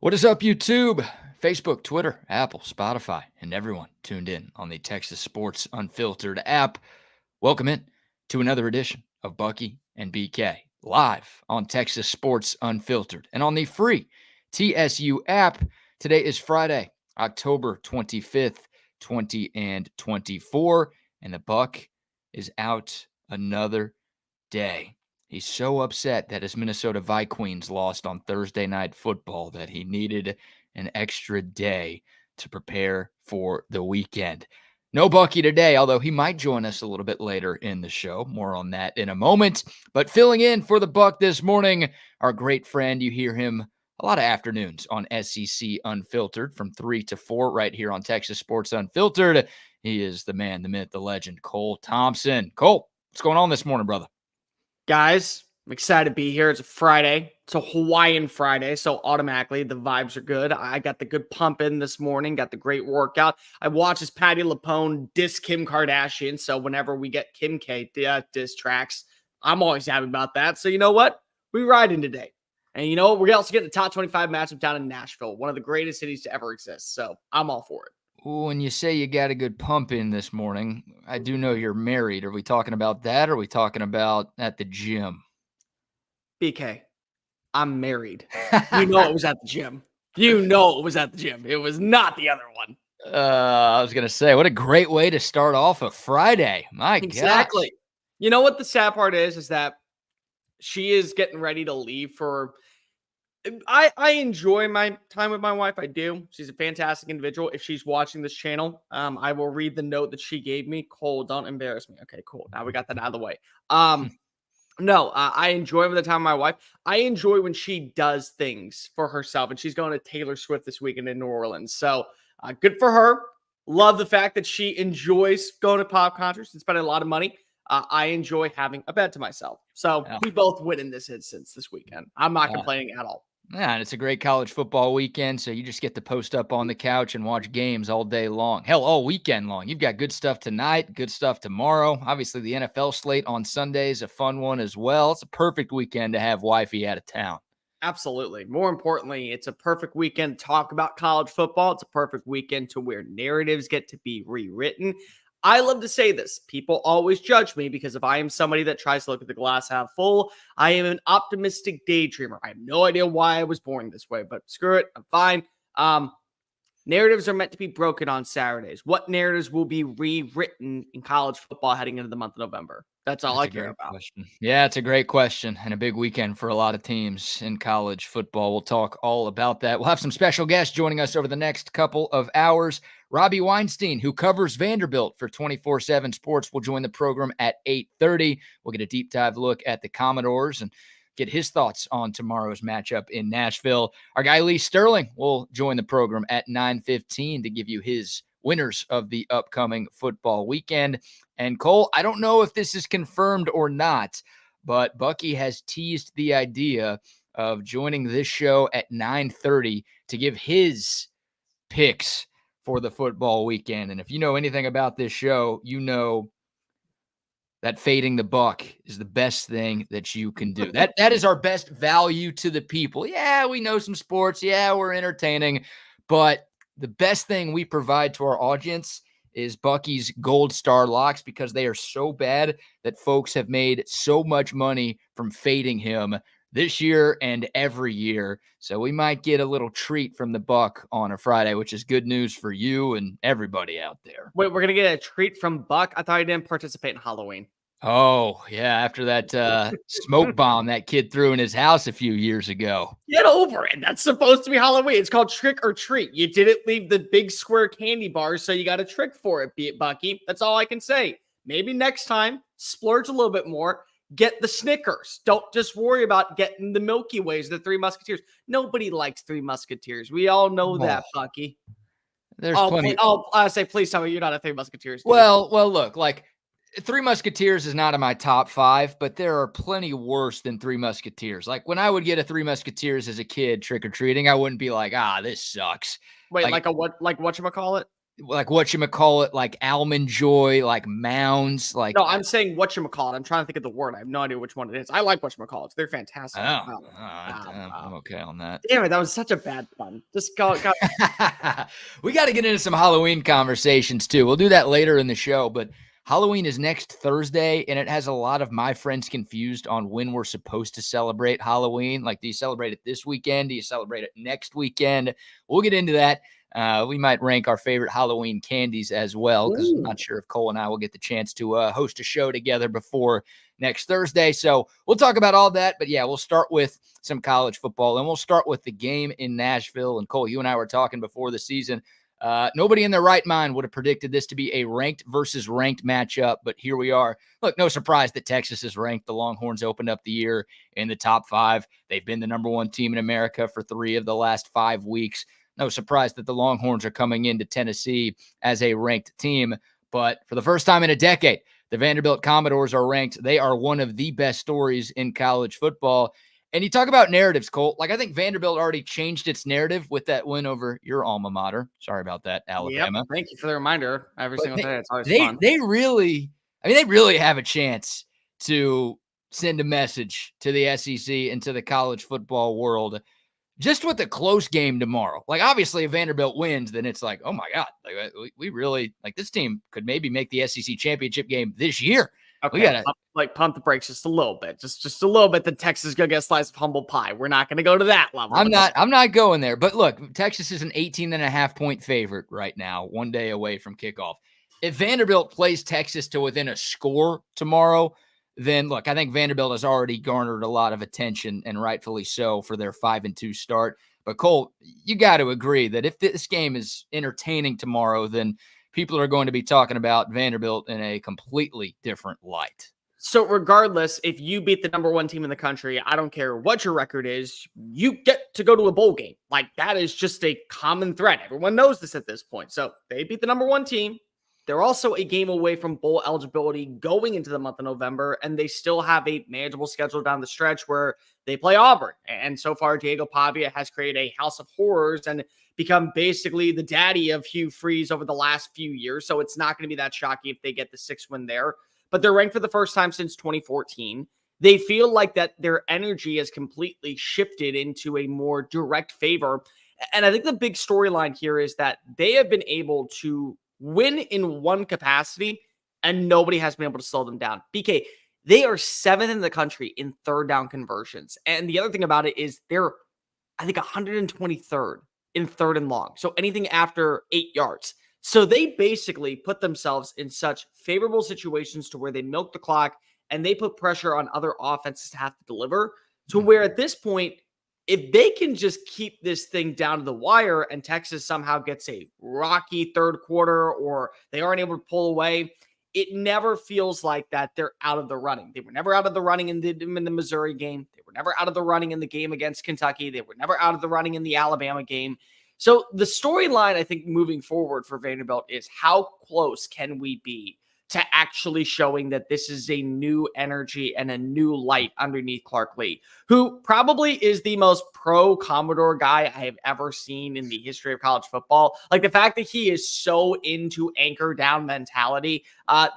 What is up, YouTube? Facebook, Twitter, Apple, Spotify, and everyone tuned in on the Texas Sports Unfiltered app. Welcome in to another edition of Bucky and BK live on Texas Sports Unfiltered and on the free TSU app. Today is Friday, October 25th, 2024, and the Buck is out another day. He's so upset that his Minnesota Vikings lost on Thursday Night Football that he needed an extra day to prepare for the weekend. No Bucky today, although he might join us a little bit later in the show. More on that in a moment. But filling in for the Buck this morning, our great friend, you hear him a lot of afternoons on SEC Unfiltered from 3 to 4 right here on Texas Sports Unfiltered. He is the man, the myth, the legend, Cole Thompson. Cole, what's going on this morning, brother? Guys, I'm excited to be here. It's a Friday. It's a Hawaiian Friday, so automatically the vibes are good. I got the good pump in this morning, got the great workout. I watched as Patty LaPone diss Kim Kardashian, so whenever we get Kim K diss tracks, I'm always happy about that. So you know what? We riding today. And you know what? We're also getting the top 25 matchup down in Nashville, one of the greatest cities to ever exist. So I'm all for it. When you say you got a good pump in this morning, I do know you're married. Are we talking about that, or are we talking about at the gym? BK, I'm married. You know it was at the gym. You know it was at the gym. It was not the other one. I was going to say, what a great way to start off a Friday. My Exactly. gosh. You know what the sad part is that she is getting ready to leave for I enjoy my time with my wife. I do. She's a fantastic individual. If she's watching this channel, I will read the note that she gave me. Cole, don't embarrass me. Okay, cool. Now we got that out of the way. No, I enjoy the time with my wife. I enjoy when she does things for herself, and she's going to Taylor Swift this weekend in New Orleans. So good for her. Love the fact that she enjoys going to pop concerts and spending a lot of money. I enjoy having a bed to myself. So we both win in this instance this weekend. I'm not complaining at all. Yeah, and it's a great college football weekend, so you just get to post up on the couch and watch games all day long. Hell, all weekend long. You've got good stuff tonight, good stuff tomorrow. Obviously, the NFL slate on Sunday is a fun one as well. It's a perfect weekend to have wifey out of town. Absolutely. More importantly, it's a perfect weekend to talk about college football. It's a perfect weekend to where narratives get to be rewritten. I love to say this. People always judge me because if I am somebody that tries to look at the glass half full, I am an optimistic daydreamer. I have no idea why I was born this way, but screw it. I'm fine. Narratives are meant to be broken on Saturdays. What narratives will be rewritten in college football heading into the month of November? That's all I care about. Question. Yeah, it's a great question and a big weekend for a lot of teams in college football. We'll talk all about that. We'll have some special guests joining us over the next couple of hours. Robbie Weinstein, who covers Vanderbilt for 24/7 Sports, will join the program at 8:30. We'll get a deep dive look at the Commodores and get his thoughts on tomorrow's matchup in Nashville. Our guy Lee Sterling will join the program at 9:15 to give you his winners of the upcoming football weekend. And Cole, I don't know if this is confirmed or not, but Bucky has teased the idea of joining this show at 9:30 to give his picks for the football weekend. And if you know anything about this show, you know that fading the buck is the best thing that you can do. That is our best value to the people. Yeah, we know some sports. Yeah, we're entertaining. But the best thing we provide to our audience is Bucky's Gold Star locks, because they are so bad that folks have made so much money from fading him this year and every year. So we might get a little treat from the Buck on a Friday, which is good news for you and everybody out there. Wait, we're going to get a treat from Buck? I thought he didn't participate in Halloween. Oh, yeah, after that smoke bomb that kid threw in his house a few years ago. Get over it. That's supposed to be Halloween. It's called trick or treat. You didn't leave the big square candy bars, so you got a trick for it, be it Bucky. That's all I can say. Maybe next time, splurge a little bit more. Get the Snickers. Don't just worry about getting the Milky Ways, the Three Musketeers. Nobody likes Three Musketeers. We all know that, Bucky. There's plenty. I say, please tell me you're not a Three Musketeers. Dude. Well, look, like Three Musketeers is not in my top 5, but there are plenty worse than Three Musketeers. Like when I would get a Three Musketeers as a kid trick or treating, I wouldn't be like, this sucks. Wait, like whatchamacallit? like whatchamacallit, like almond joy, like mounds, like No, I'm saying whatchamacallit. I'm trying to think of the word. I have no idea which one it is. I like whatchamacallits. They're fantastic. oh, Wow. I'm okay on that. Damn it, that was such a bad pun. Just go. We got to get into some Halloween conversations too. We'll do that later in the show, but Halloween is next Thursday, and it has a lot of my friends confused on when we're supposed to celebrate Halloween. Like, do you celebrate it this weekend? Do you celebrate it next weekend? We'll get into that. We might rank our favorite Halloween candies as well, because I'm not sure if Cole and I will get the chance to host a show together before next Thursday. So we'll talk about all that. But yeah, we'll start with some college football, and we'll start with the game in Nashville. And Cole, you and I were talking before the season. Nobody in their right mind would have predicted this to be a ranked versus ranked matchup, but here we are. Look, no surprise that Texas is ranked. The Longhorns opened up the year in the top 5. They've been the number 1 team in America for 3 of the last 5 weeks. No surprise that the Longhorns are coming into Tennessee as a ranked team, but for the first time in a decade, the Vanderbilt Commodores are ranked. They are one of the best stories in college football. And you talk about narratives, Colt. Like, I think Vanderbilt already changed its narrative with that win over your alma mater. Sorry about that, Alabama. Yep, thank you for the reminder every single day. It's always fun. They really have a chance to send a message to the SEC and to the college football world just with a close game tomorrow. Like, obviously, if Vanderbilt wins, then it's like, oh my God, like we really, like, this team could maybe make the SEC championship game this year. Okay, we gotta pump the brakes just a little bit, just a little bit. The Texas go get a slice of humble pie. We're not going to go to that level. I'm not going there. But look, Texas is an 18.5-point favorite right now, one day away from kickoff. If Vanderbilt plays Texas to within a score tomorrow, then look, I think Vanderbilt has already garnered a lot of attention, and rightfully so, for their 5-2 start. But Cole, you got to agree that if this game is entertaining tomorrow, then people are going to be talking about Vanderbilt in a completely different light. So regardless, if you beat the number 1 team in the country, I don't care what your record is, you get to go to a bowl game. Like, that is just a common thread. Everyone knows this at this point. So they beat the number 1 team. They're also a game away from bowl eligibility going into the month of November, and they still have a manageable schedule down the stretch where they play Auburn. And so far, Diego Pavia has created a house of horrors and become basically the daddy of Hugh Freeze over the last few years. So it's not going to be that shocking if they get the 6th win there. But they're ranked for the first time since 2014. They feel like that their energy has completely shifted into a more direct favor. And I think the big storyline here is that they have been able to win in one capacity, and nobody has been able to slow them down. BK, they are 7th in the country in third down conversions. And the other thing about it is they're, I think, 123rd in third and long. So anything after 8 yards. So they basically put themselves in such favorable situations to where they milk the clock and they put pressure on other offenses to have to deliver, to where at this point, if they can just keep this thing down to the wire and Texas somehow gets a rocky third quarter or they aren't able to pull away, it never feels like that they're out of the running. They were never out of the running in the Missouri game. They were never out of the running in the game against Kentucky. They were never out of the running in the Alabama game. So the storyline, I think, moving forward for Vanderbilt is how close can we be to actually showing that this is a new energy and a new light underneath Clark Lee, who probably is the most pro Commodore guy I have ever seen in the history of college football. Like, the fact that he is so into anchor down mentality,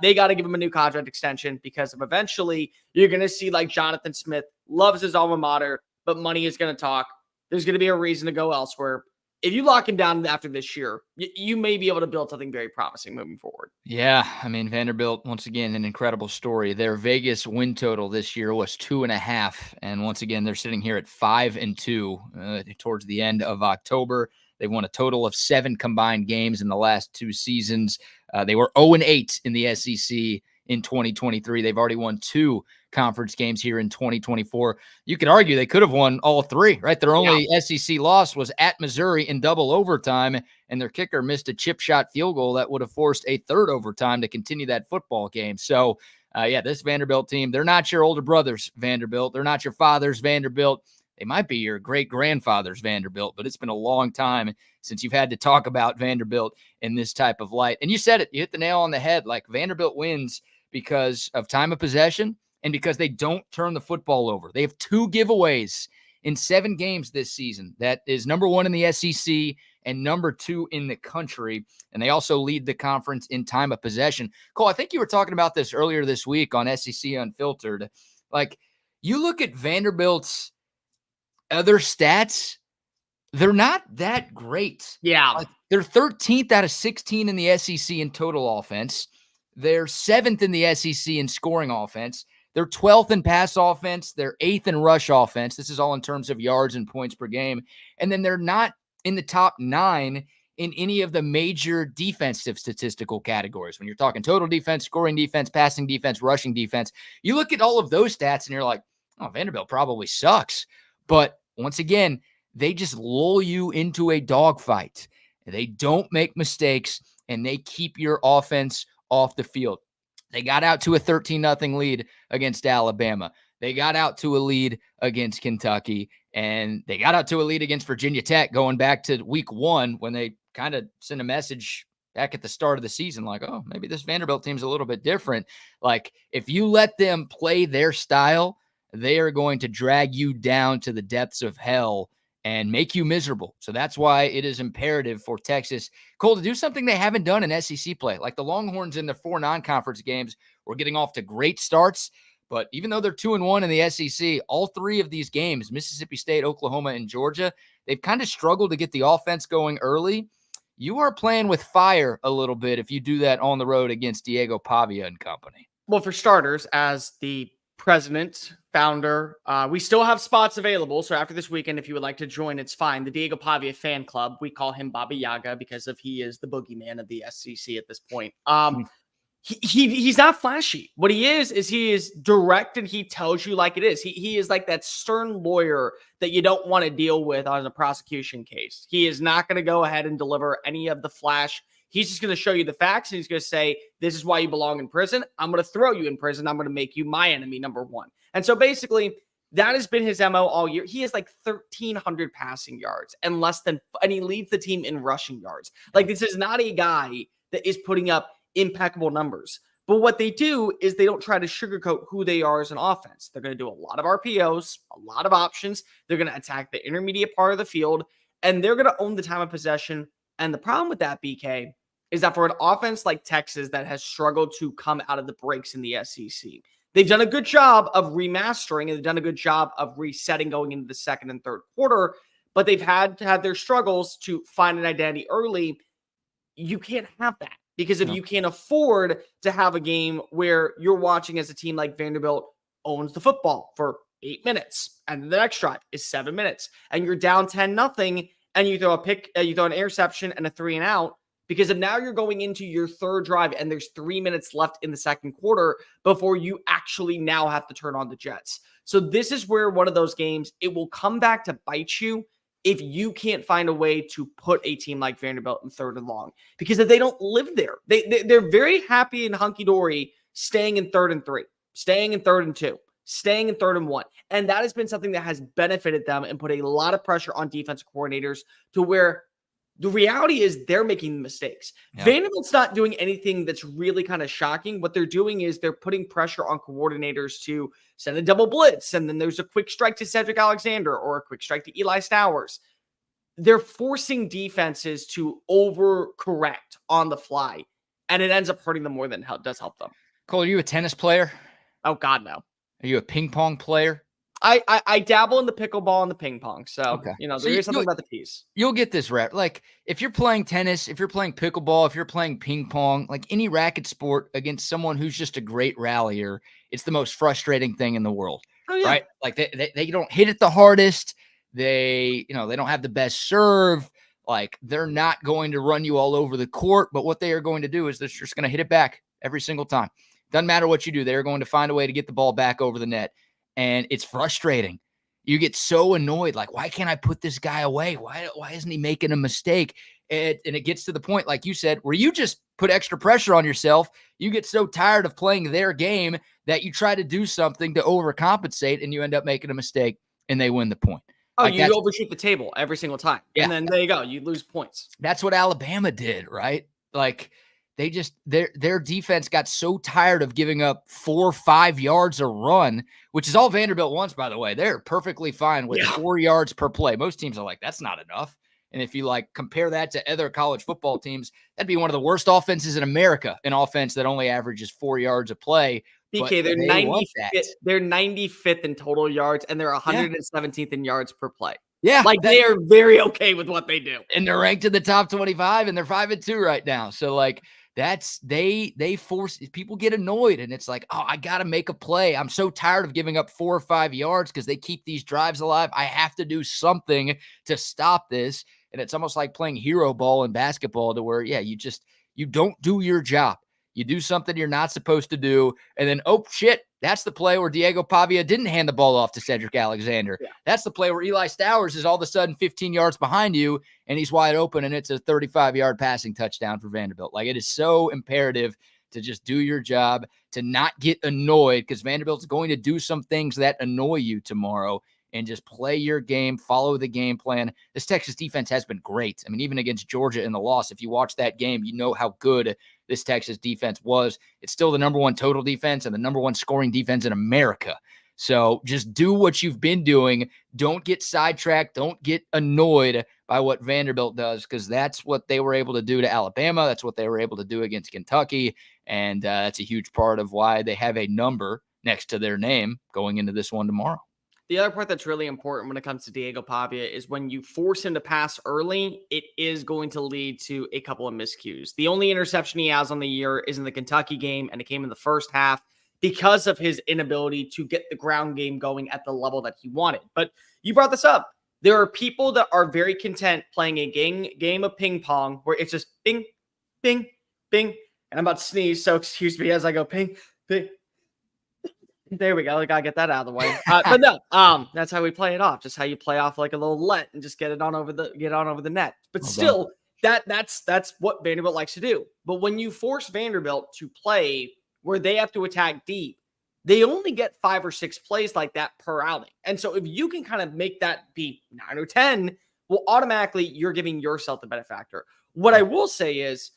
they got to give him a new contract extension, because eventually you're going to see, like, Jonathan Smith loves his alma mater, but money is going to talk. There's going to be a reason to go elsewhere. If you lock him down after this year, you may be able to build something very promising moving forward. Yeah, I mean, Vanderbilt, once again, an incredible story. Their Vegas win total this year was 2.5, and once again, they're sitting here at 5-2 towards the end of October. They won a total of 7 combined games in the last 2 seasons. They were 0-8 in the SEC in 2023. They've already won 2 conference games here in 2024. You could argue they could have won all 3, right? Their only SEC loss was at Missouri in double overtime, and their kicker missed a chip shot field goal that would have forced a 3rd overtime to continue that football game. So, this Vanderbilt team, they're not your older brother's Vanderbilt. They're not your father's Vanderbilt. They might be your great-grandfather's Vanderbilt, but it's been a long time since you've had to talk about Vanderbilt in this type of light. And you said it. You hit the nail on the head. Like, Vanderbilt wins because of time of possession and because they don't turn the football over. They have 2 giveaways in 7 games this season. That is number 1 in the SEC and number 2 in the country. And they also lead the conference in time of possession. Cole, I think you were talking about this earlier this week on SEC Unfiltered. Like, you look at Vanderbilt's other stats, they're not that great. Yeah. Like, they're 13th out of 16 in the SEC in total offense. They're 7th in the SEC in scoring offense. They're 12th in pass offense. They're 8th in rush offense. This is all in terms of yards and points per game. And then they're not in the top 9 in any of the major defensive statistical categories. When you're talking total defense, scoring defense, passing defense, rushing defense, you look at all of those stats and you're like, oh, Vanderbilt probably sucks. But once again, they just lull you into a dogfight. They don't make mistakes, and they keep your offense off the field. They got out to a 13-0 lead against Alabama. They got out to a lead against Kentucky, and they got out to a lead against Virginia Tech going back to week 1 when they kind of sent a message back at the start of the season like, oh, maybe this Vanderbilt team's a little bit different. Like, if you let them play their style, they are going to drag you down to the depths of hell and make you miserable. So that's why it is imperative for Texas, Cole, to do something they haven't done in SEC play. Like the Longhorns in the 4 non-conference games were getting off to great starts, but even though they're 2-1 in the SEC, all 3 of these games, Mississippi State, Oklahoma, and Georgia, they've kind of struggled to get the offense going early. You are playing with fire a little bit if you do that on the road against Diego Pavia and company. Well, for starters, as the president, founder, we still have spots available. So after this weekend, if you would like to join, it's fine. The Diego Pavia fan club, we call him Baba Yaga because he is the boogeyman of the SEC at this point. He's not flashy. What he is direct, and he tells you like it is. He is like that stern lawyer that you don't want to deal with on a prosecution case. He is not going to go ahead and deliver any of the flash. He's just going to show you the facts, and he's going to say, this is why you belong in prison. I'm going to throw you in prison. I'm going to make you my enemy, number 1. And so basically, that has been his MO all year. He has like 1,300 passing yards and and he leads the team in rushing yards. Like, this is not a guy that is putting up impeccable numbers. But what they do is they don't try to sugarcoat who they are as an offense. They're going to do a lot of RPOs, a lot of options. They're going to attack the intermediate part of the field, and they're going to own the time of possession. And the problem with that, BK, is that for an offense like Texas that has struggled to come out of the breaks in the SEC, they've done a good job of remastering, and they've done a good job of resetting going into the second and third quarter, but they've had to have their struggles to find an identity early. You can't have that, because if you can't afford to have a game where you're watching as a team like Vanderbilt owns the football for 8 minutes, and the next drive is 7 minutes, and you're down 10-0, and you throw a pick, you throw an interception and a 3-and-out, because now you're going into your third drive and there's 3 minutes left in the second quarter before you actually now have to turn on the Jets. So this is where one of those games, it will come back to bite you if you can't find a way to put a team like Vanderbilt in 3rd and long, because if they don't live there, they're very happy and hunky-dory staying in 3rd and 3, staying in 3rd and 2, staying in 3rd and 1. And that has been something that has benefited them and put a lot of pressure on defensive coordinators to where the reality is they're making mistakes. Yeah. Vanderbilt's not doing anything that's really kind of shocking. What they're doing is they're putting pressure on coordinators to send a double blitz, and then there's a quick strike to Cedric Alexander or a quick strike to Eli Stowers. They're forcing defenses to overcorrect on the fly, and it ends up hurting them more than it does help them. Cole, are you a tennis player? Oh, God, no. Are you a ping pong player? I dabble in the pickleball and the ping pong. So, okay. There is something about the piece. You'll get this rep. Like, if you're playing tennis, if you're playing pickleball, if you're playing ping pong, like any racket sport against someone who's just a great rallier, it's the most frustrating thing in the world. Oh, yeah. Right? Like, they don't hit it the hardest. They don't have the best serve. Like, they're not going to run you all over the court. But what they are going to do is they're just going to hit it back every single time. Doesn't matter what you do. They're going to find a way to get the ball back over the net. And it's frustrating. You get so annoyed. Like, why can't I put this guy away? Why isn't he making a mistake? And it gets to the point, like you said, where you just put extra pressure on yourself. You get so tired of playing their game that you try to do something to overcompensate, and you end up making a mistake, and they win the point. Oh, like, you overshoot the table every single time. Yeah. And then there you go. You lose points. That's what Alabama did, right? Like, they just their defense got so tired of giving up 4 or 5 yards a run, which is all Vanderbilt wants, by the way. They're perfectly fine with 4 yards per play. Most teams are like, that's not enough. And if you like compare that to other college football teams, that'd be one of the worst offenses in America, an offense that only averages 4 yards a play. PK, they're 95th. They're 95th in total yards, and they're 117th in yards per play. Yeah, like they are very okay with what they do, and they're ranked in the top 25, and they're 5-2 right now. So like they force people get annoyed, and it's like, oh, I got to make a play. I'm so tired of giving up 4 or 5 yards because they keep these drives alive. I have to do something to stop this. And it's almost like playing hero ball in basketball to where, you don't do your job. You do something you're not supposed to do. And then, oh, shit, that's the play where Diego Pavia didn't hand the ball off to Cedric Alexander. Yeah. That's the play where Eli Stowers is all of a sudden 15 yards behind you, and he's wide open, and it's a 35-yard passing touchdown for Vanderbilt. Like, it is so imperative to just do your job, to not get annoyed, because Vanderbilt's going to do some things that annoy you tomorrow, and just play your game, follow the game plan. This Texas defense has been great. I mean, even against Georgia in the loss, if you watch that game, you know how good this Texas defense was. It's still the number 1 total defense and the number 1 scoring defense in America. So just do what you've been doing. Don't get sidetracked. Don't get annoyed by what Vanderbilt does, because that's what they were able to do to Alabama. That's what they were able to do against Kentucky. And that's a huge part of why they have a number next to their name going into this one tomorrow. The other part that's really important when it comes to Diego Pavia is when you force him to pass early, it is going to lead to a couple of miscues. The only interception he has on the year is in the Kentucky game, and it came in the first half because of his inability to get the ground game going at the level that he wanted. But you brought this up. There are people that are very content playing a game of ping pong where it's just bing, bing, bing. And I'm about to sneeze, so excuse me as I go ping, bing. There we go. I gotta get that out of the way. But no, that's how we play it off. Just how you play off like a little let and just get on over the net. But still, that's what Vanderbilt likes to do. But when you force Vanderbilt to play where they have to attack deep, they only get 5 or 6 plays like that per outing. And so if you can kind of make that be 9 or 10, well, automatically you're giving yourself the benefactor. What I will say is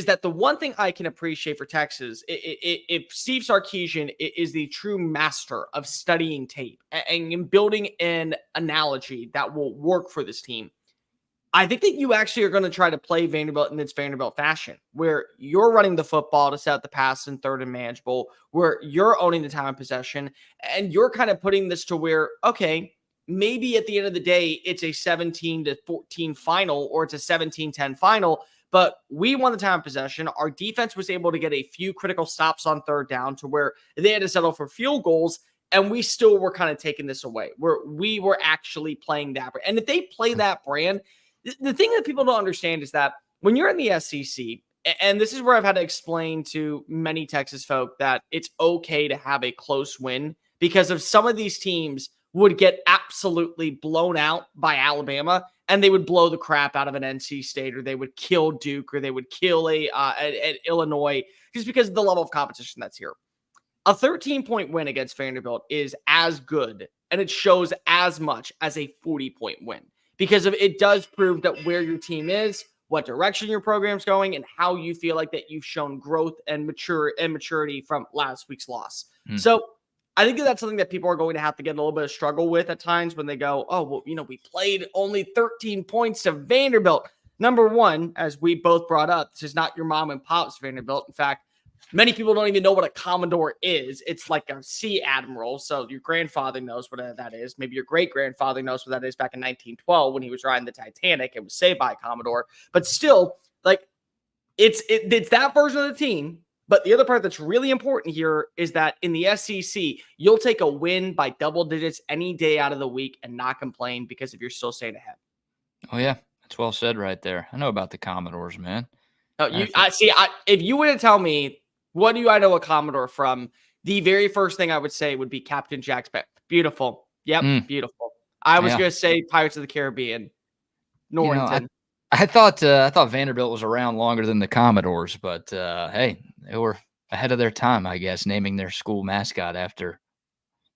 that the one thing I can appreciate for Texas, if Steve Sarkisian is the true master of studying tape and building an analogy that will work for this team, I think that you actually are going to try to play Vanderbilt in its Vanderbilt fashion, where you're running the football to set up the pass in third and manageable, where you're owning the time of possession, and you're kind of putting this to where, okay, maybe at the end of the day, it's a 17-14 final, or it's a 17-10 final, but we won the time of possession. Our defense was able to get a few critical stops on third down to where they had to settle for field goals, and we still were kind of taking this away, where we were actually playing that brand. And if they play that brand, the thing that people don't understand is that when you're in the SEC, and this is where I've had to explain to many Texas folk that it's okay to have a close win, because of some of these teams would get absolutely blown out by Alabama, and they would blow the crap out of an NC State, or they would kill Duke, or they would kill an Illinois, just because of the level of competition that's here. A 13-point win against Vanderbilt is as good, and it shows as much as a 40-point win, because of it does prove that where your team is, what direction your program's going, and how you feel like that you've shown growth and maturity from last week's loss. So I think that's something that people are going to have to get a little bit of struggle with at times when they go, oh, well, we played only 13 points to Vanderbilt. Number one, as we both brought up, this is not your mom and pop's Vanderbilt. In fact, many people don't even know what a Commodore is. It's like a sea admiral. So your grandfather knows what that is. Maybe your great-grandfather knows what that is back in 1912 when he was riding the Titanic. It was saved by a Commodore. But still, like, it's that version of the team. But the other part that's really important here is that in the SEC, you'll take a win by double digits any day out of the week and not complain, because if you're still staying ahead. Oh, yeah. That's well said right there. I know about the Commodores, man. Oh, if you were to tell me, what do I know a Commodore from? The very first thing I would say would be Captain Jack Sparrow. Beautiful. Yep, beautiful. I was going to say Pirates of the Caribbean. Norrington. I thought Vanderbilt was around longer than the Commodores, but hey, they were ahead of their time, I guess, naming their school mascot after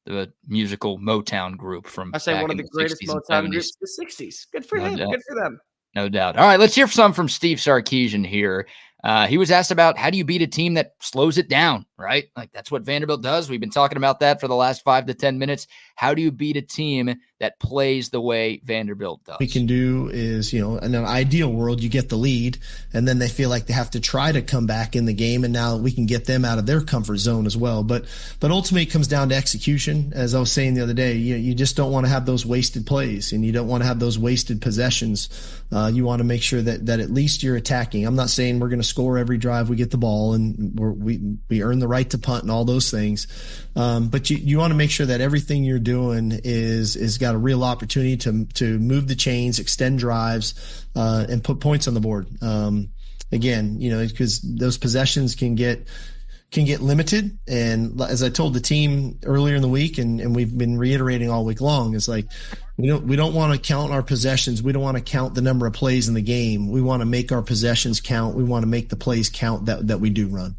the musical Motown group from I say one of the greatest Motown groups of the 60s. Good for him. Good for them. No doubt. All right, let's hear some from Steve Sarkisian here. He was asked about how do you beat a team that slows it down right? Like that's what Vanderbilt does. We've been talking about that for the last 5 to 10 minutes. How do you beat a team that plays the way Vanderbilt does? We can do is, in an ideal world, you get the lead and then they feel like they have to try to come back in the game. And now we can get them out of their comfort zone as well. But ultimately it comes down to execution. As I was saying the other day, you just don't want to have those wasted plays and you don't want to have those wasted possessions. You want to make sure that at least you're attacking. I'm not saying we're going to score every drive we get the ball and we earn the right to punt and all those things. But you want to make sure that everything you're doing is got a real opportunity to move the chains, extend drives, and put points on the board. Again, because those possessions can get limited. And as I told the team earlier in the week, and we've been reiterating all week long, is like, we don't want to count our possessions. We don't want to count the number of plays in the game. We want to make our possessions count. We want to make the plays count that we do run.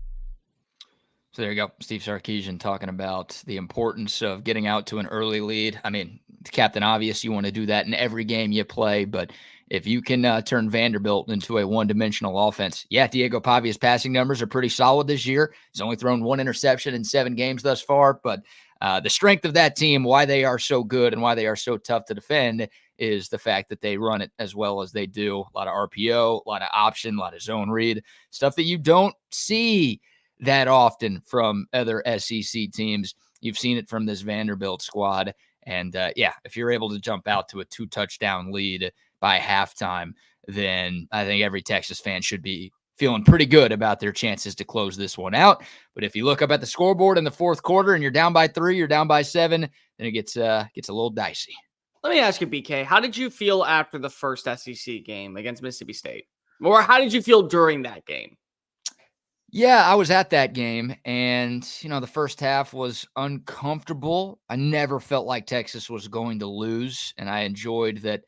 So there you go. Steve Sarkisian talking about the importance of getting out to an early lead. I mean, it's Captain Obvious. You want to do that in every game you play, but if you can turn Vanderbilt into a one-dimensional offense, Diego Pavia's passing numbers are pretty solid this year. He's only thrown 1 interception in 7 games thus far, but the strength of that team, why they are so good and why they are so tough to defend, is the fact that they run it as well as they do. A lot of RPO, a lot of option, a lot of zone read, stuff that you don't see that often from other SEC teams. You've seen it from this Vanderbilt squad. And if you're able to jump out to a 2-touchdown lead by halftime, then I think every Texas fan should be feeling pretty good about their chances to close this one out. But if you look up at the scoreboard in the fourth quarter and you're down by 3, you're down by 7, then it gets a little dicey. Let me ask you, BK, how did you feel after the first SEC game against Mississippi State? Or how did you feel during that game? Yeah, I was at that game, and, the first half was uncomfortable. I never felt like Texas was going to lose, and I enjoyed that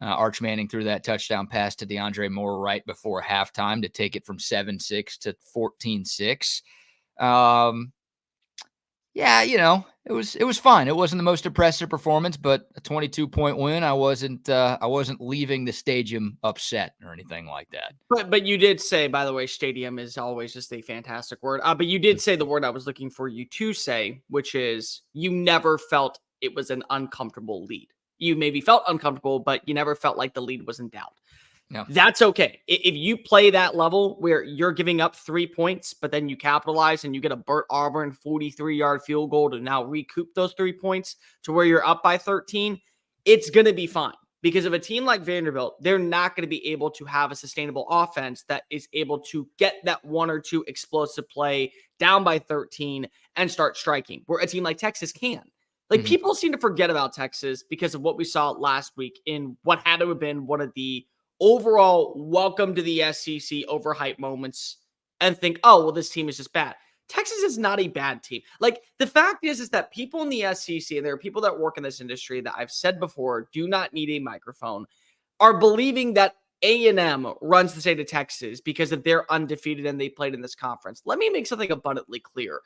Arch Manning threw that touchdown pass to DeAndre Moore right before halftime to take it from 7-6 to 14-6. It was fine. It wasn't the most impressive performance, but a 22-point win. I wasn't leaving the stadium upset or anything like that. But you did say, by the way, stadium is always just a fantastic word. But you did say the word I was looking for you to say, which is you never felt it was an uncomfortable lead. You maybe felt uncomfortable, but you never felt like the lead was in doubt. No. That's okay. If you play that level where you're giving up 3 points, but then you capitalize and you get a Burt Auburn 43-yard field goal to now recoup those 3 points to where you're up by 13, it's going to be fine. Because of a team like Vanderbilt, they're not going to be able to have a sustainable offense that is able to get that 1 or 2 explosive play down by 13 and start striking, where a team like Texas can. People seem to forget about Texas because of what we saw last week in what had to have been one of the overall welcome to the SEC overhype moments and think, oh, well, this team is just bad. Texas is not a bad team. The fact is that people in the SEC, and there are people that work in this industry that I've said before do not need a microphone, are believing that A&M runs the state of Texas because of they're undefeated and they played in this conference. Let me make something abundantly clear.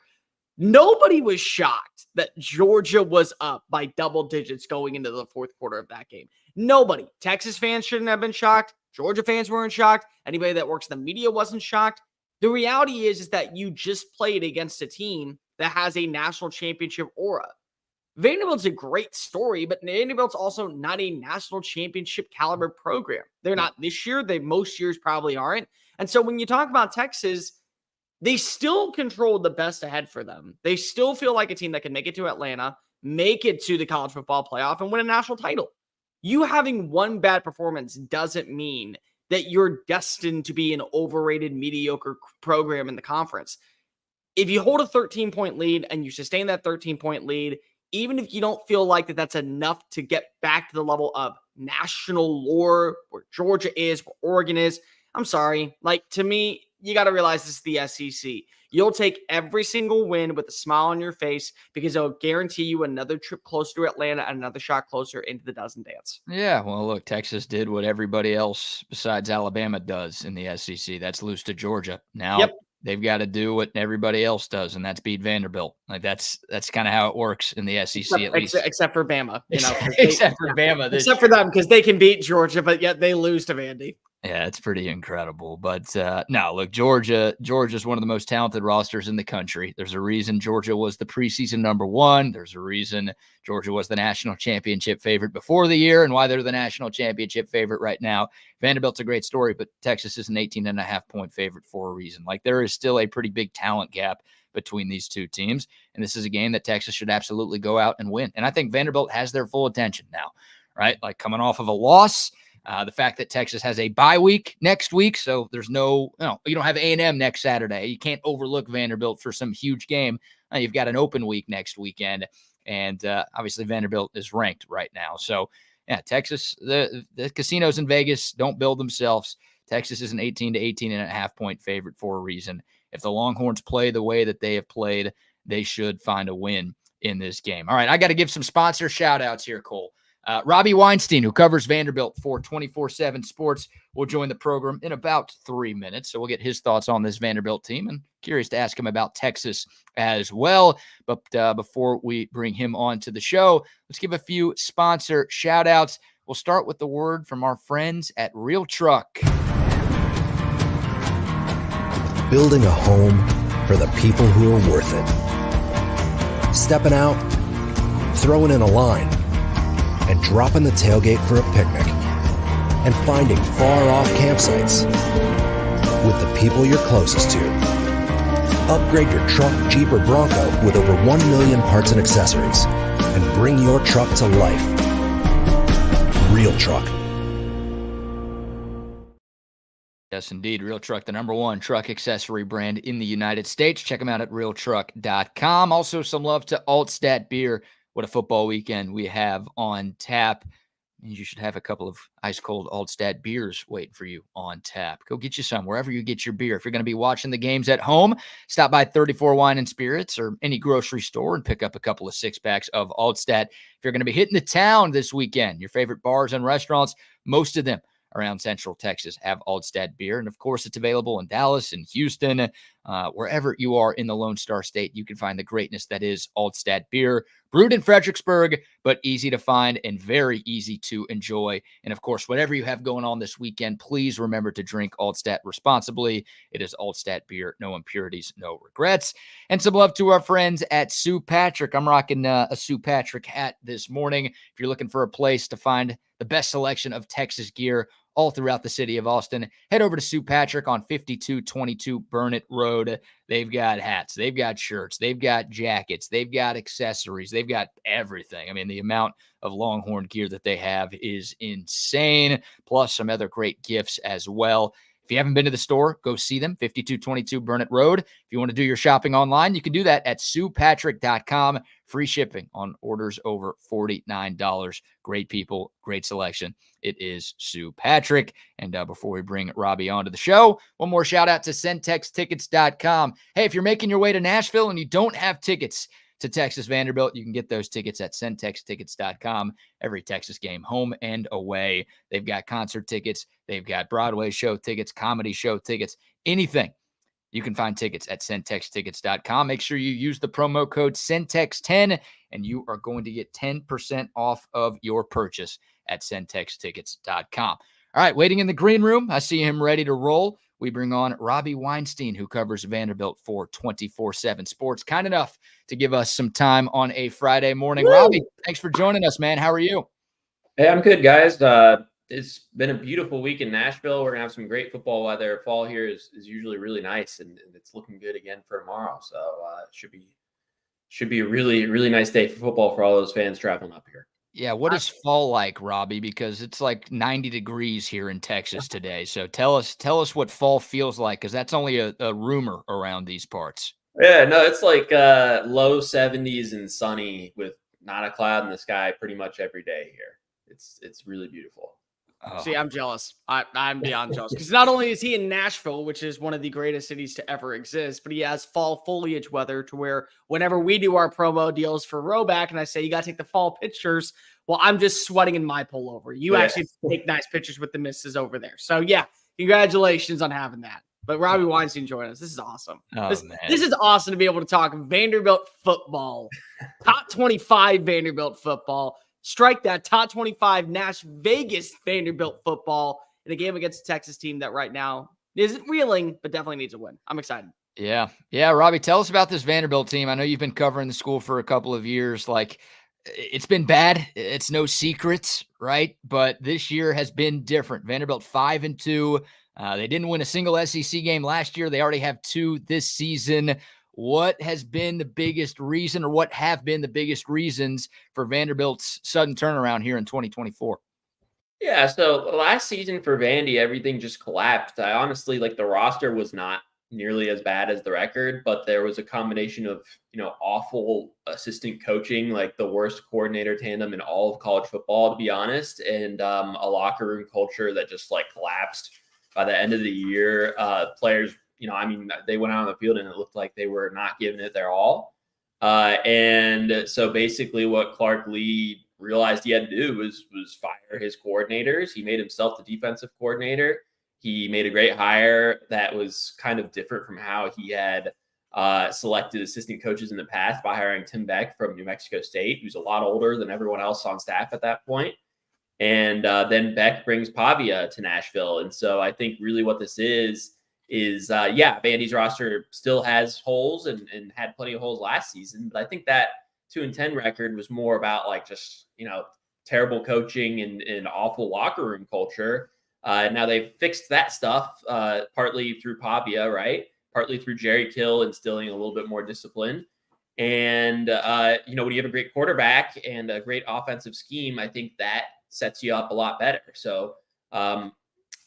Nobody was shocked that Georgia was up by double digits going into the fourth quarter of that game. Nobody. Texas fans shouldn't have been shocked. Georgia fans weren't shocked. Anybody that works in the media wasn't shocked. The reality is that you just played against a team that has a national championship aura. Vanderbilt's a great story, but Vanderbilt's also not a national championship caliber program. They're not this year. Most years probably aren't. And so when you talk about Texas, they still control the best ahead for them. They still feel like a team that can make it to Atlanta, make it to the college football playoff, and win a national title. You having one bad performance doesn't mean that you're destined to be an overrated, mediocre program in the conference. If you hold a 13-point lead and you sustain that 13-point lead, even if you don't feel like that's enough to get back to the level of national lore where Georgia is, where Oregon is, I'm sorry. To me, you got to realize this is the SEC. You'll take every single win with a smile on your face because it'll guarantee you another trip closer to Atlanta and another shot closer into the dozen dance. Yeah, well, look, Texas did what everybody else besides Alabama does in the SEC. That's lose to Georgia. Now they've got to do what everybody else does, and that's beat Vanderbilt. That's kind of how it works in the SEC, at least. Except for Bama. Except for Bama. Except for them, because they can beat Georgia, but yet they lose to Vandy. Yeah, it's pretty incredible. But no, look, Georgia's one of the most talented rosters in the country. There's a reason Georgia was the preseason #1. There's a reason Georgia was the national championship favorite before the year and why they're the national championship favorite right now. Vanderbilt's a great story, but Texas is an 18.5-point favorite for a reason. Like, there is still a pretty big talent gap between these two teams. And this is a game that Texas should absolutely go out and win. And I think Vanderbilt has their full attention now, right? Like, coming off of a loss, the fact that Texas has a bye week next week, so there's you don't have A&M next Saturday. You can't overlook Vanderbilt for some huge game. You've got an open week next weekend, and obviously Vanderbilt is ranked right now. So, yeah, Texas, the casinos in Vegas don't build themselves. Texas is an 18 to 18.5-point favorite for a reason. If the Longhorns play the way that they have played, they should find a win in this game. All right, I got to give some sponsor shout-outs here, Cole. Robbie Weinstein, who covers Vanderbilt for 24/7 Sports, will join the program in about 3 minutes. So we'll get his thoughts on this Vanderbilt team, and curious to ask him about Texas as well. But before we bring him on to the show, let's give a few sponsor shout-outs. We'll start with the word from our friends at Real Truck. Building a home for the people who are worth it. Stepping out, throwing in a line, and dropping the tailgate for a picnic, and finding far-off campsites with the people you're closest to. Upgrade your truck, Jeep, or Bronco with over 1 million parts and accessories, and bring your truck to life. Real Truck. Yes, indeed. Real Truck, the #1 truck accessory brand in the United States. Check them out at realtruck.com. Also, some love to Altstat Beer. What a football weekend we have on tap. You should have a couple of ice-cold Altstat beers waiting for you on tap. Go get you some wherever you get your beer. If you're going to be watching the games at home, stop by 34 Wine and Spirits or any grocery store and pick up a couple of 6-packs of Altstat. If you're going to be hitting the town this weekend, your favorite bars and restaurants, most of them around Central Texas have Altstat beer. And of course, it's available in Dallas and Houston. Wherever you are in the Lone Star State, you can find the greatness that is Altstat beer. Brewed in Fredericksburg, but easy to find and very easy to enjoy. And of course, whatever you have going on this weekend, please remember to drink Altstat responsibly. It is Altstat beer, no impurities, no regrets. And some love to our friends at Sue Patrick. I'm rocking a Sue Patrick hat this morning. If you're looking for a place to find the best selection of Texas gear all throughout the city of Austin, head over to Sue Patrick on 5222 Burnett Road. They've got hats, they've got shirts, they've got jackets, they've got accessories, they've got everything. I mean, the amount of Longhorn gear that they have is insane, plus some other great gifts as well. If you haven't been to the store, go see them, 5222 Burnett Road. If you want to do your shopping online, you can do that at SuePatrick.com. Free shipping on orders over $49. Great people, great selection. It is Sue Patrick. And before we bring Robbie onto the show, one more shout out to CentexTickets.com. Hey, if you're making your way to Nashville and you don't have tickets to Texas Vanderbilt, you can get those tickets at CentexTickets.com. Every Texas game, home and away. They've got concert tickets. They've got Broadway show tickets, comedy show tickets, anything. You can find tickets at CentexTickets.com. Make sure you use the promo code CENTEX10, and you are going to get 10% off of your purchase at CentexTickets.com. All right, waiting in the green room. I see him ready to roll. We bring on Robbie Weinstein, who covers Vanderbilt for 24/7 Sports. Kind enough to give us some time on a Friday morning. Woo! Robbie, thanks for joining us, man. How are you? Hey, I'm good, guys. It's been a beautiful week in Nashville. We're going to have some great football weather. Fall here is usually really nice, and it's looking good again for tomorrow. So it should be a really, really nice day for football for all those fans traveling up here. Yeah, what is fall like, Robbie? Because it's like 90 degrees here in Texas today. So tell us what fall feels like, because that's only a rumor around these parts. Yeah, no, it's like low 70s and sunny with not a cloud in the sky pretty much every day here. It's really beautiful. Oh. See, I'm jealous. I'm beyond jealous, because not only is he in Nashville, which is one of the greatest cities to ever exist, but he has fall foliage weather to where whenever we do our promo deals for Rowback and I say, you got to take the fall pictures, well, I'm just sweating in my pullover. You actually take nice pictures with the misses over there. So, yeah, congratulations on having that. But Robbie Weinstein joined us. This is awesome. Oh, this is awesome to be able to talk Vanderbilt football, top 25 Vanderbilt football. Strike that, top 25 Vegas Vanderbilt football, in a game against a Texas team that right now isn't reeling, but definitely needs a win. I'm excited. Yeah. Yeah. Robbie, tell us about this Vanderbilt team. I know you've been covering the school for a couple of years. Like, it's been bad. It's no secret, right? But this year has been different. Vanderbilt 5-2. They didn't win a single SEC game last year. They already have 2 this season. What has been the biggest reason, or what have been the biggest reasons for Vanderbilt's sudden turnaround here in 2024? Yeah, so last season for Vandy, everything just collapsed. I honestly, like, the roster was not nearly as bad as the record, but there was a combination of, awful assistant coaching, like the worst coordinator tandem in all of college football, to be honest, and a locker room culture that just like collapsed by the end of the year. Players, they went out on the field and it looked like they were not giving it their all. And so basically what Clark Lee realized he had to do was fire his coordinators. He made himself the defensive coordinator. He made a great hire that was kind of different from how he had selected assistant coaches in the past by hiring Tim Beck from New Mexico State, who's a lot older than everyone else on staff at that point. And then Beck brings Pavia to Nashville. And so I think really what this is Vandy's roster still has holes and had plenty of holes last season. But I think that 2-10 record was more about like just, terrible coaching and awful locker room culture. Now they've fixed that stuff, partly through Pavia, right? Partly through Jerry Kill instilling a little bit more discipline. And, when you have a great quarterback and a great offensive scheme, I think that sets you up a lot better. So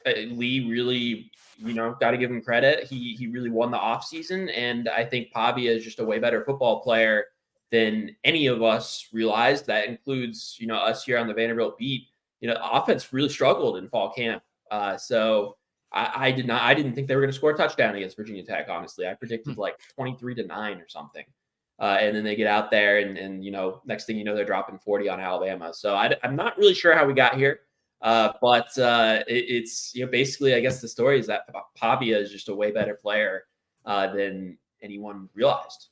Lee really, got to give him credit. He really won the offseason. And I think Pavia is just a way better football player than any of us realized. That includes, us here on the Vanderbilt beat. Offense really struggled in fall camp. So I didn't think they were going to score a touchdown against Virginia Tech. Honestly, I predicted like 23-9 or something. And then they get out there and next thing you know, they're dropping 40 on Alabama. So I'm not really sure how we got here. But it's, basically, I guess the story is that Pavia is just a way better player than anyone realized.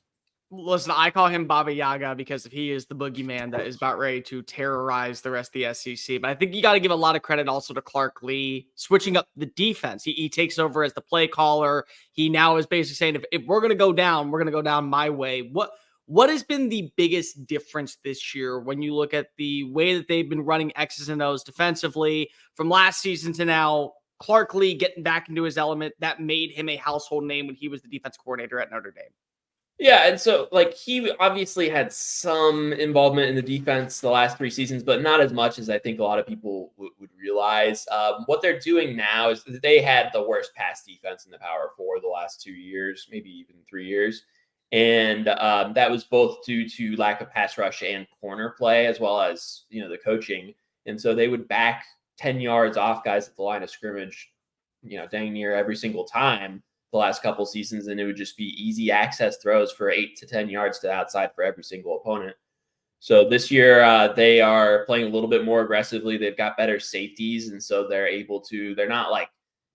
Listen, I call him Baba Yaga because he is the boogeyman that is about ready to terrorize the rest of the SEC. But I think you got to give a lot of credit also to Clark Lee switching up the defense. He takes over as the play caller. He now is basically saying, if we're going to go down, we're going to go down my way. What has been the biggest difference this year when you look at the way that they've been running X's and O's defensively from last season to now? Clark Lee getting back into his element that made him a household name when he was the defense coordinator at Notre Dame. Yeah, and so he obviously had some involvement in the defense the last 3 seasons, but not as much as I think a lot of people would realize. What they're doing now is that they had the worst pass defense in the Power 4 the last 2 years, maybe even 3 years. And that was both due to lack of pass rush and corner play, as well as, the coaching. And so they would back 10 yards off guys at the line of scrimmage, dang near every single time the last couple seasons. And it would just be easy access throws for 8 to 10 yards to the outside for every single opponent. So this year they are playing a little bit more aggressively. They've got better safeties. And so they're not like,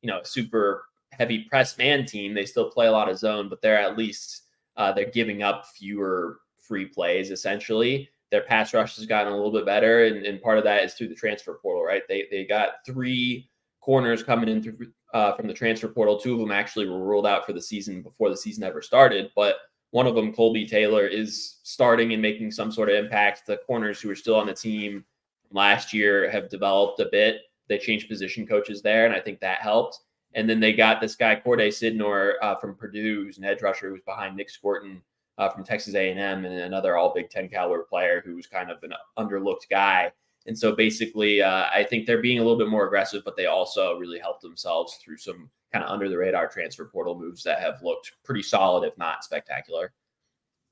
a super heavy press man team. They still play a lot of zone, but they're at least, they're giving up fewer free plays, essentially. Their pass rush has gotten a little bit better, and part of that is through the transfer portal, right? They got 3 corners coming in through from the transfer portal. 2 of them actually were ruled out for the season before the season ever started, but one of them, Colby Taylor, is starting and making some sort of impact. The corners who are still on the team last year have developed a bit. They changed position coaches there, and I think that helped. And then they got this guy, Corday Sidnor, from Purdue, who's an edge rusher, who's behind Nick Scorton from Texas A&M, and another all Big Ten caliber player who's kind of an underlooked guy. And so basically, I think they're being a little bit more aggressive, but they also really helped themselves through some kind of under the radar transfer portal moves that have looked pretty solid, if not spectacular.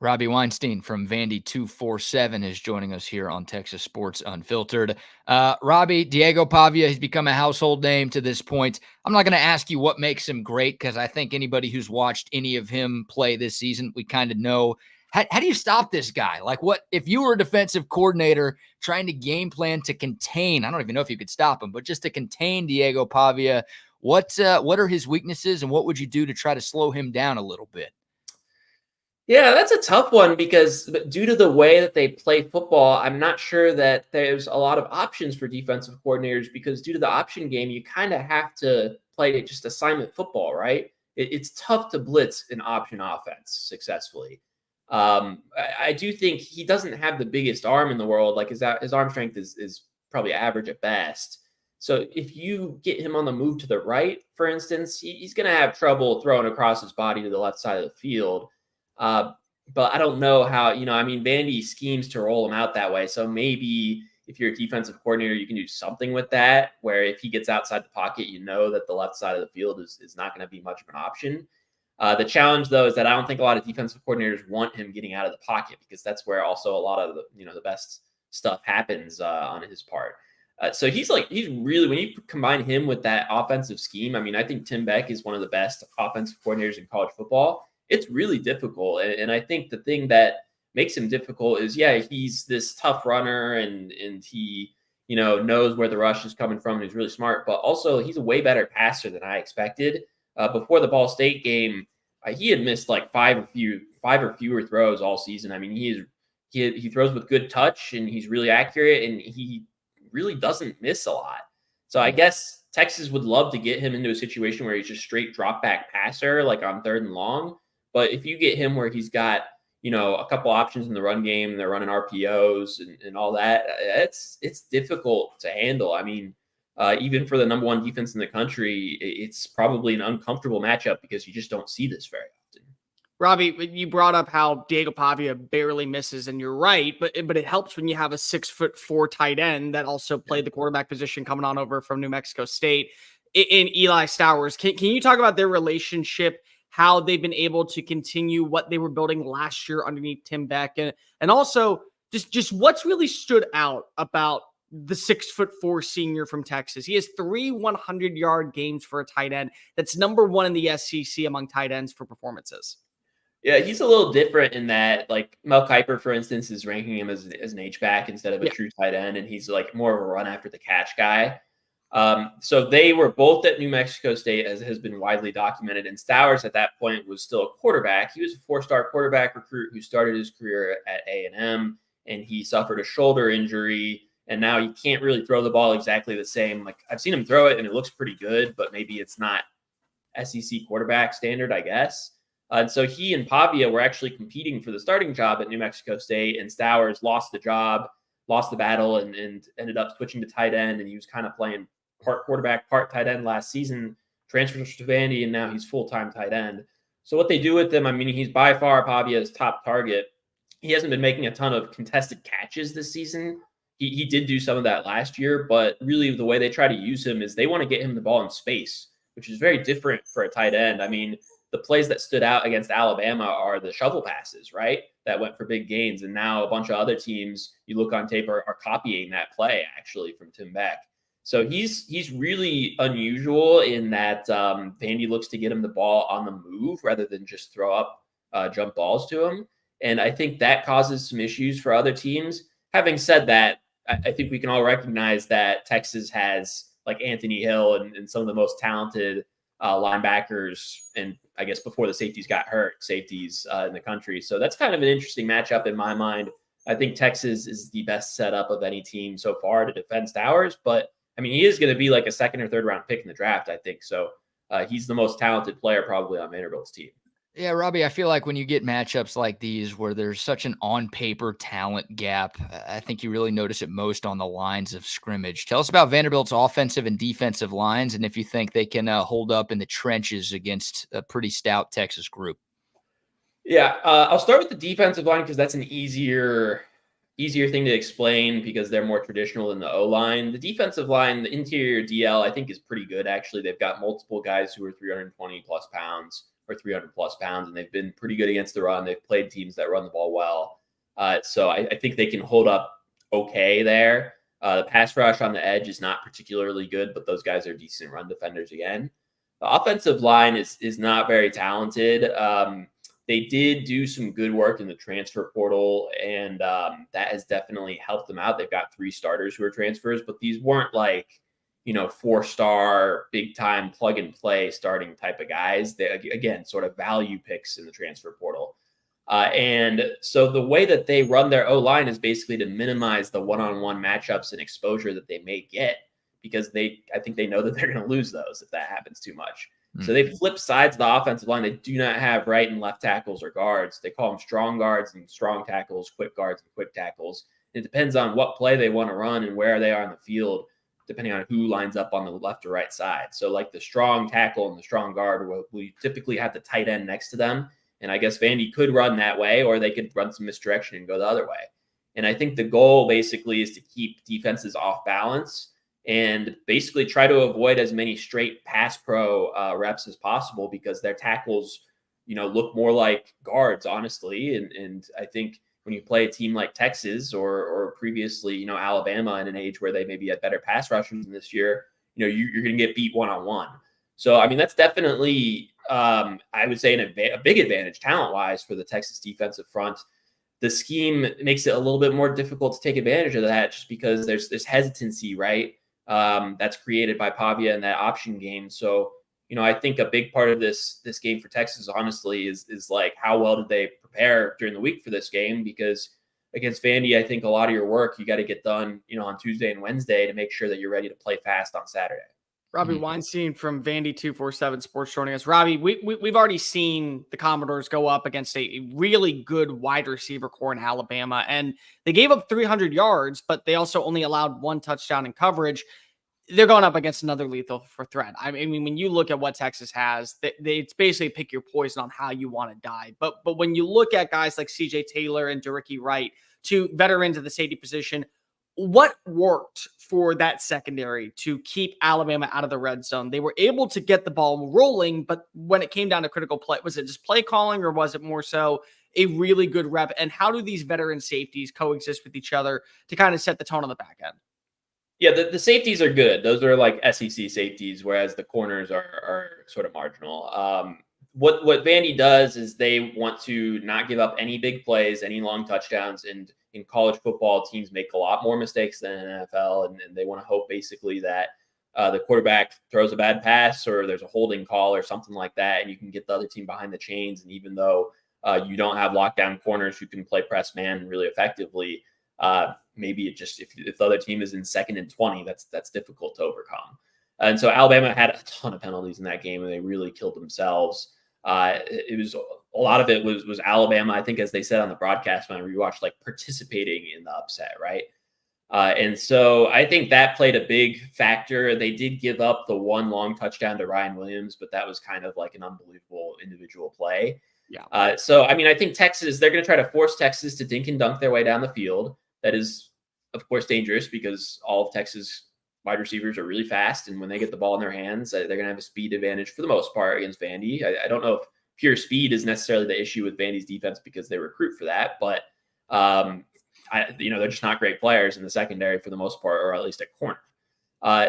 Robbie Weinstein from Vandy 247 is joining us here on Texas Sports Unfiltered. Robbie, Diego Pavia has become a household name to this point. I'm not going to ask you what makes him great, because I think anybody who's watched any of him play this season, we kind of know. How do you stop this guy? Like, what if you were a defensive coordinator trying to game plan to contain? I don't even know if you could stop him, but just to contain Diego Pavia, what are his weaknesses, and what would you do to try to slow him down a little bit? Yeah, that's a tough one because due to the way that they play football, I'm not sure that there's a lot of options for defensive coordinators because due to the option game, you kind of have to play just assignment football, right? It's tough to blitz an option offense successfully. I do think he doesn't have the biggest arm in the world. Like his arm strength is probably average at best. So if you get him on the move to the right, for instance, he's going to have trouble throwing across his body to the left side of the field. Uh, but I don't know how, I mean, Vandy schemes to roll him out that way. So maybe if you're a defensive coordinator, you can do something with that, where if he gets outside the pocket, that the left side of the field is not going to be much of an option. The challenge, though, is that I don't think a lot of defensive coordinators want him getting out of the pocket because that's where also a lot of the best stuff happens on his part. So he's really, when you combine him with that offensive scheme, I mean, I think Tim Beck is one of the best offensive coordinators in college football. It's really difficult. And I think the thing that makes him difficult is, he's this tough runner and he, knows where the rush is coming from and he's really smart, but also he's a way better passer than I expected. Before the Ball State game, he had missed like five or fewer throws all season. I mean, he throws with good touch and he's really accurate and he really doesn't miss a lot. So I guess Texas would love to get him into a situation where he's just straight drop back passer, like on 3rd and long. But if you get him where he's got, a couple options in the run game, and they're running RPOs and all that, it's difficult to handle. I mean, even for the number one defense in the country, it's probably an uncomfortable matchup because you just don't see this very often. Robbie, you brought up how Diego Pavia barely misses, and you're right, but it helps when you have a 6'4" tight end that also played the quarterback position coming on over from New Mexico State in Eli Stowers. Can you talk about their relationship, how they've been able to continue what they were building last year underneath Tim Beck, and also just what's really stood out about the 6'4" senior from Texas? He has 3 100-yard games for a tight end. That's number one in the SEC among tight ends for performances. Yeah, he's a little different in that, like Mel Kiper, for instance, is ranking him as an H-back instead of a true tight end, and he's like more of a run after the catch guy. So they were both at New Mexico State, as has been widely documented, and Stowers at that point was still a quarterback. He was a 4-star quarterback recruit who started his career at A&M, and he suffered a shoulder injury, and now he can't really throw the ball exactly the same. Like, I've seen him throw it, and it looks pretty good, but maybe it's not SEC quarterback standard, I guess. And so he and Pavia were actually competing for the starting job at New Mexico State, and Stowers lost the battle, and ended up switching to tight end, and he was kind of playing part quarterback, part tight end last season, transferred to Vandy, and now he's full-time tight end. So what they do with him, I mean, he's by far Pavia's top target. He hasn't been making a ton of contested catches this season. He did do some of that last year, but really the way they try to use him is they want to get him the ball in space, which is very different for a tight end. I mean, the plays that stood out against Alabama are the shovel passes, right? That went for big gains. And now a bunch of other teams, you look on tape, are copying that play actually from Tim Beck. So he's really unusual in that Vandy looks to get him the ball on the move rather than just throw up jump balls to him. And I think that causes some issues for other teams. Having said that, I think we can all recognize that Texas has like Anthony Hill and some of the most talented linebackers, and I guess before the safeties got hurt, safeties in the country. So that's kind of an interesting matchup in my mind. I think Texas is the best setup of any team so far to defend Stowers, but I mean, he is going to be like a 2nd or 3rd round pick in the draft, I think. So he's the most talented player probably on Vanderbilt's team. Yeah, Robbie, I feel like when you get matchups like these where there's such an on-paper talent gap, I think you really notice it most on the lines of scrimmage. Tell us about Vanderbilt's offensive and defensive lines, and if you think they can hold up in the trenches against a pretty stout Texas group. Yeah, I'll start with the defensive line because that's an easier thing to explain because they're more traditional than the O-line. The defensive line, the interior DL, I think is pretty good, actually. They've got multiple guys who are 320-plus pounds. Or 300-plus pounds, and they've been pretty good against the run. They've played teams that run the ball well. So I think they can hold up okay there. The pass rush on the edge is not particularly good, but those guys are decent run defenders again. The offensive line is not very talented. They did do some good work in the transfer portal, and that has definitely helped them out. They've got 3 starters who are transfers, but these weren't like, 4-star, big-time plug-and-play starting type of guys. They, again, sort of value picks in the transfer portal. And so the way that they run their O-line is basically to minimize the one-on-one matchups and exposure that they may get, because I think they know that they're going to lose those if that happens too much. So they flip sides of the offensive line. They do not have right and left tackles or guards. They call them strong guards and strong tackles, quick guards and quick tackles. It depends on what play they want to run and where they are in the field, depending on who lines up on the left or right side. So like the strong tackle and the strong guard, we typically have the tight end next to them. And I guess Vandy could run that way, or they could run some misdirection and go the other way. And I think the goal basically is to keep defenses off balance and basically try to avoid as many straight pass pro reps as possible, because their tackles, look more like guards, honestly. And I think when you play a team like Texas or previously, Alabama in an age where they maybe had better pass rushers this year, you're going to get beat one-on-one. So, I mean, that's definitely, I would say, a big advantage talent-wise for the Texas defensive front. The scheme makes it a little bit more difficult to take advantage of that, just because there's this hesitancy, right? That's created by Pavia in that option game. So, I think a big part of this game for Texas, honestly, is like, how well did they prepare during the week for this game? Because against Vandy, I think a lot of your work you got to get done, on Tuesday and Wednesday to make sure that you're ready to play fast on Saturday. Robbie Weinstein from Vandy 247 Sports joining us. Robbie, we've already seen the Commodores go up against a really good wide receiver core in Alabama, and they gave up 300 yards, but they also only allowed one touchdown in coverage. They're going up against another lethal for threat. I mean, when you look at what Texas has, it's basically pick your poison on how you want to die. But when you look at guys like C.J. Taylor and Dericky Wright, two veterans at the safety position, what worked for that secondary to keep Alabama out of the red zone? They were able to get the ball rolling, but when it came down to critical play, was it just play calling, or was it more so a really good rep? And how do these veteran safeties coexist with each other to kind of set the tone on the back end? Yeah, the safeties are good. Those are like SEC safeties, whereas the corners are sort of marginal. What Vandy does is they want to not give up any big plays, any long touchdowns. And in college football, teams make a lot more mistakes than in NFL. And they want to hope basically that the quarterback throws a bad pass, or there's a holding call or something like that, and you can get the other team behind the chains. And even though you don't have lockdown corners who can play press man really effectively, maybe it just, if the other team is in 2nd and 20, that's difficult to overcome. And so Alabama had a ton of penalties in that game, and they really killed themselves. It was, a lot of it was Alabama, I think, as they said on the broadcast when I rewatched, like participating in the upset, right? And so I think that played a big factor. They did give up the one long touchdown to Ryan Williams, but that was kind of like an unbelievable individual play. Yeah. So, I mean, I think Texas, they're going to try to force Texas to dink and dunk their way down the field. That is, of course, dangerous, because all of Texas wide receivers are really fast. And when they get the ball in their hands, they're going to have a speed advantage for the most part against Vandy. I don't know if pure speed is necessarily the issue with Vandy's defense, because they recruit for that. But, they're just not great players in the secondary for the most part, or at least at corner.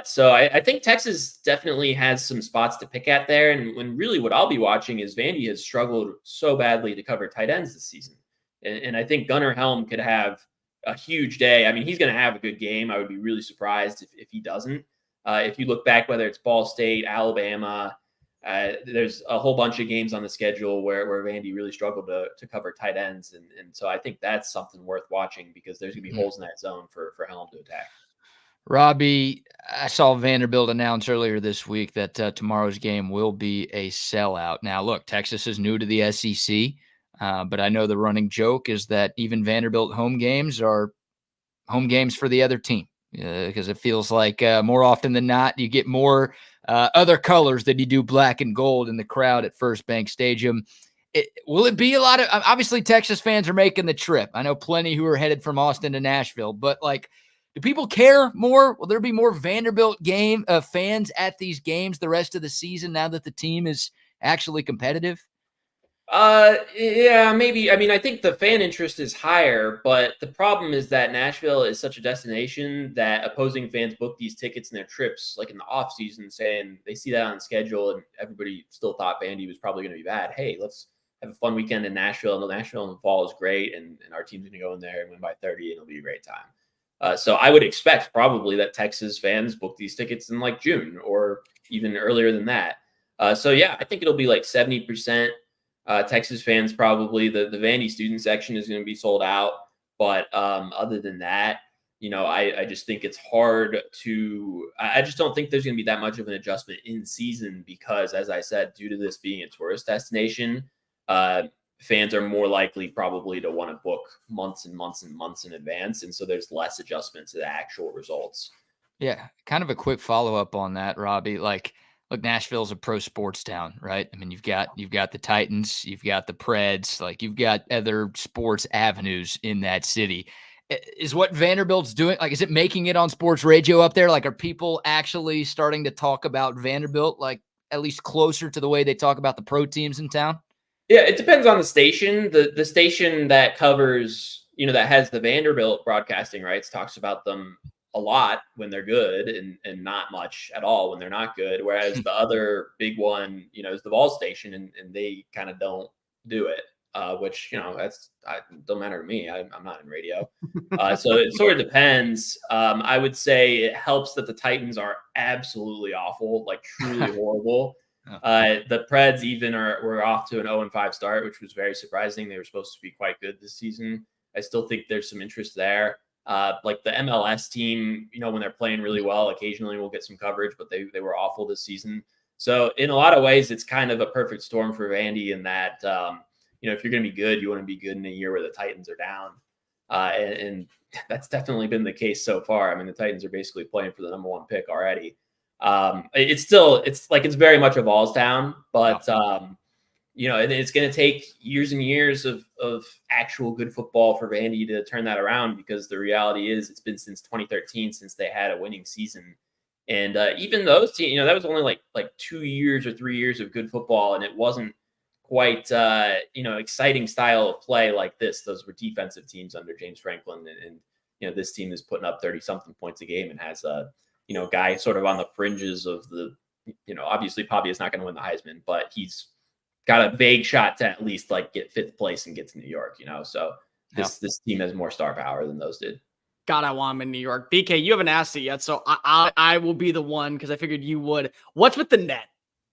So I think Texas definitely has some spots to pick at there. And when really what I'll be watching is Vandy has struggled so badly to cover tight ends this season. And I think Gunnar Helm could have a huge day. I mean, he's going to have a good game. I would be really surprised if he doesn't. If you look back, whether it's Ball State, Alabama, there's a whole bunch of games on the schedule where Vandy really struggled to cover tight ends. And so I think that's something worth watching, because there's going to be holes in that zone for Helm to attack. Robbie, I saw Vanderbilt announce earlier this week that tomorrow's game will be a sellout. Now, look, Texas is new to the SEC, but I know the running joke is that even Vanderbilt home games are home games for the other team, because it feels like more often than not, you get more other colors than you do black and gold in the crowd at First Bank Stadium. Will it be a lot of, obviously Texas fans are making the trip. I know plenty who are headed from Austin to Nashville, but like, do people care more? Will there be more Vanderbilt fans at these games the rest of the season now that the team is actually competitive? Yeah, maybe. I mean, I think the fan interest is higher, but the problem is that Nashville is such a destination that opposing fans book these tickets and their trips like in the off season, saying they see that on the schedule, and everybody still thought Vandy was probably going to be bad. Hey, let's have a fun weekend in Nashville. And Nashville in the fall is great, and our team's going to go in there and win by 30, and it'll be a great time. So I would expect probably that Texas fans book these tickets in like June or even earlier than that. So yeah, I think it'll be like 70% Texas fans probably. The Vandy student section is going to be sold out. But other than that, I just think it's hard to – I just don't think there's going to be that much of an adjustment in season because, as I said, due to this being a tourist destination, fans are more likely probably to want to book months and months and months in advance. And so there's less adjustment to the actual results. Yeah, kind of a quick follow-up on that, Robbie. Look, Nashville's a pro sports town, right? I mean, you've got the Titans, you've got the Preds, you've got other sports avenues in that city. Is what Vanderbilt's doing, is it making it on sports radio up there? Are people actually starting to talk about Vanderbilt, at least closer to the way they talk about the pro teams in town? Yeah, it depends on the station. The station that covers, that has the Vanderbilt broadcasting rights talks about them a lot when they're good and not much at all when they're not good. Whereas the other big one, is the Vol station and they kind of don't do it, which, don't matter to me. I'm not in radio. So it sort of depends. I would say it helps that the Titans are absolutely awful, truly horrible. The Preds were off to an 0-5 start, which was very surprising. They were supposed to be quite good this season. I still think there's some interest there. The MLS team, when they're playing really well, occasionally we'll get some coverage, but they were awful this season. So in a lot of ways, it's kind of a perfect storm for Vandy in that, if you're going to be good, you want to be good in a year where the Titans are down. And that's definitely been the case so far. I mean, the Titans are basically playing for the number 1 pick already. It's very much a Vols town, but it's going to take years and years of actual good football for Vandy to turn that around, because the reality is it's been since 2013 since they had a winning season. And even those teams, that was only like 2 years or 3 years of good football, and it wasn't quite exciting style of play like this. Those were defensive teams under James Franklin, and this team is putting up 30-something points a game and has a guy sort of on the fringes of the, obviously Pavi is not going to win the Heisman, but he's got a vague shot to at least get 5th place and get to New York, so this team has more star power than those did. God, I want him in New York. BK, you haven't asked it yet, so I will be the one because I figured you would. What's with the net?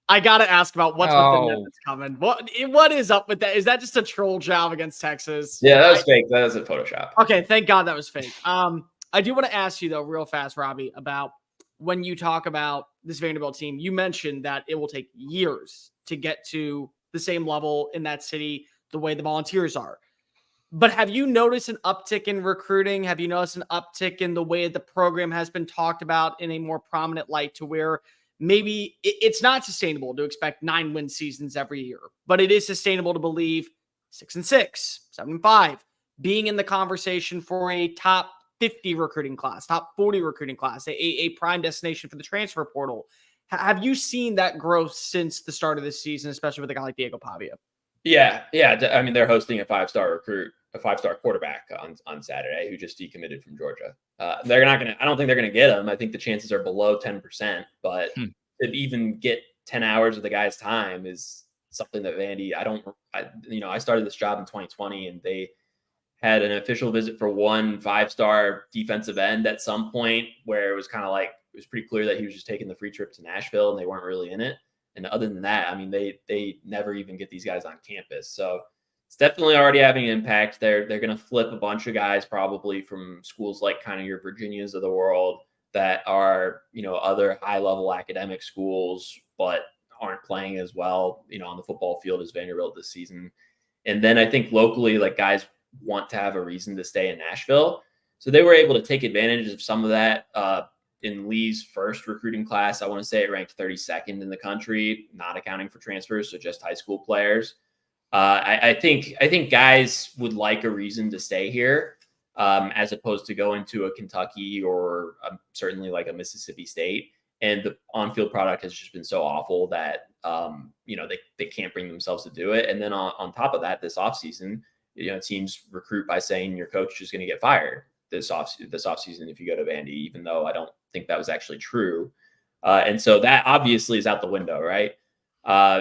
I got to ask about what's with the net that's coming. What is up with that? Is that just a troll job against Texas? Yeah, that was fake. That was a Photoshop. Okay, thank God that was fake. I do want to ask you, though, real fast, Robbie, about when you talk about this Vanderbilt team, you mentioned that it will take years to get to the same level in that city the way the Volunteers are. But have you noticed an uptick in recruiting? Have you noticed an uptick in the way the program has been talked about in a more prominent light, to where maybe it's not sustainable to expect 9-win seasons every year, but it is sustainable to believe 6-6, 7-5, being in the conversation for a top 50 recruiting class, top 40 recruiting class, a prime destination for the transfer portal? Have you seen that growth since the start of this season, especially with a guy like Diego Pavia? Yeah. I mean, they're hosting a 5-star quarterback on Saturday who just decommitted from Georgia. They're not going to, I don't think they're going to get him. I think the chances are below 10%, but to even get 10 hours of the guy's time is something that Vandy, I started this job in 2020 and they had an official visit for one 5-star defensive end at some point where it was kind of it was pretty clear that he was just taking the free trip to Nashville and they weren't really in it. And other than that, I mean, they never even get these guys on campus. So it's definitely already having an impact. They're going to flip a bunch of guys probably from schools like kind of your Virginias of the world that are, other high-level academic schools, but aren't playing as well, on the football field as Vanderbilt this season. And then I think locally, guys want to have a reason to stay in Nashville. So they were able to take advantage of some of that in Lee's first recruiting class. I want to say it ranked 32nd in the country, not accounting for transfers, so just high school players. I think guys would like a reason to stay here as opposed to going to a Kentucky or certainly a Mississippi State. And the on-field product has just been so awful that, they can't bring themselves to do it. And then on top of that, this offseason, teams recruit by saying your coach is going to get fired this offseason if you go to Vandy, even though I don't think that was actually true. And so that obviously is out the window, right?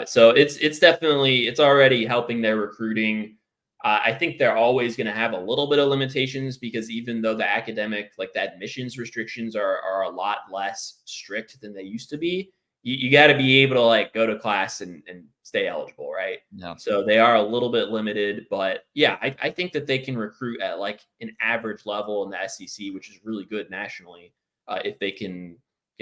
So it's already helping their recruiting. I think they're always going to have a little bit of limitations because even though the academic, the admissions restrictions are a lot less strict than they used to be, you got to be able to like go to class and stay eligible, right? Yeah. So they are a little bit limited, but yeah, I think that they can recruit at like an average level in the SEC, which is really good nationally. If they can,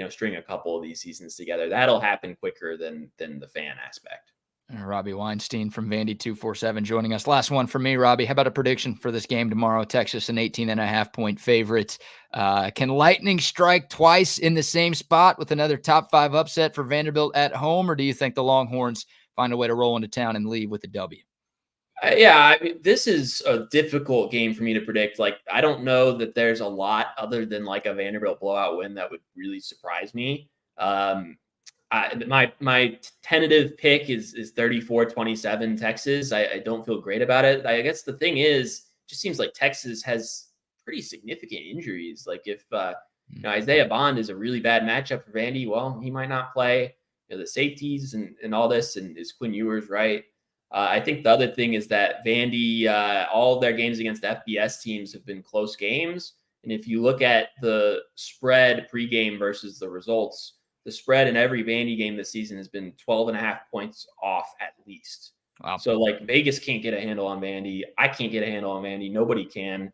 string a couple of these seasons together, that'll happen quicker than the fan aspect. Robbie Weinstein from Vandy247 joining us. Last one for me, Robbie. How about a prediction for this game tomorrow? Texas, an 18.5-point favorite. Can Lightning strike twice in the same spot with another top 5 upset for Vanderbilt at home, or do you think the Longhorns find a way to roll into town and leave with a W? Yeah, I mean, this is a difficult game for me to predict. Like, I don't know that there's a lot other than like a Vanderbilt blowout win that would really surprise me. My tentative pick is 34-27 Texas. I don't feel great about it. I guess the thing is, it just seems like Texas has pretty significant injuries. Like if Isaiah Bond is a really bad matchup for Vandy, well, he might not play. The safeties and all this, and is Quinn Ewers right? I think the other thing is that Vandy, all of their games against FBS teams have been close games. And if you look at the spread pregame versus the results, the spread in every Vandy game this season has been 12.5 points off at least. Wow. So like Vegas can't get a handle on Vandy. I can't get a handle on Vandy. Nobody can.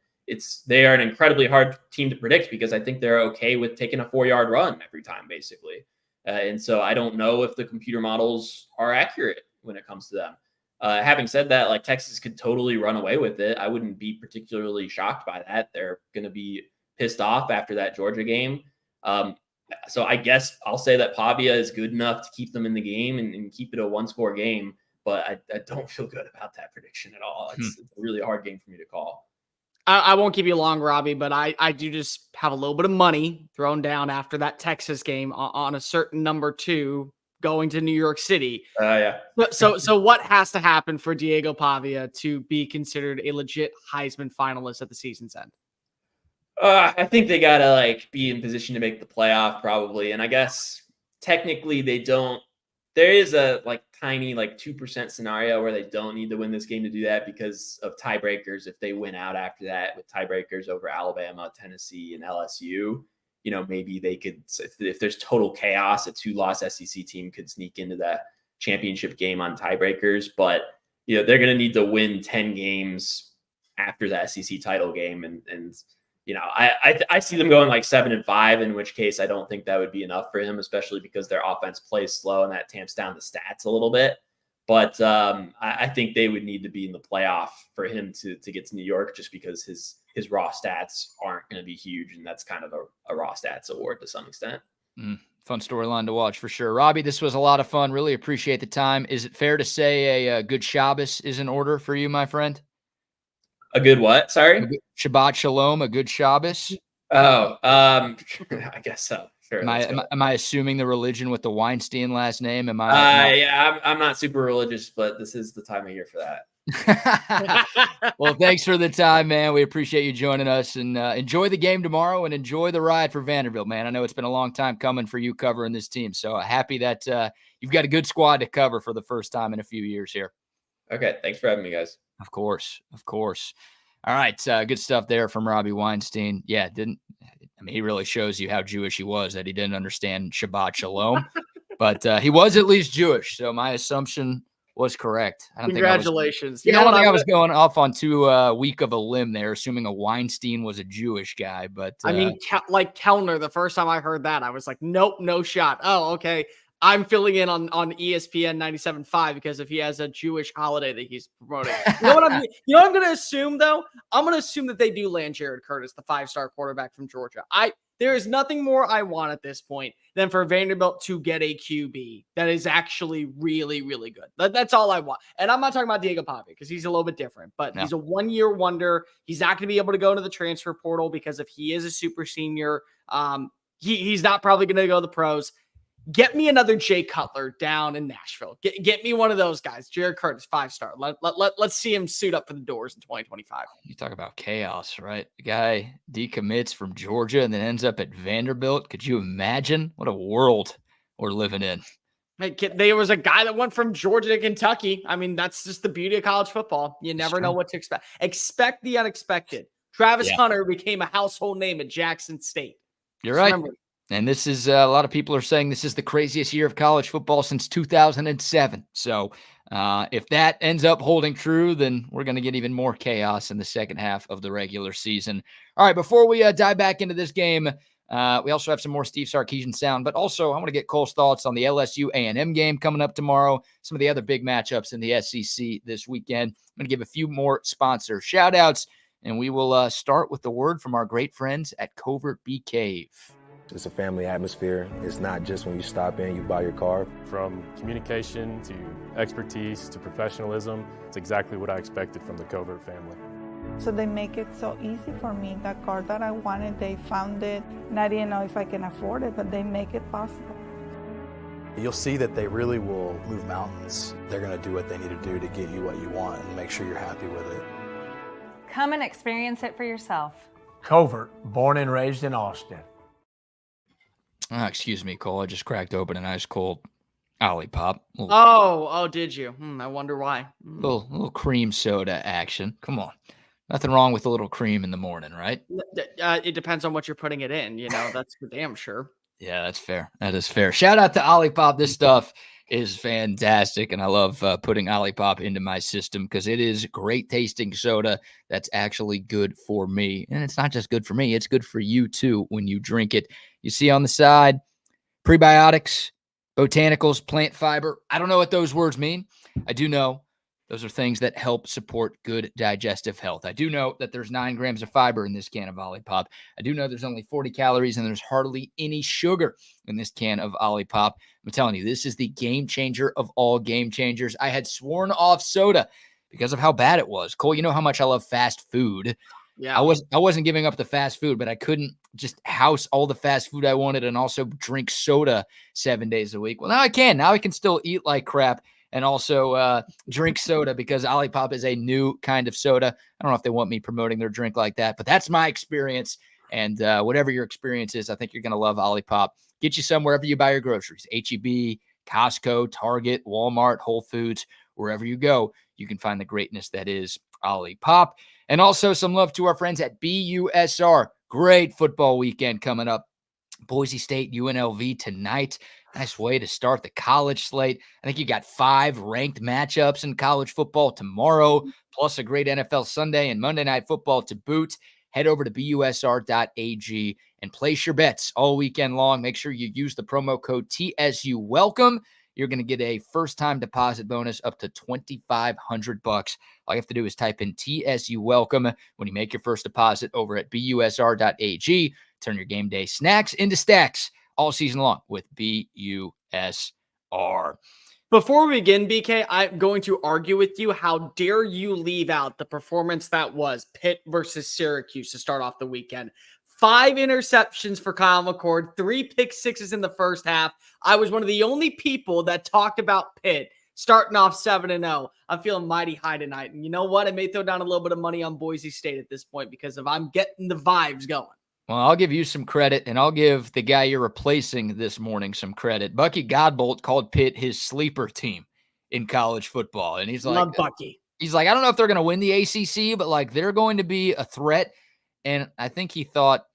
They are an incredibly hard team to predict because I think they're okay with taking a 4-yard run every time, basically. And so I don't know if the computer models are accurate when it comes to them. Having said that, like Texas could totally run away with it. I wouldn't be particularly shocked by that. They're going to be pissed off after that Georgia game. So I guess I'll say that Pavia is good enough to keep them in the game and keep it a 1-score game. But I don't feel good about that prediction at all. It's a really hard game for me to call. I won't keep you long, Robbie, but I do just have a little bit of money thrown down after that Texas game on a certain number 2 going to New York City. Yeah. So what has to happen for Diego Pavia to be considered a legit Heisman finalist at the season's end? I think they got to be in position to make the playoff probably. And I guess technically they don't. There is a tiny 2% scenario where they don't need to win this game to do that because of tiebreakers. If they win out after that with tiebreakers over Alabama, Tennessee, and LSU, maybe they could, if there's total chaos, a 2-loss SEC team could sneak into that championship game on tiebreakers. But, they're going to need to win 10 games after the SEC title game. And I see them going 7-5, in which case I don't think that would be enough for him, especially because their offense plays slow and that tamps down the stats a little bit. But I think they would need to be in the playoff for him to get to New York, just because his raw stats aren't going to be huge. And that's kind of a raw stats award to some extent. Fun storyline to watch for sure. Robbie, this was a lot of fun. Really appreciate the time. Is it fair to say a good Shabbos is in order for you, my friend? A good what? Sorry? Shabbat Shalom, a good Shabbos? Oh, I guess so. Sure. Am I assuming the religion with the Weinstein last name? Yeah, I'm not super religious, but this is the time of year for that. Well, thanks for the time, man. We appreciate you joining us, and enjoy the game tomorrow and enjoy the ride for Vanderbilt, man. I know it's been a long time coming for you covering this team, so happy that you've got a good squad to cover for the first time in a few years here. Okay. Thanks for having me, guys. Of course. All right. Good stuff there from Robbie Weinstein. Yeah. He really shows you how Jewish he was, that he didn't understand Shabbat Shalom, but he was at least Jewish. So my assumption was correct. Congratulations. I don't think I was going off on too weak of a limb there, assuming a Weinstein was a Jewish guy. But Kellner, the first time I heard that, I was like, nope, no shot. Oh, okay. I'm filling in on ESPN 97.5 because if he has a Jewish holiday that he's promoting. You know what I'm going to assume, though? I'm going to assume that they do land Jared Curtis, the 5-star quarterback from Georgia. There is nothing more I want at this point than for Vanderbilt to get a QB that is actually really, really good. That's all I want. And I'm not talking about Diego Pavia because he's a little bit different, but he's a 1-year wonder. He's not going to be able to go into the transfer portal because if he is a super senior, he's not probably going to go to the pros. Get me another Jay Cutler down in Nashville. Get me one of those guys. Jared Curtis, 5-star. Let's see him suit up for the doors in 2025. You talk about chaos, right? The guy decommits from Georgia and then ends up at Vanderbilt. Could you imagine what a world we're living in? Hey, there was a guy that went from Georgia to Kentucky. I mean, that's just the beauty of college football. You never know what to expect. Expect the unexpected. Travis Hunter became a household name at Jackson State. You're right. Remember, And this is a lot of people are saying this is the craziest year of college football since 2007. So if that ends up holding true, then we're going to get even more chaos in the second half of the regular season. All right, before we dive back into this game, we also have some more Steve Sarkisian sound, but also I want to get Cole's thoughts on the LSU A&M game coming up tomorrow, some of the other big matchups in the SEC this weekend. I'm going to give a few more sponsor shout-outs, and we will start with the word from our great friends at Covert Bee Cave. It's a family atmosphere. It's not just when you stop in, you buy your car. From communication to expertise to professionalism, it's exactly what I expected from the Covert family. So they make it so easy for me. That car that I wanted, they found it, and I didn't know if I can afford it, but they make it possible. You'll see that they really will move mountains. They're going to do what they need to do to get you what you want and make sure you're happy with it. Come and experience it for yourself. Covert, born and raised in Austin. Excuse me, Cole. I just cracked open an ice cold Olipop. Oh, did you? I wonder why. Little cream soda action. Come on. Nothing wrong with a little cream in the morning, right? It depends on what you're putting it in. That's for damn sure. Yeah, that's fair. That is fair. Shout out to Olipop. This stuff is fantastic, and I love putting Olipop into my system because it is great tasting soda that's actually good for me. And it's not just good for me. It's good for you, too, when you drink it. You see on the side, prebiotics, botanicals, plant fiber. I don't know what those words mean. I do know those are things that help support good digestive health. I do know that there's 9 grams of fiber in this can of Olipop. I do know there's only 40 calories and there's hardly any sugar in this can of Olipop. I'm telling you, this is the game changer of all game changers. I had sworn off soda because of how bad it was. Cole, you know how much I love fast food. Yeah, I wasn't giving up the fast food, but I couldn't just house all the fast food I wanted and also drink soda 7 days a week. Well, now I can. Now I can still eat like crap and also drink soda because Olipop is a new kind of soda. I don't know if they want me promoting their drink like that, but that's my experience. And whatever your experience is, I think you're going to love Olipop. Get you some wherever you buy your groceries. H-E-B, Costco, Target, Walmart, Whole Foods, wherever you go, you can find the greatness that is Olipop. And also some love to our friends at BUSR. Great football weekend coming up. Boise State, UNLV tonight. Nice way to start the college slate. I think you got 5 ranked matchups in college football tomorrow, plus a great NFL Sunday and Monday Night Football to boot. Head over to busr.ag and place your bets all weekend long. Make sure you use the promo code TSUWELCOME. You're going to get a first-time deposit bonus up to $2,500. All you have to do is type in TSU Welcome when you make your first deposit over at busr.ag. Turn your game day snacks into stacks all season long with BUSR. Before we begin, BK, I'm going to argue with you. How dare you leave out the performance that was Pitt versus Syracuse to start off the weekend? 5 interceptions for Kyle McCord, 3 pick sixes in the first half. I was one of the only people that talked about Pitt starting off 7-0. I'm feeling mighty high tonight. And you know what? I may throw down a little bit of money on Boise State at this point because I'm getting the vibes going. Well, I'll give you some credit, and I'll give the guy you're replacing this morning some credit. Bucky Godbolt called Pitt his sleeper team in college football. And he's like, love Bucky. He's like, I don't know if they're going to win the ACC, but like they're going to be a threat. And I think he thought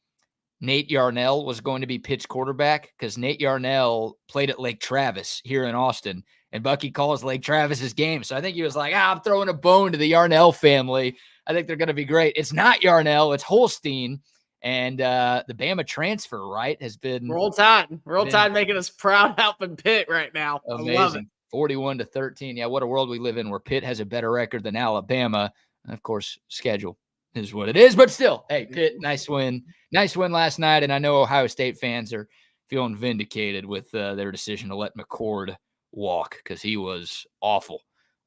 Nate Yarnell was going to be Pitt's quarterback because Nate Yarnell played at Lake Travis here in Austin, and Bucky calls Lake Travis his game. So I think he was like, I'm throwing a bone to the Yarnell family. I think they're going to be great. It's not Yarnell, it's Holstein. And the Bama transfer, right, has been Roll Tide. Roll Tide making us proud out in Pitt right now. Amazing. I love it. 41-13. Yeah, what a world we live in where Pitt has a better record than Alabama. And of course, schedule is what it is. But still, hey, Pitt, nice win. Nice win last night. And I know Ohio State fans are feeling vindicated with their decision to let McCord walk because he was awful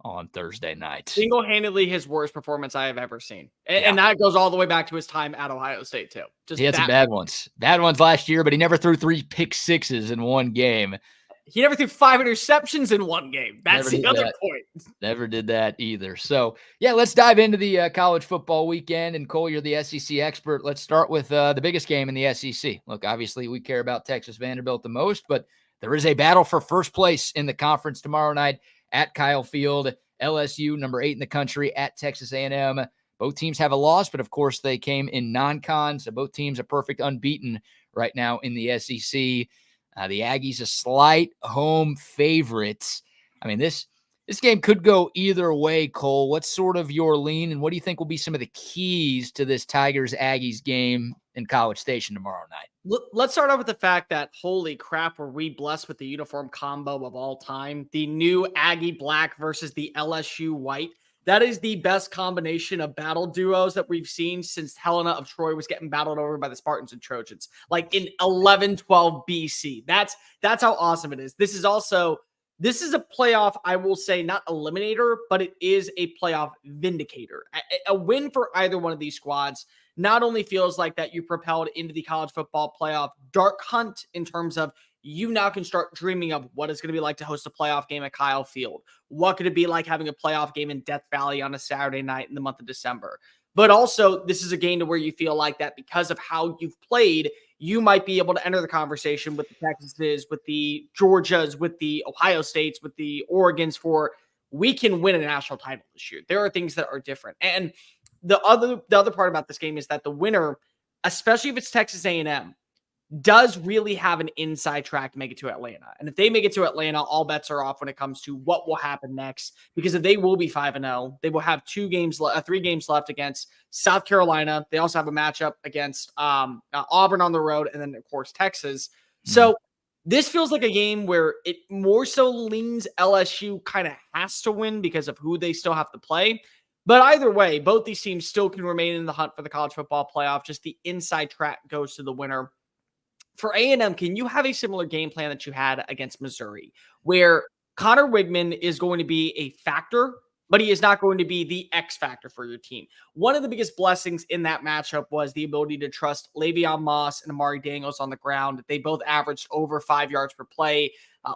on Thursday night. Single-handedly his worst performance I have ever seen. And that goes all the way back to his time at Ohio State, too. He had some bad ones. Bad ones last year, but he never threw 3 pick sixes in one game. He never threw 5 interceptions in one game. That's the other point. Never did that either. So, yeah, let's dive into the college football weekend. And, Cole, you're the SEC expert. Let's start with the biggest game in the SEC. Look, obviously we care about Texas Vanderbilt the most, but there is a battle for first place in the conference tomorrow night at Kyle Field. LSU, number 8 in the country, at Texas A&M. Both teams have a loss, but of course they came in non-con, so both teams are perfect unbeaten right now in the SEC. The Aggies a slight home favorites. I mean, this game could go either way, Cole. What's sort of your lean, and what do you think will be some of the keys to this Tigers-Aggies game in College Station tomorrow night? Let's start off with the fact that, holy crap, were we blessed with the uniform combo of all time. The new Aggie black versus the LSU white. That is the best combination of battle duos that we've seen since Helena of Troy was getting battled over by the Spartans and Trojans, like in 1112 BC. That's how awesome it is. This is a playoff, I will say, not eliminator, but it is a playoff vindicator. A win for either one of these squads not only feels like that you propelled into the college football playoff dark hunt in terms of you now can start dreaming of what it's going to be like to host a playoff game at Kyle Field. What could it be like having a playoff game in Death Valley on a Saturday night in the month of December? But also, this is a game to where you feel like that because of how you've played, you might be able to enter the conversation with the Texases, with the Georgias, with the Ohio States, with the Oregons for we can win a national title this year. There are things that are different. And the other part about this game is that the winner, especially if it's Texas A&M, does really have an inside track to make it to Atlanta. And if they make it to Atlanta, all bets are off when it comes to what will happen next, because if they will be 5-0, they will have 3 games left against South Carolina. They also have a matchup against Auburn on the road, and then, of course, Texas. So this feels like a game where it more so leans LSU kind of has to win because of who they still have to play. But either way, both these teams still can remain in the hunt for the college football playoff. Just the inside track goes to the winner. For A&M, can you have a similar game plan that you had against Missouri, where Connor Wigman is going to be a factor, but he is not going to be the X factor for your team? One of the biggest blessings in that matchup was the ability to trust Le'Veon Moss and Amari Daniels on the ground. They both averaged over 5 yards per play.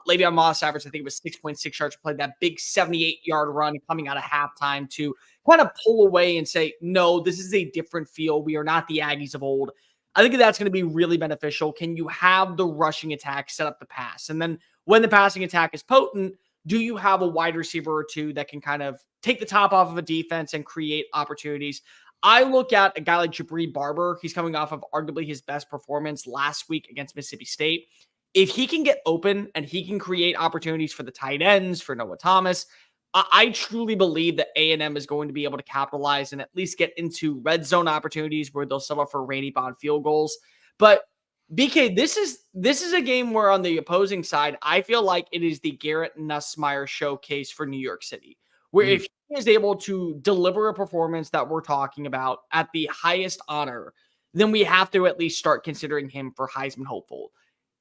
Le'Veon Moss averaged, I think it was 6.6 yards per play, that big 78-yard run coming out of halftime to kind of pull away and say, no, this is a different feel. We are not the Aggies of old. I think that's going to be really beneficial. Can you have the rushing attack set up the pass? And then when the passing attack is potent, do you have a wide receiver or two that can kind of take the top off of a defense and create opportunities? I look at a guy like Jabri Barber. He's coming off of arguably his best performance last week against Mississippi State. If he can get open and he can create opportunities for the tight ends, for Noah Thomas, I truly believe that A&M is going to be able to capitalize and at least get into red zone opportunities where they'll settle for Randy Bond field goals. But BK, this is a game where on the opposing side, I feel like it is the Garrett Nussmeier showcase for New York City, where if he is able to deliver a performance that we're talking about at the highest honor, then we have to at least start considering him for Heisman hopeful.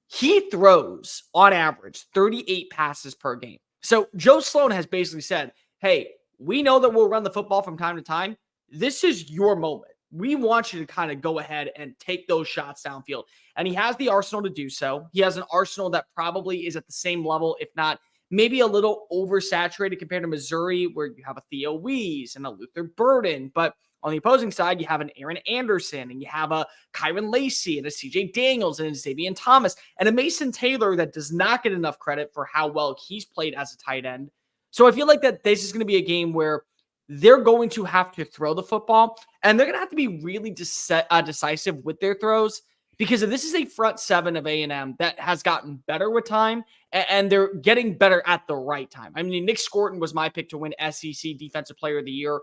He throws on average 38 passes per game. So Joe Sloan has basically said, hey, we know that we'll run the football from time to time. This is your moment. We want you to kind of go ahead and take those shots downfield. And he has the arsenal to do so. He has an arsenal that probably is at the same level, if not maybe a little oversaturated compared to Missouri, where you have a Theo Wees and a Luther Burden. But on the opposing side, you have an Aaron Anderson, and you have a Kyron Lacey, and a CJ Daniels, and a Xavier Thomas, and a Mason Taylor that does not get enough credit for how well he's played as a tight end. So I feel like that this is going to be a game where they're going to have to throw the football, and they're going to have to be really decisive with their throws, because if this is a front seven of A&M that has gotten better with time, and they're getting better at the right time. I mean, Nick Scorton was my pick to win SEC Defensive Player of the Year.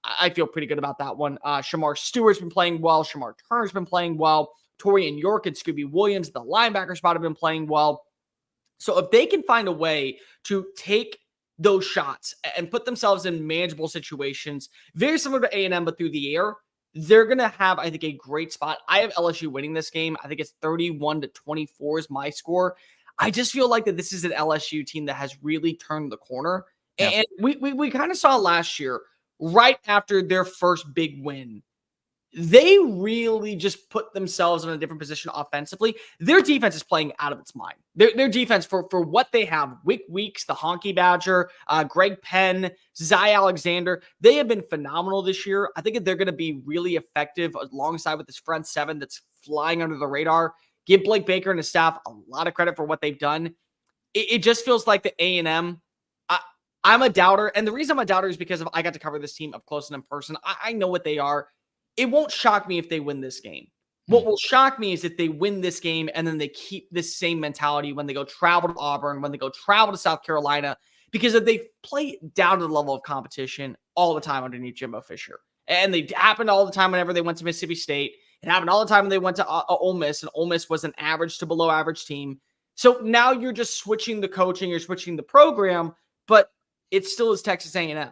I feel pretty good about that one. Shamar Stewart's been playing well. Shamar Turner's been playing well. Torian York and Scooby Williams, the linebacker spot, have been playing well. So if they can find a way to take those shots and put themselves in manageable situations, very similar to A&M, but through the air, they're going to have, I think, a great spot. I have LSU winning this game. I think it's 31-24 is my score. I just feel like that this is an LSU team that has really turned the corner. Yeah. And we kind of saw last year, right after their first big win, they really just put themselves in a different position offensively. Their defense is playing out of its mind. Their defense for what they have, Wick Weeks, the Honky Badger, Greg Penn, Zy Alexander, they have been phenomenal this year. I think they're going to be really effective alongside with this front seven that's flying under the radar. Give Blake Baker and his staff a lot of credit for what they've done. It just feels like the A&M. I'm a doubter, and the reason I'm a doubter is because I got to cover this team up close and in person. I know what they are. It won't shock me if they win this game. What will shock me is if they win this game and then they keep this same mentality when they go travel to Auburn, when they go travel to South Carolina, because if they play down to the level of competition all the time underneath Jimbo Fisher. And they happened all the time whenever they went to Mississippi State. It happened all the time when they went to Ole Miss, and Ole Miss was an average to below average team. So now you're just switching the coaching, you're switching the program, but it still is Texas A&M.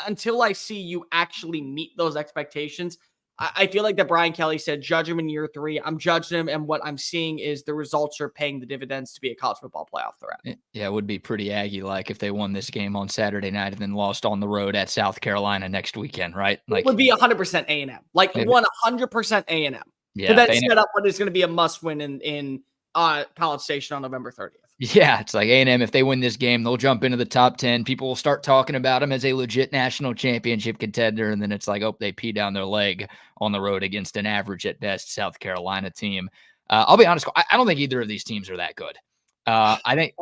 Until I see you actually meet those expectations, I feel like that Brian Kelly said, judge him in year 3. I'm judging him, and what I'm seeing is the results are paying the dividends to be a college football playoff threat. Yeah, it would be pretty Aggie-like if they won this game on Saturday night and then lost on the road at South Carolina next weekend, right? Like, it would be 100% A&M, like maybe. 100% A&M. Yeah, that set up what is going to be a must-win in College Station on November 30th. Yeah, it's like A&M, if they win this game, they'll jump into the top 10. People will start talking about them as a legit national championship contender, and then it's like, oh, they pee down their leg on the road against an average at best South Carolina team. I'll be honest, I don't think either of these teams are that good. I think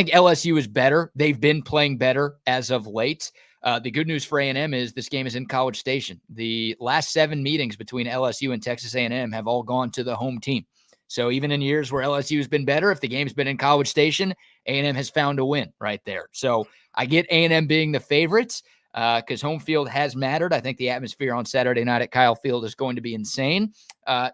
LSU is better. They've been playing better as of late. The good news for A&M is this game is in College Station. The last 7 meetings between LSU and Texas A&M have all gone to the home team. So even in years where LSU has been better, if the game's been in College Station, A&M has found a win right there. So I get A&M being the favorites because home field has mattered. I think the atmosphere on Saturday night at Kyle Field is going to be insane.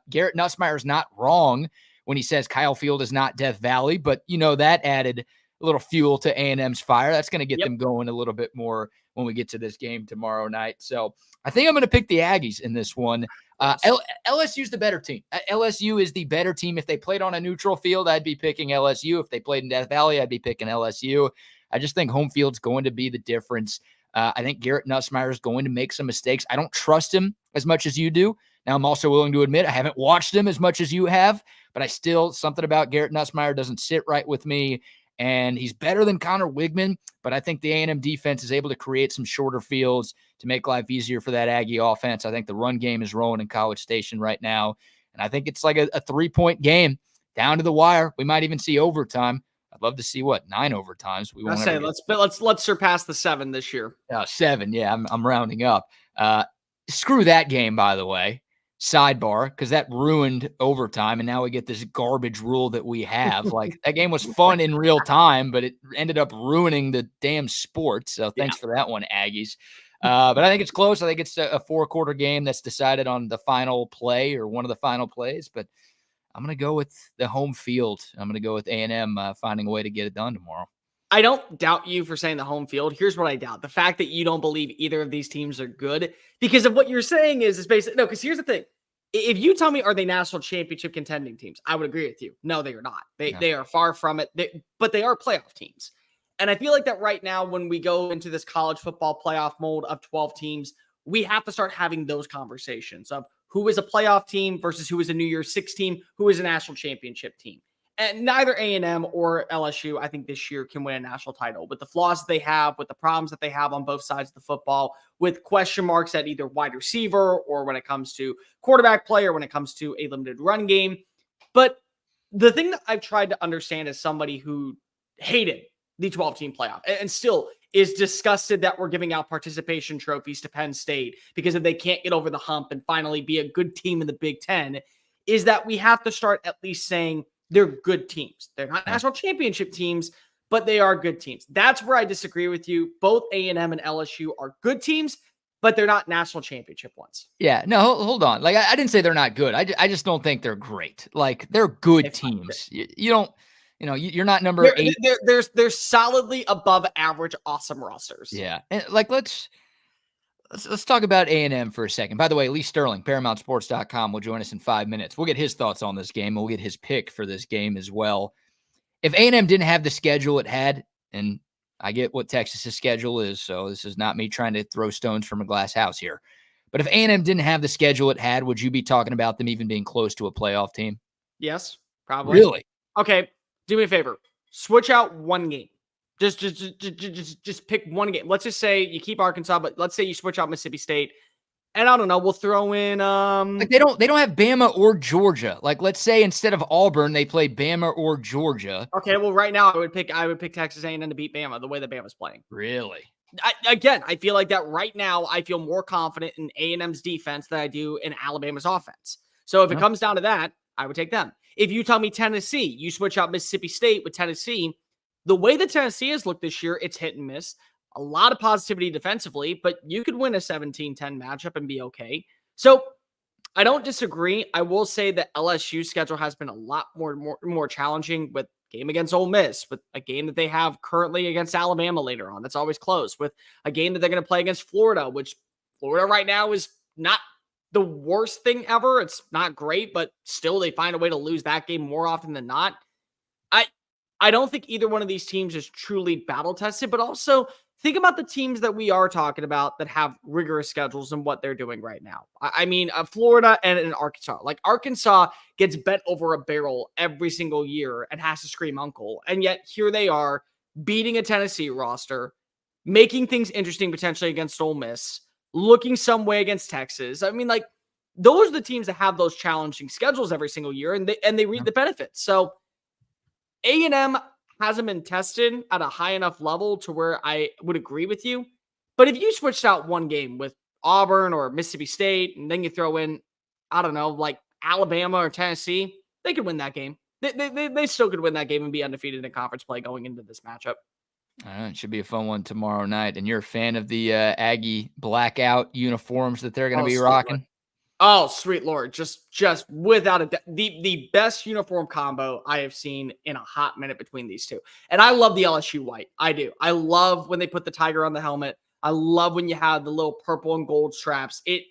Garrett Nussmeier is not wrong when he says Kyle Field is not Death Valley, but that added a little fuel to A&M's fire. That's going to get them going a little bit more when we get to this game tomorrow night. So I think I'm going to pick the Aggies in this one. LSU's the better team. LSU is the better team. If they played on a neutral field, I'd be picking LSU. If they played in Death Valley, I'd be picking LSU. I just think home field's going to be the difference. I think Garrett Nussmeier is going to make some mistakes. I don't trust him as much as you do. Now, I'm also willing to admit I haven't watched him as much as you have, but something about Garrett Nussmeier doesn't sit right with me. And he's better than Connor Wigman, but I think the A&M defense is able to create some shorter fields to make life easier for that Aggie offense. I think the run game is rolling in College Station right now, and I think it's like a 3-point game down to the wire. We might even see overtime. I'd love to see 9 overtimes. We won't. Let's surpass the 7 this year. 7, yeah. I'm rounding up. Screw that game, by the way. Sidebar, because that ruined overtime, and now we get this garbage rule that we have. Like, that game was fun in real time, but it ended up ruining the damn sport. So thanks for that one, Aggies. But I think it's close. I think it's a 4-quarter game that's decided on the final play or one of the final plays. But I'm going to go with the home field. I'm going to go with A&M finding a way to get it done tomorrow. I don't doubt you for saying the home field. Here's what I doubt. The fact that you don't believe either of these teams are good because of what you're saying is basically, no, because here's the thing. If you tell me, are they national championship contending teams? I would agree with you. No, they are not. They are far from it, but they are playoff teams. And I feel like that right now, when we go into this college football playoff mold of 12 teams, we have to start having those conversations of who is a playoff team versus who is a New Year's Six team, who is a national championship team. And neither A&M or LSU, I think this year can win a national title. With the flaws they have, with the problems that they have on both sides of the football, with question marks at either wide receiver or when it comes to quarterback play or when it comes to a limited run game. But the thing that I've tried to understand as somebody who hated the 12-team playoff and still is disgusted that we're giving out participation trophies to Penn State because if they can't get over the hump and finally be a good team in the Big Ten, is that we have to start at least saying, they're good teams. They're not national championship teams, but they are good teams. That's where I disagree with you. Both A&M and LSU are good teams, but they're not national championship ones. Yeah, no, hold on. Like, I didn't say they're not good. I just don't think they're great. Like, they're good teams. You don't, you're not number 8. They're solidly above average, awesome rosters. Yeah, and like let's talk about A&M for a second. By the way, Lee Sterling, ParamountSports.com, will join us in 5 minutes. We'll get his thoughts on this game. We'll get his pick for this game as well. If A&M didn't have the schedule it had, and I get what Texas's schedule is, so this is not me trying to throw stones from a glass house here. But if A&M didn't have the schedule it had, would you be talking about them even being close to a playoff team? Yes, probably. Really? Okay, do me a favor. Switch out one game. Just pick one game. Let's just say you keep Arkansas, but let's say you switch out Mississippi State. And I don't know, we'll throw in like they don't have Bama or Georgia. Like, let's say instead of Auburn, they play Bama or Georgia. Okay, well, right now I would pick Texas A&M to beat Bama the way that Bama's playing. Really? I feel like that right now I feel more confident in A&M's defense than I do in Alabama's offense. So if it comes down to that, I would take them. If you tell me Tennessee, you switch out Mississippi State with Tennessee, the way that Tennessee has looked this year, it's hit and miss. A lot of positivity defensively, but you could win a 17-10 matchup and be okay. So I don't disagree. I will say that LSU's schedule has been a lot more challenging with game against Ole Miss, with a game that they have currently against Alabama later on. That's always close. With a game that they're going to play against Florida, which Florida right now is not the worst thing ever. It's not great, but still they find a way to lose that game more often than not. I don't think either one of these teams is truly battle tested, but also think about the teams that we are talking about that have rigorous schedules and what they're doing right now. I mean, Florida and Arkansas. Like Arkansas gets bent over a barrel every single year and has to scream uncle. And yet here they are beating a Tennessee roster, making things interesting potentially against Ole Miss, looking some way against Texas. I mean, like those are the teams that have those challenging schedules every single year, and they reap the benefits. So A&M hasn't been tested at a high enough level to where I would agree with you. But if you switched out one game with Auburn or Mississippi State, and then you throw in, I don't know, like Alabama or Tennessee, they could win that game. They still could win that game and be undefeated in conference play going into this matchup. It should be a fun one tomorrow night. And you're a fan of the Aggie blackout uniforms that they're going to be rocking? Oh, sweet Lord. Just without a doubt, the best uniform combo I have seen in a hot minute between these two. And I love the LSU white. I do. I love when they put the tiger on the helmet. I love when you have the little purple and gold straps. It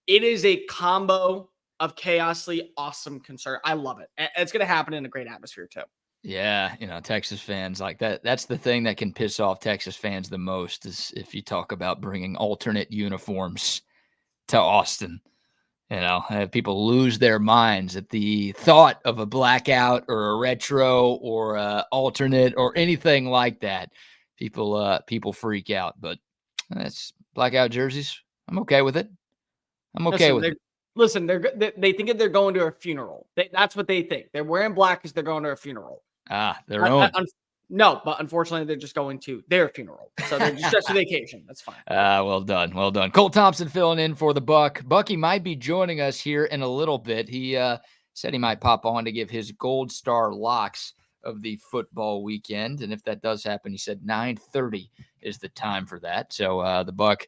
is a combo of chaosly awesome concern. I love it. And it's going to happen in a great atmosphere too. Yeah, Texas fans like that. That's the thing that can piss off Texas fans the most is if you talk about bringing alternate uniforms to Austin. People lose their minds at the thought of a blackout or a retro or a alternate or anything like that. People freak out, but that's blackout jerseys. I'm okay with it. Listen, they think they're going to a funeral. That's what they think. They're wearing black because they're going to a funeral. Their own. No, but unfortunately, they're just going to their funeral. So they're just a vacation. That's fine. Well done. Well done. Cole Thompson filling in for the Buck. Bucky might be joining us here in a little bit. He said he might pop on to give his gold star locks of the football weekend. And if that does happen, he said 9:30 is the time for that. So the Buck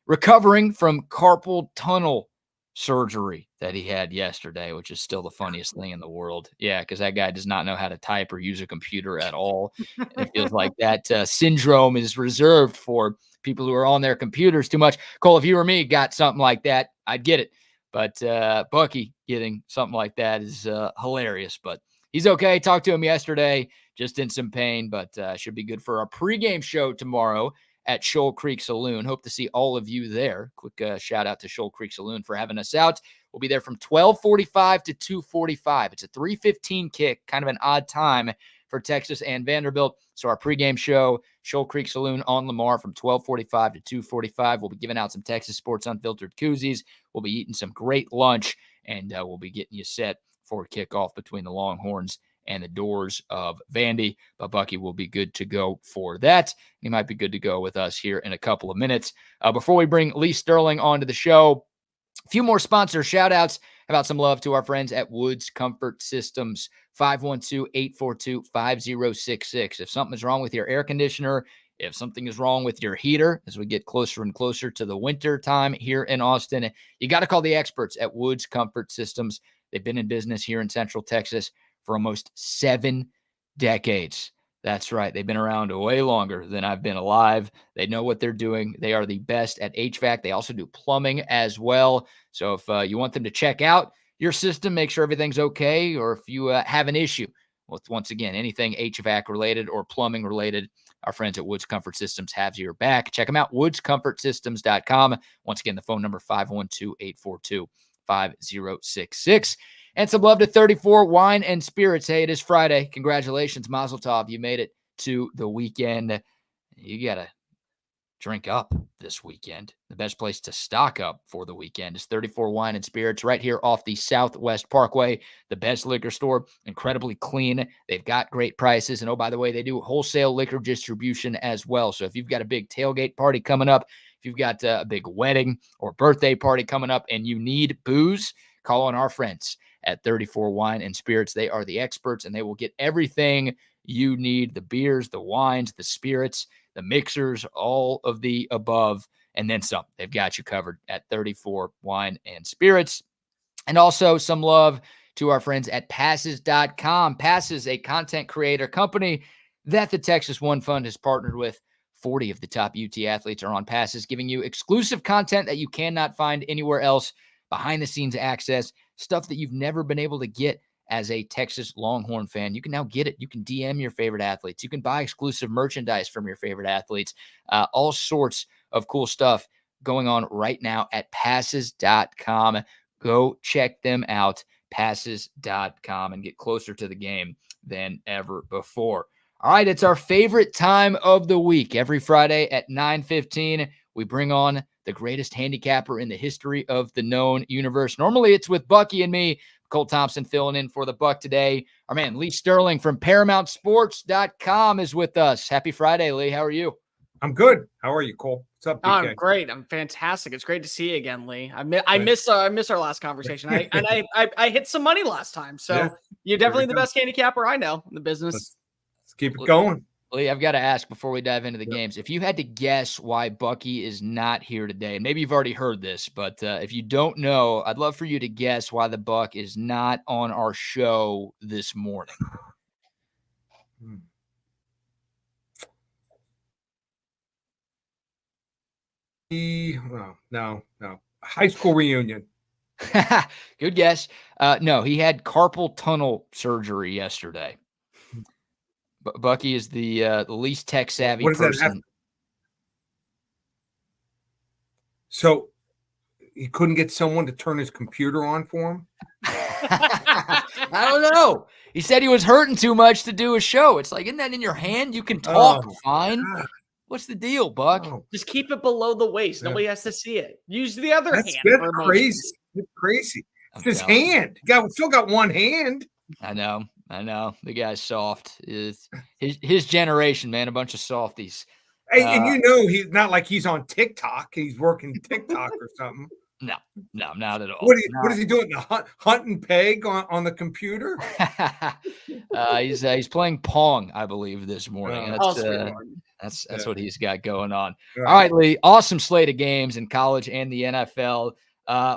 recovering from carpal tunnel surgery that he had yesterday, which is still the funniest thing in the world. Yeah, because that guy does not know how to type or use a computer at all. And it feels like that syndrome is reserved for people who are on their computers too much. Cole, if you or me got something like that, I'd get it. But Bucky getting something like that is hilarious. But he's okay. Talked to him yesterday, just in some pain, but should be good for our pregame show tomorrow at Shoal Creek Saloon. Hope to see all of you there. Quick shout out to Shoal Creek Saloon for having us out. We'll be there from 12:45 to 2:45. It's a 3:15 kick, kind of an odd time for Texas and Vanderbilt. So our pregame show, Shoal Creek Saloon on Lamar from 12:45 to 2:45. We'll be giving out some Texas Sports Unfiltered koozies. We'll be eating some great lunch, and we'll be getting you set for kickoff between the Longhorns and the doors of Vandy. But Bucky will be good to go for that. He might be good to go with us here in a couple of minutes. Before we bring Lee Sterling onto the show, a few more sponsor shout outs. About some love to our friends at Woods Comfort Systems, 512-842-5066. If something is wrong with your air conditioner, if something is wrong with your heater, as we get closer and closer to the winter time here in Austin, you got to call the experts at Woods Comfort Systems. They've been in business here in Central Texas for almost 7 decades. That's right. They've been around way longer than I've been alive. They know what they're doing. They are the best at HVAC. They also do plumbing as well. So if you want them to check out your system, make sure everything's okay, or if you have an issue with, once again, anything HVAC related or plumbing related, our friends at Woods Comfort Systems have your back. Check them out, woodscomfortsystems.com. Once again, the phone number 512-842-5066. And some love to 34 Wine and Spirits. Hey, it is Friday. Congratulations, Mazel Tov. You made it to the weekend. You got to drink up this weekend. The best place to stock up for the weekend is 34 Wine and Spirits right here off the Southwest Parkway. The best liquor store, incredibly clean. They've got great prices. And oh, by the way, they do wholesale liquor distribution as well. So if you've got a big tailgate party coming up, if you've got a big wedding or birthday party coming up and you need booze, call on our friends at 34 Wine and Spirits. They are the experts, and they will get everything you need: the beers, the wines, the spirits, the mixers, all of the above, and then some. They've got you covered at 34 Wine and Spirits. And also some love to our friends at passes.com. Passes, a content creator company that the Texas One Fund has partnered with. 40 of the top UT athletes are on Passes, giving you exclusive content that you cannot find anywhere else, behind-the-scenes access, stuff that you've never been able to get as a Texas Longhorn fan. You can now get it. You can DM your favorite athletes. You can buy exclusive merchandise from your favorite athletes. All sorts of cool stuff going on right now at passes.com. Go check them out, passes.com, and get closer to the game than ever before. All right, it's our favorite time of the week. Every Friday at 9:15, we bring on the greatest handicapper in the history of the known universe. Normally, it's with Bucky and me. Cole Thompson filling in for the Buck today. Our man, Lee Sterling from ParamountSports.com is with us. Happy Friday, Lee. How are you? I'm good. How are you, Cole? What's up, BK? I'm great. I'm fantastic. It's great to see you again, Lee. I miss our last conversation. I hit some money last time, so yeah, you're definitely the best handicapper I know in the business. Let's keep it going. Lee, I've got to ask before we dive into the games, if you had to guess why Bucky is not here today, and maybe you've already heard this, but if you don't know, I'd love for you to guess why the Buck is not on our show this morning. No. High school reunion. Good guess. No, he had carpal tunnel surgery yesterday. Bucky is the least tech savvy person. So he couldn't get someone to turn his computer on for him? I don't know. He said he was hurting too much to do a show. It's like, isn't that in your hand? You can talk fine. God. What's the deal, Buck? Just keep it below the waist. Yeah. Nobody has to see it. Use the other hand. That's crazy. It's crazy. It's his hand. Still got one hand. I know. The guy's soft. His generation, man, a bunch of softies. Hey, and he's not like he's on TikTok. He's working TikTok or something. No, not at all. What is he doing? The hunt and peg on the computer? He's playing Pong, I believe, this morning. That's what he's got going on. Right. All right, Lee. Awesome slate of games in college and the NFL.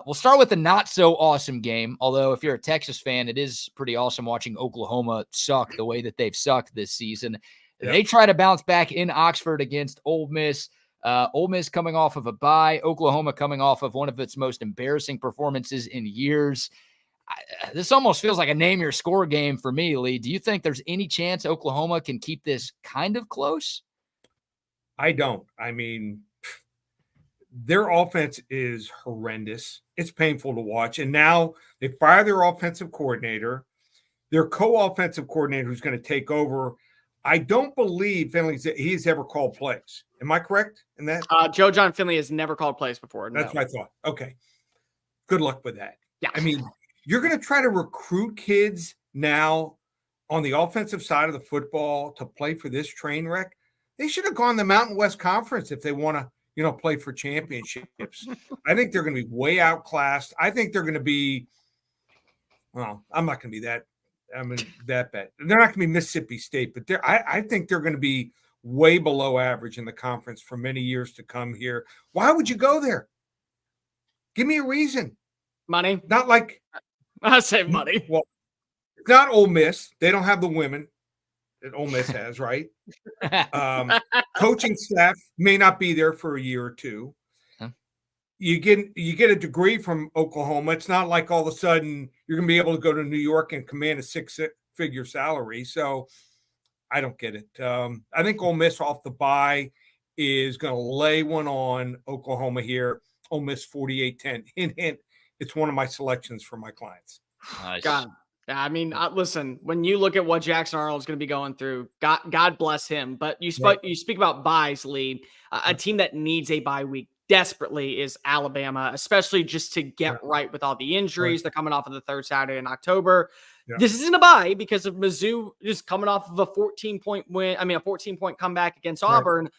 We'll start with the not so awesome game. Although if you're a Texas fan, it is pretty awesome watching Oklahoma suck the way that they've sucked this season. Yep. They try to bounce back in Oxford against Ole Miss. Ole Miss coming off of a bye. Oklahoma coming off of one of its most embarrassing performances in years. This almost feels like a name your score game for me, Lee. Do you think there's any chance Oklahoma can keep this kind of close? I don't. I mean, their offense is horrendous. It's painful to watch. And now they fire their offensive coordinator. Their co-offensive coordinator who's going to take over. I don't believe Finley he's ever called plays. Am I correct in that? Joe John Finley has never called plays before. That's what I thought. Okay. Good luck with that. Yeah. I mean, you're going to try to recruit kids now on the offensive side of the football to play for this train wreck. They should have gone the Mountain West Conference if they want to, play for championships. I think they're going to be way outclassed. I think they're going to be, well, I'm not going to be that bad. They're not going to be Mississippi State, but I think they're going to be way below average in the conference for many years to come here. Why would you go there? Give me a reason. Money. Not like I say money. Well, it's not Ole Miss. They don't have the women that Ole Miss has, right? Coaching staff may not be there for a year or two. Huh? You get a degree from Oklahoma. It's not like all of a sudden you're going to be able to go to New York and command a six-figure salary. So I don't get it. I think Ole Miss off the bye is going to lay one on Oklahoma here. Ole Miss 48-10. Hint, it's one of my selections for my clients. Nice. God. I mean, listen, when you look at what Jackson Arnold's going to be going through, God bless him. But you speak about buys, Lee. A team that needs a bye week desperately is Alabama, especially just to get right with all the injuries. They're coming off of the third Saturday in October. Yeah. This isn't a bye because of Mizzou just coming off of a 14-point win. I mean, a 14-point comeback against Auburn.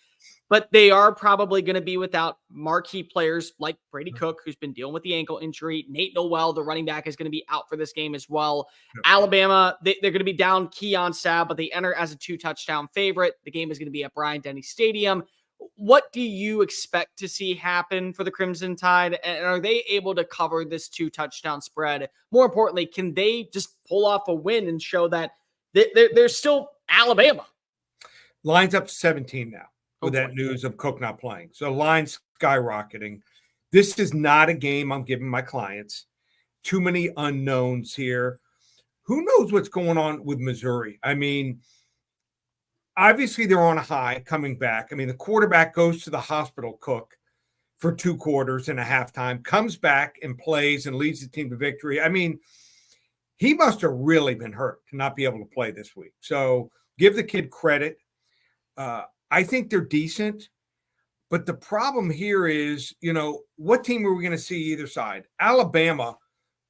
but they are probably going to be without marquee players like Brady Cook, who's been dealing with the ankle injury. Nate Noel, the running back, is going to be out for this game as well. Alabama, they're going to be down Keon Stab, but they enter as a 2-touchdown favorite. The game is going to be at Bryant-Denny Stadium. What do you expect to see happen for the Crimson Tide? And are they able to cover this 2-touchdown spread? More importantly, can they just pull off a win and show that they're still Alabama? Line's up to 17 now with that news of Cook not playing. So line's skyrocketing. This is not a game I'm giving my clients. Too many unknowns here. Who knows what's going on with Missouri? I mean, obviously they're on a high coming back. I mean, the quarterback goes to the hospital, Cook, for 2 quarters and a halftime, comes back and plays and leads the team to victory. I mean, he must have really been hurt to not be able to play this week. So give the kid credit. I think they're decent. But the problem here is, what team are we going to see either side? Alabama,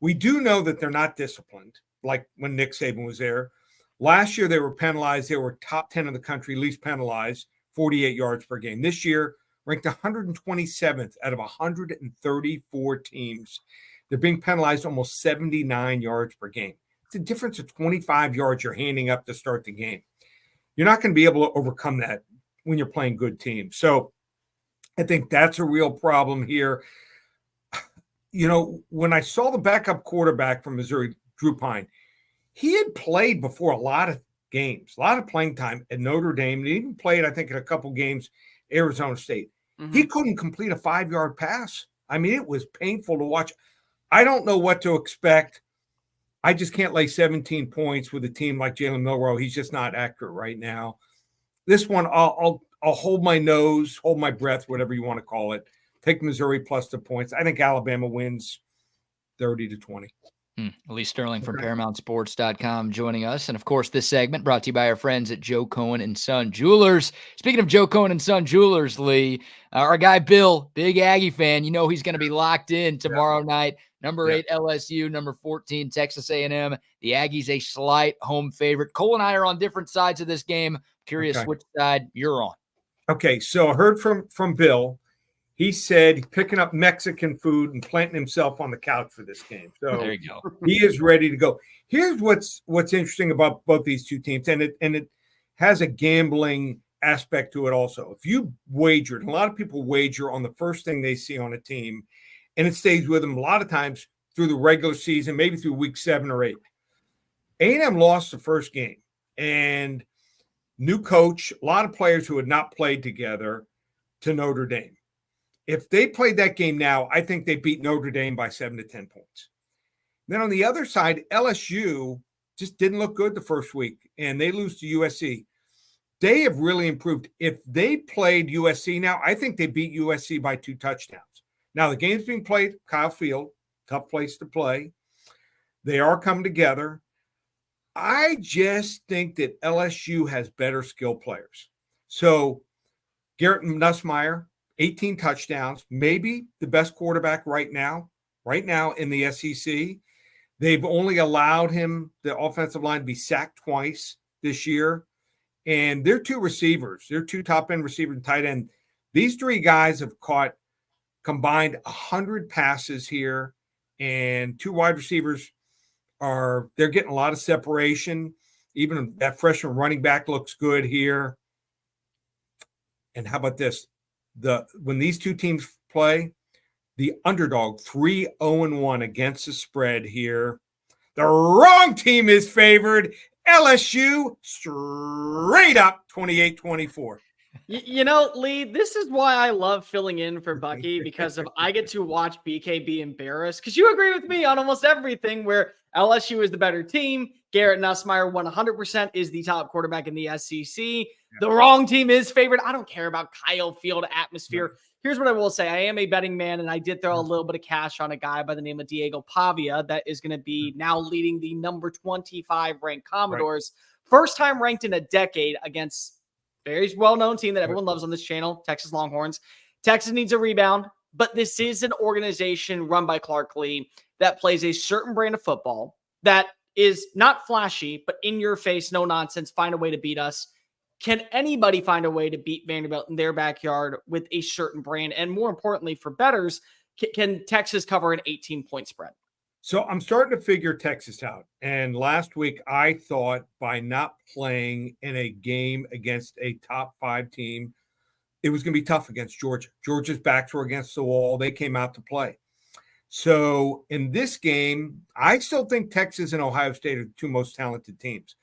we do know that they're not disciplined, like when Nick Saban was there. Last year, they were penalized. They were top 10 in the country, least penalized, 48 yards per game. This year, ranked 127th out of 134 teams. They're being penalized almost 79 yards per game. It's a difference of 25 yards you're handing up to start the game. You're not going to be able to overcome that when you're playing good teams. So I think that's a real problem here. When I saw the backup quarterback from Missouri, Drew Pine, he had played before a lot of games, a lot of playing time at Notre Dame. He even played, I think, in a couple games, Arizona State. Mm-hmm. He couldn't complete a 5-yard pass. I mean, it was painful to watch. I don't know what to expect. I just can't lay 17 points with a team like Jalen Milroe. He's just not accurate right now. This one, I'll hold my nose, hold my breath, whatever you want to call it. Take Missouri plus the points. I think Alabama wins 30-20. Lee Sterling from ParamountSports.com joining us. And, of course, this segment brought to you by our friends at Joe Cohen & Son Jewelers. Speaking of Joe Cohen & Son Jewelers, Lee, our guy Bill, big Aggie fan, he's going to be locked in tomorrow night. Number 8 LSU, number 14 Texas A&M. The Aggies a slight home favorite. Cole and I are on different sides of this game. Curious which side you're on. Okay, so I heard from Bill. He said he's picking up Mexican food and planting himself on the couch for this game. So there you go. He is ready to go. Here's what's interesting about both these two teams, and it has a gambling aspect to it also. If you wagered, a lot of people wager on the first thing they see on a team, and it stays with them a lot of times through the regular season, maybe through week 7 or 8. A&M lost the first game, and new coach, a lot of players who had not played together to Notre Dame. If they played that game now, I think they beat Notre Dame by 7 to 10 points. Then on the other side, LSU just didn't look good the first week, and they lose to USC. They have really improved. If they played USC now, I think they beat USC by 2 touchdowns. Now, the game's being played at Kyle Field, tough place to play. They are coming together. I just think that LSU has better skill players. So Garrett Nussmeier, 18 touchdowns, maybe the best quarterback right now in the SEC. They've only allowed him, the offensive line, to be sacked twice this year. And they're 2 receivers. They're 2 top-end receivers and tight end. These 3 guys have caught combined 100 passes here, and 2 wide receivers they're getting a lot of separation. Even that freshman running back looks good here. And how about this? When these 2 teams play, the underdog 3-0-1 against the spread here. The wrong team is favored. LSU straight up 28-24. Lee, this is why I love filling in for Bucky, because I get to watch BK be embarrassed. Because you agree with me on almost everything, where LSU is the better team. Garrett Nussmeier 100% is the top quarterback in the SEC. Yeah. The wrong team is favored. I don't care about Kyle Field atmosphere. Yeah. Here's what I will say. I am a betting man, and I did throw a little bit of cash on a guy by the name of Diego Pavia that is going to be now leading the number 25 ranked Commodores. Right. First time ranked in a decade against very well-known team that everyone loves on this channel, Texas Longhorns. Texas needs a rebound, but this is an organization run by Clark Lee that plays a certain brand of football that is not flashy, but in your face, no nonsense, find a way to beat us. can anybody find a way to beat Vanderbilt in their backyard with a certain brand? And more importantly, for bettors, can Texas cover an 18-point spread? So I'm starting to figure Texas out. And last week, I thought by not playing in a game against a top 5 team, it was going to be tough against Georgia. Georgia's backs were against the wall. They came out to play. So in this game, I still think Texas and Ohio State are the 2 most talented teams.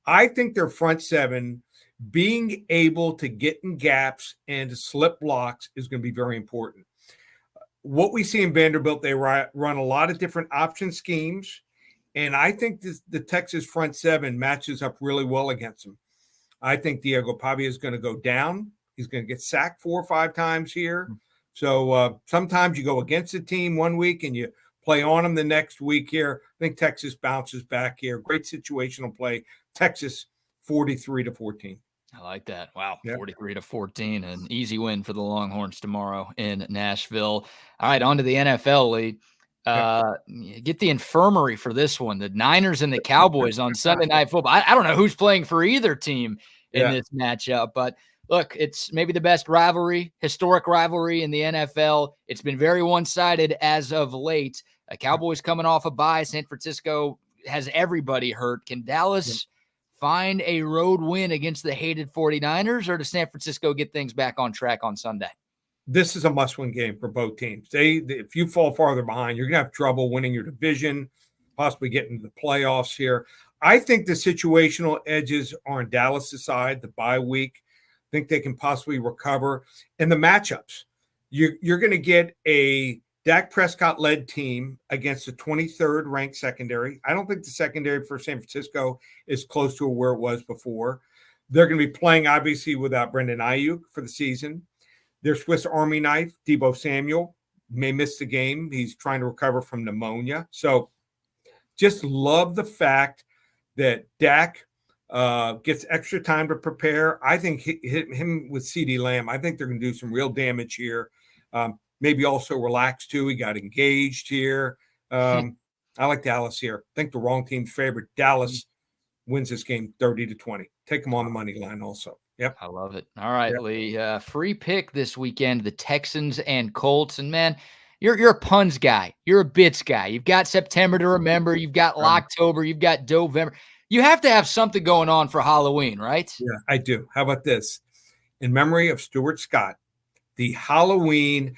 I think their front 7 being able to get in gaps and to slip blocks is going to be very important. What we see in Vanderbilt, they run a lot of different option schemes, and I think the Texas front 7 matches up really well against them. I think Diego Pavia is going to go down. He's going to get sacked 4 or 5 times here. So sometimes you go against a team one week and you play on them the next week here. I think Texas bounces back here. Great situational play. Texas 43-14. I like that. Wow. Yep. 43-14, an easy win for the Longhorns tomorrow in Nashville. All right, on to the NFL, Lee. Get the infirmary for this one. The Niners and the Cowboys on Sunday Night Football. I don't know who's playing for either team in this matchup, but look, it's maybe the best rivalry, historic rivalry in the NFL. It's been very one-sided as of late. Cowboys coming off a bye. San Francisco has everybody hurt. Can Dallas find a road win against the hated 49ers, or does San Francisco get things back on track on Sunday? This is a must-win game for both teams. If you fall farther behind, you're going to have trouble winning your division, possibly getting to the playoffs here. I think the situational edges are on Dallas' side, the bye week. I think they can possibly recover. And the matchups, you're going to get a Dak Prescott-led team against the 23rd ranked secondary. I don't think the secondary for San Francisco is close to where it was before. They're going to be playing, obviously, without Brendan Ayuk for the season. Their Swiss Army knife, Deebo Samuel, may miss the game. He's trying to recover from pneumonia. So just love the fact that Dak gets extra time to prepare. I think him with CeeDee Lamb, I think they're going to do some real damage here. Maybe also relax too. He got engaged here. I like Dallas here. I think the wrong team's favorite. Dallas wins this game 30-20. Take them on the money line also. Yep. I love it. All right, Lee. Free pick this weekend, the Texans and Colts. And man, you're a puns guy. You're a bits guy. You've got September to remember. You've got Locktober. You've got Dovember. You have to have something going on for Halloween, right? Yeah, I do. How about this? In memory of Stuart Scott, the Halloween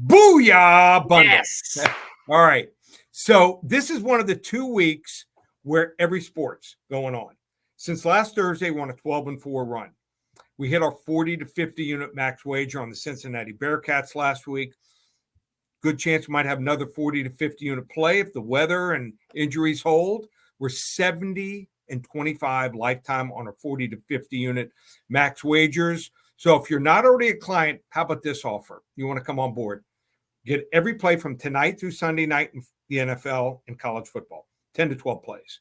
Booyah Bundle. Yes. All right. So this is one of the 2 weeks where every sport's going on. Since last Thursday, we're on a 12-4 run. We hit our 40 to 50 unit max wager on the Cincinnati Bearcats last week. Good chance we might have another 40 to 50 unit play if the weather and injuries hold. We're 70-25 lifetime on our 40 to 50 unit max wagers. So if you're not already a client, how about this offer? You want to come on board. Get every play from tonight through Sunday night in the NFL and college football, 10 to 12 plays.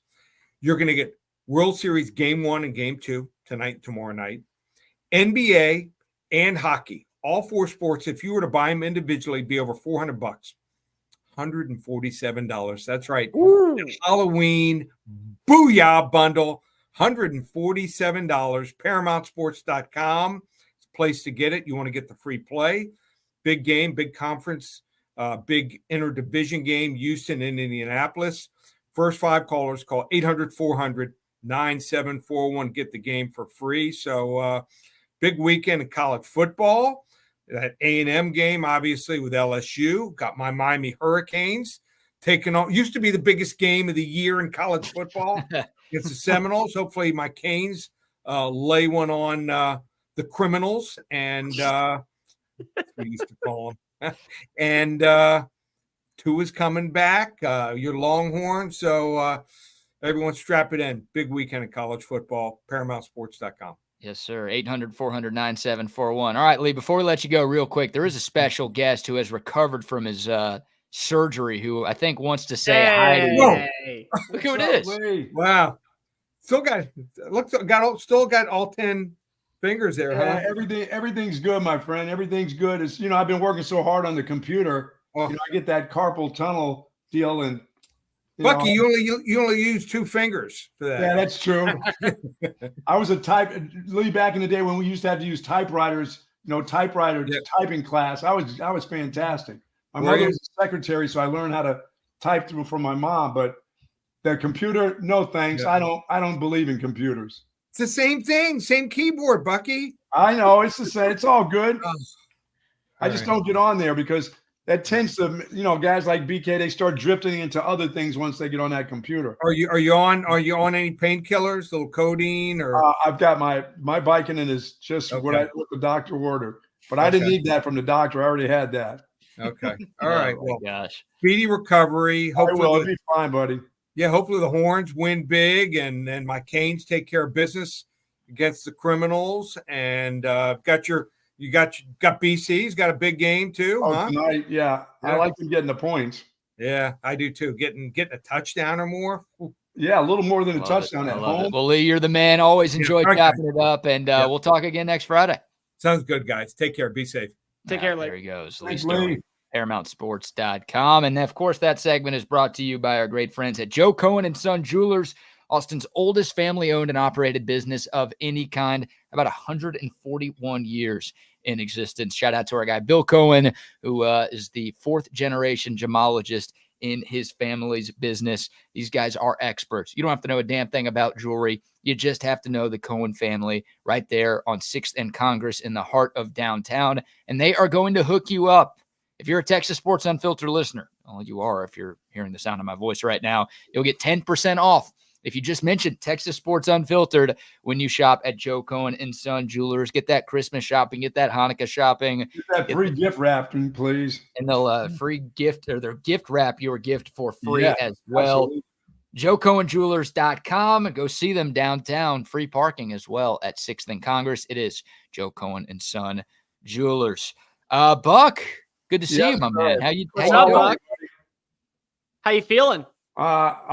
You're going to get World Series Game 1 and Game 2 tonight and tomorrow night, NBA and hockey, all 4 sports. If you were to buy them individually, it'd be over $400, $147. That's right. Halloween Booyah Bundle, $147. ParamountSports.com. It's a place to get it. You want to get the free play. Big game, big conference, big interdivision game, Houston and Indianapolis. First 5 callers call 800-400-9741. Get the game for free. So big weekend in college football. That A&M game, obviously, with LSU. Got my Miami Hurricanes taking on. Used to be the biggest game of the year in college football against the Seminoles. Hopefully my Canes lay one on the Criminals and we used to call them. And Tua's coming back. Your Longhorns. So everyone strap it in. Big weekend in college football. ParamountSports.com. Yes, sir. 800-400-9741. All right, Lee, before we let you go real quick, there is a special guest who has recovered from his surgery who I think wants to say hi to you. Look who it is. Wow. Still got all 10 fingers there, huh? Everything's good, my friend. Everything's good. It's, I've been working so hard on the computer. I get that carpal tunnel deal, and Bucky, you only use 2 fingers for that. Yeah, that's true. I was back in the day when we used to have to use typewriters, typing class. I was fantastic. My mother was a secretary, so I learned how to type from my mom. But the computer, no thanks. Yeah. I don't believe in computers. It's the same thing, same keyboard, Bucky. I know it's the same. It's all good. I just don't get on there because that tends to, guys like BK, they start drifting into other things once they get on that computer. Are you on any painkillers, little codeine, or? I've got my Vicodin is just what the doctor ordered, but I didn't need that from the doctor. I already had that. Okay. All right. Well, gosh. Speedy recovery. Hopefully it'll be fine, buddy. Yeah. Hopefully the Horns win big and my Canes take care of business against the Criminals. And you got BC's got a big game too. Huh? Tonight, yeah. I like them getting the points. Yeah, I do too. Getting a touchdown or more. Ooh. Yeah, a little more than a touchdown at home. Well, Lee, you're the man. Always enjoy chopping it up, and we'll talk again next Friday. Sounds good, guys. Take care. Be safe. Take care, Lee. There he goes. Thanks, Lee. ParamountSports.com. And of course, that segment is brought to you by our great friends at Joe Cohen & Son Jewelers, Austin's oldest family-owned and operated business of any kind, about 141 years in existence. Shout out to our guy, Bill Cohen, who is the 4th-generation gemologist in his family's business. These guys are experts. You don't have to know a damn thing about jewelry. You just have to know the Cohen family right there on 6th and Congress in the heart of downtown, and they are going to hook you up. If you're a Texas Sports Unfiltered listener, well, you are if you're hearing the sound of my voice right now, you'll get 10% off if you just mention Texas Sports Unfiltered when you shop at Joe Cohen & Son Jewelers. Get that Christmas shopping, get that Hanukkah shopping. Get that free gift wrapping, please. And they'll free gift or their gift wrap your gift for free as well. Absolutely. JoeCohenJewelers.com. Go see them downtown. Free parking as well at 6th and Congress. It is Joe Cohen & Son Jewelers. Buck, good to see you, my man. How you doing? Buck? How you feeling? Not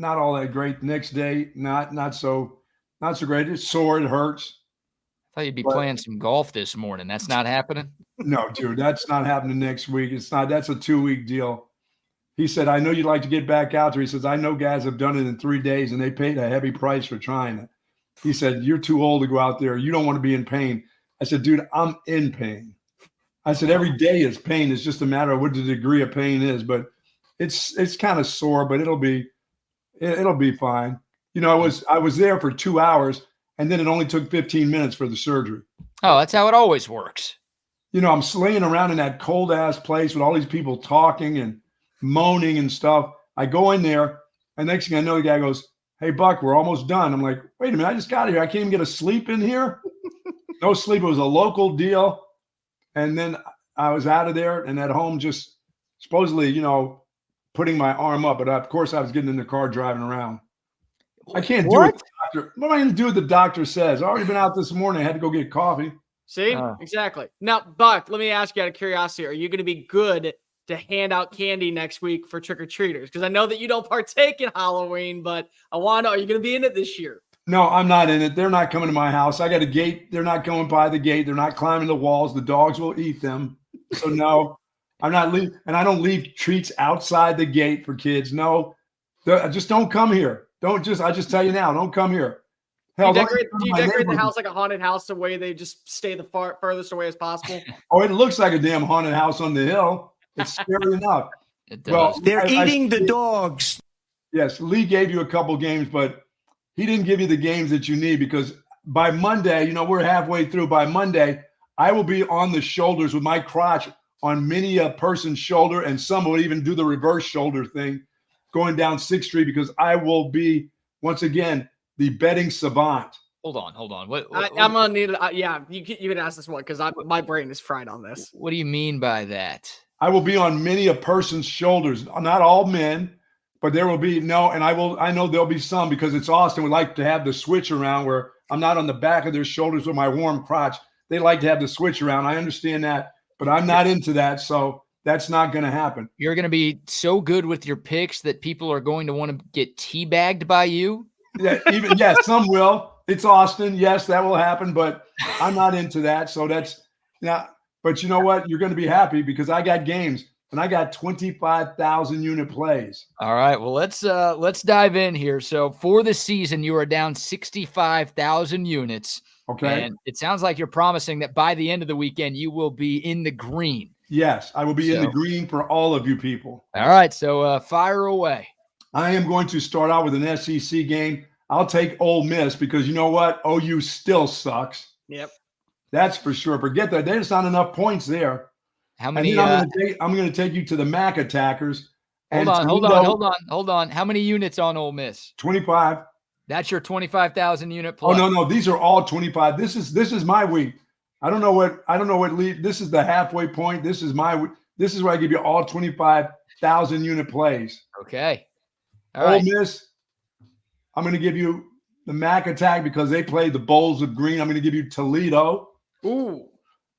all that great. Next day, not so great. It's sore. It hurts. I thought you'd be playing some golf this morning. That's not happening. No, dude, that's not happening next week. It's not. That's a 2-week deal. He said, I know you'd like to get back out there. He says, I know guys have done it in 3 days and they paid a heavy price for trying it. He said, you're too old to go out there. You don't want to be in pain. I said, dude, I'm in pain. I said, every day is pain. It's just a matter of what the degree of pain is, but it's kind of sore, but it'll be fine. I was there for 2 hours and then it only took 15 minutes for the surgery. Oh, that's how it always works. I'm laying around in that cold ass place with all these people talking and moaning and stuff. I go in there and next thing I know, the guy goes, hey Buck, we're almost done. I'm like, wait a minute, I just got here. I can't even get a sleep in here. No sleep. It was a local deal. And then I was out of there and at home just supposedly, putting my arm up. But of course I was getting in the car driving around. I can't do it. What am I going to do what the doctor says? I've already been out this morning. I had to go get coffee. See? Exactly. Now, Buck, let me ask you out of curiosity, are you going to be good to hand out candy next week for trick-or-treaters? Because I know that you don't partake in Halloween, but I want to know, are you going to be in it this year? No, I'm not in it. They're not coming to my house. I got a gate. They're not going by the gate. They're not climbing the walls. The dogs will eat them. So no, I'm not leaving. And I don't leave treats outside the gate for kids. No, just don't come here. I just tell you now, don't come here. Hell, do you decorate the house like a haunted house the way they just stay the furthest away as possible? Oh, it looks like a damn haunted house on the hill. It's scary enough. It does. Well, they're eating the dogs. Yes, Lee gave you a couple games, but he didn't give you the games that you need because by Monday, we're halfway through. By Monday, I will be on the shoulders with my crotch on many a person's shoulder, and some will even do the reverse shoulder thing going down 6th Street because I will be, once again, the betting savant. Hold on. What I'm going to need it. Yeah, you can ask this one because my brain is fried on this. What do you mean by that? I will be on many a person's shoulders, not all men, but there will be and I know there'll be some because it's Austin. We like to have the switch around where I'm not on the back of their shoulders with my warm crotch. They like to have the switch around. I understand that, but I'm not into that. So that's not going to happen. You're going to be so good with your picks that people are going to want to get teabagged by you. Yeah, some will. It's Austin. Yes, that will happen, but I'm not into that. So that's not. But you know what? You're going to be happy because I got games. and I got 25,000 unit plays. All right. Well, let's dive in here. So for the season, you are down 65,000 units. Okay. And it sounds like you're promising that by the end of the weekend, you will be in the green. Yes, I will be in the green for all of you people. All right. So fire away. I am going to start out with an SEC game. I'll take Ole Miss because you know what? OU still sucks. Yep. That's for sure. Forget that. There's not enough points there. How many? I'm going to take you to the MAC attackers. Hold on. How many units on Ole Miss? 25. That's your 25,000 unit plus. Oh no, these are all 25. This is my week. I don't know what lead. This is the halfway point. This is where I give you all 25,000 unit plays. Okay. All right. Ole Miss, I'm going to give you the MAC attack because they played the Bowls of Green. I'm going to give you Toledo. Ooh.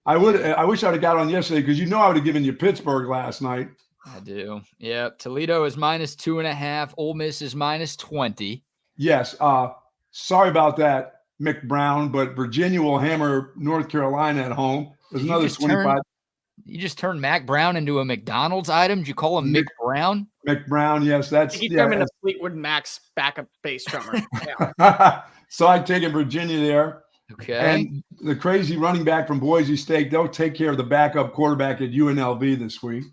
I wish I would have got on yesterday because I would have given you Pittsburgh last night. I do. Yeah. Toledo is -2.5. Ole Miss is -20. Yes. Sorry about that, Mick Brown, but Virginia will hammer North Carolina at home. There's another 25. You just turned Mac Brown into a McDonald's item? Did you call him Mick Brown? Mick Brown, yes. He turned him into Fleetwood Mac's backup bass drummer. Yeah. So I take Virginia there. Okay. And the crazy running back from Boise State, they'll take care of the backup quarterback at UNLV this week.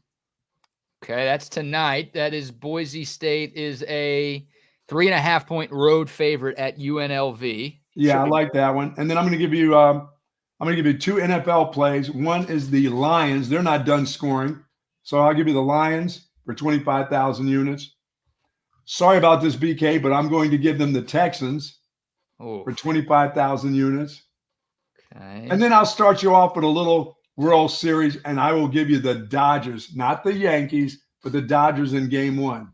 Okay, that's tonight. That is Boise State is a 3.5-point road favorite at UNLV. Yeah, I like that one. And then I'm going to give you two NFL plays. One is the Lions. They're not done scoring. So I'll give you the Lions for 25,000 units. Sorry about this, BK, but I'm going to give them the Texans for 25,000 units. Okay. And then I'll start you off with a little World Series, and I will give you the Dodgers, not the Yankees, but the Dodgers in game one.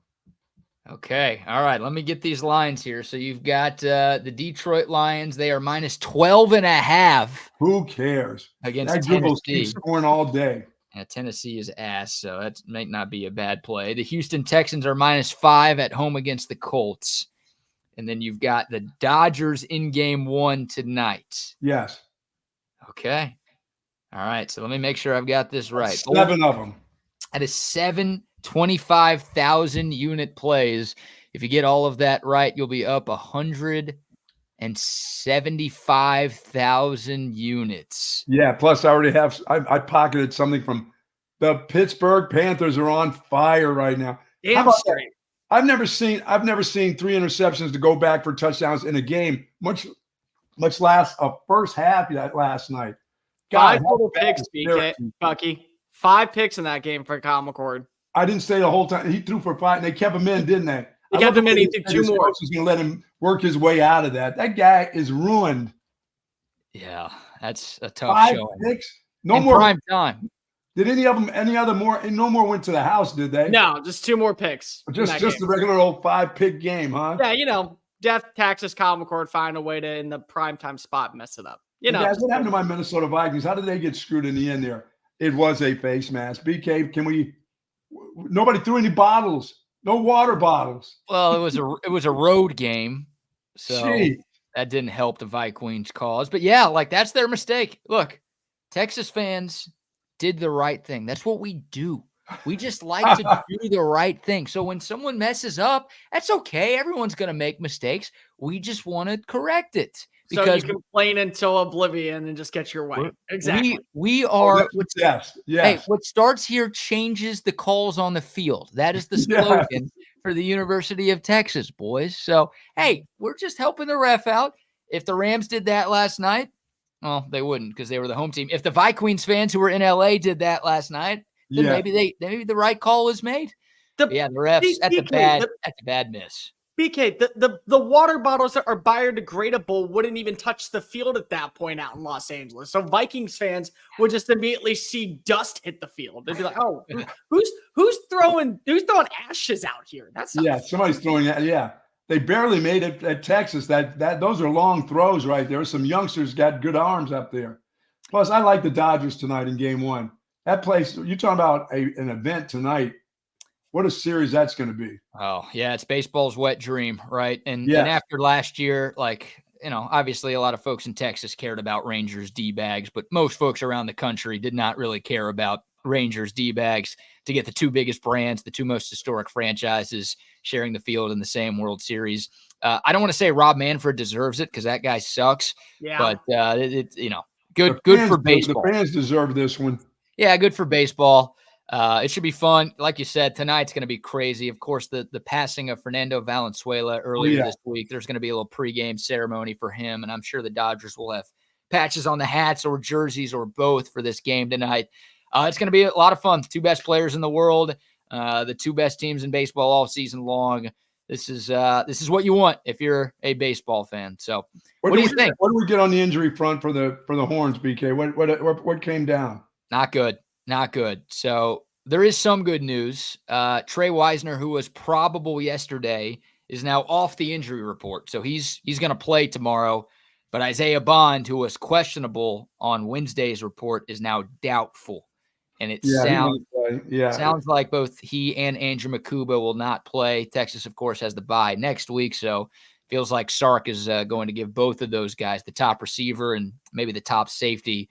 Okay. All right. Let me get these lines here. So you've got the Detroit Lions. They are -12.5. Who cares? Against that Tennessee. Keeps scoring all day. Yeah, Tennessee is ass, so that might not be a bad play. The Houston Texans are -5 at home against the Colts. And then you've got the Dodgers in game one tonight. Yes. Okay. All right. So let me make sure I've got this right. 7 of them. That is 7 25,000 unit plays. If you get all of that right, you'll be up 175,000 units. Yeah. Plus, I already have. I pocketed something from the Pittsburgh Panthers are on fire right now. Damn straight. I've never seen 3 interceptions to go back for touchdowns in a game, much last a first half that last night. God, 5 total picks, BK, Bucky. 5 picks in that game for Kyle McCord. I didn't say the whole time. He threw for 5, and they kept him in, didn't they? They kept him in. He did 2 more. He's going to let him work his way out of that. That guy is ruined. Yeah, that's a tough 5 showing. picks. No more prime time. Did no more went to the house, did they? No, just 2 more picks. Just the regular old 5-pick game, huh? Yeah, death taxes Kyle McCord find a way to, in the primetime spot, mess it up. Guys, what happened to my Minnesota Vikings? How did they get screwed in the end there? It was a face mask. BK, nobody threw any bottles. No water bottles. Well, it was a road game. So that didn't help the Vikings cause. But yeah, that's their mistake. Look, Texas fans did the right thing. That's what we do. We just like to do the right thing. So when someone messes up, that's okay. Everyone's going to make mistakes. We just want to correct it. Because so you complain until oblivion and just get your way. Exactly. We are. Yes. Hey, what starts here changes the calls on the field. That is the slogan for the University of Texas, boys. So, hey, we're just helping the ref out. If the Rams did that last night, well, they wouldn't because they were the home team. If the Vikings fans who were in LA did that last night, then maybe the right call was made. The refs that's a bad miss. BK, the water bottles that are biodegradable wouldn't even touch the field at that point out in Los Angeles. So Vikings fans would just immediately see dust hit the field. They'd be like, "Oh, who's throwing ashes out here?" That's somebody's throwing that. Yeah, they barely made it at Texas. Those are long throws right there. Some youngsters got good arms up there. Plus, I like the Dodgers tonight in Game 1. That place. You're talking about an event tonight. What a series that's going to be. Oh, yeah, it's baseball's wet dream, right? And after last year, obviously a lot of folks in Texas cared about Rangers D-bags, but most folks around the country did not really care about Rangers, D-bags, to get the two biggest brands, the two most historic franchises sharing the field in the same World Series. I don't want to say Rob Manfred deserves it because that guy sucks. Yeah. But it's good for baseball. The fans deserve this one. Yeah, good for baseball. It should be fun. Like you said, tonight's going to be crazy. Of course, the passing of Fernando Valenzuela earlier this week, there's going to be a little pregame ceremony for him, and I'm sure the Dodgers will have patches on the hats or jerseys or both for this game tonight. It's going to be a lot of fun. The two best players in the world, the two best teams in baseball all season long. This is what you want if you're a baseball fan. So, what do you think? What do we get on the injury front for the Horns, BK? What came down? Not good. Not good. So there is some good news. Trey Wisner, who was probable yesterday, is now off the injury report. So he's going to play tomorrow. But Isaiah Bond, who was questionable on Wednesday's report, is now doubtful. And it sounds like both he and Andrew Makuba will not play. Texas, of course, has the bye next week. So feels like Sark is going to give both of those guys, the top receiver and maybe the top safety,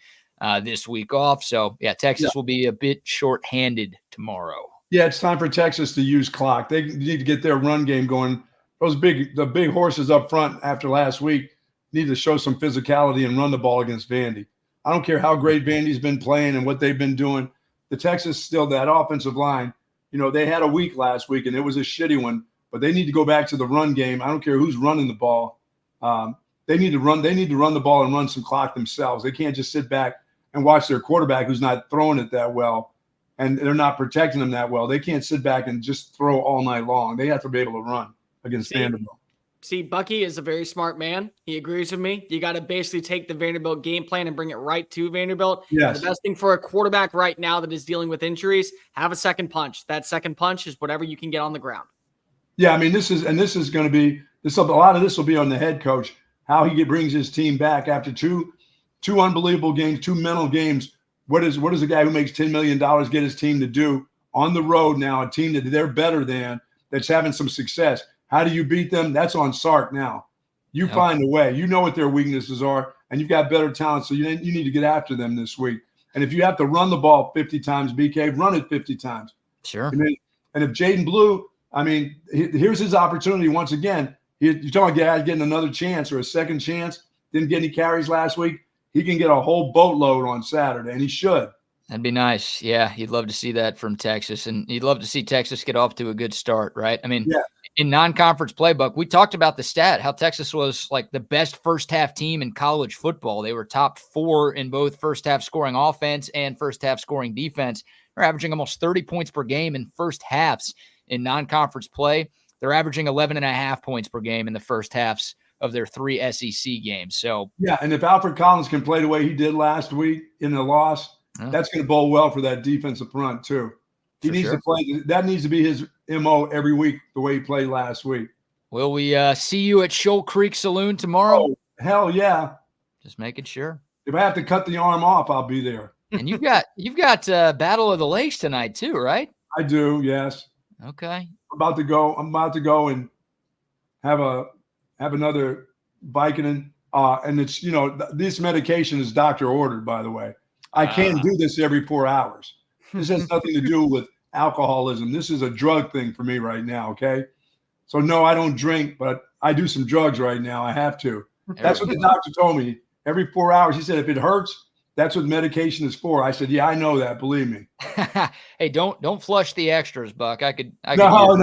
this week off. So, Texas will be a bit shorthanded tomorrow. Yeah, it's time for Texas to use clock. They need to get their run game going. The big horses up front after last week need to show some physicality and run the ball against Vandy. I don't care how great Vandy's been playing and what they've been doing. The Texas, still that offensive line, they had a week last week and it was a shitty one, but they need to go back to the run game. I don't care who's running the ball. They need to run the ball and run some clock themselves. They can't just sit back and watch their quarterback who's not throwing it that well and they're not protecting them that well. They can't sit back and just throw all night long. They have to be able to run against Vanderbilt. See, Bucky is a very smart man. He agrees with me. You got to basically take the Vanderbilt game plan and bring it right to Vanderbilt. Yes. The best thing for a quarterback right now that is dealing with injuries, have a second punch. That second punch is whatever you can get on the ground. Yeah, I mean, this is going to be a lot of this will be on the head coach, how he brings his team back after two unbelievable games, two mental games. What does a guy who makes $10 million get his team to do on the road now, a team that they're better than, that's having some success? How do you beat them? That's on Sark now. You find a way. You know what their weaknesses are, and you've got better talent, so you need to get after them this week. And if you have to run the ball 50 times, BK, run it 50 times. Sure. And if Jaden Blue, I mean, here's his opportunity once again. You're talking about guys getting another chance or a second chance. Didn't get any carries last week. He can get a whole boatload on Saturday, and he should. That'd be nice. Yeah, you'd love to see that from Texas, and you'd love to see Texas get off to a good start, right? I mean, in non-conference play, Buck, we talked about the stat, how Texas was like the best first-half team in college football. They were top 4 in both first-half scoring offense and first-half scoring defense. They're averaging almost 30 points per game in first halves in non-conference play. They're averaging 11.5 points per game in the first halves of their 3 SEC games. So and if Alfred Collins can play the way he did last week in the loss, that's going to bode well for that defensive front too. He needs to play. That needs to be his MO every week, the way he played last week. Will we see you at Shoal Creek Saloon tomorrow? Oh, hell yeah. Just making sure. If I have to cut the arm off, I'll be there. And you've got Battle of the Lakes tonight too, right? I do, yes. Okay. I'm about to go and have another Vicodin. And it's, this medication is doctor ordered, by the way. I can't do this every 4 hours. This has nothing to do with alcoholism. This is a drug thing for me right now, okay? So, no, I don't drink, but I do some drugs right now. I have to. That's what the doctor told me. Every 4 hours, he said, if it hurts, that's what medication is for. I said, yeah, I know that. Believe me. Hey, don't flush the extras, Buck. I could No.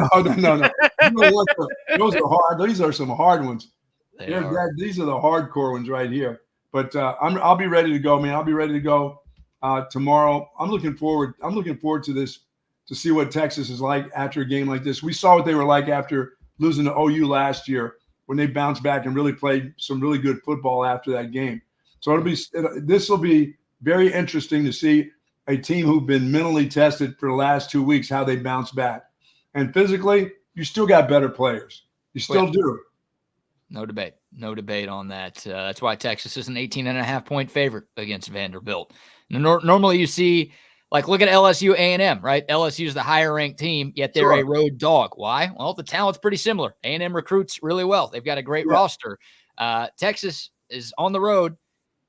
Those are hard. These are some hard ones. These are the hardcore ones right here. But I'll be ready to go, man. I'll be ready to go tomorrow. I'm looking forward to this, to see what Texas is like after a game like this. We saw what they were like after losing to OU last year when they bounced back and really played some really good football after that game. So this will be very interesting to see a team who've been mentally tested for the last 2 weeks, how they bounce back. And physically, you still got better players. You still do. No debate on that. That's why Texas is an 18.5-point favorite against Vanderbilt. Normally you see, like, look at LSU A&M, right? LSU is the higher-ranked team, yet they're a road dog. Why? Well, the talent's pretty similar. A&M recruits really well. They've got a great roster. Texas is on the road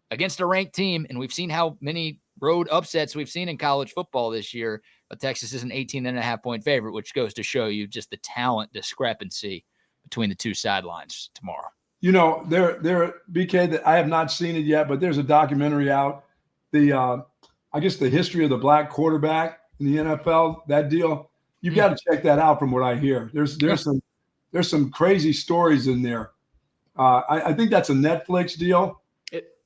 against a ranked team, and we've seen how many road upsets we've seen in college football this year, but Texas is an 18.5-point favorite, which goes to show you just the talent discrepancy between the two sidelines tomorrow. You know, there, BK, that I have not seen it yet, but there's a documentary out. I guess the history of the black quarterback in the NFL, that deal. You've got to check that out from what I hear. There's some crazy stories in there. I think that's a Netflix deal.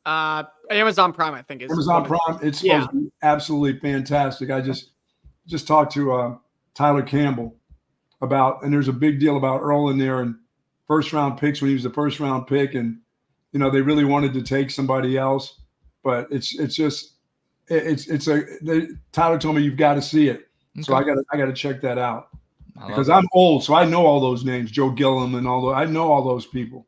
Amazon Prime, I think, is Amazon Prime. It's supposed to be absolutely fantastic. I just talked to Tyler Campbell about, and there's a big deal about Earl in there and first round picks when he was the first round pick, and they really wanted to take somebody else, but Tyler told me you've got to see it, so I got to check that out because I'm old, so I know all those names, Joe Gilliam and I know all those people.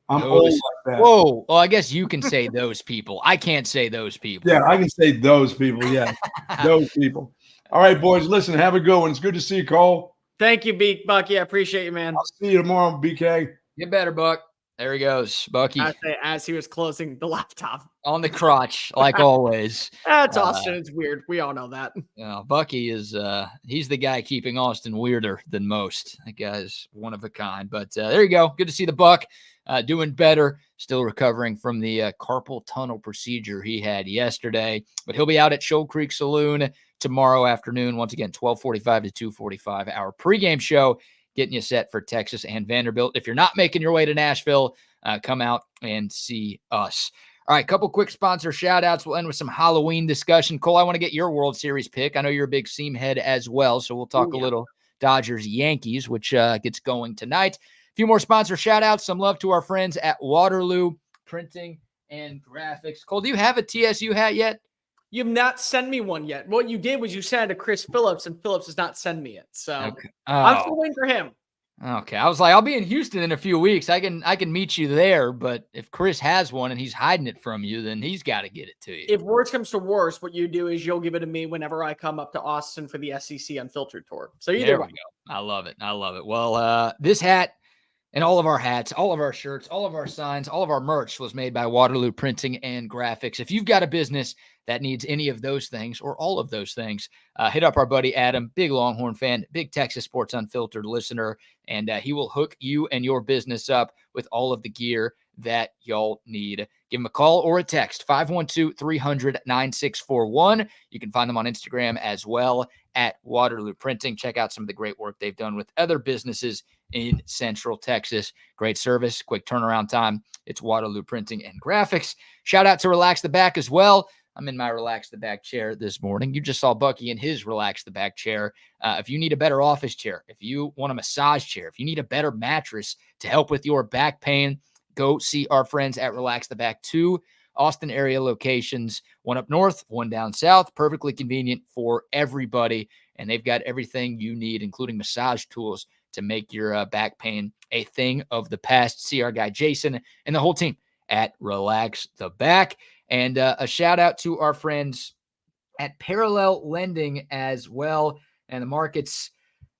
I'm old like that. Whoa. Well, I guess you can say those people. I can't say those people. Yeah, I can say those people. Yeah, those people. All right, boys, listen, have a good one. It's good to see you, Cole. Thank you, Bucky. I appreciate you, man. I'll see you tomorrow, BK. Get better, Buck. There he goes, Bucky. As he was closing the laptop. On the crotch, like always. That's Austin. It's weird. We all know that. Bucky is he's the guy keeping Austin weirder than most. That guy's one of a kind. But there you go. Good to see the Buck doing better. Still recovering from the carpal tunnel procedure he had yesterday. But he'll be out at Shoal Creek Saloon tomorrow afternoon. Once again, 12:45 to 2:45. Our pregame show getting you set for Texas and Vanderbilt. If you're not making your way to Nashville, come out and see us. All right, couple quick sponsor shout-outs. We'll end with some Halloween discussion. Cole, I want to get your World Series pick. I know you're a big Seam head as well, so we'll talk a little Dodgers-Yankees, which gets going tonight. A few more sponsor shout-outs. Some love to our friends at Waterloo Printing and Graphics. Cole, do you have a TSU hat yet? You have not sent me one yet. What you did was you sent it to Chris Phillips, and Phillips does not send me it. So I'm still waiting for him. Okay. I was like, I'll be in Houston in a few weeks. I can meet you there, but if Chris has one and he's hiding it from you, then he's got to get it to you. If worse comes to worse, what you do is you'll give it to me whenever I come up to Austin for the SEC Unfiltered tour. So there we go. I love it. Well, this hat and all of our hats, all of our shirts, all of our signs, all of our merch was made by Waterloo Printing and Graphics. If you've got a business that needs any of those things or all of those things, hit up our buddy Adam, big Longhorn fan, big Texas Sports Unfiltered listener, and he will hook you and your business up with all of the gear that y'all need. Give him a call or a text, 512-300-9641. You can find them on Instagram as well at Waterloo Printing. Check out some of the great work they've done with other businesses in Central Texas. Great service, quick turnaround time. It's Waterloo Printing and Graphics. Shout out to Relax the Back as well. I'm in my Relax the Back chair this morning. You just saw Bucky in his Relax the Back chair. If you need a better office chair, if you want a massage chair, if you need a better mattress to help with your back pain, go see our friends at Relax the Back. 2 Austin area locations, one up north, one down south, perfectly convenient for everybody. And they've got everything you need, including massage tools to make your back pain a thing of the past. See our guy Jason and the whole team at Relax the Back. And a shout out to our friends at Parallel Lending as well. And the markets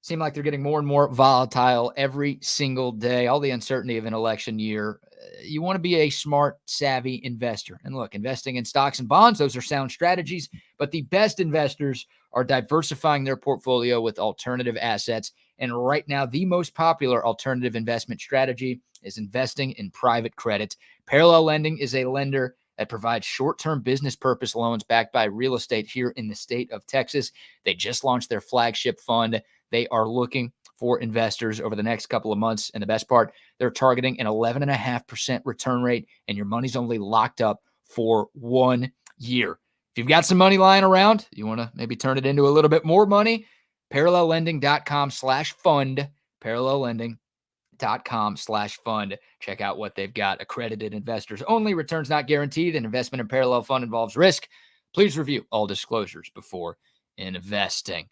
seem like they're getting more and more volatile every single day. All the uncertainty of an election year. You want to be a smart, savvy investor. And look, investing in stocks and bonds, those are sound strategies. But the best investors are diversifying their portfolio with alternative assets. And right now, the most popular alternative investment strategy is investing in private credit. Parallel Lending is a lender that provides short-term business purpose loans backed by real estate here in the state of Texas. They just launched their flagship fund. They are looking for investors over the next couple of months. And the best part, they're targeting an 11.5% return rate, and your money's only locked up for 1 year. If you've got some money lying around, you want to maybe turn it into a little bit more money, parallellending.com/fund, parallellending.com/fund. Check out what they've got. Accredited investors only. Returns not guaranteed. An investment in Parallel Fund involves risk. Please review all disclosures before investing.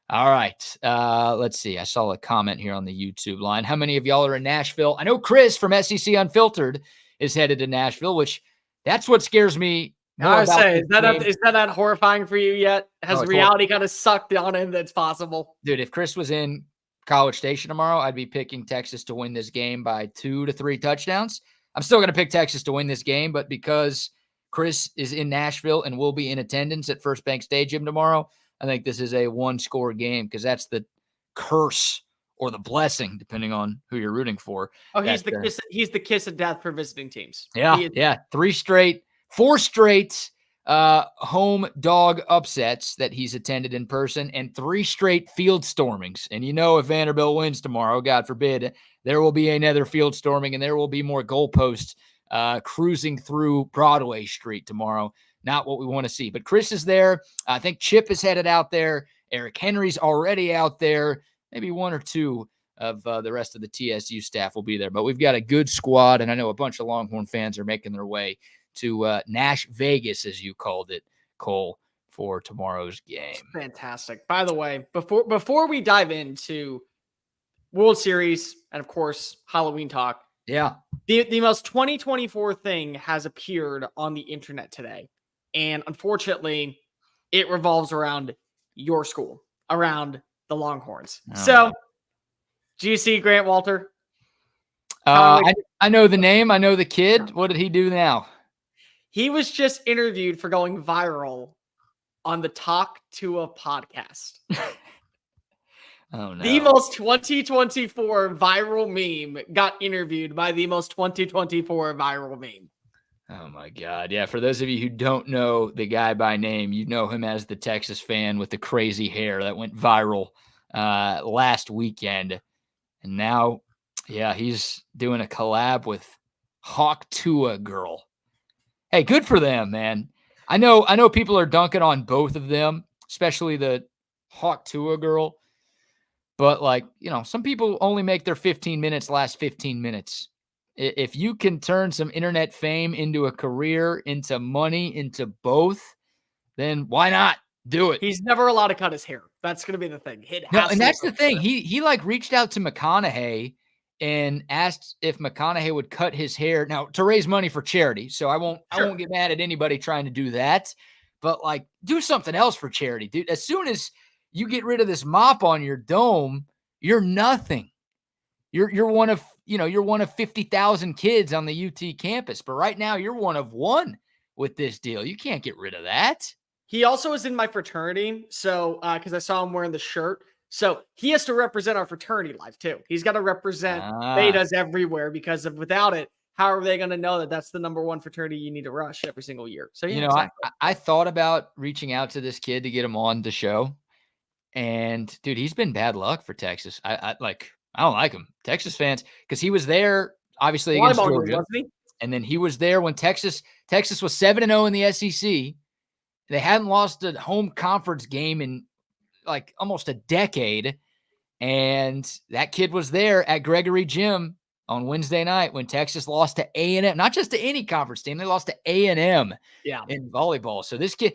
All right. Let's see. I saw a comment here on the YouTube line. How many of y'all are in Nashville? I know Chris from SEC Unfiltered is headed to Nashville, which that's what scares me. I was saying, is that horrifying for you yet? Has reality kind of sucked on him that's possible? Dude, if Chris was in College Station tomorrow, I'd be picking Texas to win this game by 2 to 3 touchdowns. I'm still going to pick Texas to win this game, but because Chris is in Nashville and will be in attendance at First Bank Stadium tomorrow, I think this is a one-score game because that's the curse or the blessing, depending on who you're rooting for. Oh, he's the kiss of death for visiting teams. Yeah. 4 straight home dog upsets that he's attended in person and 3 straight field stormings. And if Vanderbilt wins tomorrow, God forbid, there will be another field storming and there will be more goalposts cruising through Broadway Street tomorrow. Not what we want to see. But Chris is there. I think Chip is headed out there. Eric Henry's already out there. Maybe 1 or 2 of the rest of the TSU staff will be there. But we've got a good squad, and I know a bunch of Longhorn fans are making their way to Nash Vegas, as you called it, Cole, for tomorrow's game. Fantastic. By the way, before we dive into World Series and, of course, Halloween talk, the most 2024 thing has appeared on the internet today. And unfortunately, it revolves around your school, around the Longhorns. Oh. So, do you see Grant Walter? I know the name. I know the kid. What did he do now? He was just interviewed for going viral on the Talk to a podcast. Oh, no. The most 2024 viral meme got interviewed by the most 2024 viral meme. Oh, my God. Yeah, for those of you who don't know the guy by name, you know him as the Texas fan with the crazy hair that went viral last weekend. And now, he's doing a collab with Hawk Tua Girl. Hey, good for them, man. I know people are dunking on both of them, especially the Hawk Tua Girl. But, some people only make their 15 minutes last 15 minutes. If you can turn some internet fame into a career, into money, into both, then why not do it? He's never allowed to cut his hair. That's going to be the thing. And that's the thing. He reached out to McConaughey and asked if McConaughey would cut his hair now to raise money for charity. So I won't get mad at anybody trying to do that, but do something else for charity, dude. As soon as you get rid of this mop on your dome, you're nothing. You're one of 50,000 kids on the UT campus, but right now you're one of 1 with this deal. You can't get rid of that. He also is in my fraternity, so because I saw him wearing the shirt, so he has to represent our fraternity life too. He's got to represent betas everywhere because without it, how are they going to know that that's the number 1 fraternity you need to rush every single year? So exactly. I thought about reaching out to this kid to get him on the show, and dude, he's been bad luck for Texas. I don't like him. Texas fans, because he was there obviously against Georgia, wasn't he? And then he was there when Texas was 7-0 in the SEC. They hadn't lost a home conference game in almost a decade, and that kid was there at Gregory Gym on Wednesday night when Texas lost to A&M, not just to any conference team, they lost to A&M in volleyball. So this kid,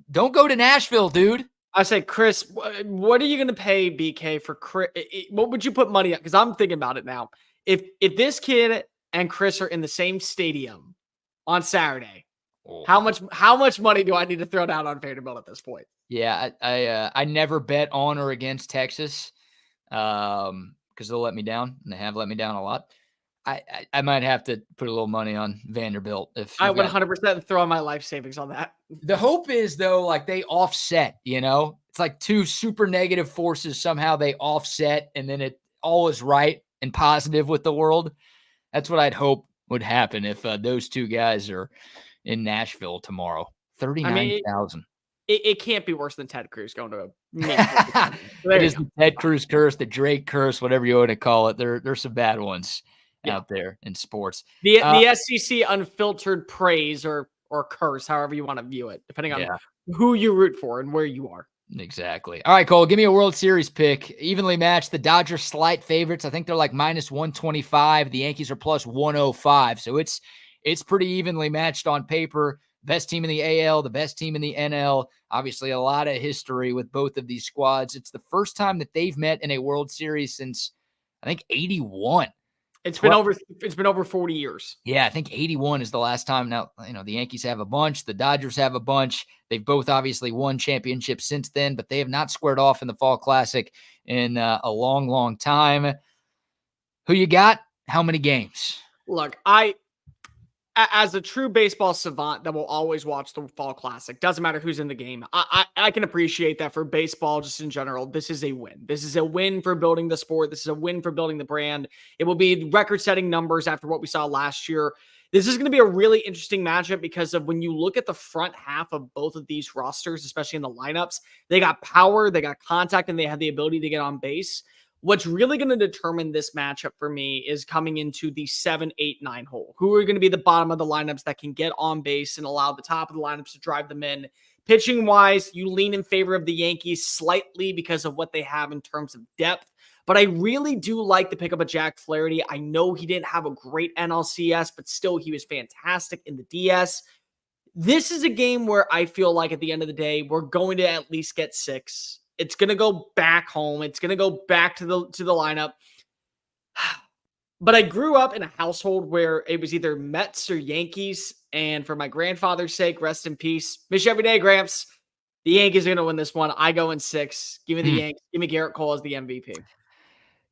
don't go to Nashville, dude. I say, Chris, what are you going to pay BK for Chris? What would you put money at? Because I'm thinking about it now. If this kid and Chris are in the same stadium on Saturday, how much money do I need to throw down on Vanderbilt at this point? Yeah, I never bet on or against Texas because they'll let me down, and they have let me down a lot. I might have to put a little money on Vanderbilt. If I would 100% throw my life savings on that. The hope is, though, they offset, It's like 2 super negative forces. Somehow they offset, and then it all is right and positive with the world. That's what I'd hope would happen if those 2 guys are in Nashville tomorrow. 39,000. It can't be worse than Ted Cruz going to a It is the Ted Cruz curse, the Drake curse, whatever you want to call it. There's some bad ones out there in sports. The SEC Unfiltered praise or curse, however you want to view it, depending on who you root for and where you are. Exactly. All right, Cole, give me a World Series pick. Evenly matched. The Dodgers slight favorites. I think they're minus 125. The Yankees are plus 105. So it's pretty evenly matched on paper. Best team in the AL, the best team in the NL. Obviously, a lot of history with both of these squads. It's the first time that they've met in a World Series since, I think, 81. It's been over 40 years. Yeah, I think 81 is the last time. Now, the Yankees have a bunch. The Dodgers have a bunch. They've both obviously won championships since then, but they have not squared off in the Fall Classic in a long, long time. Who you got? How many games? Look, as a true baseball savant that will always watch the Fall Classic, doesn't matter who's in the game, I can appreciate that for baseball just in general. This is a win. This is a win for building the sport. This is a win for building the brand. It will be record-setting numbers after what we saw last year. This is going to be a really interesting matchup because of when you look at the front half of both of these rosters, especially in the lineups, they got power, they got contact, and they have the ability to get on base. What's really going to determine this matchup for me is coming into the 7, 8, 9 hole. Who are going to be the bottom of the lineups that can get on base and allow the top of the lineups to drive them in? Pitching wise, you lean in favor of the Yankees slightly because of what they have in terms of depth. But I really do like the pickup of Jack Flaherty. I know he didn't have a great NLCS, but still he was fantastic in the DS. This is a game where I feel like at the end of the day, we're going to at least get 6. It's going to go back home. It's going to go back to the lineup. But I grew up in a household where it was either Mets or Yankees. And for my grandfather's sake, rest in peace. Miss you every day, Gramps. The Yankees are going to win this one. I go in 6. Give me the Yankees. Give me Garrett Cole as the MVP.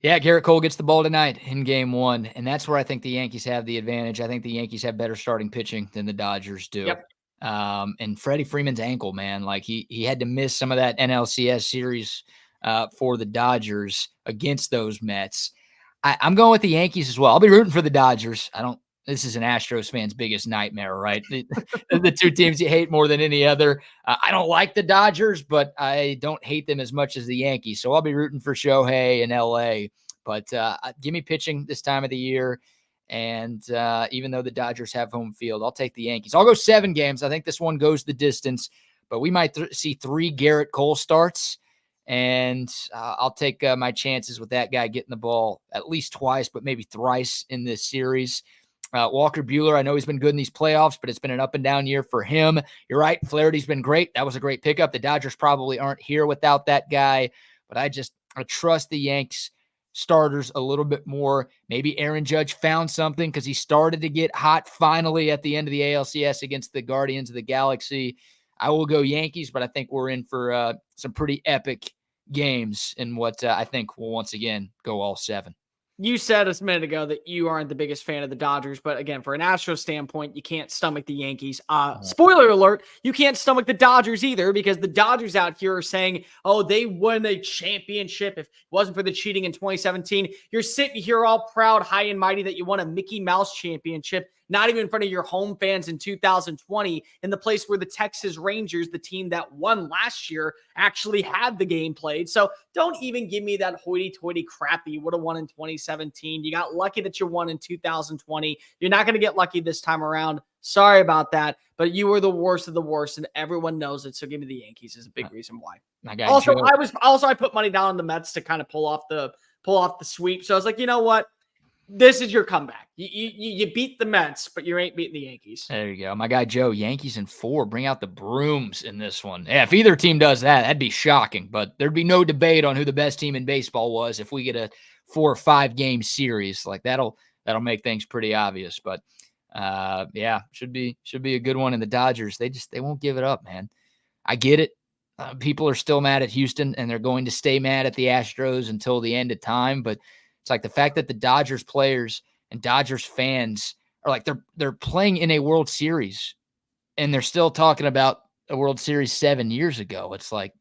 Yeah, Garrett Cole gets the ball tonight in game 1. And that's where I think the Yankees have the advantage. I think the Yankees have better starting pitching than the Dodgers do. Yep. And Freddie Freeman's ankle, man, like he had to miss some of that NLCS series for the Dodgers against those Mets. I'm going with the Yankees as well. I'll be rooting for the Dodgers. This is an Astros fan's biggest nightmare, right? The two teams you hate more than any other. I don't like the Dodgers, but I don't hate them as much as the Yankees. So I'll be rooting for Shohei in LA, but give me pitching this time of the year. And even though the Dodgers have home field, I'll take the Yankees. I'll go 7 games. I think this one goes the distance, but we might see 3 Garrett Cole starts. And I'll take my chances with that guy getting the ball at least twice, but maybe thrice in this series. Walker Buehler, I know he's been good in these playoffs, but it's been an up and down year for him. You're right. Flaherty's been great. That was a great pickup. The Dodgers probably aren't here without that guy, but I trust the Yanks starters a little bit more. Maybe Aaron Judge found something because he started to get hot finally at the end of the ALCS against the Guardians of the Galaxy. I will go Yankees, but I think we're in for some pretty epic games in what I think will once again go all 7. You said a minute ago that you aren't the biggest fan of the Dodgers, but again, for an Astros standpoint, you can't stomach the Yankees. Spoiler alert, you can't stomach the Dodgers either, because the Dodgers out here are saying, oh, they won a championship. If it wasn't for the cheating in 2017, you're sitting here all proud, high and mighty that you won a Mickey Mouse championship, not even in front of your home fans in 2020, in the place where the Texas Rangers, the team that won last year, actually had the game played. So don't even give me that hoity-toity crap that you would have won in 2017. You got lucky that you won in 2020. You're not going to get lucky this time around. Sorry about that, but you were the worst of the worst, and everyone knows it. So give me the Yankees is a big reason why. I put money down on the Mets to kind of pull off the sweep. So I was like, you know what? This is your comeback. You beat the Mets, but you ain't beating the Yankees. There you go. My guy Joe, Yankees in 4. Bring out the brooms in this one. Yeah, if either team does that, that'd be shocking. But there'd be no debate on who the best team in baseball was if we get a 4 or 5 game series. Like that'll make things pretty obvious. But yeah, should be a good one. And the Dodgers, they won't give it up, man. I get it. People are still mad at Houston, and they're going to stay mad at the Astros until the end of time. But it's like the fact that the Dodgers players and Dodgers fans are like they're playing in a World Series, and they're still talking about a World Series 7 years ago. It's like,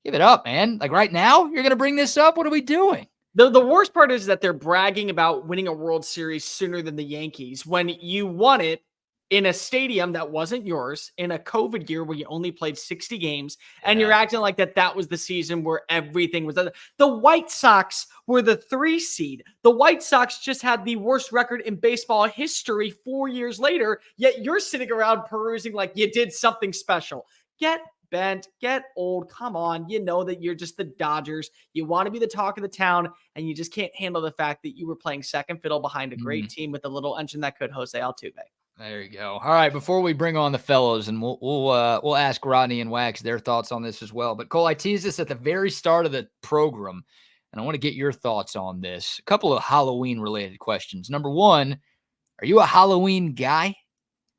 give it up, man. Like right now, you're going to bring this up? What are we doing? The worst part is that they're bragging about winning a World Series sooner than the Yankees when you won it in a stadium that wasn't yours, in a COVID year where you only played 60 games, and you're acting like that was the season where everything was. The White Sox were the 3 seed. The White Sox just had the worst record in baseball history 4 years later, yet you're sitting around perusing like you did something special. Get bent, get old. Come on. You know that you're just the Dodgers. You want to be the talk of the town, and you just can't handle the fact that you were playing second fiddle behind a great team with a little engine that could, Jose Altuve. There you go. All right, before we bring on the fellows, and we'll ask Rodney and Wax their thoughts on this as well. But Cole, I teased this at the very start of the program, and I want to get your thoughts on this. A couple of Halloween-related questions. Number 1, are you a Halloween guy?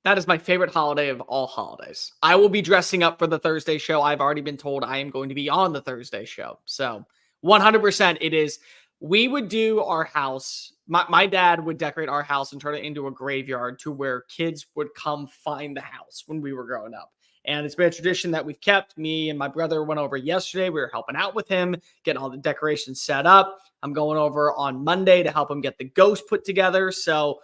That is my favorite holiday of all holidays. I will be dressing up for the Thursday show. I've already been told I am going to be on the Thursday show. So 100% it is we would do our house. My dad would decorate our house and turn it into a graveyard to where kids would come find the house when we were growing up. And it's been a tradition that we've kept. Me and my brother went over yesterday. We were helping out with him, getting all the decorations set up. I'm going over on Monday to help him get the ghost put together. So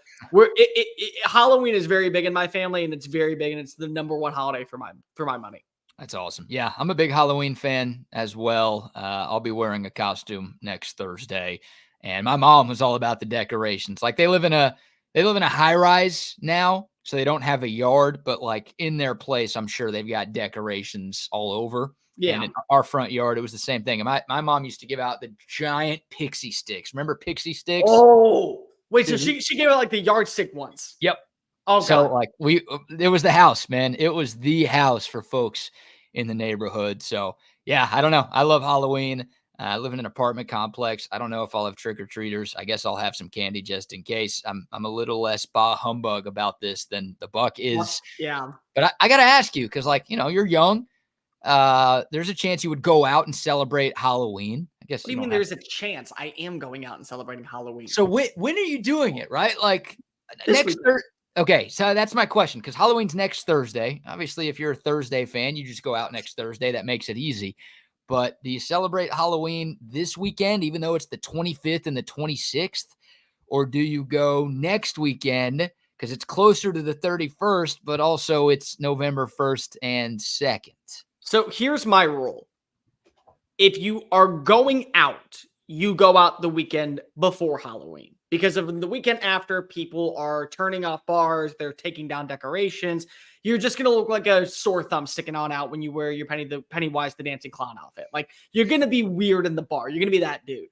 Halloween is very big in my family, and it's very big, and it's the number one holiday for my money. That's awesome. Yeah, I'm a big Halloween fan as well. I'll be wearing a costume next Thursday, and my mom was all about the decorations. Like they live in a high rise now, so they don't have a yard, but like in their place, I'm sure they've got decorations all over. Yeah. And in our front yard, it was the same thing. And my mom used to give out the giant pixie sticks. Remember pixie sticks? Oh, wait. So she gave it like the yardstick ones. Yep. Oh, so God. like it was the house, man. It was the house for folks in the neighborhood. So yeah, I don't know. I love Halloween. I live in an apartment complex. I don't know if I'll have trick-or-treaters. I guess I'll have some candy just in case. I'm a little less bah humbug about this than the Buck is. Yeah. But I got to ask you, because like, you're young. There's a chance you would go out and celebrate Halloween. I guess. What do you mean there's a chance? I am going out and celebrating Halloween. So when are you doing it, right? Like This next week. Okay, so that's my question, because Halloween's next Thursday. Obviously, if you're a Thursday fan, you just go out next Thursday. That makes it easy. But do you celebrate Halloween this weekend, even though it's the 25th and the 26th? Or do you go next weekend because it's closer to the 31st, but also it's November 1st and 2nd? So here's my rule. If you are going out, you go out the weekend before Halloween. Because of the weekend after, people are turning off bars, they're taking down decorations. You're just going to look like a sore thumb sticking on out when you wear your Pennywise the Dancing Clown outfit. Like, you're going to be weird in the bar. You're going to be that dude.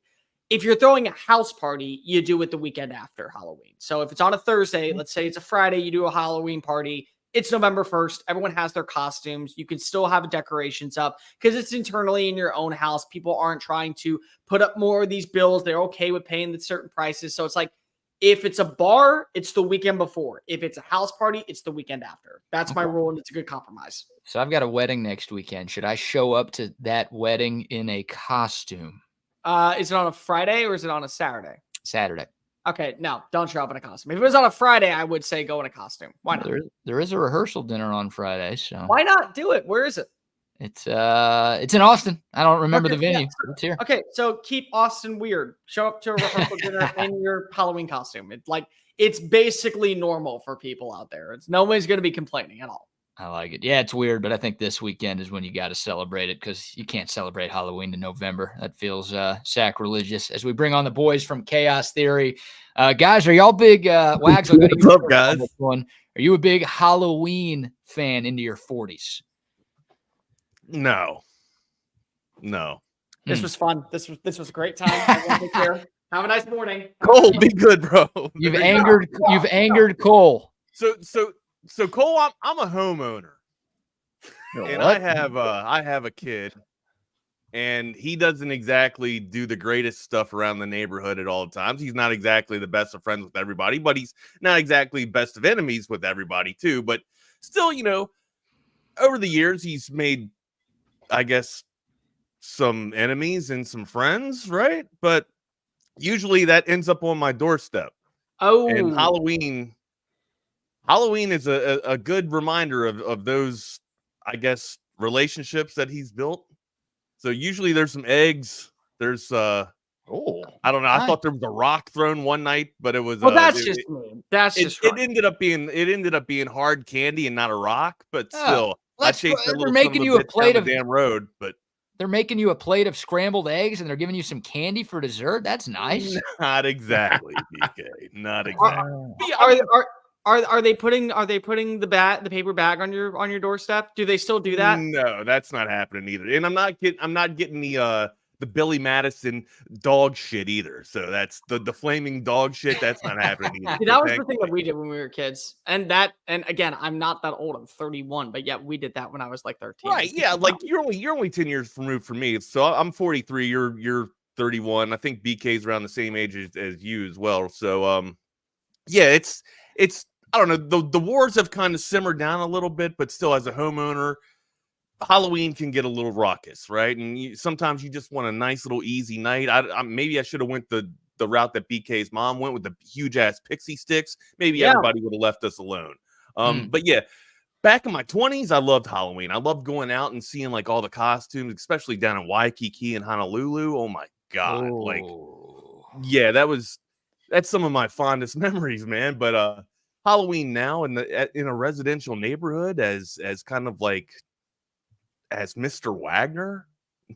If you're throwing a house party, you do it the weekend after Halloween. So if it's on a Thursday, let's say it's a Friday, you do a Halloween party. It's November 1st. Everyone has their costumes. You can still have decorations up because it's internally in your own house. People aren't trying to put up more of these bills. They're okay with paying the certain prices. So it's like, if it's a bar, it's the weekend before. If it's a house party, it's the weekend after. That's my rule, and it's a good compromise. So I've got a wedding next weekend. Should I show up to that wedding in a costume? Is it on a Friday or is it on a Saturday? Saturday. Okay, no, don't show up in a costume. If it was on a Friday, I would say go in a costume. Why not? There is a rehearsal dinner on Friday, so why not do it? Where is it? It's in Austin. I don't remember the venue. Yeah. It's here. Okay, so keep Austin weird. Show up to a rehearsal dinner in your Halloween costume. It's basically normal for people out there. Nobody's going to be complaining at all. I like it. Yeah, it's weird, but I think this weekend is when you got to celebrate it because you can't celebrate Halloween in November. That feels sacrilegious. As we bring on the boys from Chaos Theory, guys, are y'all big Wags? What's up, guys? Are you a big Halloween fan into your 40s? No. This was fun. This was a great time. Everyone take care. Have a nice morning. Cole, be good, bro. You've angered Cole. So Cole, I'm a homeowner, and I have a kid, and he doesn't exactly do the greatest stuff around the neighborhood at all times. He's not exactly the best of friends with everybody, but he's not exactly best of enemies with everybody too. But still, over the years, he's made, I guess, some enemies and some friends, right? But usually that ends up on my doorstep. Oh, and Halloween is a good reminder of those, I guess, relationships that he's built. So usually there's some eggs. There's I don't know. I thought there was a rock thrown one night, but it was that's just mean. That's just it ended up being hard candy and not a rock, but still I chased that little making you a plate down the damn road, but they're making you a plate of scrambled eggs and they're giving you some candy for dessert. That's nice. Not exactly, BK. Not exactly. Are they putting the paper bag on your doorstep? Do they still do that? No, that's not happening either. And I'm not getting the Billy Madison dog shit either. So that's the flaming dog shit. That's not happening either. See, that was the thing that we did when we were kids. And again, I'm not that old. I'm 31, but yeah, we did that when I was like 13. Right? Yeah, like you're only 10 years removed from me. So I'm 43. You're 31. I think BK's around the same age as you as well. So yeah, it's. I don't know. The wars have kind of simmered down a little bit, but still, as a homeowner, Halloween can get a little raucous, right? And sometimes you just want a nice little easy night. Maybe I should have went the route that BK's mom went with the huge ass pixie sticks. Maybe everybody would have left us alone. But yeah, back in my 20s, I loved Halloween. I loved going out and seeing like all the costumes, especially down in Waikiki and Honolulu. Oh my God. Like, yeah, that's some of my fondest memories, man. But Halloween now in a residential neighborhood as kind of like as Mr. Wagner,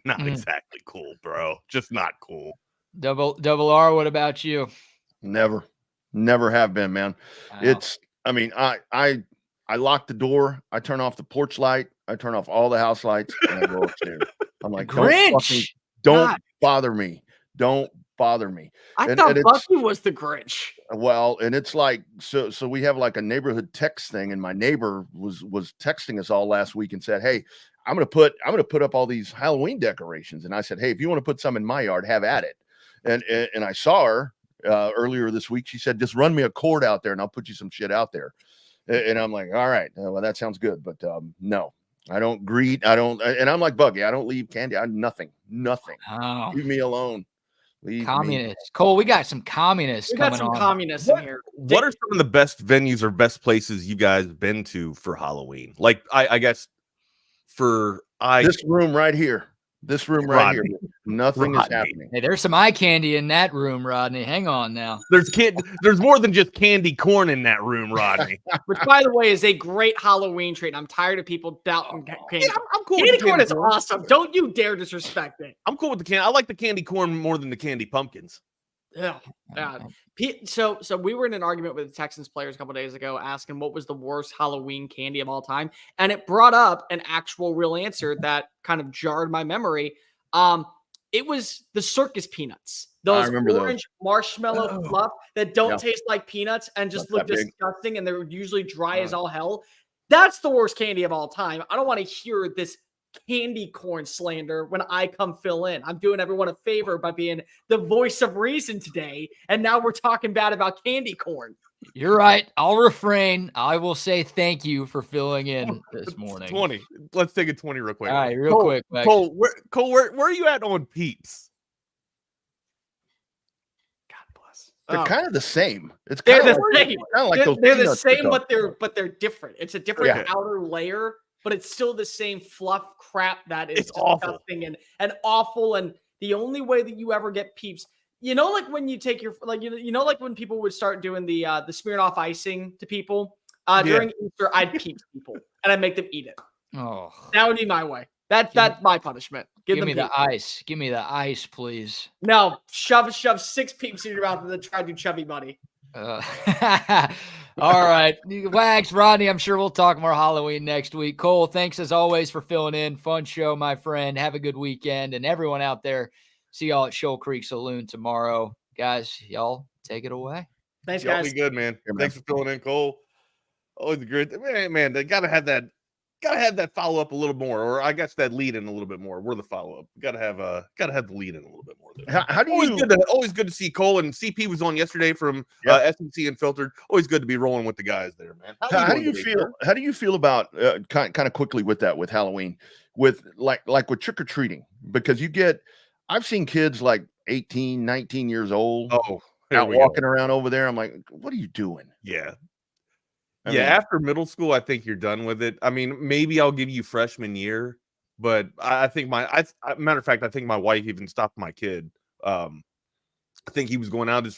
not exactly cool, bro. Just not cool. Double R, what about you? Never have been, man. Wow. I lock the door, I turn off the porch light, I turn off all the house lights, and I go upstairs. I'm like, don't bother me. Don't bother me. I thought Bucky was the Grinch. Well, and it's like, so we have like a neighborhood text thing, and my neighbor was texting us all last week and said, hey, I'm gonna put up all these Halloween decorations. And I said, hey, if you want to put some in my yard, have at it. And I saw her earlier this week. She said, just run me a cord out there and I'll put you some shit out there. And I'm like, all right, well, that sounds good. But no, I don't greet. And I'm like Bucky. I don't leave candy. Nothing. Oh. Leave me alone. Communists. Cole, we got some communists coming on. We got some communists in here. What are some of the best venues or best places you guys been to for Halloween? Like, I guess this room right here. This room right here. Nothing is happening. Hey, there's some eye candy in that room, Rodney. Hang on now. There's more than just candy corn in that room, Rodney. Which, by the way, is a great Halloween treat. I'm tired of people doubting candy. Yeah, I'm cool. Candy corn is awesome. Don't you dare disrespect it. I'm cool with the candy. I like the candy corn more than the candy pumpkins. Yeah. So we were in an argument with the Texans players a couple days ago asking what was the worst Halloween candy of all time. And it brought up an actual real answer that kind of jarred my memory. It was the circus peanuts. Those orange marshmallow fluff that don't taste like peanuts and just look disgusting. And they're usually dry as all hell. That's the worst candy of all time. I don't want to hear this candy corn slander when I come fill in. I'm doing everyone a favor by being the voice of reason today, and now we're talking bad about candy corn. You're right. I'll refrain. I will say thank you for filling in this morning. 20. Let's take a 20 real quick. All right, real quick. Cole, where are you at on Peeps? God bless. They're kind of the same. They're the same. They're the same, but they're different. It's a different outer layer. But it's still the same fluff crap that is disgusting and awful. And the only way that you ever get Peeps, like when you take your, like when people would start doing the Smirnoff icing to people during Easter, I'd Peeps people and I'd make them eat it. Oh, that would be my way. That's my punishment. Give me Peeps. the ice. Give me the ice, please. No, shove 6 Peeps in your mouth and then try to do chubby buddy. All right, Wags, Rodney, I'm sure we'll talk more Halloween next week. Cole, thanks as always for filling in. Fun show, my friend. Have a good weekend. And everyone out there, see y'all at Shoal Creek Saloon tomorrow. Guys, y'all take it away. Thanks, y'all guys. Be good, man. Thanks for filling in, Cole. Always great. Man, they gotta have that follow up a little more, or I guess that lead in a little bit more. We're the follow up. Gotta have the lead in a little bit more. How do you? Always good to see Cole, and CP was on yesterday from SEC Unfiltered. Always good to be rolling with the guys there, man. How do you feel? Bro? How do you feel about kind of quickly with that with Halloween, with like with trick or treating? Because I've seen kids like 18, 19 years old out walking around over there. I'm like, what are you doing? Yeah. I mean, after middle school, I think you're done with it. I mean, maybe I'll give you freshman year, but I think matter of fact, I think my wife even stopped my kid. I think he was going out his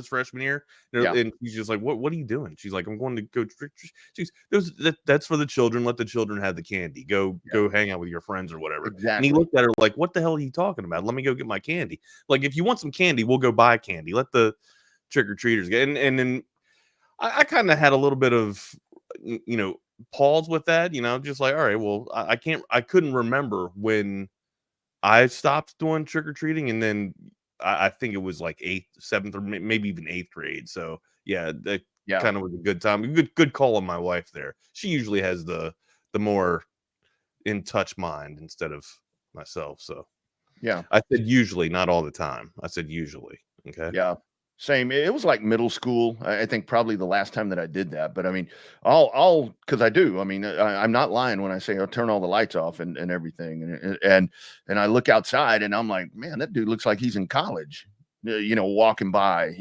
freshman year, and he's just like, "What are you doing?" She's like, "I'm going to go trick." That's for the children. Let the children have the candy. Go hang out with your friends or whatever. Exactly. And he looked at her like, "What the hell are you talking about? Let me go get my candy. Like, if you want some candy, we'll go buy candy. Let the trick or treaters get." And then I kind of had a little bit of, pause with that, just like, all right, well, I couldn't remember when I stopped doing trick or treating, and then I think it was like 8th, 7th, or maybe even 8th grade. So that kind of was a good time. Good call on my wife there. She usually has the more in touch mind instead of myself. So yeah, I said usually, not all the time. I said usually. Okay. Yeah. Same. It was like middle school. I think probably the last time that I did that. But I mean, I'll because I do. I mean, I'm not lying when I say I'll turn all the lights off and everything. And I look outside and I'm like, man, that dude looks like he's in college. Walking by,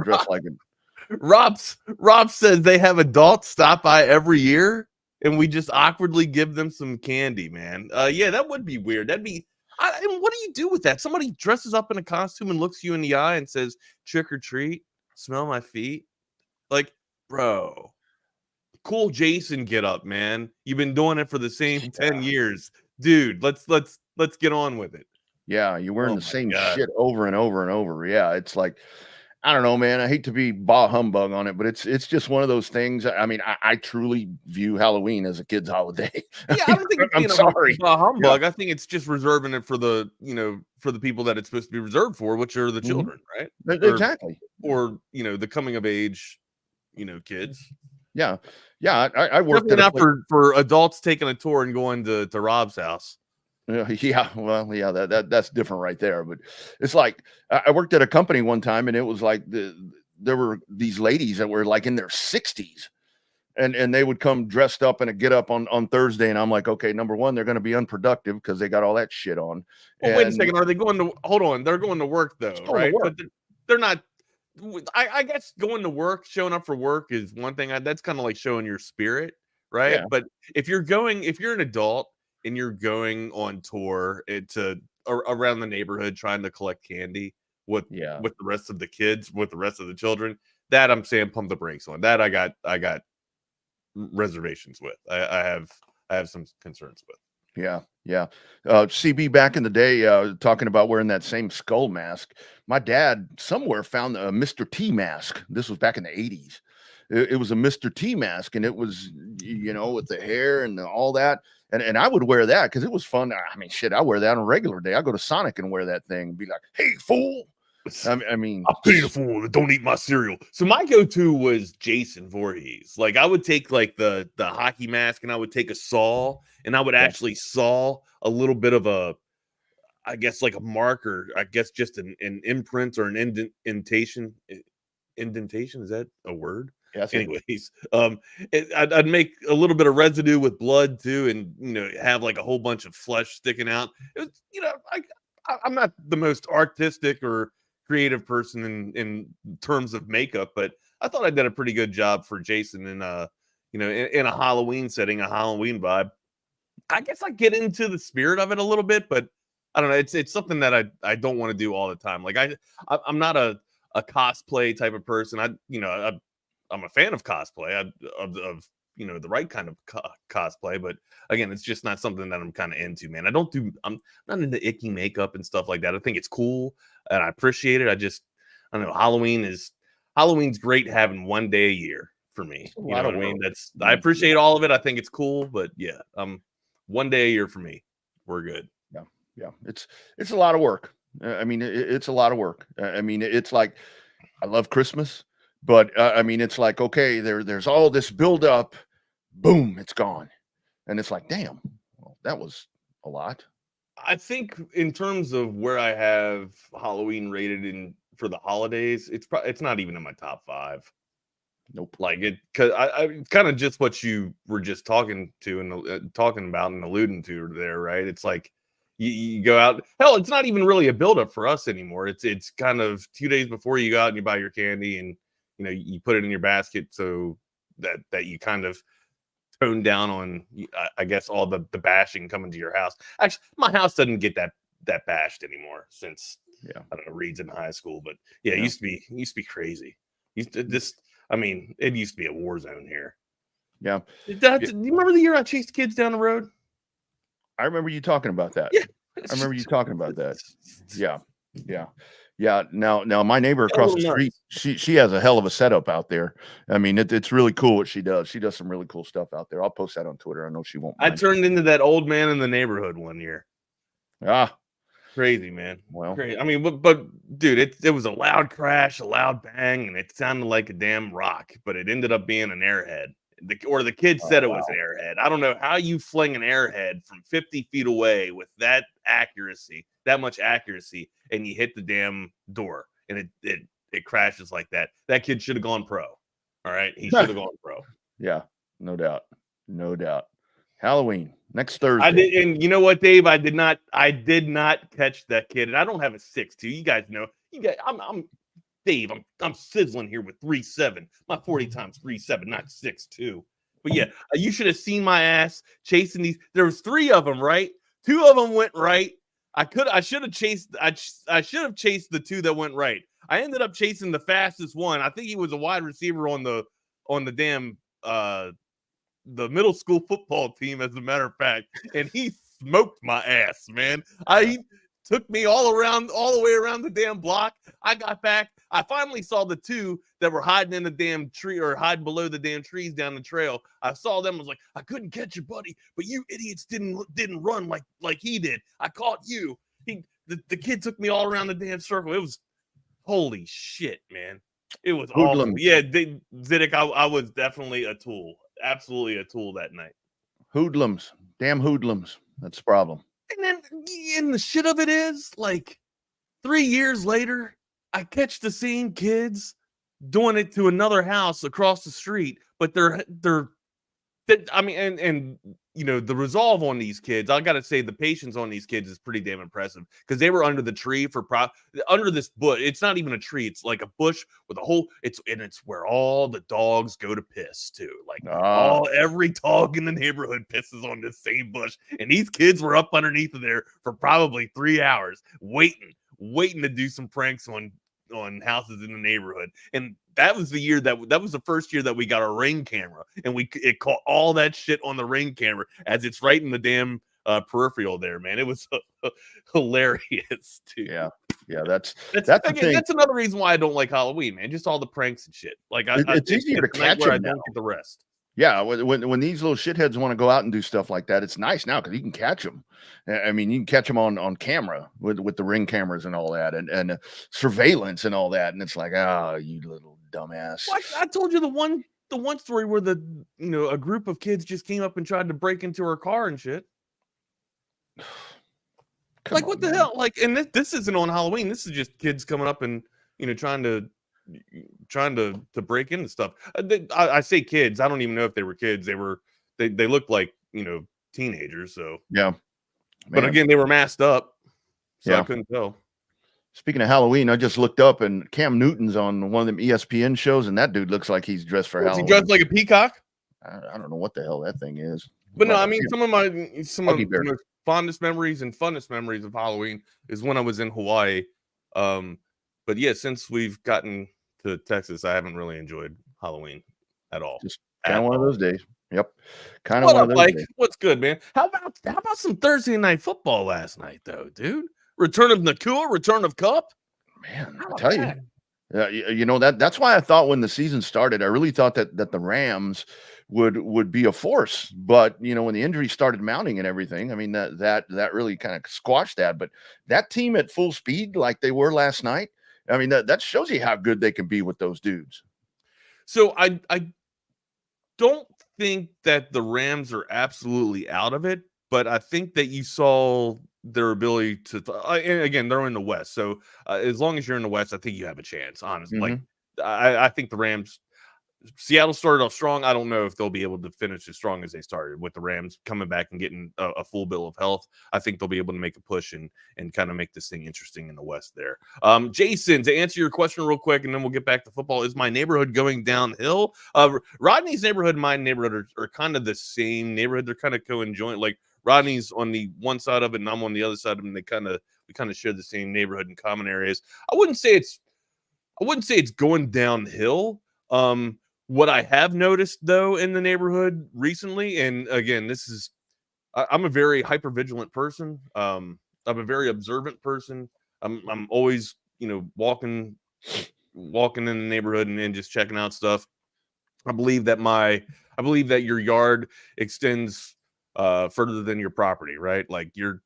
dressed like it. Rob says they have adults stop by every year, and we just awkwardly give them some candy, man. Yeah, that would be weird. That'd be. What do you do with that? Somebody dresses up in a costume and looks you in the eye and says, trick or treat, smell my feet. Like, bro, cool Jason get up, man. You've been doing it for the same 10 years. Dude, let's get on with it. Yeah, you're wearing the same shit over and over and over. Yeah, it's like, I don't know, man. I hate to be bah humbug on it, but it's just one of those things. I mean, I truly view Halloween as a kid's holiday. Yeah, I don't think it's I'm sorry. a humbug. Yeah. I think it's just reserving it for the people that it's supposed to be reserved for, which are the children, right? Exactly. Or the coming of age, kids. Yeah. Yeah. I worked for adults taking a tour and going to Rob's house. Yeah, well, yeah, that's different right there. But it's like I worked at a company one time, and it was like there were these ladies that were like in their 60s, and they would come dressed up in a get up on Thursday, and I'm like, okay, number one, they're going to be unproductive because they got all that shit on. Well, wait a second, are they going to? Hold on, they're going to work though, right? But they're not. I guess going to work, showing up for work is one thing. That's kind of like showing your spirit, right? Yeah. But if you're an adult and you're going on tour around the neighborhood trying to collect candy with the rest of the kids, with the rest of the children, that I'm saying pump the brakes on. That I got reservations with. I have some concerns with. Yeah. CB back in the day, talking about wearing that same skull mask. My dad somewhere found a Mr. T mask. This was back in the 80s. It was a Mr. T mask, and it was, with the hair and all that. And I would wear that because it was fun. I mean, shit, I wear that on a regular day. I go to Sonic and wear that thing and be like, hey, fool. I mean, I'll be the fool that don't eat my cereal. So my go-to was Jason Voorhees. Like, I would take like the hockey mask, and I would take a saw, and I would actually saw a little bit of I guess like a marker, I guess just an imprint or an indentation. Indentation, is that a word? Yes. Anyways, I'd make a little bit of residue with blood too, and have like a whole bunch of flesh sticking out. It was, I'm not the most artistic or creative person in terms of makeup, but I thought I did a pretty good job for Jason in in a Halloween setting, a Halloween vibe. I guess I get into the spirit of it a little bit, but I don't know. It's something that I don't want to do all the time. Like I'm not a cosplay type of person. I'm a fan of cosplay, of the right kind of cosplay, but again, it's just not something that I'm kind of into, man. I'm not into icky makeup and stuff like that. I think it's cool and I appreciate it. I don't know. Halloween's great having one day a year for me. You know what I mean? I appreciate all of it. I think it's cool, but yeah, one day a year for me. We're good. Yeah. It's a lot of work. I mean, it's a lot of work. I mean, it's like, I love Christmas. But I mean, it's like, okay, there's all this build up, boom, it's gone. And it's like, damn, well, that was a lot. I think in terms of where I have Halloween rated for the holidays, it's not even in my top 5. Nope. Like because I kind of just what you were just talking about and alluding to there, right? It's like you go out. Hell, it's not even really a buildup for us anymore. It's kind of 2 days before you go out and you buy your candy, and you put it in your basket so that you kind of tone down on, I guess, all the bashing coming to your house. Actually, my house doesn't get that bashed anymore since I don't know, Reed's in high school. But yeah, it used to be crazy. It used to be a war zone here. Yeah. Do you remember the year I chased kids down the road? I remember you talking about that. Yeah. I remember you talking about that. Yeah. Yeah. Now my neighbor across the street, she has a hell of a setup out there. I mean, it's really cool what she does. She does some really cool stuff out there. I'll post that on Twitter. I know she won't mind. I turned into that old man in the neighborhood one year. Crazy, man. Well, crazy. I mean, but dude, it was a loud crash, a loud bang, and it sounded like a damn rock, but it ended up being an airhead. The kid said it was an airhead. I don't know how you fling an airhead from 50 feet away with that much accuracy, and you hit the damn door. And it crashes like that. That kid should have gone pro. All right, he should have gone pro. Yeah, no doubt, no doubt. Halloween next Thursday. I did, and you know what, Dave? I did not catch that kid, and I don't have a 6'2". You guys know. I'm Dave. I'm sizzling here with 3.7. My 40 times 3.7, not 6'2". But yeah, you should have seen my ass chasing these. There was 3 of them, right? 2 of them went right. I should have chased the 2 that went right. I ended up chasing the fastest one. I think he was a wide receiver on the damn the middle school football team, as a matter of fact, and he smoked my ass, man. He took me all the way around the damn block. I got back. I finally saw the 2 that were hiding in the damn tree or hiding below the damn trees down the trail. I saw them. I was like, I couldn't catch you, buddy, but you idiots didn't run like he did. I caught you. The kid took me all around the damn circle. It was holy shit, man. It was awesome. Yeah, Ziddick, I was definitely a tool. Absolutely a tool that night. Hoodlums. Damn hoodlums. That's the problem. And the shit of it is, like, 3 years later, I catch the same kids doing it to another house across the street, but they're I mean, and you know, the resolve on these kids, I gotta say, the patience on these kids is pretty damn impressive, because they were under the tree under this bush. It's not even a tree, it's like a bush with a hole. It's where all the dogs go to piss too. Like every dog in the neighborhood pisses on this same bush, and these kids were up underneath of there for probably 3 hours waiting to do some pranks on houses in the neighborhood. And that was the year that was the first year that we got a Ring camera, and it caught all that shit on the Ring camera as it's right in the damn peripheral there, man. It was hilarious too. Yeah, that's another reason why I don't like Halloween, man. Just all the pranks and shit. Like it's easier to catch them. I don't get the rest. Yeah, when these little shitheads want to go out and do stuff like that, it's nice now because you can catch them. I mean, you can catch them on camera with the Ring cameras and all that, and surveillance and all that. And it's like, you little dumbass. Well, I told you the one story where a group of kids just came up and tried to break into her car and shit. Like, what the hell? Like, and this isn't on Halloween. This is just kids coming up and trying to break into stuff. I say kids. I don't even know if they were kids. They looked like teenagers. So yeah, but again, they were masked up, so I couldn't tell. Speaking of Halloween, I just looked up, and Cam Newton's on one of them ESPN shows, and that dude looks like he's dressed for Halloween. Is he dressed like a peacock? I don't know what the hell that thing is. But no, I mean, some of my most fondest memories and funnest memories of Halloween is when I was in Hawaii. But yeah, since we've gotten to Texas, I haven't really enjoyed Halloween at all. Just kind of one of those days. Yep. Kind of one of those days. What's good, man? How about some Thursday night football last night, though, dude? Return of Nakua, return of Cup. Man, I tell you, that's why I thought when the season started, I really thought that the Rams would be a force. But when the injuries started mounting and everything, I mean that really kind of squashed that. But that team at full speed, like they were last night, I mean that shows you how good they can be with those dudes. So I don't think that the Rams are absolutely out of it, but I think that you saw their ability to and again, they're in the West, so as long as you're in the West, I think you have a chance, honestly. Like I think the Rams, Seattle started off strong. I don't know if they'll be able to finish as strong as they started. With the Rams coming back and getting a full bill of health, I think they'll be able to make a push and kind of make this thing interesting in the West there. Jason, to answer your question real quick, and then we'll get back to football, is my neighborhood going downhill? Rodney's neighborhood and my neighborhood are kind of the same neighborhood. They're kind of co-joint. Like, Rodney's on the one side of it, and I'm on the other side of it. And we kind of share the same neighborhood and common areas. I wouldn't say it's going downhill. What I have noticed though in the neighborhood recently, and again, I'm a very hypervigilant person. I'm a very observant person. I'm always walking in the neighborhood and just checking out stuff. I believe that your yard extends further than your property, right? Like your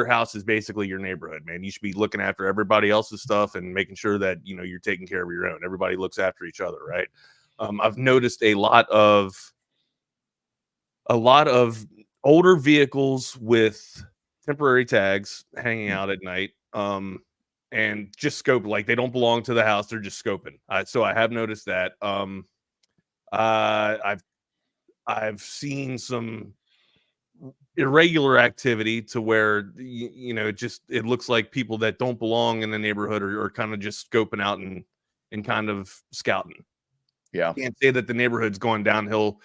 house is basically your neighborhood, man. You should be looking after everybody else's stuff and making sure that you're taking care of your own. Everybody looks after each other, right? I've noticed a lot of older vehicles with temporary tags hanging out at night. and just scope, like they don't belong to the house. They're just scoping. So I have noticed that. I've seen some irregular activity to where it looks like people that don't belong in the neighborhood are kind of just scoping out and kind of scouting. Yeah, can't say that the neighborhood's going downhill,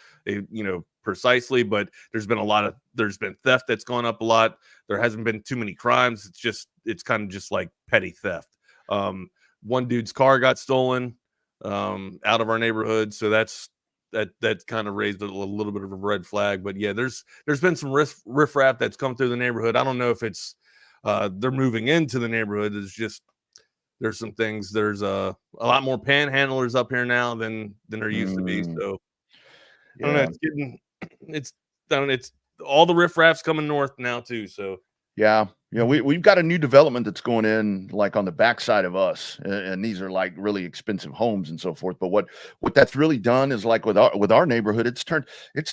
precisely, but there's been theft that's gone up a lot. There hasn't been too many crimes. It's kind of just like petty theft. One dude's car got stolen out of our neighborhood, so that kind of raised a little bit of a red flag. But yeah, there's been some riffraff that's come through the neighborhood. I don't know if it's they're moving into the neighborhood. There's some things. There's a lot more panhandlers up here now than there used to be. So I don't know. It's all the riffraff's coming north now too. So yeah. We've got a new development that's going in like on the backside of us, and these are like really expensive homes and so forth. But what that's really done is like with our neighborhood, it's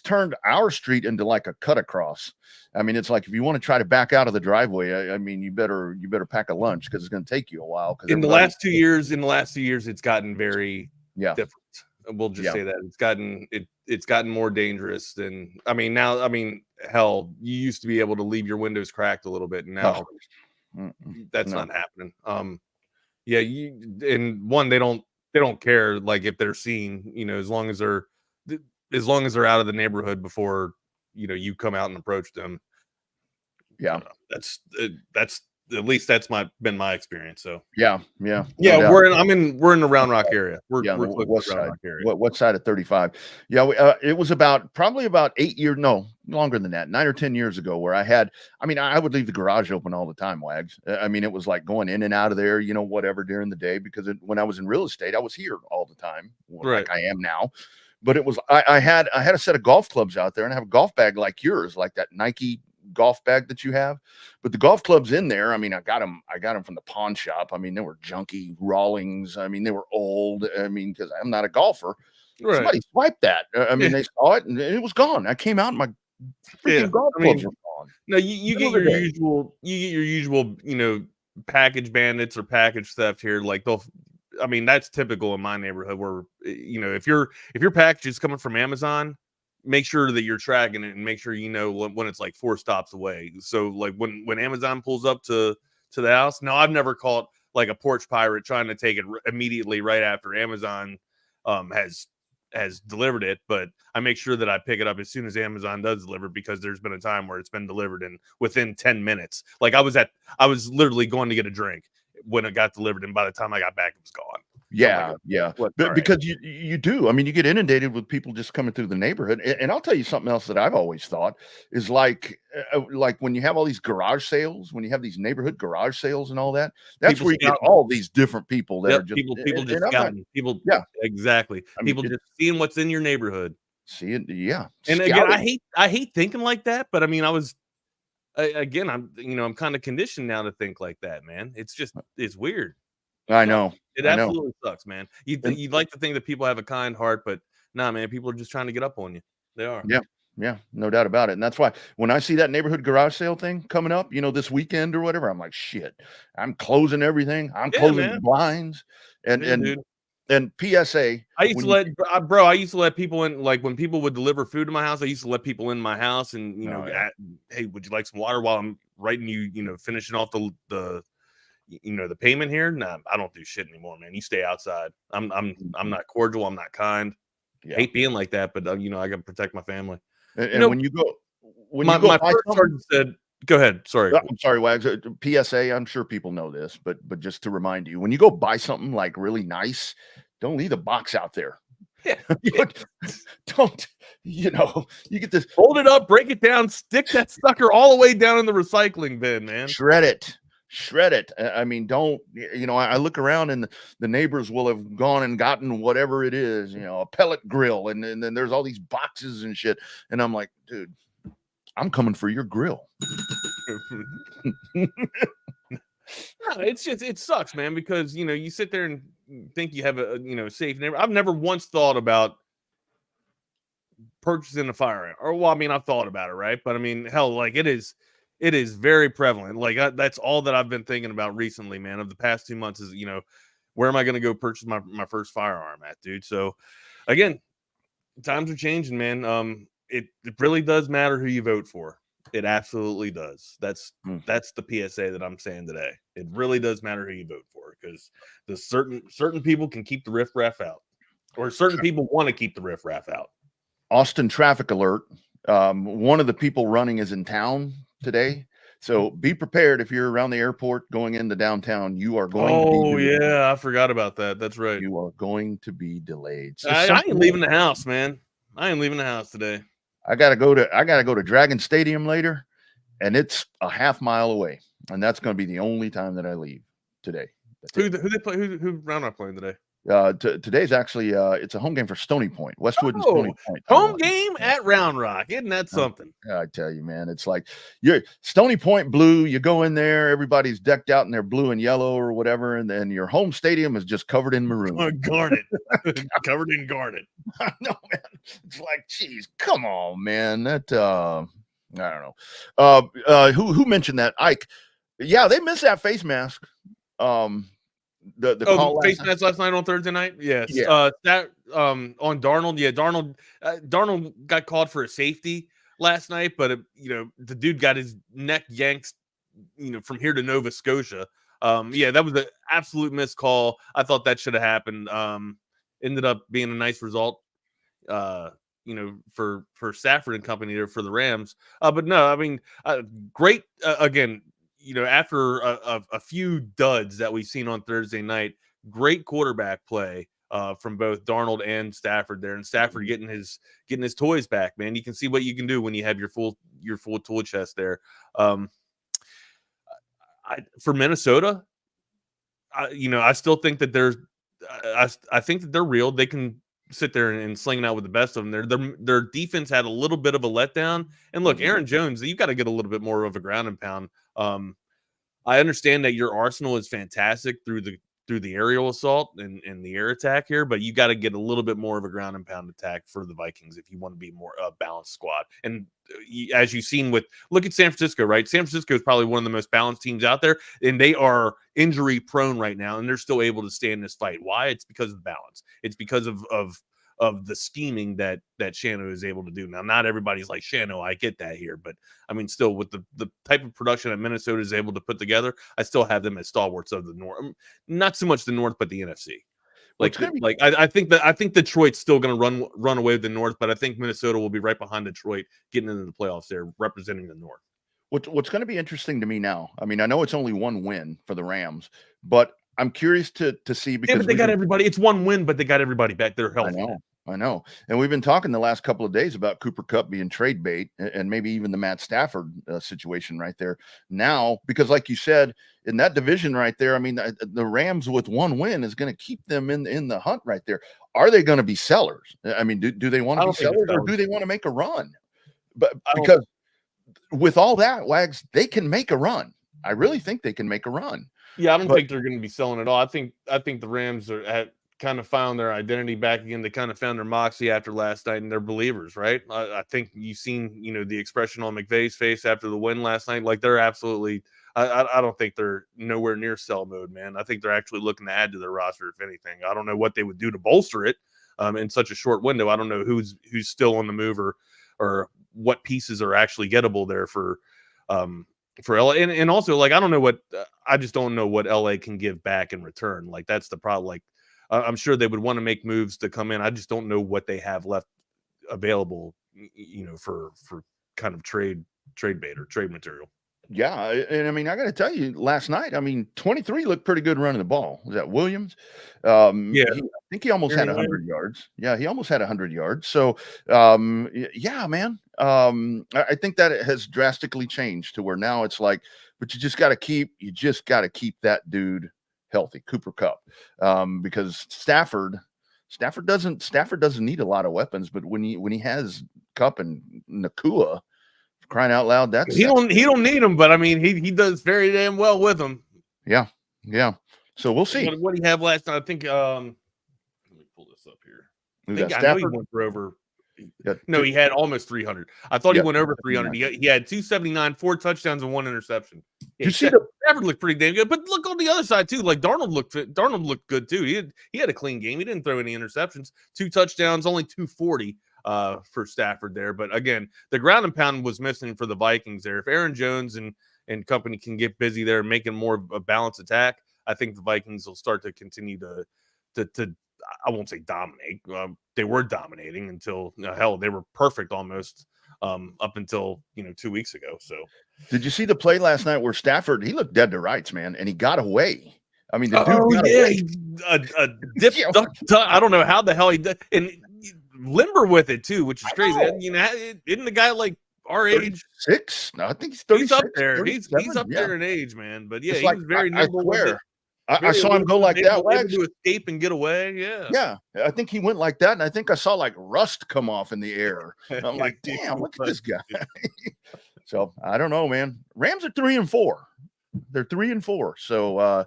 turned our street into like a cut across. I mean, it's like if you want to try to back out of the driveway, I mean, you better pack a lunch because it's going to take you a while. In the last 2 years, it's gotten very different. We'll just say that it's gotten more dangerous than hell, you used to be able to leave your windows cracked a little bit, and now that's not happening. They don't care like if they're seen, as long as they're out of the neighborhood before you come out and approach them. Yeah, that's at least that's been my experience. So yeah. We're in the Round Rock area. We're west side. Rock area. What side of 35? Yeah, it was probably about 8 years, no, longer than that, 9 or 10 years ago, where I would leave the garage open all the time, Wags. I mean, it was like going in and out of there, whatever during the day, because when I was in real estate, I was here all the time, like I am now. But it was I had a set of golf clubs out there, and I have a golf bag like yours, like that Nike golf bag that you have, but the golf clubs in there, I mean, I got them from the pawn shop. I mean, they were junky Rawlings. I mean, they were old. I mean, because I'm not a golfer. Somebody swiped that. I mean, they saw it and it was gone. I came out and my freaking golf clubs were gone. No, you get your usual, package bandits or package theft here. Like that's typical in my neighborhood where, if your package is coming from Amazon, make sure that you're tracking it and make sure when it's like 4 stops away. So like when Amazon pulls up to the house, now I've never caught like a porch pirate trying to take it immediately right after Amazon has delivered it, but I make sure that I pick it up as soon as Amazon does deliver, because there's been a time where it's been delivered in within 10 minutes. Like I was literally going to get a drink when it got delivered, and by the time I got back, it was gone. Yeah. But because you do. I mean, you get inundated with people just coming through the neighborhood. And I'll tell you something else that I've always thought is like when you have all these garage sales, when you have these neighborhood garage sales and all that, that's where you get all these different people that are just people just scouting. Exactly. People just seeing what's in your neighborhood. Seeing, yeah. And again, I hate thinking like that, but I mean, I'm kind of conditioned now to think like that, man. It's weird. I know. It absolutely sucks, man. You'd like to think that people have a kind heart, but nah, man, people are just trying to get up on you. They are. Yeah, no doubt about it. And that's why when I see that neighborhood garage sale thing coming up, this weekend or whatever, I'm like, shit, I'm closing everything. I'm closing the blinds. And PSA. I used to let people in, like when people would deliver food to my house, I used to let people in my house and, hey, would you like some water while I'm writing you, finishing off the payment here? Nah, I don't do shit anymore, man. You stay outside. I'm not cordial. I'm not kind. I hate being like that, but I got to protect my family. And when you go, my first sergeant said, go ahead. Sorry. I'm sorry, Wags. PSA, I'm sure people know this, but just to remind you, when you go buy something like really nice, don't leave the box out there. Yeah. Don't, you get this. Fold it up, break it down, stick that sucker all the way down in the recycling bin, man. Shred it. I mean, don't, I look around and the neighbors will have gone and gotten whatever it is, a pellet grill. And then there's all these boxes and shit. And I'm like, dude, I'm coming for your grill. It sucks, man, because, you sit there and think you have a, safe neighbor. I've never once thought about purchasing a firearm, or, well, I mean, I've thought about it. Right. But I mean, hell, like it is It is very prevalent. Like that's all that I've been thinking about recently, man. Of the past 2 months is, where am I going to go purchase my first firearm at, dude? So, again, times are changing, man. It really does matter who you vote for. It absolutely does. That's the PSA that I'm saying today. It really does matter who you vote for, because the certain people can keep the riffraff out, or certain people want to keep the riffraff out. Austin traffic alert. One of the people running is in town today. So be prepared if you're around the airport going into downtown. You are going to be delayed. Yeah, I forgot about that. That's right. You are going to be delayed. So I ain't leaving the house, man. I ain't leaving the house today. I gotta go to Dragon Stadium later, and it's a half mile away. And that's gonna be the only time that I leave today. Who they play? Who round up playing today? Today's actually it's a home game for Stony Point, Westwood and Stony Point. Home game at Round Rock. Isn't that something? I tell you, man, it's like you're Stony Point blue. You go in there, everybody's decked out in their blue and yellow or whatever, and then your home stadium is just covered in maroon. Garnet. Covered in garnet. I know, man. It's like, geez, come on, man. That I don't know. Who mentioned that? Ike. Yeah, they missed that face mask. The call face mask last night on Thursday night. Yes. Yeah. On Darnold. Yeah, Darnold got called for a safety last night, but the dude got his neck yanked, from here to Nova Scotia. Yeah, that was an absolute missed call. I thought that should have happened. Ended up being a nice result. For Stafford and company there for the Rams. But no, I mean, great again. After a few duds that we've seen on Thursday night, great quarterback play from both Darnold and Stafford there, and Stafford getting his toys back, man. You can see what you can do when you have your full tool chest there. For Minnesota, I still think that I think that they're real. They can sit there and sling it out with the best of them. Their defense had a little bit of a letdown. And look, Aaron Jones, you got to get a little bit more of a ground and pound. I understand that your arsenal is fantastic through the aerial assault and the air attack here, but you got to get a little bit more of a ground and pound attack for the Vikings if you want to be more a balanced squad. And as you've seen look at San Francisco, right? San Francisco is probably one of the most balanced teams out there, and they are injury prone right now, and they're still able to stay in this fight. Why? It's because of the balance. It's because of the scheming that Shano is able to do. Now, not everybody's like Shano. I get that here, but I mean, still with the type of production that Minnesota is able to put together, I still have them as stalwarts of the North. Not so much the North, but the NFC. I think Detroit's still going to run away with the North, but I think Minnesota will be right behind Detroit, getting into the playoffs there, representing the North. What's going to be interesting to me now? I mean, I know it's only one win for the Rams, but I'm curious to see because but they got everybody. It's one win, but they got everybody back. They're healthy. I know. And we've been talking the last couple of days about Cooper Kupp being trade bait and maybe even the Matt Stafford situation right there now, because like you said, in that division right there, I mean, the Rams with one win is going to keep them in the hunt right there. Are they going to be sellers? I mean, do they want to be sellers or do they want to make a run? But because with all that, Wags, they can make a run. I really think they can make a run. Yeah, I don't think they're going to be selling at all. I think the Rams have kind of found their identity back again. They kind of found their moxie after last night, and they're believers, right? I think you've seen, the expression on McVay's face after the win last night. Like, they're absolutely I don't think they're nowhere near sell mode, man. I think they're actually looking to add to their roster, if anything. I don't know what they would do to bolster it in such a short window. I don't know who's still on the move or what pieces are actually gettable there for LA. And also, like, I just don't know what LA can give back in return. Like, that's the problem. Like, I'm sure they would want to make moves to come in. I just don't know what they have left available, for kind of trade bait or trade material. Yeah, and I mean, I got to tell you, last night, I mean, 23 looked pretty good running the ball. Was that Williams? Yeah, I think he almost had 100 yards. Yeah, he almost had 100 yards. So, yeah, man, I think that it has drastically changed to where now it's like, but you just got to keep that dude healthy, Cooper Kupp, because Stafford doesn't need a lot of weapons, but when he has Kupp and Nakua, crying out loud, he don't need him, but I mean he does very damn well with them. Yeah. So we'll see what do you have last night. I think let me pull this up here. I know he went for over No, he had almost 300. I thought he went over 300. He had 279, 4 touchdowns, and 1 interception. Yeah, you see Stafford looked pretty damn good. But look on the other side too. Like Darnold looked good too. He had a clean game. He didn't throw any interceptions. 2 touchdowns, only 240 for Stafford there. But again, the ground and pound was missing for the Vikings there. If Aaron Jones and company can get busy there, making more of a balanced attack, I think the Vikings will start to continue to I won't say dominate. They were dominating until hell, they were perfect almost up until 2 weeks ago. So, did you see the play last night where Stafford? He looked dead to rights, man, and he got away. I mean, the dude got away. A dip duck. I don't know how the hell he did, and limber with it too, which is crazy. Isn't the guy like our age? 6? No, I think he's 36. He's up there. He's up there in age, man. But yeah, he was very nimble with it. I saw him go like that. Able to escape and get away. Yeah. I think he went like that, and I think I saw like rust come off in the air. I'm like, damn, look at this guy. So I don't know, man. Rams are 3-4. They're 3-4. So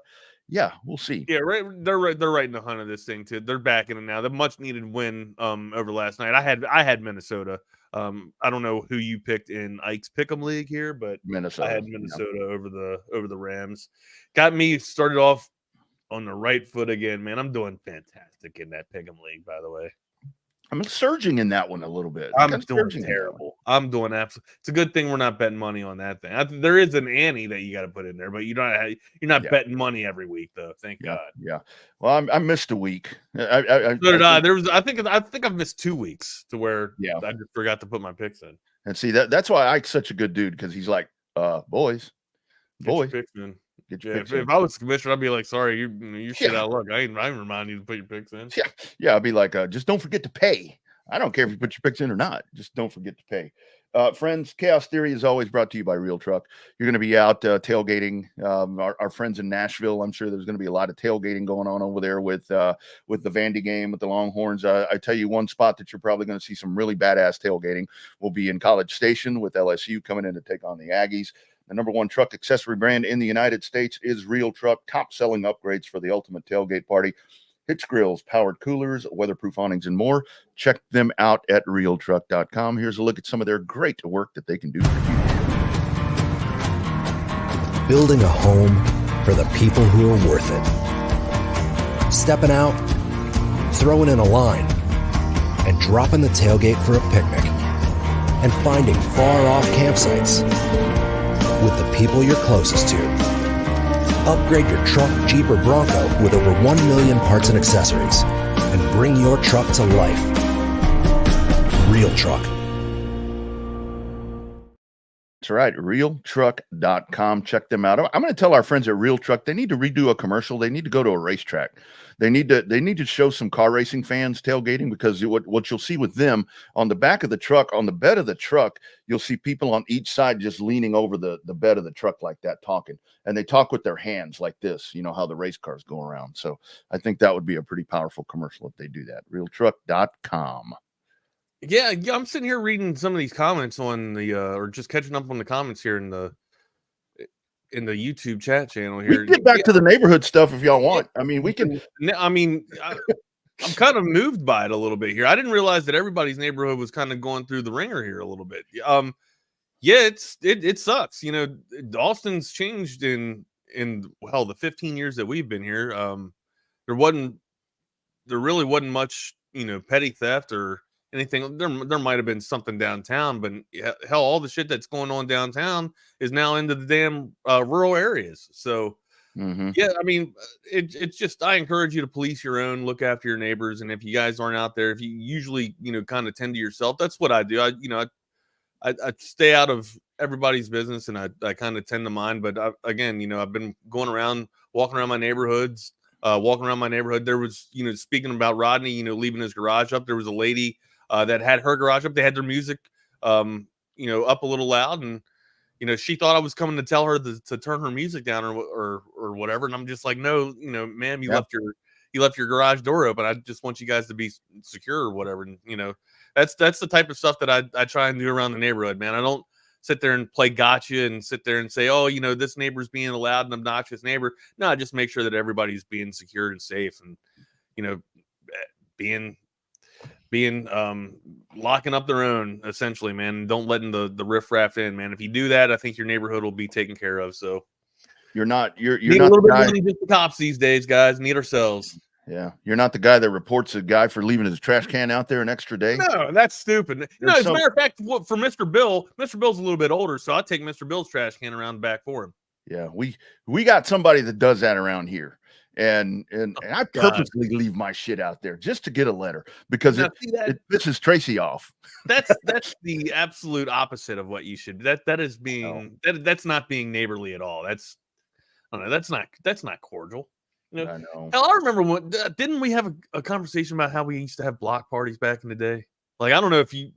yeah, we'll see. Yeah, right. They're right in the hunt of this thing too. They're back in it now. The much needed win over last night. I had Minnesota. I don't know who you picked in Ike's Pick'em League here, but Minnesota. I had Minnesota over the Rams. Got me started off on the right foot again, man. I'm doing fantastic in that Pick'em League, by the way. I'm surging in that one a little bit. I'm doing terrible. I'm doing absolutely. It's a good thing we're not betting money on that thing. There is an ante that you got to put in there, but you're not betting money every week, though. Thank God. Yeah. Well, I missed a week. So did I. I think I've missed 2 weeks to where I just forgot to put my picks in. And see that's why Ike's such a good dude, because he's like, boys. Get your picks in. If I was commissioner, I'd be like, sorry, you shit out of luck. I ain't remind you to put your picks in. Yeah. I'd be like, just don't forget to pay. I don't care if you put your picks in or not. Just don't forget to pay. Friends, Chaos Theory is always brought to you by Real Truck. You're going to be out tailgating. Our friends in Nashville, I'm sure there's going to be a lot of tailgating going on over there with the Vandy game, with the Longhorns. I tell you, one spot that you're probably going to see some really badass tailgating will be in College Station with LSU coming in to take on the Aggies. The #1 truck accessory brand in the United States is Real Truck. Top selling upgrades for the ultimate tailgate party. Hitch grills, powered coolers, weatherproof awnings, and more. Check them out at realtruck.com. Here's a look at some of their great work that they can do for you. Building a home for the people who are worth it. Stepping out, throwing in a line, and dropping the tailgate for a picnic. And finding far-off campsites with the people you're closest to. Upgrade your truck, Jeep, or Bronco with over 1 million parts and accessories. And bring your truck to life. Real Truck. That's right, realtruck.com. Check them out. I'm going to tell our friends at Real Truck, they need to redo a commercial. They need to go to a racetrack. They need to show some car racing fans tailgating, because what you'll see with them on the back of the truck, on the bed of the truck, you'll see people on each side just leaning over the bed of the truck like that, talking. And they talk with their hands like this, you know how the race cars go around. So I think that would be a pretty powerful commercial if they do that. Realtruck.com. Yeah, I'm sitting here reading some of these comments on the or just catching up on the comments here in the YouTube chat channel here. We can get back to the neighborhood stuff if y'all want. I mean, we can. I mean, I'm kind of moved by it a little bit here. I didn't realize that everybody's neighborhood was kind of going through the ringer here a little bit. Yeah, it sucks. You know, Austin's changed in the 15 years that we've been here. There really wasn't much, petty theft or anything. There might have been something downtown, but hell, all the shit that's going on downtown is now into the damn rural areas. So yeah, I mean, it's just, I encourage you to police your own, look after your neighbors, and if you guys aren't out there, if you usually kind of tend to yourself, that's what I do. I stay out of everybody's business, and I kind of tend to mine. But again, I've been going around, walking around my neighborhoods, There was, speaking about Rodney, leaving his garage up, there was a lady that had her garage up. They had their music, up a little loud, and she thought I was coming to tell her to turn her music down or whatever. And I'm just like, no, ma'am, you left your garage door open. I just want you guys to be secure or whatever. And that's the type of stuff that I try and do around the neighborhood, man. I don't sit there and play gotcha and sit there and say, oh, this neighbor's being a loud and obnoxious neighbor. No, just make sure that everybody's being secure and safe, and being being locking up their own essentially, man. Don't letting the riffraff in, man. If you do that, I think your neighborhood will be taken care of. So you're not need not a little the bit guy. more than just the cops these days, guys. Need ourselves. Yeah, you're not the guy that reports a guy for leaving his trash can out there an extra day. No, that's stupid. No, as a some- matter of fact, for Mr. Bill's a little bit older, so I'll take Mr. Bill's trash can around the back for him. Yeah, we got somebody that does that around here. And I purposely leave my shit out there just to get a letter because it pisses Tracy off. That's the absolute opposite of what you should. That is being that's not being neighborly at all. That's I don't know. That's not cordial. You know, I know. Hell, I remember when didn't we have a conversation about how we used to have block parties back in the day? Like I don't know if you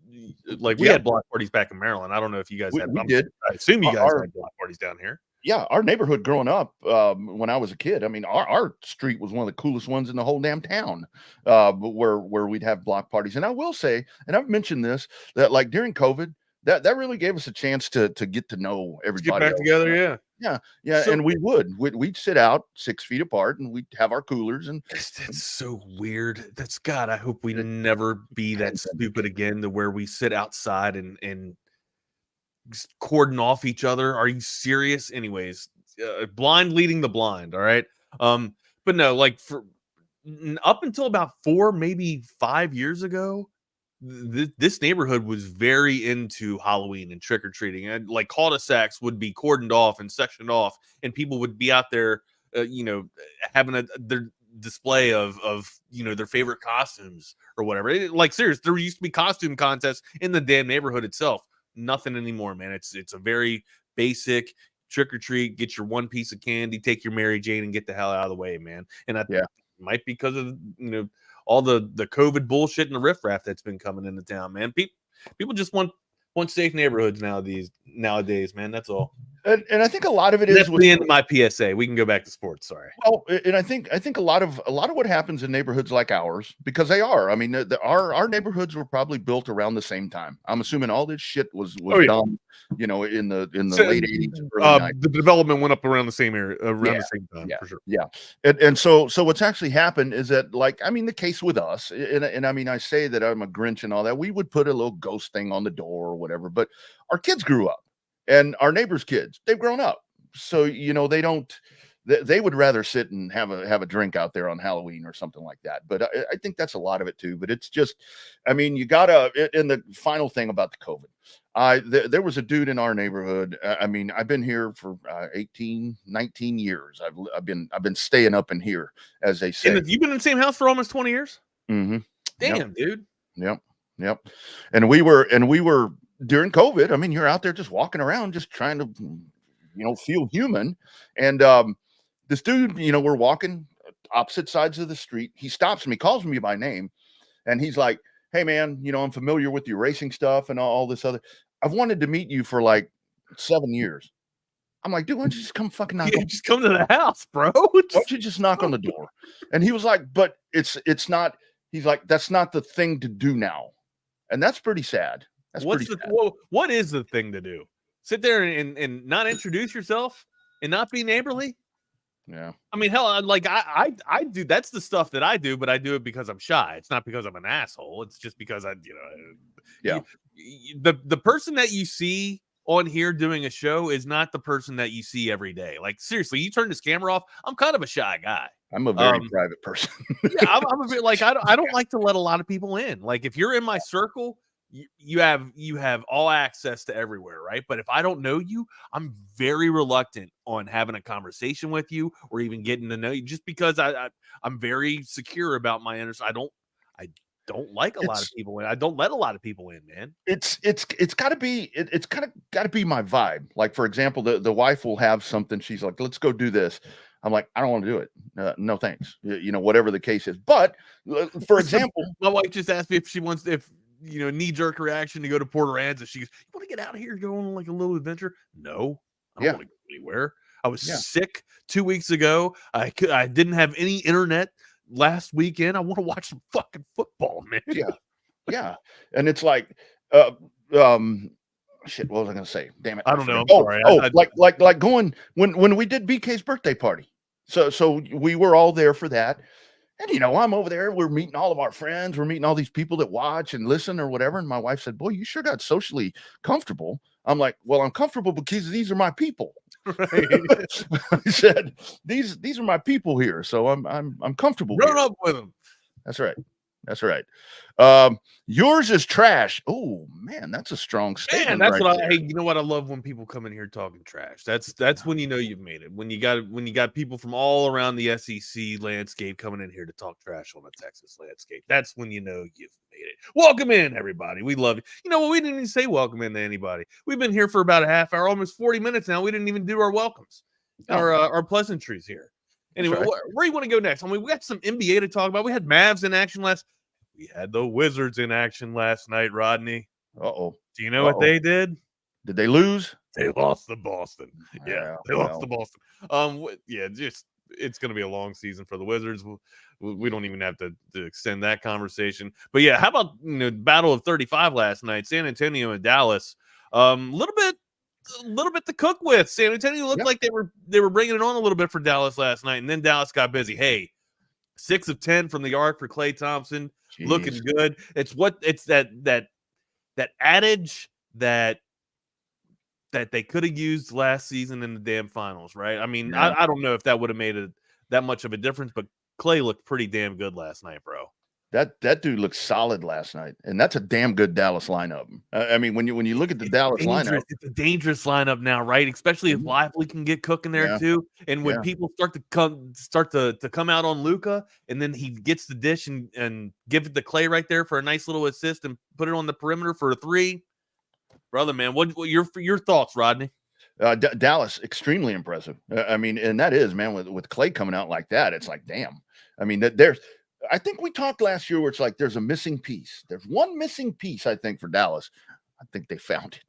we had block parties back in Maryland. I don't know if you guys had. We did. I assume you guys had block parties down here. Yeah, our neighborhood growing up, when I was a kid, I mean, our street was one of the coolest ones in the whole damn town, where we'd have block parties. And I will say, and I've mentioned this, that like during COVID, that really gave us a chance to get to know everybody. Get back together, yeah. So, and we'd sit out 6 feet apart, and we'd have our coolers. And it's so weird. That's God. I hope we never be that stupid again, to where we sit outside and cordon off each other. Are you serious? Anyways, blind leading the blind. All right. But no, like for up until about 4, maybe 5 years ago, this neighborhood was very into Halloween and trick-or-treating, and like cul-de-sacs would be cordoned off and sectioned off, and people would be out there, having their display of their favorite costumes or whatever. Like serious, there used to be costume contests in the damn neighborhood itself. Nothing anymore, man. It's a very basic trick or treat. Get your one piece of candy, take your Mary Jane, and get the hell out of the way, man. And I might be because of all the COVID bullshit and the riffraff that's been coming into town, man. People just want safe neighborhoods nowadays, man. That's all. And I think a lot of it that's is the end of my PSA. We can go back to sports. Sorry. Well, and I think a lot of what happens in neighborhoods like ours, because they are. I mean, our neighborhoods were probably built around the same time. I'm assuming all this shit was done, in the late 80s. The development went up around the same area, the same time, for sure. Yeah, and so what's actually happened is that, like, I mean, the case with us, and I mean, I say that I'm a Grinch and all that. We would put a little ghost thing on the door or whatever, but our kids grew up. And our neighbors' kids, they've grown up. So, they would rather sit and have a drink out there on Halloween or something like that. But I think that's a lot of it too. But it's just, I mean, you gotta, and the final thing about the COVID, there was a dude in our neighborhood. I mean, I've been here for 18, 19 years. I've been staying up in here, as they say. You've been in the same house for almost 20 years? Mm-hmm. Damn, dude. Yep. And we were during COVID. I mean, you're out there just walking around, just trying to, feel human. And this dude, we're walking opposite sides of the street. He stops me, calls me by name, and he's like, "Hey, man, I'm familiar with your racing stuff and all this other. I've wanted to meet you for like 7 years." I'm like, "Dude, why don't you just come fucking knock? Just come to the house, bro. Why don't you just knock on the door?" And he was like, "But it's not." He's like, "That's not the thing to do now," and that's pretty sad. What is the thing to do? Sit there and not introduce yourself and not be neighborly? Yeah. I mean, hell, like I do. That's the stuff that I do, but I do it because I'm shy. It's not because I'm an asshole. It's just because the person that you see on here doing a show is not the person that you see every day. Like, seriously, you turn this camera off. I'm kind of a shy guy. I'm a very private person. I'm a bit like, I don't like to let a lot of people in. Like, if you're in my circle, you have all access to everywhere, right? But if I don't know you, I'm very reluctant on having a conversation with you or even getting to know you, just because I'm very secure about my I don't like a lot of people in. I don't let a lot of people in, man. It's got to be it's kind of got to be my vibe. Like, for example, the wife will have something. She's like, "Let's go do this." I'm like, "I don't want to do it. No, thanks." Whatever the case is. But for example, my wife just asked me if she wants knee-jerk reaction to go to Port Aransas. She goes, "You want to get out of here, go on like a little adventure?" No, I don't want to go anywhere. I was sick 2 weeks ago. I didn't have any internet last weekend. I want to watch some fucking football, man. Yeah. And it's like, shit, what was I gonna say? Damn it. I don't know. I'm sorry. Like going when we did BK's birthday party. So we were all there for that. And, I'm over there. We're meeting all of our friends. We're meeting all these people that watch and listen or whatever. And my wife said, boy, you sure got socially comfortable. I'm like, well, I'm comfortable because these are my people. Right. I said, these are my people here. So I'm comfortable. Run up with them. That's right. That's right. Yours is trash. Oh man, that's a strong statement. Man, that's right what hey, you know what? I love when people come in here talking trash. That's when you've made it. When you got people from all around the SEC landscape coming in here to talk trash on the Texas landscape. That's when you've made it. Welcome in, everybody. We love you. You know what? We didn't even say welcome in to anybody. We've been here for about a half hour, almost 40 minutes now. We didn't even do our welcomes, our pleasantries here. Anyway, right. where do you want to go next? I mean, we got some NBA to talk about. We had Mavs in action we had the Wizards in action last night, Rodney. Uh-oh. Do you know what they did? Did they lose? They lost to Boston. Yeah, they lost to Boston. It's going to be a long season for the Wizards. We don't even have to extend that conversation. But yeah, how about Battle of 35 last night? San Antonio and Dallas. A little bit to cook with. San Antonio looked like they were bringing it on a little bit for Dallas last night, and then Dallas got busy. Hey, 6 of 10 from the arc for Klay Thompson. Jeez. Looking good. It's that adage that they could have used last season in the damn finals, right? I mean, yeah. I don't know if that would have made that much of a difference, but Klay looked pretty damn good last night, bro. That dude looked solid last night, and that's a damn good Dallas lineup. I mean, when you look at the Dallas lineup, it's a dangerous lineup now, right? Especially if Lively can get cooking there too, and when people start to come out on Luka, and then he gets the dish and give it to Klay right there for a nice little assist and put it on the perimeter for a three, brother, man. What your thoughts, Rodney? Dallas extremely impressive. I mean, and that is, man, with Klay coming out like that, it's like, damn. I mean, I think we talked last year where it's like there's a missing piece. There's one missing piece, I think, for Dallas. I think they found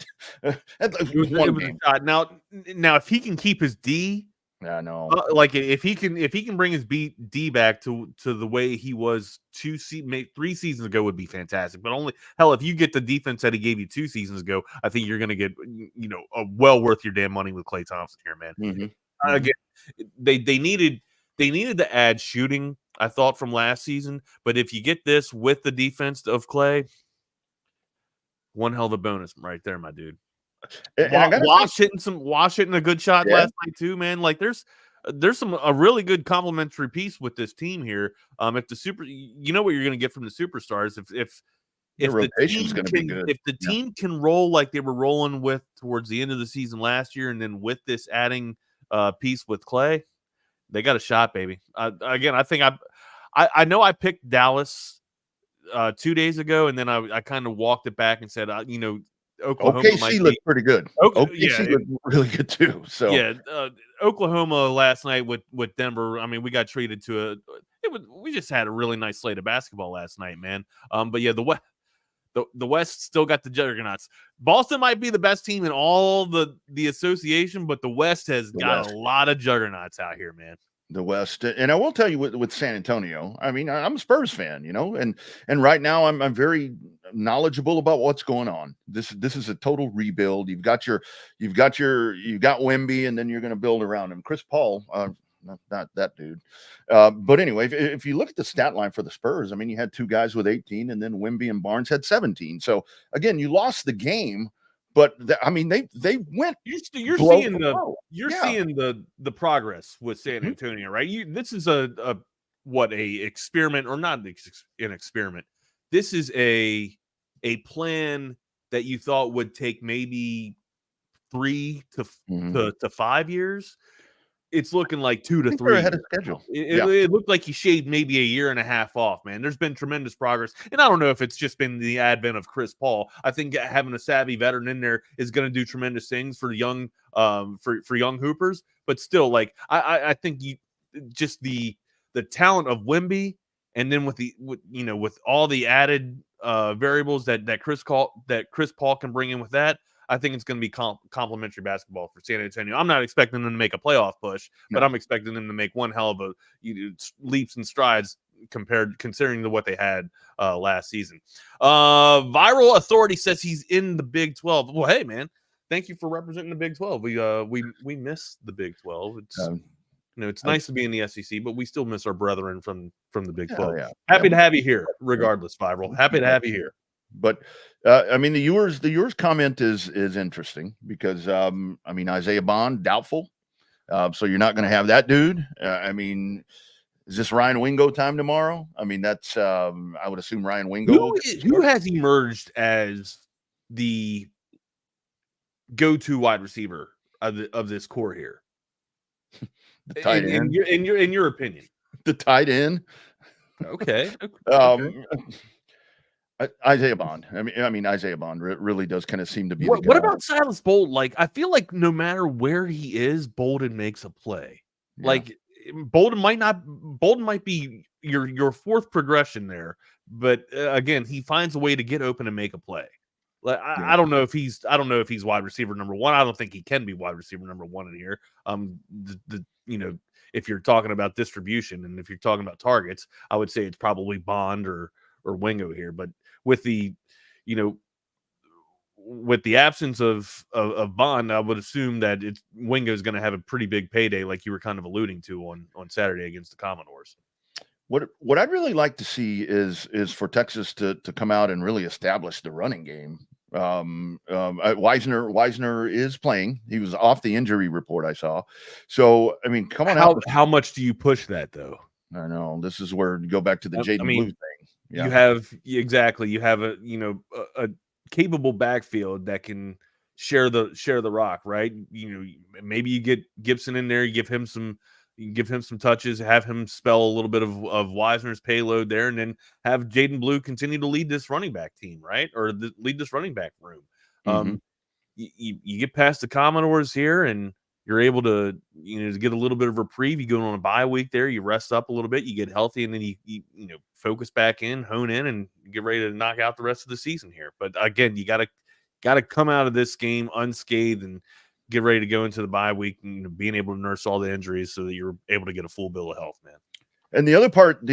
it. Now, if he can keep his D, I know. Like if he can bring his D back to the way he was 3 seasons ago, would be fantastic. But only if you get the defense that he gave you 2 seasons ago, I think you're going to get a well worth your damn money with Klay Thompson here, man. Mm-hmm. Again, they needed to add shooting, I thought, from last season. But if you get this with the defense of Klay, one hell of a bonus right there, my dude. Wash hitting a good shot last night too, man. Like there's a really good complementary piece with this team here. If the what you're going to get from the superstars, if the rotation's going to be good, if the team can roll like they were rolling with towards the end of the season last year, and then with this adding piece with Klay, they got a shot, baby. Again, I think I know I picked Dallas 2 days ago, and then I kind of walked it back and said, Oklahoma OKC looked pretty good. OKC looked really good too. So Oklahoma last night with Denver. I mean, we got treated to we just had a really nice slate of basketball last night, man. But yeah, the West still got the juggernauts. Boston might be the best team in all the association, but the West has got a lot of juggernauts out here, man. The West, and I will tell you with San Antonio, I mean, I'm a Spurs fan, and right now I'm very knowledgeable about what's going on. This is a total rebuild. You've got Wemby, and then you're going to build around him. Chris Paul, not that dude. But anyway, if you look at the stat line for the Spurs, I mean, you had 2 guys with 18, and then Wemby and Barnes had 17. So again, you lost the game. But I mean, they went. You're seeing the progress with San Antonio, right? This is a experiment, or not an experiment. This is a plan that you thought would take maybe 3 to 5 years. It's looking like 2 to 3 ahead of schedule. It looked like he shaved maybe a year and a half off, man. There's been tremendous progress. And I don't know if it's just been the advent of Chris Paul. I think having a savvy veteran in there is going to do tremendous things for young for young hoopers. But still, like I think just the talent of Wemby, and then with all the added variables that Chris Paul can bring in with that, I think it's going to be complimentary basketball for San Antonio. I'm not expecting them to make a playoff push, but I'm expecting them to make one hell of a leaps and strides considering what they had last season. Viral Authority says he's in the Big 12. Well, hey man, thank you for representing the Big 12. We missed the Big 12. It's It's nice to be in the SEC, but we still miss our brethren from the Big 12. Yeah. Happy to have you here, regardless, Viral. Happy to have you here. But I mean, the Ewers comment is interesting because Isaiah Bond doubtful, so you're not going to have that dude. I mean, is this Ryan Wingo time tomorrow? I mean, that's I would assume Ryan Wingo. Who has emerged as the go-to wide receiver of this core here? The tight end. In your opinion, the tight end. Okay. Isaiah Bond. I mean, Isaiah Bond really does kind of seem to be. What about Silas Bolt? Like, I feel like no matter where he is, Bolden makes a play. Yeah. Like, Bolden might be your fourth progression there, but again, he finds a way to get open and make a play. Like, I don't know if he's wide receiver number one. I don't think he can be wide receiver number one in here. If you're talking about distribution and if you're talking about targets, I would say it's probably Bond or Wingo here. But with the absence of Bond, I would assume that Wingo's going to have a pretty big payday, like you were kind of alluding to on Saturday against the Commodores. What I'd really like to see is for Texas to come out and really establish the running game. Weisner is playing. He was off the injury report I saw. So I mean, come on out. How much do you push that though? I know this is where you go back to the Jaden Blue thing. Yeah. You have a capable backfield that can share the rock, right? Maybe you get Gibson in there, you give him some touches, have him spell a little bit of Weisner's payload there, and then have Jaden Blue continue to lead this running back team, right? Or lead this running back room. Mm-hmm. You get past the Commodores here, and you're able to get a little bit of reprieve. You go on a bye week there, you rest up a little bit, you get healthy, and then you focus back in, hone in, and get ready to knock out the rest of the season here. But again, you got to come out of this game unscathed and get ready to go into the bye week and being able to nurse all the injuries so that you're able to get a full bill of health, man. And the other part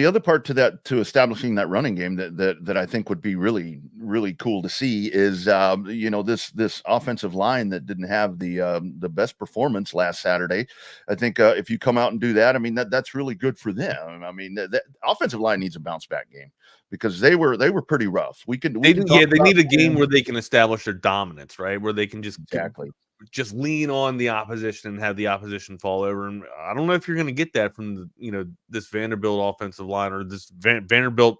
to establishing that running game that I think would be really, really cool to see is this offensive line that didn't have the best performance last Saturday. I think if you come out and do that, I mean that's really good for them. I mean that offensive line needs a bounce back game because they were pretty rough. They need a game where they can establish their dominance, right? Where they can just just lean on the opposition and have the opposition fall over. And I don't know if you're going to get that from this Vanderbilt offensive line or this Vanderbilt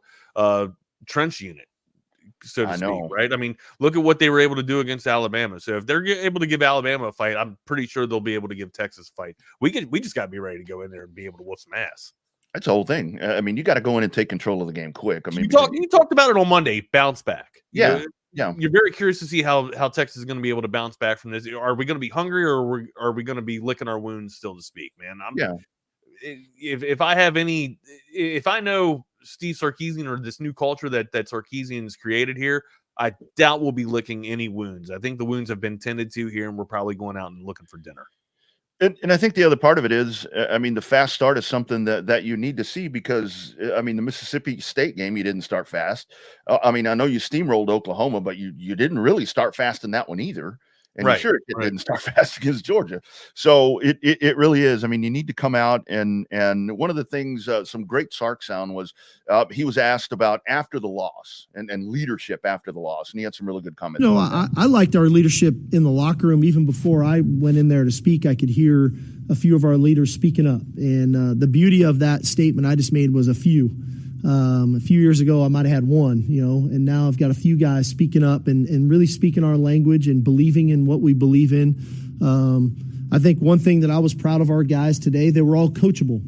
trench unit, so to speak, right? I mean, look at what they were able to do against Alabama. So if they're able to give Alabama a fight, I'm pretty sure they'll be able to give Texas a fight. We just got to be ready to go in there and be able to whoop some ass. That's the whole thing. I mean, you got to go in and take control of the game quick. I mean, you talked about it on Monday, bounce back. Yeah. Yeah, you're very curious to see how Texas is going to be able to bounce back from this. Are we going to be hungry, or are we going to be licking our wounds still to speak, man? If I know Steve Sarkisian or this new culture that Sarkisian has created here, I doubt we'll be licking any wounds. I think the wounds have been tended to here, and we're probably going out and looking for dinner. And I think the other part of it is, I mean, the fast start is something that you need to see because, I mean, the Mississippi State game, you didn't start fast. I mean, I know you steamrolled Oklahoma, but you didn't really start fast in that one either. And you sure didn't start fast against Georgia. So it really is. I mean, you need to come out and one of the things, some great Sark sound was he was asked about after the loss and leadership after the loss. And he had some really good comments. I liked our leadership in the locker room. Even before I went in there to speak, I could hear a few of our leaders speaking up. And the beauty of that statement I just made was a few. A few years ago, I might have had one, and now I've got a few guys speaking up and really speaking our language and believing in what we believe in. I think one thing that I was proud of our guys today, they were all coachable.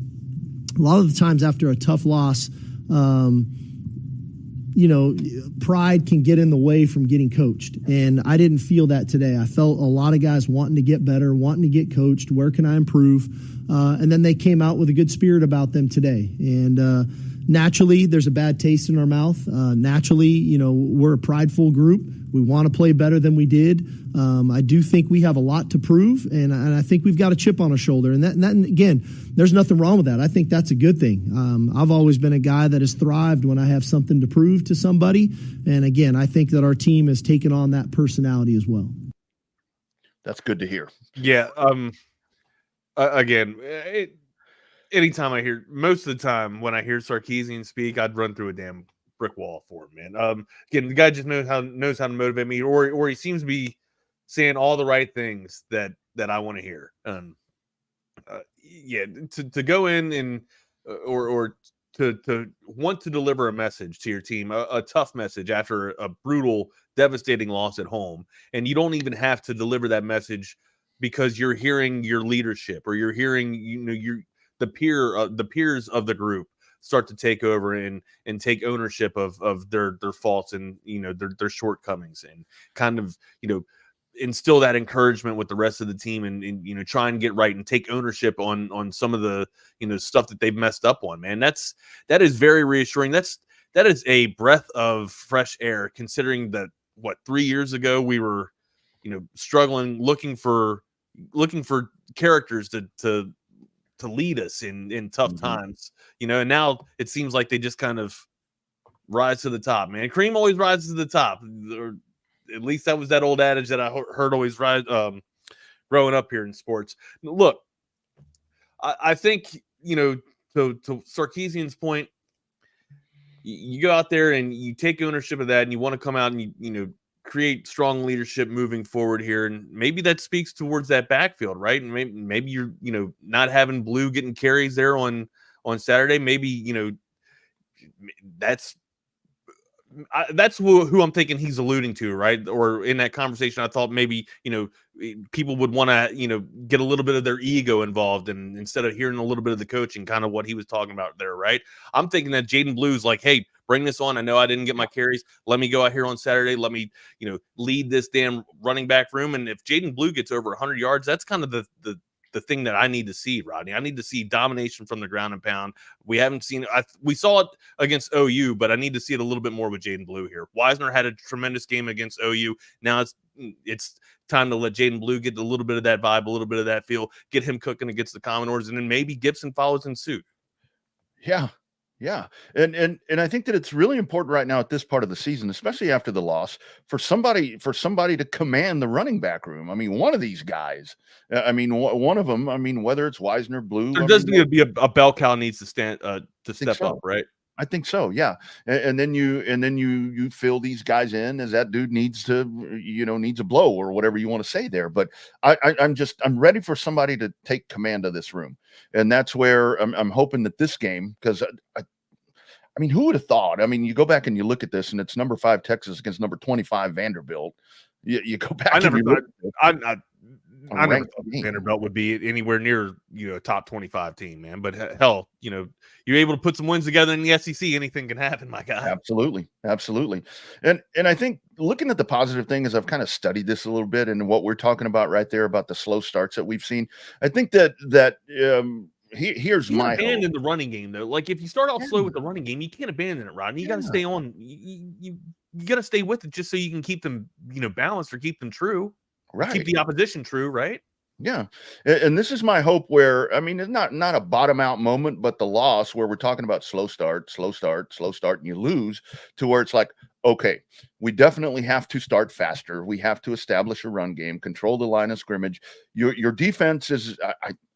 A lot of the times after a tough loss, pride can get in the way from getting coached. And I didn't feel that today. I felt a lot of guys wanting to get better, wanting to get coached. Where can I improve? And then they came out with a good spirit about them today. And, naturally, there's a bad taste in our mouth. Naturally, we're a prideful group. We want to play better than we did. I do think we have a lot to prove, and I think we've got a chip on our shoulder. And that again, there's nothing wrong with that. I think that's a good thing. I've always been a guy that has thrived when I have something to prove to somebody. And again, I think that our team has taken on that personality as well. That's good to hear. Yeah. Again, anytime I hear, most of the time when I hear Sarkisian speak, I'd run through a damn brick wall for him, man. Again, the guy just knows how to motivate me, or he seems to be saying all the right things that I want to hear. Yeah, to go in and or to want to deliver a message to your team, a tough message after a brutal, devastating loss at home, and you don't even have to deliver that message because you're hearing your leadership or you're hearing the peers of the group start to take over and take ownership of their faults and their shortcomings, and kind of instill that encouragement with the rest of the team, and try and get right and take ownership on some of the stuff that they've messed up on. Man, that is very reassuring. That is a breath of fresh air, considering that 3 years ago we were struggling, looking for characters to lead us in tough times, and now it seems like they just kind of rise to the top, man. Cream always rises to the top, or at least that was that old adage that I heard always rise growing up here in sports. Look, I think, to Sarkisian's point, you go out there and you take ownership of that, and you want to come out and you create strong leadership moving forward here, and maybe that speaks towards that backfield, right? And maybe you're not having Blue getting carries there on Saturday. Maybe that's who I'm thinking he's alluding to, right? Or in that conversation, I thought maybe people would want to get a little bit of their ego involved, and instead of hearing a little bit of the coaching, kind of what he was talking about there, right? I'm thinking that Jaden Blue's like, hey, bring this on. I know I didn't get my carries. Let me go out here on Saturday. Let me lead this damn running back room. And if Jaden Blue gets over 100 yards, that's kind of the thing that I need to see, Rodney. I need to see domination from the ground and pound. We haven't seen it. We saw it against OU, but I need to see it a little bit more with Jaden Blue here. Wisner had a tremendous game against OU. Now it's time to let Jaden Blue get a little bit of that vibe, a little bit of that feel, get him cooking against the Commodores, and then maybe Gibson follows in suit. Yeah. Yeah. And I think that it's really important right now at this part of the season, especially after the loss, for somebody to command the running back room. I mean, one of these guys, one of them, whether it's Wisner, Blue, there does need to be a bell cow needs to stand to step up, right? I think so. Yeah. And then you fill these guys in as that dude needs to, needs a blow or whatever you want to say there. But I'm ready for somebody to take command of this room. And that's where I'm hoping that this game, because who would have thought? You go back and you look at this, and it's number 5 Texas against number 25 Vanderbilt. You go back. I never thought Vanderbilt would be anywhere near a top 25 team, man. But hell, you're able to put some wins together in the SEC. Anything can happen, my guy. Absolutely. And I think looking at the positive thing, as I've kind of studied this a little bit, and what we're talking about right there about the slow starts that we've seen, I think that here's my abandon the running game, though. Like, if you start off slow with the running game, you can't abandon it, Rodney. You got to stay on. You got to stay with it just so you can keep them, balanced, or keep them true. Right. Keep the opposition true, right? Yeah. And this is my hope where, it's not a bottom out moment, but the loss where we're talking about slow start, and you lose, to where it's like, okay, we definitely have to start faster. We have to establish a run game, control the line of scrimmage. Your defense is,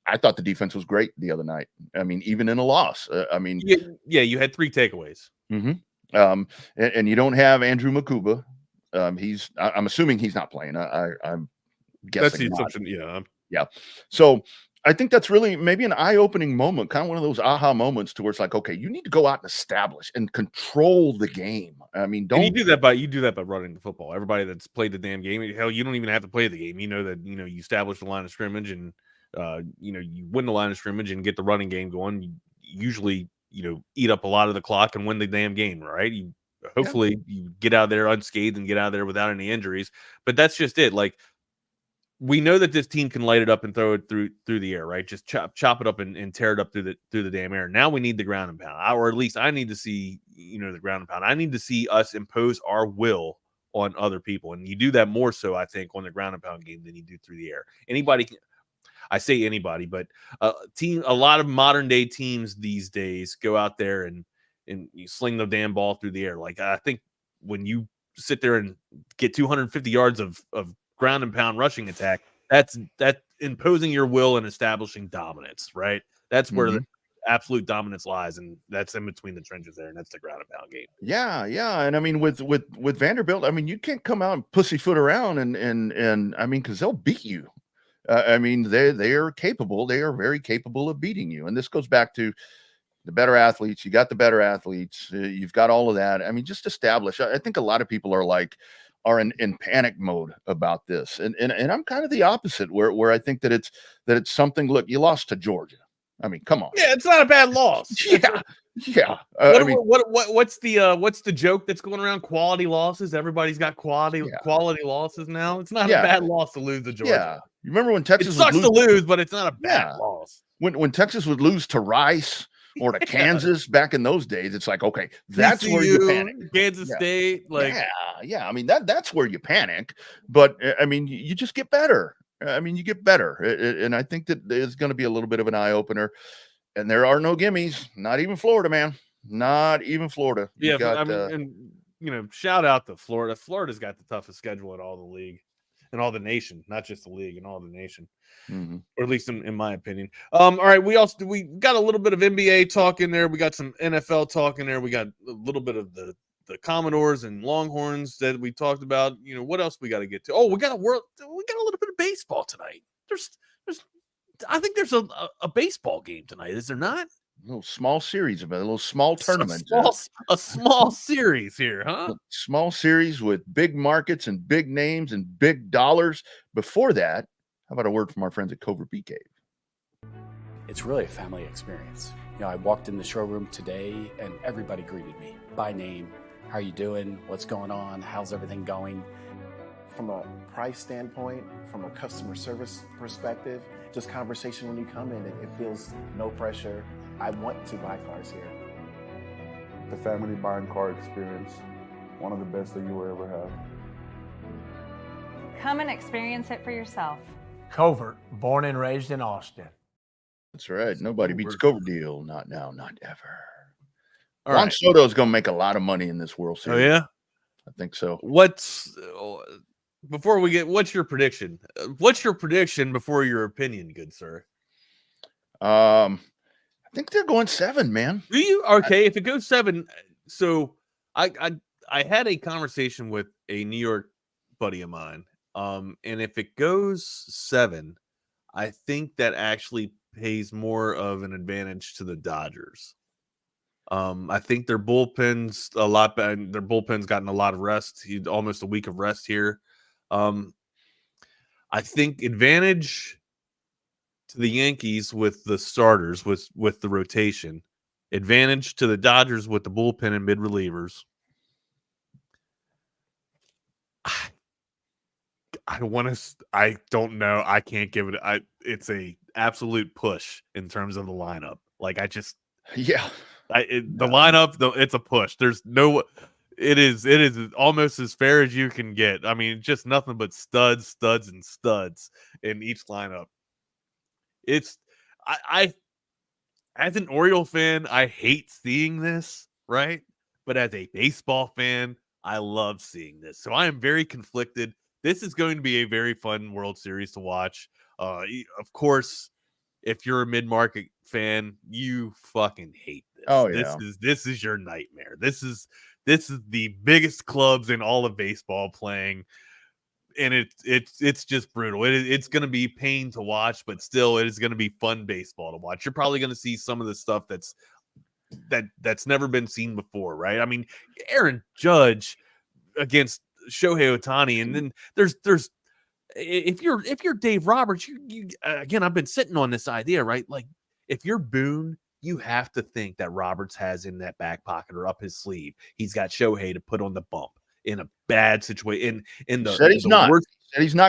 I thought the defense was great the other night. Even in a loss, yeah, you had 3 takeaways. Mm-hmm. And you don't have Andrew Makuba. I'm assuming he's not playing. I'm guessing that's the assumption. Yeah. So I think that's really maybe an eye-opening moment, kind of one of those aha moments to where it's like, okay, you need to go out and establish and control the game. And you do that by running the football. Everybody that's played the damn game, hell, you don't even have to play the game. You establish the line of scrimmage, and you win the line of scrimmage and get the running game going. You usually eat up a lot of the clock and win the damn game, right? Hopefully you get out of there unscathed and get out of there without any injuries. But that's just it. Like, we know that this team can light it up and throw it through the air, right? Just chop it up and tear it up through the damn air. Now we need the ground and pound, or at least I need to see the ground and pound. I need to see us impose our will on other people, and you do that more so, I think, on the ground and pound game than you do through the air. I say anybody, but a lot of modern day teams these days go out there and you sling the damn ball through the air. Like, I think when you sit there and get 250 yards of ground and pound rushing attack, that's imposing your will and establishing dominance, right? That's where absolute dominance lies, and that's in between the trenches there, and that's the ground and pound game. Yeah, yeah, and I mean with Vanderbilt, I mean you can't come out and pussyfoot around and I mean because they'll beat you. I mean they are capable. They are very capable of beating you, and this goes back to the better athletes. You got the better athletes. You've got all of that. I mean, just establish. I think a lot of people are in panic mode about this, and I'm kind of the opposite, where I think that it's something. Look, you lost to Georgia. I mean, come on. Yeah, it's not a bad loss. Yeah, yeah. What's the joke that's going around? Quality losses. Everybody's got quality losses now. It's not a bad loss to lose to Georgia. Yeah, you remember when Texas? It sucks to lose, but it's not a bad loss. When Texas would lose to Rice or to Kansas back in those days, it's like, okay, that's TCU, where you panic. Kansas State, yeah. I mean, that's where you panic. But I mean, you just get better. I mean, you get better, and I think that it's going to be a little bit of an eye opener. And there are no gimmies. Not even Florida, man. Not even Florida. Shout out to Florida. Florida's got the toughest schedule in all the league, in all the nation, not just the league, in all the nation. Mm-hmm. Or at least in my opinion. All right, we got a little bit of NBA talk in there. We got some NFL talk in there. We got a little bit of the Commodores and Longhorns that we talked about. What else we got to get to? Oh, we got a little bit of baseball tonight. I think there's a baseball game tonight. Is there not? A little small series of a little small tournament. A small series here, huh? Small series with big markets and big names and big dollars. Before that, how about a word from our friends at Covert Bee Cave? It's really a family experience. I walked in the showroom today and everybody greeted me by name. How are you doing? What's going on? How's everything going? From a price standpoint, from a customer service perspective, just conversation when you come in, it feels no pressure. I want to buy cars here. The family buying car experience, one of the best that you will ever have. Come and experience it for yourself. Covert, born and raised in Austin. That's right. Nobody beats Coverdale. Not now, not ever. All Juan right. Soto's going to make a lot of money in this World Series. Oh, yeah? I think so. What's your prediction? What's your prediction before your opinion, good sir? I think they're going 7, man. Do you? Okay, if it goes 7, so I had a conversation with a New York buddy of mine. And if it goes 7, I think that actually pays more of an advantage to the Dodgers. I think their bullpen's a lot better. Their bullpen's gotten a lot of rest. Almost a week of rest here. I think advantage to the Yankees with the starters, with the rotation. Advantage to the Dodgers with the bullpen and mid relievers. I don't know. I can't give it. It's a absolute push in terms of the lineup. The lineup, though, it's a push. There's no. It is almost as fair as you can get. I mean, just nothing but studs in each lineup. I as an Oriole fan, I hate seeing this, right? But as a baseball fan, I love seeing this. So I am very conflicted. This is going to be a very fun World Series to watch. Of course, if you're a mid-market fan, you fucking hate this. Oh, yeah. This is your nightmare. This is the biggest clubs in all of baseball playing, and it's just brutal. It's going to be pain to watch, but still, it is going to be fun baseball to watch. You're probably going to see some of the stuff that's never been seen before, right? I mean, Aaron Judge against Shohei Ohtani, and then there's if you're Dave Roberts, you again, I've been sitting on this idea, right? Like, if you're Boone, you have to think that Roberts has in that back pocket or up his sleeve, he's got Shohei to put on the bump in a bad situation. He said he's not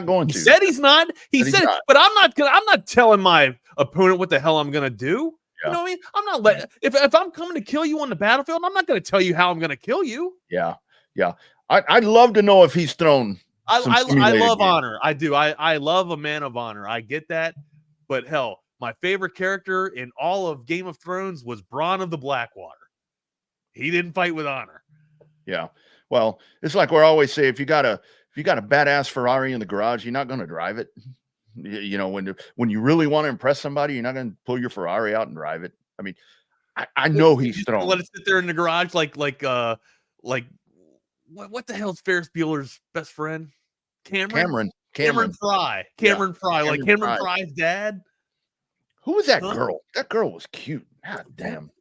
going to. He said he's not. He said, not. But I'm not telling my opponent what the hell I'm gonna do. Yeah. You know what I mean? I'm not if I'm coming to kill you on the battlefield, I'm not going to tell you how I'm going to kill you. Yeah. I'd love to know if he's thrown. I love honor. I do. I love a man of honor. I get that. But hell, my favorite character in all of Game of Thrones was Bronn of the Blackwater. He didn't fight with honor. Yeah. Well, it's like we always say, if you got a badass Ferrari in the garage, you're not going to drive it. You know, when you really want to impress somebody, you're not going to pull your Ferrari out and drive it. I mean, I know he's thrown. Let it sit there in the garage like what the hell's Ferris Bueller's best friend? Cameron Fry. Cameron Fry. Like Cameron Fry's dad. Who was that girl? That girl was cute. God damn.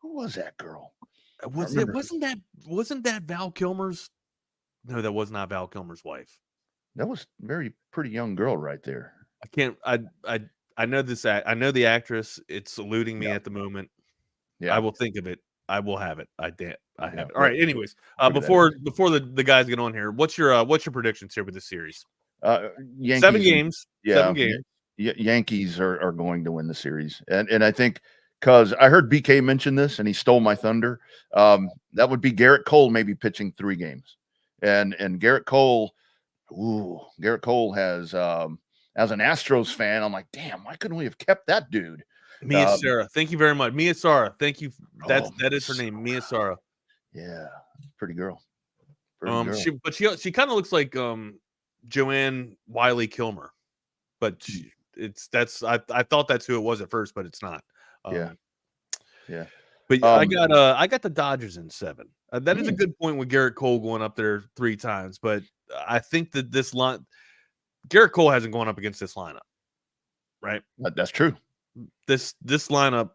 Who was that girl? Wasn't that Val Kilmer's? No, that was not Val Kilmer's wife. That was a very pretty young girl right there. I know this. I know the actress. It's eluding me at the moment. Yeah, I will think of it. I will have it. I have it. All right. Anyways, before the guys get on here, what's your predictions here with this series? Yankees, 7 games. Yeah, 7 games. Yankees are going to win the series, and I think because I heard BK mention this and he stole my thunder. That would be Garrett Cole maybe pitching 3 games, and Garrett Cole has as an Astros fan, I'm like, damn, why couldn't we have kept that dude? Mia Sarah, thank you very much. Mia Sarah, thank you. That is her name, Mia Sarah. Yeah, pretty girl. She kind of looks like Joanne Wiley Kilmer, but I thought that's who it was at first, but it's not. Yeah. But I got the Dodgers in 7. That is a good point with Garrett Cole going up there 3 times, but I think that this line, Garrett Cole hasn't gone up against this lineup, right? That's true. This lineup,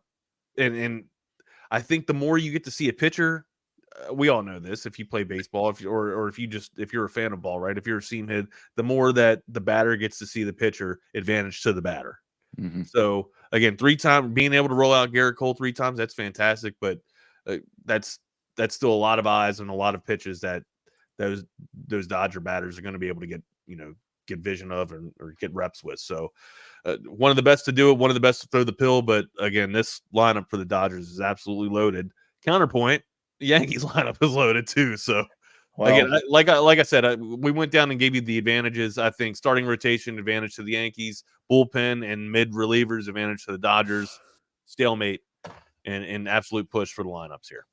and I think the more you get to see a pitcher, we all know this. If you play baseball, if you're a fan of ball, right? If you're a seam head, the more that the batter gets to see the pitcher, advantage to the batter. Mm-hmm. So again, 3 times being able to roll out Garrett Cole 3 times, that's fantastic. But that's still a lot of eyes and a lot of pitches that those Dodger batters are going to be able to get vision of or get reps with. So one of the best to do it, one of the best to throw the pill. But again, this lineup for the Dodgers is absolutely loaded. Counterpoint, the Yankees lineup is loaded too. So again, like I said, we went down and gave you the advantages. I think starting rotation advantage to the Yankees, bullpen and mid relievers advantage to the Dodgers, stalemate and absolute push for the lineups here.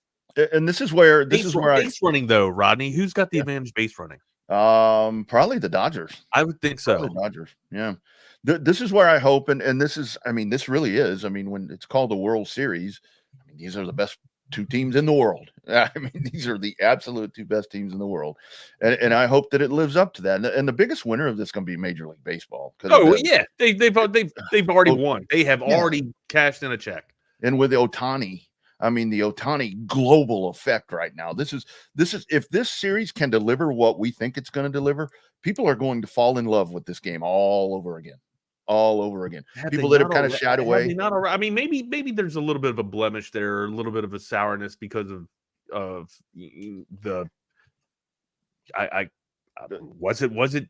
And this is where base running though, Rodney. Who's got the advantage base running? Probably the Dodgers. I would think so. Probably Dodgers. Yeah. This is where I hope, and this is, I mean, this really is. I mean, when it's called the World Series, I mean, these are the best 2 teams in the world. I mean, these are the absolute 2 best teams in the world, and I hope that it lives up to that. And the biggest winner of this is going to be Major League Baseball. Yeah, they've already won. They have already cashed in a check. And with the Ohtani. I mean, the Ohtani global effect right now. This is if this series can deliver what we think it's going to deliver, people are going to fall in love with this game all over again. People that have kind of shied away. I mean, maybe there's a little bit of a blemish there, or a little bit of a sourness because of the. Was it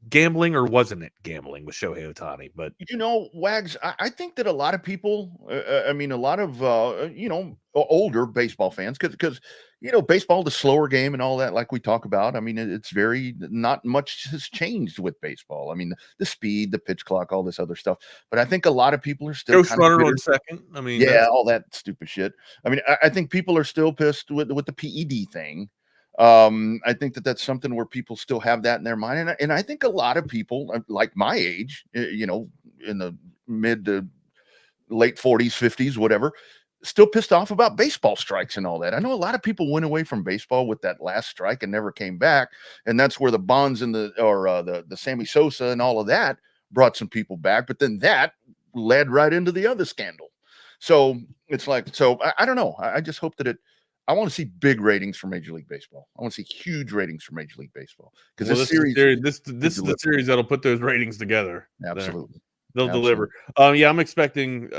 gambling or wasn't it gambling with Shohei Ohtani? But Wags, I think that a lot of people, a lot of older baseball fans, because baseball, the slower game and all that, like we talk about. I mean, it's very not much has changed with baseball. I mean, the speed, the pitch clock, all this other stuff. But I think a lot of people are still Ghost runner on second. I mean, all that stupid shit. I mean, I think people are still pissed with the PED thing. I think that's something where people still have that in their mind. And I think a lot of people like my age, in the mid to late 40s, 50s, whatever, still pissed off about baseball strikes and all that. I know a lot of people went away from baseball with that last strike and never came back. And that's where the Bonds and the Sammy Sosa and all of that brought some people back. But then that led right into the other scandal. So it's like, I don't know. I just hope that I want to see big ratings for Major League Baseball. I want to see huge ratings for Major League Baseball, because this is the series that'll put those ratings together. Absolutely, they'll deliver. I'm expecting.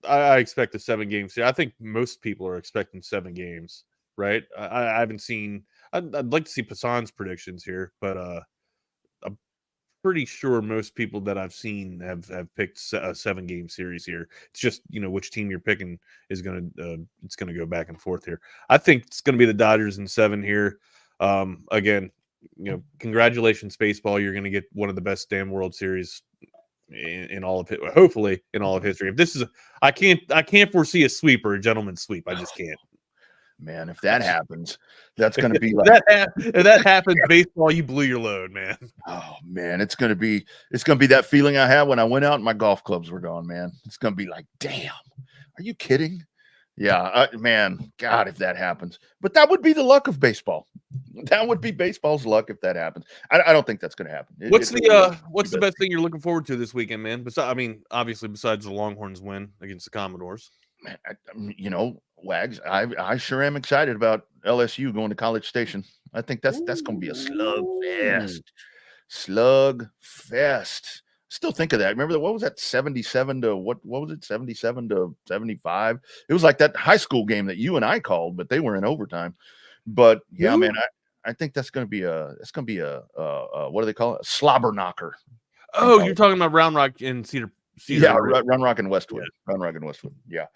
I expect a 7-game series. I think most people are expecting 7 games. Right? I haven't seen. I'd like to see Passan's predictions here, but I'm pretty sure most people that I've seen have picked a 7-game series here. It's just, which team you're picking is going to go back and forth here. I think it's going to be the Dodgers in 7 here. Again, congratulations, baseball. You're going to get one of the best damn World Series in all of it, hopefully in all of history. If this is, I can't foresee a sweep or a gentleman's sweep. I just can't. Man, if that happens, that's going to be like if that happens, baseball, you blew your load, man. Oh man, it's going to be that feeling I had when I went out and my golf clubs were gone, man. It's going to be like, damn, Are you kidding? Yeah, man, God, if that happens. But that would be the luck of baseball. That would be baseball's luck if that happens. I don't think that's going to happen. What's the best thing you're looking forward to this weekend, man? Obviously, besides the Longhorns win against the Commodores. Man, Wags, I sure am excited about LSU going to College Station. I think that's going to be a slugfest. Still think of that. Remember what was that 77 to what was it? 77 to 75. It was like that high school game that you and I called, but they were in overtime. But yeah, man, I think that's going to be a what do they call it? A slobber knocker. Oh, you're talking about Round Rock and Cedar. Yeah, Round Rock and Westwood. Yeah. Round Rock and Westwood. Yeah.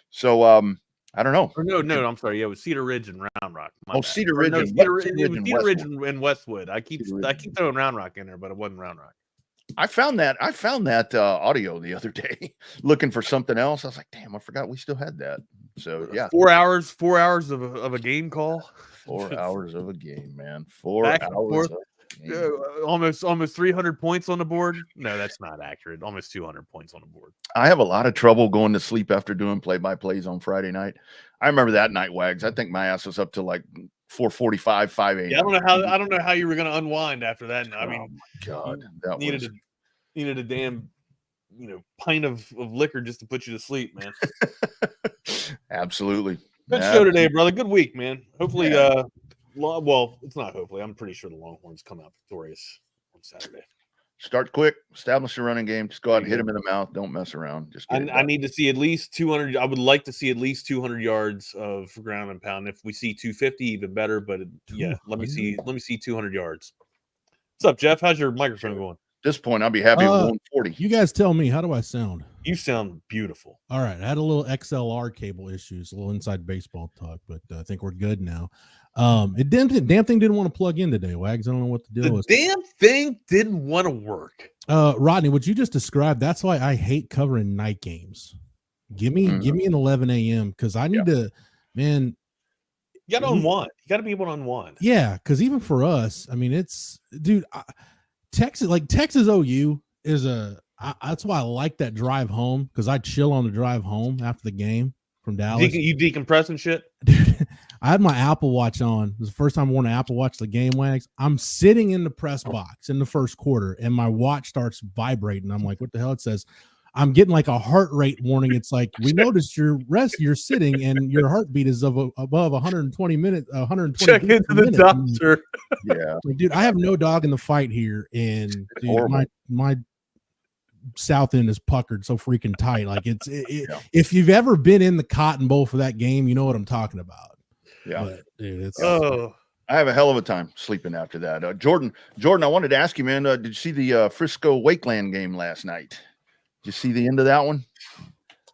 So I don't know. Or no, I'm sorry. Yeah, it was Cedar Ridge and Round Rock. Cedar Ridge and Cedar Ridge and Westwood. I keep throwing Round Rock in there, but it wasn't Round Rock. I found that audio the other day looking for something else. I was like, damn, I forgot we still had that. So yeah, 4 hours of a game call. 4 hours of a game, man. 4 hours. Almost 300 points on the board. No, that's not accurate. Almost 200 points on the board. I have a lot of trouble going to sleep after doing play-by-plays on Friday night. I remember that night, Wags. I think my ass was up to like 4:45, 5 a.m. Yeah, I don't know how you were going to unwind after that. I mean, my God, that needed a damn pint of liquor just to put you to sleep, man. Absolutely. Good show today, brother. Good week, man. Hopefully, well, it's not hopefully. I'm pretty sure the Longhorns come out victorious on Saturday. Start quick, establish the running game. Just go out and hit them in the mouth. Don't mess around. Just I need to see at least 200. I would like to see at least 200 yards of ground and pound. If we see 250, even better. But yeah, let me see 200 yards. What's up, Jeff? How's your microphone going? At this point, I'll be happy with 140. You guys tell me, how do I sound? You sound beautiful. All right. I had a little XLR cable issues, a little inside baseball talk, but I think we're good now. Damn thing didn't want to plug in today, Wags. I don't know what the deal was. Damn thing didn't want to work. Rodney, what you just described, that's why I hate covering night games. Give me an 11 a.m. because I need to, man. You got to unwind. You got to be able to unwind. Yeah, because even for us, I mean, Texas OU is that's why I like that drive home, because I chill on the drive home after the game from Dallas. You decompress and shit? Dude, I had my Apple Watch on. It was the first time I wore an Apple Watch, the game, Wags. I'm sitting in the press box in the first quarter, and my watch starts vibrating. I'm like, what the hell? It says, I'm getting like a heart rate warning. It's like, we noticed you're sitting and your heartbeat is above 120 minutes. 120. Check into the doctor. Yeah, like, dude, I have no dog in the fight here, and dude, my south end is puckered so freaking tight. Like if you've ever been in the Cotton Bowl for that game, you know what I'm talking about. Yeah, but, dude, I have a hell of a time sleeping after that. Jordan, I wanted to ask you, man. Did you see the Frisco Wakeland game last night? Did you see the end of that one?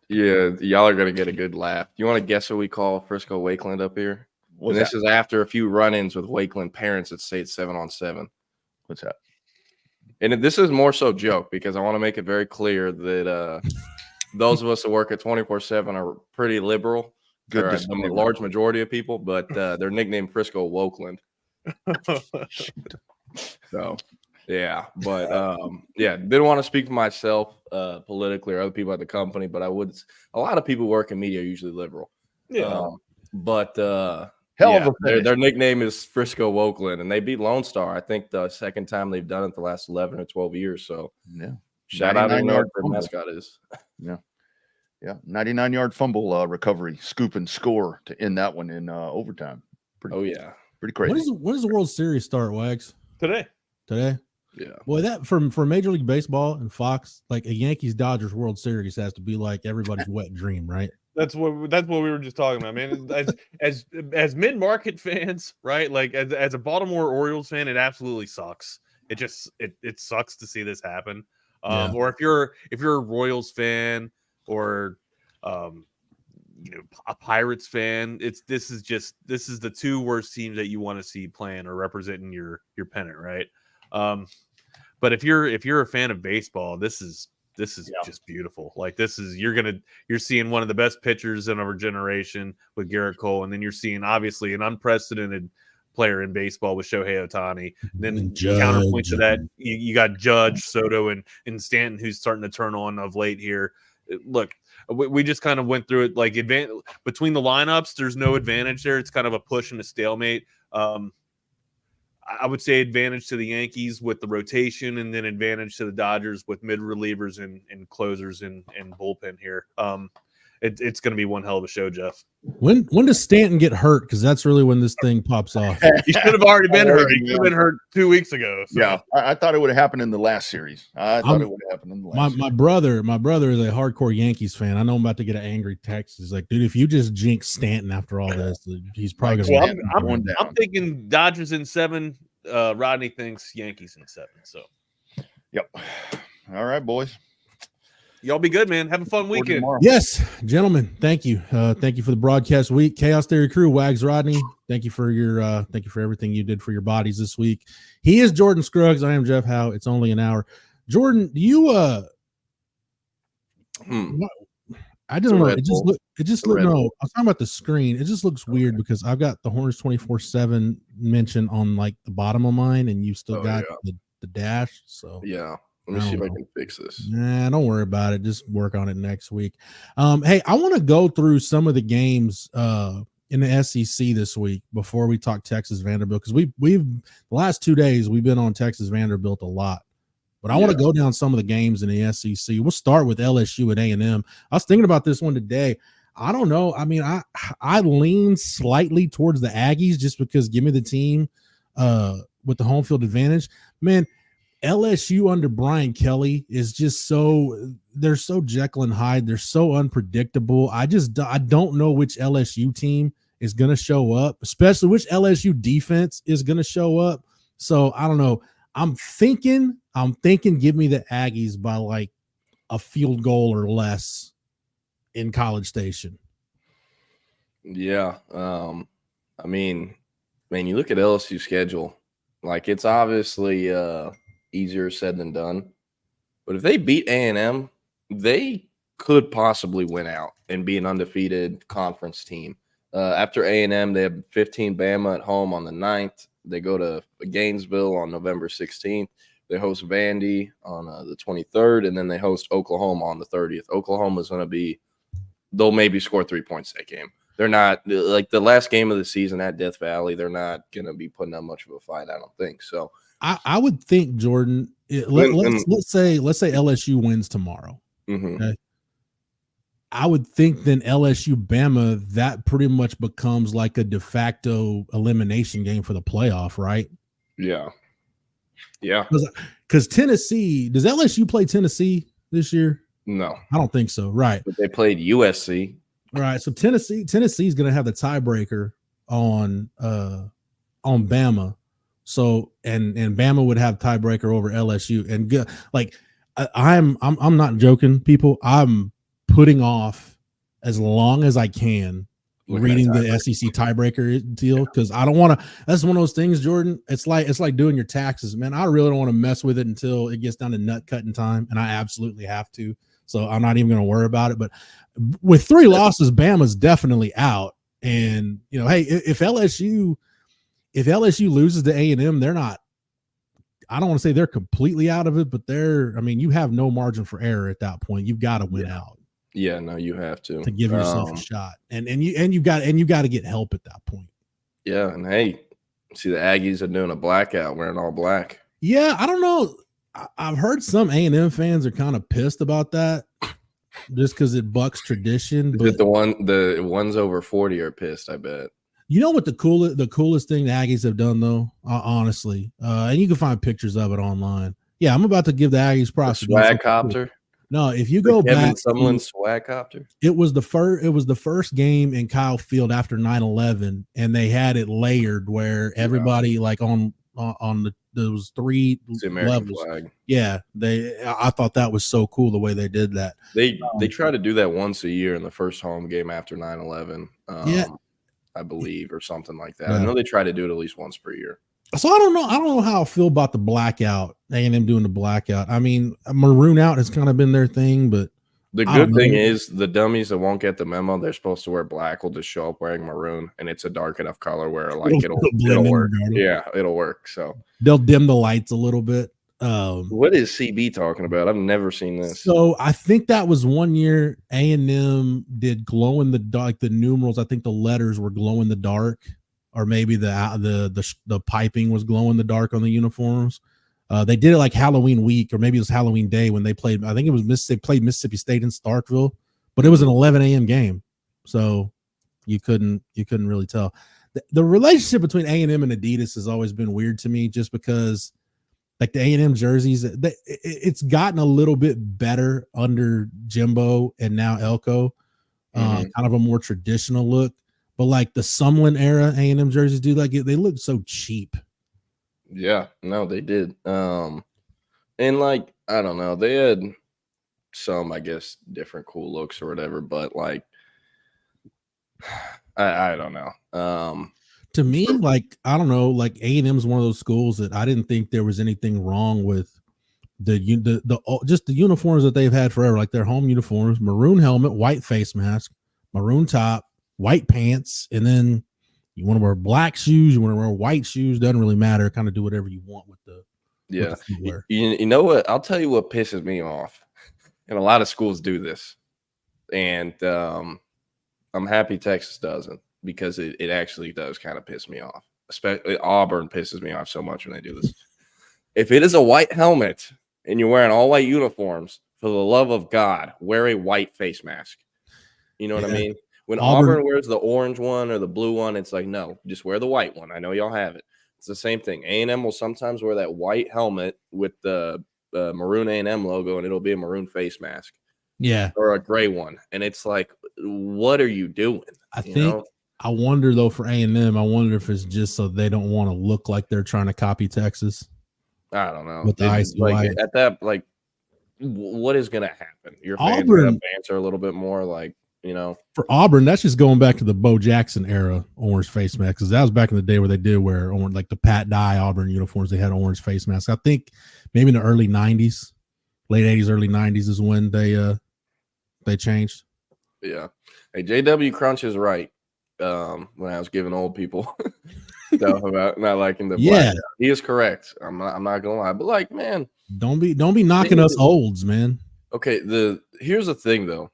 Yeah, y'all are gonna get a good laugh. You want to guess what we call Frisco Wakeland up here? This is after a few run-ins with Wakeland parents that say it's 7-on-7. What's that? And this is more so joke, because I want to make it very clear that those of us that work at 24/7 are pretty liberal. Good, a large majority of people, but they're nicknamed Frisco Wokeland. So, yeah, but didn't want to speak for myself politically or other people at the company, but I would. A lot of people who work in media are usually liberal. Yeah, their nickname is Frisco Wokeland, and they beat Lone Star. I think the second time they've done it the last 11 or 12 years. So yeah, shout out to whoever the mascot is. Yeah. Yeah, 99-yard fumble recovery, scoop and score to end that one in overtime. Pretty crazy. When does the World Series start, Wags? Today. Yeah. Boy, that for Major League Baseball and Fox, like a Yankees-Dodgers World Series has to be like everybody's wet dream, right? That's what we were just talking about, man. As mid-market fans, right? Like as a Baltimore Orioles fan, it absolutely sucks. It sucks to see this happen. Or if you're a Royals fan, or a Pirates fan, this is the two worst teams that you want to see playing or representing your pennant, right? But if you're a fan of baseball, this is just beautiful. Like you're seeing one of the best pitchers in our generation with Garrett Cole, and then you're seeing obviously an unprecedented player in baseball with Shohei Ohtani. Then counterpoint to that, you got Judge, Soto, and Stanton, who's starting to turn on of late here. Look, we just kind of went through it like between the lineups. There's no advantage there. It's kind of a push and a stalemate. I would say advantage to the Yankees with the rotation, and then advantage to the Dodgers with mid relievers and closers and bullpen here. It's going to be one hell of a show, Jeff. When does Stanton get hurt? Because that's really when this thing pops off. He should have already been hurt. He should have been hurt 2 weeks ago. So. Yeah, I thought it would have happened in the last series. I thought it would have happened in the last. My brother is a hardcore Yankees fan. I know I'm about to get an angry text. He's like, dude, if you just jinx Stanton after all this, he's probably going to. I'm thinking Dodgers in 7. Rodney thinks Yankees in 7. So, yep. All right, boys. Y'all be good, man. Have a fun weekend. Yes, gentlemen. Thank you. Thank you for the broadcast week. Chaos Theory crew, Wags Rodney. Thank you for everything you did for your bodies this week. He is Jordan Scruggs. I am Jeff Howe. It's only an hour. Jordan, do you I don't know. It just looked no. I was talking about the screen. It just looks weird because I've got the Hornets 24/7 mention on like the bottom of mine, and you still got the dash. So yeah. Let me see if I can fix this. Nah, don't worry about it. Just work on it next week. Hey, I want to go through some of the games in the SEC this week before we talk Texas Vanderbilt, because we've the last 2 days we've been on Texas Vanderbilt a lot. But I want to go down some of the games in the SEC. We'll start with LSU at A&M. I was thinking about this one today. I don't know. I mean, I lean slightly towards the Aggies just because give me the team with the home field advantage. Man, LSU under Brian Kelly is just they're so Jekyll and Hyde. They're so unpredictable. I don't know which LSU team is going to show up, especially which LSU defense is going to show up. So I don't know. I'm thinking give me the Aggies by like a field goal or less in College Station. Yeah. I mean, man, you look at LSU schedule, like it's obviously easier said than done. But if they beat A&M, they could possibly win out and be an undefeated conference team. After A&M, they have 15 Bama at home on the 9th. They go to Gainesville on November 16th. They host Vandy on the 23rd, and then they host Oklahoma on the 30th. Oklahoma's going to they'll maybe score 3 points that game. They're not like the last game of the season at Death Valley. They're not going to be putting up much of a fight, I don't think. So I would think, Jordan, let's say LSU wins tomorrow. Mm-hmm. Okay? I would think then LSU Bama, that pretty much becomes like a de facto elimination game for the playoff, right? Yeah. Yeah. Because Tennessee, does LSU play Tennessee this year? No. I don't think so. Right. But they played USC. Right. So Tennessee's going to have the tiebreaker on Bama. So and Bama would have tiebreaker over LSU. And like I'm not joking, people. I'm putting off as long as I can reading the SEC tiebreaker deal because I don't want to. That's one of those things, Jordan. It's like doing your taxes, man. I really don't want to mess with it until it gets down to nut cutting time, and I absolutely have to. So I'm not even going to worry about it. But with 3 losses, Bama's definitely out. And hey, if LSU loses to A&M, they're not. I don't want to say they're completely out of it, but you have no margin for error at that point. You've got to win out. Yeah, no, you have to give yourself a shot, and you got to get help at that point. Yeah, and hey, see the Aggies are doing a blackout, wearing all black. Yeah, I don't know. I've heard some A&M fans are kind of pissed about that, just because it bucks tradition. But the ones over 40 are pissed. I bet. You know what the coolest thing the Aggies have done though, honestly, and you can find pictures of it online. Yeah, I'm about to give the Aggies props. Swag copter. No, if you go Kevin back, Sumlin swag copter. It was the first game in Kyle Field after 9/11, and they had it layered where everybody like on those 3 levels. Flag. Yeah, I thought that was so cool the way they did that. They try to do that once a year in the first home game after 9/11. I believe, or something like that. Yeah. I know they try to do it at least once per year. So I don't know how I feel about the blackout, A&M doing the blackout. I mean, maroon out has kind of been their thing, but the good thing is the dummies that won't get the memo, they're supposed to wear black, will just show up wearing maroon, and it's a dark enough color where like it'll work. Yeah, it'll work. So they'll dim the lights a little bit. What is CB talking about? I've never seen this. So I think that was one year A&M did glow in the dark. The numerals, I think the letters were glow in the dark, or maybe the piping was glow in the dark on the uniforms. They did it like Halloween week, or maybe it was Halloween day when they played. I think it was they played Mississippi State in Starkville, but it was an 11 a.m. game, so you couldn't really tell. The relationship between A&M and Adidas has always been weird to me, just because like the A&M jerseys, it's gotten a little bit better under Jimbo and now Elko, kind of a more traditional look. But like the Sumlin era A&M jerseys, dude, like they look so cheap. Yeah, no, they did. And like, I don't know, they had some, I guess, different cool looks or whatever, but like, I don't know. To me, like, I don't know, like A&M is one of those schools that I didn't think there was anything wrong with just the uniforms that they've had forever, like their home uniforms, maroon helmet, white face mask, maroon top, white pants, and then you want to wear black shoes, you want to wear white shoes, doesn't really matter. Kind of do whatever you want with the footwear. You know what? I'll tell you what pisses me off, and a lot of schools do this, and I'm happy Texas doesn't, because it actually does kind of piss me off. Especially Auburn pisses me off so much when they do this. If it is a white helmet and you're wearing all white uniforms, for the love of God, wear a white face mask. You know what I mean? When Auburn wears the orange one or the blue one, it's like, no, just wear the white one. I know y'all have it. It's the same thing. A&M will sometimes wear that white helmet with the maroon A&M logo, and it'll be a maroon face mask. Yeah. Or a gray one. And it's like, what are you doing? I wonder, though, for A&M, I wonder if it's just so they don't want to look like they're trying to copy Texas. I don't know. With the icy white. At that, like, what is going to happen? Your fans are going to banter a little bit more, like, you know. For Auburn, that's just going back to the Bo Jackson era orange face mask, because that was back in the day where they did wear orange, like the Pat Dye Auburn uniforms. They had orange face masks. I think maybe in the early 90s, late 80s, early 90s is when they changed. Yeah. Hey, JW Crunch is right. When I was giving old people stuff about not liking the black. He is correct. I'm not gonna lie, but like, man, don't be knocking us olds, man. Okay, here's the thing though.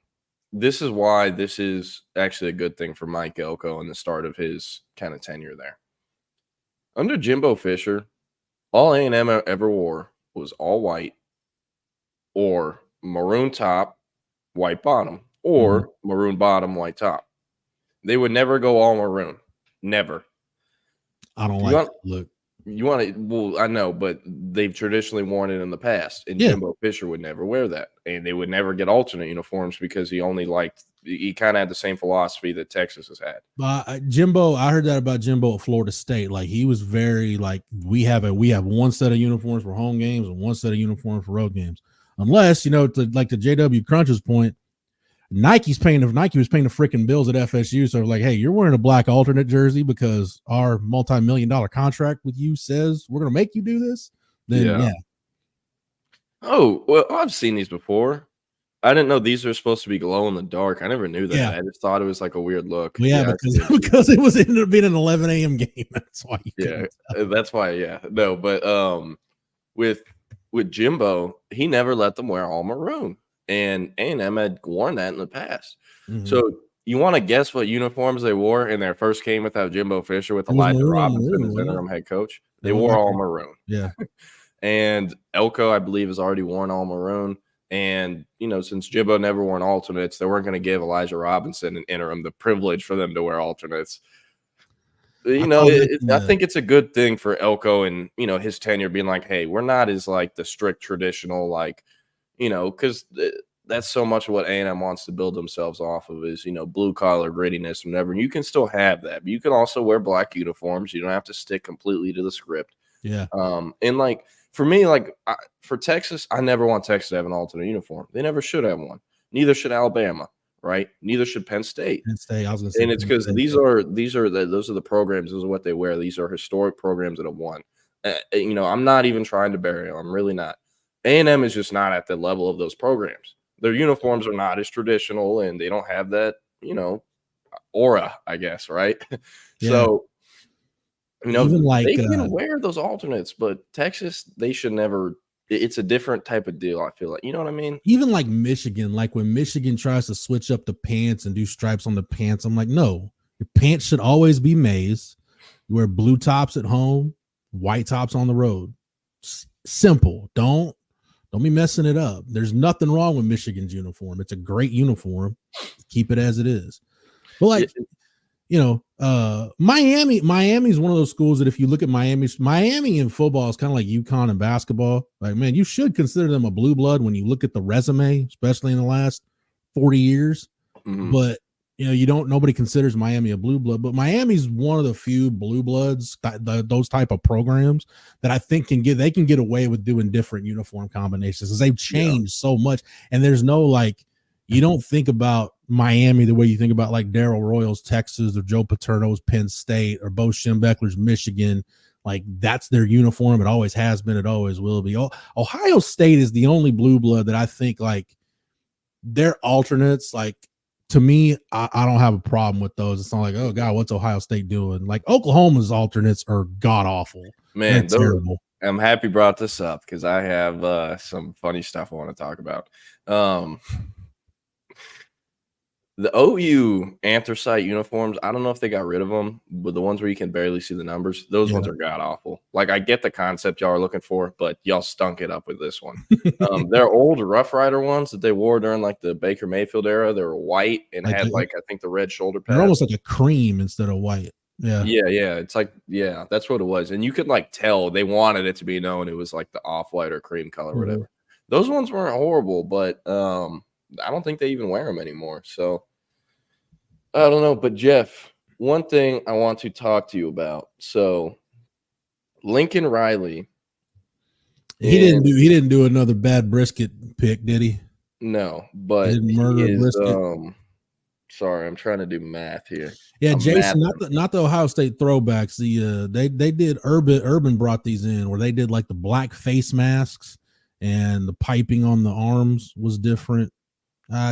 This is why this is actually a good thing for Mike Elko and the start of his kind of tenure there. Under Jimbo Fisher, all A&M ever wore was all white or maroon top, white bottom, or maroon bottom, white top. They would never go all maroon. Never. I don't like that look. You want it? Well, I know, but they've traditionally worn it in the past, and Jimbo Fisher would never wear that, and they would never get alternate uniforms because he kind of had the same philosophy that Texas has had. Jimbo, I heard that about Jimbo at Florida State. Like, he was very like, we have one set of uniforms for home games and one set of uniforms for road games, unless, you know, to JW Crunch's point, Nike was paying the freaking bills at FSU. So like, hey, you're wearing a black alternate jersey because our multi-million-dollar contract with you says we're going to make you do this. Then yeah. Oh, well, I've seen these before. I didn't know these are supposed to be glow in the dark. I never knew that. Yeah. I just thought it was like a weird look. Well, yeah, because it was ended up being an 11 a.m. game. That's why. That's why. Yeah, no, but with Jimbo, he never let them wear all maroon. And A&M had worn that in the past. Mm-hmm. So you want to guess what uniforms they wore in their first game without Jimbo Fisher with Elijah Robinson as interim head coach? They wore all maroon. Yeah. And Elko, I believe, has already worn all maroon. And, you know, since Jimbo never wore alternates, they weren't going to give Elijah Robinson an interim the privilege for them to wear alternates. You know, I think it's a good thing for Elko and, you know, his tenure being like, hey, we're not as like the strict traditional, like, you know, because that's so much of what A&M wants to build themselves off of is, you know, blue collar grittiness and whatever. And you can still have that, but you can also wear black uniforms. You don't have to stick completely to the script. Yeah. And like for me, like for Texas, I never want Texas to have an alternate uniform. They never should have one. Neither should Alabama, right? Neither should Penn State. Penn State. I was going to say, and it's because those are the programs. Those are what they wear. These are historic programs that have won. You know, I'm not even trying to bury them. I'm really not. A&M is just not at the level of those programs. Their uniforms are not as traditional, and they don't have that, you know, aura, I guess, right? Yeah. So, you know, they can wear those alternates, but Texas, they should never it's a different type of deal. I feel like, you know what I mean? Even like Michigan, like when Michigan tries to switch up the pants and do stripes on the pants, I'm like, no, your pants should always be maize. You wear blue tops at home, white tops on the road. Simple. Don't be messing it up. There's nothing wrong with Michigan's uniform. It's a great uniform. Keep it as it is. But like, Miami's one of those schools that if you look at Miami in football is kind of like UConn in basketball. Like, man, you should consider them a blue blood when you look at the resume, especially in the last 40 years. Mm-hmm. But nobody considers Miami a blue blood, but Miami's one of the few blue bloods, those type of programs that I think can get away with doing different uniform combinations because they've changed so much. And there's no like, you don't think about Miami the way you think about like Darrell Royals, Texas, or Joe Paterno's Penn State, or Bo Schembechler's Michigan. Like that's their uniform. It always has been. It always will be. Ohio State is the only blue blood that I think like their alternates. Like to me, I don't have a problem with those. It's not like, oh God, what's Ohio State doing? Like Oklahoma's alternates are god awful. Man, terrible. I'm happy you brought this up because I have some funny stuff I want to talk about. The OU anthracite uniforms, I don't know if they got rid of them, but the ones where you can barely see the numbers, those ones are god awful. Like I get the concept y'all are looking for, but y'all stunk it up with this one. Their old Rough Rider ones that they wore during like the Baker Mayfield era, they were white and had like I think the red shoulder pads. They're almost like a cream instead of white. Yeah. It's like that's what it was, and you could like tell they wanted it to be known it was like the off-white or cream color, or whatever. Those ones weren't horrible, but I don't think they even wear them anymore. So I don't know. But Jeff, one thing I want to talk to you about. So Lincoln Riley, he didn't do another bad brisket pick, did he? No, but he didn't murder brisket. Sorry, I'm trying to do math here. Yeah, Jason, not the Ohio State throwbacks. They did Urban brought these in where they did like the black face masks and the piping on the arms was different.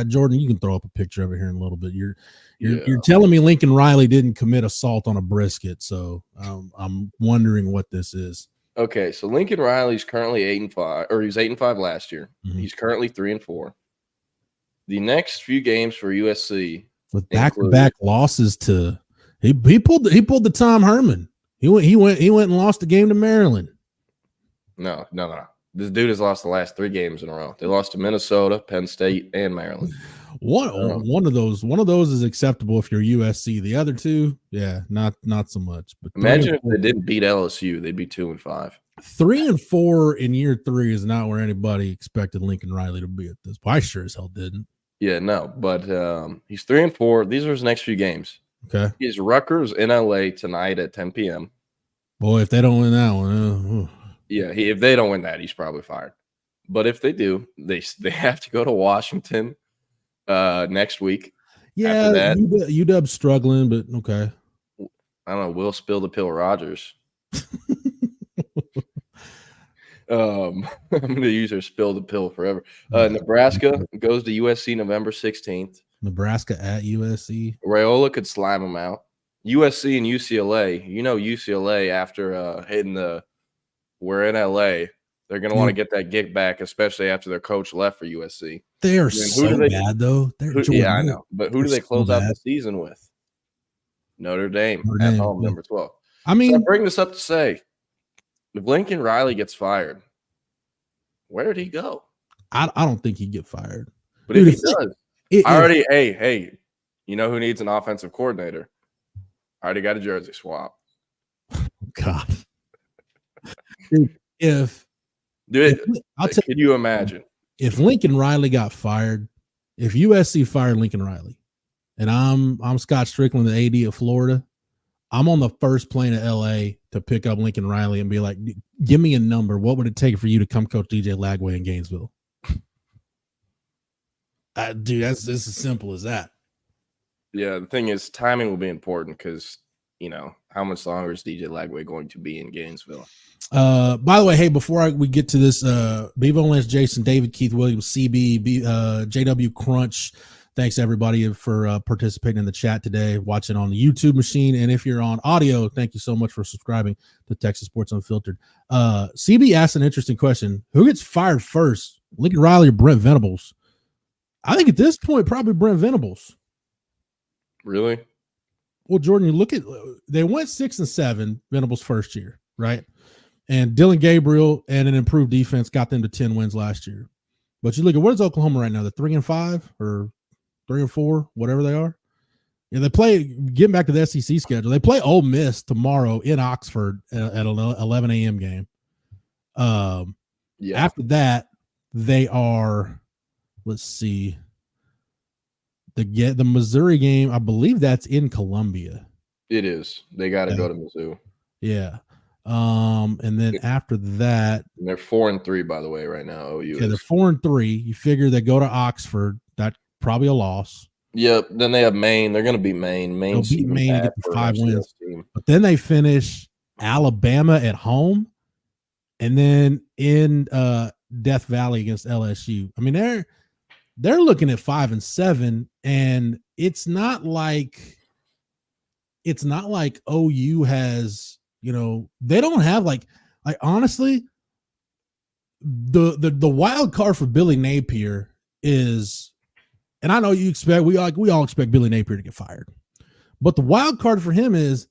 Jordan, you can throw up a picture of it here in a little bit. You're telling me Lincoln Riley didn't commit assault on a brisket, so I'm wondering what this is. Okay, so Lincoln Riley's currently 8-5, or he was 8-5 last year. Mm-hmm. He's currently 3-4. The next few games for USC with back-to-back losses to he pulled the Tom Herman. He went and lost the game to Maryland. No. This dude has lost the last 3 games in a row. They lost to Minnesota, Penn State, and Maryland. One of those is acceptable if you're USC. The other two, not so much. But imagine if they didn't beat LSU, they'd be 2-5. 3-4 in year 3 is not where anybody expected Lincoln Riley to be at this point. I sure as hell didn't. Yeah, no, but he's 3-4. These are his next few games. Okay, he's Rutgers in LA tonight at 10 p.m. Boy, if they don't win that one, if they don't win that, he's probably fired. But if they do, they have to go to Washington next week. Yeah, UW's struggling, but okay. I don't know. We'll spill the pill, Rogers. I'm going to use her spill the pill forever. Nebraska goes to USC November 16th. Nebraska at USC. Raiola could slime them out. USC and UCLA. You know UCLA after hitting we're in LA. They're going to want to get that gig back, especially after their coach left for USC. They are so bad, though. I know. But who do they close out the season with? Notre Dame at home, number 12. I mean, so I bring this up to say, if Lincoln Riley gets fired, where'd he go? I don't think he'd get fired. But if he does, hey, you know who needs an offensive coordinator? I already got a jersey swap. God. Can you imagine? If Lincoln Riley got fired, if USC fired Lincoln Riley, and I'm Scott Strickland, the AD of Florida, I'm on the first plane to LA to pick up Lincoln Riley and be like, give me a number. What would it take for you to come coach DJ Lagway in Gainesville? Dude, that's as simple as that. Yeah, the thing is, timing will be important because, how much longer is DJ Lagway going to be in Gainesville? By the way, hey, before we get to this, Bevo Lance, Jason, David, Keith Williams, CB, JW Crunch, Thanks everybody for participating in the chat today, watching on the YouTube machine. And if you're on audio, thank you so much for subscribing to Texas Sports Unfiltered. CB asked an interesting question. Who gets fired first? Lincoln Riley or Brent Venables? I think at this point, probably Brent Venables. Really? Well, Jordan, you look at, they went 6-7 Venables' first year, right? And Dylan Gabriel and an improved defense got them to 10 wins last year. But you look at, what is Oklahoma right now? They're 3-5 or 3-4, whatever they are. Yeah, they play, getting back to the SEC schedule, they play Ole Miss tomorrow in Oxford at an 11 a.m. game. After that, they are, let's see, the Missouri game, I believe that's in Columbia. It is. They got to go to Mizzou. Yeah. And then after that, and they're 4-3, by the way, right now. OU. Yeah, they're 4-3. You figure they go to Oxford, that's probably a loss. Yep. Then they have Maine. They're going to beat Maine. They'll beat Maine to get the 5 wins. But then they finish Alabama at home, and then in Death Valley against LSU. I mean, they're looking at 5-7, and it's not like OU has, you know, they don't have like honestly, the wild card for Billy Napier is, and I know you expect, we all expect Billy Napier to get fired, but the wild card for him is,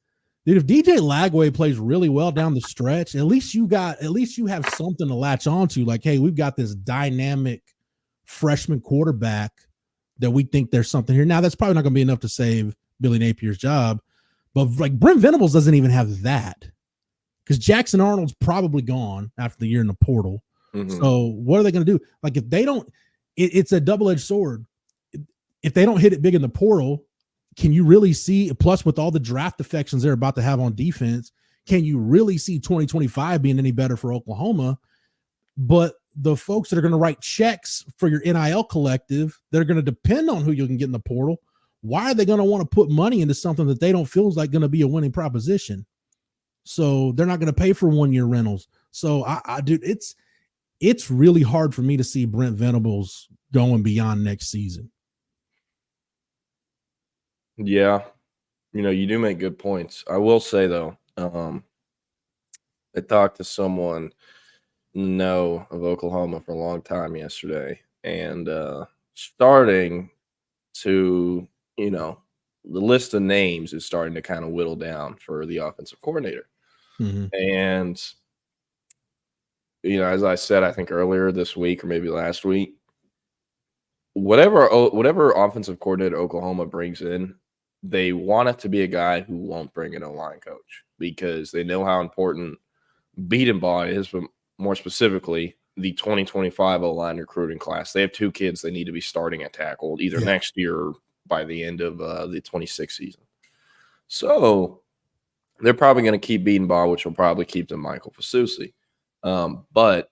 dude, if DJ Lagway plays really well down the stretch, at least you have something to latch onto. Like, hey, we've got this dynamic freshman quarterback that we think there's something here. Now, that's probably not going to be enough to save Billy Napier's job, but like Brent Venables doesn't even have that, because Jackson Arnold's probably gone after the year in the portal. Mm-hmm. So what are they going to do? Like, if they don't, it's a double-edged sword. If they don't hit it big in the portal, can you really see, plus with all the draft defections they're about to have on defense, can you really see 2025 being any better for Oklahoma? But the folks that are going to write checks for your NIL collective that are going to depend on who you can get in the portal, why are they going to want to put money into something that they don't feel is like going to be a winning proposition? So they're not going to pay for 1-year rentals. So dude, it's really hard for me to see Brent Venables going beyond next season. Yeah. You know, you do make good points. I will say though, I talked to someone of Oklahoma for a long time yesterday, and starting to, you know, the list of names is starting to kind of whittle down for the offensive coordinator. Mm-hmm. And, you know, as I said, I think earlier this week or maybe last week, whatever offensive coordinator Oklahoma brings in, they want it to be a guy who won't bring an O-line coach, because they know how important beat and ball is, but more specifically, the 2025 O-line recruiting class. They have 2 kids they need to be starting at tackle either next year or by the end of the 26th season. So they're probably going to keep beating ball, which will probably keep them Michael Fasusi. But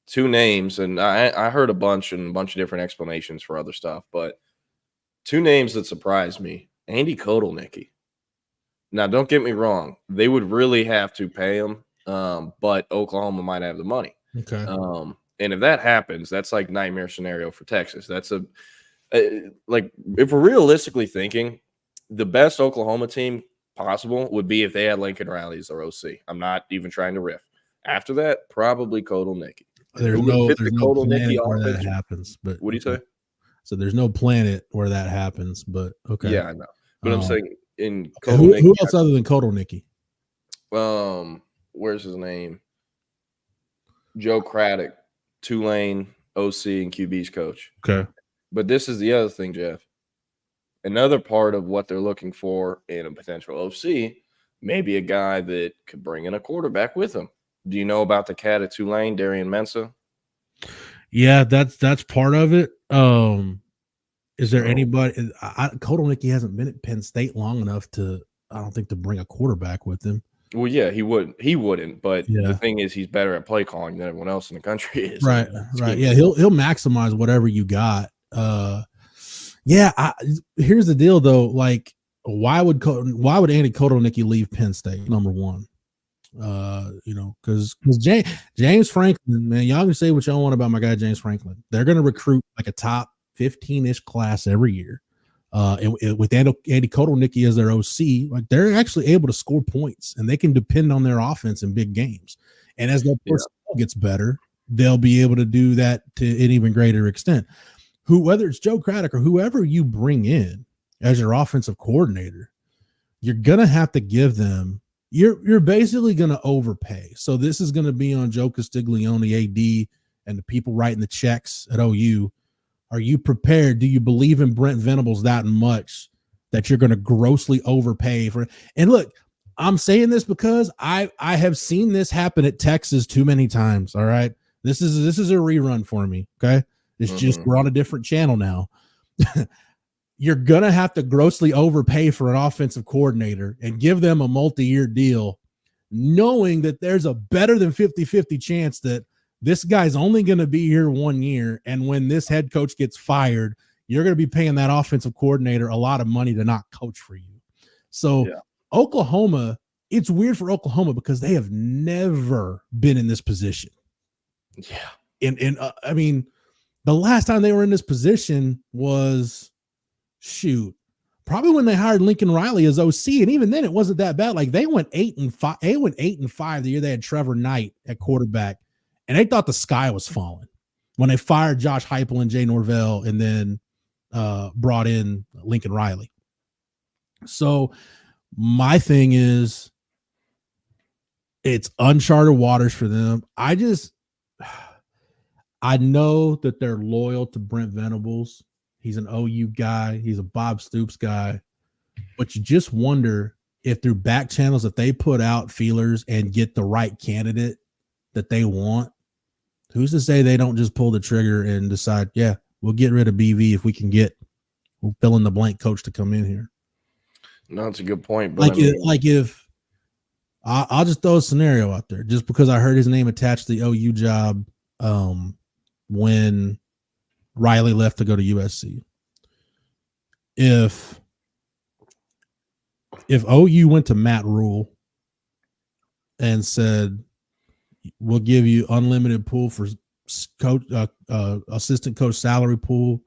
2 names, and I heard a bunch of different explanations for other stuff, but 2 names that surprised me. Andy Kotelnicki. Now, don't get me wrong. They would really have to pay him, but Oklahoma might have the money. Okay. And if that happens, that's like nightmare scenario for Texas. That's like, if we're realistically thinking, the best Oklahoma team possible would be if they had Lincoln Riley as their OC. I'm not even trying to riff. After that, probably Kotelnicki. There's no planet where that happens. But what do you say? So there's no planet where that happens. But okay. Yeah, I know. But I'm saying in who else other than Kotelnicki? Where's his name? Joe Craddock, Tulane OC and QB's coach. Okay. But this is the other thing, Jeff. Another part of what they're looking for in a potential OC, maybe a guy that could bring in a quarterback with him. Do you know about the cat at Tulane, Darian Mensah? Yeah, that's part of it. Is there anybody? Kotelnicki hasn't been at Penn State long enough to, I don't think, to bring a quarterback with him. Well, yeah, he wouldn't. But the thing is, here's better at play calling than everyone else in the country is. Right. Yeah, he'll maximize whatever you got. Here's the deal though. Like, why would Andy Kotelnicki leave Penn State? Number one, because James Franklin, man, y'all can say what y'all want about my guy James Franklin. They're going to recruit like a top 15-ish class every year. And with Andy Kotelnicki as their OC, like they're actually able to score points and they can depend on their offense in big games. And as their personnel gets better, they'll be able to do that to an even greater extent. Whether it's Joe Craddock or whoever you bring in as your offensive coordinator, you're going to have to give them, you're basically going to overpay. So this is going to be on Joe Castiglione, AD, and the people writing the checks at OU. Are you prepared? Do you believe in Brent Venables that much that you're going to grossly overpay for it? And look, I'm saying this because I have seen this happen at Texas too many times. All right. This is a rerun for me. Okay. It's just, we're on a different channel now. You're going to have to grossly overpay for an offensive coordinator and give them a multi-year deal, knowing that there's a better than 50-50 chance that this guy's only going to be here 1 year. And when this head coach gets fired, you're going to be paying that offensive coordinator a lot of money to not coach for you. So Oklahoma, it's weird for Oklahoma because they have never been in this position. Yeah. I mean, the last time they were in this position was probably when they hired Lincoln Riley as OC. And even then it wasn't that bad. Like they went 8-5. They went 8-5 the year they had Trevor Knight at quarterback. And they thought the sky was falling when they fired Josh Heupel and Jay Norvell and then brought in Lincoln Riley. So my thing is it's uncharted waters for them. I know that they're loyal to Brent Venables. He's an OU guy. He's a Bob Stoops guy. But you just wonder if through back channels that they put out feelers and get the right candidate that they want, who's to say they don't just pull the trigger and decide, yeah, we'll get rid of BV if we can get fill in the blank coach to come in here. No, that's a good point. But if I'll just throw a scenario out there, just because I heard his name attached to the OU job when Riley left to go to USC. If OU went to Matt Rule and said, we'll give you unlimited pool for coach, assistant coach salary pool.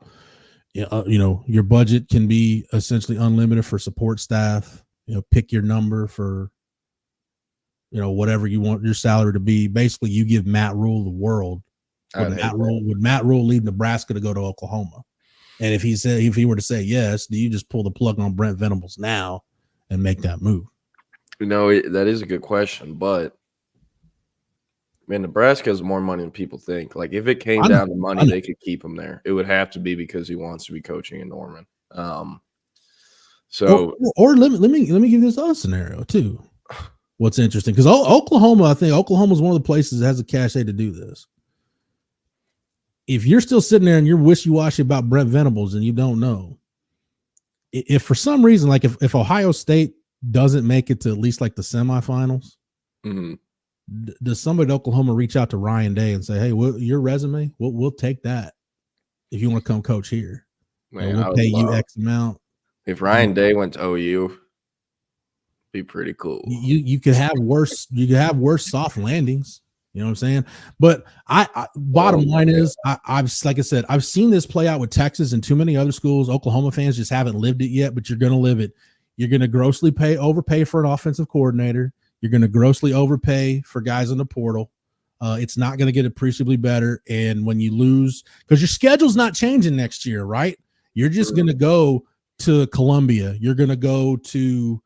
Your budget can be essentially unlimited for support staff. Pick your number for, whatever you want your salary to be. Basically, you give Matt Rule the world. Would Matt Rule leave Nebraska to go to Oklahoma? And if he were to say yes, do you just pull the plug on Brent Venables now and make that move? That is a good question, but man, Nebraska has more money than people think. Like if it came down to money, they could keep him there. It would have to be because he wants to be coaching in Norman. Or let me give you this other scenario too. What's interesting, because Oklahoma, I think Oklahoma is one of the places that has the cachet to do this. If you're still sitting there and you're wishy-washy about Brent Venables and you don't know, if for some reason, like if Ohio State doesn't make it to at least like the semifinals, does somebody at Oklahoma reach out to Ryan Day and say, hey, your resume, we'll take that if you want to come coach here. Man, we'll pay you X amount. If Ryan Day went to OU, be pretty cool. You could have worse soft landings. You know what I'm saying? But bottom line is like I said, I've seen this play out with Texas and too many other schools. Oklahoma fans just haven't lived it yet, but you're going to live it. You're going to grossly overpay for an offensive coordinator. You're going to grossly overpay for guys in the portal. It's not going to get appreciably better. And when you lose, because your schedule's not changing next year, right? You're just going to go to Columbia. You're going to go to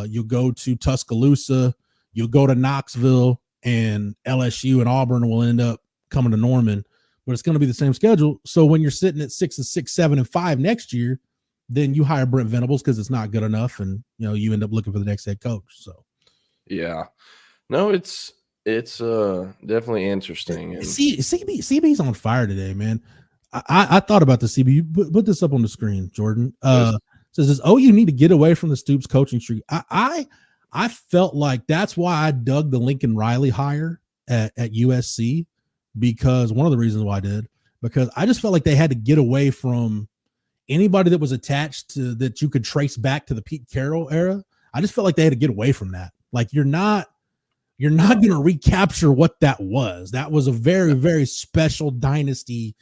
you'll go to Tuscaloosa. You'll go to Knoxville, and LSU and Auburn will end up coming to Norman. But it's going to be the same schedule. So when you're sitting at 6-6, 7-5 next year, then you hire Brent Venables because it's not good enough, and you end up looking for the next head coach. So. Yeah, no, it's definitely interesting. And CB's on fire today, man. I thought about the CB. Put this up on the screen, Jordan. Says, you need to get away from the Stoops coaching tree. I felt like that's why I dug the Lincoln Riley hire at USC, because one of the reasons why I did, because I just felt like they had to get away from anybody that was attached to that you could trace back to the Pete Carroll era. I just felt like they had to get away from that. Like you're not going to recapture what that was. That was a very, very special dynasty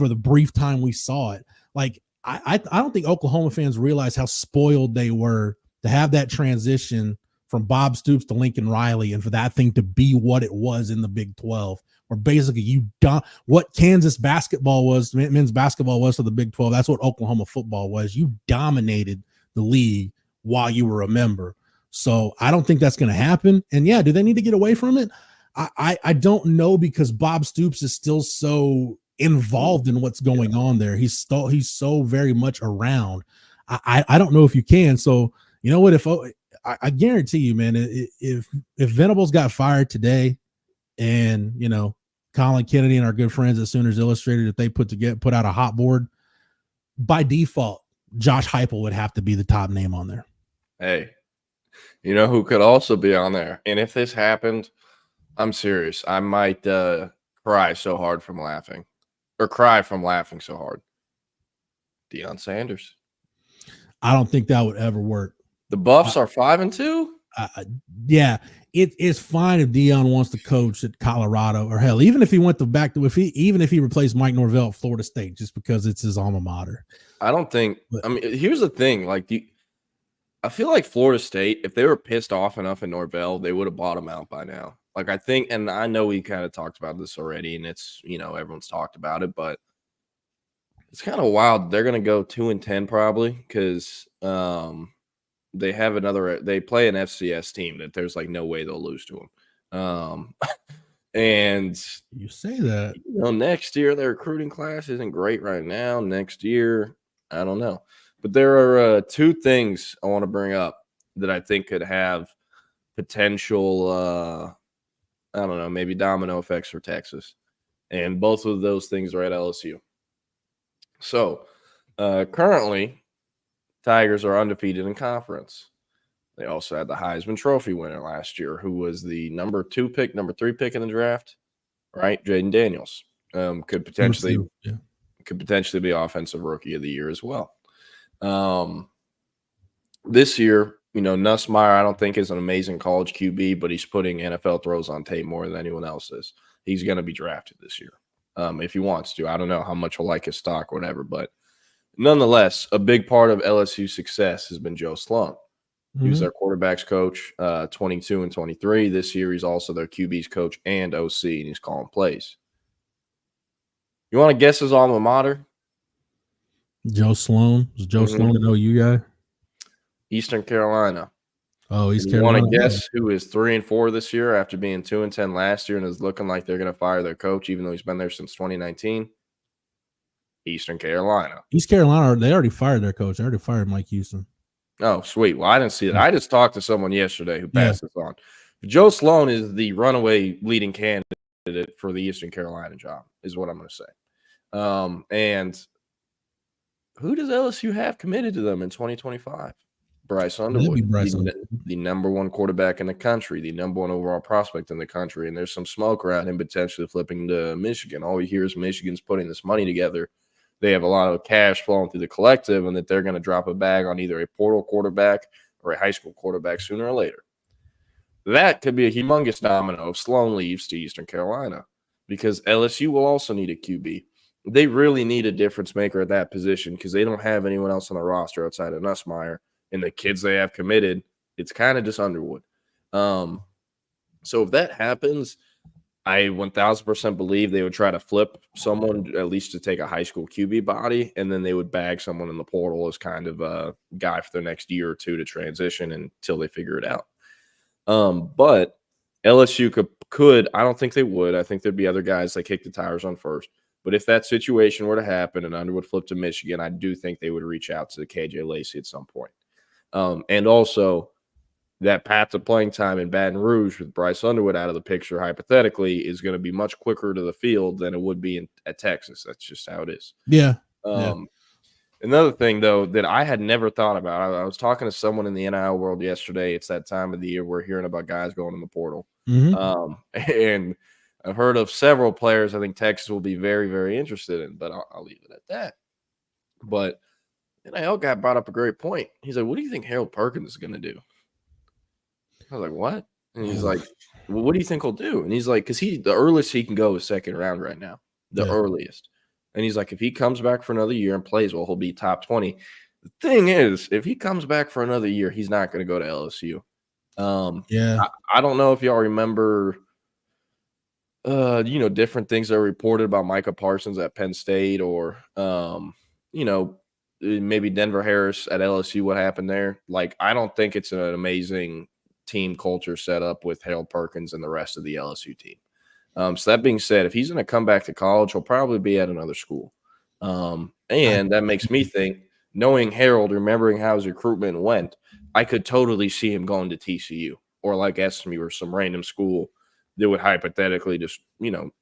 for the brief time we saw it. Like, I don't think Oklahoma fans realize how spoiled they were to have that transition from Bob Stoops to Lincoln Riley, and for that thing to be what it was in the Big 12, where basically what Kansas basketball was, men's basketball was to the Big 12. That's what Oklahoma football was. You dominated the league while you were a member. So I don't think that's going to happen. And yeah, do they need to get away from it? I don't know, because Bob Stoops is still so involved in what's going on there. He's so very much around. I don't know if you can. So you know what? If I guarantee you, man, if Venables got fired today, and you know Colin Kennedy and our good friends at Sooners Illustrated, if they put out a hot board, by default, Josh Heupel would have to be the top name on there. Hey, you know who could also be on there? And if this happened, I'm serious, I might cry so hard from laughing, or cry from laughing so hard. Deion Sanders. I don't think that would ever work. The Buffs are 5-2. Yeah, it's fine if Deion wants to coach at Colorado, or hell, even if he went back to even if he replaced Mike Norvell at Florida State, just because it's his alma mater. I don't think. I mean, here's the thing: like, I feel like Florida State, if they were pissed off enough at Norvell, they would have bought him out by now. Like, I think, and I know we kind of talked about this already, and it's, you know, everyone's talked about it, but it's kind of wild. They're going to go 2-10 probably, because they have they play an FCS team that there's like no way they'll lose to them. And you say that, you know, next year their recruiting class isn't great right now. Next year, I don't know. But there are two things I want to bring up that I think could have potential, I don't know, maybe domino effects for Texas. And both of those things are at LSU. So currently, Tigers are undefeated in conference. They also had the Heisman Trophy winner last year, who was the number 3 pick in the draft, right? Jaden Daniels could potentially be Offensive Rookie of the Year as well. This year, you know, Nussmeier, I don't think is an amazing college QB, but he's putting NFL throws on tape more than anyone else is. He's going to be drafted this year if he wants to. I don't know how much he'll like his stock or whatever, but nonetheless, a big part of LSU's success has been Joe Sloan. He was their quarterback's coach 22 and 23. This year, he's also their QB's coach and OC, and he's calling plays. You want to guess his alma mater? Joe Sloan. Is Joe Sloan an OU guy? Eastern Carolina. Oh, he's Carolina. You want to guess who is 3-4 this year after being 2-10 last year and is looking like they're going to fire their coach, even though he's been there since 2019? Eastern Carolina. East Carolina, they already fired their coach. They already fired Mike Houston. Oh, sweet. Well, I didn't see that. I just talked to someone yesterday who passed this on. Joe Sloan is the runaway leading candidate for the Eastern Carolina job, is what I'm going to say. And who does LSU have committed to them in 2025? Bryce Underwood, the number 1 quarterback in the country, the number 1 overall prospect in the country. And there's some smoke around him potentially flipping to Michigan. All we hear is Michigan's putting this money together. They have a lot of cash flowing through the collective, and that they're going to drop a bag on either a portal quarterback or a high school quarterback sooner or later. That could be a humongous domino if Sloan leaves to Eastern Carolina, because LSU will also need a QB. They really need a difference maker at that position because they don't have anyone else on the roster outside of Nussmeier, and the kids they have committed, it's kind of just Underwood. So if that happens, I 1000% believe they would try to flip someone at least to take a high school QB body, and then they would bag someone in the portal as kind of a guy for the next year or two to transition until they figure it out. But LSU could, I don't think they would. I think there'd be other guys that kick the tires on first. But if that situation were to happen and Underwood flipped to Michigan, I do think they would reach out to KJ Lacey at some point. And also, that path to playing time in Baton Rouge with Bryce Underwood out of the picture, hypothetically, is going to be much quicker to the field than it would be at Texas. That's just how it is. Yeah. Another thing, though, that I had never thought about, I was talking to someone in the NIL world yesterday. It's that time of the year we're hearing about guys going in the portal. And I've heard of several players I think Texas will be very, very interested in, but I'll leave it at that. But NIL guy brought up a great point. He's like, what do you think Harold Perkins is going to do? I was like, what? And he's like, well, what do you think he'll do? And he's like, because the earliest he can go is second round right now, the earliest. And he's like, if he comes back for another year and plays well, he'll be top 20. The thing is, if he comes back for another year, he's not going to go to LSU. I don't know if y'all remember, different things that are reported about Micah Parsons at Penn State, or, maybe Denver Harris at LSU, what happened there. Like, I don't think it's an amazing team culture set up with Harold Perkins and the rest of the LSU team. So that being said, if he's going to come back to college, he'll probably be at another school. And that makes me think, knowing Harold, remembering how his recruitment went, I could totally see him going to TCU or like SMU or some random school that would hypothetically just,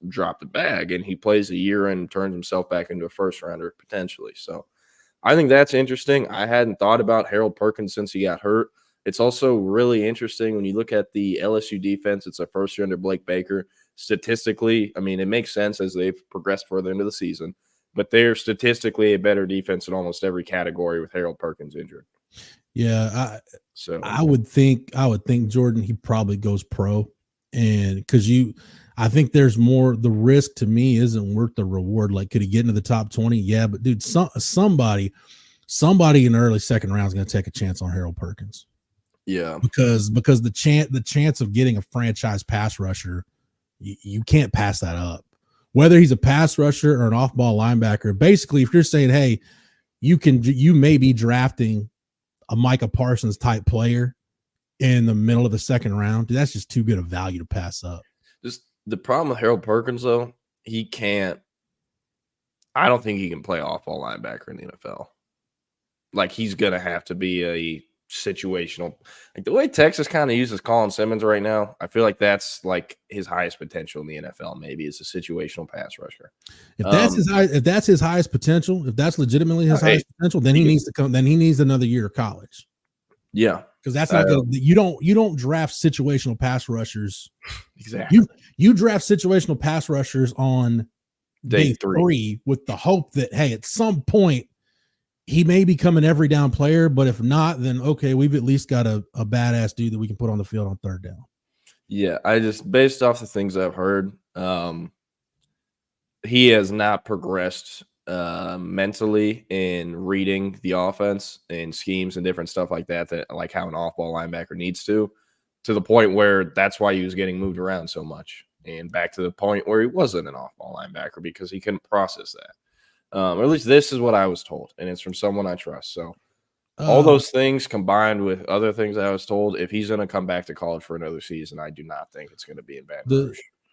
drop the bag, and he plays a year and turns himself back into a first rounder potentially. So I think that's interesting. I hadn't thought about Harold Perkins since he got hurt. It's also really interesting when you look at the LSU defense. It's a first year under Blake Baker. Statistically, I mean, it makes sense as they've progressed further into the season, but they're statistically a better defense in almost every category with Harold Perkins injured. Yeah, I would think Jordan, he probably goes pro, and because I think there's more. The risk to me isn't worth the reward. Like, could he get into the top 20? Yeah, but dude, somebody in the early second round is going to take a chance on Harold Perkins. Yeah, because the chance of getting a franchise pass rusher, you can't pass that up. Whether he's a pass rusher or an off-ball linebacker, basically, if you're saying, hey, you may be drafting a Micah Parsons type player in the middle of the second round, dude, that's just too good a value to pass up. Just the problem with Harold Perkins, though, I don't think he can play off-ball linebacker in the NFL. Like, he's going to have to be a situational, like the way Texas kind of uses Colin Simmons right now. I feel like that's like his highest potential in the NFL. Maybe is a situational pass rusher. If that's his highest potential, if that's legitimately his highest potential, then he needs to come. Then he needs another year of college. Yeah, because that's not gonna, you don't draft situational pass rushers. Exactly. You draft situational pass rushers on day three with the hope that, hey, at some point he may become an every down player, but if not, then okay, we've at least got a badass dude that we can put on the field on third down. Yeah, I just, based off the things I've heard, he has not progressed mentally in reading the offense and schemes and different stuff like that, like how an off-ball linebacker needs to the point where that's why he was getting moved around so much, and back to the point where he wasn't an off-ball linebacker because he couldn't process that. Or at least this is what I was told, and it's from someone I trust. So all those things combined with other things I was told, if he's going to come back to college for another season, I do not think it's going to be in bad.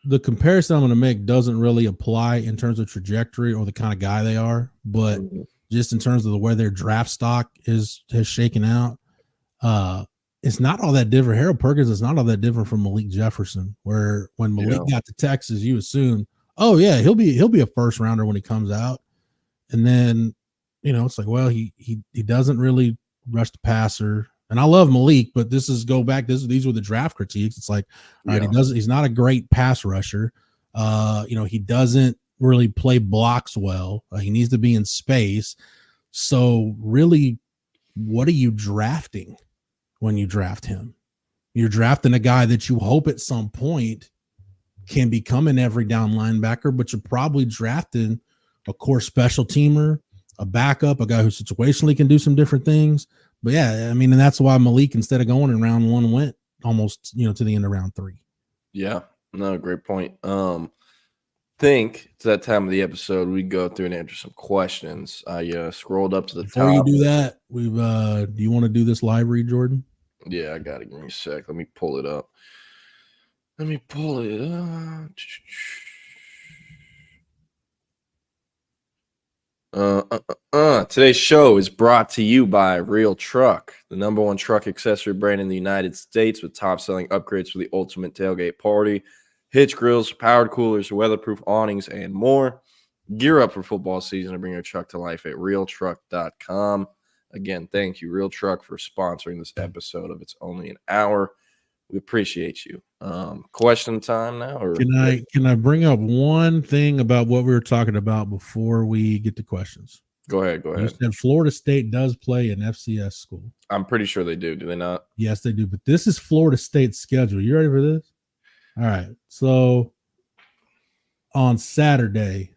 The comparison I'm going to make doesn't really apply in terms of trajectory or the kind of guy they are, but just in terms of the way their draft stock has shaken out, it's not all that different. Harold Perkins is not all that different from Malik Jefferson, where when Malik got to Texas, you assume, oh yeah, he'll be a first rounder when he comes out. And then, it's like, well, he doesn't really rush the passer. And I love Malik, but these were the draft critiques. It's like, all right, he's not a great pass rusher. He doesn't really play blocks well. He needs to be in space. So really, what are you drafting when you draft him? You're drafting a guy that you hope at some point can become an every down linebacker, but you're probably drafting a core special teamer, a backup, a guy who situationally can do some different things. But yeah, I mean, and that's why Malik, instead of going in round one, went almost, to the end of round three. Yeah, no, great point. Think it's that time of the episode we go through and answer some questions. I scrolled up to the top. Before you do that, do you want to do this live read, Jordan? Yeah, I got it. Give me a sec. Let me pull it up. Today's show is brought to you by Real Truck, the #1 truck accessory brand in the United States, with top-selling upgrades for the ultimate tailgate party, hitch grills, powered coolers, weatherproof awnings, and more. Gear up for football season and bring your truck to life at realtruck.com. Again, thank you, Real Truck, for sponsoring this episode of It's Only an Hour. We appreciate you. Question time now? Or can I bring up one thing about what we were talking about before we get to questions? Go ahead. You said Florida State does play an FCS school. I'm pretty sure they do. Do they not? Yes, they do. But this is Florida State's schedule. You ready for this? All right. So on Saturday,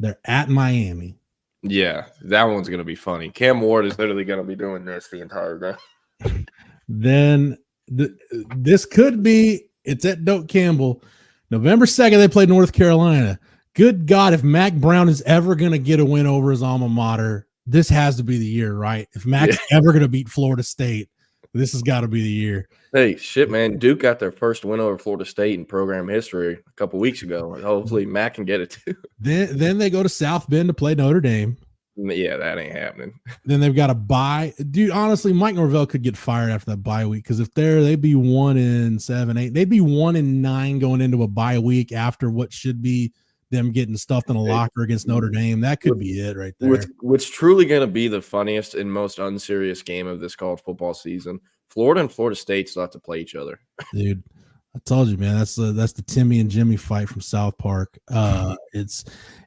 They're at Miami. Yeah, that one's going to be funny. Cam Ward is literally going to be doing this the entire game. Then this could be, it's at Doak Campbell. November 2nd, they play North Carolina. Good God, if Mac Brown is ever going to get a win over his alma mater, this has to be the year, right? If Mac's ever going to beat Florida State, this has got to be the year. Hey, shit, man. Duke got their first win over Florida State in program history a couple weeks ago. Hopefully, Mac can get it too. Then they go to South Bend to play Notre Dame. Yeah, that ain't happening. Then they've got a bye. Dude, honestly, Mike Norvell could get fired after that bye week because if they'd be 1-7, 8. They'd be 1-9 going into a bye week after what should be them getting stuffed in a locker against Notre Dame. That could be it right there. What's truly going to be the funniest and most unserious game of this college football season, Florida and Florida State still have to play each other. Dude, I told you, man, that's the Timmy and Jimmy fight from South Park. And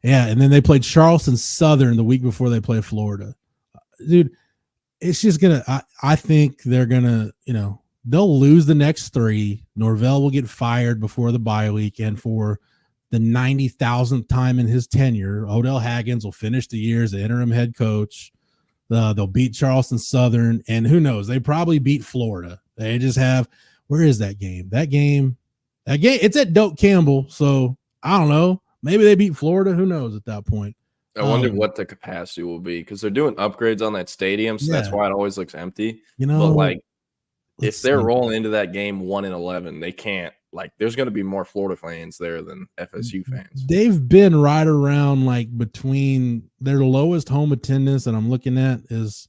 then they played Charleston Southern the week before they played Florida. Dude, it's just I think they're gonna, they'll lose the next 3. Norvell will get fired before the bye week, and for the 90,000th time in his tenure, Odell Haggins will finish the year as the interim head coach. They'll beat Charleston Southern, and who knows? They probably beat Florida. They just have. Where is that game? That game, it's at Doak Campbell. So I don't know. Maybe they beat Florida. Who knows at that point? I wonder what the capacity will be because they're doing upgrades on that stadium, so that's why it always looks empty. But if they're rolling into that game 1-11, they can't. There's going to be more Florida fans there than FSU fans. They've been right around between their lowest home attendance that I'm looking at is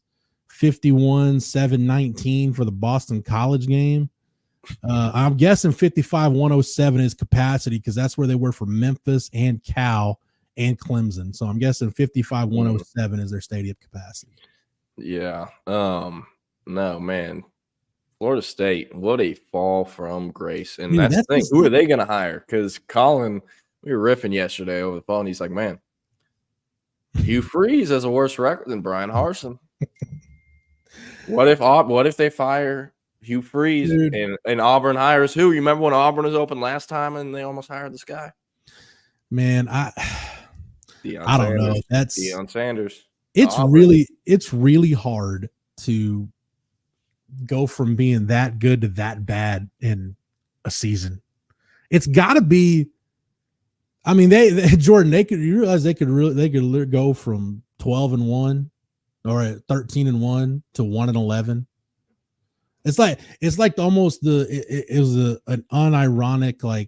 51,719 for the Boston College game. I'm guessing 55,107 is capacity because that's where they were for Memphis and Cal and Clemson. So I'm guessing 55,107 is their stadium capacity. Yeah. No, man. Florida State, what a fall from grace. And that's the thing. Who are they going to hire? Because Colin, we were riffing yesterday over the phone. He's like, man, Hugh Freeze has a worse record than Brian Harsin. What if they fire Hugh Freeze and Auburn hires who? You remember when Auburn was open last time and they almost hired this guy? Man, I don't know. That's Deion Sanders. It's really hard to go from being that good to that bad in a season. It's got to be. I mean, Jordan, you realize they could go from 12-1 or 13-1 to 1-11. It's like almost it was an unironic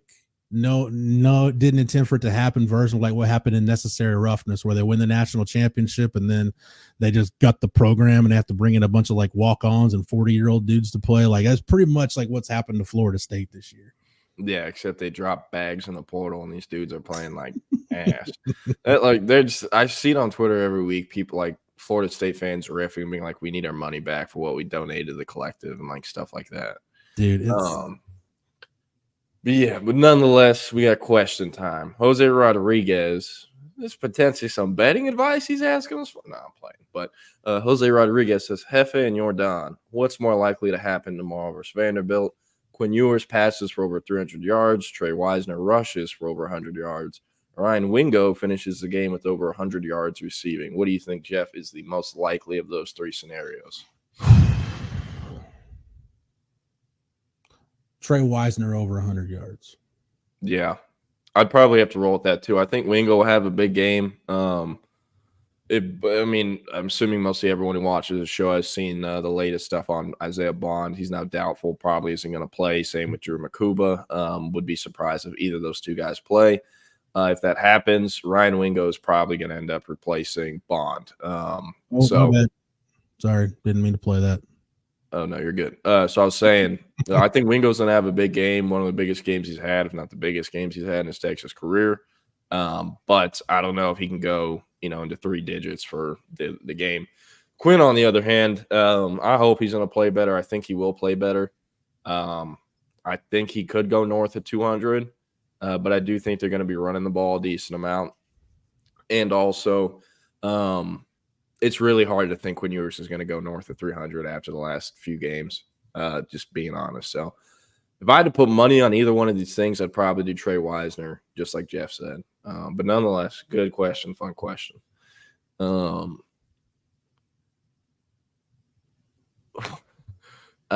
no, didn't intend for it to happen version of what happened in Necessary Roughness, where they win the national championship and then they just gut the program and they have to bring in a bunch of walk-ons and 40-year-old dudes to play. That's pretty much what's happened to Florida State this year. Yeah, except they drop bags in the portal and these dudes are playing ass. They're just, I see it on Twitter every week. People Florida State fans riffing, being we need our money back for what we donated to the collective and stuff like that. Dude, but nonetheless, we got question time. Jose Rodriguez, there's potentially some betting advice he's asking us for. No, I'm playing. But Jose Rodriguez says, Hefe and Jordan, what's more likely to happen tomorrow versus Vanderbilt? Quinn Ewers passes for over 300 yards. Trey Wisner rushes for over 100 yards. Ryan Wingo finishes the game with over 100 yards receiving. What do you think, Jeff, is the most likely of those 3 scenarios? Trey Wisner over 100 yards. Yeah, I'd probably have to roll with that too. I think Wingo will have a big game. I'm assuming mostly everyone who watches the show has seen the latest stuff on Isaiah Bond. He's now doubtful, probably isn't going to play. Same with Drew Makuba. Would be surprised if either of those 2 guys play. If that happens, Ryan Wingo is probably going to end up replacing Bond. Sorry, didn't mean to play that. Oh, no, you're good. So I was saying, I think Wingo's going to have a big game, one of the biggest games he's had, if not the biggest games he's had in his Texas career. But I don't know if he can go, into 3 digits for the game. Quinn, on the other hand, I hope he's going to play better. I think he will play better. I think he could go north of 200, but I do think they're going to be running the ball a decent amount. And also, it's really hard to think Quinn Ewers is going to go north of 300 after the last few games, just being honest. So if I had to put money on either one of these things, I'd probably do Trey Wisner, just like Jeff said. But nonetheless, good question, fun question. I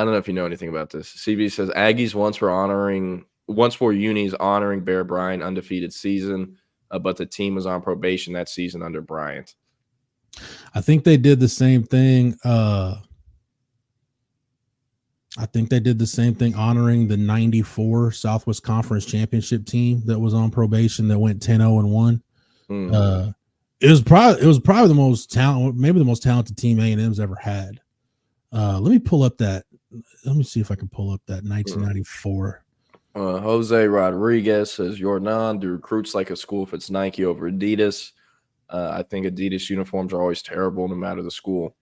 don't know if you know anything about this. CB says Aggies once were unis honoring Bear Bryant undefeated season, but the team was on probation that season under Bryant. I think they did the same thing. Honoring the 94 Southwest Conference Championship team that was on probation that went 10-0-1. It was probably the most talented team A&M's ever had. Let me see if I can pull up that 1994. Jose Rodriguez says Jordan, do recruits like a school if it's Nike over Adidas? I think Adidas uniforms are always terrible no matter the school.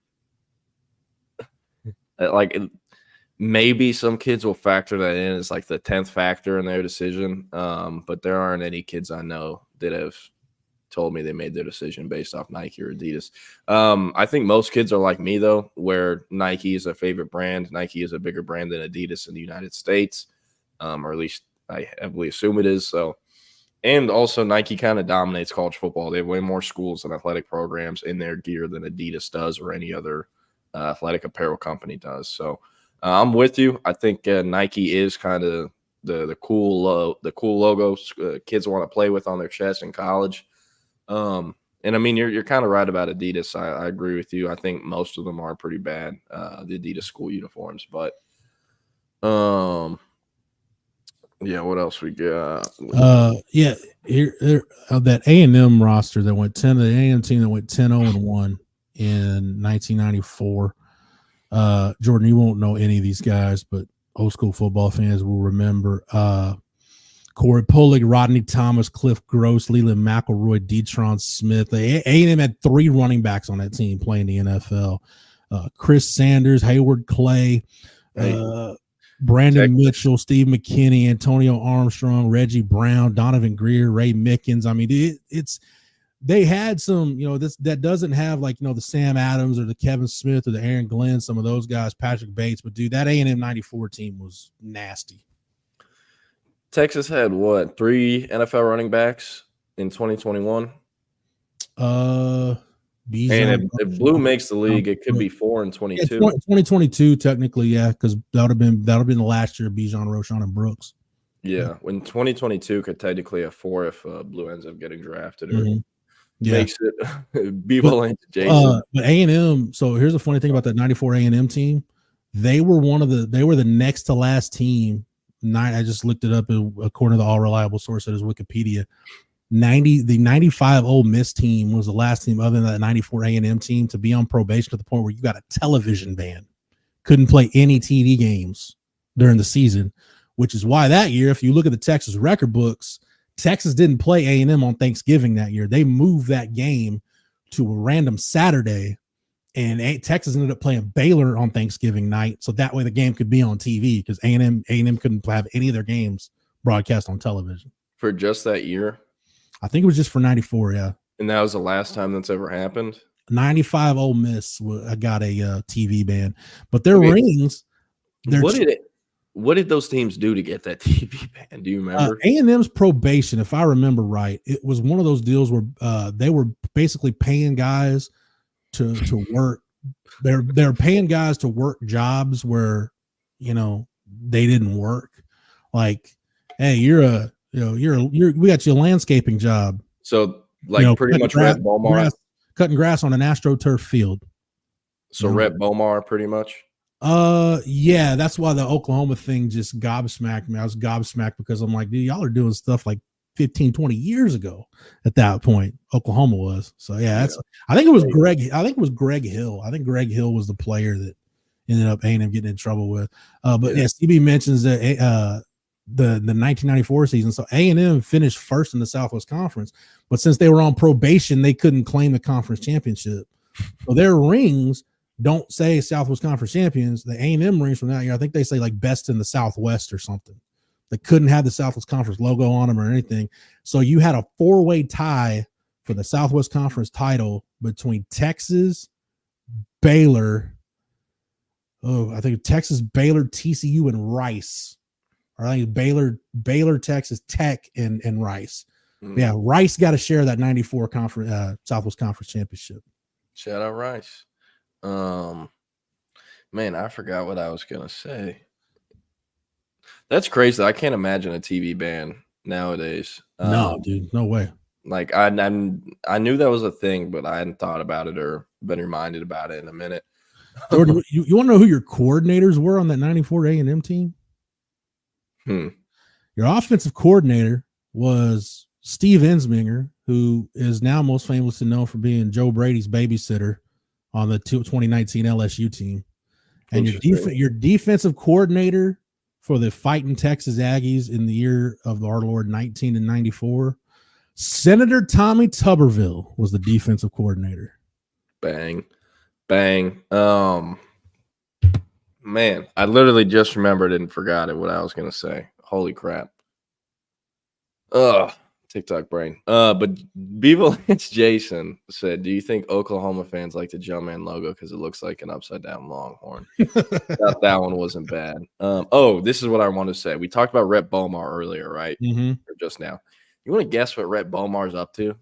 Maybe some kids will factor that in as like the 10th factor in their decision. But there aren't any kids I know that have told me they made their decision based off Nike or Adidas. I think most kids are like me, though, where Nike is a favorite brand. Nike is a bigger brand than Adidas in the United States, or at least I heavily assume it is. So, and also Nike kind of dominates college football. They have way more schools and athletic programs in their gear than Adidas does or any other athletic apparel company does. So I'm with you. I think Nike is kind of the cool logos kids want to play with on their chest in college. And I mean, you're kind of right about Adidas. I agree with you. I think most of them are pretty bad, the Adidas school uniforms. But yeah, what else we got? Here that A&M roster that went 10, the A&M team that went 10-0-1 in 1994. Jordan, you won't know any of these guys, but old school football fans will remember Corey Polig, Rodney Thomas, Cliff Gross, Leland McElroy, Detron Smith. A&M had 3 running backs on that team playing the NFL. Chris Sanders, Hayward Clay, Brandon Mitchell, Steve McKinney, Antonio Armstrong, Reggie Brown, Donovan Greer, Ray Mickens. I mean, they had some, that doesn't have like, the Sam Adams or the Kevin Smith or the Aaron Glenn, some of those guys, Patrick Bates, but dude, that A&M 94 team was nasty. Texas had what, 3 NFL running backs in 2021? And if Blue makes the league, it could be 4 in 22. 2022, technically, yeah, because that would have been the last year of Bijan, Roschon, and Brooks. Yeah, when 2022 could technically have 4 if Blue ends up getting drafted or makes it be willing to Jason. But A&M. So here's the funny thing about that 94 A&M team. They were the next to last team. I just looked it up according to the all reliable source that is Wikipedia. The 95 Ole Miss team was the last team other than that 94 A&M team to be on probation to the point where you got a television ban. Couldn't play any TV games during the season, which is why that year, if you look at the Texas record books, Texas didn't play A&M on Thanksgiving that year. They moved that game to a random Saturday, and Texas ended up playing Baylor on Thanksgiving night, so that way the game could be on TV because A&M couldn't have any of their games broadcast on television. For just that year? I think it was just for 94, yeah. And that was the last time that's ever happened? 95 Ole Miss got a TV ban. But their rings... What did those teams do to get that TV ban? Do you remember? A&M's probation, if I remember right, it was one of those deals where they were basically paying guys to work. They're paying guys to work jobs where they didn't work. Like, hey, we got you a landscaping job. So pretty much Rhett Bomar cutting grass on an AstroTurf field. So Rhett Bomar pretty much. Yeah, that's why the Oklahoma thing just gobsmacked me. I was gobsmacked because I'm like, dude, y'all are doing stuff like 15, 20 years ago at that point. Oklahoma was. So yeah, I think it was Greg Hill. I think Greg Hill was the player that ended up A&M getting in trouble with. But CB mentions that the 1994 season. So A&M finished first in the Southwest Conference, but since they were on probation, they couldn't claim the conference championship. So their rings don't say Southwest Conference champions. The A&M rings from that year, I think they say like best in the Southwest or something. They couldn't have the Southwest Conference logo on them or anything. So you had a 4-way tie for the Southwest Conference title between Texas, Baylor. I think Texas, Baylor, TCU, and Rice. Or I think Baylor, Texas Tech, and Rice. Yeah, Rice got to share that 94 conference Southwest Conference championship. Shout out Rice. Man, I forgot what I was gonna say. That's crazy. I can't imagine a TV ban nowadays. No, dude, no way. Like I knew that was a thing, but I hadn't thought about it or been reminded about it in a minute. Jordan, you want to know who your coordinators were on that 94 A&M team? Your offensive coordinator was Steve Ensminger, who is now most famous to know for being Joe Brady's babysitter on the 2019 LSU team. And your defensive coordinator for the Fighting Texas Aggies in the year of our Lord 1994, Senator Tommy Tuberville was the defensive coordinator. Bang. Man, I literally just remembered and forgot it what I was gonna say. Holy crap. TikTok brain. But Beeble Jason said, do you think Oklahoma fans like the Jumpman logo because it looks like an upside down Longhorn? that one wasn't bad. This is what I want to say. We talked about Rhett Bomar earlier, right? Or just now. You want to guess what Rhett Bomar's up to?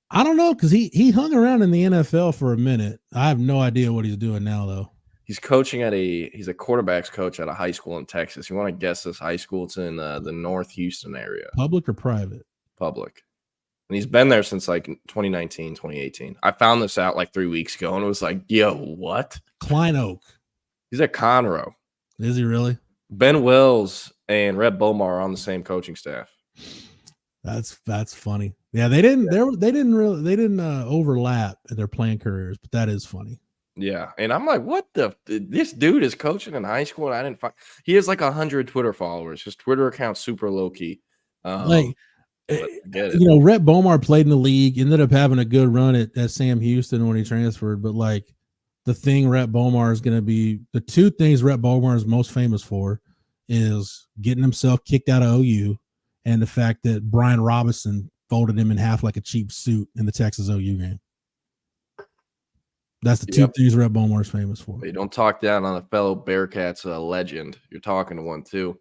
I don't know, because he hung around in the NFL for a minute. I have no idea what he's doing now, though. He's coaching he's a quarterbacks coach at a high school in Texas. You want to guess this high school? It's in the North Houston area. Public or private? Public. And he's been there since like 2019, 2018. I found this out like 3 weeks ago and it was like, yo, what? Klein Oak. He's at Conroe. Is he really? Ben Wells and Rhett Bomar are on the same coaching staff. That's funny. Yeah, they didn't overlap in their playing careers, but that is funny. Yeah, and I'm like, what this dude is coaching in high school, and I didn't find he has like 100 Twitter followers. His Twitter account's super low key. Rhett Bomar played in the league, ended up having a good run at Sam Houston when he transferred. But like the thing Rhett Bomar is going to be, the two things Rhett Bomar is most famous for is getting himself kicked out of OU, and the fact that Brian Robinson folded him in half like a cheap suit in the Texas OU game. That's the two things Rhett Bomar is famous for. You don't talk down on a fellow Bearcats legend. You're talking to one too.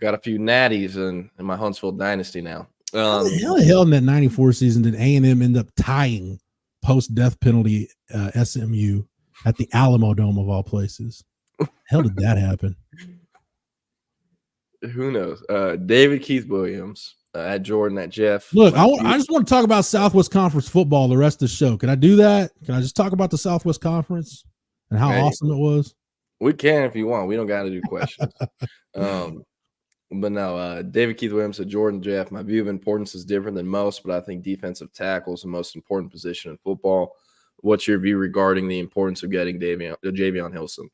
Got a few natties in my Huntsville dynasty now. How the hell in that 94 season did A&M end up tying post-death penalty SMU at the Alamo Dome of all places? Hell did that happen? Who knows? David Keith Williams, at Jordan, at Jeff. Look, I just want to talk about Southwest Conference football the rest of the show. Can I do that? Can I just talk about the Southwest Conference and how awesome it was? We can if you want. We don't got to do questions. But no, David Keith Williams said, Jordan, Jeff, my view of importance is different than most, but I think defensive tackle is the most important position in football. What's your view regarding the importance of getting Javion Hilson?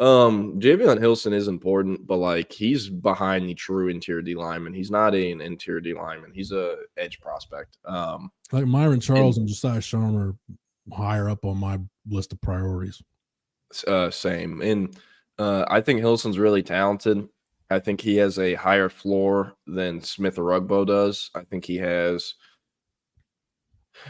Javion Hilson is important, but like he's behind the true interior D lineman. He's not an interior D lineman. He's a edge prospect. Like Myron Charles and Josiah Sharma are higher up on my list of priorities. Same. And I think Hilson's really talented. I think he has a higher floor than Smith Rugbo does. I think he has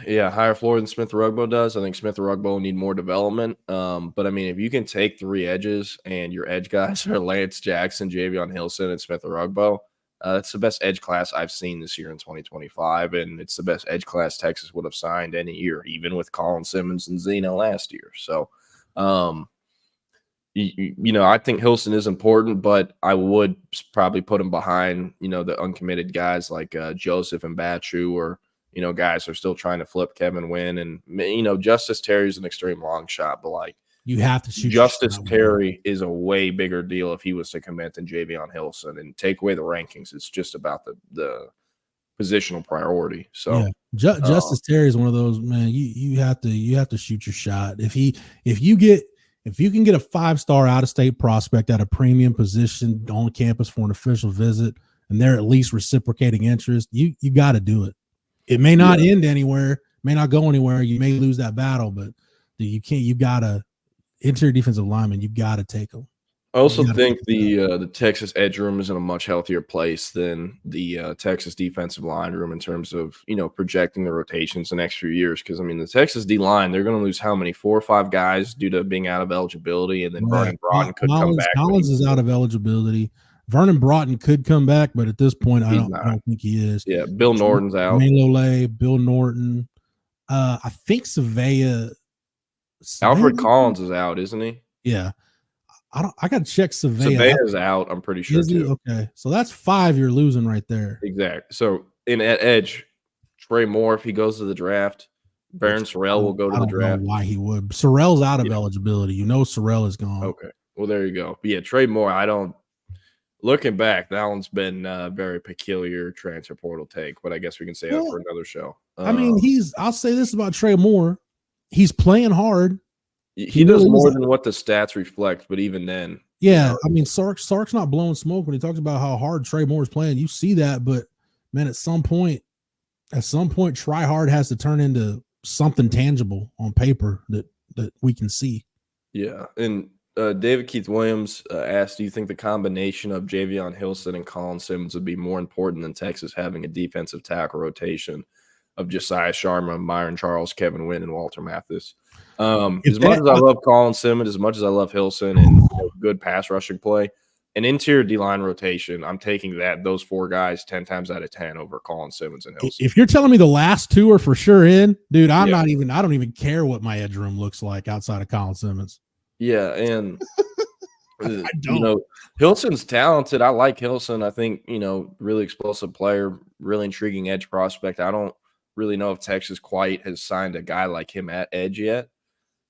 higher floor than Smith Rugbo does. I think Smith Rugbo will need more development. But I mean, if you can take three edges and your edge guys are Lance Jackson, Javion Hilson, and Smith Rugbo, that's the best edge class I've seen this year in 2025. And it's the best edge class Texas would have signed any year, even with Colin Simmons and Zeno last year. So, I think Hilson is important, but I would probably put him behind, the uncommitted guys like Joseph and Bachu, or, guys are still trying to flip Kevin Wynn. And, Justice Terry's an extreme long shot, but like you have to shoot. Justice Terry is a way bigger deal if he was to commit than Javion Hilson. And take away the rankings, it's just about the positional priority. So Justice Terry is one of those, man, you have to shoot your shot. If you can get a 5-star out-of-state prospect at a premium position on campus for an official visit, and they're at least reciprocating interest, you got to do it. It may not end anywhere, may not go anywhere. You may lose that battle, but you got to interior defensive lineman. You got to take them. I also think the Texas edge room is in a much healthier place than the Texas defensive line room in terms of, projecting the rotations the next few years. Because, I mean, the Texas D-line, they're going to lose how many? 4 or 5 guys due to being out of eligibility, and then Vernon Broughton could come back. Collins is out of eligibility. Vernon Broughton could come back, but at this point, I don't think he is. Yeah, Bill Norton's out. Lole, Bill Norton. I think Savea. Alfred Collins is out, isn't he? Yeah. I got to check Savea. Savea's out, I'm pretty sure, too. Okay. So that's 5 you're losing right there. Exactly. So at edge, Trey Moore, if he goes to the draft, Baron Sorrell will go to the draft. I don't know why he would. Sorrell's out of eligibility. Sorrell is gone. Okay. Well, there you go. But yeah, Trey Moore, looking back, that one's been a very peculiar transfer portal take, but I guess we can say that for another show. I'll say this about Trey Moore. He's playing hard. He does more than what the stats reflect, but even then. Yeah, Sark's not blowing smoke when he talks about how hard Trey Moore is playing. You see that, but man, at some point, try hard has to turn into something tangible on paper that we can see. Yeah, and David Keith Williams asked, do you think the combination of Javion Hilson and Colin Simmons would be more important than Texas having a defensive tackle rotation of Josiah Sharma, Myron Charles, Kevin Wynn, and Walter Mathis? As much as I love Colin Simmons, as much as I love Hilson and good pass rushing play, an interior D-line rotation, I'm taking those 4 guys 10 times out of 10 over Colin Simmons and Hilson. If you're telling me the last 2 are for sure in, dude, I don't even care what my edge room looks like outside of Colin Simmons. Yeah, and Hilson's talented. I like Hilson. I think, really explosive player, really intriguing edge prospect. I don't really know if Texas quite has signed a guy like him at edge yet.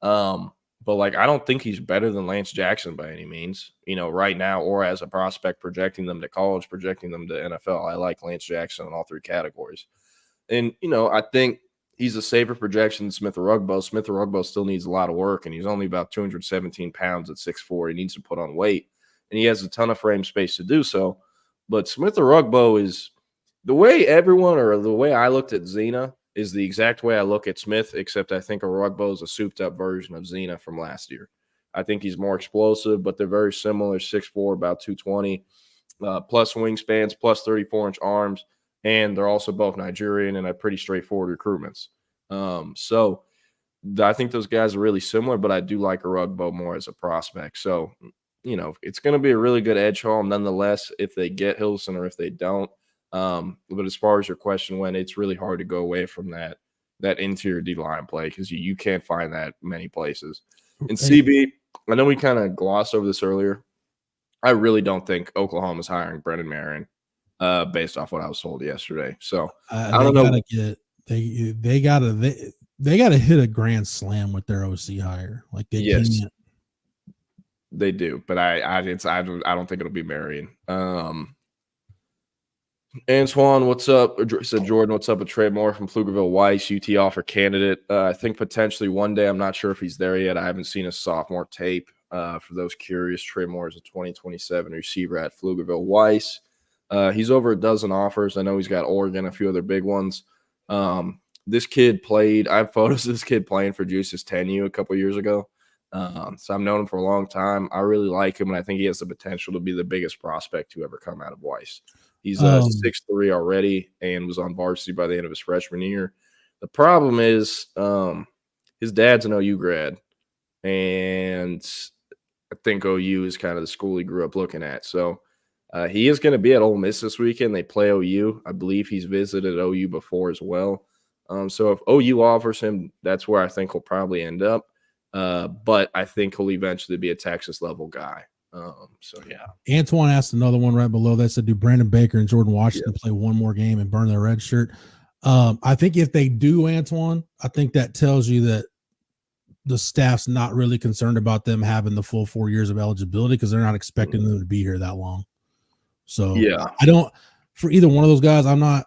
But I don't think he's better than Lance Jackson by any means, right now, or as a prospect projecting them to college, projecting them to NFL. I like Lance Jackson in all 3 categories. And, I think he's a safer projection than Smith Rugbo. Smith Rugbo still needs a lot of work, and he's only about 217 pounds at 6'4". He needs to put on weight, and he has a ton of frame space to do so. But Smith Rugbo is the way the way I looked at Zena is the exact way I look at Smith, except I think Rugbo is a souped-up version of Zena from last year. I think he's more explosive, but they're very similar, 6'4", about 220, plus wingspans, plus 34-inch arms, and they're also both Nigerian and have pretty straightforward recruitments. So I think those guys are really similar, but I do like Rugbo more as a prospect. So, it's going to be a really good edge home nonetheless if they get Hilson or if they don't. But as far as your question went, it's really hard to go away from that interior D-line play because you can't find that many places. In CB, I know we kind of glossed over this earlier. I really don't think Oklahoma's hiring Brendan Marion based off what I was told yesterday. So I don't know. They gotta hit a grand slam with their OC hire. They do, but I don't think it'll be Marion. Antoine, what's up? Said Jordan, what's up with Trey Moore from Pflugerville Weiss, UT offer candidate? I think potentially one day. I'm not sure if he's there yet. I haven't seen his sophomore tape. For those curious, Trey Moore is a 2027 receiver at Pflugerville Weiss. He's over a dozen offers. I know he's got Oregon, a few other big ones. This kid played. I have photos of this kid playing for Juice's 10U a couple years ago. So I've known him for a long time. I really like him, and I think he has the potential to be the biggest prospect to ever come out of Weiss. He's 6'3" already and was on varsity by the end of his freshman year. The problem is his dad's an OU grad, and I think OU is kind of the school he grew up looking at. So he is going to be at Ole Miss this weekend. They play OU. I believe he's visited OU before as well. So if OU offers him, that's where I think he'll probably end up. But I think he'll eventually be a Texas-level guy. So yeah. Antoine asked another one right below that, said, do Brandon Baker and Jordan Washington play one more game and burn their red shirt? I think if they do, Antoine, I think that tells you that the staff's not really concerned about them having the full 4 years of eligibility because they're not expecting them to be here that long. So yeah, I don't, for either one of those guys, I'm not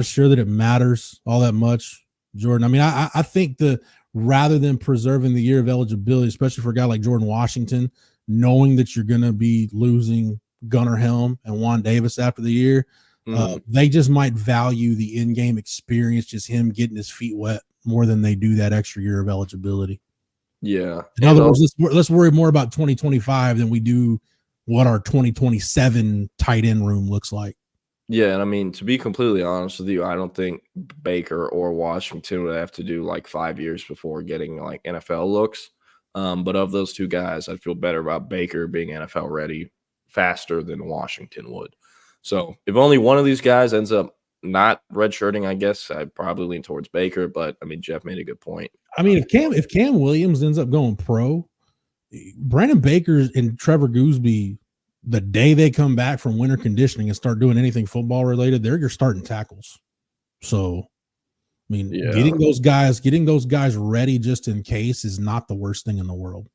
sure that it matters all that much, Jordan. I mean, I think rather than preserving the year of eligibility, especially for a guy like Jordan Washington, knowing that you're going to be losing Gunnar Helm and Juan Davis after the year, they just might value the in-game experience, just him getting his feet wet more than they do that extra year of eligibility. Yeah. In other words, let's worry more about 2025 than we do what our 2027 tight end room looks like. Yeah, and I mean, to be completely honest with you, I don't think Baker or Washington would have to do like 5 years before getting like NFL looks. But of those two guys, I'd feel better about Baker being NFL ready faster than Washington would. So if only one of these guys ends up not redshirting, I guess I'd probably lean towards Baker. But I mean, Jeff made a good point. I mean, if Cam Williams ends up going pro, Brandon Baker and Trevor Gooseby, the day they come back from winter conditioning and start doing anything football related, they're your starting tackles. So, I mean, getting those guys ready just in case is not the worst thing in the world.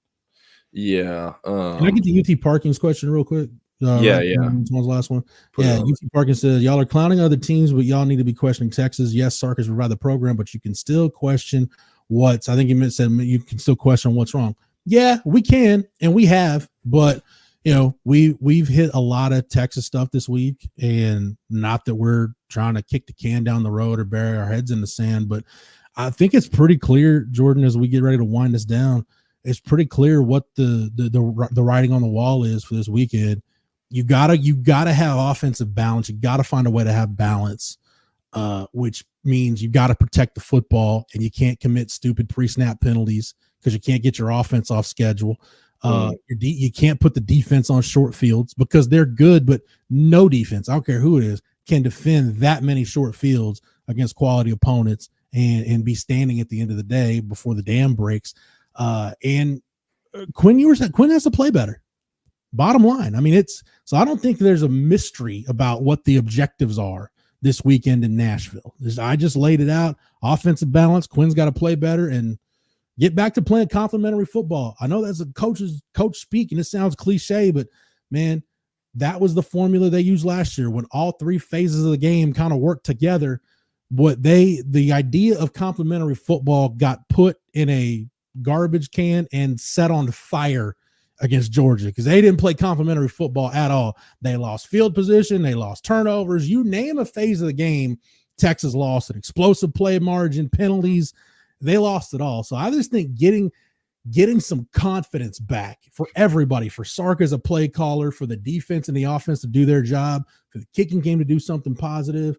Yeah. Can I get the UT Parkins question real quick? Yeah. One's last one. UT Parkins says, y'all are clowning other teams, but y'all need to be questioning Texas. Yes, Sark has provided the program, but you can still question I think you said you can still question what's wrong. Yeah, we can, and we have, but we've hit a lot of Texas stuff this week, and not that we're trying to kick the can down the road or bury our heads in the sand, but I think it's pretty clear, Jordan, as we get ready to wind this down, it's pretty clear what the writing on the wall is for this weekend. You gotta have offensive balance. You gotta find a way to have balance, which means you gotta protect the football, and you can't commit stupid pre-snap penalties because you can't get your offense off schedule. You can't put the defense on short fields because they're good, but no defense, I don't care who it is, can defend that many short fields against quality opponents and be standing at the end of the day before the dam breaks. And Quinn has to play better. Bottom line. I mean, so I don't think there's a mystery about what the objectives are this weekend in Nashville. I just laid it out. Offensive balance. Quinn's got to play better and get back to playing complimentary football. I know that's a coach speak, and it sounds cliche, but man, that was the formula they used last year when all three phases of the game kind of worked together. But the idea of complimentary football got put in a garbage can and set on fire against Georgia because they didn't play complimentary football at all. They lost field position, they lost turnovers. You name a phase of the game, Texas lost an explosive play margin, penalties. They lost it all. So I just think getting some confidence back for everybody, for Sark as a play caller, for the defense and the offense to do their job, for the kicking game to do something positive.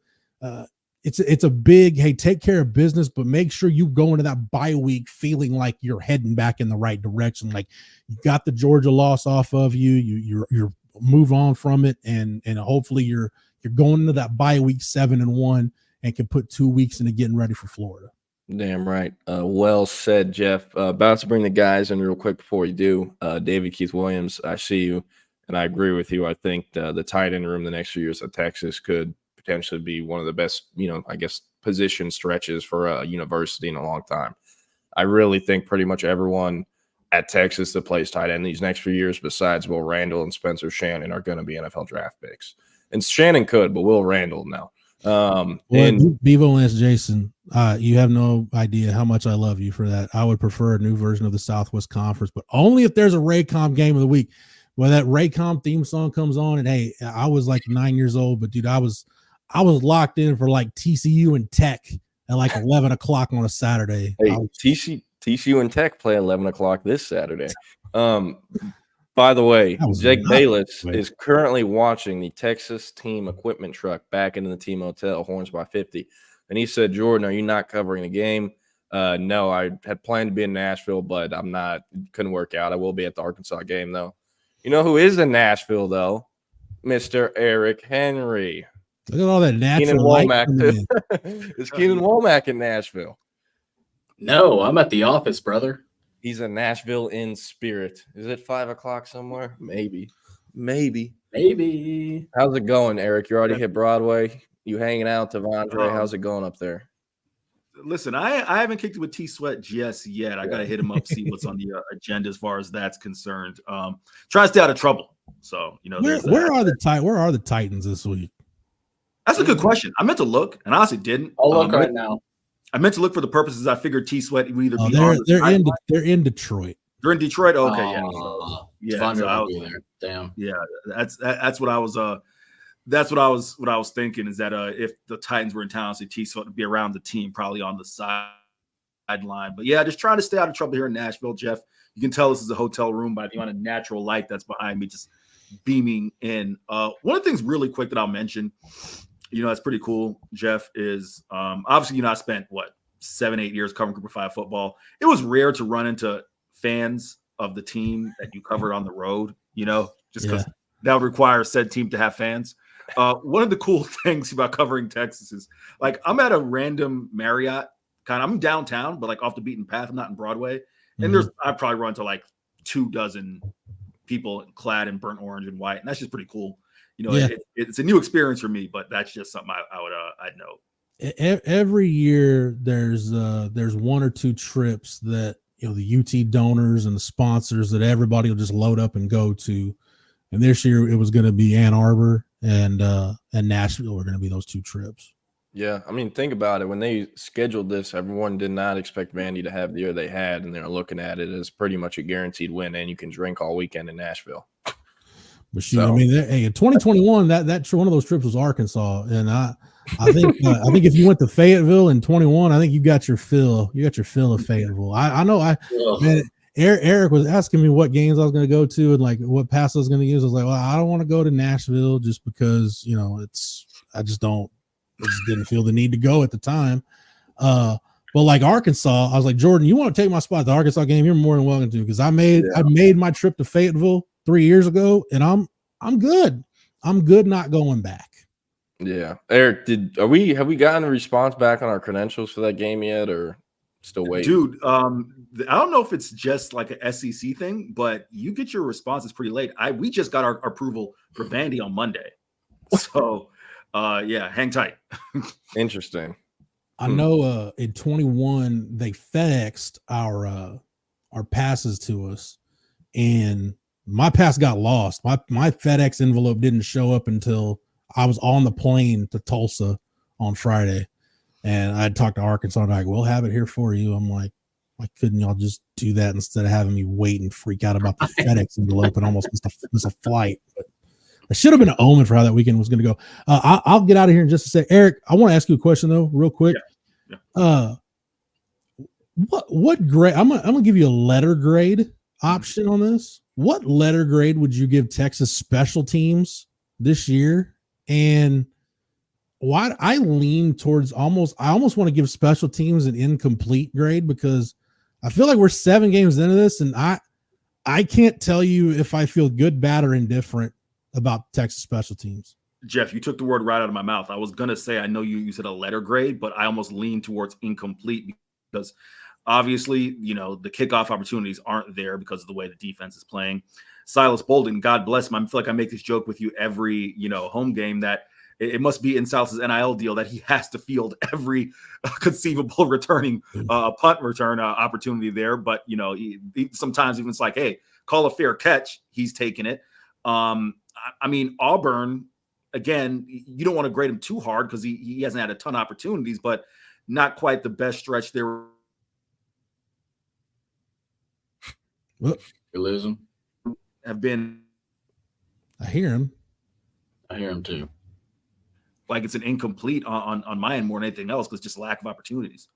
It's a big, hey, take care of business, but make sure you go into that bye week feeling like you're heading back in the right direction. Like you got the Georgia loss off of you, you're move on from it, and hopefully you're going into that bye week 7-1 and can put 2 weeks into getting ready for Florida. Damn right. Well said, Jeff. About to bring the guys in real quick before you do. David Keith Williams, I see you, and I agree with you. I think the tight end room the next few years at Texas could potentially be one of the best, I guess, position stretches for a university in a long time. I really think pretty much everyone at Texas that plays tight end these next few years, besides Will Randall and Spencer Shannon, are going to be NFL draft picks. And Shannon could, but Will Randall no. Bevo and Jason, you have no idea how much I love you for that. I would prefer a new version of the Southwest Conference, but only if there's a Raycom game of the week. Well, that Raycom theme song comes on, and hey, I was like 9 years old, but dude, I was locked in for like TCU and Tech at like 11 o'clock on a Saturday. Hey, TCU and Tech play 11 o'clock this Saturday. By the way, Jake Bayless is currently watching the Texas team equipment truck back into the team hotel, Horns by 50. And he said, Jordan, are you not covering the game? No, I had planned to be in Nashville, but I'm not. Couldn't work out. I will be at the Arkansas game, though. You know who is in Nashville, though? Mr. Eric Henry. Look at all that natural light. Is Keenan Womack in Nashville? No, I'm at the office, brother. He's in Nashville in spirit. Is it 5 o'clock somewhere? Maybe. How's it going, Eric? You already hit Broadway. You hanging out with Devondre? How's it going up there? Listen, I haven't kicked it with T-Sweat just yet. I got to hit him up, see what's on the agenda as far as that's concerned. Try to stay out of trouble. So, where are the Titans this week? That's a good question. I meant to look, and I honestly didn't. I'll look right now. I meant to look for the purposes. I figured T-Sweat would either be they're in Detroit. They're in Detroit. Okay, yeah. So be there. Damn. Yeah, that's what I was. That's what I was thinking is that if the Titans were in town, so T-Sweat would be around the team, probably on the sideline. But yeah, just trying to stay out of trouble here in Nashville, Jeff. You can tell this is a hotel room by the amount of natural light that's behind me, just beaming in. One of the things really quick that I'll mention, that's pretty cool, Jeff, is obviously, I spent 7-8 years covering Group of 5 football. It was rare to run into fans of the team that you covered on the road, just because that would require said team to have fans. One of the cool things about covering Texas is like I'm at a random Marriott I'm downtown, but like off the beaten path. I'm not in Broadway. And I probably run to like 24 people clad in burnt orange and white. And that's just pretty cool. You know, it's a new experience for me, but that's just something I'd know. Every year there's 1 or 2 trips that, you know, the UT donors and the sponsors that everybody will just load up and go to. And this year it was going to be Ann Arbor and Nashville were going to be those 2 trips. Yeah, I mean, think about it. When they scheduled this, everyone did not expect Vandy to have the year they had, and they're looking at it as pretty much a guaranteed win, and you can drink all weekend in Nashville. But I mean, in 2021, that one of those trips was Arkansas, and I think if you went to Fayetteville in 21, I think you got your fill. You got your fill of Fayetteville. I know. Man, Eric was asking me what games I was going to go to and like what pass I was going to use. I was like, well, I don't want to go to Nashville just because, you know, I just didn't feel the need to go at the time. But like Arkansas, I was like, Jordan, you want to take my spot at the Arkansas game? You're more than welcome to, because I made my trip to Fayetteville 3 years ago, and I'm good. I'm good not going back. Yeah. Eric, have we gotten a response back on our credentials for that game yet, or still waiting? Dude, I don't know if it's just like a SEC thing, but you get your responses pretty late. We just got our approval for Vandy on Monday. So hang tight. Interesting. I know in 21 they FedExed our passes to us, and my pass got lost. My FedEx envelope didn't show up until I was on the plane to Tulsa on Friday, and I talked to Arkansas. Like, we'll have it here for you. I'm like, why couldn't y'all just do that instead of having me wait and freak out about the FedEx envelope and almost miss a flight? But it should have been an omen for how that weekend was going to go. I'll get out of here in just a sec. Eric, I want to ask you a question though, real quick. Yeah. What grade? I'm gonna give you a letter grade option on this. What letter grade would you give Texas special teams this year? And why I lean towards I almost want to give special teams an incomplete grade, because I feel like we're 7 games into this, and I can't tell you if I feel good, bad, or indifferent about Texas special teams. Jeff, you took the word right out of my mouth. I was going to say, I know you said a letter grade, but I almost lean towards incomplete, because obviously, you know, the kickoff opportunities aren't there because of the way the defense is playing. Silas Bolden, God bless him. I feel like I make this joke with you every, home game, that it must be in Silas's NIL deal that he has to field every conceivable returning punt return opportunity there. But, he sometimes even it's like, hey, call a fair catch. He's taking it. I mean, Auburn, again, you don't want to grade him too hard because he hasn't had a ton of opportunities, but not quite the best stretch there. You lose him. Have been. I hear him. I hear him too. Like it's an incomplete on my end more than anything else, because just lack of opportunities.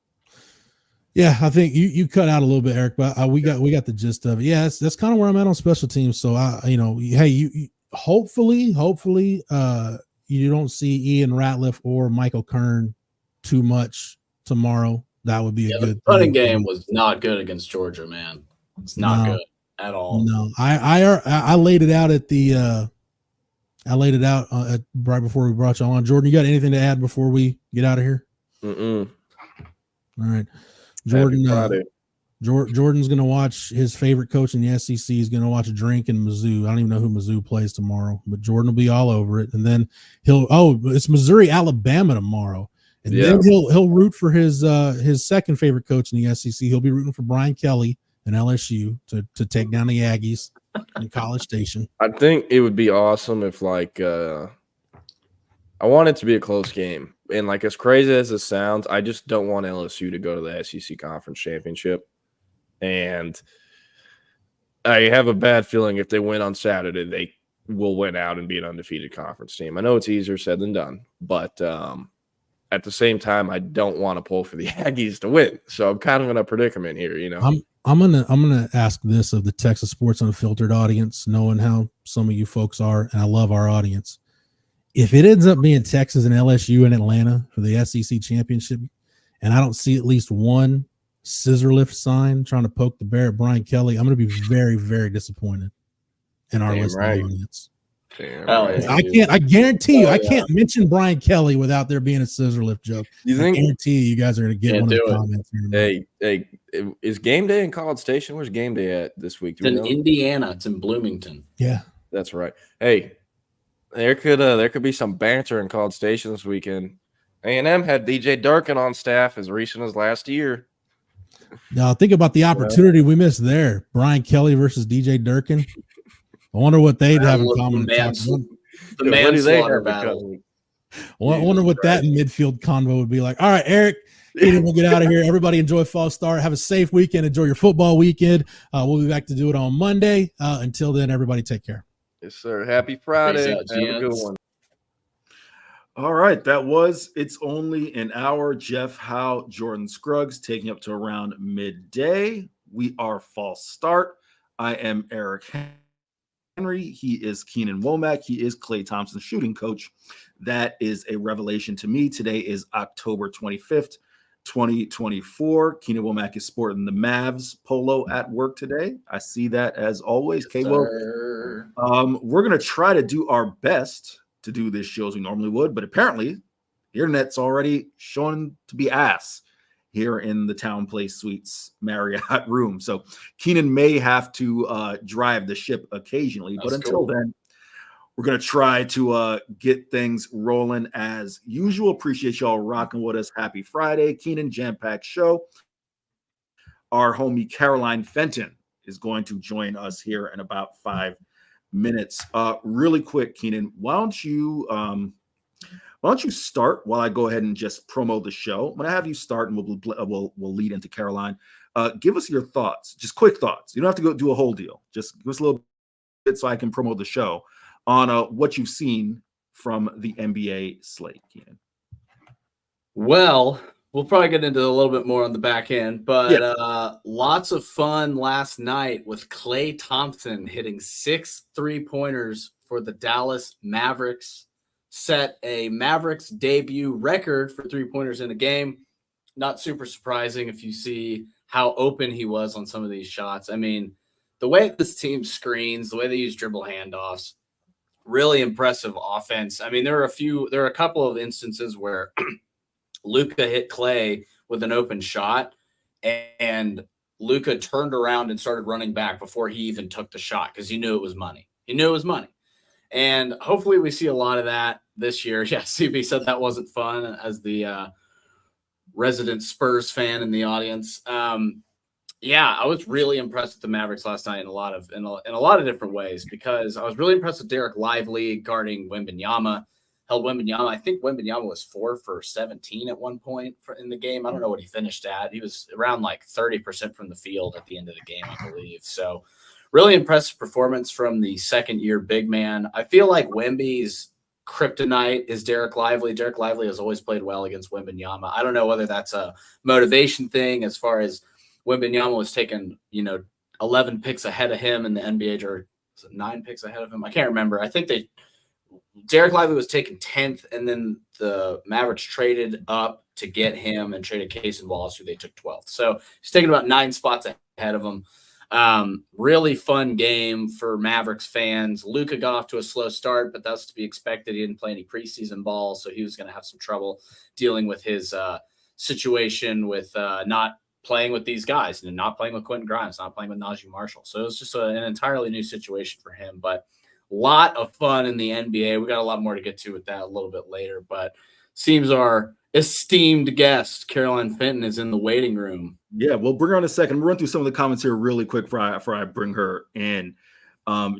Yeah, I think you cut out a little bit, Eric, but we got the gist of it. Yeah, that's kind of where I'm at on special teams. So hey, you hopefully you don't see Ian Ratliff or Michael Kern too much tomorrow. That would be a good. The punting game was not good against Georgia, man. It's not good at all. No, I laid it out at the. I laid it out right before we brought you on. Jordan, you got anything to add before we get out of here? Mm-mm. All right. Jordan, Jordan's going to watch his favorite coach in the SEC. He's going to watch Drink and Mizzou. I don't even know who Mizzou plays tomorrow, but Jordan will be all over it. And then it's Missouri, Alabama tomorrow. And then he'll root for his second favorite coach in the SEC. He'll be rooting for Brian Kelly and LSU to take down the Aggies in College Station. I think it would be awesome if I want it to be a close game. And as crazy as it sounds, I just don't want LSU to go to the SEC Conference Championship. And I have a bad feeling if they win on Saturday, they will win out and be an undefeated conference team. I know it's easier said than done, but at the same time, I don't want to pull for the Aggies to win. So I'm kind of in a predicament here, I'm gonna ask this of the Texas Sports Unfiltered audience, knowing how some of you folks are, and I love our audience. If it ends up being Texas and LSU in Atlanta for the SEC championship, and I don't see at least one scissor lift sign trying to poke the bear at Brian Kelly, I'm going to be very, very disappointed in our listening audience. I guarantee you, I can't mention Brian Kelly without there being a scissor lift joke. You think? I guarantee you guys are going to get one of the comments. Hey, is game day in College Station? Where's game day at this week? It's in Indiana. It's in Bloomington. Yeah, that's right. Hey, there could be some banter in College Station this weekend. A&M had DJ Durkin on staff as recent as last year. Now think about the opportunity we missed there. Brian Kelly versus DJ Durkin. I wonder what they'd have in common. The manslaughter battle. Well, I wonder what that midfield convo would be like. All right, Eric, Keenan, we'll get out of here. Everybody enjoy Fall Start. Have a safe weekend. Enjoy your football weekend. We'll be back to do it on Monday. Until then, everybody take care. Yes, sir. Happy Friday. Have a good one. All right, that was It's Only an Hour. Jeff Howe, Jordan Scruggs, taking up to around midday. We are False Start. I am Eric Henry. He is Keenan Womack. He is Klay Thompson's shooting coach. That is a revelation to me. Today is October 25th, 2024. Keenan Womack is sporting the Mavs polo at work today. I see that as always. K-Wo. We're going to try to do our best to do this show as we normally would, but apparently the internet's already showing to be ass here in the Town Place Suites Marriott room. So Keenan may have to drive the ship occasionally, but until then, we're going to try to get things rolling as usual. Appreciate y'all rocking with us. Happy Friday. Keenan, jam-packed show. Our homie Caroline Fenton is going to join us here in about 5 minutes. Really quick, Keenan, why don't you start while I go ahead and just promo the show? I'm going to have you start, and we'll lead into Caroline. Give us your thoughts, just quick thoughts. You don't have to go do a whole deal. Just give us a little bit so I can promote the show on what you've seen from the NBA slate, Keenan. Well, we'll probably get into a little bit more on the back end, but lots of fun last night with Klay Thompson hitting 6 3-pointers for the Dallas Mavericks. Set a Mavericks debut record for 3-pointers in a game. Not super surprising if you see how open he was on some of these shots. I mean, the way this team screens, the way they use dribble handoffs, really impressive offense. I mean, there are a couple of instances where Luka hit Klay with an open shot, and Luka turned around and started running back before he even took the shot because he knew it was money. And hopefully we see a lot of that this year. Yeah, CB said that wasn't fun as the resident Spurs fan in the audience. Yeah, I was really impressed with the Mavericks last night in a lot of different ways, because I was really impressed with Derek Lively guarding Wembanyama. Held Wembanyama. I think Wembanyama was 4 for 17 at one point in the game. I don't know what he finished at. He was around like 30% from the field at the end of the game, I believe. So really impressive performance from the second-year big man. I feel like Wemby's kryptonite is Derek Lively. Derek Lively has always played well against Wembanyama. I don't know whether that's a motivation thing, as far as Wembanyama was taken, 11 picks ahead of him in the NBA, or was it 9 picks ahead of him? I can't remember. I think Derek Lively was taken 10th, and then the Mavericks traded up to get him and traded Case and Wallace, who they took 12th. So he's taken about 9 spots ahead of him. Really fun game for Mavericks fans. Luka got off to a slow start, but that's to be expected. He didn't play any preseason ball, so he was going to have some trouble dealing with his situation with not playing with these guys, and not playing with Quentin Grimes, not playing with Najee Marshall. So it was just an entirely new situation for him, but a lot of fun in the NBA. We got a lot more to get to with that a little bit later, but seems our esteemed guest, Caroline Fenton, is in the waiting room. Yeah, we'll bring her in a second. We'll run through some of the comments here really quick before I bring her in.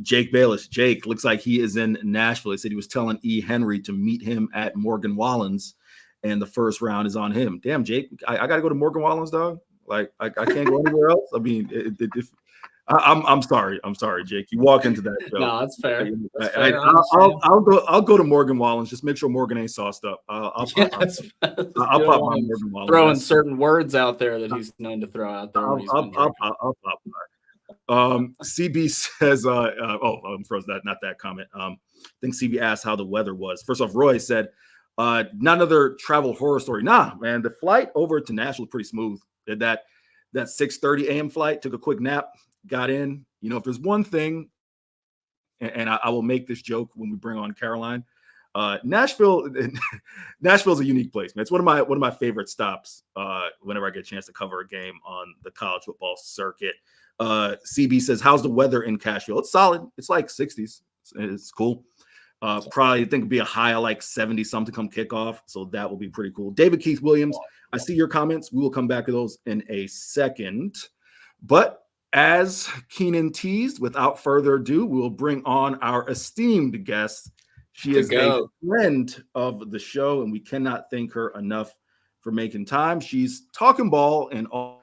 Jake Bayless. Jake looks like he is in Nashville. He said he was telling E. Henry to meet him at Morgan Wallen's, and the first round is on him. Damn, Jake, I got to go to Morgan Wallen's, dog. Like, I can't go anywhere else. I mean, I'm sorry, Jake. You walk into that show. No, that's fair. I'll go to Morgan Wallen's. Just make sure Morgan ain't sauced up. I'll pop my Morgan Wallen's. Throwing certain words out there that he's known to throw out there. I'll pop. CB says, froze that, not that comment. I think CB asked how the weather was. First off, Roy said, not another travel horror story. Nah, man, the flight over to Nashville was pretty smooth. Did that 6:30 a.m. flight, took a quick nap, got in. If there's one thing and I will make this joke when we bring on Caroline. Nashville's a unique place, man. It's one of my favorite stops whenever I get a chance to cover a game on the college football circuit. CB says, how's the weather in Cashville? It's solid. It's like 60s. It's cool. Probably think it'd be a high of like 70 something come kickoff. So that will be pretty cool. David Keith Williams, I see your comments. We will come back to those in a second. But as Keenan teased, without further ado, we will bring on our esteemed guest. She is a friend of the show, and we cannot thank her enough for making time. She's talking ball and all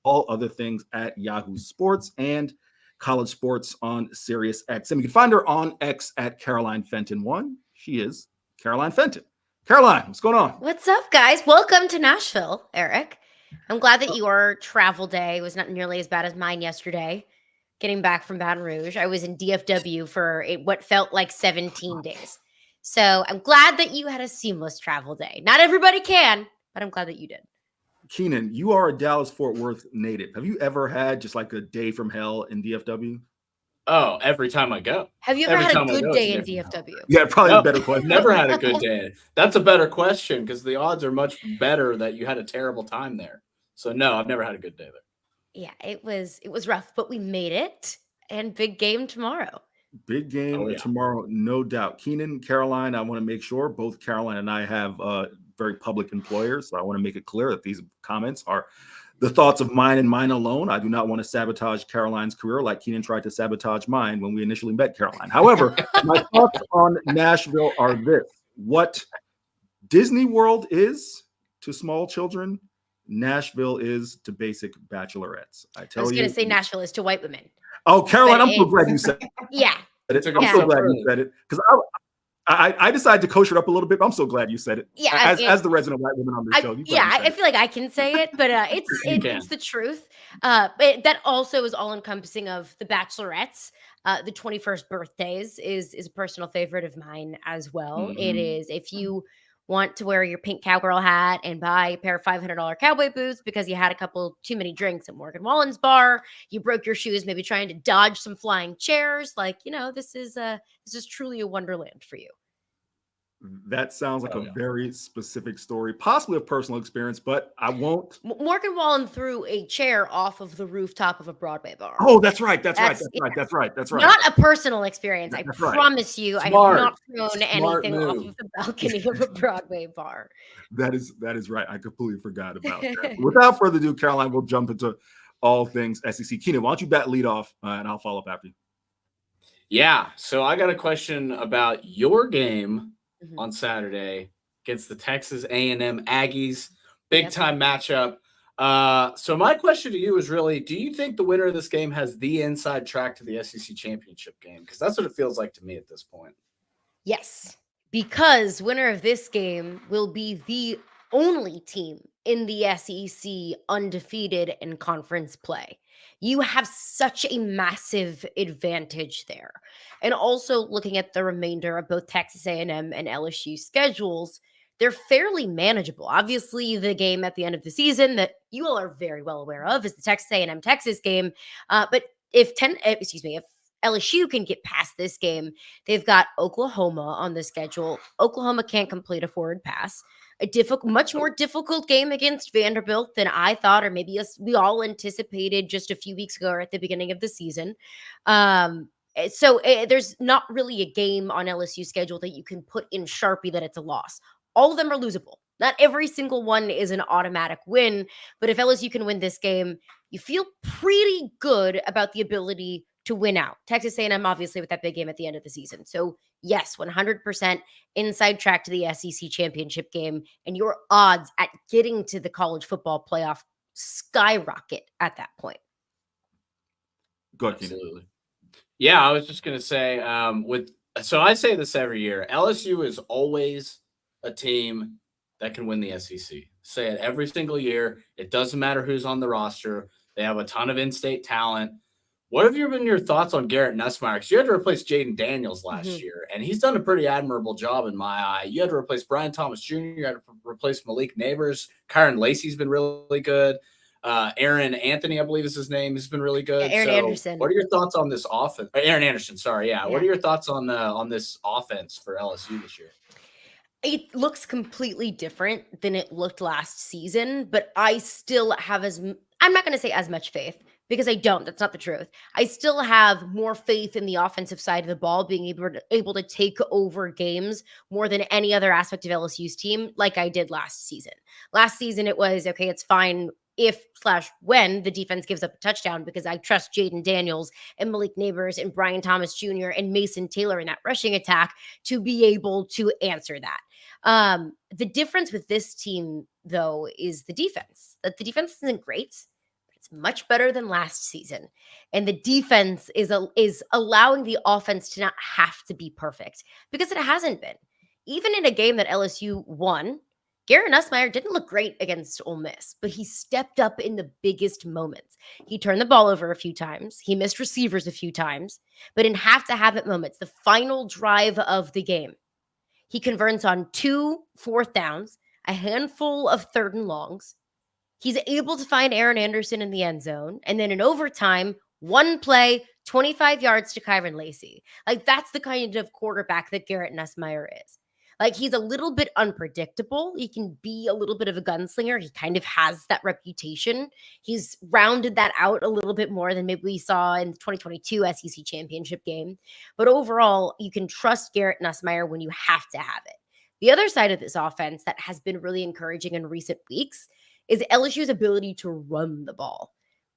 other things at Yahoo Sports and college sports on Sirius XM. You can find her on X at Caroline Fenton 1. She is Caroline Fenton. Caroline, what's going on? What's up, guys? Welcome to Nashville, Eric. I'm glad that your travel day was not nearly as bad as mine yesterday. Getting back from Baton Rouge, I was in DFW for what felt like 17 days. So I'm glad that you had a seamless travel day. Not everybody can, but I'm glad that you did. Keenan, you are a Dallas-Fort Worth native. Have you ever had just like a day from hell in DFW? Oh, every time I go. Have you ever had a good day in DFW? Yeah, probably a better question. Never had a good day. That's a better question because the odds are much better that you had a terrible time there. So no, I've never had a good day there. Yeah, it was rough, but we made it. And big game tomorrow. Big game tomorrow, no doubt. Keenan, Caroline, I want to make sure both Caroline and I have very public employers. So I want to make it clear that these comments are the thoughts of mine and mine alone. I do not want to sabotage Caroline's career like Keenan tried to sabotage mine when we initially met Caroline. However, my thoughts on Nashville are this. What Disney World is to small children, Nashville is to basic bachelorettes. I was going to say Nashville is to white women. Oh, Caroline, I'm so glad you said it. Yeah. I'm so glad you said it because I decided to kosher it up a little bit, but I'm so glad you said it. Yeah, as the resident white woman on the show. I feel like I can say it, but it's the truth. But that also is all encompassing of the bachelorettes. The 21st birthdays is a personal favorite of mine as well. Mm-hmm. It is if you want to wear your pink cowgirl hat and buy a pair of $500 cowboy boots because you had a couple too many drinks at Morgan Wallen's bar, you broke your shoes, maybe trying to dodge some flying chairs. Like, this is truly a wonderland for you. That sounds like a very specific story, possibly a personal experience, but I won't. Morgan Wallen threw a chair off of the rooftop of a Broadway bar. Oh, that's right. That's right. Not a personal experience. I promise you, I have not thrown anything off of the balcony of a Broadway bar. That is right. I completely forgot about that. Without further ado, Caroline, we'll jump into all things SEC. Keenan, why don't you bat lead off, and I'll follow up after you. Yeah. So I got a question about your game on Saturday against the Texas A&M Aggies. Big time matchup. So my question to you is really, do you think the winner of this game has the inside track to the SEC championship game? Because that's what it feels like to me at this point. Yes, because winner of this game will be the only team in the SEC undefeated in conference play. You have such a massive advantage there. And also looking at the remainder of both Texas A&M and LSU schedules, they're fairly manageable. Obviously, the game at the end of the season that you all are very well aware of is the Texas A&M Texas game. But if LSU can get past this game, they've got Oklahoma on the schedule. Oklahoma can't complete a forward pass. Much more difficult game against Vanderbilt than I thought, or maybe we all anticipated just a few weeks ago or at the beginning of the season. So there's not really a game on LSU schedule that you can put in Sharpie that it's a loss. All of them are losable. Not every single one is an automatic win, but if LSU can win this game, you feel pretty good about the ability to win out. Texas A&M, obviously, with that big game at the end of the season. So, yes, 100% inside track to the SEC championship game, and your odds at getting to the college football playoff skyrocket at that point. Go ahead, Absolutely. Yeah, I was just going to say, so I say this every year, LSU is always a team that can win the SEC. Say it every single year. It doesn't matter who's on the roster. They have a ton of in-state talent. What have been your thoughts on Garrett Nussmeier? Because you had to replace Jaden Daniels last year, and he's done a pretty admirable job in my eye. You had to replace Brian Thomas Jr. You had to replace Malik Neighbors. Kyron Lacey's been really good. Aaron Anthony, I believe is his name, has been really good. Aaron Anderson. What are your thoughts on this offense? Aaron Anderson, sorry. Yeah. What Yeah. are your thoughts on this offense for LSU this year? It looks completely different than it looked last season, but I still have I'm not going to say as much faith because I don't. That's not the truth. I still have more faith in the offensive side of the ball being able to take over games more than any other aspect of LSU's team like I did last season. Last season, it was, okay, it's fine if/when the defense gives up a touchdown because I trust Jaden Daniels and Malik Neighbors and Brian Thomas Jr. and Mason Taylor in that rushing attack to be able to answer that. The difference with this team, though, is the defense. That the defense isn't great, but it's much better than last season. And the defense is allowing the offense to not have to be perfect because it hasn't been. Even in a game that LSU won, Garrett Nussmeier didn't look great against Ole Miss, but he stepped up in the biggest moments. He turned the ball over a few times. He missed receivers a few times, but in have-to-have-it moments, the final drive of the game, he converts on 2 4th downs, a handful of 3rd and longs. He's able to find Aaron Anderson in the end zone, and then in overtime, one play, 25 yards to Kyron Lacey. Like, that's the kind of quarterback that Garrett Nussmeier is. Like, he's a little bit unpredictable. He can be a little bit of a gunslinger. He kind of has that reputation. He's rounded that out a little bit more than maybe we saw in the 2022 SEC championship game. But overall, you can trust Garrett Nussmeier when you have to have it. The other side of this offense that has been really encouraging in recent weeks is LSU's ability to run the ball.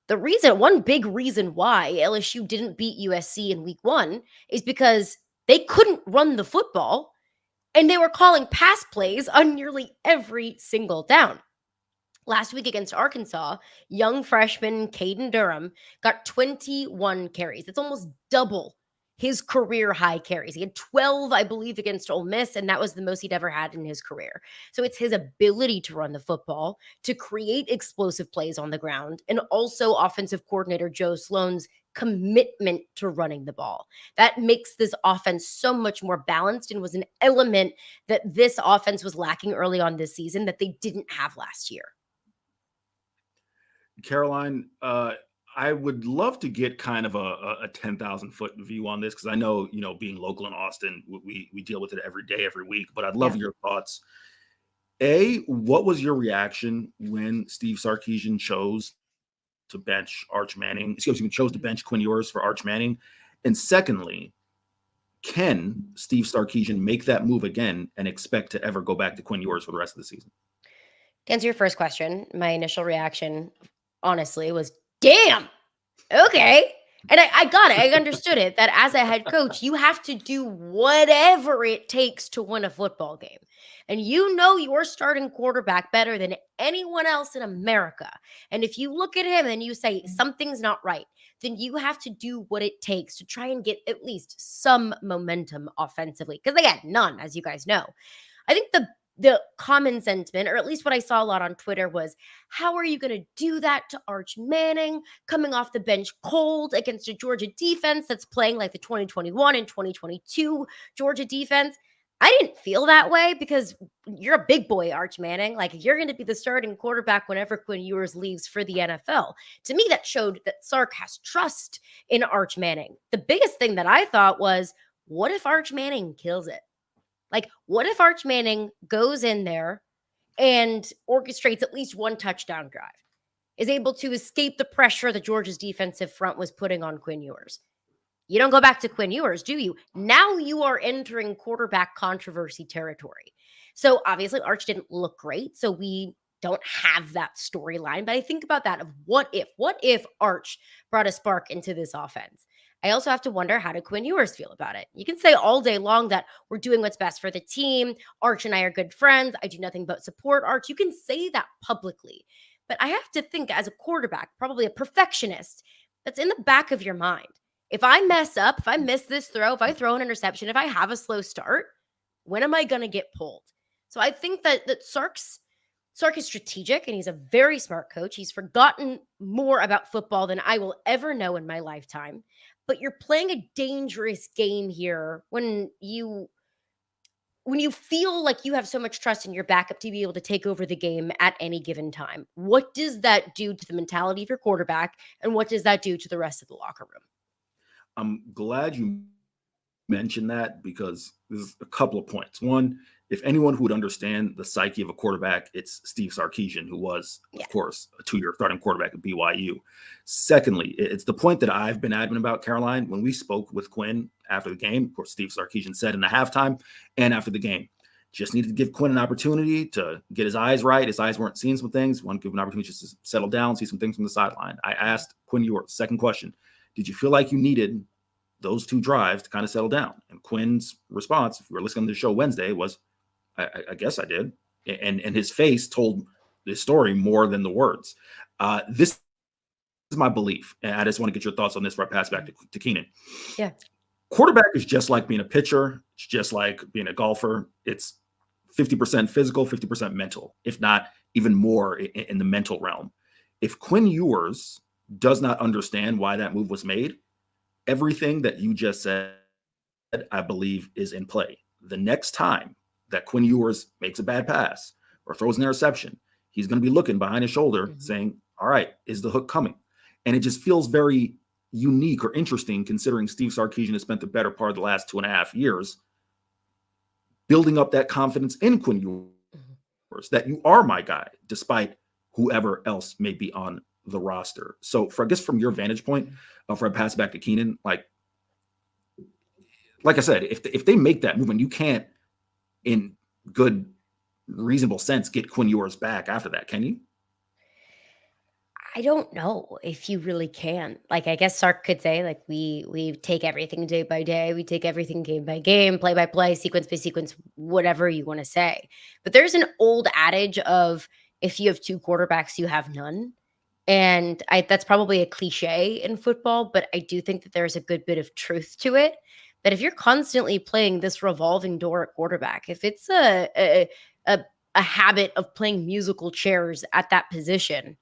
One big reason why LSU didn't beat USC in week 1 is because they couldn't run the football. And they were calling pass plays on nearly every single down. Last week against Arkansas, young freshman Caden Durham got 21 carries. That's almost double his career high carries. He had 12, I believe, against Ole Miss, and that was the most he'd ever had in his career. So it's his ability to run the football, to create explosive plays on the ground, and also offensive coordinator Joe Sloan's commitment to running the ball. That makes this offense so much more balanced and was an element that this offense was lacking early on this season that they didn't have last year. Caroline, I would love to get kind of a 10,000 foot view on this because I know, being local in Austin, we deal with it every day, every week, but I'd love your thoughts. What was your reaction when Steve Sarkisian chose to bench chose to bench Quinn Ewers for Arch Manning? And secondly, can Steve Sarkisian make that move again and expect to ever go back to Quinn Ewers for the rest of the season? To answer your first question, my initial reaction, honestly, was, damn, okay. And I got it. I understood it, that as a head coach, you have to do whatever it takes to win a football game. And you know your starting quarterback better than anyone else in America. And if you look at him and you say something's not right, then you have to do what it takes to try and get at least some momentum offensively. Because again, none, as you guys know. I think the common sentiment, or at least what I saw a lot on Twitter, was, how are you going to do that to Arch Manning coming off the bench cold against a Georgia defense that's playing like the 2021 and 2022 Georgia defense? I didn't feel that way because you're a big boy, Arch Manning. Like, you're going to be the starting quarterback whenever Quinn Ewers leaves for the NFL. To me, that showed that Sark has trust in Arch Manning. The biggest thing that I thought was, what if Arch Manning kills it? Like, what if Arch Manning goes in there and orchestrates at least one touchdown drive, is able to escape the pressure that Georgia's defensive front was putting on Quinn Ewers? You don't go back to Quinn Ewers, do you? Now you are entering quarterback controversy territory. So obviously Arch didn't look great, so we don't have that storyline. But I think about that of what if Arch brought a spark into this offense? I also have to wonder, how did Quinn Ewers feel about it? You can say all day long that we're doing what's best for the team. Arch and I are good friends. I do nothing but support Arch. You can say that publicly. But I have to think, as a quarterback, probably a perfectionist, that's in the back of your mind. If I mess up, if I miss this throw, if I throw an interception, if I have a slow start, when am I going to get pulled? So I think that Sark is strategic, and he's a very smart coach. He's forgotten more about football than I will ever know in my lifetime. But you're playing a dangerous game here when you when you feel like you have so much trust in your backup to be able to take over the game at any given time, what does that do to the mentality of your quarterback, and what does that do to the rest of the locker room? I'm glad you mentioned that because there's a couple of points. One, if anyone who would understand the psyche of a quarterback, it's Steve Sarkisian, who was, of course, a 2-year starting quarterback at BYU. Secondly, it's the point that I've been adamant about, Caroline. When we spoke with Quinn after the game, of course, Steve Sarkisian said in the halftime and after the game, just needed to give Quinn an opportunity to get his eyes right. His eyes weren't seeing some things. Want to give him an opportunity just to settle down, see some things from the sideline. I asked Quinn Ewers, second question, did you feel like you needed those 2 drives to kind of settle down? And Quinn's response, if you were listening to the show Wednesday, was, I guess I did. And his face told the story more than the words. This is my belief. And I just want to get your thoughts on this before I pass back to Keenan. Yeah. Quarterback is just like being a pitcher. It's just like being a golfer. It's 50% physical, 50% mental, if not even more in the mental realm. If Quinn Ewers does not understand why that move was made, everything that you just said, I believe, is in play. The next time that Quinn Ewers makes a bad pass or throws an interception, he's going to be looking behind his shoulder saying, all right, is the hook coming? And it just feels very unique or interesting considering Steve Sarkisian has spent the better part of the last 2.5 years building up that confidence in Quinn Ewers, that you are my guy, despite whoever else may be on the roster. So I guess from your vantage point, before I pass back to Keenan, like I said, if they make that move and you can't, in good, reasonable sense, get Quinn Ewers back after that, can you? I don't know if you really can. Like, I guess Sark could say, like, we take everything day by day, we take everything game by game, play by play, sequence by sequence, whatever you want to say. But there's an old adage of if you have 2 quarterbacks, you have none. And that's probably a cliche in football, but I do think that there's a good bit of truth to it. That if you're constantly playing this revolving door at quarterback, if it's a habit of playing musical chairs at that position,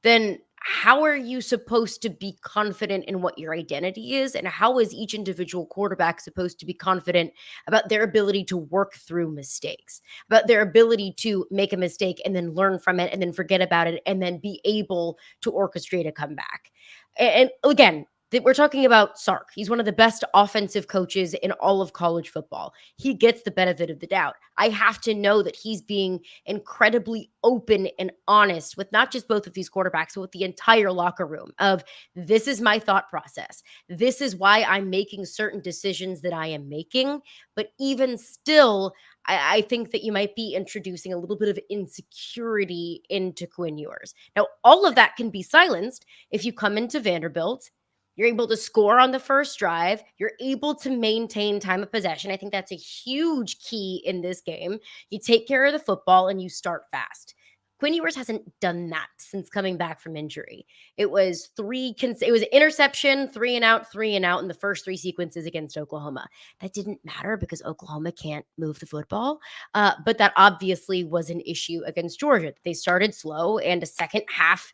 then how are you supposed to be confident in what your identity is? And how is each individual quarterback supposed to be confident about their ability to work through mistakes, about their ability to make a mistake and then learn from it and then forget about it and then be able to orchestrate a comeback? And again, we're talking about Sark. He's one of the best offensive coaches in all of college football. He gets the benefit of the doubt. I have to know that he's being incredibly open and honest with not just both of these quarterbacks, but with the entire locker room of, this is my thought process. This is why I'm making certain decisions that I am making. But even still, I think that you might be introducing a little bit of insecurity into Quinn Ewers. Now, all of that can be silenced if you come into Vanderbilt. You're able to score on the first drive. You're able to maintain time of possession. I think that's a huge key in this game. You take care of the football and you start fast. Quinn Ewers hasn't done that since coming back from injury. It was interception, 3 and out in the first 3 sequences against Oklahoma. That didn't matter because Oklahoma can't move the football. But that obviously was an issue against Georgia. They started slow, and a second half,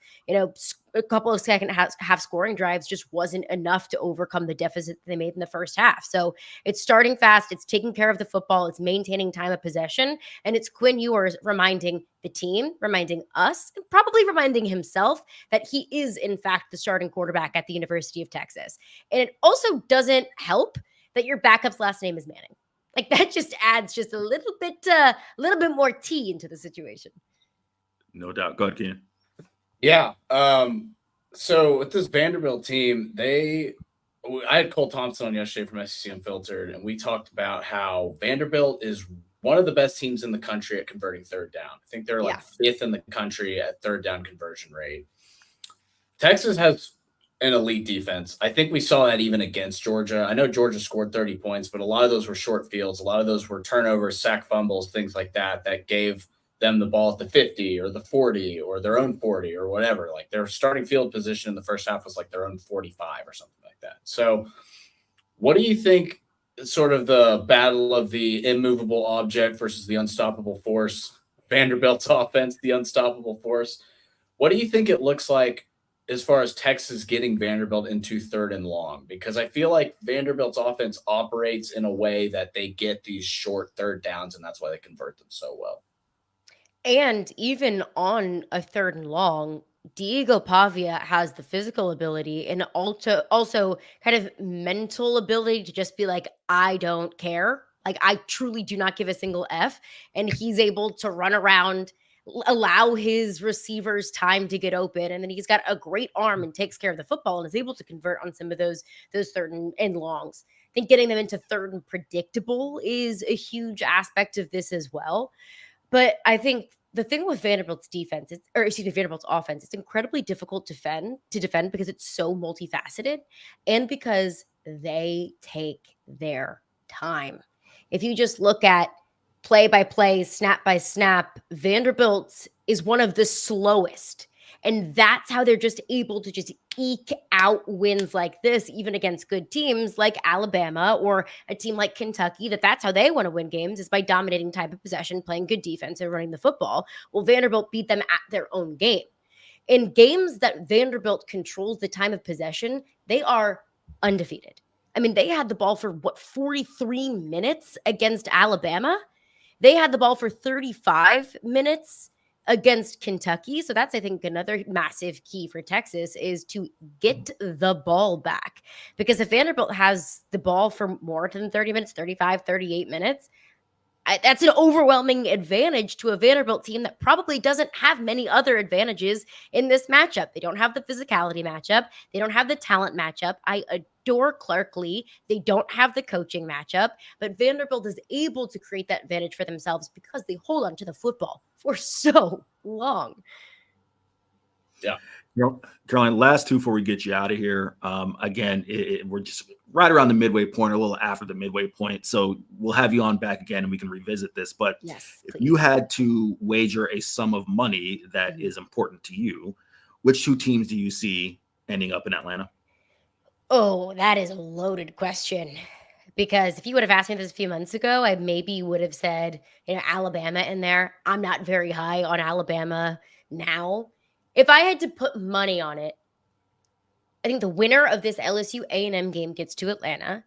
a couple of second half scoring drives just wasn't enough to overcome the deficit they made in the first half. So it's starting fast, it's taking care of the football, it's maintaining time of possession, and it's Quinn Ewers reminding the team, reminding us, and probably reminding himself that he is, in fact, the starting quarterback at the University of Texas. And it also doesn't help that your backup's last name is Manning. Like, that just adds just a little bit more tea into the situation. No doubt. Go ahead, Keenan. Yeah. So with this Vanderbilt team, I had Cole Thompson on yesterday from SEC Unfiltered, and we talked about how Vanderbilt is one of the best teams in the country at converting third down. I think they're like 5th in the country at third down conversion rate. Texas has an elite defense. I think we saw that even against Georgia. I know Georgia scored 30 points, but a lot of those were short fields. A lot of those were turnovers, sack fumbles, things like that gave them the ball at the 50 or the 40 or their own 40 or whatever. Like, their starting field position in the first half was like their own 45 or something like that. So what do you think sort of the battle of the immovable object versus the unstoppable force, Vanderbilt's offense, the unstoppable force? What do you think it looks like as far as Texas getting Vanderbilt into 3rd and long, because I feel like Vanderbilt's offense operates in a way that they get these short 3rd downs, and that's why they convert them so well. And even on a 3rd and long, Diego Pavia has the physical ability and also kind of mental ability to just be like, I don't care. Like, I truly do not give a single F. And he's able to run around, allow his receivers time to get open. And then he's got a great arm and takes care of the football and is able to convert on some of those 3rd and longs. I think getting them into 3rd and predictable is a huge aspect of this as well. But I think the thing with Vanderbilt's defense, Vanderbilt's offense, it's incredibly difficult to defend because it's so multifaceted and because they take their time. If you just look at play by play, snap by snap, Vanderbilt is one of the slowest. And that's how they're just able to just eke out wins like this, even against good teams like Alabama or a team like Kentucky, that's how they want to win games, is by dominating time of possession, playing good defense and running the football. Well, Vanderbilt beat them at their own game. In games that Vanderbilt controls the time of possession, they are undefeated. I mean, they had the ball for 43 minutes against Alabama. They had the ball for 35 minutes against Kentucky. So that's, I think, another massive key for Texas is to get the ball back. Because if Vanderbilt has the ball for more than 30 minutes, 35, 38 minutes, that's an overwhelming advantage to a Vanderbilt team that probably doesn't have many other advantages in this matchup. They don't have the physicality matchup. They don't have the talent matchup. I adore Clark Lee. They don't have the coaching matchup, but Vanderbilt is able to create that advantage for themselves because they hold on to the football for so long. Yeah. Caroline, last two before we get you out of here. Again, we're just right around the midway point, or a little after the midway point. So we'll have you on back again and we can revisit this. But yes, if you had to wager a sum of money that is important to you, which 2 teams do you see ending up in Atlanta? Oh, that is a loaded question. Because if you would have asked me this a few months ago, I maybe would have said, Alabama in there. I'm not very high on Alabama now. If I had to put money on it, I think the winner of this LSU A&M game gets to Atlanta.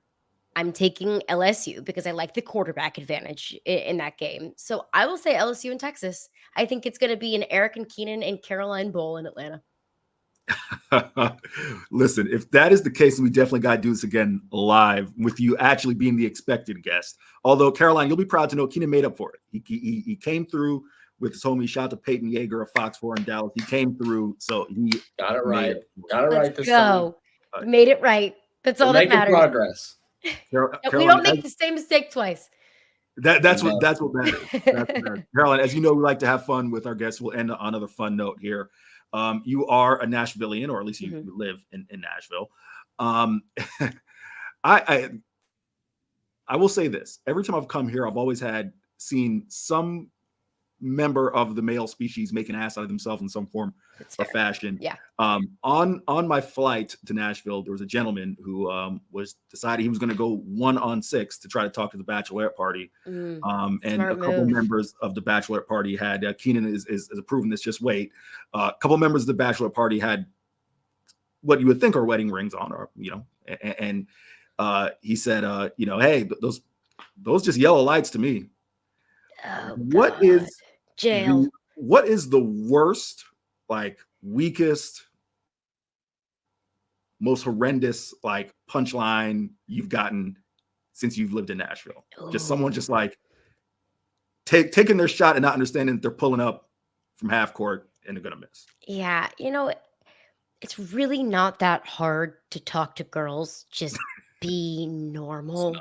I'm taking LSU because I like the quarterback advantage in that game. So I will say LSU in Texas. I think it's going to be an Eric and Keenan and Caroline Bowl in Atlanta. Listen, if that is the case, we definitely got to do this again live with you actually being the expected guest. Although, Caroline, you'll be proud to know Keenan made up for it. He came through with his homie. Shout out to Peyton Yeager of Fox 4 in Dallas. He came through, so he got it right. Let's go. Made it right. That's all that matters. Progress. We don't make the same mistake twice. That's what matters. Caroline, as you know, we like to have fun with our guests. We'll end on another fun note here. You are a Nashvilleian, or at least you live in Nashville. I will say this: every time I've come here, I've always seen some member of the male species make an ass out of themselves in some form or fashion. Yeah. On my flight to Nashville, there was a gentleman who was decided he was going to go 1-on-6 to try to talk to the bachelorette party. And a couple members of the bachelorette party had Keenan is approving this. Just wait. A couple members of the bachelorette party had what you would think are wedding rings on, or and he said, hey, those just yellow lights to me. Oh, what is jail? What is the worst, weakest, most horrendous, punchline you've gotten since you've lived in Nashville? Ooh. Just someone just taking their shot and not understanding that they're pulling up from half court and they're gonna miss. Yeah, it's really not that hard to talk to girls. Just be normal.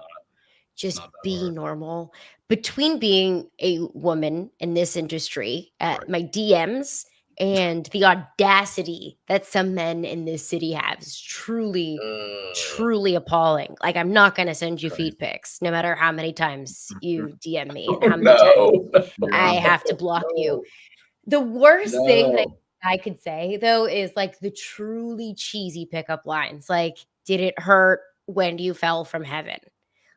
Just be normal. Between being a woman in this industry, my DMs and the audacity that some men in this city have is truly, truly appalling. I'm not going to send you feed pics, no matter how many times you DM me and how many times I have to block you. The worst thing that I could say, though, is the truly cheesy pickup lines. Did it hurt when you fell from heaven?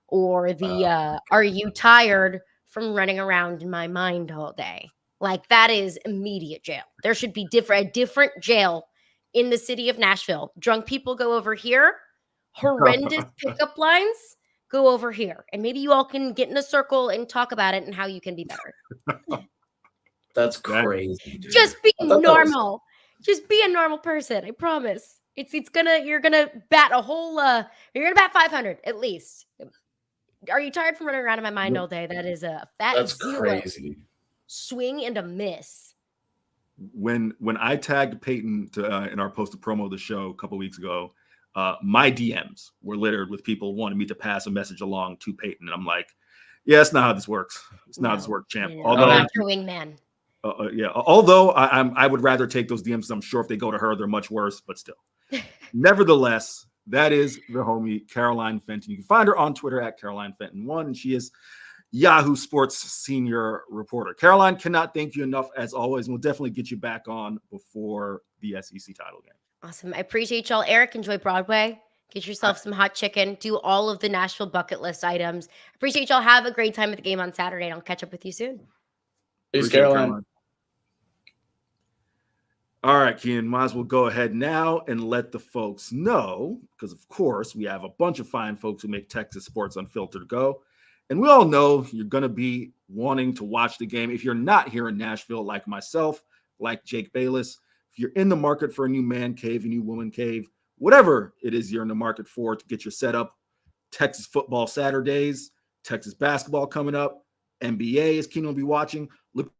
Or the, are you tired from running around in my mind all day? That is immediate jail. There should be a different jail in the city of Nashville. Drunk people go over here. Horrendous pickup lines go over here. And maybe you all can get in a circle and talk about it and how you can be better. That's crazy, dude. Just be normal. Just be a normal person. I promise. You're gonna bat a whole you're gonna bat 500 at least. Are you tired from running around in my mind all day? That is a fat That's zero. crazy. Swing and a miss. When I tagged Peyton in our post promo of the show a couple weeks ago, my DMs were littered with people wanting me to pass a message along to Peyton, and I'm like, yeah, that's not how this works. It's not how this works, champ. Although, I'm not your wingman. yeah. Although I would rather take those DMs. I'm sure if they go to her, they're much worse. But still, nevertheless, that is the homie Caroline Fenton. You can find her on Twitter at Caroline Fenton1, and she is Yahoo Sports senior reporter. Caroline, cannot thank you enough as always, and we'll definitely get you back on before the SEC title game. Awesome. I appreciate y'all. Eric, enjoy Broadway. Get yourself some hot chicken. Do all of the Nashville bucket list items. Appreciate y'all. Have a great time at the game on Saturday, and I'll catch up with you soon. Peace, Caroline. All right, Keenan, might as well go ahead now and let the folks know, because of course we have a bunch of fine folks who make Texas Sports Unfiltered go. And we all know you're going to be wanting to watch the game. If you're not here in Nashville, like myself, like Jake Bayless, if you're in the market for a new man cave, a new woman cave, whatever it is you're in the market for to get your setup, Texas football Saturdays, Texas basketball coming up, NBA is Keenan will be watching. Look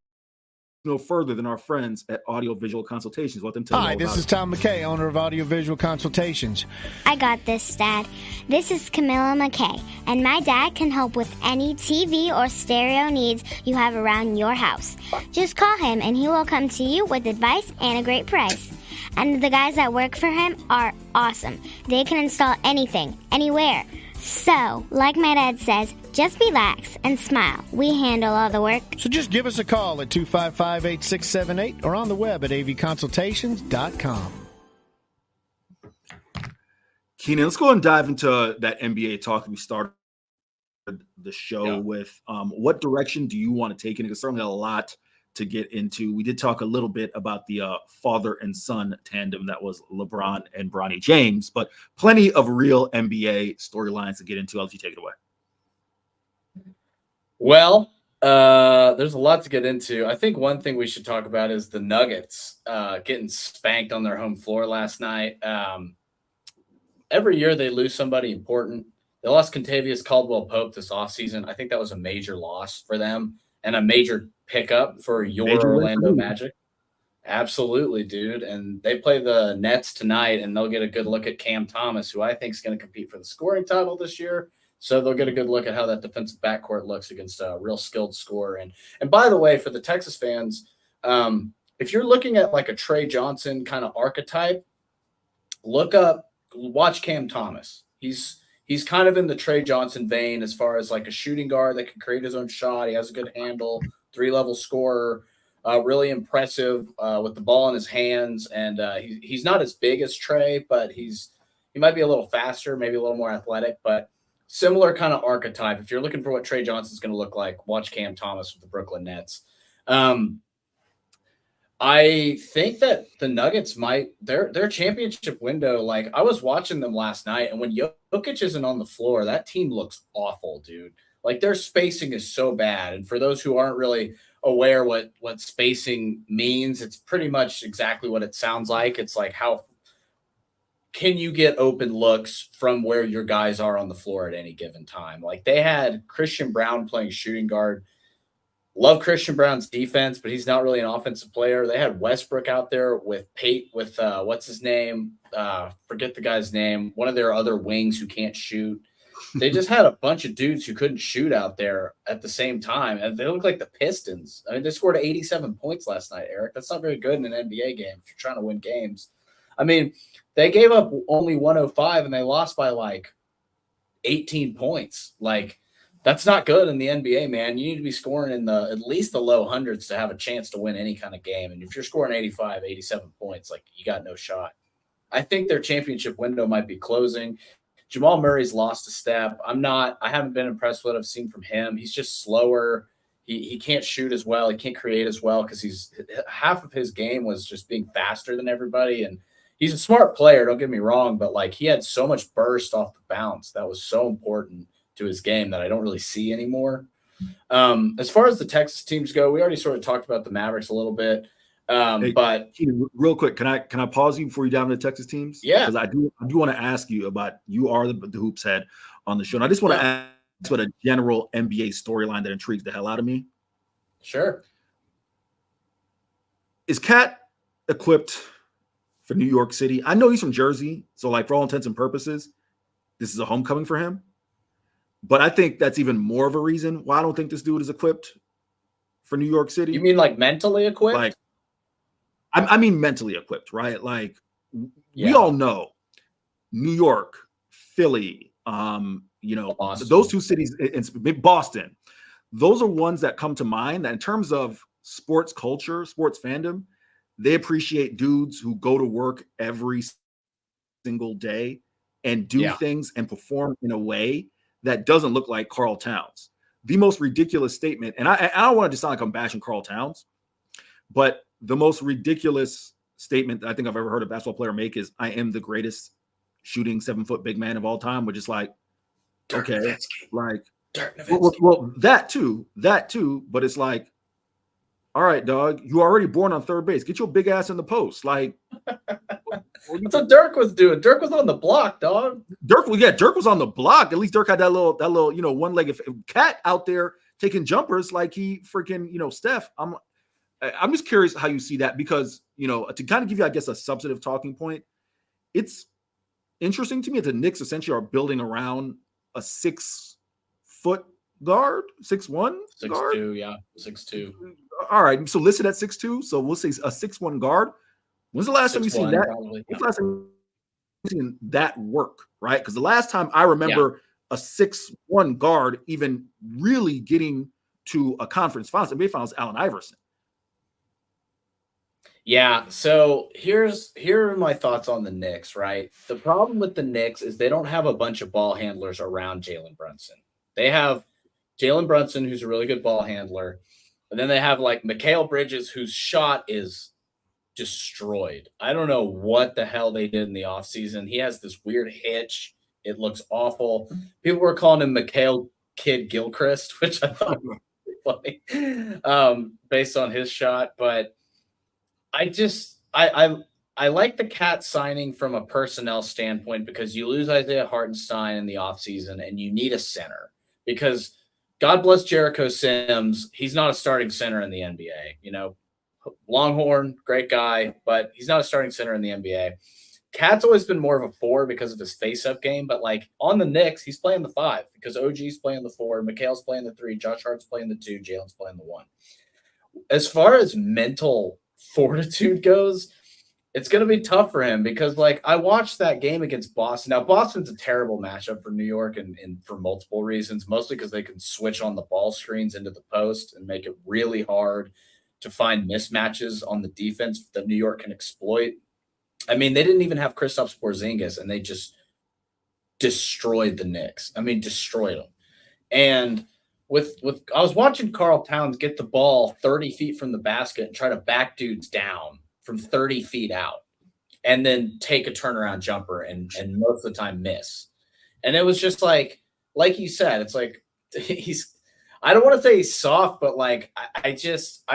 no further than our friends at Audio Visual Consultations. Let them tell you Hi, this is Tom McKay, owner of Audio Visual Consultations. I got this, Dad. This is Camilla McKay, and my dad can help with any TV or stereo needs you have around your house. Just call him, and he will come to you with advice and a great price. And the guys that work for him are awesome. They can install anything, anywhere. So, like my dad says, just relax and smile. We handle all the work. So just give us a call at 255-8678 or on the web at avconsultations.com. Keenan, let's go and dive into that NBA talk we started the show with. What direction do you want to take in it? There's certainly a lot to get into. We did talk a little bit about the father and son tandem that was LeBron and Bronny James, but plenty of real NBA storylines to get into. I'll let you take it away. Well, there's a lot to get into. I think one thing we should talk about is the Nuggets getting spanked on their home floor last night. Every year they lose somebody important. They lost Kentavious Caldwell-Pope this offseason. I think that was a major loss for them and a major pickup for your Orlando Magic. Absolutely, dude. And they play the Nets tonight, and they'll get a good look at Cam Thomas, who I think is going to compete for the scoring title this year. So they'll get a good look at how that defensive backcourt looks against a real skilled scorer. And by the way, for the Texas fans, if you're looking at like a Trey Johnson kind of archetype, watch Cam Thomas. He's kind of in the Trey Johnson vein as far as like a shooting guard that can create his own shot. He has a good handle, 3-level scorer, really impressive with the ball in his hands. And he's not as big as Trey, but he might be a little faster, maybe a little more athletic, but similar kind of archetype. If you're looking for what Trey Johnson's going to look like, watch Cam Thomas with the Brooklyn Nets. I think that the Nuggets their championship window, like I was watching them last night, and when Jokic isn't on the floor, that team looks awful, dude. Like their spacing is so bad. And for those who aren't really aware what spacing means, it's pretty much exactly what it sounds like. It's like how can you get open looks from where your guys are on the floor at any given time? Like they had Christian Brown playing shooting guard. Love Christian Brown's defense, but he's not really an offensive player. They had Westbrook out there with what's his name? Forget the guy's name. One of their other wings who can't shoot. They just had a bunch of dudes who couldn't shoot out there at the same time. And they look like the Pistons. I mean, they scored 87 points last night, Eric. That's not very good in an NBA game if you're trying to win games. I mean, they gave up only 105 and they lost by like 18 points. Like, that's not good in the NBA, man. You need to be scoring in at least the low hundreds to have a chance to win any kind of game. And if you're scoring 85, 87 points, like you got no shot. I think their championship window might be closing. Jamal Murray's lost a step. I haven't been impressed with what I've seen from him. He's just slower. He can't shoot as well. He can't create as well because half of his game was just being faster than everybody. And he's a smart player, don't get me wrong, but like he had so much burst off the bounce that was so important to his game that I don't really see anymore. As far as the Texas teams go, we already sort of talked about the Mavericks a little bit. But Keenan, real quick, can I pause you before you dive into Texas teams? Yeah, because I do want to ask you about, you are the hoops head on the show, and I just want to ask what a general NBA storyline that intrigues the hell out of me. Sure. Is Cat equipped for New York City? I know he's from Jersey, so like for all intents and purposes, this is a homecoming for him. But I think that's even more of a reason why I don't think this dude is equipped for New York City. You mean like mentally equipped? Like, I mean mentally equipped, right? Like we all know New York, Philly, Boston. Those two cities in Boston, those are ones that come to mind that in terms of sports culture, sports fandom, they appreciate dudes who go to work every single day and do things and perform in a way that doesn't look like Karl Towns. The most ridiculous statement, and I don't want to just sound like I'm bashing Karl Towns, but the most ridiculous statement that I think I've ever heard a basketball player make is, "I am the greatest shooting 7-foot big man of all time," which is like, Dirk Nowitzki. Like, well, that too, but it's like, all right, dog, you were already born on third base. Get your big ass in the post. Like, that's what Dirk was doing. Dirk was on the block, dog. Dirk was on the block. At least Dirk had that little, one-legged cat out there taking jumpers like he freaking, Steph. I'm just curious how you see that, because, to kind of give you, I guess, a substantive talking point, it's interesting to me that the Knicks essentially are building around a 6-foot guard, 6'1" guard. 6'2", yeah, 6'2". All right, so listed at 6'2", so we'll say a 6'1" guard. When's the last time you've seen that? When's the last time you've seen that work, right? Because the last time I remember a 6'1" guard even really getting to a conference finals, NBA finals, Allen Iverson. Yeah, so here are my thoughts on the Knicks, right? The problem with the Knicks is they don't have a bunch of ball handlers around Jalen Brunson. They have Jalen Brunson, who's a really good ball handler, and then they have like Mikal Bridges, whose shot is destroyed. I don't know what the hell they did in the offseason. He has this weird hitch. It looks awful. People were calling him Mikal Kid Gilchrist, which I thought was funny, based on his shot, but I like the Cat signing from a personnel standpoint, because you lose Isaiah Hartenstein in the offseason and you need a center, because God bless Jericho Sims. He's not a starting center in the NBA. Longhorn, great guy, but he's not a starting center in the NBA. Cat's always been more of a 4 because of his face-up game, but like on the Knicks, he's playing the 5 because OG's playing the 4, Mikal's playing the 3, Josh Hart's playing the 2, Jalen's playing the 1. As far as mental fortitude goes, it's going to be tough for him, because like I watched that game against Boston. Now Boston's a terrible matchup for New York, and for multiple reasons, mostly because they can switch on the ball screens into the post and make it really hard to find mismatches on the defense that New York can exploit. I mean, they didn't even have Kristaps Porzingis, and they just destroyed the Knicks. I mean, destroyed them. And I was watching Karl Towns get the ball 30 feet from the basket and try to back dudes down from 30 feet out, and then take a turnaround jumper and most of the time miss. And it was just like you said, it's like I don't want to say he's soft, but like I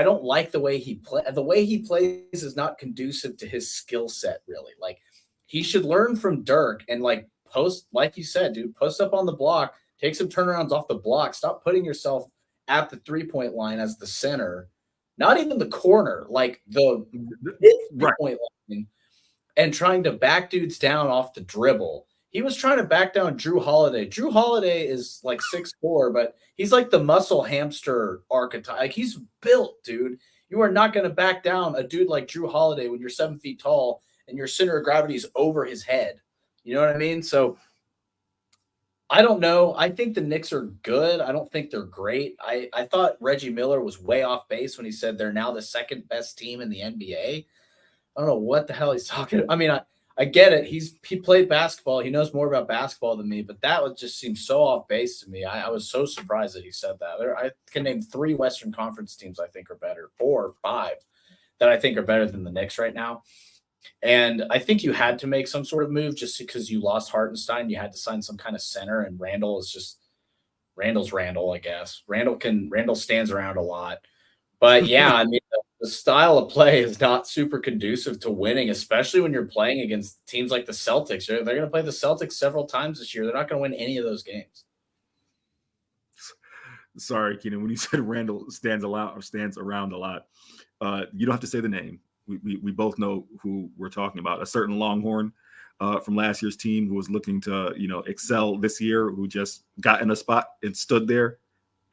don't like the way he plays. The way he plays is not conducive to his skill set, really. Like, he should learn from Dirk and like post, like you said, dude, post up on the block. Take some turnarounds off the block. Stop putting yourself at the 3-point line as the center, not even the corner, like the 3-point line, and trying to back dudes down off the dribble. He was trying to back down Drew Holiday. Drew Holiday is like 6'4", but he's like the muscle hamster archetype. Like, he's built, dude. You are not going to back down a dude like Drew Holiday when you're 7 feet tall and your center of gravity is over his head. You know what I mean? So I don't know. I think the Knicks are good. I don't think they're great. I thought Reggie Miller was way off base when he said they're now the second best team in the NBA. I don't know what the hell he's talking about. I mean, I get it. He played basketball. He knows more about basketball than me, but that just seemed so off base to me. I was so surprised that he said that. I can name 3 Western Conference teams I think are better, 4 or 5 that I think are better than the Knicks right now. And I think you had to make some sort of move just because you lost Hartenstein. You had to sign some kind of center, and Randall's Randall, I guess. Randall stands around a lot. But yeah, I mean, the style of play is not super conducive to winning, especially when you're playing against teams like the Celtics. They're going to play the Celtics several times this year. They're not going to win any of those games. Sorry, Keenan, when you said Randall stands around a lot, you don't have to say the name. We both know who we're talking about. A certain Longhorn from last year's team who was looking to, excel this year, who just got in a spot and stood there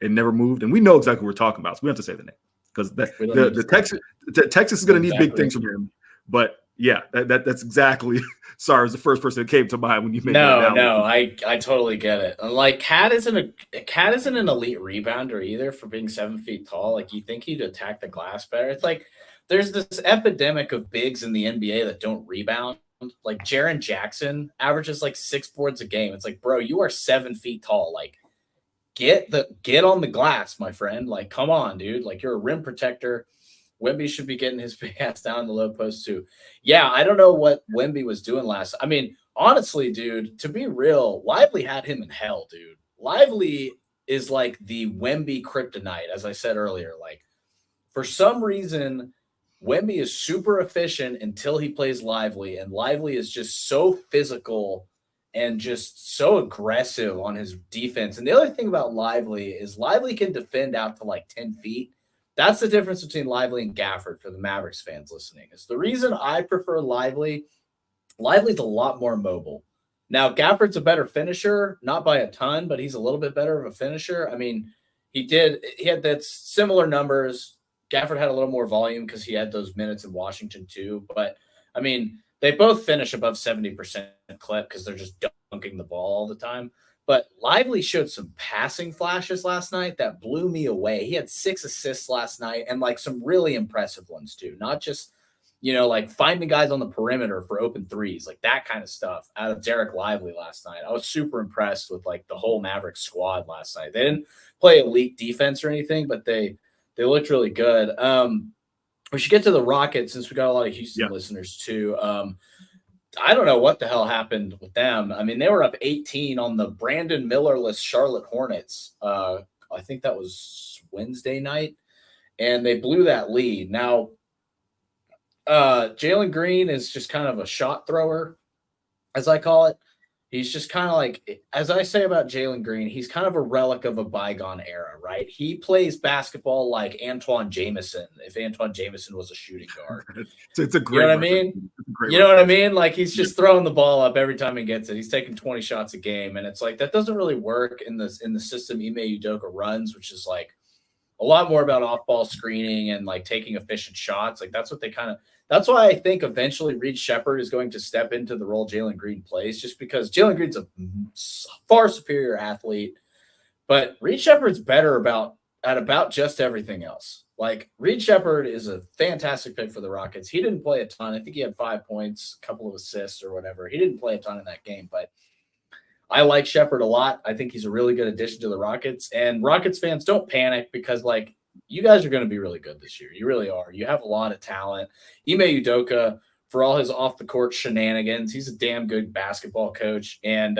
and never moved. And we know exactly what we're talking about, so we don't have to say the name because Texas is going to need big things from him. But yeah, that's exactly. Sorry, it was the first person that came to mind when you made that. No, I totally get it. Like Cat isn't an elite rebounder either for being 7 feet tall. Like you think he'd attack the glass better. It's like there's this epidemic of bigs in the NBA that don't rebound. Like Jaren Jackson averages like 6 boards a game. It's like, bro, you are 7 feet tall. Like get on the glass, my friend. Like, come on, dude. Like you're a rim protector. Wemby should be getting his big ass down in the low post too. Yeah, I don't know what Wemby was doing last. I mean, honestly, dude, to be real, Lively had him in hell, dude. Lively is like the Wemby kryptonite, as I said earlier. Like, for some reason, Wemby is super efficient until he plays Lively, and Lively is just so physical and just so aggressive on his defense. And the other thing about Lively is Lively can defend out to like 10 feet. That's the difference between Lively and Gafford for the Mavericks fans listening. It's the reason I prefer Lively. Lively's a lot more mobile. Now, Gafford's a better finisher, not by a ton, but he's a little bit better of a finisher. I mean, he had that similar numbers. Gafford had a little more volume because he had those minutes in Washington too. But, I mean, they both finish above 70% clip because they're just dunking the ball all the time. But Lively showed some passing flashes last night that blew me away. He had 6 assists last night and like some really impressive ones too. Not just, like finding guys on the perimeter for open threes, like that kind of stuff out of Derek Lively last night. I was super impressed with like the whole Mavericks squad last night. They didn't play elite defense or anything, but they looked really good. We should get to the Rockets since we got a lot of Houston listeners too. I don't know what the hell happened with them. I mean, they were up 18 on the Brandon Miller-less Charlotte Hornets. I think that was Wednesday night, and they blew that lead. Now, Jalen Green is just kind of a shot thrower, as I call it. He's just kind of like, as I say about Jalen Green, he's kind of a relic of a bygone era, right? He plays basketball like Antoine Jameson, if Antoine Jameson was a shooting guard. It's a great, you know what I mean? You know what I mean? Like he's just throwing the ball up every time he gets it. He's taking 20 shots a game, and it's like that doesn't really work in the system Ime Udoka runs, which is like a lot more about off-ball screening and like taking efficient shots. Like that's why I think eventually Reed Shepherd is going to step into the role Jalen Green plays, just because Jalen Green's a far superior athlete, but Reed Shepherd's better at about just everything else. Like Reed Shepherd is a fantastic pick for the Rockets. He didn't play a ton. I think he had 5 points, a couple of assists or whatever. He didn't play a ton in that game, but I like Shepherd a lot. I think he's a really good addition to the Rockets, and Rockets fans, don't panic because like, you guys are going to be really good this year. You really are. You have a lot of talent. Ime Udoka, for all his off-the-court shenanigans, he's a damn good basketball coach. And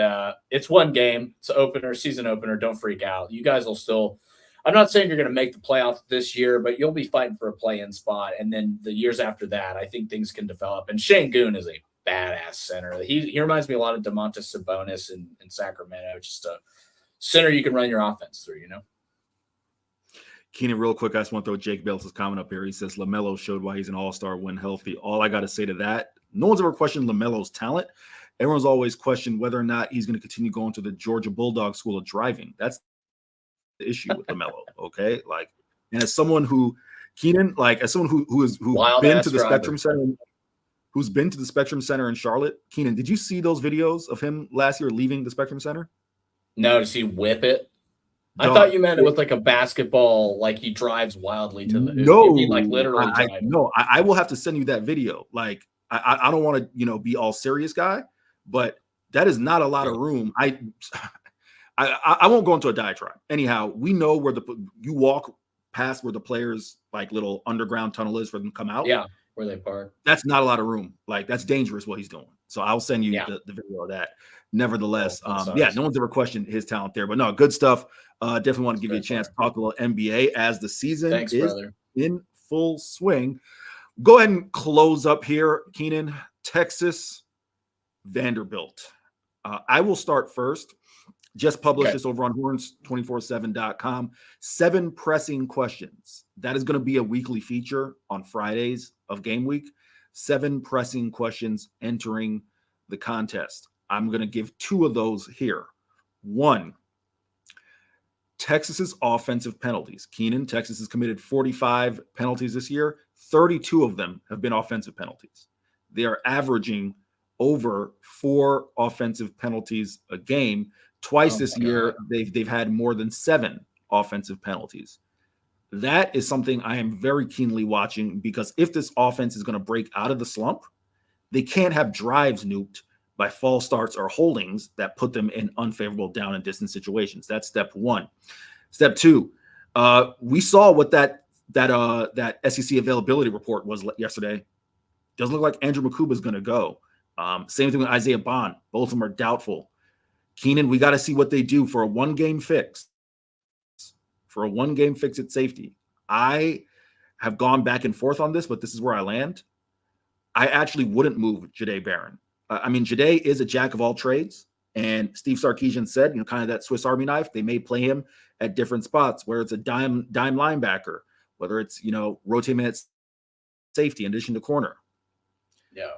it's one game. It's an opener, season opener. Don't freak out. You guys will still – I'm not saying you're going to make the playoffs this year, but you'll be fighting for a play-in spot. And then the years after that, I think things can develop. And Shane Goon is a badass center. He reminds me a lot of Domantas Sabonis in Sacramento, just a center you can run your offense through, Keenan, real quick, I just want to throw Jake Belts' comment up here. He says, LaMelo showed why he's an all-star when healthy. All I got to say to that, no one's ever questioned LaMelo's talent. Everyone's always questioned whether or not he's going to continue going to the Georgia Bulldog School of Driving. That's the issue with LaMelo, okay? Like, and as someone who's been to the Spectrum Center, who's been to the Spectrum Center in Charlotte, Keenan, did you see those videos of him last year leaving the Spectrum Center? No, does he whip it? I thought you meant it with like a basketball, like he drives wildly to the no, like literally. I will have to send you that video. Like I don't want to be all serious guy, but that is not a lot of room. I won't go into a diatribe. Anyhow, we know where you walk past where the players like little underground tunnel is for them to come out. Yeah, where they park. That's not a lot of room. Like, that's dangerous what he's doing. So I'll send you the video of that. Nevertheless, no one's ever questioned his talent there. But no, good stuff. Definitely want to give you a chance to talk a little NBA as the season is brother. in full swing. Go ahead and close up here, Keenan. Texas, Vanderbilt. I will start first. Just published this over on horns247.com. 7 pressing questions. That is going to be a weekly feature on Fridays of game week. 7 pressing questions entering the contest. I'm going to give 2 of those here. 1, Texas's offensive penalties. Keenan, Texas has committed 45 penalties this year. 32 of them have been offensive penalties. They are averaging over 4 offensive penalties a game. Twice this year, they've had more than 7 offensive penalties. That is something I am very keenly watching, because if this offense is going to break out of the slump, they can't have drives nuked by false starts or holdings that put them in unfavorable down and distance situations. That's step 1. Step 2, we saw what that SEC availability report was yesterday. Doesn't look like Andrew Makuba is going to go. Same thing with Isaiah Bond. Both of them are doubtful. Keenan, we got to see what they do for a 1-game fix. For a 1-game fix at safety. I have gone back and forth on this, but this is where I land. I actually wouldn't move Jahdae Barron. I mean, Jahdae is a jack of all trades. And Steve Sarkisian said, kind of that Swiss Army knife. They may play him at different spots, where it's a dime linebacker, whether it's, rotate man at safety in addition to corner. Yeah.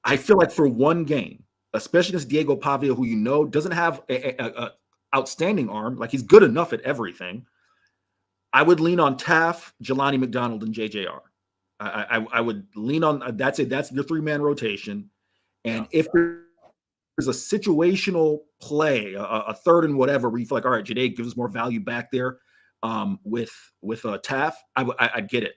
I feel like for 1 game, especially this Diego Pavia, who doesn't have a outstanding arm, like he's good enough at everything, I would lean on Taff, Jelani McDonald, and JJR. I would lean on that's it. That's your 3-man rotation. And if there's a situational play, a third and whatever, where you feel like, all right, Jahdae gives us more value back there with Taff, I'd get it.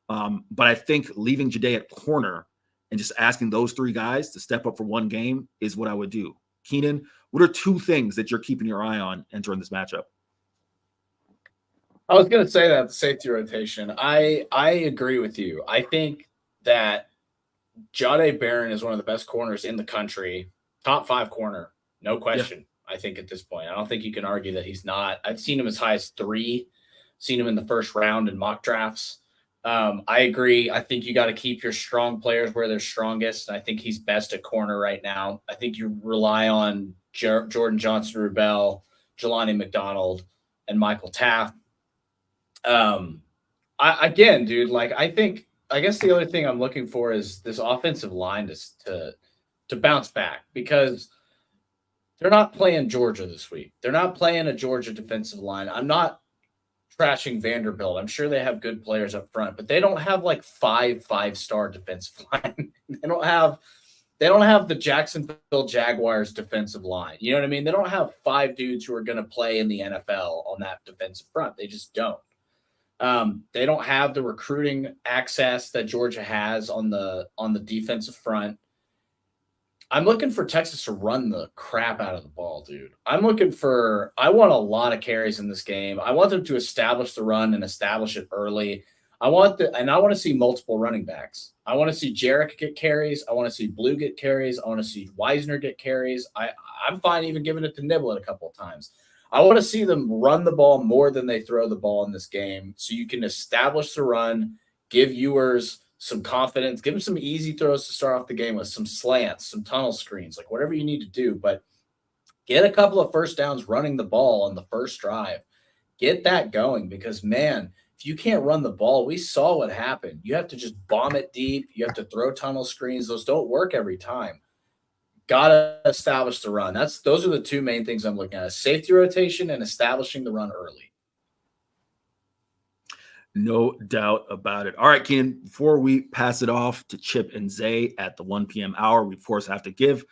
But I think leaving Jahdae at corner and just asking those 3 guys to step up for 1 game is what I would do. Keenan, what are 2 things that you're keeping your eye on entering this matchup? I was going to say that the safety rotation. I agree with you. I think that Jahdae Barron is one of the best corners in the country. Top 5 corner, no question. Yeah. I think at this point, I don't think you can argue that he's not. I've seen him as high as 3, seen him in the first round in mock drafts. I agree. I think you got to keep your strong players where they're strongest. And I think he's best at corner right now. I think you rely on Jordan Johnson-Rubel, Jelani McDonald, and Michael Taft. I guess the other thing I'm looking for is this offensive line to bounce back, because they're not playing Georgia this week. They're not playing a Georgia defensive line. I'm not trashing Vanderbilt. I'm sure they have good players up front, but they don't have like 5-star defensive line. They don't have the Jacksonville Jaguars defensive line. You know what I mean? They don't have 5 dudes who are going to play in the NFL on that defensive front. They just don't. They don't have the recruiting access that Georgia has on the defensive front. I'm looking for Texas to run the crap out of the ball, dude. I want a lot of carries in this game. I want them to establish the run and establish it early. I want to see multiple running backs. I want to see Jarek get carries. I want to see Blue get carries. I want to see Wisner get carries. I'm fine even giving it to Nibble a couple of times. I want to see them run the ball more than they throw the ball in this game, so you can establish the run, give Ewers some confidence, give them some easy throws to start off the game with, some slants, some tunnel screens, like whatever you need to do. But get a couple of first downs running the ball on the first drive. Get that going, because, man, if you can't run the ball, we saw what happened. You have to just bomb it deep. You have to throw tunnel screens. Those don't work every time. Got to establish the run. Those are the 2 main things I'm looking at: safety rotation and establishing the run early. No doubt about it. All right, Keenan, before we pass it off to Chip and Zay at the 1 p.m. hour, we, of course, have to give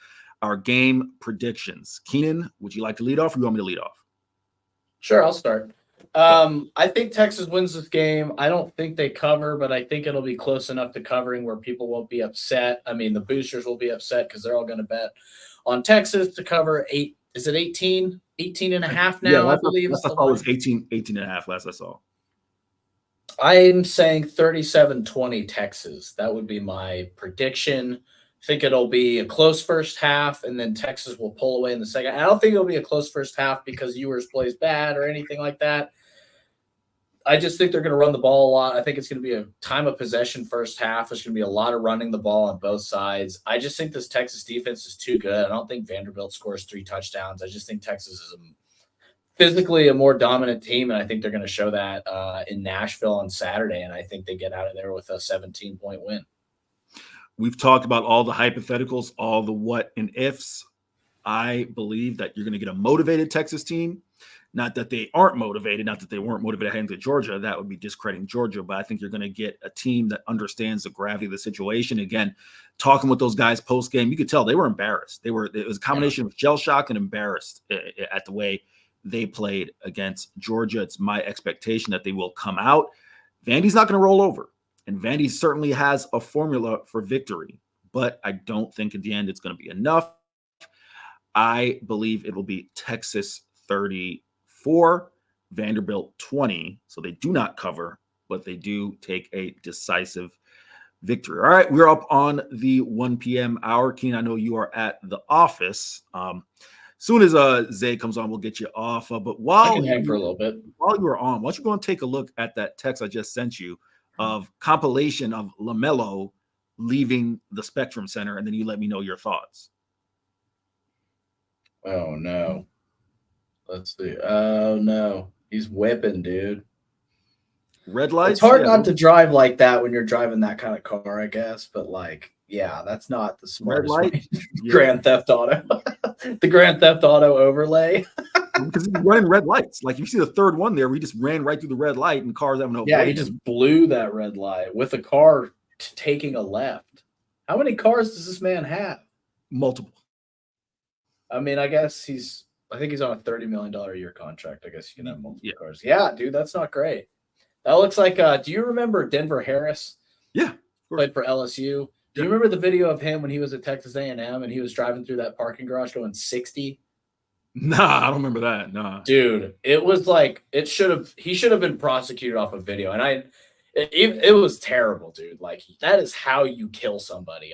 our game predictions. Keenan, would you like to lead off, or you want me to lead off? Sure, I'll start. I think Texas wins this game. I don't think they cover, but I think it'll be close enough to covering where people won't be upset. I mean, the boosters will be upset because they're all going to bet on Texas to cover 8. Is it 18? 18 and a half now, I believe. I thought it was 18 and a half last I saw. I'm saying 37-20 Texas. That would be my prediction. I think it'll be a close first half, and then Texas will pull away in the second. I don't think it'll be a close first half because Ewers plays bad or anything like that. I just think they're going to run the ball a lot. I think it's going to be a time of possession first half. There's going to be a lot of running the ball on both sides. I just think this Texas defense is too good. I don't think Vanderbilt scores 3 touchdowns. I just think Texas is physically a more dominant team, and I think they're going to show that in Nashville on Saturday, and I think they get out of there with a 17-point win. We've talked about all the hypotheticals, all the what and ifs. I believe that you're going to get a motivated Texas team. Not that they aren't motivated, not that they weren't motivated heading to Georgia. That would be discrediting Georgia. But I think you're going to get a team that understands the gravity of the situation. Again, talking with those guys post game, you could tell they were embarrassed. It was a combination of shell shock and embarrassed at the way they played against Georgia. It's my expectation that they will come out. Vandy's not going to roll over. And Vandy certainly has a formula for victory. But I don't think at the end it's going to be enough. I believe it will be Texas 34, Vanderbilt 20. So they do not cover, but they do take a decisive victory. All right, we're up on the 1 p.m. hour. Keenan, I know you are at the office. Soon as Zay comes on, we'll get you off. But I can hang for a little bit. While you were on, why don't you go and take a look at that text I just sent you of compilation of LaMelo leaving the Spectrum Center, and then you let me know your thoughts. Oh, no. Let's see. Oh, no. He's whipping, dude. Red lights? It's hard not to drive like that when you're driving that kind of car, I guess. But, like, yeah, that's not the smartest way. Grand Theft Auto. The Grand Theft Auto overlay. Because he's running red lights. Like, you see the third one there, we just ran right through the red light and cars having no Yeah, he just blew that red light with a car taking a left. How many cars does this man have? Multiple. I mean, I think he's on a $30 million a year contract. I guess you can have multiple cars. Yeah, dude, that's not great. That looks like, do you remember Denver Harris? Yeah. Played for LSU. Do you remember the video of him when he was at Texas A&M and he was driving through that parking garage going 60? Nah, I don't remember that. Nah. Dude, it was like, he should have been prosecuted off of video. And it was terrible, dude. Like, that is how you kill somebody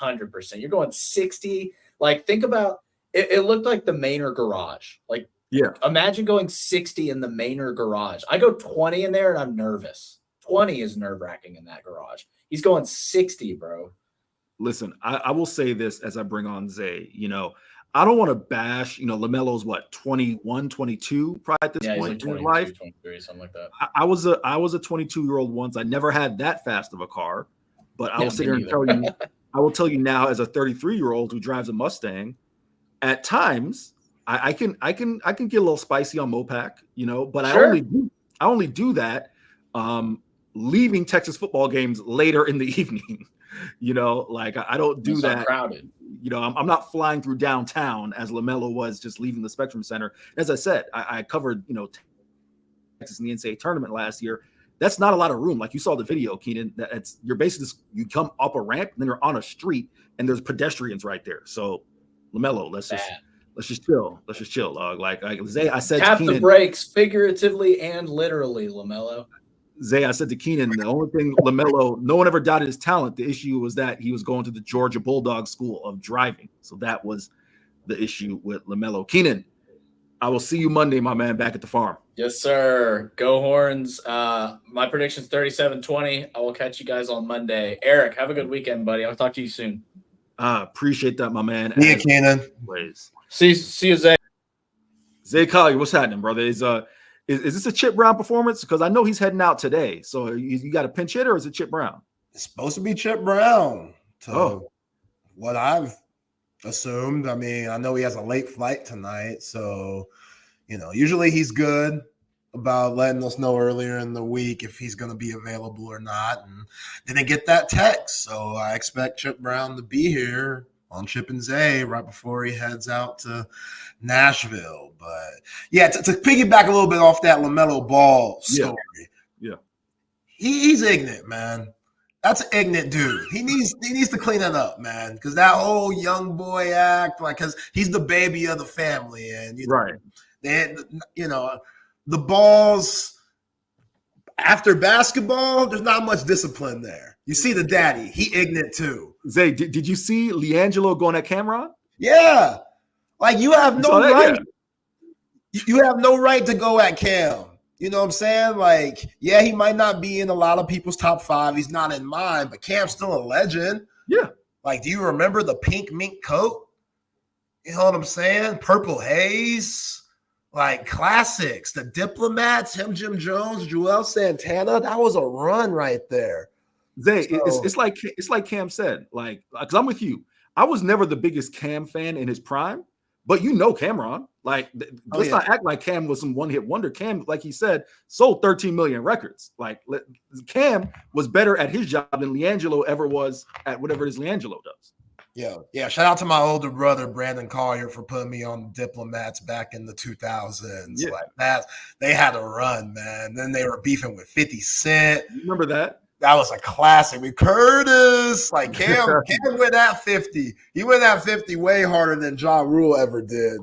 100%. You're going 60. Like, think about it looked like the Manor garage. Like, yeah. Imagine going 60 in the Manor garage. I go 20 in there and I'm nervous. 20 is nerve-wracking in that garage. He's going 60, bro. Listen, I will say this as I bring on Zay. I don't want to bash, LaMelo's 21, 22 probably at this point in his life. 23, something like that. I was a 22-year-old once. I never had that fast of a car, but I will sit here and tell you, I will tell you now as a 33-year-old who drives a Mustang, at times I can get a little spicy on Mopac, but sure. I only do that leaving Texas football games later in the evening. Like I don't do that. Crowded. I'm not flying through downtown as LaMelo was just leaving the Spectrum Center. As I said, I covered, Texas in the NCAA tournament last year. That's not a lot of room. Like you saw the video, Keenan. You're basically you come up a ramp, and then you're on a street, and there's pedestrians right there. So LaMelo, let's just chill. Let's just chill, dog. Like Zay, I said, tap to Keenan, the brakes figuratively and literally, LaMelo. Zay, I said to Keenan, the only thing LaMelo, no one ever doubted his talent. The issue was that he was going to the Georgia Bulldog School of Driving. So that was the issue with LaMelo. Keenan, I will see you Monday, my man, back at the farm. Yes, sir. Go Horns. My prediction's 37-20. I will catch you guys on Monday. Eric, have a good weekend, buddy. I'll talk to you soon. Appreciate that, my man. See you, Keenan. See you, Zay. Zay Collier, what's happening, brother? Is this a Chip Brown performance? Because I know he's heading out today. So you got a pinch hitter, or is it Chip Brown? It's supposed to be Chip Brown. What I've assumed. I mean, I know he has a late flight tonight. So, usually he's good about letting us know earlier in the week if he's going to be available or not. And didn't get that text. So I expect Chip Brown to be here on Chip and Zay right before he heads out to Nashville. But yeah, to piggyback a little bit off that LaMelo Ball story. Yeah. He's ignorant, man. That's an ignorant dude. He needs to clean it up, man. Because that whole young boy act, because he's the baby of the family, and right. The balls. After basketball, there's not much discipline there. You see the daddy, he ignorant too. Zay, did you see LiAngelo going at Cameron? Yeah. Like you have no right. Yeah. You have no right to go at Cam. You know what I'm saying? Like, yeah, he might not be in a lot of people's top 5. He's not in mine, but Cam's still a legend. Yeah. Like, do you remember the pink mink coat? You know what I'm saying? Purple haze. Like classics, the Diplomats, him, Jim Jones, Joel Santana. That was a run right there. Zay, it's like Cam said, like, because I'm with you. I was never the biggest Cam fan in his prime, but Cameron. Like, let's not act like Cam was some one-hit wonder. Cam, like he said, sold 13 million records. Like, Cam was better at his job than LiAngelo ever was at whatever it is LiAngelo does. Yeah. Shout out to my older brother, Brandon Collier, for putting me on the Diplomats back in the 2000s. Yeah. Like that, they had a run, man. Then they were beefing with 50 Cent. You remember that? That was a classic with Curtis. Like Cam went at 50. He went at 50 way harder than Ja Rule ever did.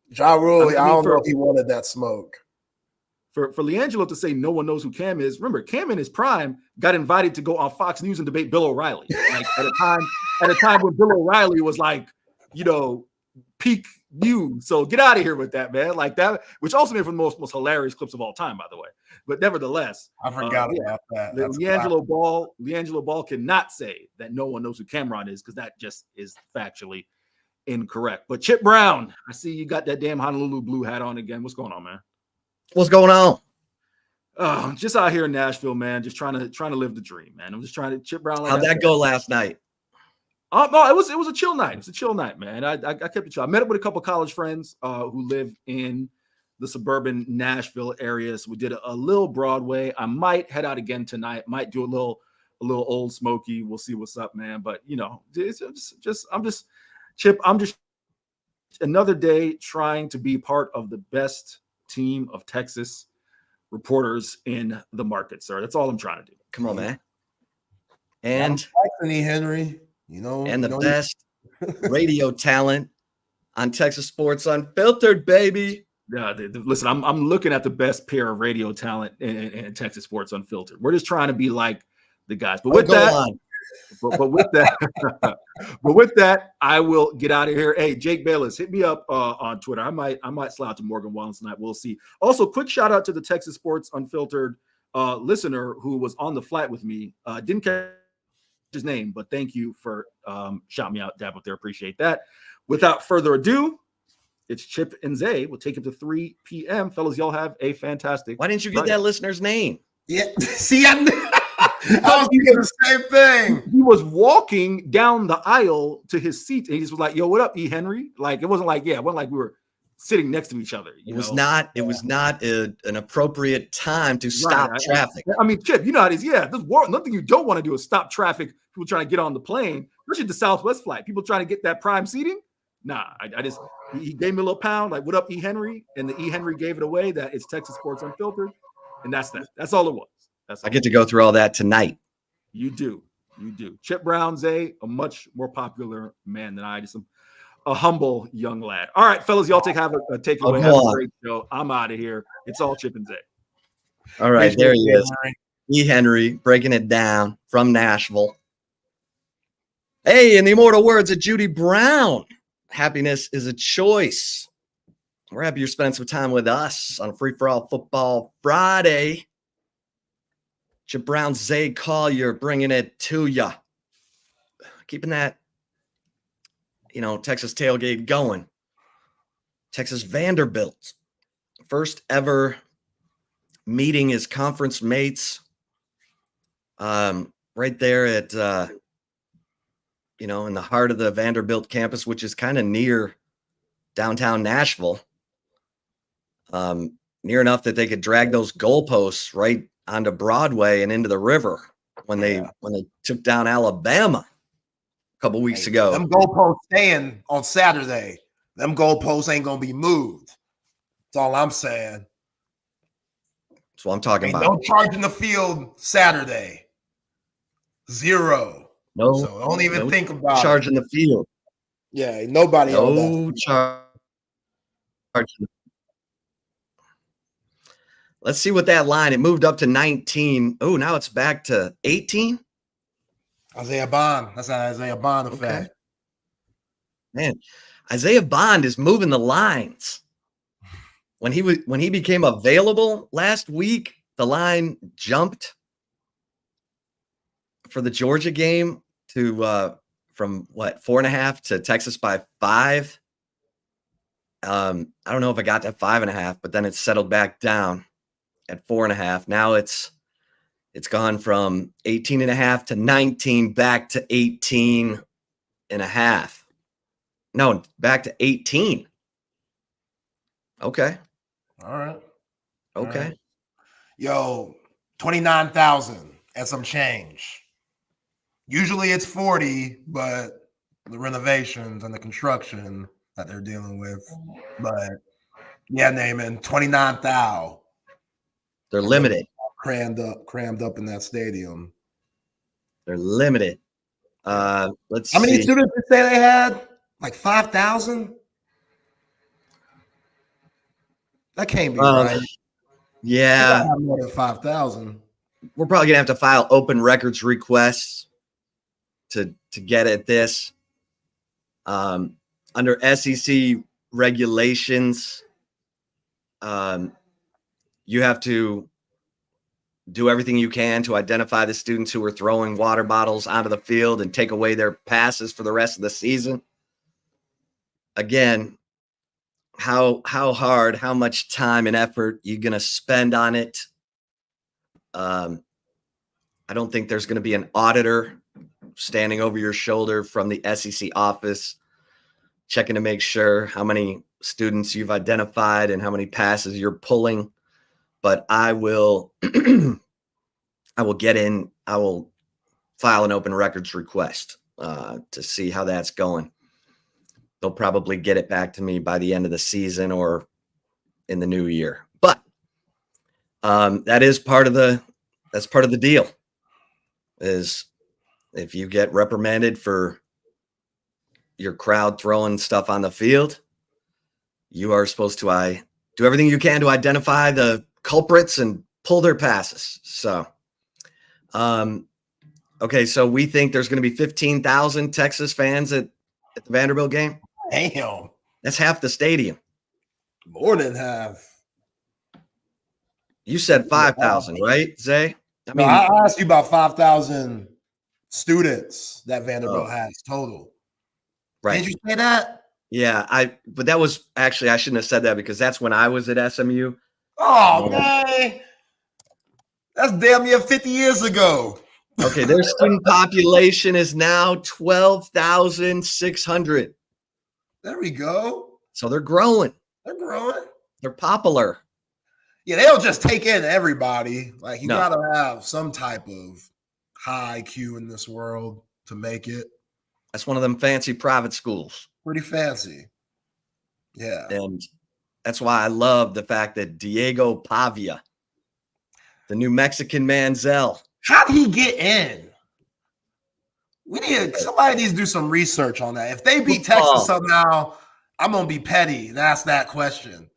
Ja Rule, I don't know if he wanted that smoke. For LiAngelo to say no one knows who Cam is, remember, Cam in his prime got invited to go on Fox News and debate Bill O'Reilly. Like at a time when Bill O'Reilly was like, peak you. So get out of here with that, man. Like that, which also made for the most hilarious clips of all time, by the way. But nevertheless, I forgot about that. LiAngelo Ball cannot say that no one knows who Cameron is, because that just is factually incorrect. But Chip Brown, I see you got that damn Honolulu blue hat on again. What's going on, man? What's going on? Just out here in Nashville, man. Just trying to live the dream, man. I'm just trying to Chip Brown. Like How'd that go last night? No, it was a chill night. It was a chill night, man. I kept it chill. I met up with a couple of college friends who live in the suburban Nashville areas. We did a little Broadway. I might head out again tonight. Might do a little Old Smoky. We'll see what's up, man. But I'm just another day trying to be part of the best team of Texas reporters in the market, sir. That's all I'm trying to do. Come on, man. And Anthony Henry, and the best radio talent on Texas Sports Unfiltered, baby. Yeah, listen, I'm looking at the best pair of radio talent in Texas Sports Unfiltered. We're just trying to be like the guys. But with that, I will get out of here. Hey, Jake Bayless, hit me up on Twitter. I might slide out to Morgan Wallace tonight. We'll see. Also, quick shout out to the Texas Sports Unfiltered listener who was on the flight with me. Didn't catch his name, but thank you for shouting me out, dab up there. Appreciate that. Without further ado, it's Chip and Zay. We'll take him to 3 p.m. Fellas, y'all have a fantastic. Why didn't you get that listener's name? Yeah. See, I was thinking the same thing. He was walking down the aisle to his seat, and he just was like, "Yo, what up, E. Henry?" Like, it wasn't like we were siti next to each other. It was not an appropriate time to stop traffic. I mean, Chip, you know how it is. Yeah, nothing you don't want to do is stop traffic. People trying to get on the plane, especially the Southwest flight. People trying to get that prime seating. Nah, he gave me a little pound, like, "What up, E. Henry?" And the E. Henry gave it away. That it's Texas Sports Unfiltered, and that's that. That's all it was. I get to go through all that tonight. You do. Chip Brown, Zay, a much more popular man than I. Just a humble young lad. All right, fellas, y'all have a takeaway. Have a great show. I'm out of here. It's all Chip and Zay. All right, there he is. E. Henry breaking it down from Nashville. Hey, in the immortal words of Judy Brown, happiness is a choice. We're happy you're spending some time with us on a Free-for-All Football Friday. Chip Brown, Zay Collier bringing it to you. Keeping that, Texas tailgate going. Texas Vanderbilt. First ever meeting his conference mates. Right there at, in the heart of the Vanderbilt campus, which is kind of near downtown Nashville. Near enough that they could drag those goalposts right onto Broadway and into the river when they took down Alabama a couple weeks ago. Them goalposts staying on Saturday. Them goalposts ain't gonna be moved. That's all I'm saying. That's what I'm talking about. No charge in the field Saturday. 0. No. So don't even think about charge in the field. Yeah, nobody. No charge. Let's see what that line. It moved up to 19. Oh, now it's back to 18. Isaiah Bond. That's an Isaiah Bond effect. Okay. Man, Isaiah Bond is moving the lines. When he became available last week, the line jumped for the Georgia game to from 4.5 to Texas by 5. I don't know if I got to 5.5, but then it settled back down at 4.5. Now it's gone from 18.5 to 19 back to 18.5. No, back to 18. Okay. All right. Okay. All right. Yo, 29,000 and some change. Usually it's 40, but the renovations and the construction that they're dealing with. But yeah, Naaman, 29,000. They're limited. Crammed up in that stadium. They're limited. Let's How many see. students did they say they had? Like 5,000? That can't be right. Yeah. More than 5,000. We're probably gonna have to file open records requests to get at this. Under SEC regulations, you have to do everything you can to identify the students who are throwing water bottles onto the field and take away their passes for the rest of the season. Again, how hard, how much time and effort you're going to spend on it. I don't think there's going to be an auditor standing over your shoulder from the SEC office, checking to make sure how many students you've identified and how many passes you're pulling. But I will get in. I will file an open records request to see how that's going. They'll probably get it back to me by the end of the season or in the new year. But that's part of the deal. Is if you get reprimanded for your crowd throwing stuff on the field, you are supposed to do everything you can to identify the culprits and pull their passes. So, okay, so we think there's going to be 15,000 Texas fans at the Vanderbilt game. Damn. That's half the stadium. More than half. You said 5,000, right, Zay? I asked you about 5,000 students that Vanderbilt has total. Right. Did you say that? Yeah, but that was actually, I shouldn't have said that because that's when I was at SMU. Oh, man. That's damn near 50 years ago. Okay, their student population is now 12,600. There we go. So they're growing. They're growing. They're popular. Yeah, they don't just take in everybody. Like, you No. got to have some type of high IQ in this world to make it. That's one of them fancy private schools. Pretty fancy. Yeah. And that's why I love the fact that Diego Pavia, the New Mexican Manziel. How'd he get in? Somebody needs to do some research on that. If they beat Texas somehow, I'm gonna be petty and ask that question.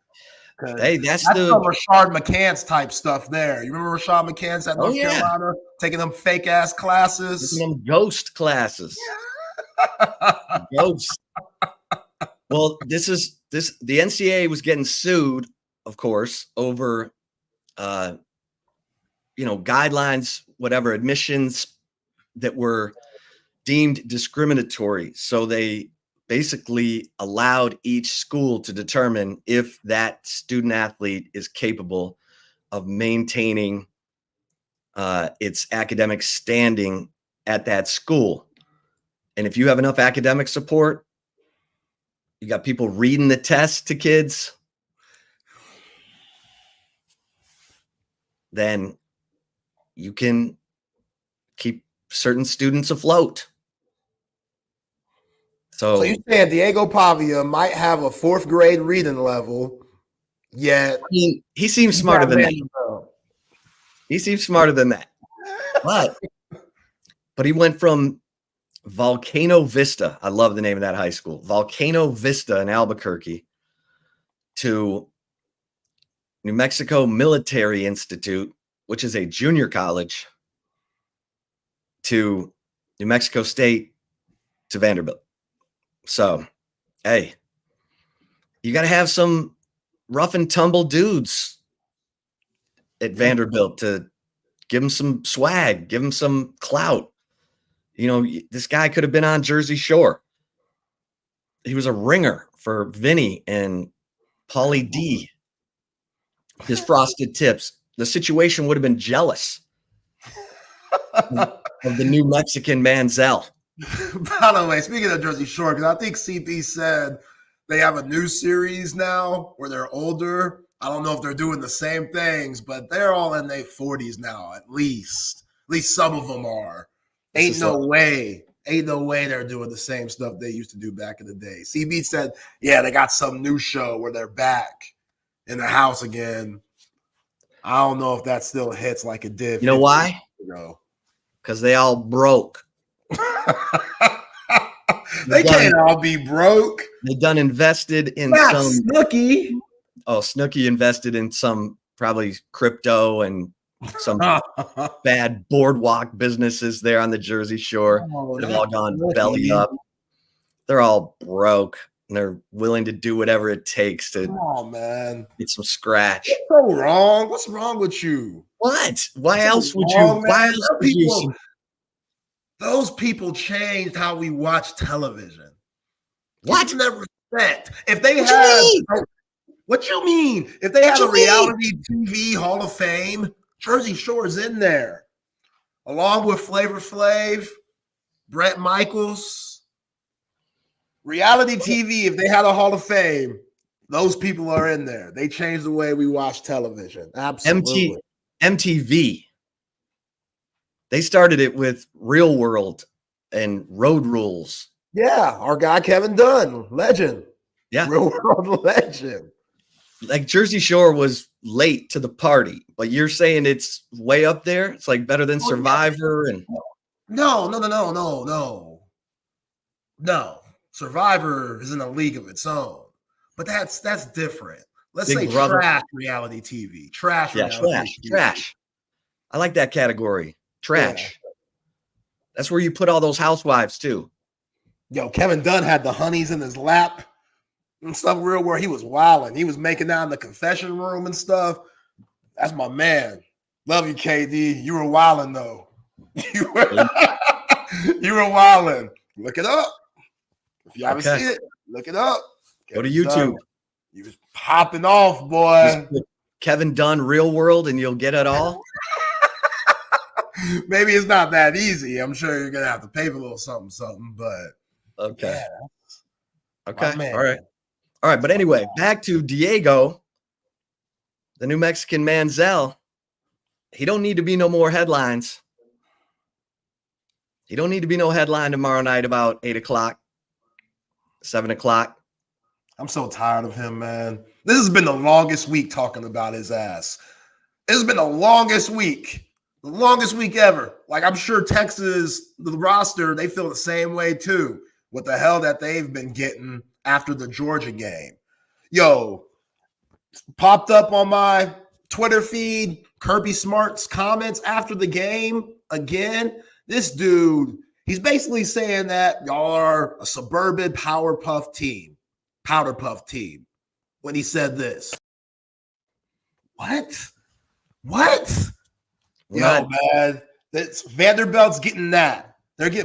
Hey, that's some Rashard McCants type stuff there. You remember Rashard McCants at North Carolina taking them fake ass classes? Taking them ghost classes. Ghost. Well, the NCAA was getting sued, of course, over guidelines, whatever, admissions that were deemed discriminatory. So they basically allowed each school to determine if that student athlete is capable of maintaining its academic standing at that school. And if you have enough academic support, you got people reading the test to kids, then you can keep certain students afloat. So you're saying Diego Pavia might have a 4th grade reading level, yet he seems smarter than that. He seems smarter than that. But he went from Volcano Vista, I love the name of that high school, Volcano Vista in Albuquerque, to New Mexico Military Institute, which is a junior college, to New Mexico State to Vanderbilt. So, hey, you got to have some rough and tumble dudes at Vanderbilt to give them some swag, give them some clout. You know, this guy could have been on Jersey Shore. He was a ringer for Vinny and Paulie D. His frosted tips. The situation would have been jealous of the new Mexican Manziel. By the way, speaking of Jersey Shore, because I think CP said they have a new series now where they're older. I don't know if they're doing the same things, but they're all in their 40s now, at least. At least some of them are. Ain't no way they're doing the same stuff they used to do back in the day. CB said, yeah, they got some new show where they're back in the house again. I don't know if that still hits like it did. You know why? Because they all broke. They can't all be broke. They done invested in some Snooki. Oh, Snooki invested in some probably crypto and some bad boardwalk businesses there on the Jersey Shore. They've all gone belly up. They're all broke and they're willing to do whatever it takes to get some scratch. What's so wrong? What's wrong with you? What? Why else would you? Why else would you? Those people changed how we watch television. What? Never respect. If they had, what you mean? If they had a reality TV Hall of Fame, Jersey Shore's in there, along with Flavor Flav, Brett Michaels. Reality TV, if they had a Hall of Fame, those people are in there. They changed the way we watch television. Absolutely. MTV. They started it with Real World and Road Rules. Yeah, our guy Kevin Dunn, legend. Yeah. Real World legend. Like Jersey Shore was late to the party, but you're saying it's way up there? It's like better than Survivor and No. Survivor is in a league of its own. But that's different. Let's Big say Brother. trash reality TV. Trash reality TV. Trash. I like that category. Trash. Yeah. That's where you put all those housewives too. Yo, Kevin Dunn had the honeys in his lap and stuff real where he was wilding. He was making out in the confession room and stuff. That's my man. Love you, KD. You were wilding though. You were wilding. Look it up. If you haven't seen it, look it up. Go to YouTube. You was popping off, boy. Kevin Dunn, Real World, and you'll get it all. Maybe it's not that easy. I'm sure you're gonna have to pay for a little something, but okay. Yeah, okay. All right. But anyway, back to Diego, the new Mexican Manziel. He don't need to be no more headlines. He don't need to be no headline tomorrow night about 8 o'clock, 7 o'clock. I'm so tired of him, man. This has been the longest week talking about his ass. This has been the longest week. The longest week ever. Like, I'm sure Texas, the roster, they feel the same way too. What the hell that they've been getting after the Georgia game. Yo, popped up on my Twitter feed, Kirby Smart's comments after the game again. This dude, he's basically saying that y'all are a suburban powder puff team. When he said this. What? Yo, man, that's Vanderbilt's getting that.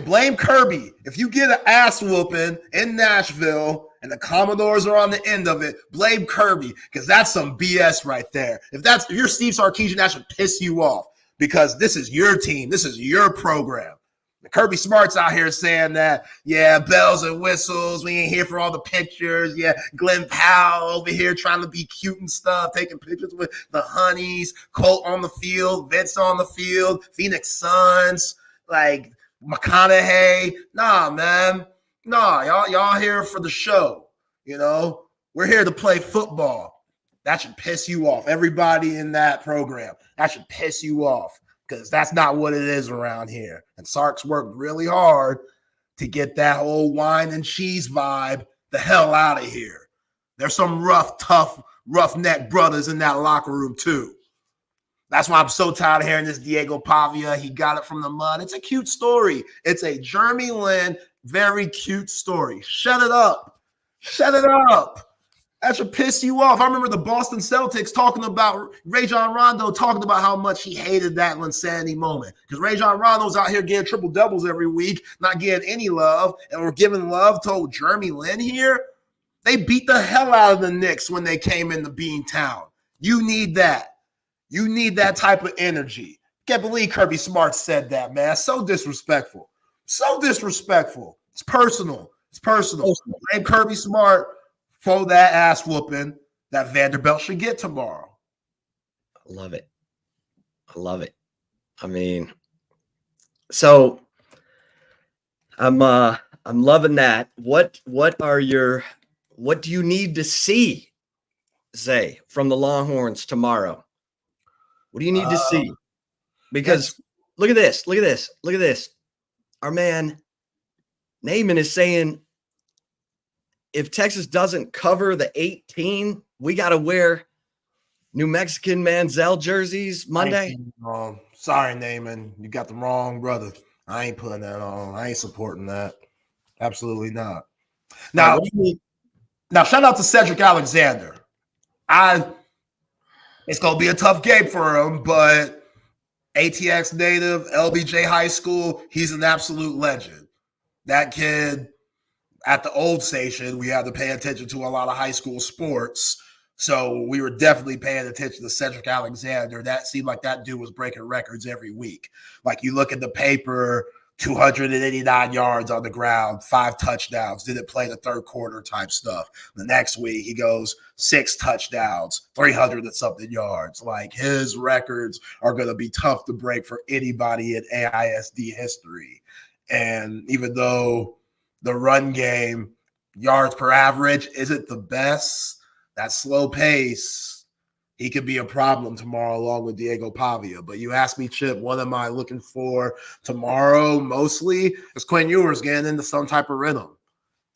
Blame Kirby. If you get an ass whooping in Nashville and the Commodores are on the end of it, blame Kirby because that's some BS right there. If you're Steve Sarkisian, that should piss you off because this is your team. This is your program. Kirby Smart's out here saying that, yeah, bells and whistles. We ain't here for all the pictures. Yeah, Glenn Powell over here trying to be cute and stuff, taking pictures with the honeys, Colt on the field, Vince on the field, Phoenix Suns, like McConaughey. Nah, man. Nah, y'all here for the show. You know, we're here to play football. That should piss you off. Everybody in that program, that should piss you off. Because that's not what it is around here. And Sark's worked really hard to get that whole wine and cheese vibe the hell out of here. There's some rough, tough roughneck brothers in that locker room too. That's why I'm so tired of hearing this Diego Pavia. He got it from the mud. It's a cute story. It's a Jeremy Lin, very cute story. Shut it up. Shut it up. That should piss you off. I remember the Boston Celtics talking about Rajon Rondo, talking about how much he hated that Linsanity moment. Because Rajon Rondo's out here getting triple doubles every week, not getting any love, and we're giving love to Jeremy Lin here. They beat the hell out of the Knicks when they came into Beantown. You need that. You need that type of energy. Can't believe Kirby Smart said that, man. So disrespectful. So disrespectful. It's personal. It's personal. Blame Kirby Smart for that ass whooping that Vanderbilt should get tomorrow. I love it. I love it. I mean, so I'm loving that. What do you need to see, Zay, from the Longhorns tomorrow? What do you need to see? Because look at this. Look at this. Look at this. Our man Naaman is saying if Texas doesn't cover the 18, we got to wear New Mexican Manziel jerseys Monday. Sorry, Naaman. You got the wrong brother. I ain't putting that on. I ain't supporting that. Absolutely not. Now shout out to Cedric Alexander. It's going to be a tough game for him, but ATX native, LBJ High School, he's an absolute legend. That kid, at the old station, we had to pay attention to a lot of high school sports. So we were definitely paying attention to Cedric Alexander. That seemed like that dude was breaking records every week. Like you look at the paper, 289 yards on the ground, 5 touchdowns, didn't play the third quarter type stuff. The next week, he goes 6 touchdowns, 300 and something yards. Like his records are going to be tough to break for anybody in AISD history. And even though the run game, yards per average, isn't the best, that slow pace, he could be a problem tomorrow along with Diego Pavia. But you ask me, Chip, what am I looking for tomorrow mostly? Is Quinn Ewers getting into some type of rhythm.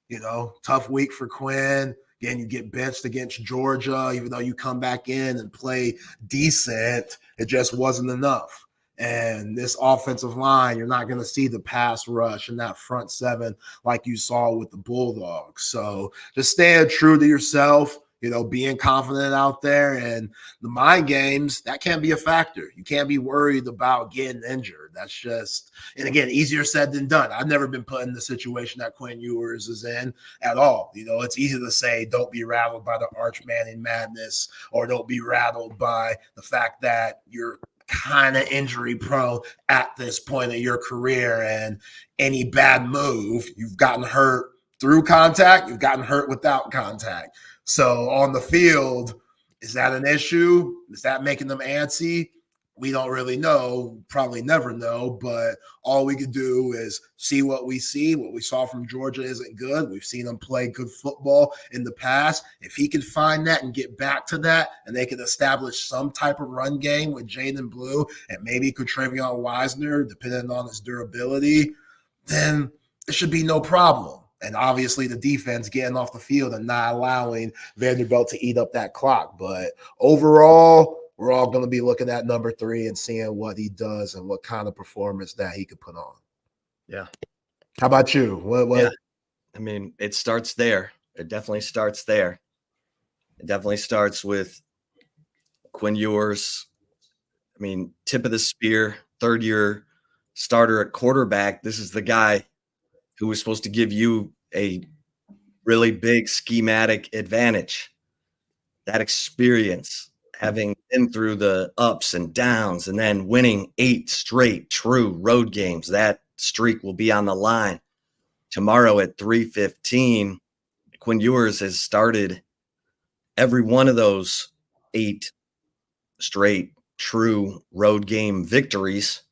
You know, tough week for Quinn. Again, you get benched against Georgia, even though you come back in and play decent, it just wasn't enough. And this offensive line, you're not going to see the pass rush and that front seven like you saw with the Bulldogs. So just staying true to yourself, you know, being confident out there. And the mind games, that can't be a factor. You can't be worried about getting injured. That's just, and again, easier said than done. I've never been put in the situation that Quinn Ewers is in at all. You know, it's easy to say, don't be rattled by the Arch Manning madness, or don't be rattled by the fact that you're kind of injury prone at this point in your career, and any bad move, you've gotten hurt through contact, you've gotten hurt without contact. So on the field, is that an issue? Is that making them antsy? We don't really know, probably never know, but all we could do is see what we see. What we saw from Georgia isn't good. We've seen them play good football in the past. If he can find that and get back to that, and they can establish some type of run game with Jaden Blue and maybe Travion Wisner, depending on his durability, then it should be no problem. And obviously the defense getting off the field and not allowing Vanderbilt to eat up that clock. But overall, we're all going to be looking at number 3 and seeing what he does and what kind of performance that he could put on. Yeah. How about you? What? Yeah. I mean, it starts there. It definitely starts there. It definitely starts with Quinn Ewers. I mean, tip of the spear, third-year starter at quarterback. This is the guy who was supposed to give you a really big schematic advantage. That experience, having been through the ups and downs and then winning 8 straight true road games, that streak will be on the line. Tomorrow at 3:15, Quinn Ewers has started every one of those 8 straight true road game victories.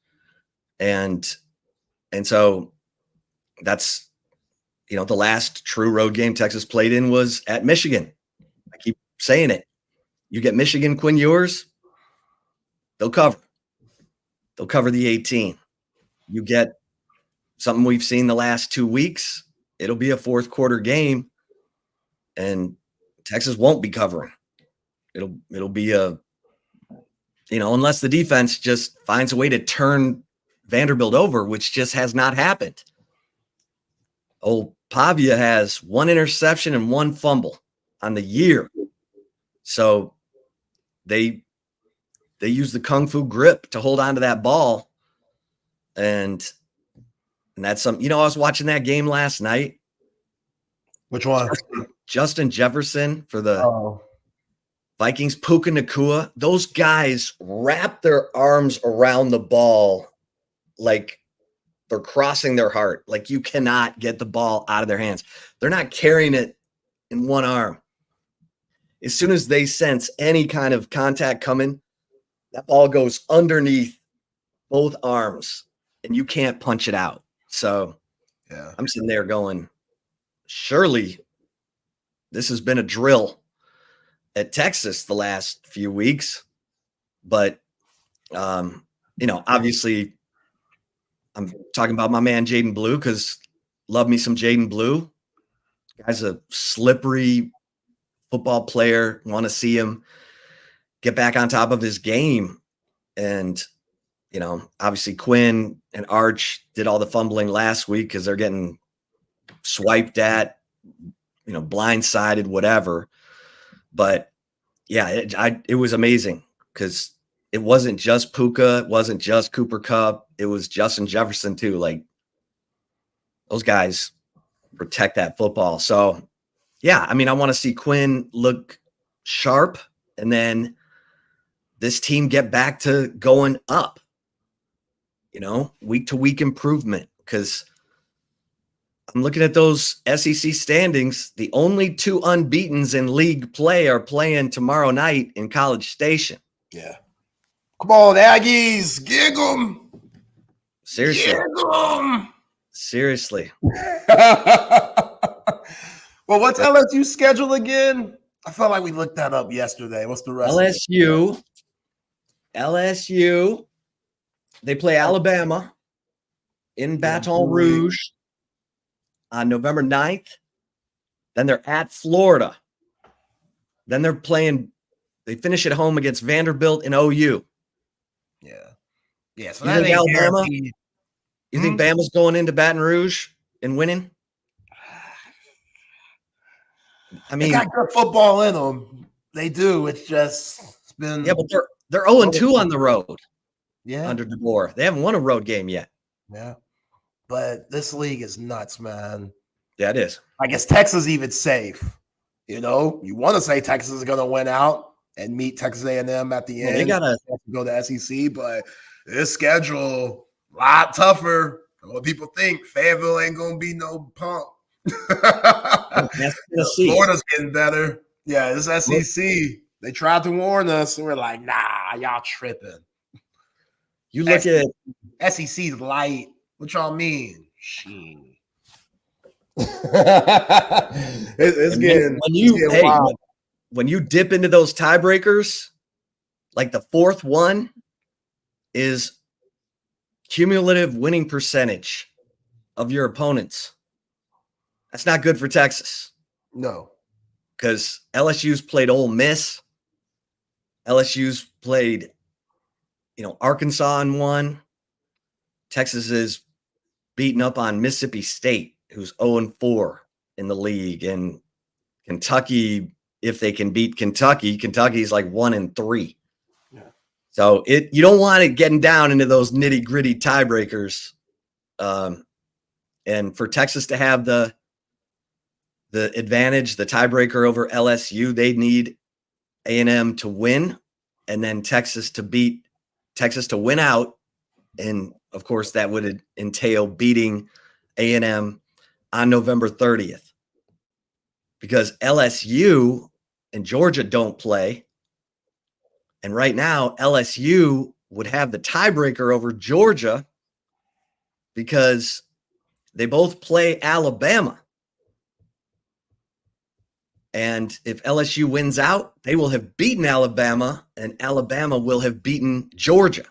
And so that's, you know, the last true road game Texas played in was at Michigan. I keep saying it. You get Michigan, Quinn Ewers, they'll cover. They'll cover the 18. You get something we've seen the last 2 weeks, it'll be a fourth quarter game, and Texas won't be covering. it'll be a, unless the defense just finds a way to turn Vanderbilt over, which just has not happened. Old Pavia has 1 interception and 1 fumble on the year. So they use the Kung Fu grip to hold on to that ball. And that's something, I was watching that game last night. Which one? Justin Jefferson for the Vikings, Puka Nacua. Those guys wrap their arms around the ball like they're crossing their heart. Like you cannot get the ball out of their hands. They're not carrying it in one arm. As soon as they sense any kind of contact coming, that ball goes underneath both arms and you can't punch it out. So yeah, I'm sitting there going, surely this has been a drill at Texas the last few weeks. But, obviously I'm talking about my man, Jaden Blue, because love me some Jaden Blue. Guy's a slippery football player. Want to see him get back on top of his game. And, obviously Quinn and Arch did all the fumbling last week because they're getting swiped at, blindsided, whatever. But yeah, it was amazing because it wasn't just Puka. It wasn't just Cooper Kupp. It was Justin Jefferson too. Like those guys protect that football. So yeah, I want to see Quinn look sharp and then this team get back to going up, week to week improvement. Because I'm looking at those SEC standings. The only 2 unbeatens in league play are playing tomorrow night in College Station. Yeah. Come on, Aggies, gig 'em. Seriously. Gig 'em. Seriously. Well, what's LSU's schedule again? I felt like we looked that up yesterday. What's the rest? LSU. They play Alabama in Baton Rouge on November 9th. Then they're at Florida. Then they finish at home against Vanderbilt and OU. Yeah. Yeah. So you think Alabama? You think Bama's going into Baton Rouge and winning? They got good football in them. They do. It's been. Yeah, but they're 0-2 on the road. Yeah. Under DeBoer. They haven't won a road game yet. Yeah. But this league is nuts, man. Yeah, it is. I guess Texas even safe. You want to say Texas is going to win out and meet Texas A&M at the end. They got to go to SEC, but this schedule a lot tougher than what people think. Fayetteville ain't going to be no punk. Florida's getting better. Yeah, this SEC. They tried to warn us, and we're like, nah, y'all tripping. You look at SEC's light. What y'all mean? Shit. it's getting wild. When you dip into those tiebreakers, like the fourth one is cumulative winning percentage of your opponents. That's not good for Texas. No. Because LSU's played Ole Miss. LSU's played, Arkansas in one. Texas is beaten up on Mississippi State, who's 0-4 in the league. And Kentucky, if they can beat Kentucky's like 1-3. Yeah. So you don't want it getting down into those nitty-gritty tiebreakers. And for Texas to have the advantage, the tiebreaker over LSU, they need A&M to win, and then Texas to win out. And of course, that would entail beating A&M on November 30th, because LSU and Georgia don't play. And right now, LSU would have the tiebreaker over Georgia because they both play Alabama. And if LSU wins out, they will have beaten Alabama, and Alabama will have beaten Georgia.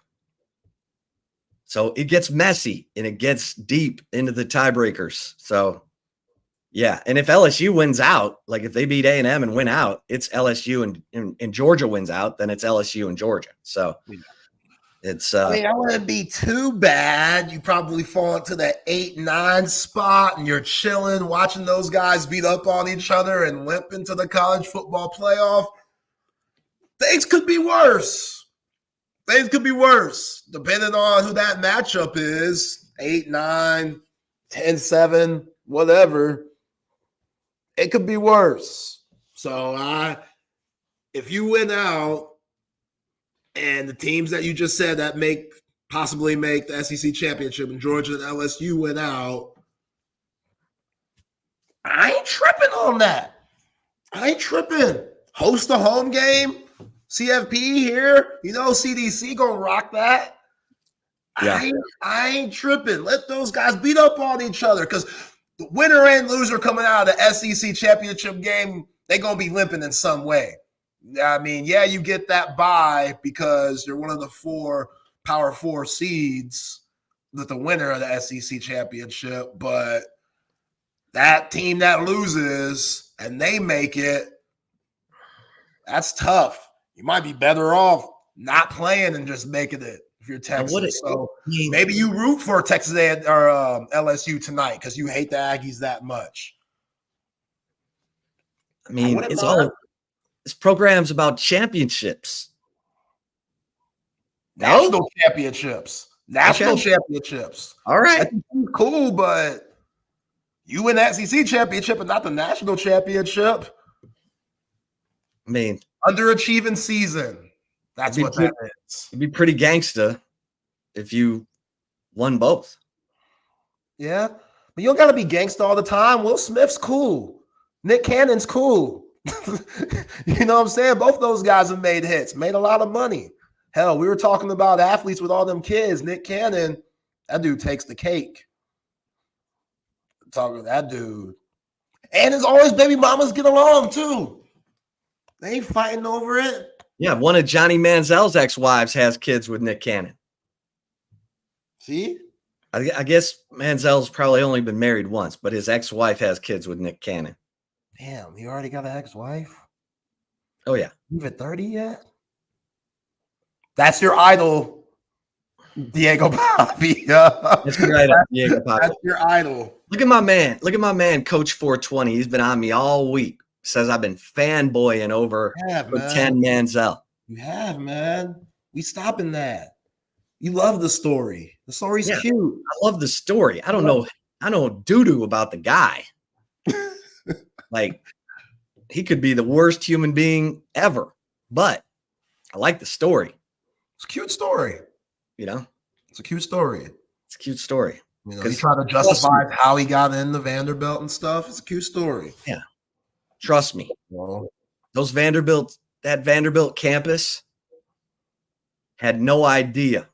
So it gets messy and it gets deep into the tiebreakers. So, Yeah, and if LSU wins out, like if they beat A&M and win out, it's LSU and Georgia wins out, then it's LSU and Georgia. So it's I mean, I wouldn't be too bad. You probably fall into that 8-9 spot and you're chilling, watching those guys beat up on each other and limp into the college football playoff. Things could be worse. Things could be worse, depending on who that matchup is. 8-9, 10-7, whatever. It could be worse. So if you win out and the teams that you just said that possibly make the SEC championship and Georgia and LSU win out, I ain't tripping on that. I ain't tripping. Host a home game, CFP here. You know, CDC gonna rock that. Yeah. I ain't tripping. Let those guys beat up on each other because the winner and loser coming out of the SEC championship game, they're going to be limping in some way. I mean, yeah, you get that bye because you're one of the 4 Power 4 seeds with the winner of the SEC championship, but that team that loses and they make it, that's tough. You might be better off not playing and just making it. If you're Texas, so maybe you root for Texas or LSU tonight because you hate the Aggies that much. I mean, this program's about championships. National championships. National championships. All right. That's cool, but you win the SEC championship and not the national championship. I mean, underachieving season. That's what that is. It'd be pretty gangsta if you won both. Yeah, but you don't got to be gangsta all the time. Will Smith's cool. Nick Cannon's cool. You know what I'm saying? Both those guys have made hits, made a lot of money. Hell, we were talking about athletes with all them kids. Nick Cannon, that dude takes the cake. Talking to that dude. And his always baby mamas get along too. They ain't fighting over it. Yeah, one of Johnny Manziel's ex-wives has kids with Nick Cannon. See? I guess Manziel's probably only been married once, but his ex-wife has kids with Nick Cannon. Damn, he already got an ex-wife? Oh, yeah. Even 30 yet? That's your idol, Diego Bobby. That's your idol, Diego Bobby. That's your idol. Look at my man. Look at my man, Coach 420. He's been on me all week. Says I've been fanboying over Ken Manziel. You have, man. We stopping that. You love the story. The story's cute. I love the story. I don't know doo-doo about the guy. Like, he could be the worst human being ever, but I like the story. It's a cute story. You know? It's a cute story. It's a cute story. You know, he tried to justify how he got into Vanderbilt and stuff. It's a cute story. Yeah. Trust me. That Vanderbilt campus had no idea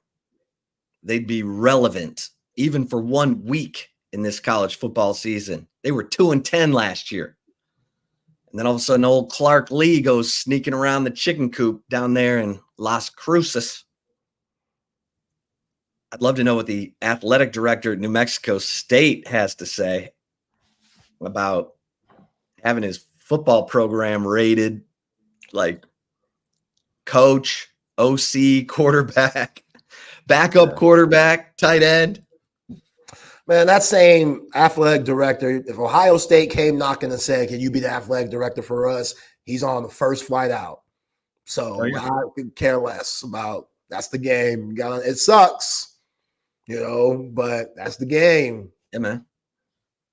they'd be relevant even for 1 week in this college football season. They were 2-10 last year. And then all of a sudden, old Clark Lee goes sneaking around the chicken coop down there in Las Cruces. I'd love to know what the athletic director at New Mexico State has to say about having his football program rated like coach, OC, quarterback, backup quarterback, tight end. Man, that same athletic director, if Ohio State came knocking and said, can you be the athletic director for us? He's on the first flight out. So I could care less about that's the game. It sucks, you know, but that's the game. Yeah, man.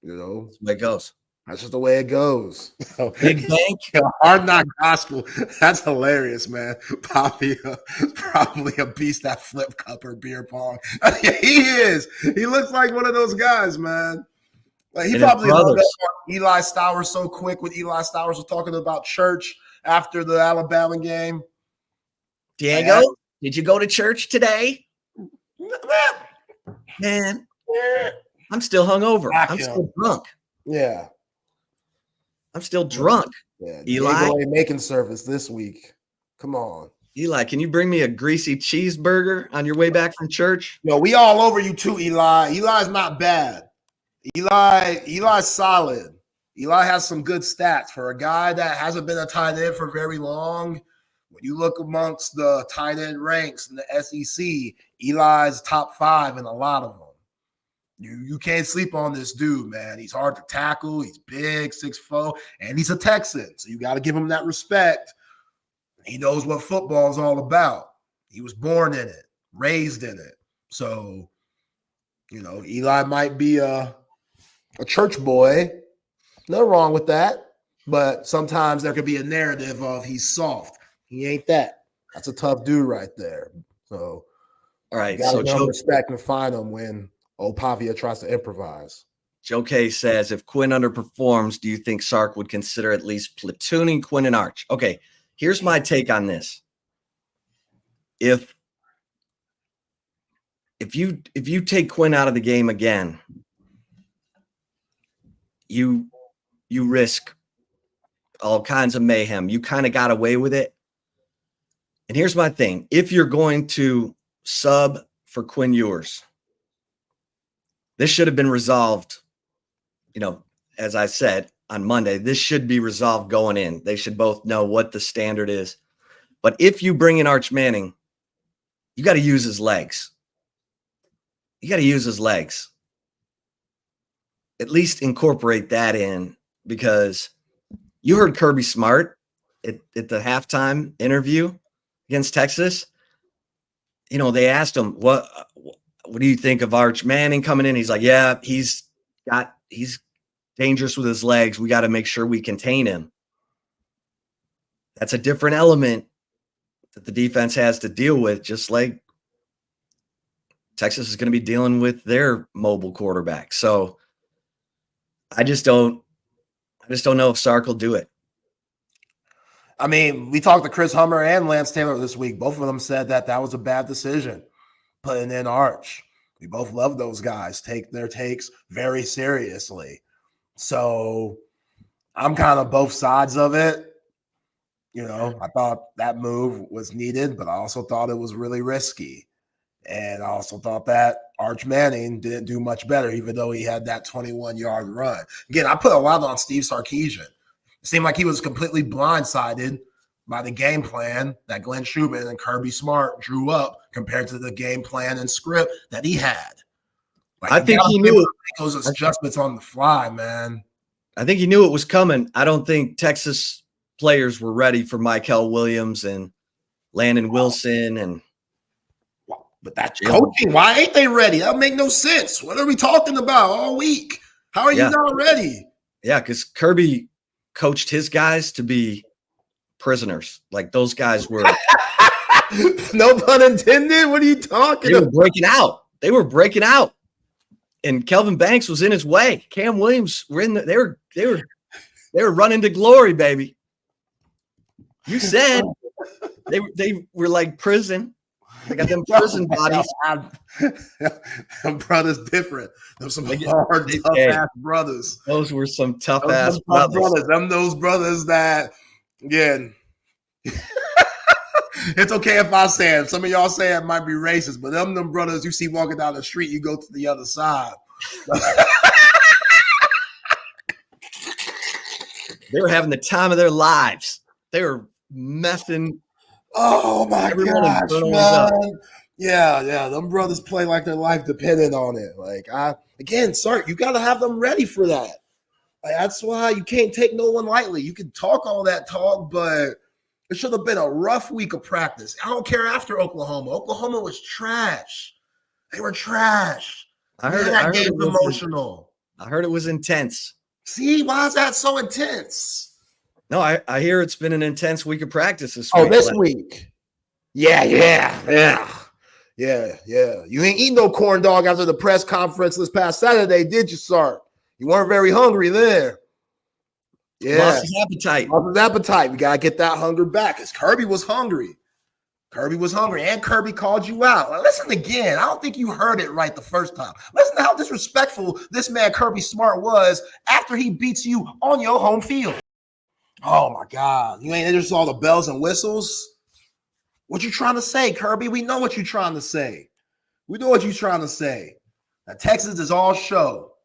You know, that's the way it goes. That's just the way it goes. Big bank. Hard knock gospel. That's hilarious, man. Probably a beast at flip cup or beer pong. He is. He looks like one of those guys, man. Like he probably loved that Eli Stowers so quick when Eli Stowers was talking about church after the Alabama game. Diego, did you go to church today? Man, I'm still hungover. I'm still drunk. Yeah. I'm still drunk. Yeah, Eli ain't making service this week. Come on. Eli, can you bring me a greasy cheeseburger on your way back from church? Yo, we all over you too, Eli. Eli's not bad. Eli's solid. Eli has some good stats for a guy that hasn't been a tight end for very long. When you look amongst the tight end ranks in the SEC, Eli's top 5 in a lot of them. You can't sleep on this dude, man. He's hard to tackle. He's big, 6'4", and he's a Texan. So you got to give him that respect. He knows what football is all about. He was born in it, raised in it. So, Eli might be a church boy. Nothing wrong with that. But sometimes there could be a narrative of he's soft. He ain't that. That's a tough dude right there. So, all right. So respect and find him when old Pavia tries to improvise. Joe K says, if Quinn underperforms, do you think Sark would consider at least platooning Quinn and Arch? Okay, here's my take on this. If you take Quinn out of the game again, you risk all kinds of mayhem. You kind of got away with it. And here's my thing. If you're going to sub for Quinn Ewers, this should have been resolved, as I said on Monday, this should be resolved going in. They should both know what the standard is. But if you bring in Arch Manning, you got to use his legs. You got to use his legs. At least incorporate that in, because you heard Kirby Smart at the halftime interview against Texas. They asked him, what do you think of Arch Manning coming in? He's like, yeah, he's dangerous with his legs. We got to make sure we contain him. That's a different element that the defense has to deal with, just like Texas is going to be dealing with their mobile quarterback. So I just don't know if Sark will do it. I mean, we talked to Chris Hummer and Lance Taylor this week. Both of them said that was a bad decision, putting in Arch. We both love those guys, take their takes very seriously. So I'm kind of both sides of it. I thought that move was needed, but I also thought it was really risky. And I also thought that Arch Manning didn't do much better, even though he had that 21-yard run. Again, I put a lot on Steve Sarkisian. It seemed like he was completely blindsided by the game plan that Glenn Schumann and Kirby Smart drew up compared to the game plan and script that he had. I think he knew those adjustments on the fly, man. I think he knew it was coming. I don't think Texas players were ready for Michael Williams and Landon Wilson But that's coaching. Why ain't they ready? That make no sense. What are we talking about all week? How are you not ready? Yeah, because Kirby coached his guys to be prisoners. Like those guys were. No pun intended. What are you talking about? They were breaking out. And Kelvin Banks was in his way. Cam Williams were in they were running to glory, baby. You said they were like prison. They got them prison bodies. Them brothers different. There's some hard, tough-ass brothers. Those were some tough-ass brothers. Those brothers that, again, it's okay if I say it. Some of y'all say it might be racist, but them brothers you see walking down the street, you go to the other side. They were having the time of their lives. They were messing. Oh my gosh, man. Yeah. Them brothers play like their life depended on it. Sark, you got to have them ready for that. That's why you can't take no one lightly. You can talk all that talk, but it should have been a rough week of practice. I don't care after Oklahoma. Oklahoma was trash. They were trash. I heard that game was emotional. I heard it was intense. See, why is that so intense? No, I hear it's been an intense week of practice this week. Oh, this week. Yeah. You ain't eating no corn dog after the press conference this past Saturday, did you, Sark? You weren't very hungry there. Yeah. Lost his appetite. We got to get that hunger back because Kirby was hungry. And Kirby called you out. Now, listen again. I don't think you heard it right the first time. Listen to how disrespectful this man Kirby Smart was after he beats you on your home field. Oh, my God. You ain't just all the bells and whistles? What you trying to say, Kirby? We know what you're trying to say. That Texas is all show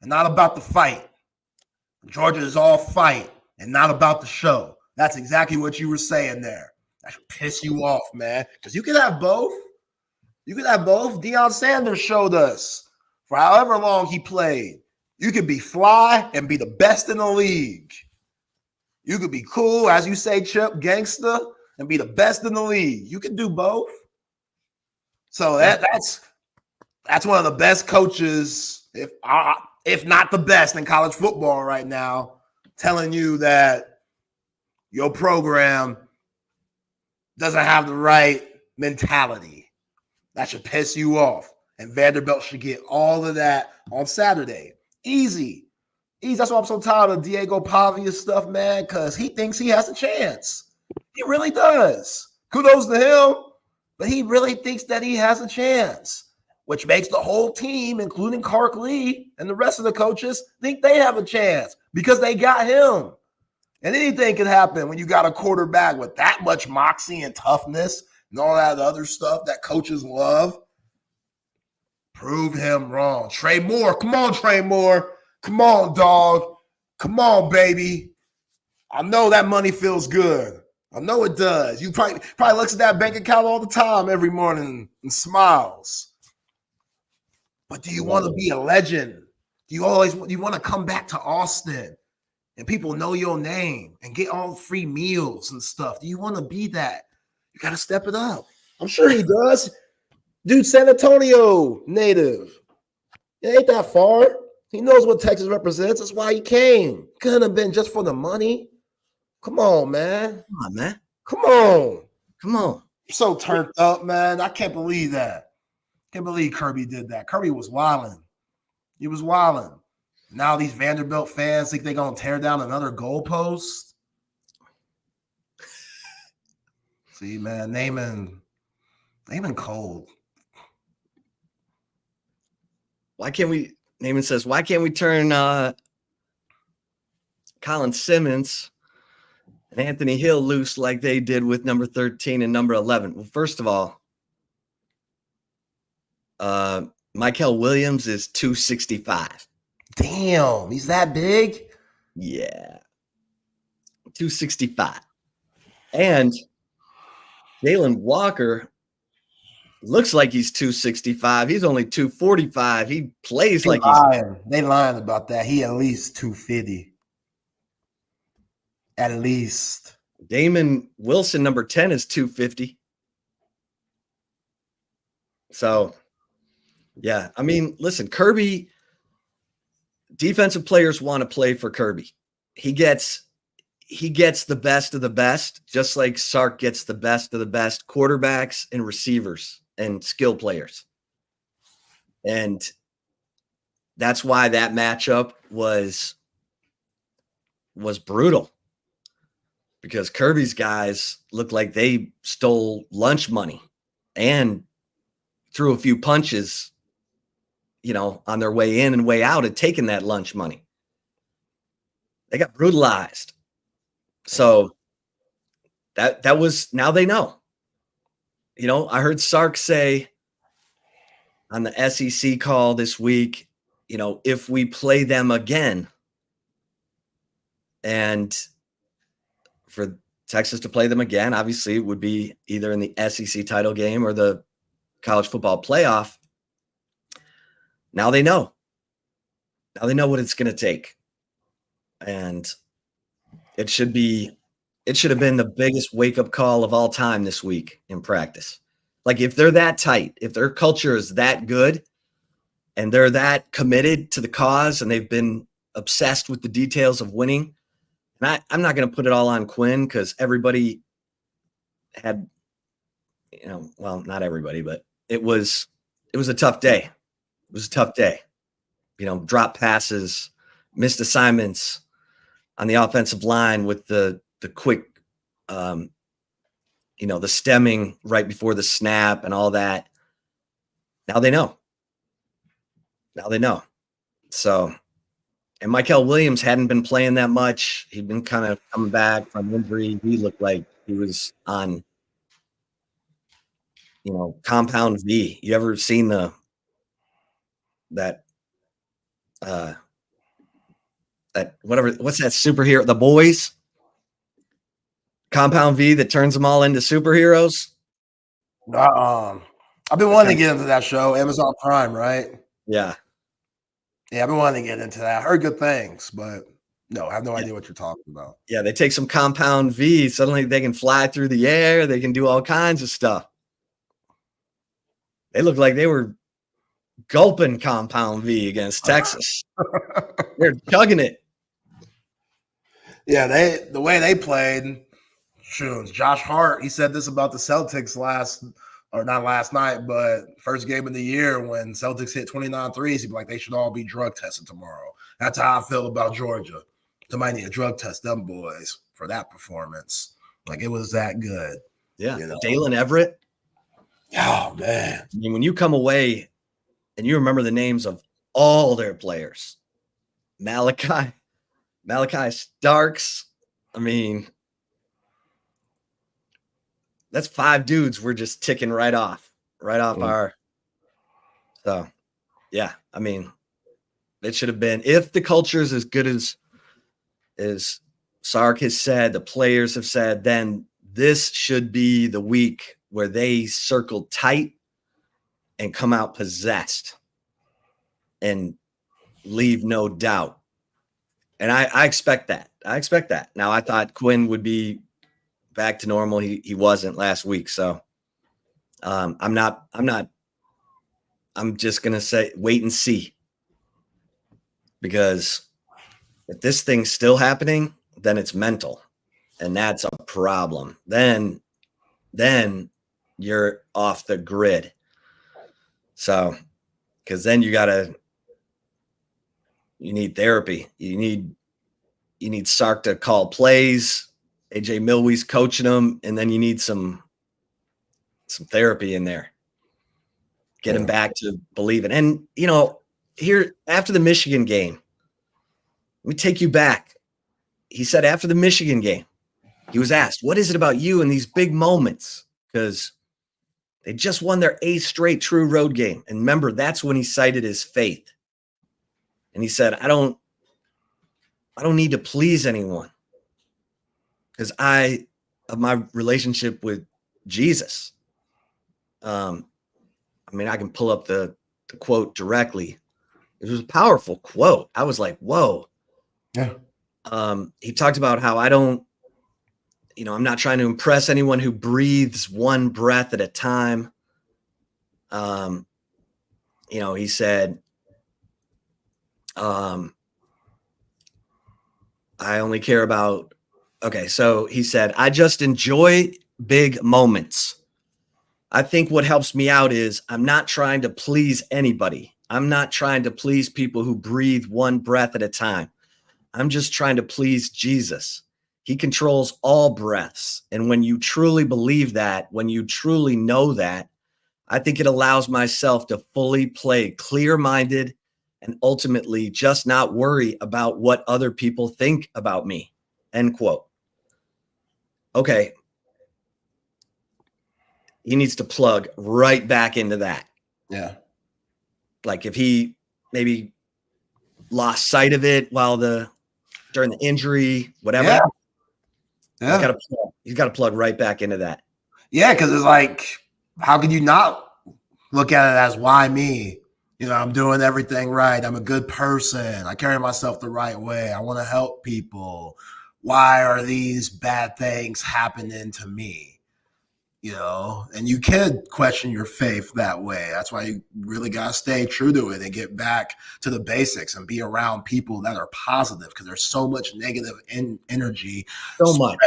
and not about the fight. Georgia is all fight and not about the show. That's exactly what you were saying there. That should piss you off, man. Because you could have both. You could have both. Deion Sanders showed us for however long he played. You could be fly and be the best in the league. You could be cool, as you say, Chip, gangster, and be the best in the league. You can do both. So that's one of the best coaches, if not the best in college football right now, telling you that your program doesn't have the right mentality. That should piss you off. And Vanderbilt should get all of that on Saturday. Easy. That's why I'm so tired of Diego Pavia stuff, man, because he thinks he has a chance. He really does. Kudos to him, but he really thinks that he has a chance, which makes the whole team, including Clark Lee and the rest of the coaches, think they have a chance because they got him. And anything can happen when you got a quarterback with that much moxie and toughness and all that other stuff that coaches love. Prove him wrong. Trey Moore. Come on, Trey Moore. Come on, dog. Come on, baby. I know that money feels good. I know it does. You probably looks at that bank account all the time every morning and smiles. But do you want to be a legend? Do you want to come back to Austin and people know your name and get all free meals and stuff? Do you want to be that? You got to step it up. I'm sure he does. Dude, San Antonio native. It ain't that far. He knows what Texas represents. That's why he came. Couldn't have been just for the money. Come on, man. Come on, man. Come on. Come on. I'm so turned up, man. I can't believe that. Can't believe Kirby did that. Kirby was wilding. He was wilding. Now these Vanderbilt fans think they're going to tear down another goalpost. See, man, naming cold. Why can't we? Naaman says, why can't we turn Colin Simmons and Anthony Hill loose like they did with number 13 and number 11? Well, first of all, Michael Williams is 265. Damn, he's that big? Yeah. 265. And Jalen Walker looks like he's 265. He's only 245. He plays like They lying about that. He at least 250. At least. Damon Wilson, number 10, is 250. So, yeah. I mean, listen, Kirby, defensive players want to play for Kirby. He gets the best of the best, just like Sark gets the best of the best quarterbacks and receivers and skill players. And that's why that matchup was brutal, because Kirby's guys looked like they stole lunch money and threw a few punches, on their way in and way out and taking that lunch money. They got brutalized. So that was, now they know. I heard Sark say on the SEC call this week, if we play them again, and for Texas to play them again, obviously it would be either in the SEC title game or the college football playoff. Now they know. Now they know what it's going to take. And it should have been the biggest wake-up call of all time this week in practice. Like, if they're that tight, if their culture is that good, and they're that committed to the cause, and they've been obsessed with the details of winning, and I'm not going to put it all on Quinn, because everybody had, well, not everybody, but it was a tough day. It was a tough day. Drop passes, missed assignments on the offensive line with the quick, the stemming right before the snap and all that. Now they know. So, and Michael Williams hadn't been playing that much. He'd been kind of coming back from injury. He looked like he was on, compound V. You ever seen that what's that superhero? The Boys? Compound V that turns them all into superheroes? I've been wanting to get into that show, Amazon Prime, right? Yeah. Yeah, I've been wanting to get into that. I heard good things, but no, I have no idea what you're talking about. Yeah, they take some Compound V. Suddenly they can fly through the air. They can do all kinds of stuff. They look like they were gulping Compound V against Texas. They're chugging it. Yeah, the way they played, shoot, Josh Hart, he said this about the Celtics not last night, but first game of the year when Celtics hit 29 threes, he'd be like, they should all be drug tested tomorrow. That's how I feel about Georgia. Somebody need to drug test them boys for that performance. Like, it was that good. Yeah. Dalen Everett. Oh, man. I mean, when you come away and you remember the names of all their players, Malachi Starks. I mean, that's 5 dudes we're just ticking right off our. So, yeah, I mean, it should have been, if the culture is as good as Sark has said, the players have said, then this should be the week where they circle tight and come out possessed and leave no doubt. And I expect that. Now, I thought Quinn would be back to normal. He wasn't last week. So I'm just going to say, wait and see, because if this thing's still happening, then it's mental, and that's a problem. Then you're off the grid. So, because then you need therapy. You need Sark to call plays. AJ Milwie's coaching them, and then you need some therapy in there. Get him back to believing. And here after the Michigan game, let me take you back. He said after the Michigan game, he was asked, what is it about you in these big moments? Because they just won their 8th straight true road game. And remember, that's when he cited his faith. And he said, I don't need to please anyone, because I have my relationship with Jesus. I mean, I can pull up the quote directly. It was a powerful quote. I was like, whoa. Yeah. He talked about how I'm not trying to impress anyone who breathes one breath at a time. He said, I only care about, so he said, I just enjoy big moments. I think what helps me out is I'm not trying to please anybody. I'm not trying to please people who breathe one breath at a time. I'm just trying to please Jesus. He controls all breaths. And when you truly believe that, when you truly know that, I think it allows myself to fully play clear-minded and ultimately just not worry about what other people think about me. End quote. Okay. He needs to plug right back into that. Yeah. Like if he maybe lost sight of it during the injury, whatever. Yeah. He's got to plug right back into that. Yeah, because it's like, how could you not look at it as why me? I'm doing everything right. I'm a good person. I carry myself the right way. I want to help people. Why are these bad things happening to me? And you can question your faith that way. That's why you really got to stay true to it and get back to the basics and be around people that are positive, because there's so much negative energy. So many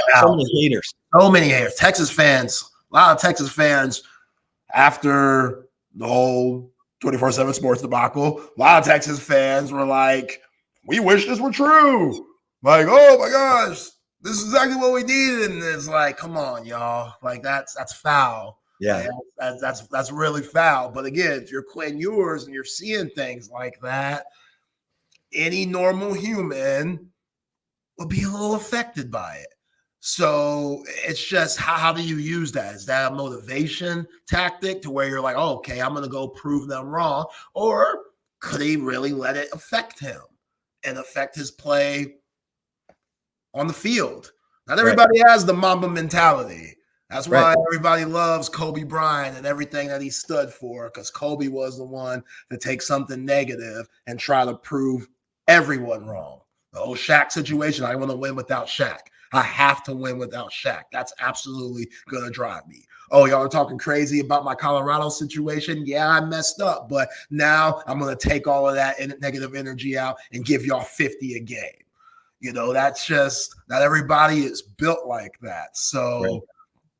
haters. So many haters. Texas fans, a lot of Texas fans, after the whole 24/7 sports debacle, a lot of Texas fans were like, we wish this were true. Like, oh my gosh, this is exactly what we needed. And it's like, come on, y'all. Like, that's foul. Yeah. Like, that's really foul. But again, if you're Quinn Ewers and you're seeing things like that, any normal human will be a little affected by it. So it's just how do you use that? Is that a motivation tactic to where you're like, oh, okay, I'm going to go prove them wrong? Or could he really let it affect him? and affect his play on the field. Not everybody has the Mamba mentality. That's why everybody loves Kobe Bryant and everything that he stood for, because Kobe was the one to take something negative and try to prove everyone wrong. The whole Shaq situation, I want to win without Shaq. I have to win without Shaq. That's absolutely going to drive me. Oh, y'all are talking crazy about my Colorado situation? Yeah, I messed up, but now I'm going to take all of that negative energy out and give y'all 50 a game. You know, that's just, not everybody is built like that. So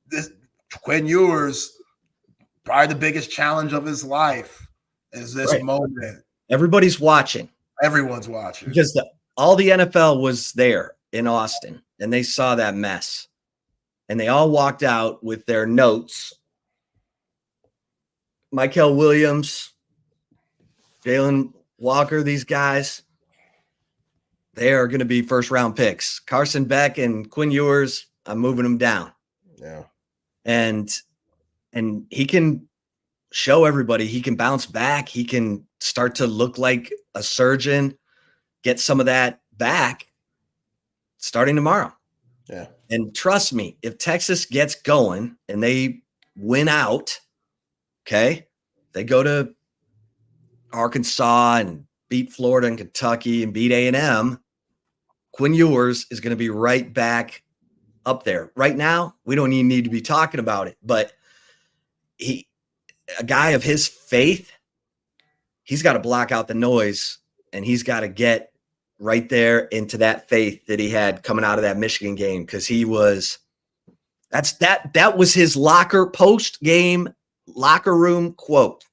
this Quinn Ewers, probably the biggest challenge of his life is this moment. Everybody's watching. Everyone's watching. Because all the NFL was there in Austin, and they saw that mess. And they all walked out with their notes. Michael Williams, Jalen Walker, these guys, they are going to be first-round picks. Carson Beck and Quinn Ewers, I'm moving them down. Yeah. And he can show everybody he can bounce back. He can start to look like a surgeon, get some of that back starting tomorrow. Yeah. And trust me, if Texas gets going and they win out, okay, they go to Arkansas and beat Florida and Kentucky and beat A&M, Quinn Ewers is going to be right back up there. Right now, we don't even need to be talking about it, but a guy of his faith, he's got to block out the noise, and he's got to get right there into that faith that he had coming out of that Michigan game, because that was his post-game locker room quote.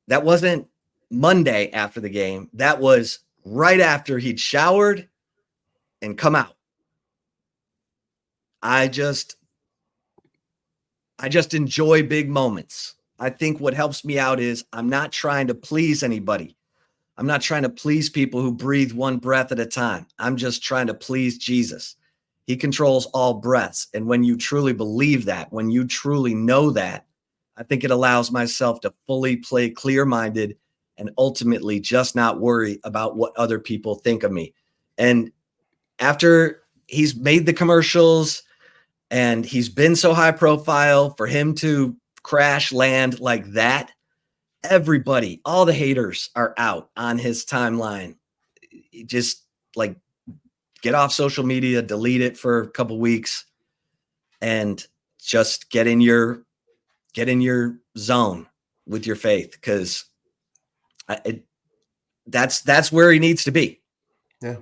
That wasn't Monday after the game. That was right after he'd showered and come out. I just enjoy big moments. I think what helps me out is I'm not trying to please anybody. I'm not trying to please people who breathe one breath at a time. I'm just trying to please Jesus. He controls all breaths. And when you truly believe that, when you truly know that, I think it allows myself to fully play clear-minded and ultimately just not worry about what other people think of me. And after he's made the commercials and he's been so high profile, for him to crash land like that, everybody, all the haters are out on his timeline. Just like get off social media, delete it for a couple weeks, and just get in your zone with your faith, because that's where he needs to be. Yeah.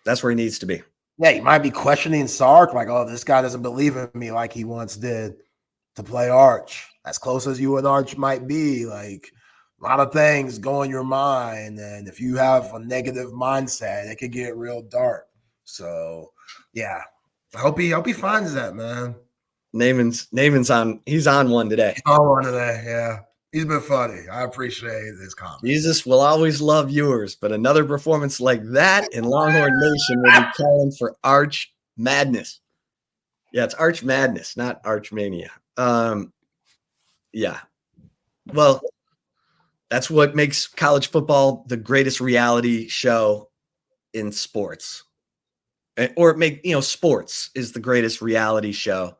That's where he needs to be. Yeah, you might be questioning Sark, like, oh, this guy doesn't believe in me like he once did to play Arch. As close as you and Arch might be, like, a lot of things go in your mind. And if you have a negative mindset, it could get real dark. So, yeah, I hope he finds that, man. Naaman's on. He's on one today. He's on one today, yeah. He's been funny. I appreciate his comments. Jesus will always love yours, but another performance like that in Longhorn Nation will be calling for Arch Madness. Yeah, it's Arch Madness, not Arch Mania. Yeah. Well, that's what makes college football the greatest reality show in sports. Or sports is the greatest reality show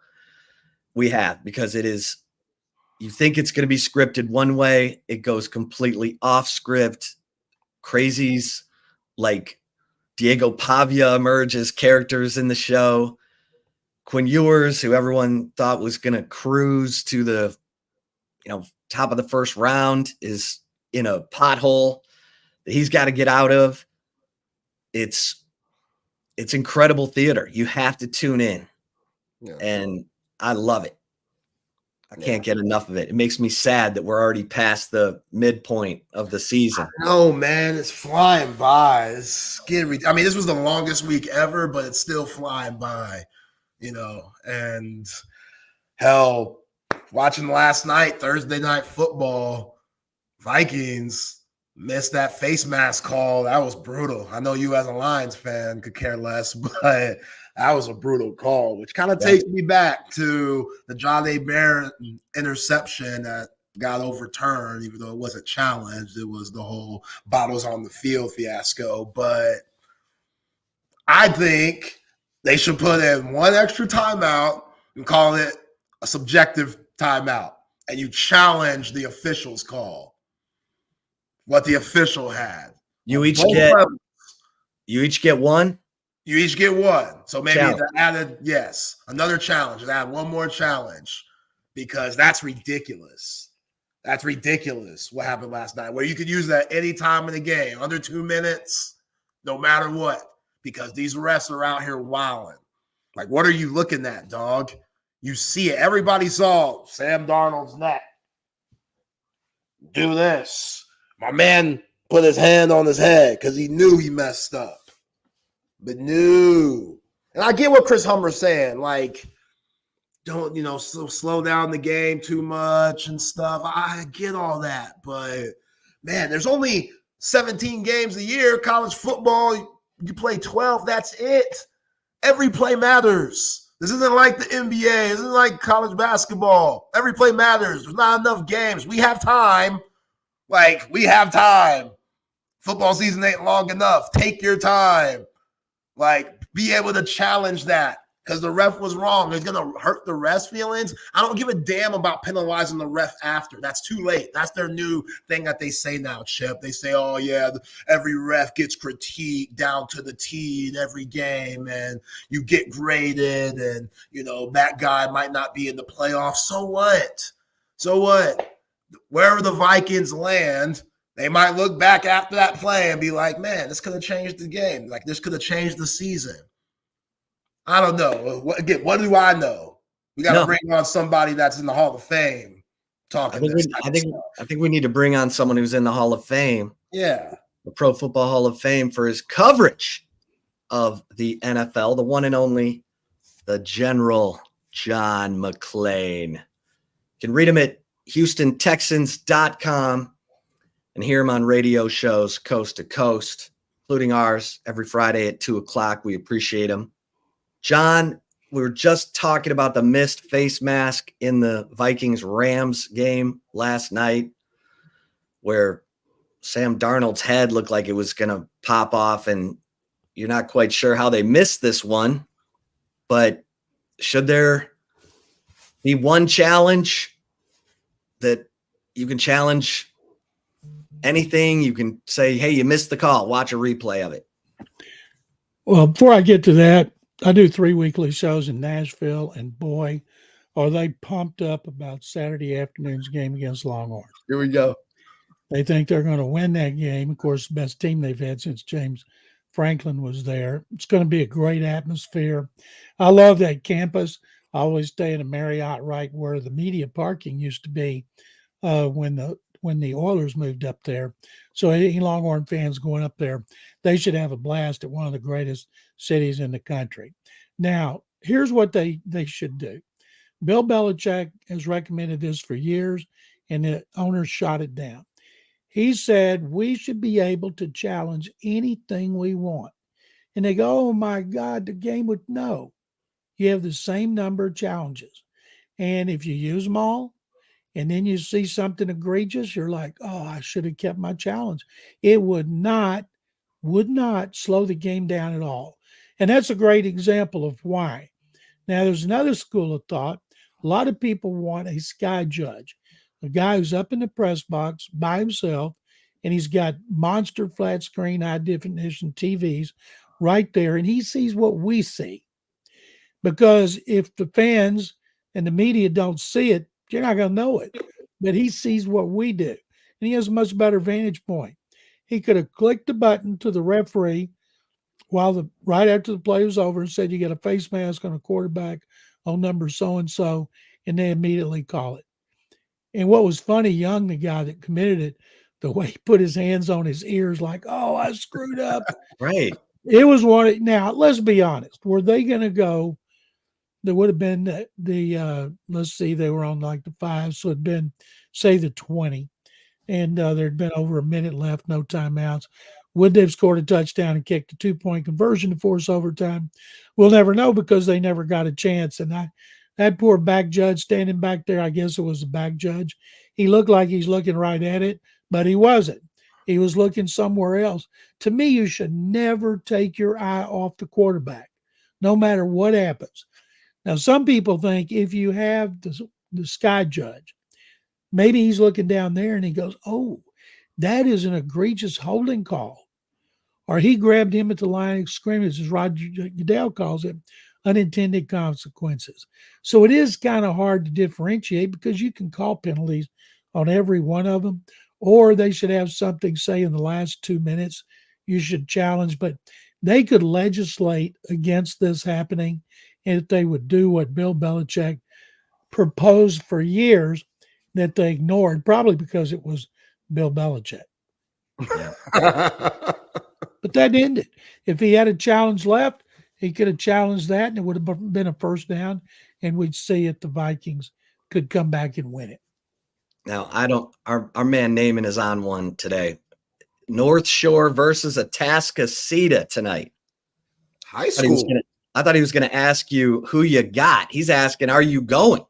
we have, because it is, you think it's going to be scripted one way, it goes completely off script. Crazies like Diego Pavia emerge as characters in the show. Quinn Ewers, who everyone thought was going to cruise to the top of the first round, is in a pothole that he's got to get out of. It's incredible theater. You have to tune in. Yeah. And I love it. I can't get enough of it. It makes me sad that we're already past the midpoint of the season. No, man, it's flying by. It's scary. I mean, this was the longest week ever, but it's still flying by, and hell, watching last night, Thursday night football, Vikings missed that face mask call. That was brutal. I know you as a Lions fan could care less, but that was a brutal call, which kind of takes me back to the Jahdae Barron interception that got overturned, even though it wasn't challenged. It was the whole bottles on the field fiasco. But I think they should put in one extra timeout and call it a subjective timeout. And you challenge the official's call, what the official had. You each get one? You each get one. So maybe the added, another challenge. Add one more challenge because that's ridiculous. That's ridiculous what happened last night, where you could use that any time in the game, under 2 minutes, no matter what, because these refs are out here wilding. Like, what are you looking at, dog? You see it. Everybody saw Sam Darnold's neck. Do this. My man put his hand on his head because he knew he messed up. But no. And I get what Chris Hummer's saying. Like, don't, slow down the game too much and stuff. I get all that. But, man, there's only 17 games a year. College football, you play 12. That's it. Every play matters. This isn't like the NBA. This isn't like college basketball. Every play matters. There's not enough games. We have time. We have time. Football season ain't long enough. Take your time. Be able to challenge that because the ref was wrong. It's going to hurt the ref's feelings. I don't give a damn about penalizing the ref after. That's too late. That's their new thing that they say now, Chip. They say, oh, yeah, every ref gets critiqued down to the T in every game, and you get graded, and, that guy might not be in the playoffs. So what? Wherever the Vikings land, they might look back after that play and be like, man, this could have changed the game. This could have changed the season. I don't know. What do I know? We got to bring on somebody that's in the Hall of Fame talking I think we need to bring on someone who's in the Hall of Fame. Yeah. The Pro Football Hall of Fame for his coverage of the NFL, the one and only, the General John McClain. You can read him at HoustonTexans.com. and hear him on radio shows coast to coast, including ours every Friday at 2:00. We appreciate him. John, we were just talking about the missed face mask in the Vikings-Rams game last night, where Sam Darnold's head looked like it was going to pop off, and you're not quite sure how they missed this one. But should there be one challenge that you can challenge anything? You can say, hey, you missed the call. Watch a replay of it. Well, before I get to that, I do 3 weekly shows in Nashville, and boy, are they pumped up about Saturday afternoon's game against Longhorns. Here we go. They think they're going to win that game. Of course, the best team they've had since James Franklin was there. It's going to be a great atmosphere. I love that campus. I always stay in a Marriott right where the media parking used to be when the Oilers moved up there. So any Longhorn fans going up there, they should have a blast at one of the greatest cities in the country. Now, here's what they should do. Bill Belichick has recommended this for years, and the owners shot it down. He said we should be able to challenge anything we want. And they go, oh, my God, the game would know. You have the same number of challenges. And if you use them all, and then you see something egregious, you're like, oh, I should have kept my challenge. It would not slow the game down at all. And that's a great example of why. Now, there's another school of thought. A lot of people want a sky judge, a guy who's up in the press box by himself, and he's got monster flat screen, high definition TVs right there, and he sees what we see. Because if the fans and the media don't see it, you're not going to know it. But he sees what we do, and he has a much better vantage point. He could have clicked the button to the referee right after the play was over and said, you got a face mask on a quarterback on number so-and-so, and they immediately call it. And what was funny, Young, the guy that committed it, the way he put his hands on his ears like, oh, I screwed up. Right. It was one. Now, let's be honest. Were they going to go? There would have been let's see, they were on like the 5, so it'd been, say, the 20. And there'd been over a minute left, no timeouts. Would they have scored a touchdown and kicked a 2-point conversion to force overtime? We'll never know because they never got a chance. And I That poor back judge standing back there, I guess it was the back judge. He looked like he's looking right at it, but he wasn't. He was looking somewhere else. To me, you should never take your eye off the quarterback, no matter what happens. Now, some people think if you have the sky judge, maybe he's looking down there and he goes, oh, that is an egregious holding call. Or he grabbed him at the line of scrimmage, as Roger Goodell calls it, unintended consequences. So it is kind of hard to differentiate because you can call penalties on every one of them, or they should have something, say, in the last 2 minutes you should challenge. But they could legislate against this happening, and if they would do what Bill Belichick proposed for years that they ignored, probably because it was Bill Belichick. But that ended. If he had a challenge left, he could have challenged that, and it would have been a first down, and we'd see if the Vikings could come back and win it. Now, our man Naaman is on one today. North Shore versus Atascocita tonight. High school. I thought he was going to ask you who you got. He's asking, are you going?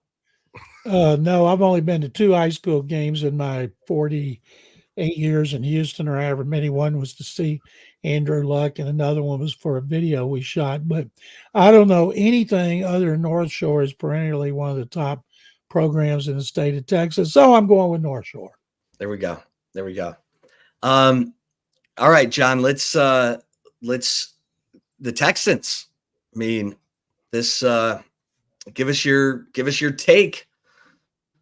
No, I've only been to 2 high school games in my 48 years in Houston, or however many. One was to see Andrew Luck, and another one was for a video we shot. But I don't know anything other than North Shore is perennially one of the top programs in the state of Texas. So I'm going with North Shore. There we go. All right, John, let's the Texans. I mean, this give us your take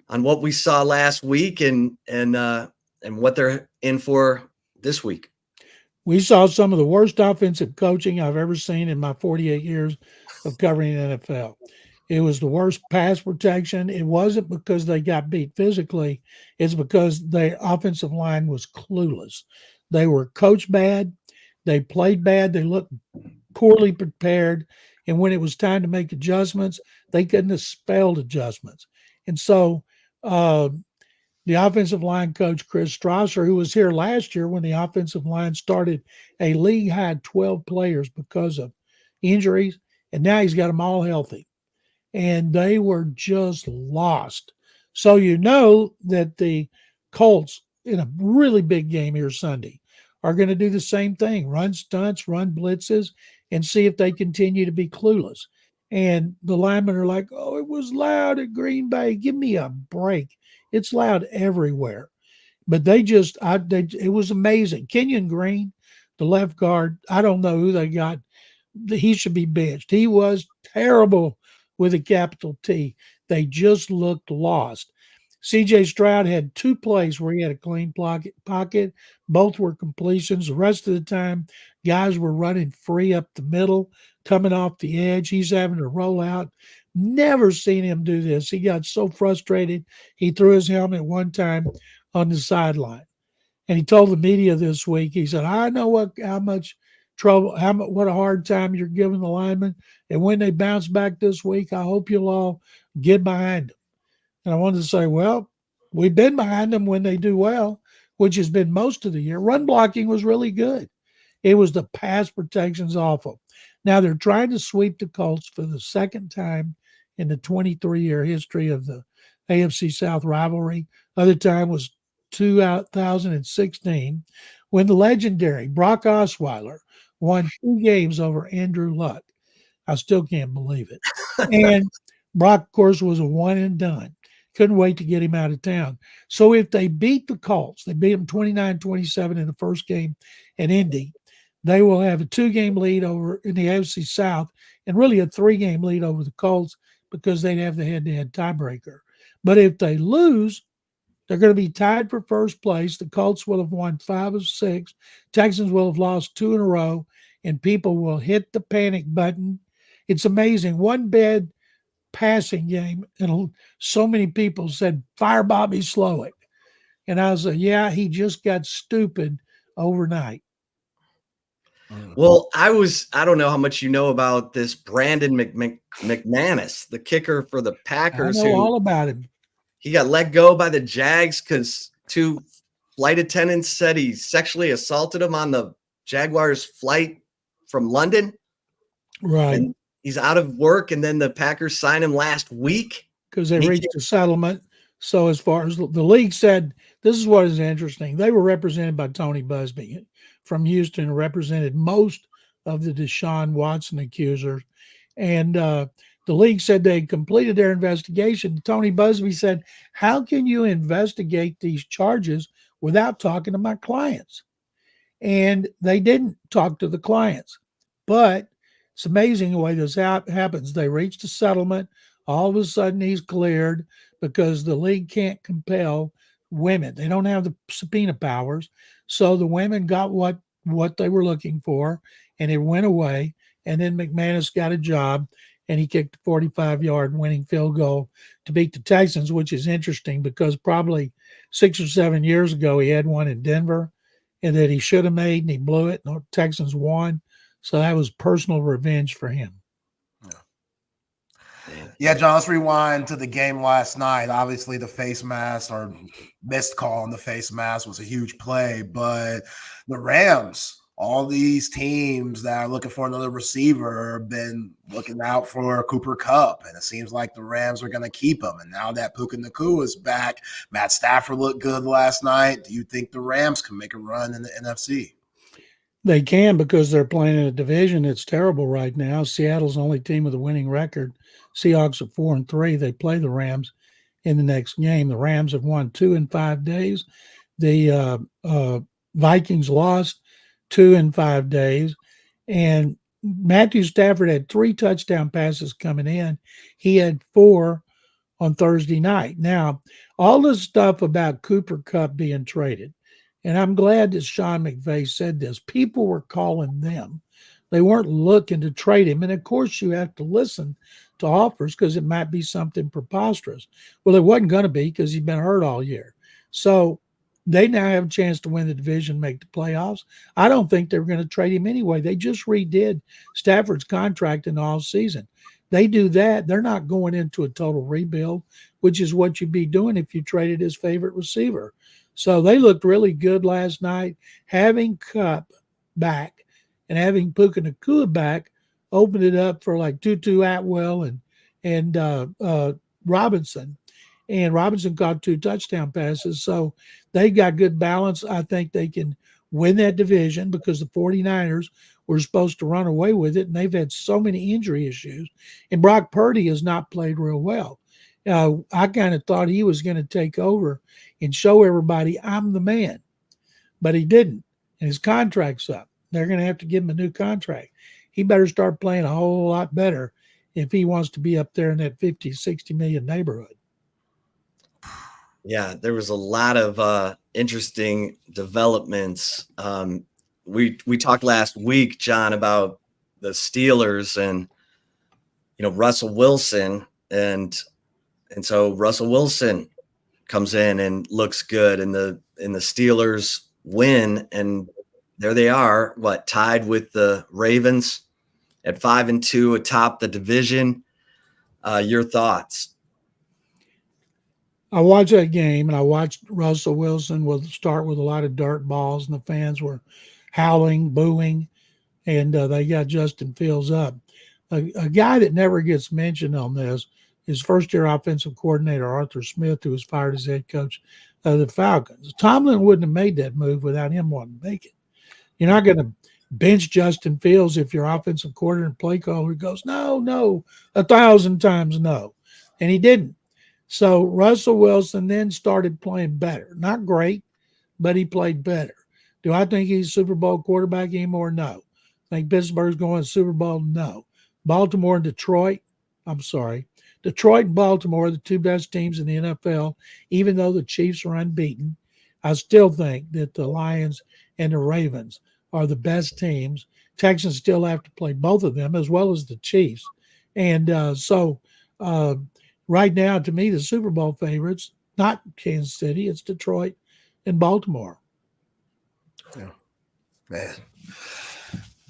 on what we saw last week and what they're in for this week. We saw some of the worst offensive coaching I've ever seen in my 48 years of covering the NFL. It was the worst pass protection. It wasn't because they got beat physically. It's because their offensive line was clueless. They were coached bad. They played bad. They looked poorly prepared. And when it was time to make adjustments, they couldn't have spelled adjustments. And so the offensive line coach, Chris Strasser, who was here last year when the offensive line started a league-high 12 players because of injuries, and now he's got them all healthy. And they were just lost. So you know that the Colts, in a really big game here Sunday, are going to do the same thing, run stunts, run blitzes, and see if they continue to be clueless. And the linemen are like, oh, it was loud at Green Bay. Give me a break. It's loud everywhere. But it was amazing. Kenyon Green, the left guard, I don't know who they got. He should be benched. He was terrible with a capital T. They just looked lost. C.J. Stroud had 2 plays where he had a clean pocket. Both were completions. The rest of the time, guys were running free up the middle, coming off the edge. He's having to roll out. Never seen him do this. He got so frustrated, he threw his helmet one time on the sideline. And he told the media this week, he said, I know what a hard time you're giving the linemen. And when they bounce back this week, I hope you'll all get behind them. And I wanted to say, well, we've been behind them when they do well, which has been most of the year. Run blocking was really good. It was the pass protection's awful. Now they're trying to sweep the Colts for the second time in the 23-year history of the AFC South rivalry. Other time was 2016 when the legendary Brock Osweiler won 2 games over Andrew Luck. I still can't believe it. And Brock, of course, was a one and done. Couldn't wait to get him out of town. So if they beat the Colts, they beat them 29-27 in the first game in Indy, they will have a 2-game lead over in the AFC South and really a 3-game lead over the Colts because they'd have the head-to-head tiebreaker. But if they lose, they're going to be tied for first place. The Colts will have won 5 of 6. Texans will have lost 2 in a row, and people will hit the panic button. It's amazing. One bad passing game, and so many people said, fire Bobby Slowick. And I was like, yeah, he just got stupid overnight. Well, I don't know how much you know about this Brandon McManus, the kicker for the Packers. I know all about him. He got let go by the Jags because 2 flight attendants said he sexually assaulted him on the Jaguars flight from London. Right. He's out of work, and then the Packers signed him last week because they reached a settlement. So as far as the league said, this is what is interesting. They were represented by Tony Busby from Houston, who represented most of the Deshaun Watson accusers. And the league said they had completed their investigation. Tony Busby said, how can you investigate these charges without talking to my clients? And they didn't talk to the clients. But it's amazing the way this happens. They reached a settlement. All of a sudden, he's cleared because the league can't compel women. They don't have the subpoena powers. So the women got what they were looking for, and it went away. And then McManus got a job, and he kicked a 45-yard winning field goal to beat the Texans, which is interesting because probably 6 or 7 years ago, he had one in Denver and that he should have made, and he blew it, and the Texans won. So that was personal revenge for him. Yeah, John, let's rewind to the game last night. Obviously, the face mask or missed call on the face mask was a huge play, but the Rams, all these teams that are looking for another receiver have been looking out for Cooper Kupp, and it seems like the Rams are going to keep him. And now that Puka Nacua is back, Matt Stafford looked good last night. Do you think the Rams can make a run in the NFC? They can because they're playing in a division that's terrible right now. Seattle's the only team with a winning record. Seahawks are 4-3. They play the Rams in the next game. The Rams have won 2 in 5 days. The Vikings lost 2 in 5 days. And Matthew Stafford had 3 touchdown passes coming in. He had 4 on Thursday night. Now, all this stuff about Cooper Kupp being traded, and I'm glad that Sean McVay said this. People were calling them. They weren't looking to trade him. And, of course, you have to listen to offers because it might be something preposterous. Well, it wasn't going to be because he's been hurt all year. So they now have a chance to win the division, make the playoffs. I don't think they were going to trade him anyway. They just redid Stafford's contract in the all season. They do that, they're not going into a total rebuild, which is what you'd be doing if you traded his favorite receiver. So they looked really good last night. Having Kupp back and having Puka Nacua back opened it up for like Tutu Atwell and Robinson. And Robinson caught 2 touchdown passes. So they got good balance. I think they can win that division because the 49ers were supposed to run away with it, and they've had so many injury issues. And Brock Purdy has not played real well. I kind of thought he was going to take over and show everybody I'm the man, but he didn't. And his contract's up. They're going to have to give him a new contract. He better start playing a whole lot better if he wants to be up there in that 50, 60 million neighborhood. Yeah, there was a lot of interesting developments. We talked last week, John, about the Steelers and Russell Wilson, and so Russell Wilson comes in and looks good, and the Steelers win, and there they are, tied with the Ravens at 5-2 atop the division. Your thoughts? I watched that game, and I watched Russell Wilson start with a lot of dart balls, and the fans were howling, booing, and they got Justin Fields up. A guy that never gets mentioned on this is first-year offensive coordinator Arthur Smith, who was fired as head coach of the Falcons. Tomlin wouldn't have made that move without him wanting to make it. You're not going to bench Justin Fields if your offensive coordinator and play caller goes, no, 1,000 times no. And he didn't. So Russell Wilson then started playing better. Not great, but he played better. Do I think he's a Super Bowl quarterback anymore? No. Think Pittsburgh's going to Super Bowl? No. Baltimore and Detroit? I'm sorry. Detroit and Baltimore are the 2 best teams in the NFL, even though the Chiefs are unbeaten. I still think that the Lions and the Ravens are the best teams. Texans still have to play both of them as well as the Chiefs. And so right now, to me, the Super Bowl favorites, not Kansas City, it's Detroit and Baltimore. Yeah. Man.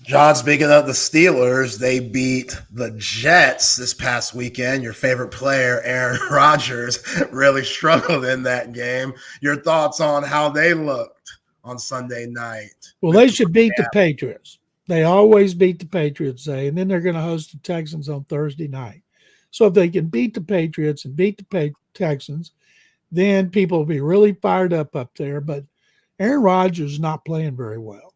John, speaking of the Steelers, they beat the Jets this past weekend. Your favorite player, Aaron Rodgers, really struggled in that game. Your thoughts on how they looked on Sunday night? Well, they should beat the Patriots. They always beat the Patriots, and then they're going to host the Texans on Thursday night. So if they can beat the Patriots and beat the Texans, then people will be really fired up there. But Aaron Rodgers is not playing very well.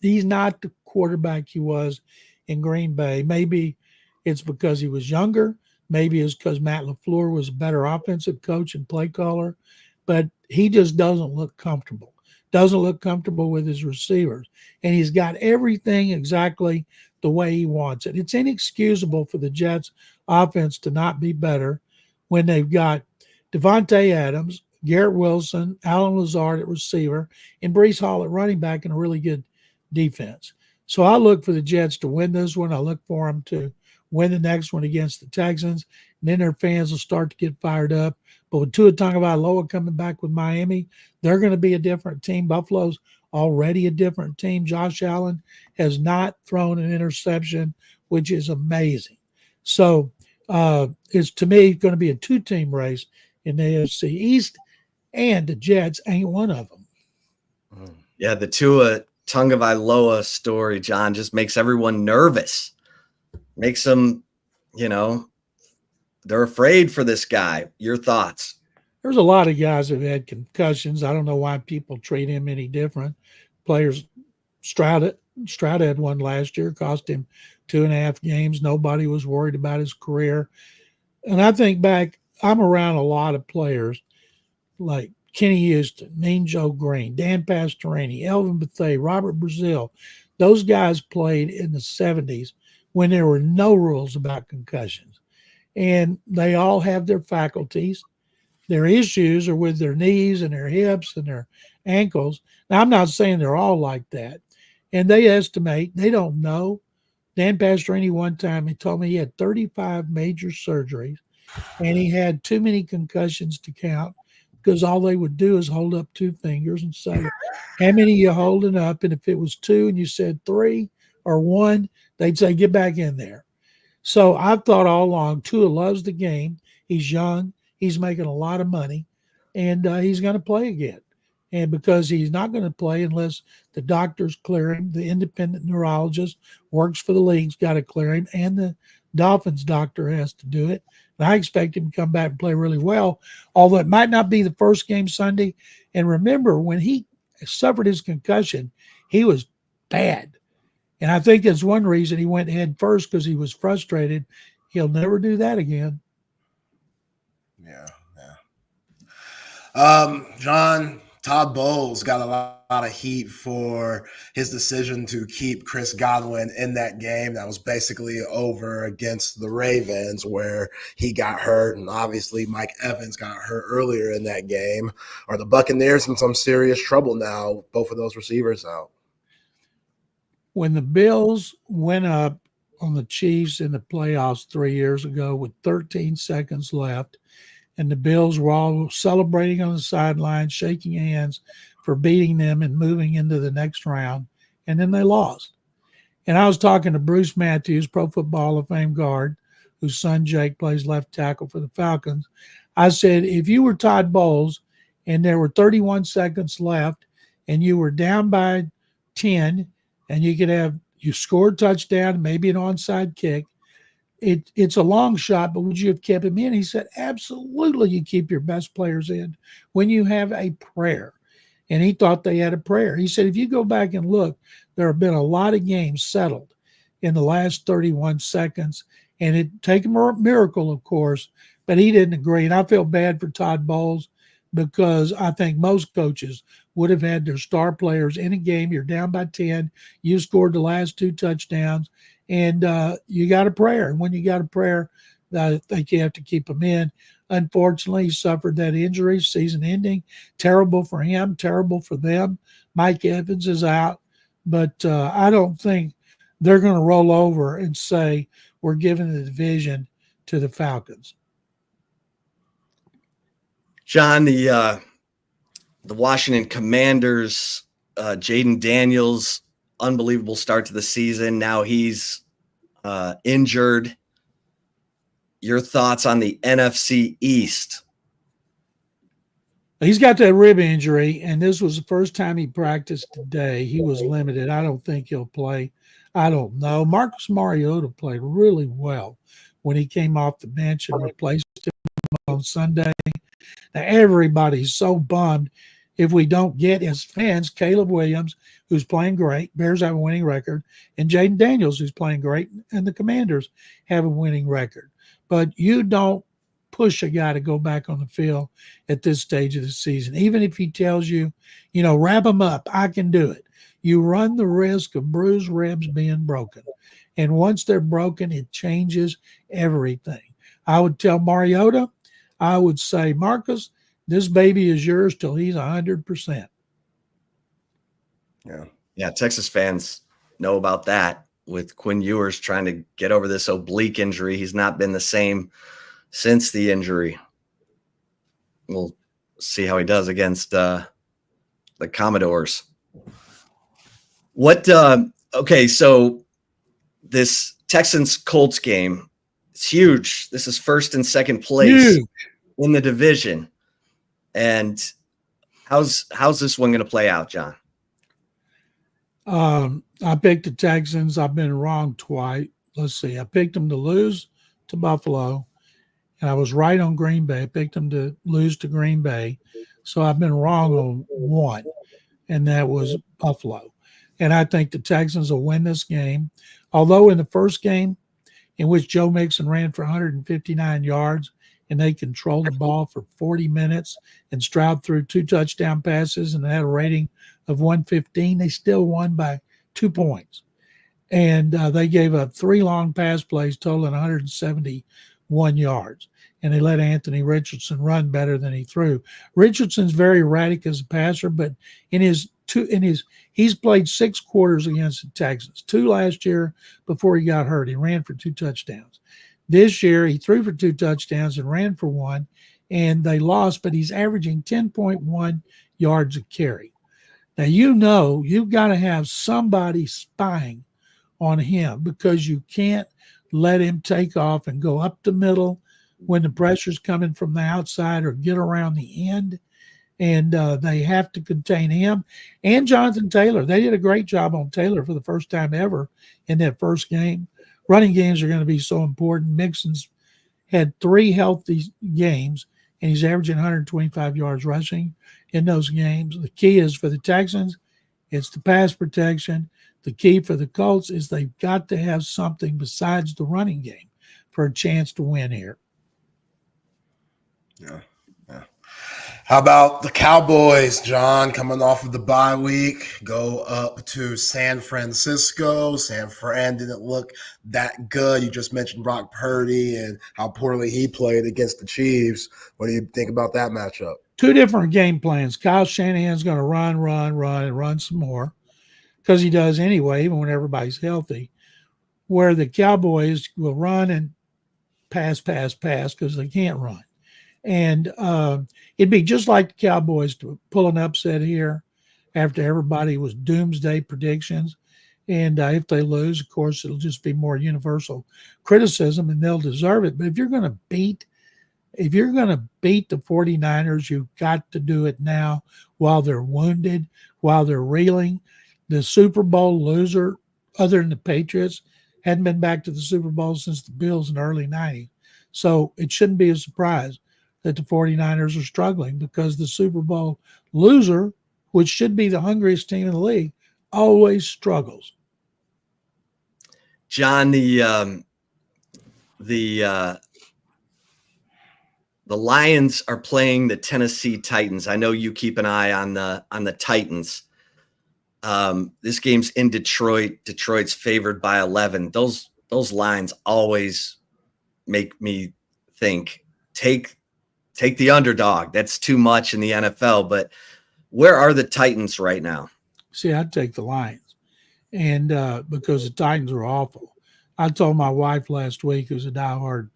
He's not the quarterback he was in Green Bay. Maybe it's because he was younger. Maybe it's because Matt LaFleur was a better offensive coach and play caller. But he just doesn't look comfortable. Doesn't look comfortable with his receivers. And he's got everything exactly the way he wants it. It's inexcusable for the Jets offense to not be better when they've got Devontae Adams, Garrett Wilson, Alan Lazard at receiver, and Breece Hall at running back and a really good defense. So I look for the Jets to win this one. I look for them to win the next one against the Texans. And then their fans will start to get fired up. But with Tua Tagovailoa coming back with Miami, they're going to be a different team. Buffalo's already a different team. Josh Allen has not thrown an interception, which is amazing. So it's, to me, going to be a two-team race in the AFC East, and the Jets ain't one of them. Yeah, the Tua Tagovailoa story, John, just makes everyone nervous. Makes them, they're afraid for this guy. Your thoughts? There's a lot of guys that have had concussions. I don't know why people treat him any different. Players, Stroud had one last year, cost him 2.5 games. Nobody was worried about his career. And I think back, I'm around a lot of players like Kenny Houston, Mean Joe Green, Dan Pastorini, Elvin Bethea, Robert Brazile. Those guys played in the 70s when there were no rules about concussions. And they all have their faculties. Their issues are with their knees and their hips and their ankles. Now, I'm not saying they're all like that. And they estimate, they don't know. Dan Pastorini one time, he told me he had 35 major surgeries and he had too many concussions to count because all they would do is hold up 2 fingers and say, how many are you holding up? And if it was 2 and you said 3 or 1, they'd say, get back in there. So I've thought all along, Tua loves the game. He's young. He's making a lot of money, and he's going to play again. And because he's not going to play unless the doctors clear him, the independent neurologist works for the league's got to clear him, and the Dolphins doctor has to do it. And I expect him to come back and play really well, although it might not be the first game Sunday. And remember, when he suffered his concussion, he was bad. And I think that's one reason he went head first, because he was frustrated. He'll never do that again. John, Todd Bowles got a lot of heat for his decision to keep Chris Godwin in that game that was basically over against the Ravens, where he got hurt, and obviously Mike Evans got hurt earlier in that game. Are the Buccaneers in some serious trouble now, both of those receivers out? When the Bills went up on the Chiefs in the playoffs 3 years ago with 13 seconds left, and the Bills were all celebrating on the sideline, shaking hands for beating them and moving into the next round, and then they lost. And I was talking to Bruce Matthews, Pro Football Hall of Fame guard, whose son Jake plays left tackle for the Falcons. I said, if you were Todd Bowles and there were 31 seconds left and you were down by 10 and you scored a touchdown, maybe an onside kick, it's a long shot, but would you have kept him in? He said, absolutely, you keep your best players in when you have a prayer. And he thought they had a prayer. He said, if you go back and look, there have been a lot of games settled in the last 31 seconds. And it take a miracle, of course, but he didn't agree. And I feel bad for Todd Bowles, because I think most coaches would have had their star players in a game. You're down by 10. You scored the last 2 touchdowns. And you got a prayer. And when you got a prayer, I think you have to keep him in. Unfortunately, he suffered that injury, season ending. Terrible for him, terrible for them. Mike Evans is out. But I don't think they're going to roll over and say we're giving the division to the Falcons. John, the Washington Commanders, Jaden Daniels, unbelievable start to the season. Now he's injured. Your thoughts on the NFC East? He's got that rib injury, and this was the first time he practiced today. He was limited. I don't think he'll play. I don't know. Marcus Mariota played really well when he came off the bench and replaced him on Sunday. Now, everybody's so bummed if we don't get, as fans, Caleb Williams, who's playing great, Bears have a winning record, and Jaden Daniels, who's playing great, and the Commanders have a winning record. But you don't push a guy to go back on the field at this stage of the season. Even if he tells you, wrap him up, I can do it. You run the risk of bruised ribs being broken. And once they're broken, it changes everything. I would tell Mariota, I would say, Marcus, this baby is yours till he's 100%. Yeah, Texas fans know about that with Quinn Ewers trying to get over this oblique injury. He's not been the same since the injury. We'll see how he does against the Commodores. Okay, so this Texans-Colts game, it's huge. This is first and second place in the division. And how's this one going to play out, John? I picked the Texans. I've been wrong twice. Let's see. I picked them to lose to Buffalo, and I was right on Green Bay. I picked them to lose to Green Bay. So I've been wrong on one, and that was Buffalo. And I think the Texans will win this game. Although in the first game, in which Joe Mixon ran for 159 yards, and they controlled the ball for 40 minutes and Stroud threw 2 touchdown passes and had a rating of 115, they still won by 2 points. And they gave up 3 long pass plays totaling 171 yards. And they let Anthony Richardson run better than he threw. Richardson's very erratic as a passer, but he's played 6 quarters against the Texans, 2 last year before he got hurt. He ran for 2 touchdowns. This year, he threw for 2 touchdowns and ran for 1, and they lost, but he's averaging 10.1 yards a carry. Now, you've got to have somebody spying on him because you can't let him take off and go up the middle when the pressure's coming from the outside or get around the end. And they have to contain him and Jonathan Taylor. They did a great job on Taylor for the first time ever in that first game. Running games are going to be so important. Mixon's had 3 healthy games, and he's averaging 125 yards rushing in those games. The key is for the Texans, it's the pass protection. The key for the Colts is they've got to have something besides the running game for a chance to win here. Yeah. How about the Cowboys, John, coming off of the bye week, go up to San Francisco. San Fran didn't look that good. You just mentioned Brock Purdy and how poorly he played against the Chiefs. What do you think about that matchup? 2 different game plans. Kyle Shanahan's going to run some more because he does anyway, even when everybody's healthy, where the Cowboys will run and pass because they can't run. And it'd be just like the Cowboys to pull an upset here after everybody was doomsday predictions. And if they lose, of course, it'll just be more universal criticism, and they'll deserve it. But if you're going to beat the 49ers, you've got to do it now while they're wounded, while they're reeling. The Super Bowl loser, other than the Patriots, hadn't been back to the Super Bowl since the Bills in the early 90s. So it shouldn't be a surprise that the 49ers are struggling because the Super Bowl loser, which should be the hungriest team in the league, always struggles. John, the Lions are playing the Tennessee Titans. I know you keep an eye on the Titans. This game's in Detroit. Detroit's favored by 11. Those lines always make me think, take the underdog. That's too much in the NFL. But where are the Titans right now? See, I'd take the Lions, and because the Titans are awful. I told my wife last week, who's a diehard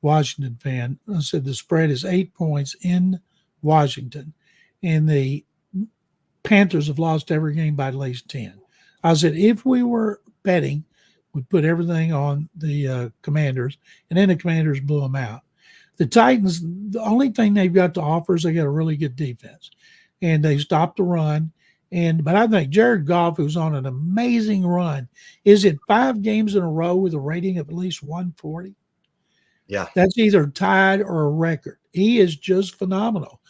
Washington fan, I said the spread is 8 points in Washington, and the Panthers have lost every game by at least 10. I said if we were betting, we'd put everything on the Commanders, and then the Commanders blew them out. The Titans, the only thing they've got to offer is they got a really good defense, and they stopped the run. But I think Jared Goff, who's on an amazing run, is it 5 games in a row with a rating of at least 140? Yeah. That's either tied or a record. He is just phenomenal.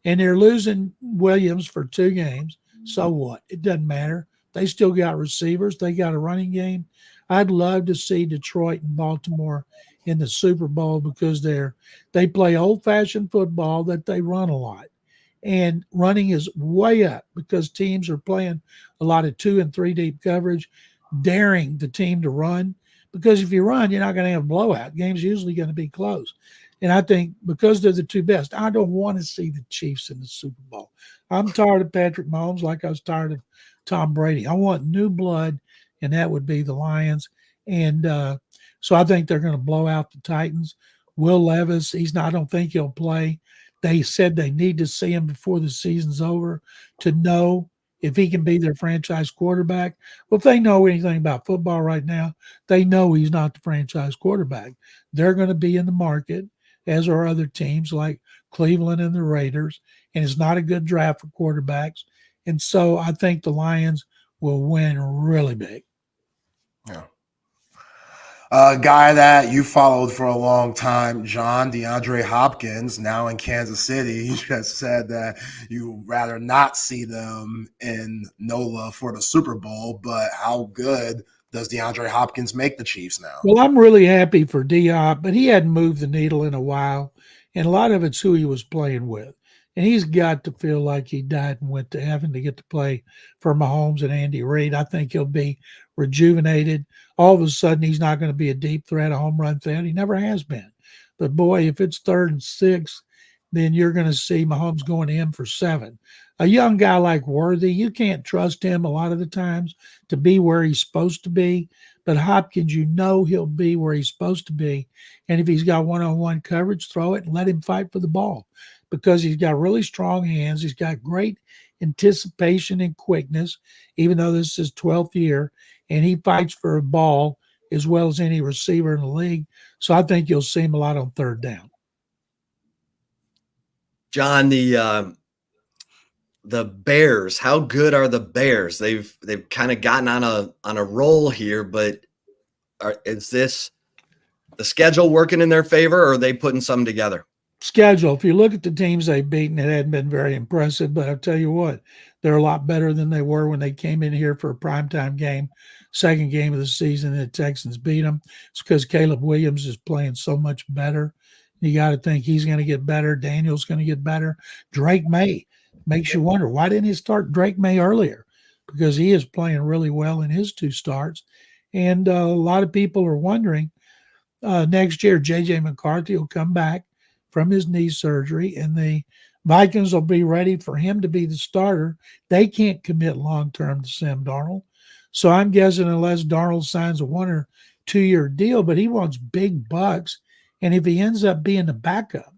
And they're losing Williams for 2 games. So what? It doesn't matter. They still got receivers. They got a running game. I'd love to see Detroit and Baltimore in the Super Bowl because they play old-fashioned football that they run a lot. And running is way up because teams are playing a lot of 2 and 3 deep coverage, daring the team to run. Because if you run, you're not going to have a blowout. Game's usually going to be close. And I think because they're the 2 best, I don't want to see the Chiefs in the Super Bowl. I'm tired of Patrick Mahomes like I was tired of Tom Brady. I want new blood, and that would be the Lions. And so I think they're going to blow out the Titans. Will Levis, I don't think he'll play. They said they need to see him before the season's over to know if he can be their franchise quarterback. Well, if they know anything about football right now, they know he's not the franchise quarterback. They're going to be in the market, as are other teams like Cleveland and the Raiders, and it's not a good draft for quarterbacks. And so I think the Lions will win really big. Yeah. A guy that you followed for a long time, John, DeAndre Hopkins, now in Kansas City. He just said that you'd rather not see them in NOLA for the Super Bowl, but how good does DeAndre Hopkins make the Chiefs now? Well, I'm really happy for D-Hop, but he hadn't moved the needle in a while, and a lot of it's who he was playing with. And he's got to feel like he died and went to heaven to get to play for Mahomes and Andy Reid. I think he'll be rejuvenated. All of a sudden, he's not going to be a deep threat, a home run threat. He never has been. But, boy, if it's 3rd and 6, then you're going to see Mahomes going to him for 7. A young guy like Worthy, you can't trust him a lot of the times to be where he's supposed to be. But Hopkins, he'll be where he's supposed to be. And if he's got one-on-one coverage, throw it and let him fight for the ball because he's got really strong hands. He's got great anticipation and quickness, even though this is his 12th year. And he fights for a ball as well as any receiver in the league. So I think you'll see him a lot on 3rd down. John, the Bears, how good are the Bears? They've kind of gotten on a roll here, but is this the schedule working in their favor, or are they putting something together? Schedule. If you look at the teams they've beaten, it hadn't been very impressive, but I'll tell you what, they're a lot better than they were when they came in here for a primetime game, 2nd game of the season, and the Texans beat them. It's because Caleb Williams is playing so much better. You got to think he's going to get better. Daniel's going to get better. Drake May makes you wonder, why didn't he start Drake May earlier? Because he is playing really well in his 2 starts. And a lot of people are wondering, next year, J.J. McCarthy will come back from his knee surgery, and the Vikings will be ready for him to be the starter. They can't commit long-term to Sam Darnold. So I'm guessing unless Darnold signs a 1 or 2 year deal, but he wants big bucks. And if he ends up being the backup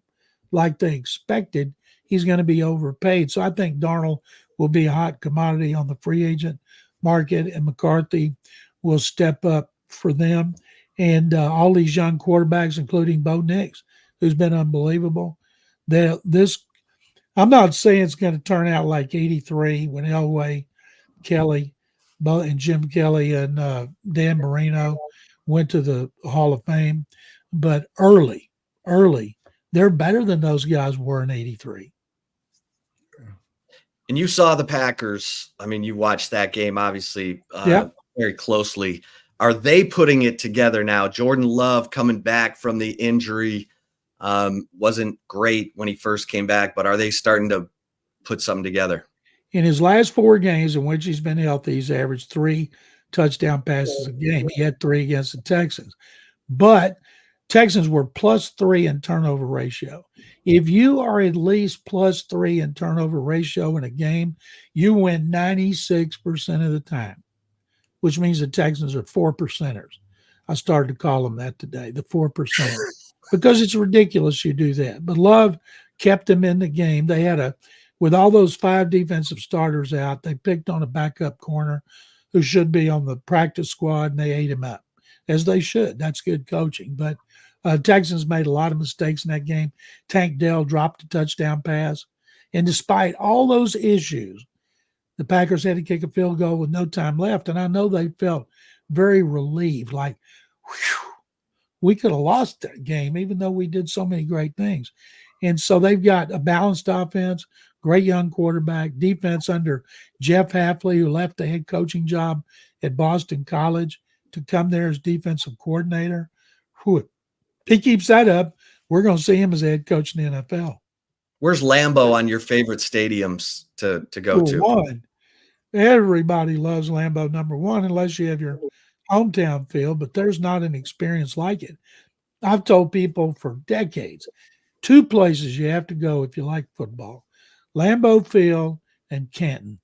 like they expected, he's going to be overpaid. So I think Darnold will be a hot commodity on the free agent market, and McCarthy will step up for them. And all these young quarterbacks, including Bo Nix, who's been unbelievable. I'm not saying it's going to turn out like 83 when Elway, Kelly, and Jim Kelly and Dan Marino went to the Hall of Fame. But early, they're better than those guys were in 83. And you saw the Packers. I mean, you watched that game, obviously, very closely. Are they putting it together now? Jordan Love coming back from the injury wasn't great when he first came back, but are they starting to put something together? In his last 4 games in which he's been healthy, he's averaged 3 touchdown passes a game. He had 3 against the Texans. But Texans were +3 in turnover ratio. If you are at least +3 in turnover ratio in a game, you win 96% of the time, which means the Texans are 4%ers. I started to call them that today, the 4%ers, because it's ridiculous you do that. But Love kept them in the game. They had with all those 5 defensive starters out, they picked on a backup corner who should be on the practice squad, and they ate him up, as they should. That's good coaching. But Texans made a lot of mistakes in that game. Tank Dell dropped a touchdown pass. And despite all those issues, the Packers had to kick a field goal with no time left. And I know they felt very relieved, like, whew, we could have lost that game, even though we did so many great things. And so they've got a balanced offense, great young quarterback, defense under Jeff Hafley, who left the head coaching job at Boston College to come there as defensive coordinator. Whew. He keeps that up, we're going to see him as a head coach in the NFL. Where's Lambeau on your favorite stadiums to go to? One, everybody loves Lambeau, number one, unless you have your hometown field, but there's not an experience like it. I've told people for decades, two places you have to go if you like football, Lambeau Field and Canton,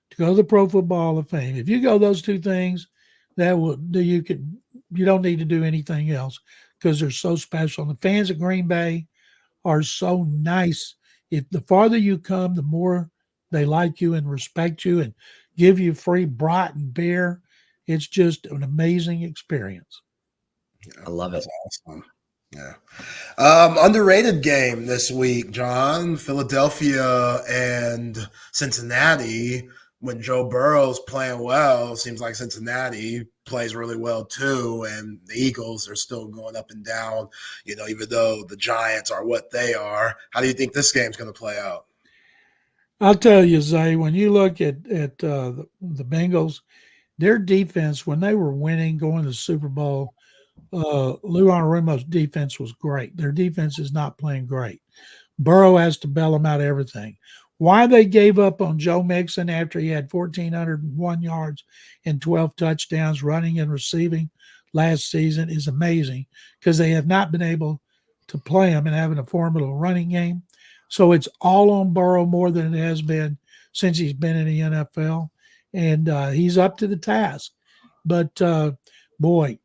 to go to the Pro Football Hall of Fame. If you go those two things, you don't need to do anything else because they're so special. And the fans of Green Bay are so nice. If the farther you come, the more they like you and respect you and give you free brat and beer. It's just an amazing experience. I love it. That's awesome. Yeah. Underrated game this week, John. Philadelphia and Cincinnati. When Joe Burrow's playing well, it seems like Cincinnati plays really well too. And the Eagles are still going up and down, even though the Giants are what they are. How do you think this game's going to play out? I'll tell you, Zay, when you look at the Bengals, their defense, when they were winning, going to the Super Bowl, Lou Anarumo's defense was great. Their defense is not playing great. Burrow has to bail them out of everything. Why they gave up on Joe Mixon after he had 1,401 yards and 12 touchdowns running and receiving last season is amazing because they have not been able to play him and having a formidable running game. So it's all on Burrow more than it has been since he's been in the NFL. And he's up to the task. But, boy,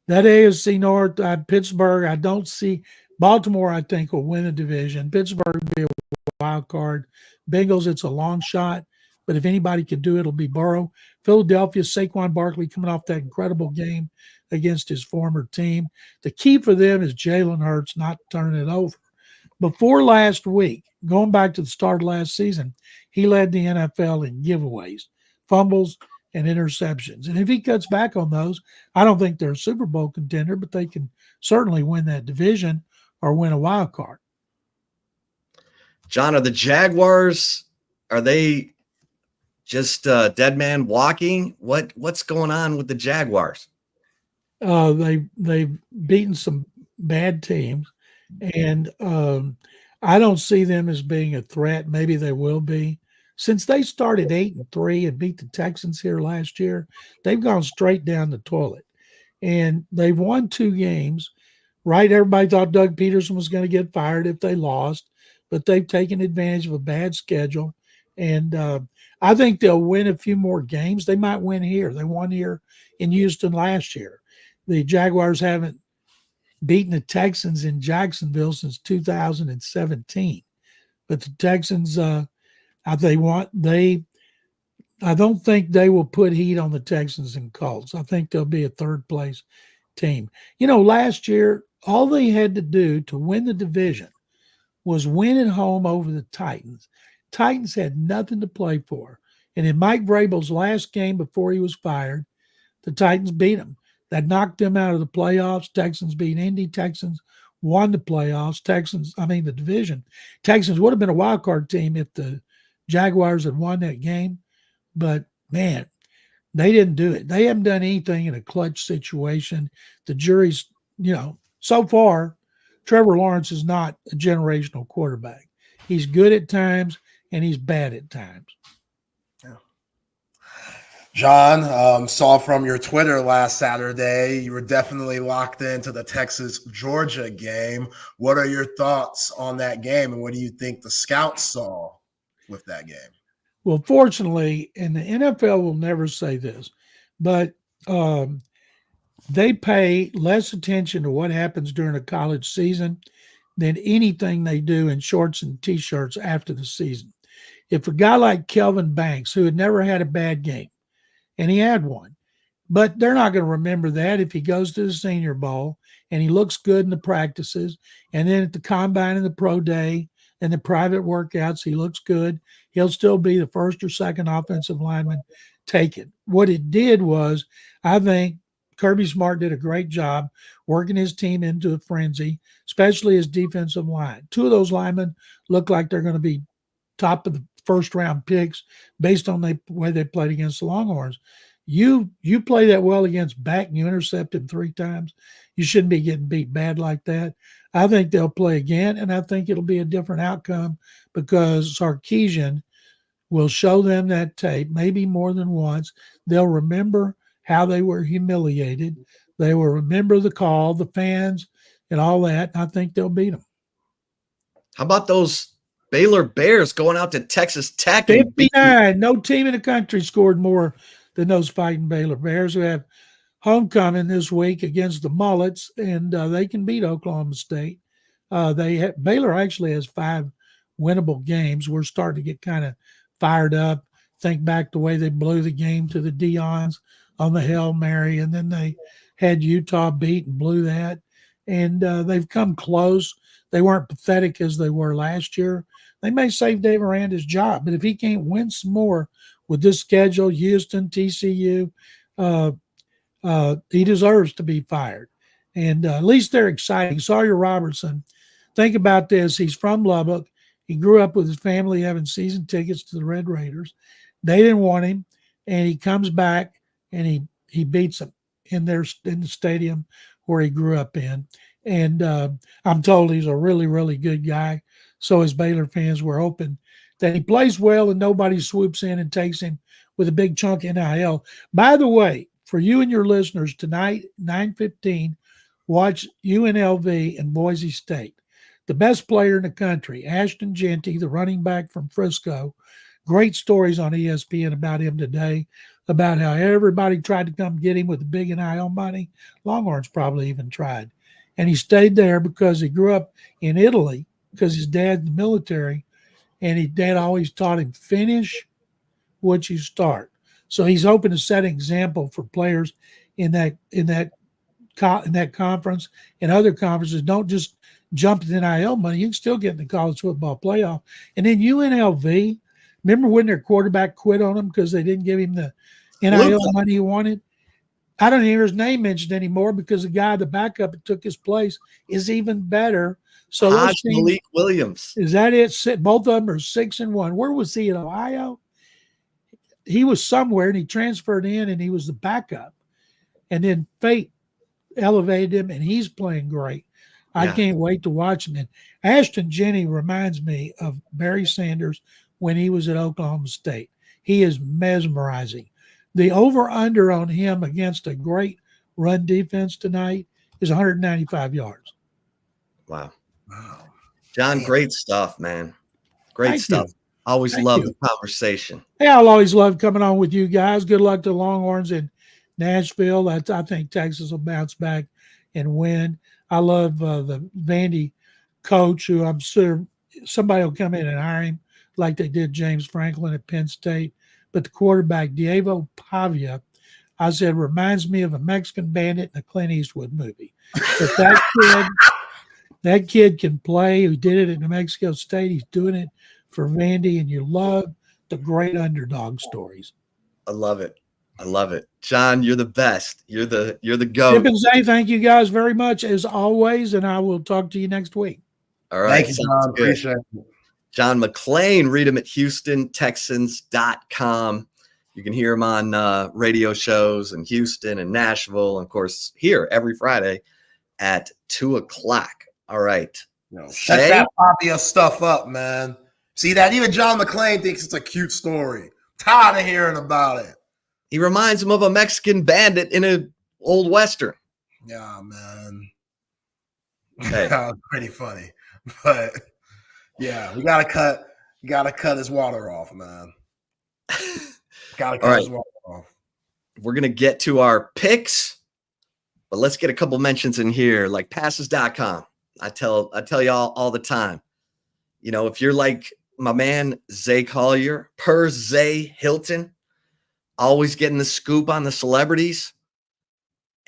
that AFC North, Pittsburgh, I don't see – Baltimore, I think, will win the division. Pittsburgh will be a wild card. Bengals, it's a long shot. But if anybody can do it, it'll be Burrow. Philadelphia, Saquon Barkley coming off that incredible game against his former team. The key for them is Jalen Hurts not turning it over. Before last week, going back to the start of last season, he led the NFL in giveaways, fumbles, and interceptions. And if he cuts back on those, I don't think they're a Super Bowl contender, but they can certainly win that division or win a wild card. John, are the Jaguars, are they just dead man walking? What's going on with the Jaguars? They've beaten some bad teams, and I don't see them as being a threat. Maybe they will be. Since they started 8-3 and beat the Texans here last year, they've gone straight down the toilet. And they've won 2 games, right? Everybody thought Doug Peterson was going to get fired if they lost, but they've taken advantage of a bad schedule. And I think they'll win a few more games. They might win here. They won here in Houston last year. The Jaguars haven't beaten the Texans in Jacksonville since 2017. But the Texans, I don't think they will put heat on the Texans and Colts. I think they'll be a third place team. Last year, all they had to do to win the division was win at home over the Titans. Titans had nothing to play for. And in Mike Vrabel's last game before he was fired, the Titans beat them. That knocked them out of the playoffs. Texans beat Indy. Texans won the playoffs. The division. Texans would have been a wild card team if the Jaguars had won that game. But, man, they didn't do it. They haven't done anything in a clutch situation. The jury's, so far, Trevor Lawrence is not a generational quarterback. He's good at times, and he's bad at times. John, saw from your Twitter last Saturday, you were definitely locked into the Texas-Georgia game. What are your thoughts on that game, and what do you think the scouts saw with that game? Well, fortunately, and the NFL will never say this, but they pay less attention to what happens during a college season than anything they do in shorts and T-shirts after the season. If a guy like Kelvin Banks, who had never had a bad game, and he had one, But they're not going to remember that if he goes to the Senior Bowl and he looks good in the practices, and then at the combine and the pro day and the private workouts, he looks good. He'll still be the first or second offensive lineman taken. What it did was, I think Kirby Smart did a great job working his team into a frenzy, especially his defensive line. Two of those linemen look like they're going to be top of the first round picks based on the way they played against the Longhorns. You play that well against Beck and you intercept him 3 times, you shouldn't be getting beat bad like that. I think they'll play again, and I think it'll be a different outcome because Sarkisian will show them that tape maybe more than once. They'll remember how they were humiliated. They will remember the call, the fans, and all that. And I think they'll beat them. How about those Baylor Bears going out to Texas Tech? 59. No team in the country scored more than those fighting Baylor Bears, who have homecoming this week against the Mullets, and they can beat Oklahoma State. Baylor actually has 5 winnable games. We're starting to get kind of fired up. Think back the way they blew the game to the Deons on the Hail Mary, and then they had Utah beat and blew that. And they've come close. They weren't pathetic as they were last year. They may save Dave Aranda's job, but if he can't win some more with this schedule, Houston, TCU, he deserves to be fired. And at least they're exciting. Sawyer Robertson, think about this. He's from Lubbock. He grew up with his family having season tickets to the Red Raiders. They didn't want him, and he comes back and he beats them in the stadium where he grew up in. And I'm told he's a really, really good guy. So as Baylor fans, we're hoping that he plays well and nobody swoops in and takes him with a big chunk of NIL. By the way, for you and your listeners, tonight, 9:15, watch UNLV and Boise State. The best player in the country, Ashton Jeanty, the running back from Frisco. Great stories on ESPN about him today, about how everybody tried to come get him with the big NIL money. Longhorns probably even tried. And he stayed there because he grew up in Italy because his dad's in the military, and his dad always taught him, finish what you start. So he's hoping to set an example for players in that conference and other conferences. Don't just jump to the NIL money. You can still get in the college football playoff. And then UNLV, remember when their quarterback quit on them because they didn't give him the NIL money he wanted? I don't hear his name mentioned anymore because the guy, the backup that took his place, is even better. So Malik Williams. Is that it? Both of them are 6-1. Where was he, in Ohio? He was somewhere, and he transferred in, and he was the backup. And then fate elevated him, and he's playing great. I can't wait to watch him. And Ashton Jeanty reminds me of Barry Sanders when he was at Oklahoma State. He is mesmerizing. The over-under on him against a great run defense tonight is 195 yards. Wow. John, great stuff, man. Great Thank stuff. you. Always Thank love you. the conversation. Hey, I'll always love coming on with you guys. Good luck to the Longhorns in Nashville. I think Texas will bounce back and win. I love the Vandy coach, who I'm sure somebody will come in and hire him like they did James Franklin at Penn State. But the quarterback, Diego Pavia, I said, reminds me of a Mexican bandit in a Clint Eastwood movie. But that kid can play. He did it at New Mexico State. He's doing it for Vandy, and you love the great underdog stories. I love it. I love it. John, you're the best. You're the GOAT. Chip and Zay, thank you guys very much as always, and I will talk to you next week. All right. Thank you, John. Appreciate it. John McClain, read him at HoustonTexans.com. You can hear him on radio shows in Houston and Nashville, and of course here every Friday at 2:00. All right. Shut that Fabio stuff up, man. See that? Even John McClain thinks it's a cute story. Tired of hearing about it. He reminds him of a Mexican bandit in an old Western. Yeah, man. Hey. Pretty funny. But yeah, we gotta cut his water off, man. Gotta cut his water off. We're gonna get to our picks, but let's get a couple mentions in here, like passes.com. I tell y'all all the time, you know, if you're like my man Zay Collier, per Zay Hilton, always getting the scoop on the celebrities,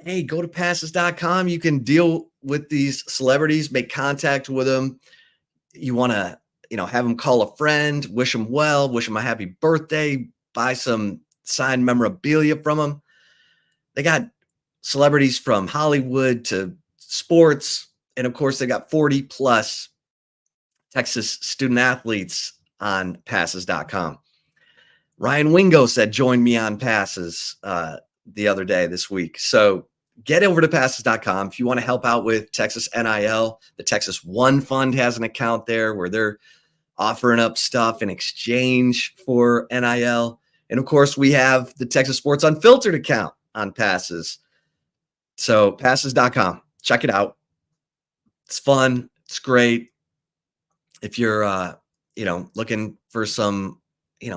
hey, go to passes.com. You can deal with these celebrities, make contact with them. You want to, have them call a friend, wish them well, wish them a happy birthday, buy some signed memorabilia from them. They got celebrities from Hollywood to sports. And of course, they got 40 plus Texas student athletes on passes.com. Ryan Wingo said, join me on Passes the other day this week. So get over to passes.com. If you want to help out with Texas NIL, the Texas One Fund has an account there where they're offering up stuff in exchange for NIL. And of course, we have the Texas Sports Unfiltered account on Passes. So passes.com, check it out. It's fun. It's great. If you're, looking for some,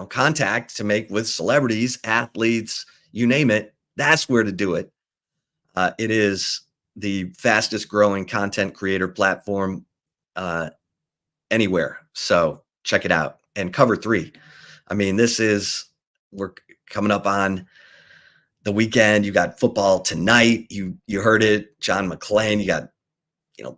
contact to make with celebrities, athletes, you name it, that's where to do it. It is the fastest growing content creator platform anywhere. So check it out. And Cover 3. I mean, we're coming up on the weekend. You got football tonight. You heard it, John McClain. You got,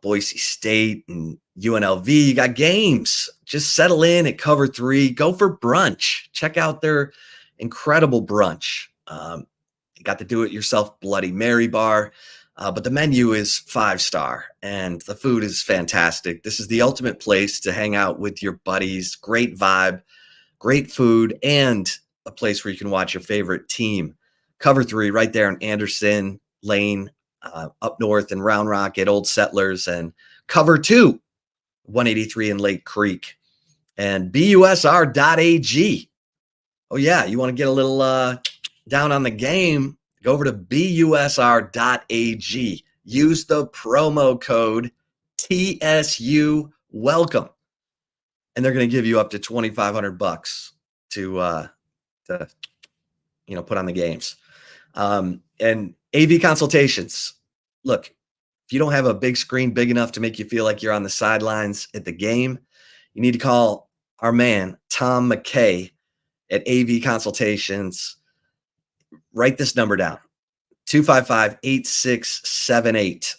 Boise State and UNLV. You got games. Just settle in at Cover 3. Go for brunch. Check out their incredible brunch. You got the do-it-yourself Bloody Mary bar, but the menu is 5-star, and the food is fantastic. This is the ultimate place to hang out with your buddies. Great vibe, great food, and a place where you can watch your favorite team. Cover 3 right there in Anderson Lane, up north in Round Rock at Old Settlers, and Cover 2, 183 in Lake Creek, and busr.ag. Oh yeah, you want to get a little down on the game, go over to busr.ag. Use the promo code TSU welcome, and they're going to give you up to $2,500 to put on the games. And AV consultations. Look, if you don't have a big screen big enough to make you feel like you're on the sidelines at the game, you need to call our man, Tom McKay at AV Consultations. Write this number down, 255-8678,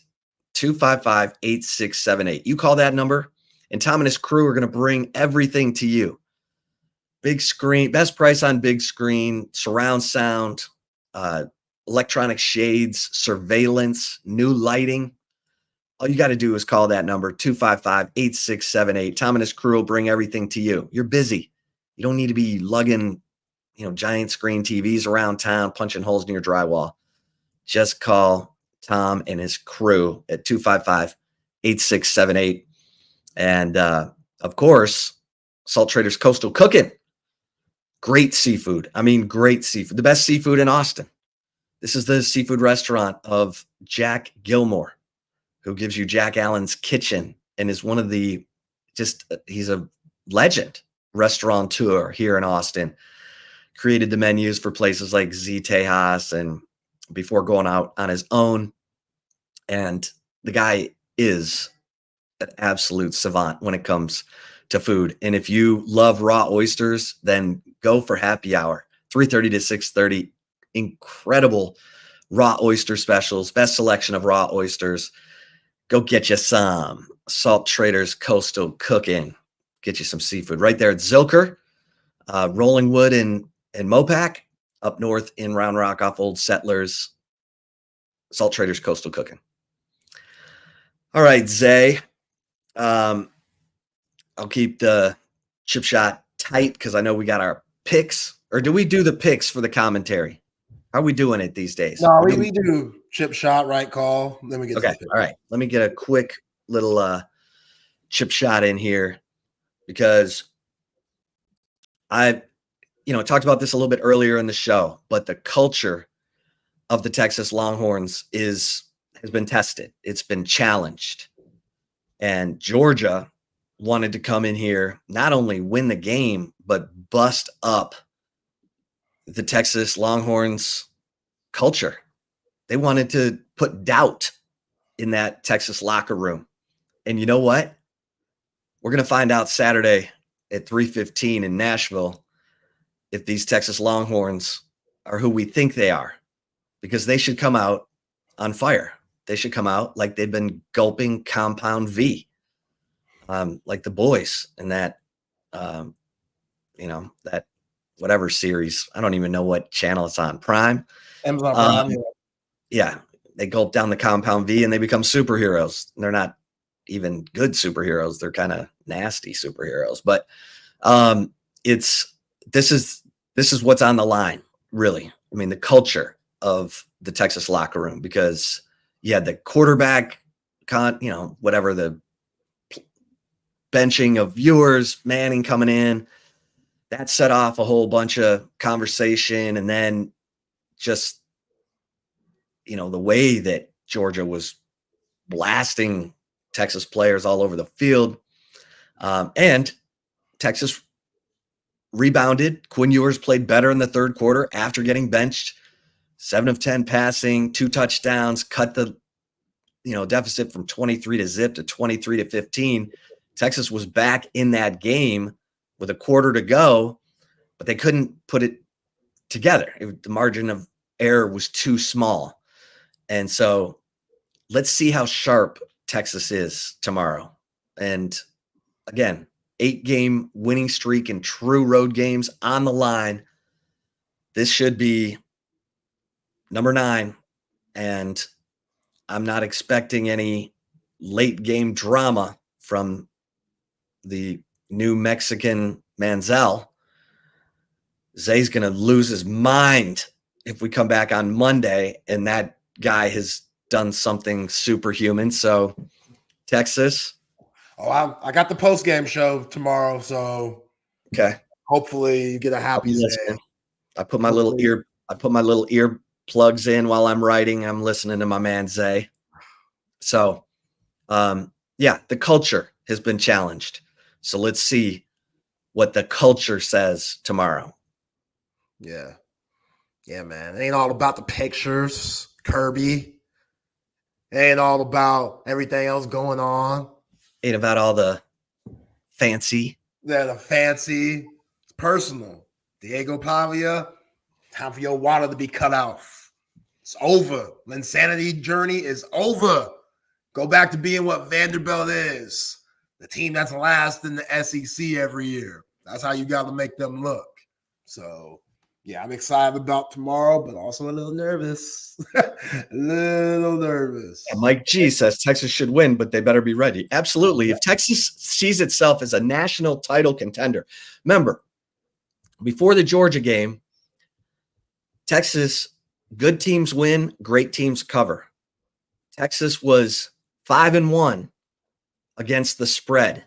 255-8678. You call that number, and Tom and his crew are going to bring everything to you. Big screen, best price on big screen, surround sound, electronic shades, surveillance, new lighting. All you got to do is call that number, 255-8678. Tom and his crew will bring everything to you. You're busy. You don't need to be lugging, giant screen TVs around town, punching holes in your drywall. Just call Tom and his crew at 255-8678. And, of course, Salt Traders Coastal Cooking. Great seafood. I mean, great seafood. The best seafood in Austin. This is the seafood restaurant of Jack Gilmore, who gives you Jack Allen's Kitchen and is one of the he's a legend restaurateur here in Austin. Created the menus for places like Z Tejas and before going out on his own. And the guy is an absolute savant when it comes to food. And if you love raw oysters, then go for happy hour, 3:30 to 6:30. Incredible raw oyster specials, best selection of raw oysters. Go get you some. Salt Traders Coastal Cooking. Get you some seafood right there at Zilker, Rollingwood and Mopac, up north in Round Rock off Old Settlers. Salt Traders Coastal Cooking. All right, Zay. I'll keep the chip shot tight because I know we got our picks. Or do we do the picks for the commentary? How are we doing it these days? No, we do chip shot, right call. Then we get okay. All right. Let me get a quick little chip shot in here because I talked about this a little bit earlier in the show, but the culture of the Texas Longhorns has been tested. It's been challenged. And Georgia wanted to come in here, not only win the game, but bust up the Texas Longhorns culture. They wanted to put doubt in that Texas locker room. And you know what? We're going to find out Saturday at 3:15 in Nashville if these Texas Longhorns are who we think they are, because they should come out on fire. They should come out like they've been gulping Compound V, like the boys in that, that whatever series. I don't even know what channel it's on. Prime. Amazon Prime. Yeah, they gulp down the Compound V and they become superheroes. They're not even good superheroes. They're kind of nasty superheroes. But this is what's on the line, really. I mean, the culture of the Texas locker room, because you had the quarterback, whatever, the benching of viewers, Manning coming in. That set off a whole bunch of conversation. And then just, the way that Georgia was blasting Texas players all over the field. And Texas rebounded. Quinn Ewers played better in the third quarter after getting benched. 7 of 10 passing, 2 touchdowns, cut the deficit from 23 to zip to 23 to 15. Texas was back in that game with a quarter to go, but they couldn't put it together. The margin of error was too small. And so let's see how sharp Texas is tomorrow. And again, 8-game winning streak in true road games on the line. This should be number 9. And I'm not expecting any late game drama from the new Mexican Manziel. Zay's going to lose his mind if we come back on Monday and that guy has done something superhuman. So Texas. Oh, I got the post-game show tomorrow. So okay. Hopefully you get a happy day. I put my little ear plugs in while I'm writing. I'm listening to my man Zay. So the culture has been challenged. So let's see what the culture says tomorrow. Yeah. Yeah, man. It ain't all about the pictures, Kirby. It ain't all about everything else going on. Ain't about all the fancy. Yeah, the fancy. It's personal. Diego Pavia, time for your water to be cut off. It's over. The insanity journey is over. Go back to being what Vanderbilt is. The team that's last in the SEC every year. That's how you got to make them look. So, yeah, I'm excited about tomorrow, but also a little nervous. And Mike G says Texas should win, but they better be ready. Absolutely. If Texas sees itself as a national title contender, remember, before the Georgia game, Texas, good teams win, great teams cover. Texas was 5-1 against the spread.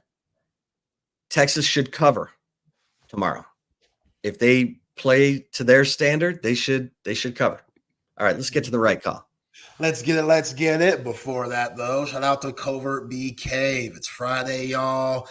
Texas should cover tomorrow. If they play to their standard, they should cover. All right, let's get to the right call. Let's get it. Before that, though, shout out to Covert B Cave. It's Friday, y'all.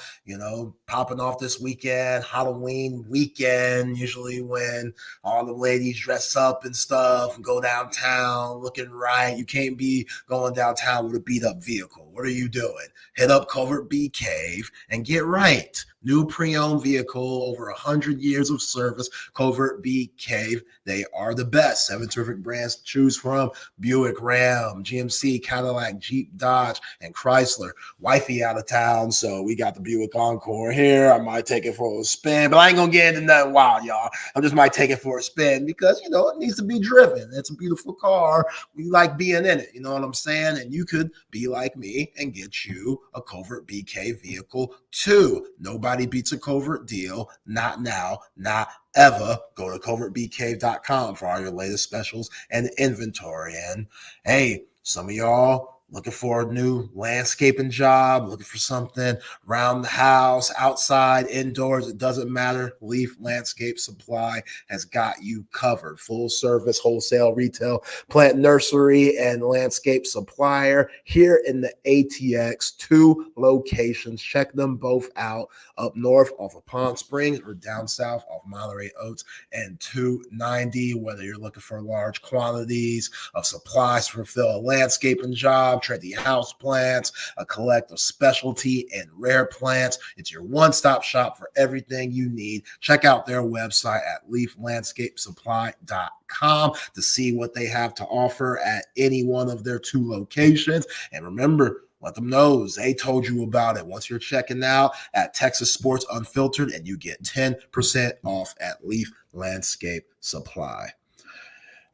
Popping off this weekend, Halloween weekend, usually when all the ladies dress up and stuff and go downtown looking right. You can't be going downtown with a beat-up vehicle. What are you doing? Hit up Covert B Cave and get right. New pre-owned vehicle, over 100 years of service. Covert B Cave. They are the best. 7 terrific brands to choose from. Buick, Ram, GMC, Cadillac, Jeep, Dodge, and Chrysler. Wifey out of town, so we got the Buick Encore here. I might take it for a spin, but I ain't gonna get into nothing wild, y'all. I just might take it for a spin because, it needs to be driven. It's a beautiful car. We like being in it. You know what I'm saying? And you could be like me and get you a Covert BK vehicle too. Nobody beats a Covert deal. Not now, not ever. Go to covertbcave.com for all your latest specials and inventory. And hey, some of y'all looking for a new landscaping job, looking for something around the house, outside, indoors, it doesn't matter. Leaf Landscape Supply has got you covered. Full service, wholesale, retail, plant nursery, and landscape supplier here in the ATX. 2 locations. Check them both out. Up north off of Palm Springs or down south off Monterey Oaks and 290. Whether you're looking for large quantities of supplies to fulfill a landscaping job, wild, trendy house plants, a collective specialty and rare plants. It's your one-stop shop for everything you need. Check out their website at leaflandscapesupply.com to see what they have to offer at any one of their 2 locations. And remember, let them know they told you about it. Once you're checking out at Texas Sports Unfiltered, and you get 10% off at Leaf Landscape Supply.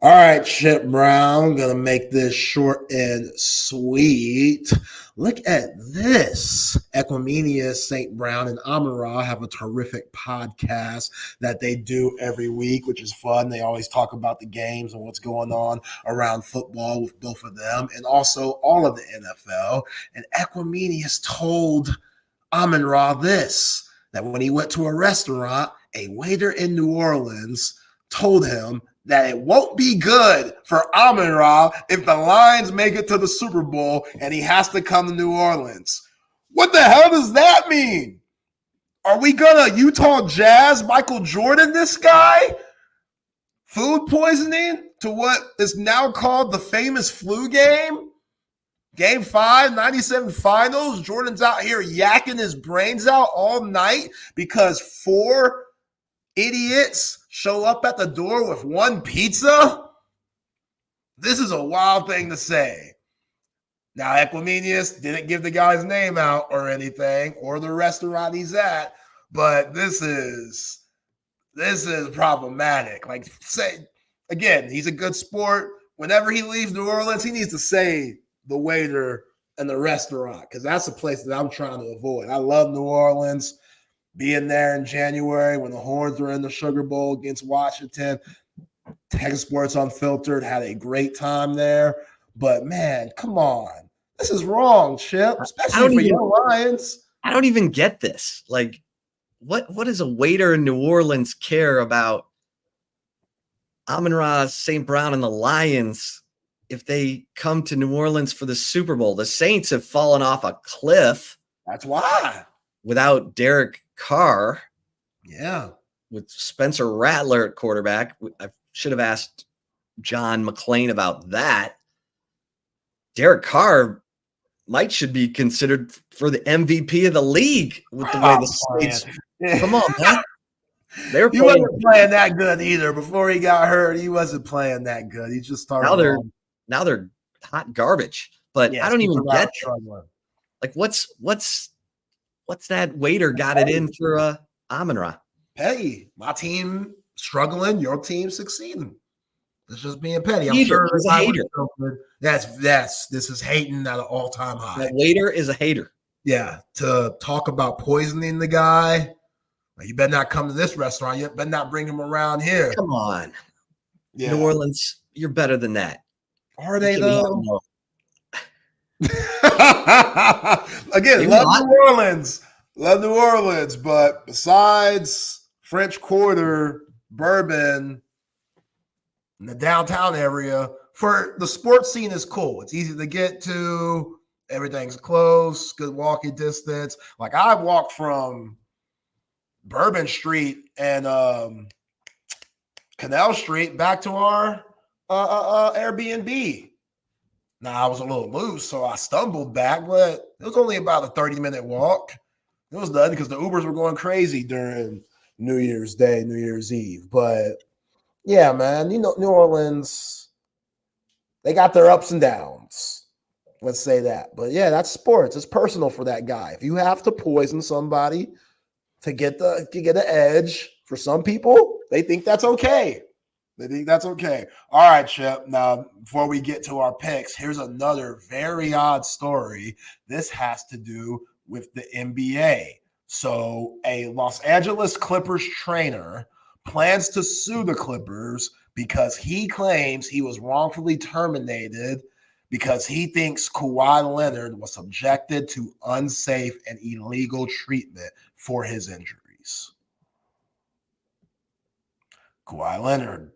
All right, Chip Brown, going to make this short and sweet. Look at this. Equimania, St. Brown, and Amon-Ra have a terrific podcast that they do every week, which is fun. They always talk about the games and what's going on around football with both of them and also all of the NFL. And Equimania's told Amon-Ra this, that when he went to a restaurant, a waiter in New Orleans told him that it won't be good for Amon-Ra if the Lions make it to the Super Bowl and he has to come to New Orleans. What the hell does that mean? Are we gonna Utah Jazz Michael Jordan this guy? Food poisoning to what is now called the famous flu game? Game 5, 97 finals. Jordan's out here yakking his brains out all night because 4 idiots show up at the door with 1 pizza? This is a wild thing to say. Now, Equimanius didn't give the guy's name out or anything, or the restaurant he's at, but this is problematic. Like, say again, he's a good sport. Whenever he leaves New Orleans, he needs to say the waiter and the restaurant, because that's a place that I'm trying to avoid. I love New Orleans. Being there in January when the Horns were in the Sugar Bowl against Washington, Texas Sports Unfiltered had a great time there. But, man, come on. This is wrong, Chip, especially for your Lions. I don't even get this. Like, what does a waiter in New Orleans care about Amon-Ra, St. Brown, and the Lions if they come to New Orleans for the Super Bowl? The Saints have fallen off a cliff. That's why. Without Derek Carr. Yeah. With Spencer Rattler at quarterback. I should have asked John McClain about that. Derek Carr should be considered for the MVP of the league with the way the Saints. Come on, man. He wasn't playing that good either. Before he got hurt, he wasn't playing that good. He just started. Now they're hot garbage. But I don't even get that. Like, what's that waiter got it in for Amon-Ra? Petty. My team struggling, your team succeeding. It's just being petty. I'm sure he's a hater. This is hating at an all-time high. That waiter is a hater. Yeah. To talk about poisoning the guy. You better not come to this restaurant. You better not bring him around here. Come on. Yeah. New Orleans, you're better than that. Are they, though? Again, love New Orleans, but besides French Quarter, bourbon, in the downtown area, for the sports scene is cool. It's easy to get to. Everything's close, good walking distance. Like, I walk from Bourbon Street and Canal Street back to our Airbnb. Now, I was a little loose, so I stumbled back, but it was only about a 30-minute walk. It was done because the Ubers were going crazy during New Year's Day, New Year's Eve. But, yeah, man, New Orleans, they got their ups and downs. Let's say that. But, yeah, that's sports. It's personal for that guy. If you have to poison somebody to get an edge, for some people, they think that's okay. All right, Chip. Now, before we get to our picks, here's another very odd story. This has to do with the NBA. So, a Los Angeles Clippers trainer plans to sue the Clippers because he claims he was wrongfully terminated because he thinks Kawhi Leonard was subjected to unsafe and illegal treatment for his injuries. Kawhi Leonard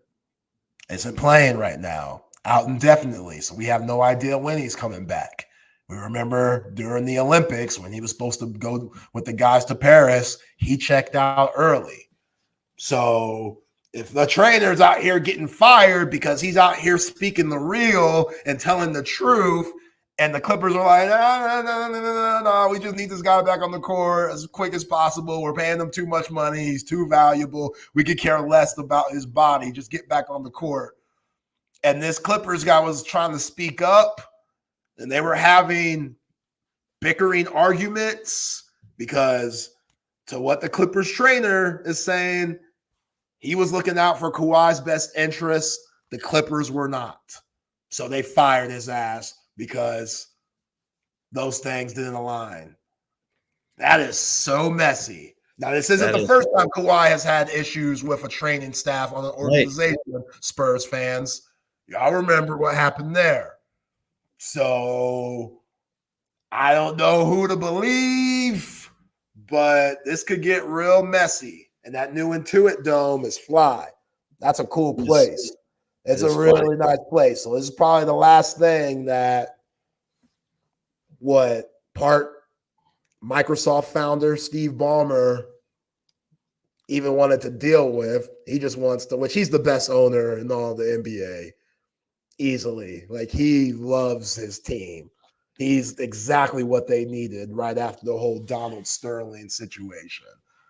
isn't playing right now, out indefinitely, so we have no idea when he's coming back. We remember during the Olympics when he was supposed to go with the guys to Paris, he checked out early. So if the trainer's out here getting fired because he's out here speaking the real and telling the truth, And the Clippers are like, no, we just need this guy back on the court as quick as possible. We're paying him too much money. He's too valuable. We could care less about his body. Just get back on the court. And this Clippers guy was trying to speak up, and they were having bickering arguments because to what the Clippers trainer is saying, he was looking out for Kawhi's best interest. The Clippers were not. So they fired his ass because those things didn't align. That is so messy. Now, this isn't the first time Kawhi has had issues with a training staff on an organization, Spurs fans. Y'all remember what happened there. So I don't know who to believe, but this could get real messy. And that new Intuit Dome is fly. That's a cool place. It's a really nice place. So this is probably the last thing that part Microsoft founder Steve Ballmer even wanted to deal with. He just wants to, which he's the best owner in all the NBA easily. Like, he loves his team. He's exactly what they needed right after the whole Donald Sterling situation.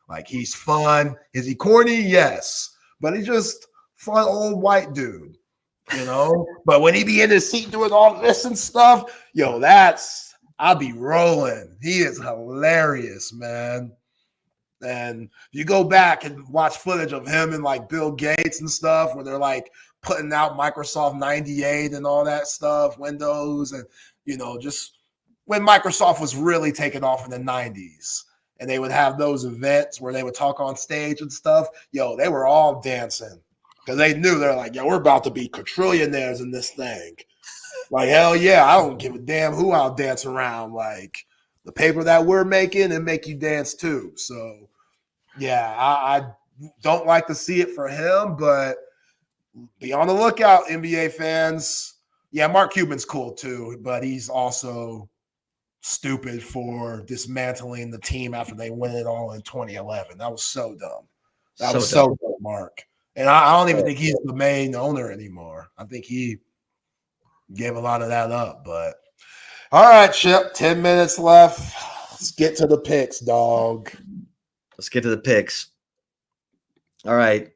Like, he's fun. Is he corny? Yes. But he's just fun old white dude, you know? But when he be in his seat doing all this and stuff, I'll be rolling. He is hilarious, man. And you go back and watch footage of him and like Bill Gates and stuff where they're like putting out Microsoft 98 and all that stuff, Windows, and, you know, just when Microsoft was really taking off in the 90s. And they would have those events where they would talk on stage and stuff. They were all dancing because they knew they're like, we're about to be quadrillionaires in this thing. Like, hell yeah, I don't give a damn who I'll dance around. Like, the paper that we're making and make you dance too. So, yeah, I don't like to see it for him, but be on the lookout, NBA fans. Yeah, Mark Cuban's cool too, but he's also stupid for dismantling the team after they win it all in 2011. That was so dumb. That was so dumb, Mark. And I don't even think he's the main owner anymore. I think he gave a lot of that up. But all right, Chip, 10 minutes left. Let's get to the picks, dog. Let's get to the picks. All right.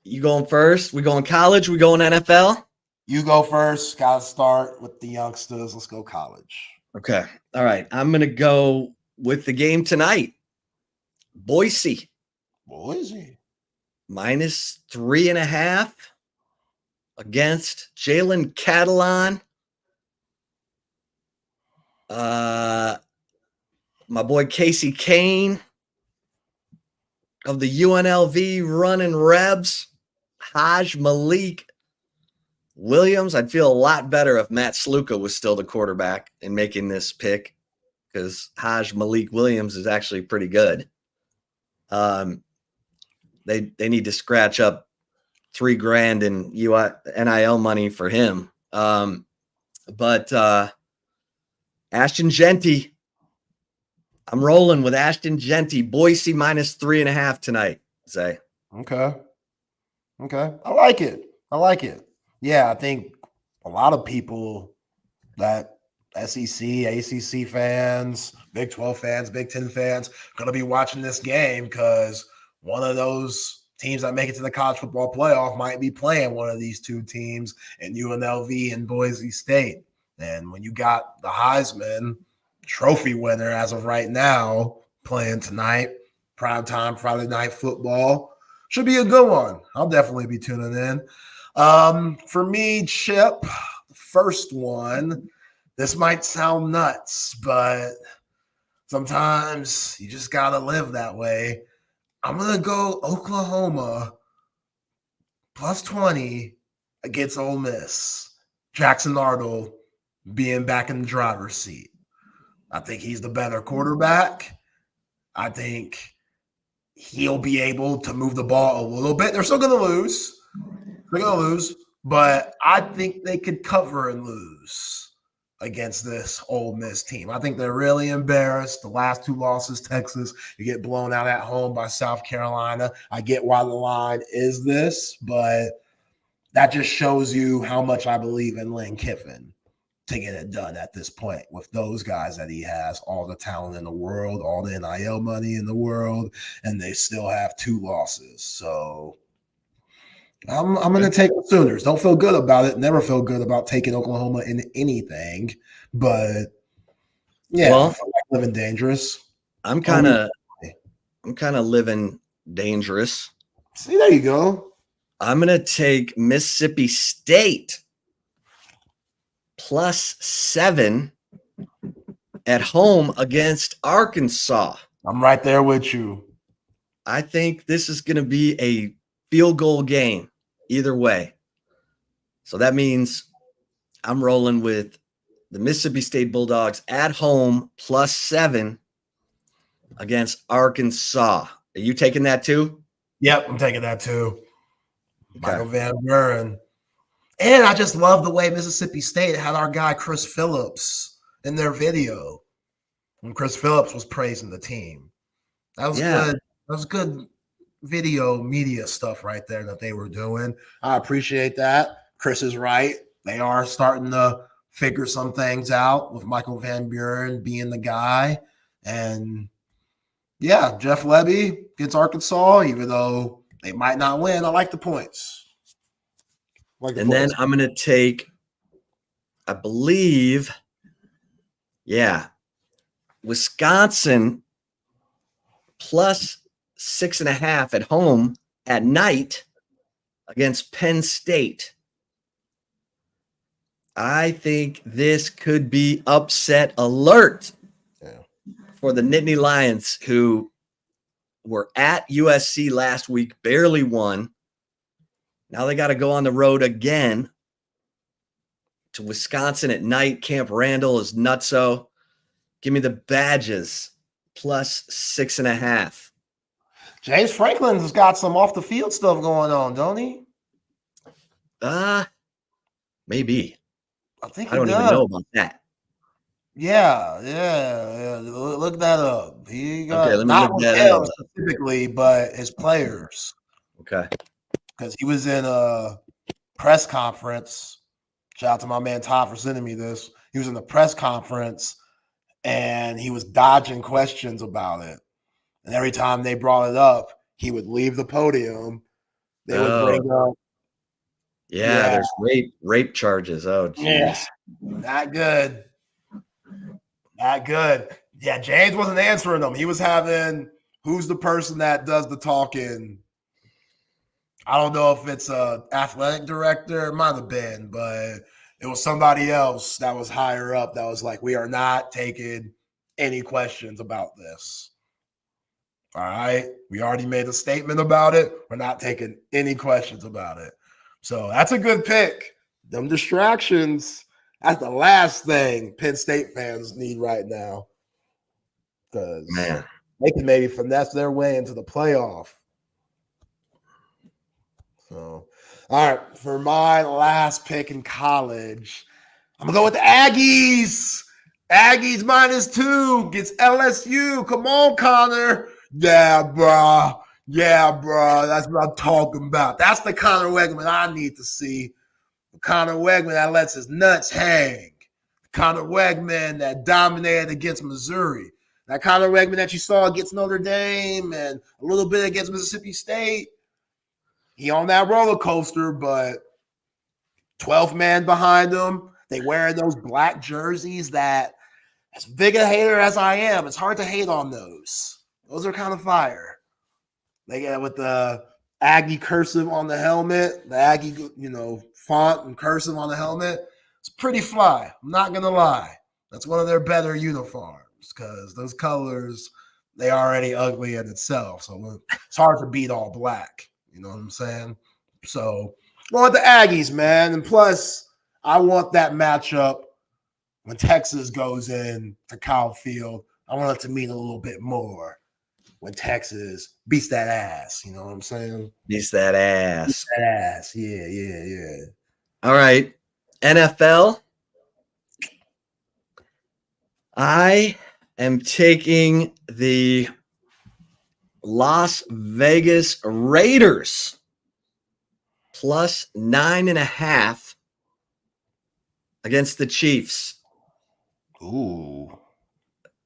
You going first? We going college? We going NFL? You go first. Got to start with the youngsters. Let's go college. Okay. All right. I'm going to go with the game tonight. Boise. -3.5 against Jalen Catalon. My boy Casey Kane of the UNLV running Rebs. Haj Malik Williams. I'd feel a lot better if Matt Sluka was still the quarterback in making this pick, because Haj Malik Williams is actually pretty good. They need to scratch up $3,000 in NIL money for him. But Ashton Genty, I'm rolling with Ashton Genty. Boise -3.5 tonight. Zay. Okay. I like it. Yeah, I think a lot of people that SEC, ACC fans, Big 12 fans, Big 10 fans going to be watching this game because one of those teams that make it to the college football playoff might be playing one of these two teams in UNLV and Boise State. And when you got the Heisman Trophy winner as of right now playing tonight, primetime Friday night football, should be a good one. I'll definitely be tuning in. For me, Chip, the first one, this might sound nuts, but sometimes you just got to live that way. I'm going to go Oklahoma +20 against Ole Miss. Jackson Arnold being back in the driver's seat. I think he's the better quarterback. I think he'll be able to move the ball a little bit. They're still going to lose. But I think they could cover and lose against this Ole Miss team. I think they're really embarrassed. The last two losses, Texas, you get blown out at home by South Carolina. I get why the line is this, but that just shows you how much I believe in Lane Kiffin to get it done at this point with those guys that he has, all the talent in the world, all the NIL money in the world, and they still have 2 losses. So I'm going to take the Sooners. Don't feel good about it. Never feel good about taking Oklahoma in anything, but yeah, Well, I feel like living dangerous. I'm kind of living dangerous. See, there you go. I'm going to take Mississippi State +7 at home against Arkansas. I'm right there with you. I think this is going to be a field goal game either way. So that means I'm rolling with the Mississippi State Bulldogs at home +7 against Arkansas. Are you taking that too? Yep, I'm taking that too. Okay. Michael Van Buren. And I just love the way Mississippi State had our guy Chris Phillips in their video when Chris Phillips was praising the team. That was good. That was good video media stuff right there that they were doing. I appreciate that. Chris is right. They are starting to figure some things out with Michael Van Buren being the guy. And yeah, Jeff Lebby gets Arkansas, even though they might not win. I like the points. Then I'm going to take, I believe, Wisconsin +6.5 at home at night against Penn State. I think this could be upset alert for the Nittany Lions, who were at USC last week, barely won. Now they got to go on the road again to Wisconsin at night. Camp Randall is nutso. Give me the Badgers +6.5. James Franklin's got some off the field stuff going on, don't he? Maybe. I think I don't even know about that. Yeah. Look that up. He got Okay, let me not look with that him up. specifically, but his players. Okay. Because he was in a press conference. Shout out to my man Todd for sending me this. He was in the press conference and he was dodging questions about it. And every time they brought it up, he would leave the podium. They would bring up. Yeah, there's rape charges. Oh, geez. Yeah, not good. Not good. Yeah, James wasn't answering them. He was having, who's the person that does the talking? I don't know if it's a athletic director. It might have been, but it was somebody else that was higher up that was like, we are not taking any questions about this. All right. We already made a statement about it. We're not taking any questions about it. So that's a good pick. Them distractions, that's the last thing Penn State fans need right now. Because they can maybe finesse their way into the playoff. So, all right, for my last pick in college, I'm going to go with the Aggies. Aggies -2 gets LSU. Come on, Connor. Yeah, bro. That's what I'm talking about. That's the Connor Wegman I need to see. The Connor Wegman that lets his nuts hang. The Connor Wegman that dominated against Missouri. That Connor Wegman that you saw against Notre Dame and a little bit against Mississippi State. He on that roller coaster, but 12 man behind him. They wearing those black jerseys that, as big a hater as I am, it's hard to hate on those. Those are kind of fire. They get with the Aggie cursive on the helmet, the Aggie, font and cursive on the helmet. It's pretty fly. I'm not going to lie. That's one of their better uniforms because those colors, they already ugly in itself. So it's hard to beat all black. You know what I'm saying? So I want the Aggies, man. And plus, I want that matchup when Texas goes in to Kyle Field. I want it to mean a little bit more when Texas beats that ass. You know what I'm saying? Beats that ass. Beats that ass. Yeah. All right. NFL. I am taking the Las Vegas Raiders +9.5 against the Chiefs. Ooh.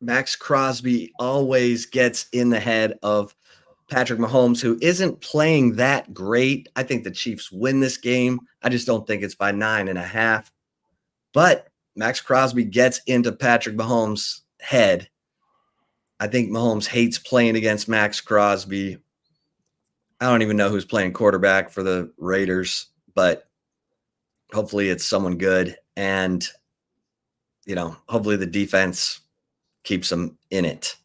Max Crosby always gets in the head of Patrick Mahomes, who isn't playing that great. I think the Chiefs win this game. I just don't think it's by 9.5. But Max Crosby gets into Patrick Mahomes' head. I think Mahomes hates playing against Max Crosby. I don't even know who's playing quarterback for the Raiders, but hopefully it's someone good. And, hopefully the defense keeps them in it.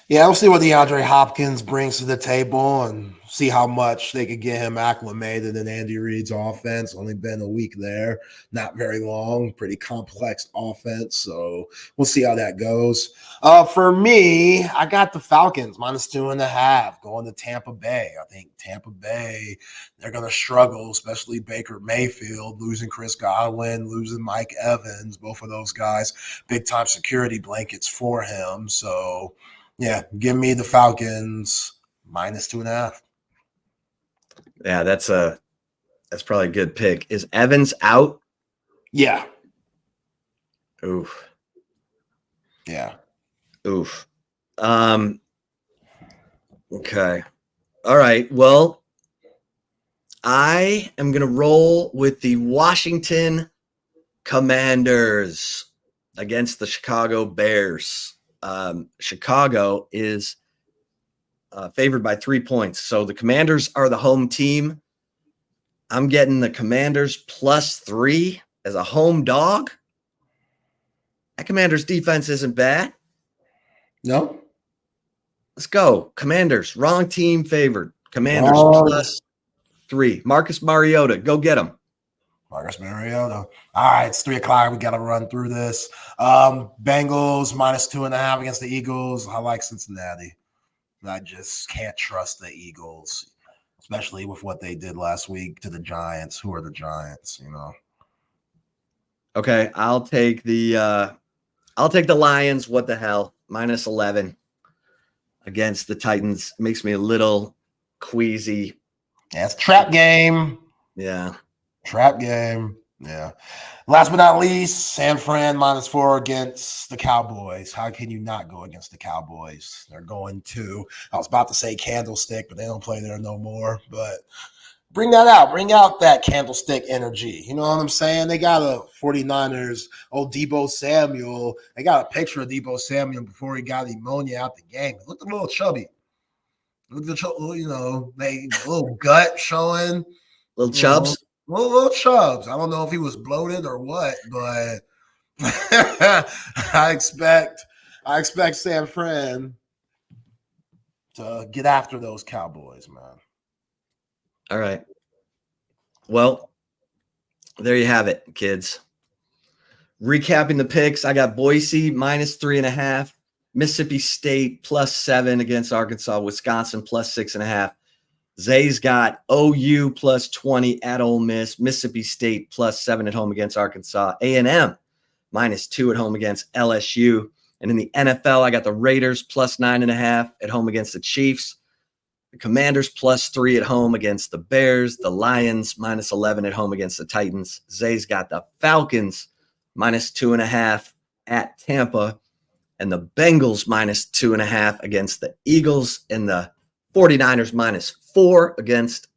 Yeah, we'll see what DeAndre Hopkins brings to the table and see how much they could get him acclimated in Andy Reid's offense. Only been a week there, not very long, pretty complex offense. So we'll see how that goes. For me, I got the Falcons -2.5 going to Tampa Bay. I think Tampa Bay, they're going to struggle, especially Baker Mayfield, losing Chris Godwin, losing Mike Evans, both of those guys, big-time security blankets for him. So, yeah, give me the Falcons -2.5. Yeah, that's probably a good pick. Is Evans out? Yeah. Oof. Yeah. Oof. Okay. All right. Well, I am going to roll with the Washington Commanders against the Chicago Bears. Chicago is favored by 3 points. So the Commanders are the home team. I'm getting the Commanders +3 as a home dog. That Commanders defense isn't bad. No. Let's go. Commanders, wrong team favored. Commanders +3. Marcus Mariota, go get him. Marcus Mariota. All right, it's 3:00. We got to run through this. Bengals -2.5 against the Eagles. I like Cincinnati. I just can't trust the Eagles, especially with what they did last week to the Giants. Who are the Giants? Okay, I'll take the Lions. What the hell? -11 against the Titans makes me a little queasy. Yeah, it's a trap game. Yeah. Trap game. Yeah. Last but not least, San Fran -4 against the Cowboys. How can you not go against the Cowboys? They're going to, I was about to say Candlestick, but they don't play there no more. But bring that out. Bring out that Candlestick energy. You know what I'm saying? They got a 49ers, Deebo Samuel. They got a picture of Deebo Samuel before he got pneumonia out the game. Look a little chubby. Look at the, they little gut showing. Little chubs. Little chubs. I don't know if he was bloated or what, but I expect San Fran to get after those Cowboys, man. All right. Well, there you have it, kids. Recapping the picks, I got Boise -3.5, Mississippi State +7 against Arkansas, Wisconsin +6.5. Zay's got OU +20 at Ole Miss, Mississippi State +7 at home against Arkansas, A&M -2 at home against LSU. And in the NFL, I got the Raiders +9.5 at home against the Chiefs, the Commanders +3 at home against the Bears, the Lions -11 at home against the Titans. Zay's got the Falcons -2.5 at Tampa, and the Bengals -2.5 against the Eagles, and the 49ers -4 against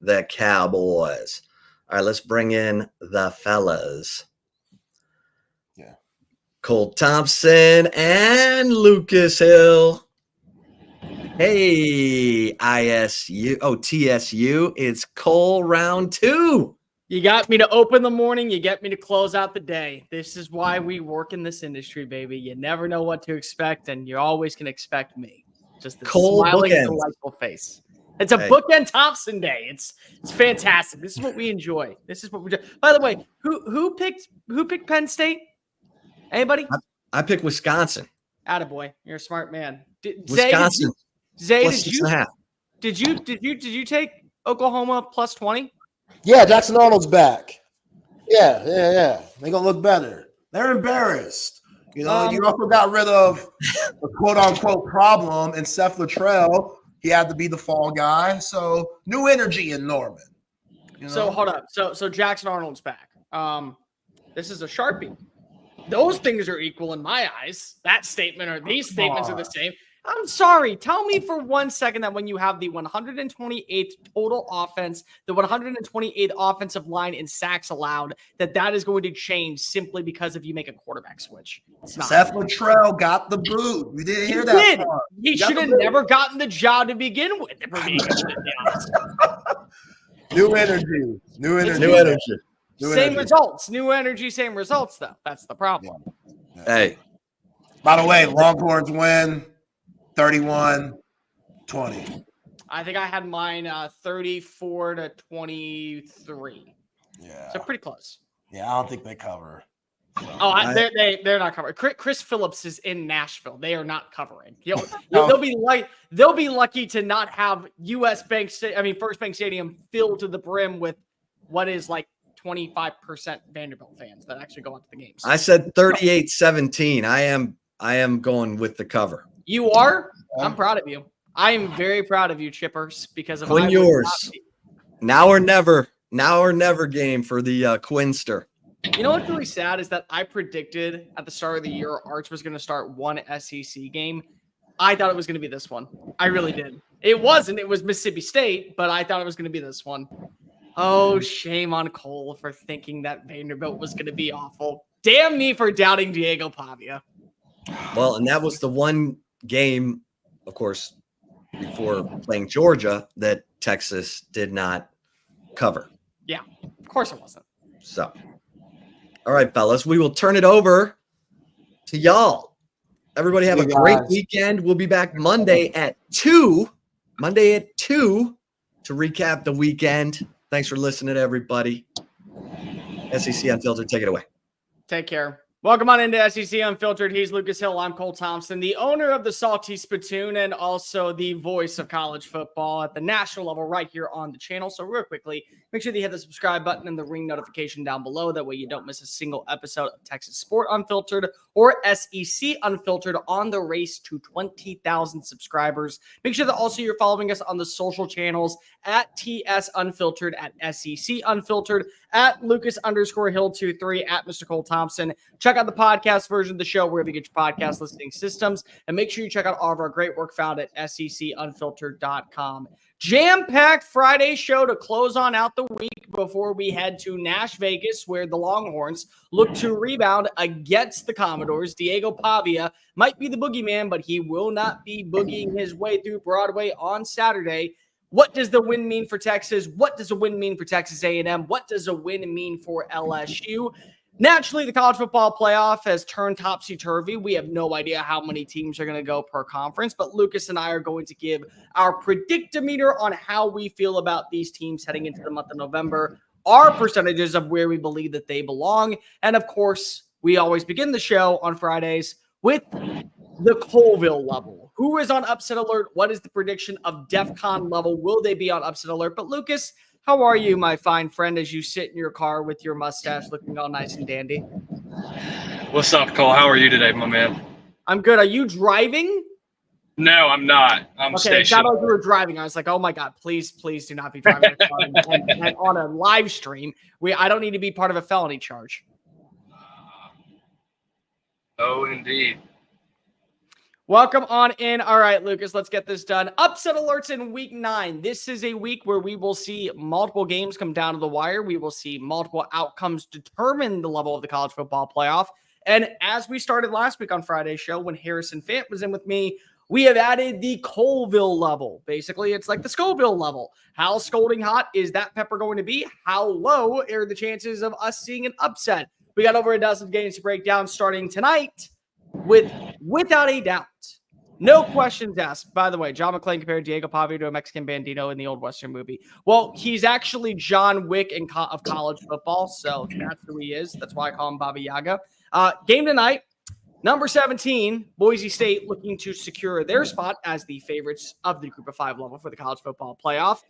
the Cowboys. All right, let's bring in the fellas. Yeah. Cole Thompson and Lucas Hill. Hey, TSU. It's Cole round 2. You got me to open the morning. You get me to close out the day. This is why we work in this industry, baby. You never know what to expect, and you always can expect me. Just the Cole smiling, bookends. delightful face. It's a bookend Thompson day. It's fantastic. This is what we enjoy. This is what we do. By the way, who picked Penn State? Anybody? I picked Wisconsin. Attaboy. You're a smart man. Wisconsin. Zay, +6.5. did you take Oklahoma +20? Yeah, Jackson Arnold's back. Yeah. They're gonna look better. They're embarrassed. You also got rid of the quote-unquote problem in Seth Luttrell. He had to be the fall guy. So new energy in Norman. So hold up. So Jackson Arnold's back. This is a Sharpie. Those things are equal in my eyes. That statement or these statements are the same. I'm sorry. Tell me for 1 second that when you have the 128th total offense, the 128th offensive line in sacks allowed, that is going to change simply because if you make a quarterback switch. It's not. Seth Luttrell got the boot. We didn't hear that. Did. Part. He should have never gotten the job to begin with. If we're being honest. New energy. Same results. New energy, same results, though. That's the problem. Hey. By the way, Longhorns win 31-20. I think I had mine 34-23. Yeah. So pretty close. Yeah, I don't think they cover. They're not covering. Chris Phillips is in Nashville. They are not covering. They'll be lucky to not have First Bank Stadium filled to the brim with what is like 25% Vanderbilt fans that actually go out to the games. I said 38-17. I am going with the cover. You are? I'm proud of you. I am very proud of you, Chippers, because of Quinn yours. Now or never game for the Quinster. You know what's really sad is that I predicted at the start of the year Arch was going to start one SEC game. I thought it was going to be this one. I really did. It wasn't. It was Mississippi State, but I thought it was going to be this one. Oh, shame on Cole for thinking that Vanderbilt was going to be awful. Damn me for doubting Diego Pavia. Well, and that was the one game, of course, before playing Georgia that Texas did not cover. Yeah, of course it wasn't. So, all right, fellas, we will turn it over to y'all. Everybody have a great weekend. We'll be back Monday at 2 to recap the weekend. Thanks for listening, everybody. SEC Unfiltered, take it away. Take care. Welcome on into SEC Unfiltered. He's Lucas Hill. I'm Cole Thompson, the owner of the Salty Spittoon and also the voice of college football at the national level right here on the channel. So real quickly, make sure that you hit the subscribe button and the ring notification down below. That way you don't miss a single episode of Texas Sport Unfiltered or SEC Unfiltered on the race to 20,000 subscribers. Make sure that also you're following us on the social channels at TS Unfiltered, at SEC Unfiltered, at Lucas_Hill23, at Mr. Cole Thompson. Check out the podcast version of the show wherever you get your podcast listening systems. And make sure you check out all of our great work found at secunfiltered.com. Jam-packed Friday show to close on out the week before we head to Nash Vegas, where the Longhorns look to rebound against the Commodores. Diego Pavia might be the boogeyman, but he will not be boogieing his way through Broadway on Saturday. What does the win mean for Texas? What does a win mean for Texas A&M? What does a win mean for LSU? Naturally, the college football playoff has turned topsy-turvy. We have no idea how many teams are going to go per conference, but Lucas and I are going to give our predictometer on how we feel about these teams heading into the month of November, our percentages of where we believe that they belong, and of course, we always begin the show on Fridays with the Colville level. Who is on upset alert? What is the prediction of DEFCON level? Will they be on upset alert? But Lucas, how are you, my fine friend, as you sit in your car with your mustache looking all nice and dandy? What's up, Cole? How are you today, my man? I'm good. Are you driving? No, I'm not. I'm okay, it stationed. sounded like you were driving. I was like, oh my God, please do not be driving and on a live stream. I don't need to be part of a felony charge. Oh, indeed. Welcome on in. All right, Lucas, let's get this done. Upset alerts in week 9. This is a week where we will see multiple games come down to the wire. We will see multiple outcomes determine the level of the college football playoff. And as we started last week on Friday's show, when Harrison Fant was in with me, we have added the Colville level. Basically, it's like the Scoville level. How scolding hot is that pepper going to be? How low are the chances of us seeing an upset? We got over a dozen games to break down starting tonight. Without a doubt, no questions asked. By the way, John McClane compared Diego Pavia to a Mexican bandito in the old Western movie. Well, he's actually John Wick of college football, so that's who he is. That's why I call him Baba Yaga. Game tonight, number 17, Boise State looking to secure their spot as the favorites of the Group of 5 level for the college football playoff.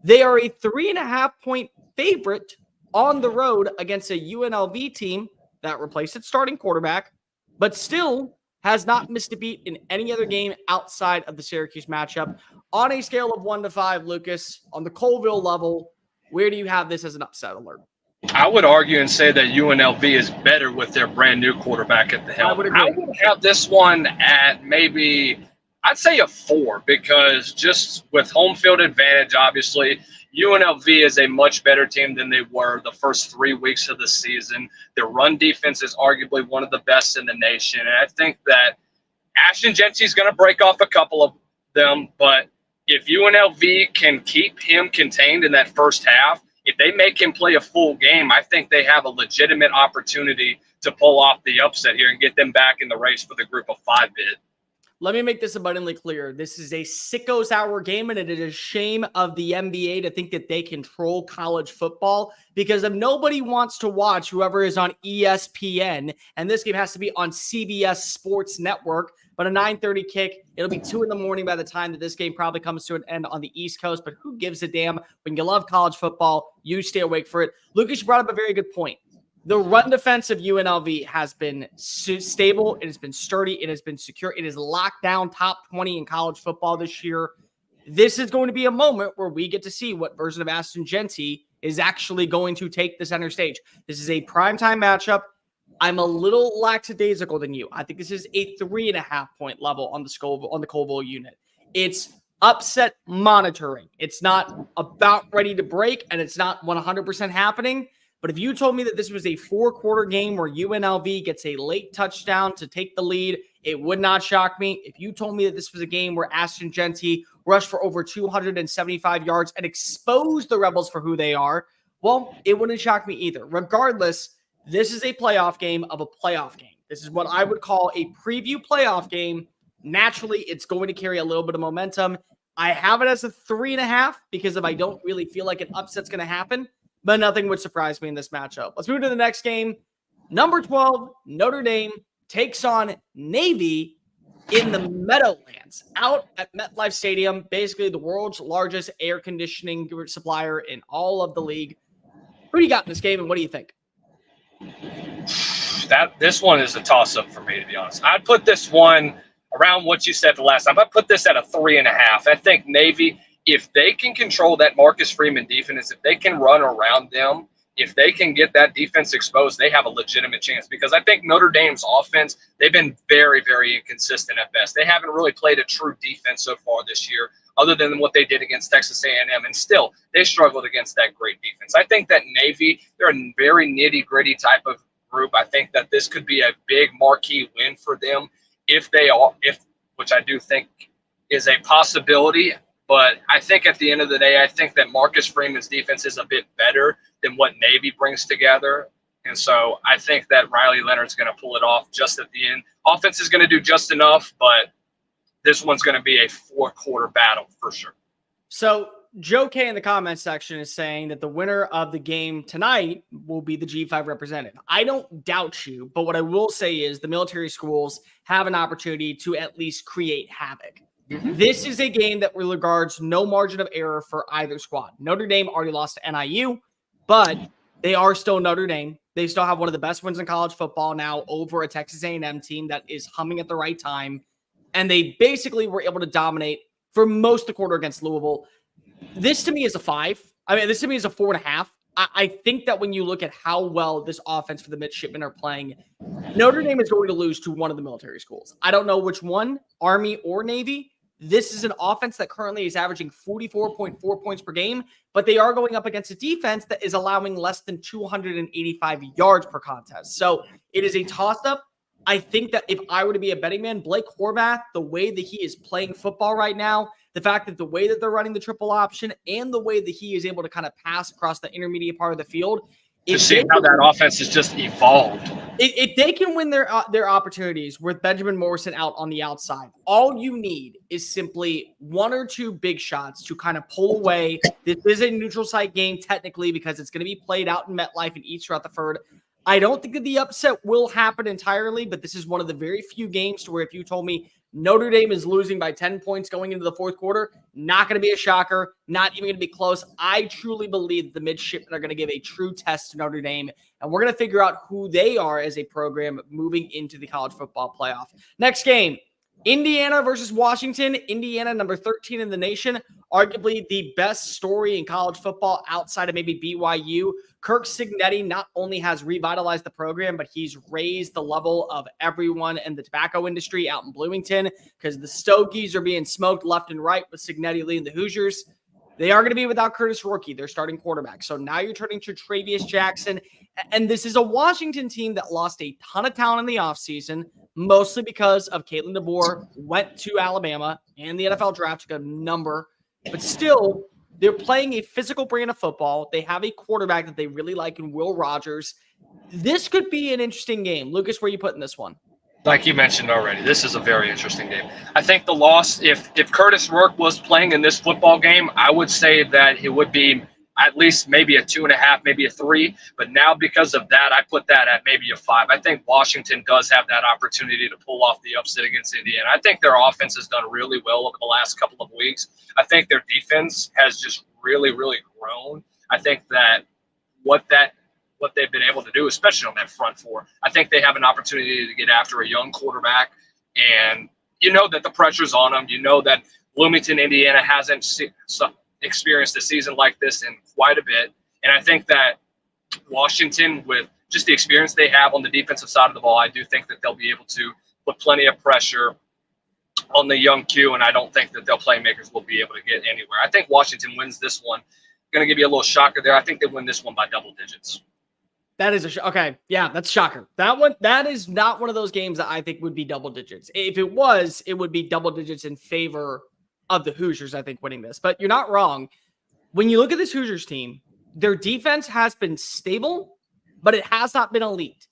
They are a 3.5-point favorite on the road against a UNLV team that replaced its starting quarterback, but still has not missed a beat in any other game outside of the Syracuse matchup. On a scale of 1 to 5, Lucas, on the Colville level, where do you have this as an upset alert? I would argue and say that UNLV is better with their brand new quarterback at the helm. I would have this one at maybe, I'd say a 4, because just with home field advantage, obviously, UNLV is a much better team than they were the first 3 weeks of the season. Their run defense is arguably one of the best in the nation. And I think that Ashton Jeanty's going to break off a couple of them, but if UNLV can keep him contained in that first half, if they make him play a full game, I think they have a legitimate opportunity to pull off the upset here and get them back in the race for the group of 5 bid. Let me make this abundantly clear. This is a sickos hour game, and it is a shame of the NBA to think that they control college football, because if nobody wants to watch whoever is on ESPN, and this game has to be on CBS Sports Network, but a 9:30 kick, it'll be 2 a.m. by the time that this game probably comes to an end on the East Coast, but who gives a damn? When you love college football, you stay awake for it. Lucas, you brought up a very good point. The run defense of UNLV has been stable. It has been sturdy. It has been secure. It is locked down top 20 in college football this year. This is going to be a moment where we get to see what version of Ashton Jeanty is actually going to take the center stage. This is a primetime matchup. I'm a little lackadaisical than you. I think this is a 3.5 point level on the Colville unit. It's upset monitoring. It's not about ready to break, and it's not 100% happening. But if you told me that this was a 4-quarter game where UNLV gets a late touchdown to take the lead, it would not shock me. If you told me that this was a game where Ashton Jeanty rushed for over 275 yards and exposed the Rebels for who they are, well, it wouldn't shock me either. Regardless, this is a playoff game of a playoff game. This is what I would call a preview playoff game. Naturally, it's going to carry a little bit of momentum. I have it as a 3.5 because if I don't really feel like an upset's going to happen, but nothing would surprise me in this matchup. Let's move to the next game. Number 12, Notre Dame takes on Navy in the Meadowlands out at MetLife Stadium, basically the world's largest air conditioning supplier in all of the league. Who do you got in this game, and what do you think? This one is a toss-up for me, to be honest. I'd put this one around what you said the last time. I'd put this at a 3.5. I think Navy, if they can control that Marcus Freeman defense, if they can run around them, if they can get that defense exposed, they have a legitimate chance. Because I think Notre Dame's offense, they've been very, very inconsistent at best. They haven't really played a true defense so far this year, other than what they did against Texas A&M. And still, they struggled against that great defense. I think that Navy, they're a very nitty-gritty type of group. I think that this could be a big marquee win for them which I do think is a possibility. But I think at the end of the day, I think that Marcus Freeman's defense is a bit better than what Navy brings together. And so I think that Riley Leonard's going to pull it off just at the end. Offense is going to do just enough, but this one's going to be a 4-quarter battle for sure. So Joe K in the comment section is saying that the winner of the game tonight will be the G5 representative. I don't doubt you, but what I will say is the military schools have an opportunity to at least create havoc. This is a game that regards no margin of error for either squad. Notre Dame already lost to NIU, but they are still Notre Dame. They still have one of the best wins in college football now over a Texas A&M team that is humming at the right time. And they basically were able to dominate for most of the quarter against Louisville. This to me is a 5. I mean, this to me is a 4.5. I think that when you look at how well this offense for the midshipmen are playing, Notre Dame is going to lose to one of the military schools. I don't know which one, Army or Navy. This is an offense that currently is averaging 44.4 points per game, but they are going up against a defense that is allowing less than 285 yards per contest. So it is a toss-up. I think that if I were to be a betting man, Blake Horvath, the way that he is playing football right now, the fact that the way that they're running the triple option and the way that he is able to kind of pass across the intermediate part of the field, to see how that offense has just evolved. If they can win their opportunities with Benjamin Morrison out on the outside, all you need is simply 1 or 2 big shots to kind of pull away. This is a neutral site game technically because it's going to be played out in MetLife and East Rutherford. I don't think that the upset will happen entirely, but this is one of the very few games to where if you told me Notre Dame is losing by 10 points going into the 4th quarter, not going to be a shocker, not even going to be close. I truly believe that the midshipmen are going to give a true test to Notre Dame, and we're going to figure out who they are as a program moving into the college football playoff. Next game, Indiana versus Washington. Indiana, number 13 in the nation, arguably the best story in college football outside of maybe BYU. Kirk Cignetti not only has revitalized the program, but he's raised the level of everyone in the tobacco industry out in Bloomington because the Stogies are being smoked left and right with Cignetti leading the Hoosiers. They are going to be without Curtis Rourke, their starting quarterback. So now you're turning to Travius Jackson. And this is a Washington team that lost a ton of talent in the offseason, mostly because of Caitlin DeBoer went to Alabama and the NFL draft took a number. But still, they're playing a physical brand of football. They have a quarterback that they really like in Will Rogers. This could be an interesting game. Lucas, where are you putting this one? Like you mentioned already, this is a very interesting game. I think the loss, if Curtis Rourke was playing in this football game, I would say that it would be at least maybe a 2.5, maybe a 3. But now because of that, I put that at maybe a 5. I think Washington does have that opportunity to pull off the upset against Indiana. I think their offense has done really well over the last couple of weeks. I think their defense has just really, really grown. I think that what they've been able to do, especially on that front four, I think they have an opportunity to get after a young quarterback. And you know that the pressure's on them. You know that Bloomington, Indiana hasn't experienced a season like this in quite a bit. And I think that Washington, with just the experience they have on the defensive side of the ball, I do think that they'll be able to put plenty of pressure on the young Q, and I don't think that their playmakers will be able to get anywhere. I think Washington wins this one. Going to give you a little shocker there. I think they win this one by double digits. That is okay. Yeah, that's shocker. That is not one of those games that I think would be double digits. If it was, it would be double digits in favor of the Hoosiers, I think, winning this. But you're not wrong. When you look at this Hoosiers team, their defense has been stable, but it has not been elite.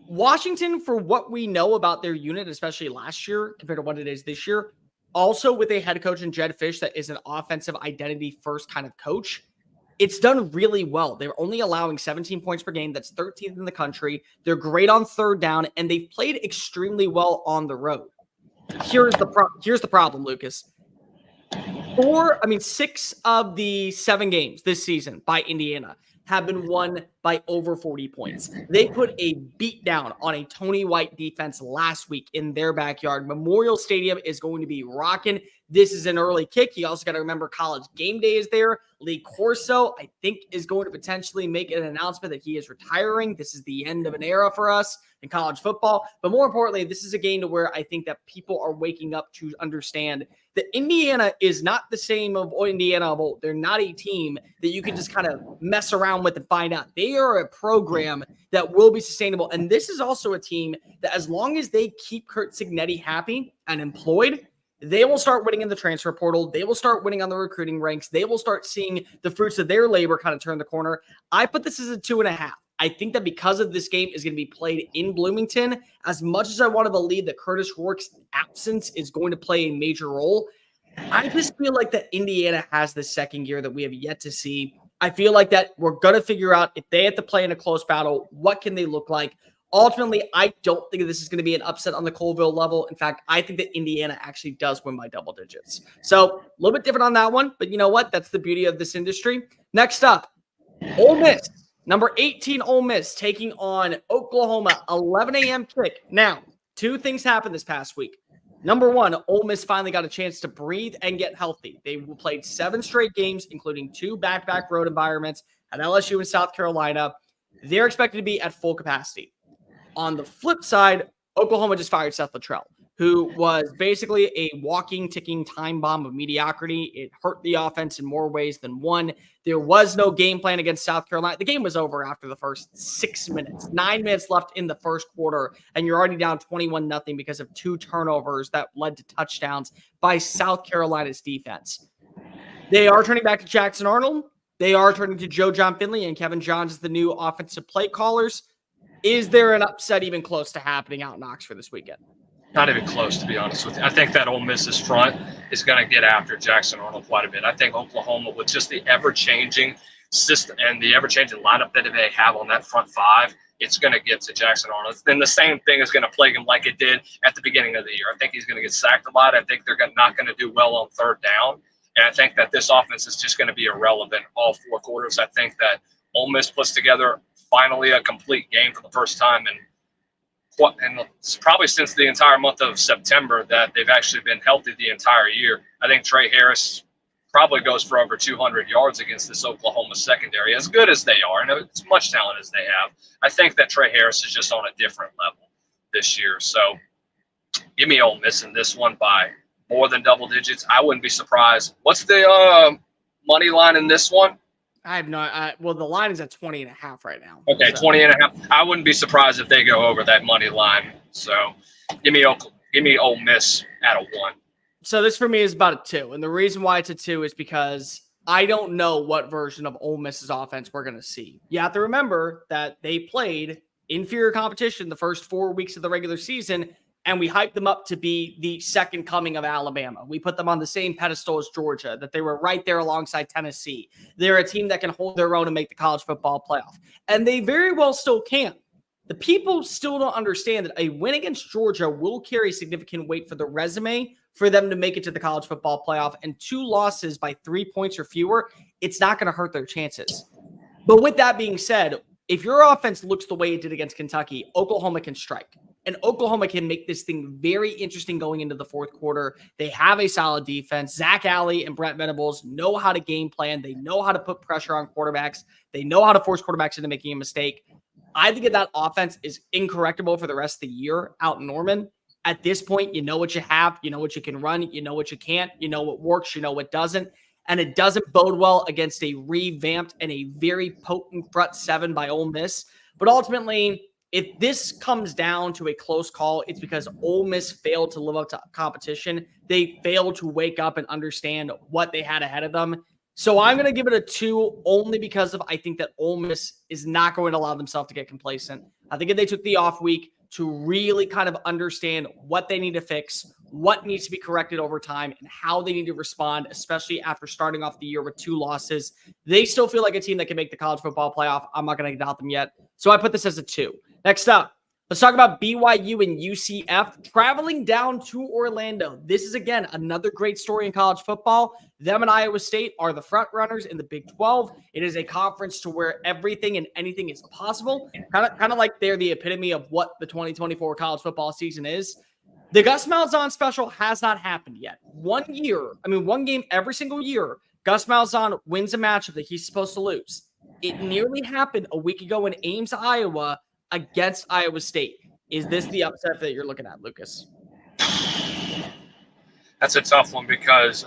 Washington, for what we know about their unit, especially last year compared to what it is this year, also with a head coach in Jed Fish that is an offensive identity first kind of coach, it's done really well. They're only allowing 17 points per game. That's 13th in the country. They're great on third down, and they've played extremely well on the road. Here's the problem, Lucas. 6 of the 7 games this season by Indiana have been won by over 40 points. They put a beat down on a Tony White defense last week in their backyard. Memorial Stadium is going to be rocking. This is an early kick. You also got to remember College game day is there. Lee Corso, I think, is going to potentially make an announcement that he is retiring. This is the end of an era for us in college football. But more importantly, this is a game to where I think that people are waking up to understand that Indiana is not the same of Indiana of old. They're not a team that you can just kind of mess around with and find out. They are a program that will be sustainable. And this is also a team that, as long as they keep Kurt Cignetti happy and employed, they will start winning in the transfer portal. They will start winning on the recruiting ranks. They will start seeing the fruits of their labor kind of turn the corner. I put this as a 2.5. I think that because of this game is going to be played in Bloomington, as much as I want to believe that Curtis Rourke's absence is going to play a major role, I just feel like that Indiana has the second gear that we have yet to see. I feel like that we're going to figure out if they have to play in a close battle, what can they look like? Ultimately, I don't think this is going to be an upset on the Colville level. In fact, I think that Indiana actually does win by double digits. So a little bit different on that one, but you know what? That's the beauty of this industry. Next up, Ole Miss. Number 18, Ole Miss, taking on Oklahoma, 11 a.m. kick. Now, 2 things happened this past week. Number 1, Ole Miss finally got a chance to breathe and get healthy. They played 7 straight games, including 2 back-to-back road environments at LSU and South Carolina. They're expected to be at full capacity. On the flip side, Oklahoma just fired Seth Luttrell, who was basically a walking, ticking time bomb of mediocrity. It hurt the offense in more ways than one. There was no game plan against South Carolina. The game was over after the first 6 minutes. 9 minutes left in the first quarter, and you're already down 21-0 because of 2 turnovers that led to touchdowns by South Carolina's defense. They are turning back to Jackson Arnold. They are turning to Joe John Finley and Kevin Johns as the new offensive play callers. Is there an upset even close to happening out in Oxford this weekend? Not even close, to be honest with you. I think that Ole Miss's front is going to get after Jackson Arnold quite a bit. I think Oklahoma, with just the ever-changing system and the ever-changing lineup that they have on that front 5, it's going to get to Jackson Arnold. Then the same thing is going to plague him like it did at the beginning of the year. I think he's going to get sacked a lot. I think they're not going to do well on third down. And I think that this offense is just going to be irrelevant all 4 quarters. I think that Ole Miss puts together finally a complete game for the first time in and it's probably since the entire month of September that they've actually been healthy the entire year. I think Trey Harris probably goes for over 200 yards against this Oklahoma secondary, as good as they are, and as much talent as they have. I think that Trey Harris is just on a different level this year. So give me Ole Miss in this one by more than double digits. I wouldn't be surprised. What's the money line in this one? I have no. Well, the line is at 20.5 right now. Okay, so 20.5. I wouldn't be surprised if they go over that money line. So give me Ole Miss at a 1. So this for me is about a 2. And the reason why it's a 2 is because I don't know what version of Ole Miss's offense we're going to see. You have to remember that they played inferior competition the first 4 weeks of the regular season, and we hyped them up to be the second coming of Alabama. We put them on the same pedestal as Georgia, that they were right there alongside Tennessee. They're a team that can hold their own and make the college football playoff. And they very well still can. The people still don't understand that a win against Georgia will carry significant weight for the resume for them to make it to the college football playoff. And 2 losses by 3 points or fewer, it's not going to hurt their chances. But with that being said, if your offense looks the way it did against Kentucky, Oklahoma can strike. And Oklahoma can make this thing very interesting going into the fourth quarter. They have a solid defense. Zach Alley and Brent Venables know how to game plan. They know how to put pressure on quarterbacks. They know how to force quarterbacks into making a mistake. I think that offense is incorrectable for the rest of the year out in Norman. At this point, you know what you have. You know what you can run. You know what you can't. You know what works. You know what doesn't. And it doesn't bode well against a revamped and a very potent front 7 by Ole Miss. But ultimately, if this comes down to a close call, it's because Ole Miss failed to live up to competition. They failed to wake up and understand what they had ahead of them. So I'm going to give it a 2 only because I think that Ole Miss is not going to allow themselves to get complacent. I think if they took the off week to really kind of understand what they need to fix, what needs to be corrected over time, and how they need to respond, especially after starting off the year with 2 losses, they still feel like a team that can make the college football playoff. I'm not going to doubt them yet. So I put this as a 2. Next up, let's talk about BYU and UCF traveling down to Orlando. This is, again, another great story in college football. Them and Iowa State are the front runners in the Big 12. It is a conference to where everything and anything is possible. Kind of like they're the epitome of what the 2024 college football season is. The Gus Malzahn special has not happened yet. One game every single year, Gus Malzahn wins a matchup that he's supposed to lose. It nearly happened a week ago in Ames, Iowa, against Iowa State. Is this the upset that you're looking at, Lucas? That's a tough one because,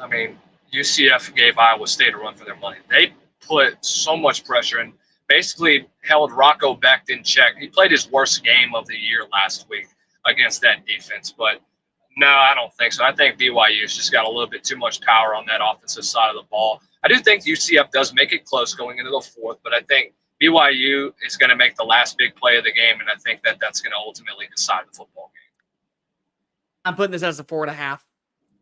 UCF gave Iowa State a run for their money. They put so much pressure and basically held Rocco Becht in check. He played his worst game of the year last week against that defense. But no, I don't think so. I think BYU's just got a little bit too much power on that offensive side of the ball. I do think UCF does make it close going into the fourth, but I think BYU is going to make the last big play of the game, and I think that that's going to ultimately decide the football game. I'm putting this as a 4.5.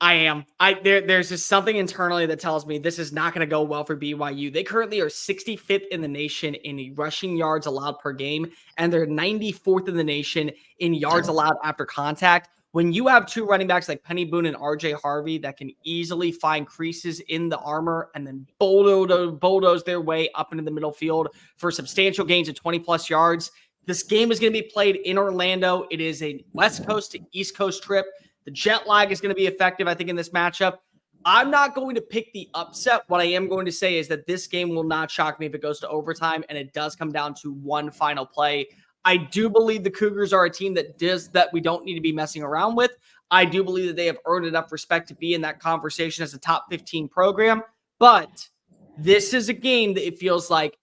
I am. There's just something internally that tells me this is not going to go well for BYU. They currently are 65th in the nation in rushing yards allowed per game, and they're 94th in the nation in yards allowed after contact. When you have 2 running backs like Penny Boone and RJ Harvey that can easily find creases in the armor and then bulldoze their way up into the middle field for substantial gains of 20-plus yards, this game is going to be played in Orlando. It is a West Coast to East Coast trip. The jet lag is going to be effective, I think, in this matchup. I'm not going to pick the upset. What I am going to say is that this game will not shock me if it goes to overtime and it does come down to one final play. I do believe the Cougars are a team that we don't need to be messing around with. I do believe that they have earned enough respect to be in that conversation as a top 15 program. But this is a game that it feels like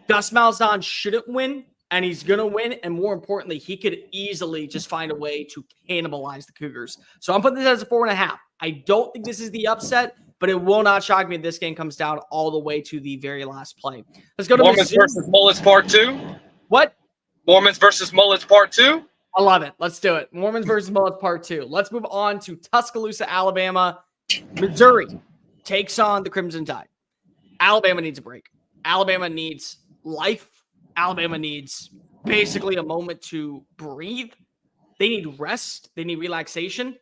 Gus Malzahn shouldn't win, and he's going to win. And more importantly, he could easily just find a way to cannibalize the Cougars. So I'm putting this as a 4.5. I don't think this is the upset, but it will not shock me if this game comes down all the way to the very last play. Let's go to Mormons versus Mullets Part 2. What? Mormons versus Mullets Part 2. I love it. Let's do it. Mormons versus Mullets Part 2. Let's move on to Tuscaloosa, Alabama. Missouri takes on the Crimson Tide. Alabama needs a break. Alabama needs life. Alabama needs basically a moment to breathe. They need rest. They need relaxation.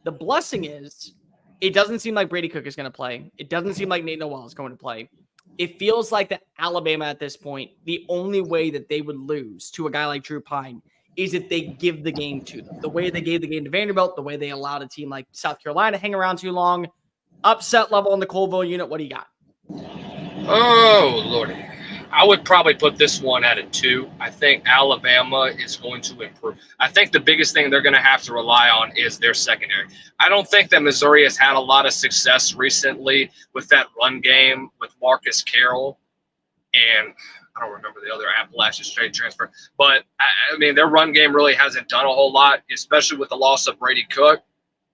The blessing is it doesn't seem like Brady Cook is going to play. It doesn't seem like Nate Noel is going to play. It feels like that Alabama at this point, the only way that they would lose to a guy like Drew Pine is if they give the game to them. The way they gave the game to Vanderbilt, the way they allowed a team like South Carolina to hang around too long. Upset level in the Colville unit, what do you got? Oh, Lordy. I would probably put this one at a 2. I think Alabama is going to improve. I think the biggest thing they're going to have to rely on is their secondary. I don't think that Missouri has had a lot of success recently with that run game with Marcus Carroll and I don't remember the other Appalachian State transfer. But, I mean, their run game really hasn't done a whole lot, especially with the loss of Brady Cook.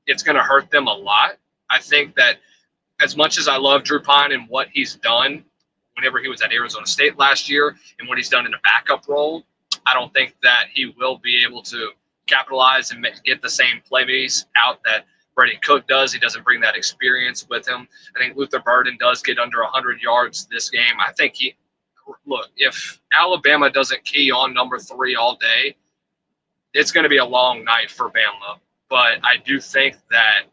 It's going to hurt them a lot. I think that as much as I love Drew Pine and what he's done whenever he was at Arizona State last year and what he's done in a backup role, I don't think that he will be able to capitalize and get the same plays out that Brady Cook does. He doesn't bring that experience with him. I think Luther Burden does get under 100 yards this game. I think look, if Alabama doesn't key on number 3 all day, it's going to be a long night for Bama. But I do think that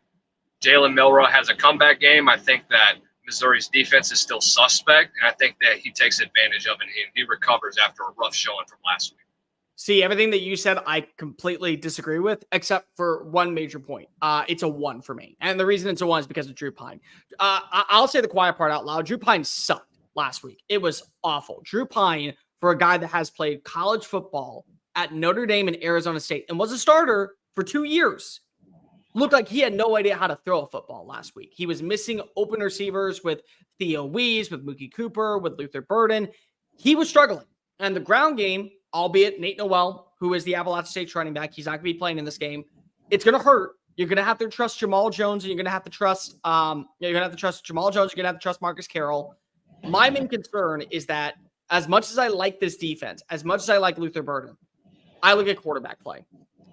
Jalen Milroe has a comeback game. I think that Missouri's defense is still suspect, and I think that he takes advantage of it. He recovers after a rough showing from last week. See, everything that you said, I completely disagree with, except for one major point. It's a 1 for me. And the reason it's a 1 is because of Drew Pine. I'll say the quiet part out loud. Drew Pine sucked last week. It was awful. Drew Pine, for a guy that has played college football at Notre Dame and Arizona State and was a starter for 2 years, looked like he had no idea how to throw a football last week. He was missing open receivers with Theo Wees, with Mookie Cooper, with Luther Burden. He was struggling. And the ground game, albeit Nate Noel, who is the Appalachian State running back, he's not going to be playing in this game. It's going to hurt. You're going to have to trust Jamal Jones, and you're going to have to trust Jamal Jones. You're going to have to trust Marcus Carroll. My main concern is that as much as I like this defense, as much as I like Luther Burden, I look at quarterback play.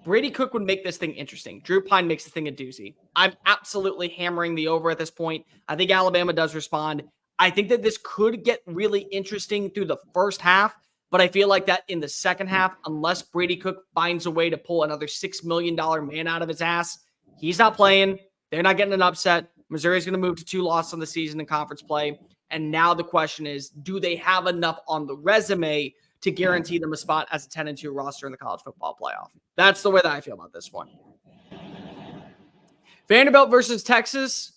Brady Cook would make this thing interesting. Drew Pine makes the thing a doozy. I'm absolutely hammering the over at this point. I think Alabama does respond. I think that this could get really interesting through the first half, but I feel like that in the second half, unless Brady Cook finds a way to pull another $6 million man out of his ass, he's not playing. They're not getting an upset. Missouri's going to move to 2 losses on the season in conference play. And now the question is, do they have enough on the resume to guarantee them a spot as a 10-2 roster in the college football playoff? That's the way that I feel about this one. Vanderbilt versus Texas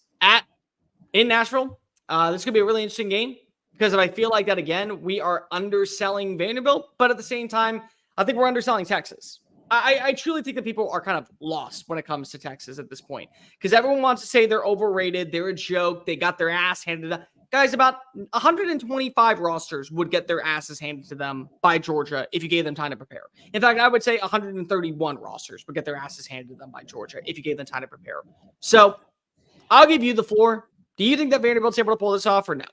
in Nashville. This could be a really interesting game because if I feel like that again, we are underselling Vanderbilt, but at the same time, I think we're underselling Texas. I truly think that people are kind of lost when it comes to Texas at this point because everyone wants to say they're overrated. They're a joke. They got their ass handed up. Guys, about 125 rosters would get their asses handed to them by Georgia if you gave them time to prepare. In fact, I would say 131 rosters would get their asses handed to them by Georgia if you gave them time to prepare. So I'll give you the floor. Do you think that Vanderbilt's able to pull this off or no?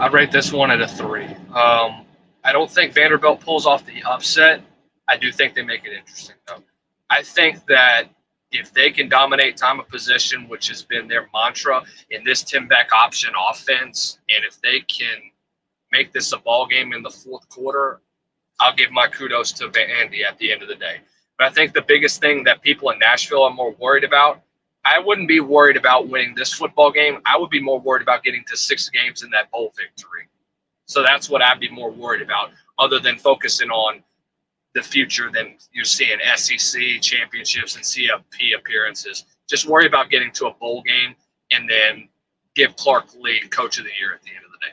I'd rate this one at a 3. I don't think Vanderbilt pulls off the upset. I do think they make it interesting, though. I think that if they can dominate time of possession, which has been their mantra in this Tim Beck option offense, and if they can make this a ball game in the fourth quarter, I'll give my kudos to Vandy at the end of the day. But I think the biggest thing that people in Nashville are more worried about, I wouldn't be worried about winning this football game. I would be more worried about getting to 6 games in that bowl victory. So that's what I'd be more worried about, other than focusing on the future than you're seeing SEC championships and CFP appearances. Just worry about getting to a bowl game and then give Clark Lee Coach of the Year at the end of the day.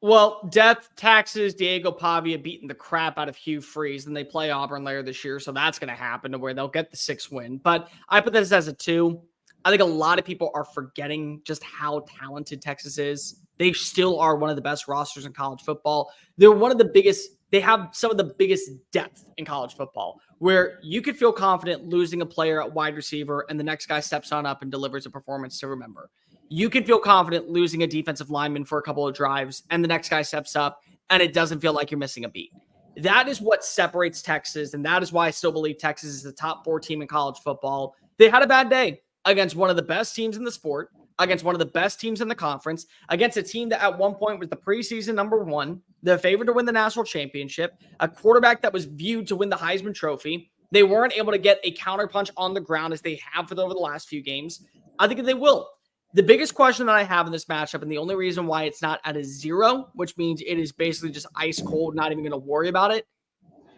Well, death, taxes, Diego Pavia beating the crap out of Hugh Freeze, and they play Auburn later this year, so that's going to happen to where they'll get the 6th win. But I put this as a 2. I think a lot of people are forgetting just how talented Texas is. They still are one of the best rosters in college football. They're one of the biggest. They have some of the biggest depth in college football where you could feel confident losing a player at wide receiver and the next guy steps on up and delivers a performance to remember. You can feel confident losing a defensive lineman for a couple of drives and the next guy steps up and it doesn't feel like you're missing a beat. That is what separates Texas, and that is why I still believe Texas is the top 4 team in college football. They had a bad day against one of the best teams in the sport, against one of the best teams in the conference, against a team that at one point was the preseason number 1, the favorite to win the national championship, a quarterback that was viewed to win the Heisman Trophy. They weren't able to get a counterpunch on the ground as they have over the last few games. I think that they will. The biggest question that I have in this matchup, and the only reason why it's not at a 0, which means it is basically just ice cold, not even going to worry about it,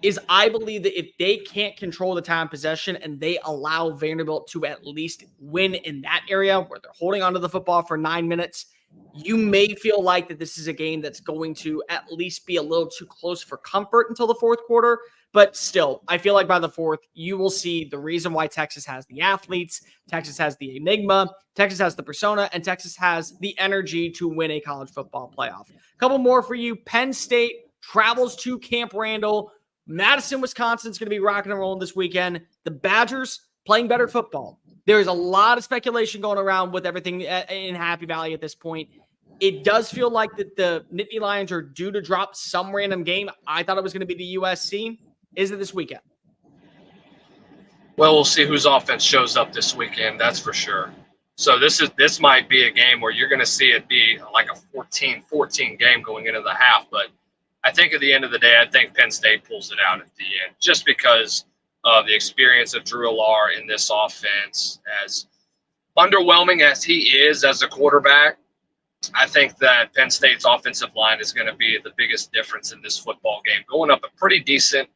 is I believe that if they can't control the time possession and they allow Vanderbilt to at least win in that area where they're holding onto the football for 9 minutes, you may feel like that this is a game that's going to at least be a little too close for comfort until the fourth quarter. But still, I feel like by the fourth, you will see the reason why Texas has the athletes, Texas has the enigma, Texas has the persona, and Texas has the energy to win a college football playoff. A couple more for you. Penn State travels to Camp Randall. Madison, Wisconsin is going to be rocking and rolling this weekend. The Badgers playing better football. There's a lot of speculation going around with everything in Happy Valley at this point. It does feel like that the Nittany Lions are due to drop some random game. I thought it was going to be the USC. Is it this weekend? Well, we'll see whose offense shows up this weekend. That's for sure. So this might be a game where you're going to see it be like a 14-14 game going into the half. But I think at the end of the day, I think Penn State pulls it out at the end just because of the experience of Drew Allar in this offense. As underwhelming as he is as a quarterback, I think that Penn State's offensive line is going to be the biggest difference in this football game. Going up a pretty decent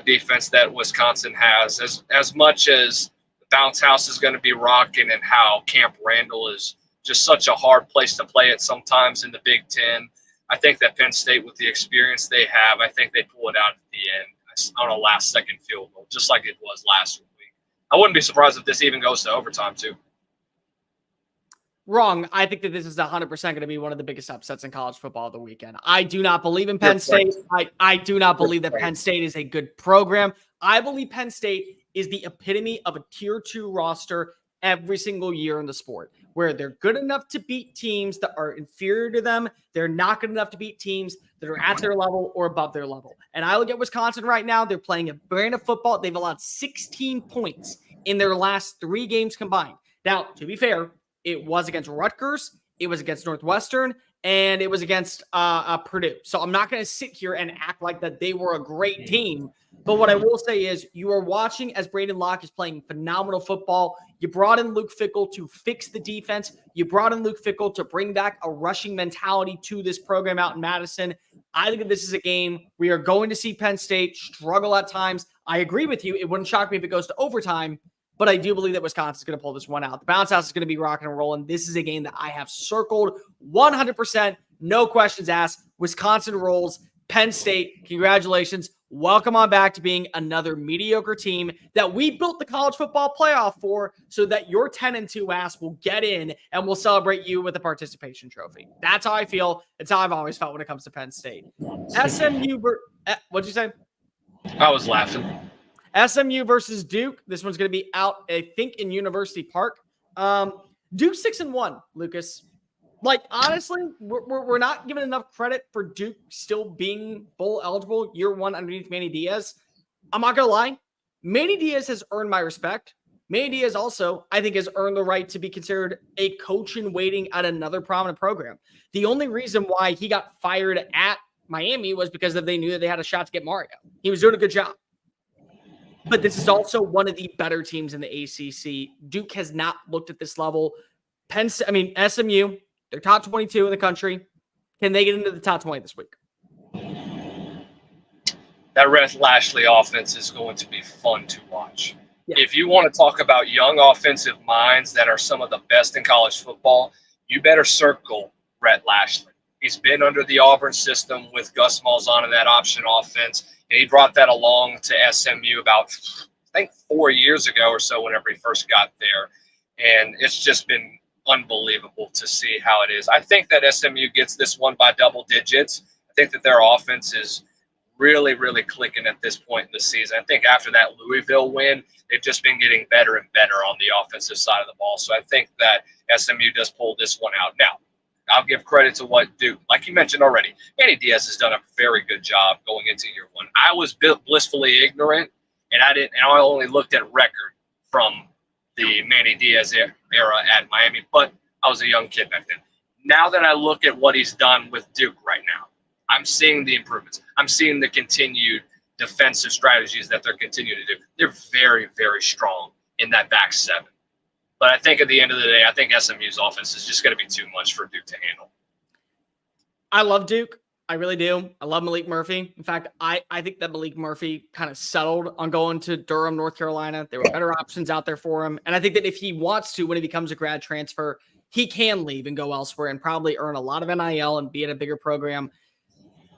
defense that Wisconsin has, as much as the bounce house is going to be rocking and how Camp Randall is just such a hard place to play it sometimes in the Big Ten. I think that Penn State, with the experience they have, I think they pull it out at the end on a last-second field goal, just like it was last week. I wouldn't be surprised if this even goes to overtime, too. Wrong. I think that this is 100% going to be one of the biggest upsets in college football of the weekend. I do not believe in Penn State. I do not believe that Penn State is a good program. I believe Penn State is the epitome of a tier 2 roster every single year in the sport, where they're good enough to beat teams that are inferior to them. They're not good enough to beat teams that are at their level or above their level. And I look at Wisconsin right now. They're playing a brand of football. They've allowed 16 points in their last 3 games combined. Now, to be fair, it was against Rutgers, it was against Northwestern, and it was against Purdue. So I'm not going to sit here and act like that they were a great team. But what I will say is you are watching as Braden Locke is playing phenomenal football. You brought in Luke Fickell to fix the defense. You brought in Luke Fickell to bring back a rushing mentality to this program out in Madison. I think that this is a game we are going to see Penn State struggle at times. I agree with you. It wouldn't shock me if it goes to overtime. But I do believe that Wisconsin's going to pull this one out. The bounce house is going to be rocking and rolling. This is a game that I have circled 100%. No questions asked. Wisconsin rolls. Penn State, congratulations. Welcome on back to being another mediocre team that we built the college football playoff for so that your 10-2 ass will get in and we'll celebrate you with a participation trophy. That's how I feel. It's how I've always felt when it comes to Penn State. SMU, what'd you say? I was laughing. SMU versus Duke. This one's going to be out, I think, in University Park. Duke 6-1, Lucas. Like, honestly, we're not giving enough credit for Duke still being bowl eligible year one underneath Manny Diaz. I'm not going to lie. Manny Diaz has earned my respect. Manny Diaz also, I think, has earned the right to be considered a coach in waiting at another prominent program. The only reason why he got fired at Miami was because they knew that they had a shot to get Mario. He was doing a good job. But this is also one of the better teams in the ACC. Duke has not looked at this level. SMU, they're top 22 in the country. Can they get into the top 20 this week? That Rhett Lashley offense is going to be fun to watch. Yeah. If you want to talk about young offensive minds that are some of the best in college football, you better circle Rhett Lashley. He's been under the Auburn system with Gus Malzahn in that option offense. And he brought that along to SMU about, I think, 4 years ago or so whenever he first got there. And it's just been unbelievable to see how it is. I think that SMU gets this one by double digits. I think that their offense is really, really clicking at this point in the season. I think after that Louisville win, they've just been getting better and better on the offensive side of the ball. So I think that SMU does pull this one out. Now, I'll give credit to what Duke, like you mentioned already, Manny Diaz has done a very good job going into year one. I was blissfully ignorant, and I only looked at record from the Manny Diaz era at Miami, but I was a young kid back then. Now that I look at what he's done with Duke right now, I'm seeing the improvements. I'm seeing the continued defensive strategies that they're continuing to do. They're very, very strong in that back seven. But I think at the end of the day, I think SMU's offense is just going to be too much for Duke to handle. I love Duke. I really do. I love Malik Murphy. In fact, I think that Malik Murphy kind of settled on going to Durham, North Carolina. There were better options out there for him. And I think that if he wants to, when he becomes a grad transfer, he can leave and go elsewhere and probably earn a lot of NIL and be in a bigger program.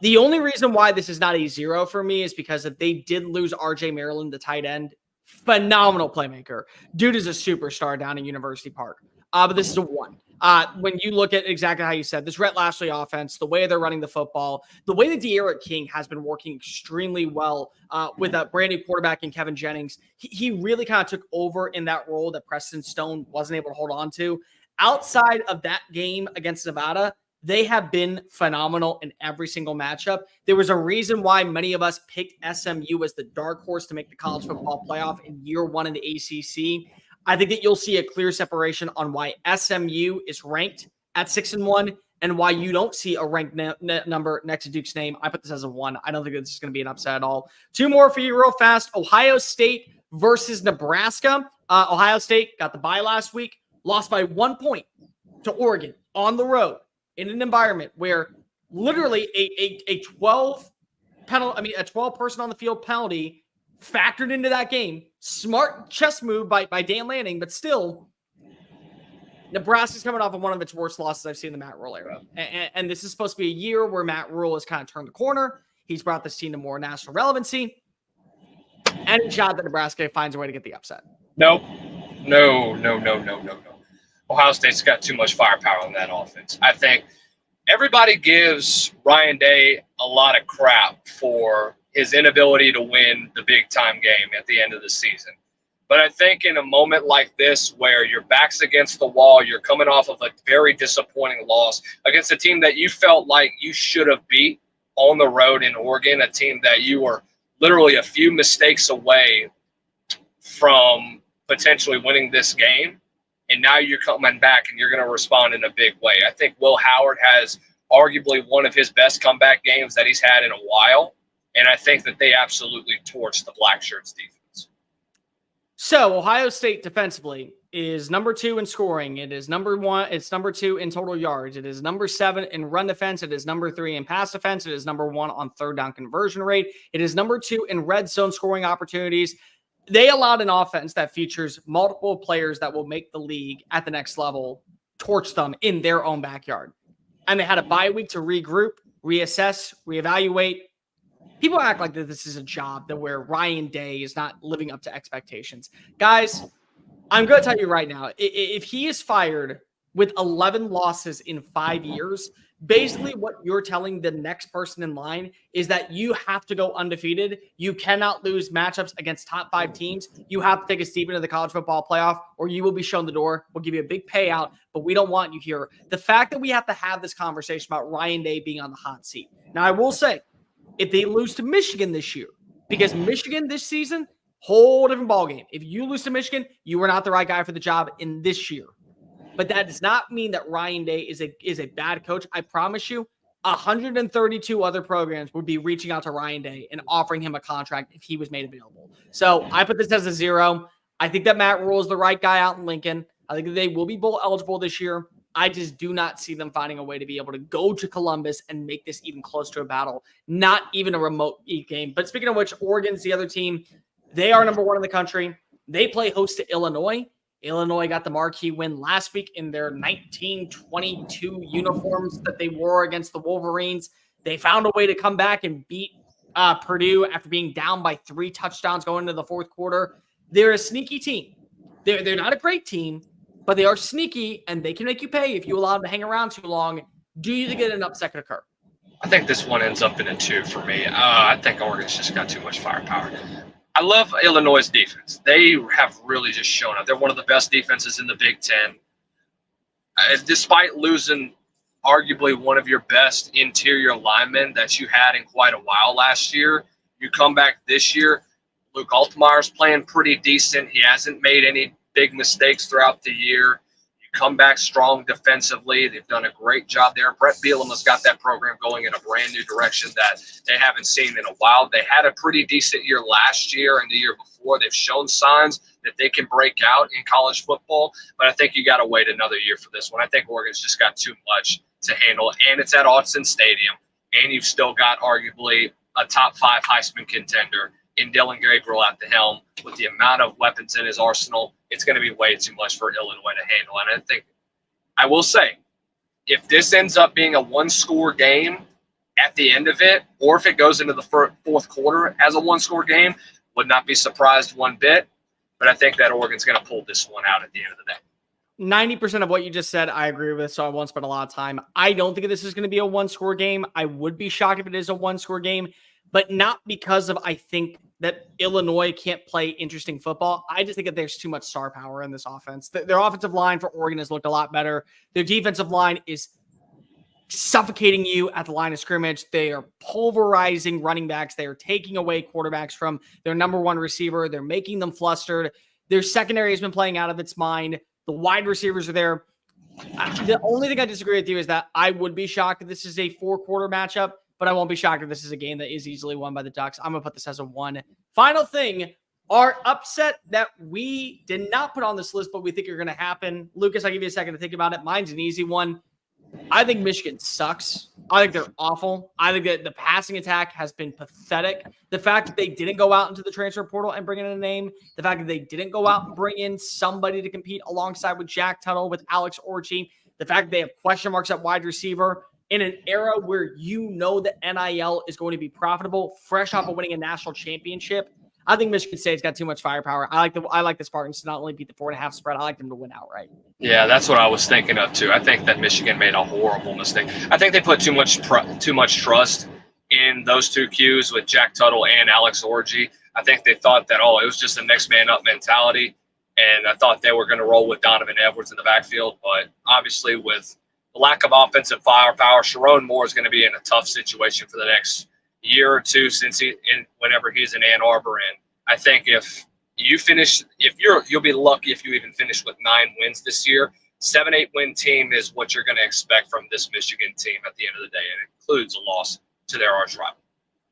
The only reason why this is not a 0 for me is because if they did lose RJ Maryland, the tight end, phenomenal playmaker. Dude is a superstar down in University Park. But this is a 1. When you look at exactly how you said, this Rhett Lashley offense, the way they're running the football, the way that De'Ara King has been working extremely well with a brand new quarterback in Kevin Jennings, he really kind of took over in that role that Preston Stone wasn't able to hold on to. Outside of that game against Nevada, they have been phenomenal in every single matchup. There was a reason why many of us picked SMU as the dark horse to make the college football playoff in year 1 in the ACC. I think that you'll see a clear separation on why SMU is ranked at 6-1 and why you don't see a ranked number next to Duke's name. I put this as a 1. I don't think this is going to be an upset at all. 2 more for you real fast. Ohio State versus Nebraska. Ohio State got the bye last week, lost by 1 point to Oregon on the road in an environment where literally a 12 person on the field penalty factored into that game. Smart chess move by Dan Lanning, but still, Nebraska's coming off of one of its worst losses I've seen in the Matt Rule era. And this is supposed to be a year where Matt Rule has kind of turned the corner. He's brought this team to more national relevancy. Any shot that Nebraska finds a way to get the upset. No. Ohio State's got too much firepower on that offense. I think everybody gives Ryan Day a lot of crap for his inability to win the big-time game at the end of the season. But I think in a moment like this where your back's against the wall, you're coming off of a very disappointing loss against a team that you felt like you should have beat on the road in Oregon, a team that you were literally a few mistakes away from potentially winning this game. And now you're coming back and you're going to respond in a big way. I think Will Howard has arguably one of his best comeback games that he's had in a while. And I think that they absolutely torched the Black Shirts defense. So Ohio State defensively is number 2 in scoring. It is number 1. It's number 2 in total yards. It is number 7 in run defense. It is number 3 in pass defense. It is number 1 on third down conversion rate. It is number 2 in red zone scoring opportunities. They allowed an offense that features multiple players that will make the league at the next level torch them in their own backyard. And they had a bye week to regroup, reassess, reevaluate. People act like that this is a job that where Ryan Day is not living up to expectations. Guys, I'm going to tell you right now, if he is fired with 11 losses in 5 years, basically what you're telling the next person in line is that you have to go undefeated. You cannot lose matchups against top 5 teams. You have to take a step into the college football playoff or you will be shown the door. We'll give you a big payout, but we don't want you here. The fact that we have to have this conversation about Ryan Day being on the hot seat. Now, I will say, if they lose to Michigan this year, because Michigan this season, whole different ballgame. If you lose to Michigan, you were not the right guy for the job in this year. But that does not mean that Ryan Day is a bad coach. I promise you, 132 other programs would be reaching out to Ryan Day and offering him a contract if he was made available. So I put this as a 0. I think that Matt Rule is the right guy out in Lincoln. I think that they will be bowl eligible this year. I just do not see them finding a way to be able to go to Columbus and make this even close to a battle. Not even a remote game. But speaking of which, Oregon's the other team. They are number 1 in the country. They play host to Illinois. Illinois got the marquee win last week in their 1922 uniforms that they wore against the Wolverines. They found a way to come back and beat Purdue after being down by 3 touchdowns going into the fourth quarter. They're a sneaky team. They're not a great team, but they are sneaky, and they can make you pay if you allow them to hang around too long. Do you think an upset could occur? I think this one ends up in a 2 for me. I think Oregon's just got too much firepower. I love Illinois' defense. They have really just shown up. They're one of the best defenses in the Big Ten. Despite losing arguably one of your best interior linemen that you had in quite a while last year, you come back this year, Luke Altmaier's playing pretty decent. He hasn't made any big mistakes throughout the year. You come back strong defensively. They've done a great job there. Brett Bielema's got that program going in a brand new direction that they haven't seen in a while. They had a pretty decent year last year and the year before. They've shown signs that they can break out in college football, but I think you got to wait another year for this one. I think Oregon's just got too much to handle, and it's at Autzen Stadium. and you've still got arguably a top 5 Heisman contender in Dylan Gabriel at the helm. With the amount of weapons in his arsenal, it's going to be way too much for Illinois to handle. And I think, I will say, if this ends up being a one-score game at the end of it, or if it goes into the fourth quarter as a one-score game, would not be surprised one bit. But I think that Oregon's going to pull this one out at the end of the day. 90% of what you just said, I agree with, so I won't spend a lot of time. I don't think this is going to be a one-score game. I would be shocked if it is a one-score game, but not because of I think that Illinois can't play interesting football. I just think that there's too much star power in this offense. Their offensive line for Oregon has looked a lot better. Their defensive line is suffocating you at the line of scrimmage. They are pulverizing running backs. They are taking away quarterbacks from their number one receiver. They're making them flustered. Their secondary has been playing out of its mind. The wide receivers are there. The only thing I disagree with you is that I would be shocked if this is a 4-quarter matchup, but I won't be shocked if this is a game that is easily won by the Ducks. I'm going to put this as a 1. Final thing, our upset that we did not put on this list, but we think are going to happen. Lucas, I'll give you a second to think about it. Mine's an easy one. I think Michigan sucks. I think they're awful. I think that the passing attack has been pathetic. The fact that they didn't go out into the transfer portal and bring in a name, the fact that they didn't go out and bring in somebody to compete alongside with Jack Tuttle, with Alex Orji, the fact that they have question marks at wide receiver in an era where you know that NIL is going to be profitable, fresh off of winning a national championship. I think Michigan State's got too much firepower. I like the Spartans to not only beat the 4.5 spread. I like them to win outright. Yeah, that's what I was thinking of too. I think that Michigan made a horrible mistake. I think they put too much trust in those two Qs with Jack Tuttle and Alex Orji. I think they thought that it was just a next man up mentality, and I thought they were going to roll with Donovan Edwards in the backfield. But obviously, with the lack of offensive firepower, Sharon Moore is going to be in a tough situation for the next year or two whenever he's in Ann Arbor. And I think if you finish, you'll be lucky if you even finish with 9 wins this year. 7-8 win team is what you're going to expect from this Michigan team at the end of the day. And it includes a loss to their arch rival.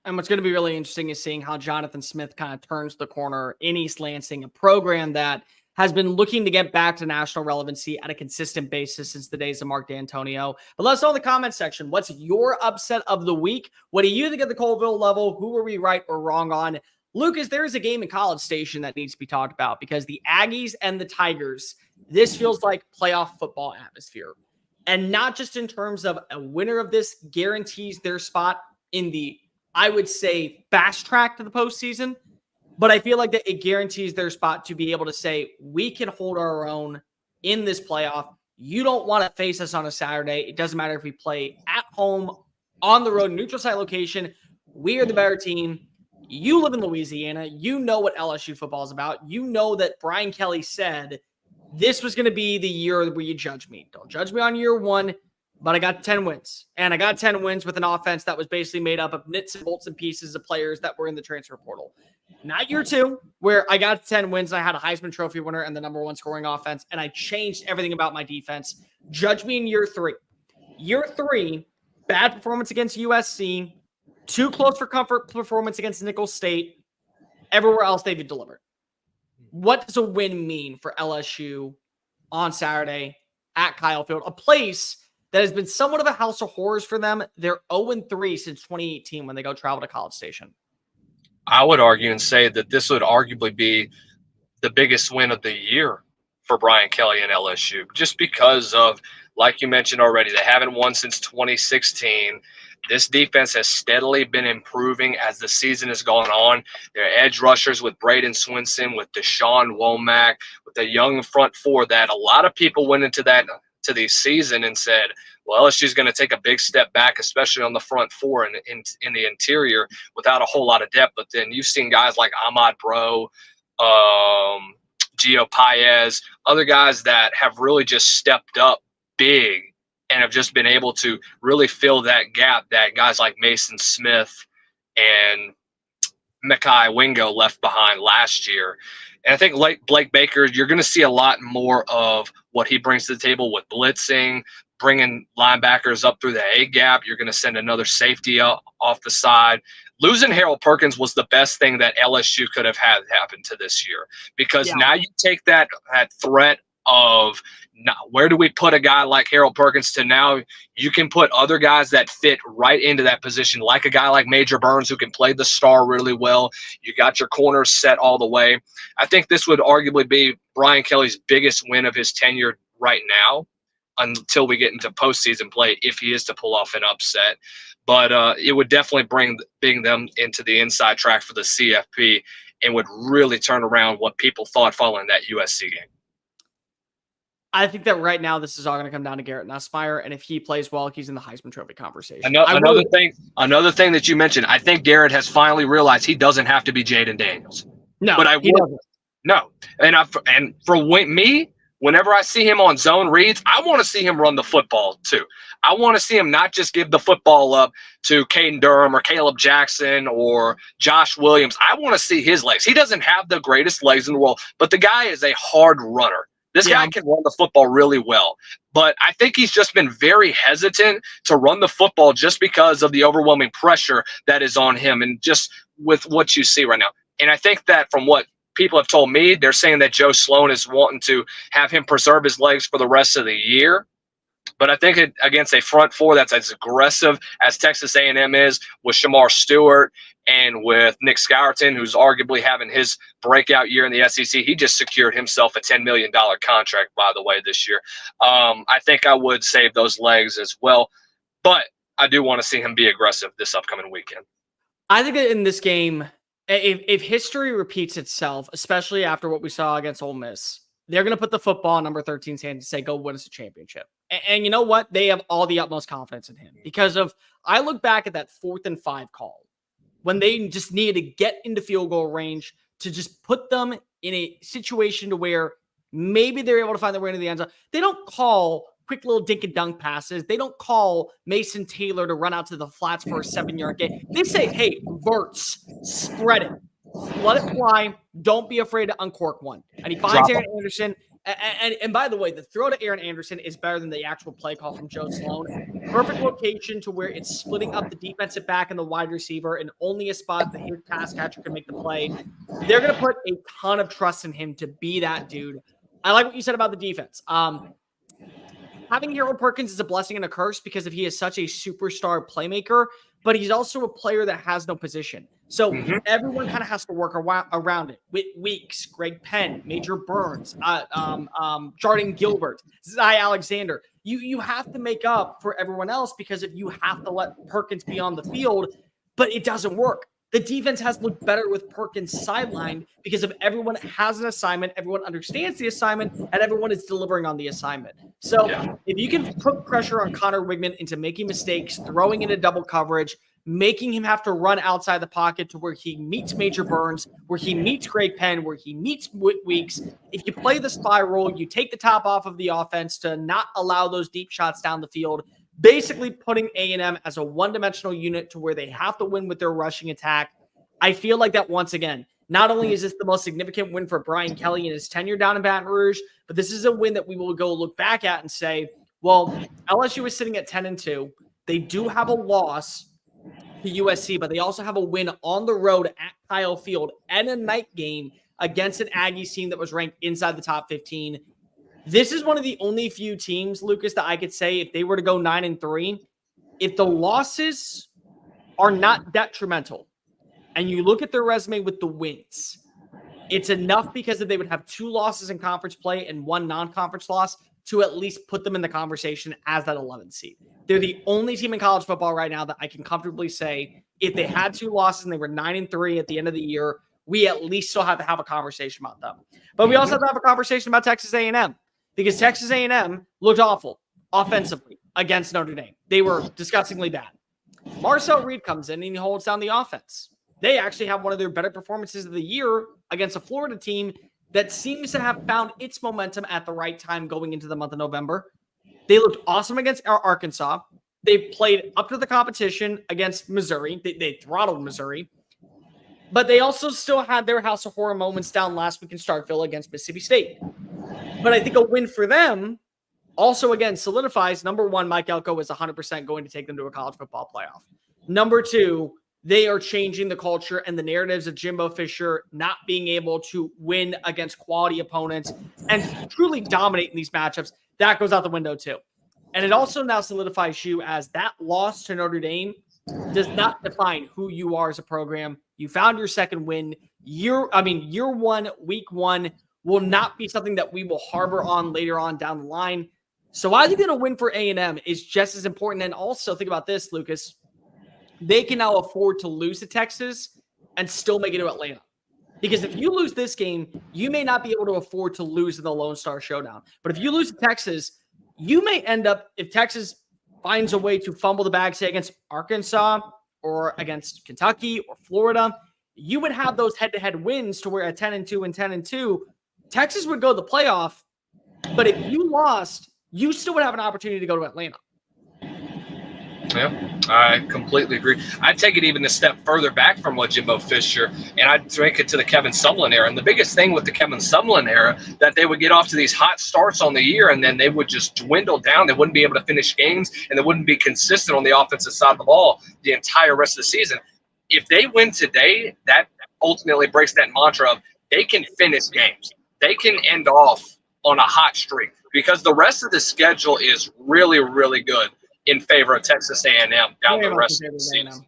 And what's going to be really interesting is seeing how Jonathan Smith kind of turns the corner in East Lansing, a program that has been looking to get back to national relevancy at a consistent basis since the days of Mark D'Antonio. But let us know in the comment section, what's your upset of the week? What do you think at the Colville level? Who are we right or wrong on? Lucas, there is a game in College Station that needs to be talked about because the Aggies and the Tigers, this feels like playoff football atmosphere. And not just in terms of a winner of this guarantees their spot in the, I would say, fast track to the postseason, but I feel like that it guarantees their spot to be able to say, we can hold our own in this playoff. You don't want to face us on a Saturday. It doesn't matter if we play at home, on the road, neutral site location. We are the better team. You live in Louisiana. You know what LSU football is about. You know that Brian Kelly said this was going to be the year where you judge me. Don't judge me on year 1, but I got 10 wins. And I got 10 wins with an offense that was basically made up of nits and bolts and pieces of players that were in the transfer portal. Not year 2, where I got 10 wins and I had a Heisman Trophy winner and the number 1 scoring offense, and I changed everything about my defense. Judge me in year 3. Year 3, bad performance against USC, too close for comfort performance against Nicholls State. Everywhere else they've delivered. What does a win mean for LSU on Saturday at Kyle Field? A place that has been somewhat of a house of horrors for them. They're 0-3 since 2018 when they go travel to College Station. I would argue and say that this would arguably be the biggest win of the year for Brian Kelly and LSU, just because of, like you mentioned already, they haven't won since 2016. This defense has steadily been improving as the season has gone on. Their edge rushers with Braden Swinson, with Deshaun Womack, with the young front four that a lot of people went into the season and said, well, LSU's going to take a big step back, especially on the front four and in the interior without a whole lot of depth. But then you've seen guys like Ahmad Bro, Gio Paez, other guys that have really just stepped up big and have just been able to really fill that gap that guys like Mason Smith and Mekhi Wingo left behind last year. And I think like Blake Baker, you're going to see a lot more of what he brings to the table with blitzing, bringing linebackers up through the A gap. You're going to send another safety off the side. Losing Harold Perkins was the best thing that LSU could have had happen to this year, because now you take that threat of Now, where do we put a guy like Harold Perkins to now? You can put other guys that fit right into that position, like a guy like Major Burns who can play the star really well. You got your corners set all the way. I think this would arguably be Brian Kelly's biggest win of his tenure right now until we get into postseason play, if he is to pull off an upset. But it would definitely bring them into the inside track for the CFP and would really turn around what people thought following that USC game. I think that right now this is all going to come down to Garrett Nussmeier, and if he plays well, he's in the Heisman Trophy conversation. Another thing that you mentioned, I think Garrett has finally realized he doesn't have to be Jaden Daniels. No, but he doesn't. No, and for me, whenever I see him on zone reads, I want to see him run the football too. I want to see him not just give the football up to Caden Durham or Caleb Jackson or Josh Williams. I want to see his legs. He doesn't have the greatest legs in the world, but the guy is a hard runner. This guy can run the football really well, but I think he's just been very hesitant to run the football just because of the overwhelming pressure that is on him and just with what you see right now. And I think that from what people have told me, they're saying that Joe Sloan is wanting to have him preserve his legs for the rest of the year. But I think against a front four that's as aggressive as Texas A&M is with Shamar Stewart and with Nick Scourton, who's arguably having his breakout year in the SEC, he just secured himself a $10 million contract, by the way, this year. I think I would save those legs as well. But I do want to see him be aggressive this upcoming weekend. I think that in this game, if history repeats itself, especially after what we saw against Ole Miss, they're going to put the football in number 13's hand and say, go win us a championship. And you know what? They have all the utmost confidence in him because I look back at that 4th and 5 call when they just needed to get into field goal range to just put them in a situation to where maybe they're able to find their way into the end zone. They don't call quick little dink and dunk passes. They don't call Mason Taylor to run out to the flats for a 7-yard gain. They say, hey, verts, spread it. Let it fly. Don't be afraid to uncork one. And he finds Aaron Anderson. And by the way, the throw to Aaron Anderson is better than the actual play call from Joe Sloan. Perfect location to where it's splitting up the defensive back and the wide receiver and only a spot that his pass catcher can make the play. They're going to put a ton of trust in him to be that dude. I like what you said about the defense. Having Harold Perkins is a blessing and a curse because he is such a superstar playmaker, but he's also a player that has no position. So everyone kind of has to work around it. Weeks, Greg Penn, Major Burns, Jordan Gilbert, Zy Alexander. You have to make up for everyone else because if you have to let Perkins be on the field, but it doesn't work. The defense has looked better with Perkins sidelined because of everyone has an assignment, everyone understands the assignment, and everyone is delivering on the assignment. So if you can put pressure on Connor Wigman into making mistakes, throwing into double coverage, making him have to run outside the pocket to where he meets Major Burns, where he meets Greg Penn, where he meets Weeks. If you play the spiral, you take the top off of the offense to not allow those deep shots down the field, basically putting A&M as a one-dimensional unit to where they have to win with their rushing attack. I feel like that once again, not only is this the most significant win for Brian Kelly in his tenure down in Baton Rouge, but this is a win that we will go look back at and say, well, LSU is sitting at 10-2. They do have a loss to USC, but they also have a win on the road at Kyle Field and a night game against an Aggies team that was ranked inside the top 15. This is one of the only few teams, Lucas, that I could say if they were to go 9-3, if the losses are not detrimental and you look at their resume with the wins, it's enough because they would have 2 losses in conference play and 1 non-conference loss to at least put them in the conversation as that 11th seed. They're the only team in college football right now that I can comfortably say if they had 2 losses and they were 9-3 at the end of the year, we at least still have to have a conversation about them. But we also have to have a conversation about Texas A&M because Texas A&M looked awful offensively against Notre Dame. They were disgustingly bad. Marcel Reed comes in and he holds down the offense. They actually have one of their better performances of the year against a Florida team that seems to have found its momentum at the right time going into the month of November. They looked awesome against Arkansas. They played up to the competition against Missouri. They throttled Missouri. But they also still had their house of horror moments down last week in Starkville against Mississippi State. But I think a win for them also, again, solidifies, number one, Mike Elko is 100% going to take them to a college football playoff. Number 2, they are changing the culture and the narratives of Jimbo Fisher not being able to win against quality opponents and truly dominate in these matchups. That goes out the window too. And it also now solidifies you as that loss to Notre Dame does not define who you are as a program. You found your second win. Year one, week one will not be something that we will harbor on later on down the line. So I think that a win for A&M is just as important. And also think about this, Lucas. They can now afford to lose to Texas and still make it to Atlanta. Because if you lose this game, you may not be able to afford to lose in the Lone Star Showdown. But if you lose to Texas, you may end up, if Texas finds a way to fumble the bag, say against Arkansas or against Kentucky or Florida, you would have those head-to-head wins to where at 10-2 and 10-2, Texas would go to the playoff. But if you lost, you still would have an opportunity to go to Atlanta. Yeah, I completely agree. I'd take it even a step further back from what Jimbo Fisher, and I'd take it to the Kevin Sumlin era. And the biggest thing with the Kevin Sumlin era, that they would get off to these hot starts on the year, and then they would just dwindle down. They wouldn't be able to finish games, and they wouldn't be consistent on the offensive side of the ball the entire rest of the season. If they win today, that ultimately breaks that mantra of they can finish games. They can end off on a hot streak because the rest of the schedule is really, really good in favor of Texas A&M down the rest of the season.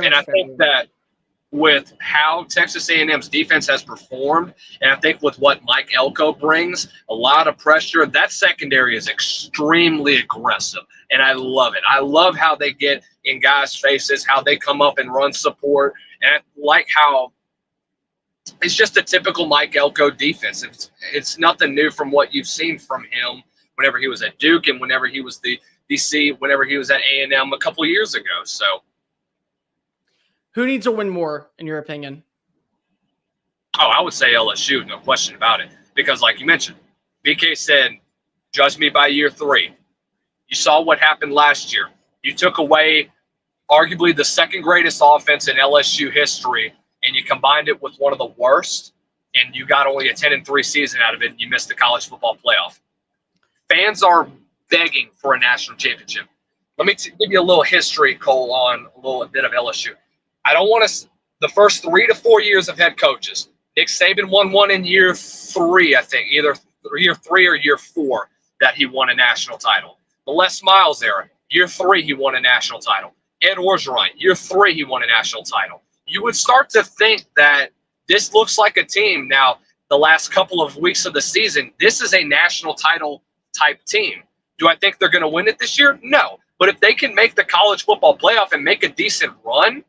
And I think that with how Texas A&M's defense has performed, and I think with what Mike Elko brings, a lot of pressure, that secondary is extremely aggressive, and I love it. I love how they get in guys' faces, how they come up and run support, and I like how it's just a typical Mike Elko defense. It's nothing new from what you've seen from him whenever he was at Duke and whenever he was the DC, whenever he was at A&M a couple of years ago. So who needs to win more, in your opinion? Oh, I would say LSU, no question about it. Because like you mentioned, BK said, judge me by year 3. You saw what happened last year. You took away arguably the second greatest offense in LSU history, and you combined it with one of the worst, and you got only a 10-3 season out of it, and you missed the college football playoff. Fans are begging for a national championship. Let me give you a little history, Cole, on a little bit of LSU. I don't want to – the first 3 to 4 years of head coaches, Nick Saban won one in year 3, I think, either year 3 or year 4 that he won a national title. The Les Miles era, year 3 he won a national title. Ed Orgeron, year 3 he won a national title. You would start to think that this looks like a team. Now, the last couple of weeks of the season, this is a national title type team. Do I think they're going to win it this year? No. But if they can make the college football playoff and make a decent run,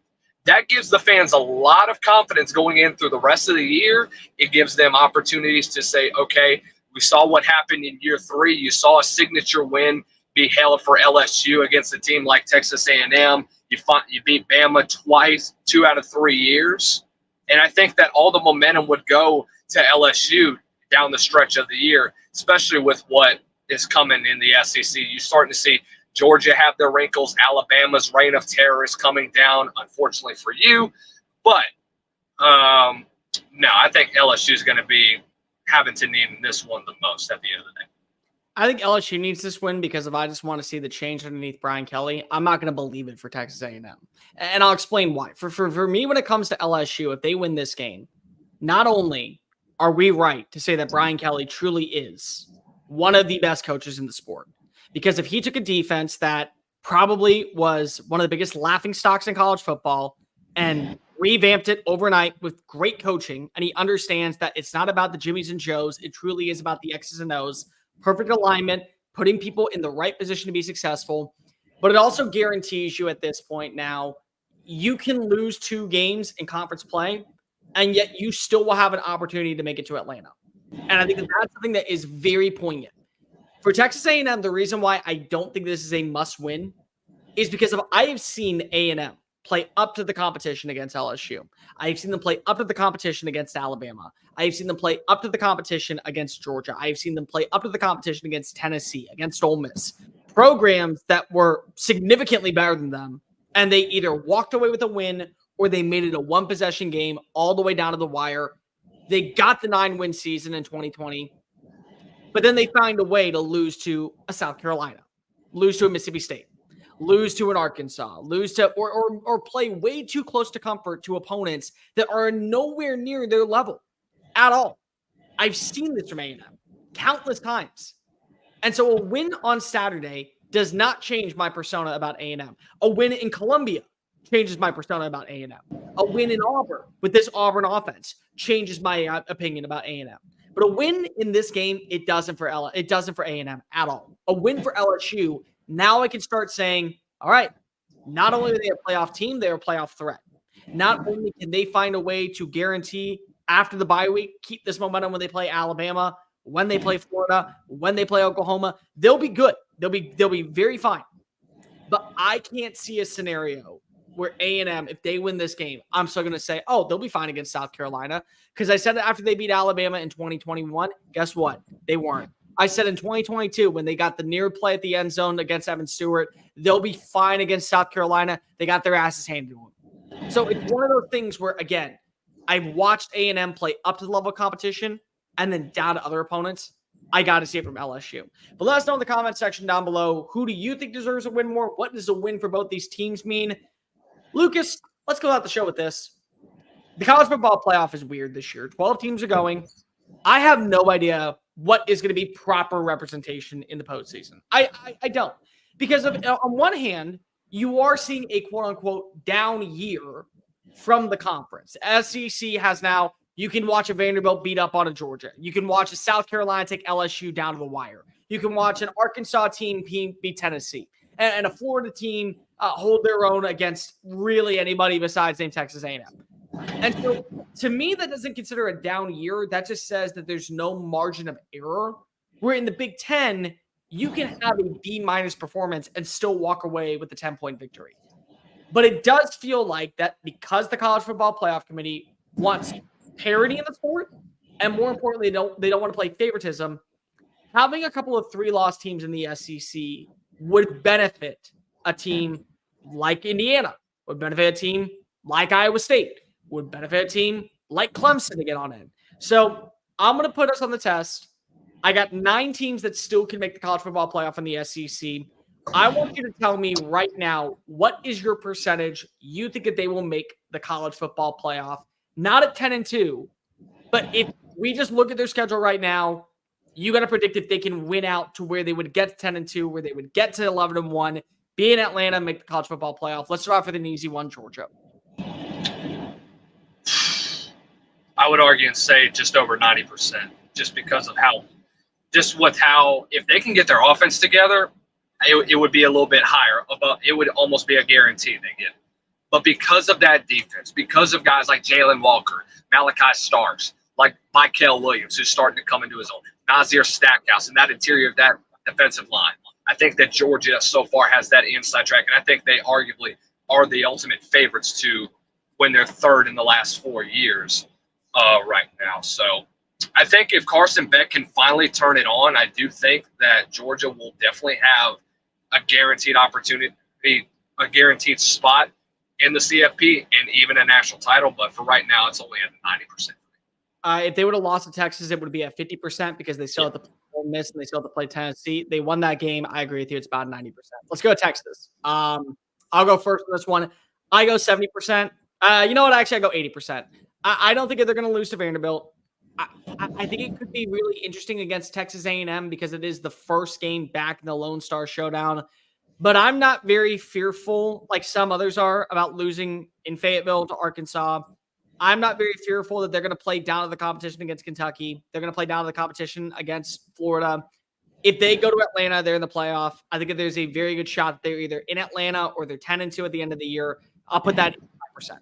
that gives the fans a lot of confidence going in through the rest of the year. It gives them opportunities to say, okay, we saw what happened in year 3. You saw a signature win be held for LSU against a team like Texas A&M. You beat Bama twice, 2 out of 3 years. And I think that all the momentum would go to LSU down the stretch of the year, especially with what is coming in the SEC. You're starting to see Georgia have their wrinkles. Alabama's reign of terror is coming down, unfortunately for you. But, no, I think LSU is going to be having to need this one the most at the end of the day. I think LSU needs this win because if I just want to see the change underneath Brian Kelly, I'm not going to believe it for Texas A&M. And I'll explain why. For me, when it comes to LSU, if they win this game, not only are we right to say that Brian Kelly truly is one of the best coaches in the sport, because if he took a defense that probably was one of the biggest laughing stocks in college football and revamped it overnight with great coaching, and he understands that it's not about the Jimmies and Joes, it truly is about the X's and O's, perfect alignment, putting people in the right position to be successful. But it also guarantees you at this point now, you can lose 2 games in conference play, and yet you still will have an opportunity to make it to Atlanta. And I think that's something that is very poignant. For Texas A&M, the reason why I don't think this is a must-win is because I have seen A&M play up to the competition against LSU. I've seen them play up to the competition against Alabama. I've seen them play up to the competition against Georgia. I've seen them play up to the competition against Tennessee, against Ole Miss. Programs that were significantly better than them, and they either walked away with a win or they made it a one-possession game all the way down to the wire. They got the 9-win season in 2020, but then they find a way to lose to a South Carolina, lose to a Mississippi State, lose to an Arkansas, lose to or play way too close to comfort to opponents that are nowhere near their level at all. I've seen this from A&M countless times. And so a win on Saturday does not change my persona about A&M. A win in Columbia changes my persona about A&M. A win in Auburn with this Auburn offense changes my opinion about A&M. But a win in this game, it doesn't for A&M at all. A win for LSU, now I can start saying, all right, not only are they a playoff team, they're a playoff threat. Not only can they find a way to guarantee after the bye week, keep this momentum when they play Alabama, when they play Florida, when they play Oklahoma, they'll be good. They'll be very fine. But I can't see a scenario where A&M, if they win this game, I'm still going to say, oh, they'll be fine against South Carolina. Because I said that after they beat Alabama in 2021, guess what? They weren't. I said in 2022, when they got the near play at the end zone against Evan Stewart, they'll be fine against South Carolina. They got their asses handed to them. So it's one of those things where, again, I've watched A&M play up to the level of competition and then down to other opponents. I got to see it from LSU. But let us know in the comment section down below, who do you think deserves a win more? What does a win for both these teams mean? Lucas, let's go out the show with this. The college football playoff is weird this year. 12 teams are going. I have no idea what is going to be proper representation in the postseason. I don't. Because on one hand, you are seeing a quote-unquote down year from the conference. SEC has now, you can watch a Vanderbilt beat up on a Georgia. You can watch a South Carolina take LSU down to the wire. You can watch an Arkansas team beat Tennessee. And a Florida team hold their own against really anybody besides named Texas A&M. And so to me, that doesn't consider a down year. That just says that there's no margin of error. Where in the Big Ten, you can have a B- performance and still walk away with a 10-point victory. But it does feel like that because the College Football Playoff Committee wants parity in the sport, and more importantly, they don't want to play favoritism, having a couple of 3-loss teams in the SEC would benefit a team like Indiana, would benefit a team like Iowa State, would benefit a team like Clemson to get on in. So I'm going to put us on the test. I got 9 teams that still can make the college football playoff in the SEC. I want you to tell me right now, what is your percentage you think that they will make the college football playoff? Not at 10-2, but if we just look at their schedule right now, you got to predict if they can win out to where they would get to 10-2, where they would get to 11-1, be in Atlanta, make the college football playoff. Let's start off with an easy one, Georgia. I would argue and say just over 90%, just because of how if they can get their offense together, it would be a little bit higher. It would almost be a guarantee they get. But because of that defense, because of guys like Jalen Walker, Malachi Starks, like Michael Williams, who's starting to come into his own, Nazir Stackhouse, and that interior of that defensive line, I think that Georgia so far has that inside track, and I think they arguably are the ultimate favorites to win their third in the last 4 years right now. So I think if Carson Beck can finally turn it on, I do think that Georgia will definitely have a guaranteed opportunity, a guaranteed spot in the CFP and even a national title. But for right now, it's only at 90%. If they would have lost to Texas, it would be at 50% because they still have to play Ole Miss and they still have to play Tennessee. They won that game. I agree with you. It's about 90%. Let's go to Texas. I'll go first on this one. I go 70%. You know what? Actually, I go 80%. I don't think they're going to lose to Vanderbilt. I think it could be really interesting against Texas A&M because it is the first game back in the Lone Star Showdown. But I'm not very fearful, like some others are, about losing in Fayetteville to Arkansas. I'm not very fearful that they're going to play down to the competition against Kentucky. They're going to play down to the competition against Florida. If they go to Atlanta, they're in the playoff. I think that there's a very good shot that they're either in Atlanta or they're 10-2 at the end of the year. I'll put that at 5%.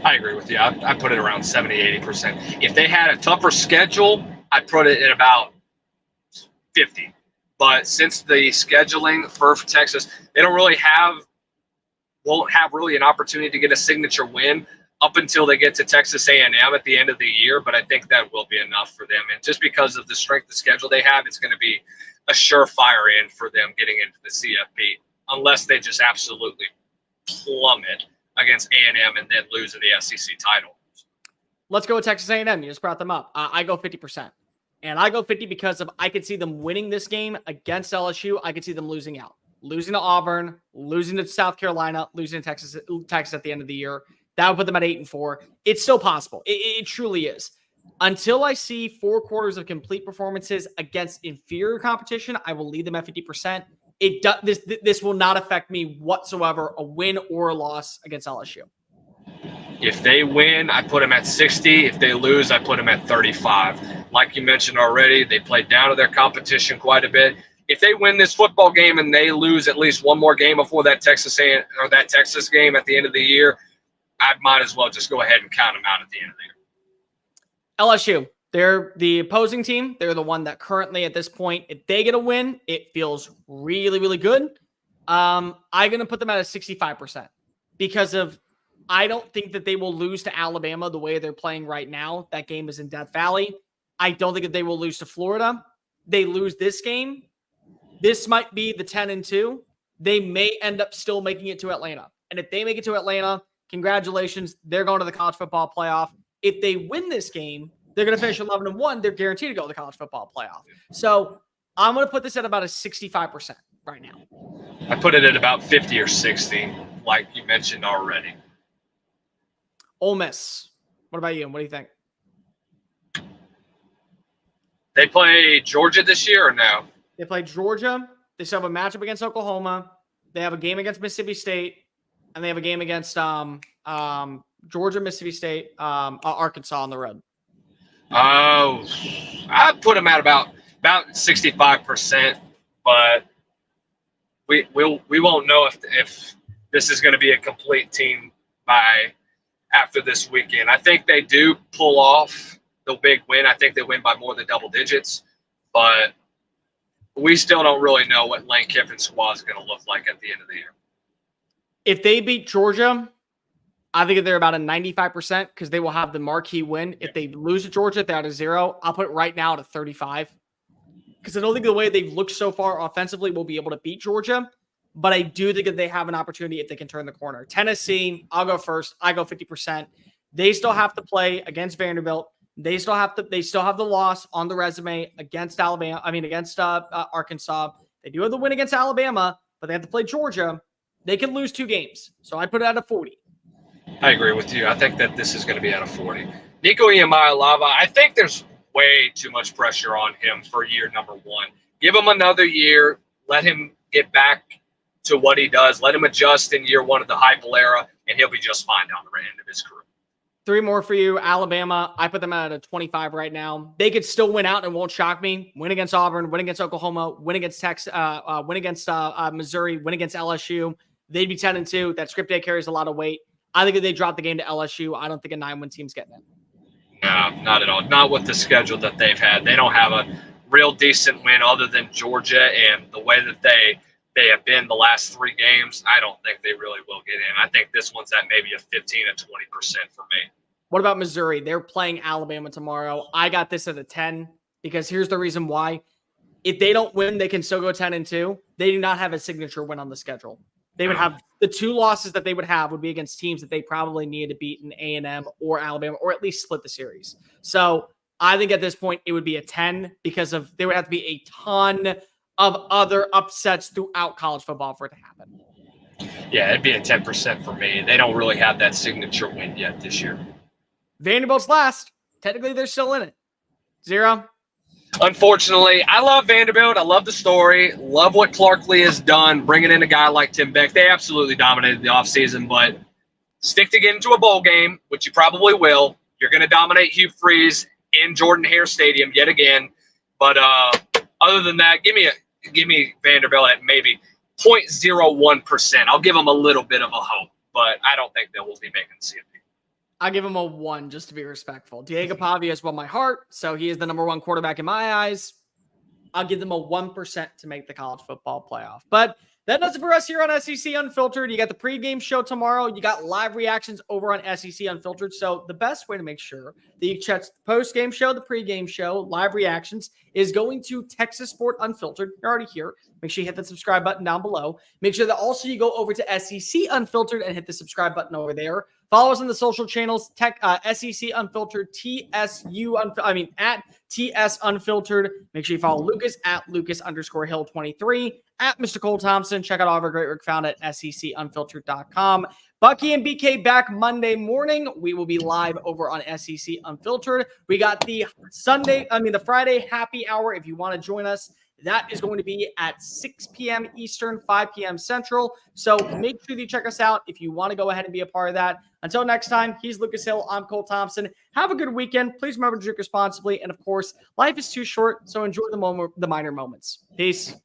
I agree with you. I put it around 70, 80%. If they had a tougher schedule, I'd put it at about 50. But since the scheduling for Texas, they won't have really an opportunity to get a signature win up until they get to Texas A&M at the end of the year. But I think that will be enough for them. And just because of the strength of schedule they have, it's going to be a surefire in for them getting into the CFP, unless they just absolutely plummet against A&M and then lose in the SEC title. Let's go with Texas A&M. You just brought them up. I go 50%. And I go 50 because I could see them winning this game against LSU. I could see them losing out. losing to Auburn, losing to South Carolina, losing to Texas at the end of the year. That would put them at 8-4. It's still possible. It truly is. Until I see 4 quarters of complete performances against inferior competition, I will lead them at 50%. This will not affect me whatsoever, a win or a loss against LSU. If they win, I put them at 60. If they lose, I put them at 35. Like you mentioned already, they played down to their competition quite a bit. If they win this football game and they lose at least one more game before that Texas game at the end of the year, I might as well just go ahead and count them out at the end of the year. LSU, they're the opposing team. They're the one that currently at this point, if they get a win, it feels really, really good. I'm going to put them at a 65% because I don't think that they will lose to Alabama the way they're playing right now. That game is in Death Valley. I don't think that they will lose to Florida. They lose this game. This might be the 10-2. They may end up still making it to Atlanta. And if they make it to Atlanta, congratulations. They're going to the college football playoff. If they win this game, they're going to finish 11-1. They're guaranteed to go to the college football playoff. So I'm going to put this at about a 65% right now. I put it at about 50 or 60, like you mentioned already. Ole Miss. What about you? What do you think? They play Georgia this year or no? They play Georgia. They still have a matchup against Oklahoma. They have a game against Mississippi State. And they have a game against Georgia, Mississippi State, Arkansas on the road. Oh, I put them at about 65%, but we won't know if this is going to be a complete team by after this weekend. I think they do pull off the big win. I think they win by more than double digits, but we still don't really know what Lane Kiffin's squad is going to look like at the end of the year. If they beat Georgia, I think they're about a 95% because they will have the marquee win. If they lose to Georgia, they're at a 0. I'll put it right now at a 35 because I don't think the way they've looked so far offensively will be able to beat Georgia, but I do think that they have an opportunity if they can turn the corner. Tennessee, I'll go first. I go 50%. They still have to play against Vanderbilt. They still have the loss on the resume against Arkansas. They do have the win against Alabama, but they have to play Georgia. They can lose 2 games. So I put it at a 40. I agree with you. I think that this is going to be at a 40. Nico Iamaleava, I think there's way too much pressure on him for year number 1. Give him another year. Let him get back to what he does. Let him adjust in year 1 of the Heupel era, and he'll be just fine down the end of his career. 3 more for you. Alabama, I put them at a 25 right now. They could still win out and won't shock me. Win against Auburn, win against Oklahoma, win against Texas, win against Missouri, win against LSU. They'd be 10-2. That script day carries a lot of weight. I think if they drop the game to LSU, I don't think a 9-win team's getting it. No, not at all. Not with the schedule that they've had. They don't have a real decent win other than Georgia, and the way that they have been the last 3 games, I don't think they really will get in. I think this one's at maybe a 15 to 20% for me. What about Missouri? They're playing Alabama tomorrow. I got this at a 10 because here's the reason why. If they don't win, they can still go 10-2. They do not have a signature win on the schedule. They would have the 2 losses that they would have would be against teams that they probably needed to beat in A&M or Alabama, or at least split the series. So I think at this point it would be a 10 because there would have to be a ton of other upsets throughout college football for it to happen. Yeah, it'd be a 10% for me. They don't really have that signature win yet this year. Vanderbilt's last. Technically, they're still in it. 0. Unfortunately, I love Vanderbilt. I love the story. Love what Clark Lee has done, bringing in a guy like Tim Beck. They absolutely dominated the offseason, but stick to get into a bowl game, which you probably will. You're going to dominate Hugh Freeze in Jordan-Hare Stadium yet again. But other than that, give me Vanderbilt at maybe 0.01%. I'll give them a little bit of a hope, but I don't think they will be making the CFP. I'll give him a 1 just to be respectful. Diego Pavia has won my heart, so he is the number 1 quarterback in my eyes. I'll give them a 1% to make the college football playoff. But that does it for us here on SEC Unfiltered. You got the pregame show tomorrow. You got live reactions over on SEC Unfiltered. So the best way to make sure that you check the postgame show, the pregame show, live reactions is going to Texas Sports Unfiltered. You're already here. Make sure you hit the subscribe button down below. Make sure that also you go over to SEC Unfiltered and hit the subscribe button over there. Follow us on the social channels, SEC Unfiltered, at TS Unfiltered. Make sure you follow Lucas at Lucas_Hill23, at Mr. Cole Thompson. Check out all of our great work found at SECUnfiltered.com. Bucky and BK back Monday morning. We will be live over on SEC Unfiltered. We got the Friday happy hour. If you want to join us, that is going to be at 6 p.m. Eastern, 5 p.m. Central. So make sure you check us out if you want to go ahead and be a part of that. Until next time, he's Lucas Hill. I'm Cole Thompson. Have a good weekend. Please remember to drink responsibly. And of course, life is too short, so enjoy the minor moments. Peace.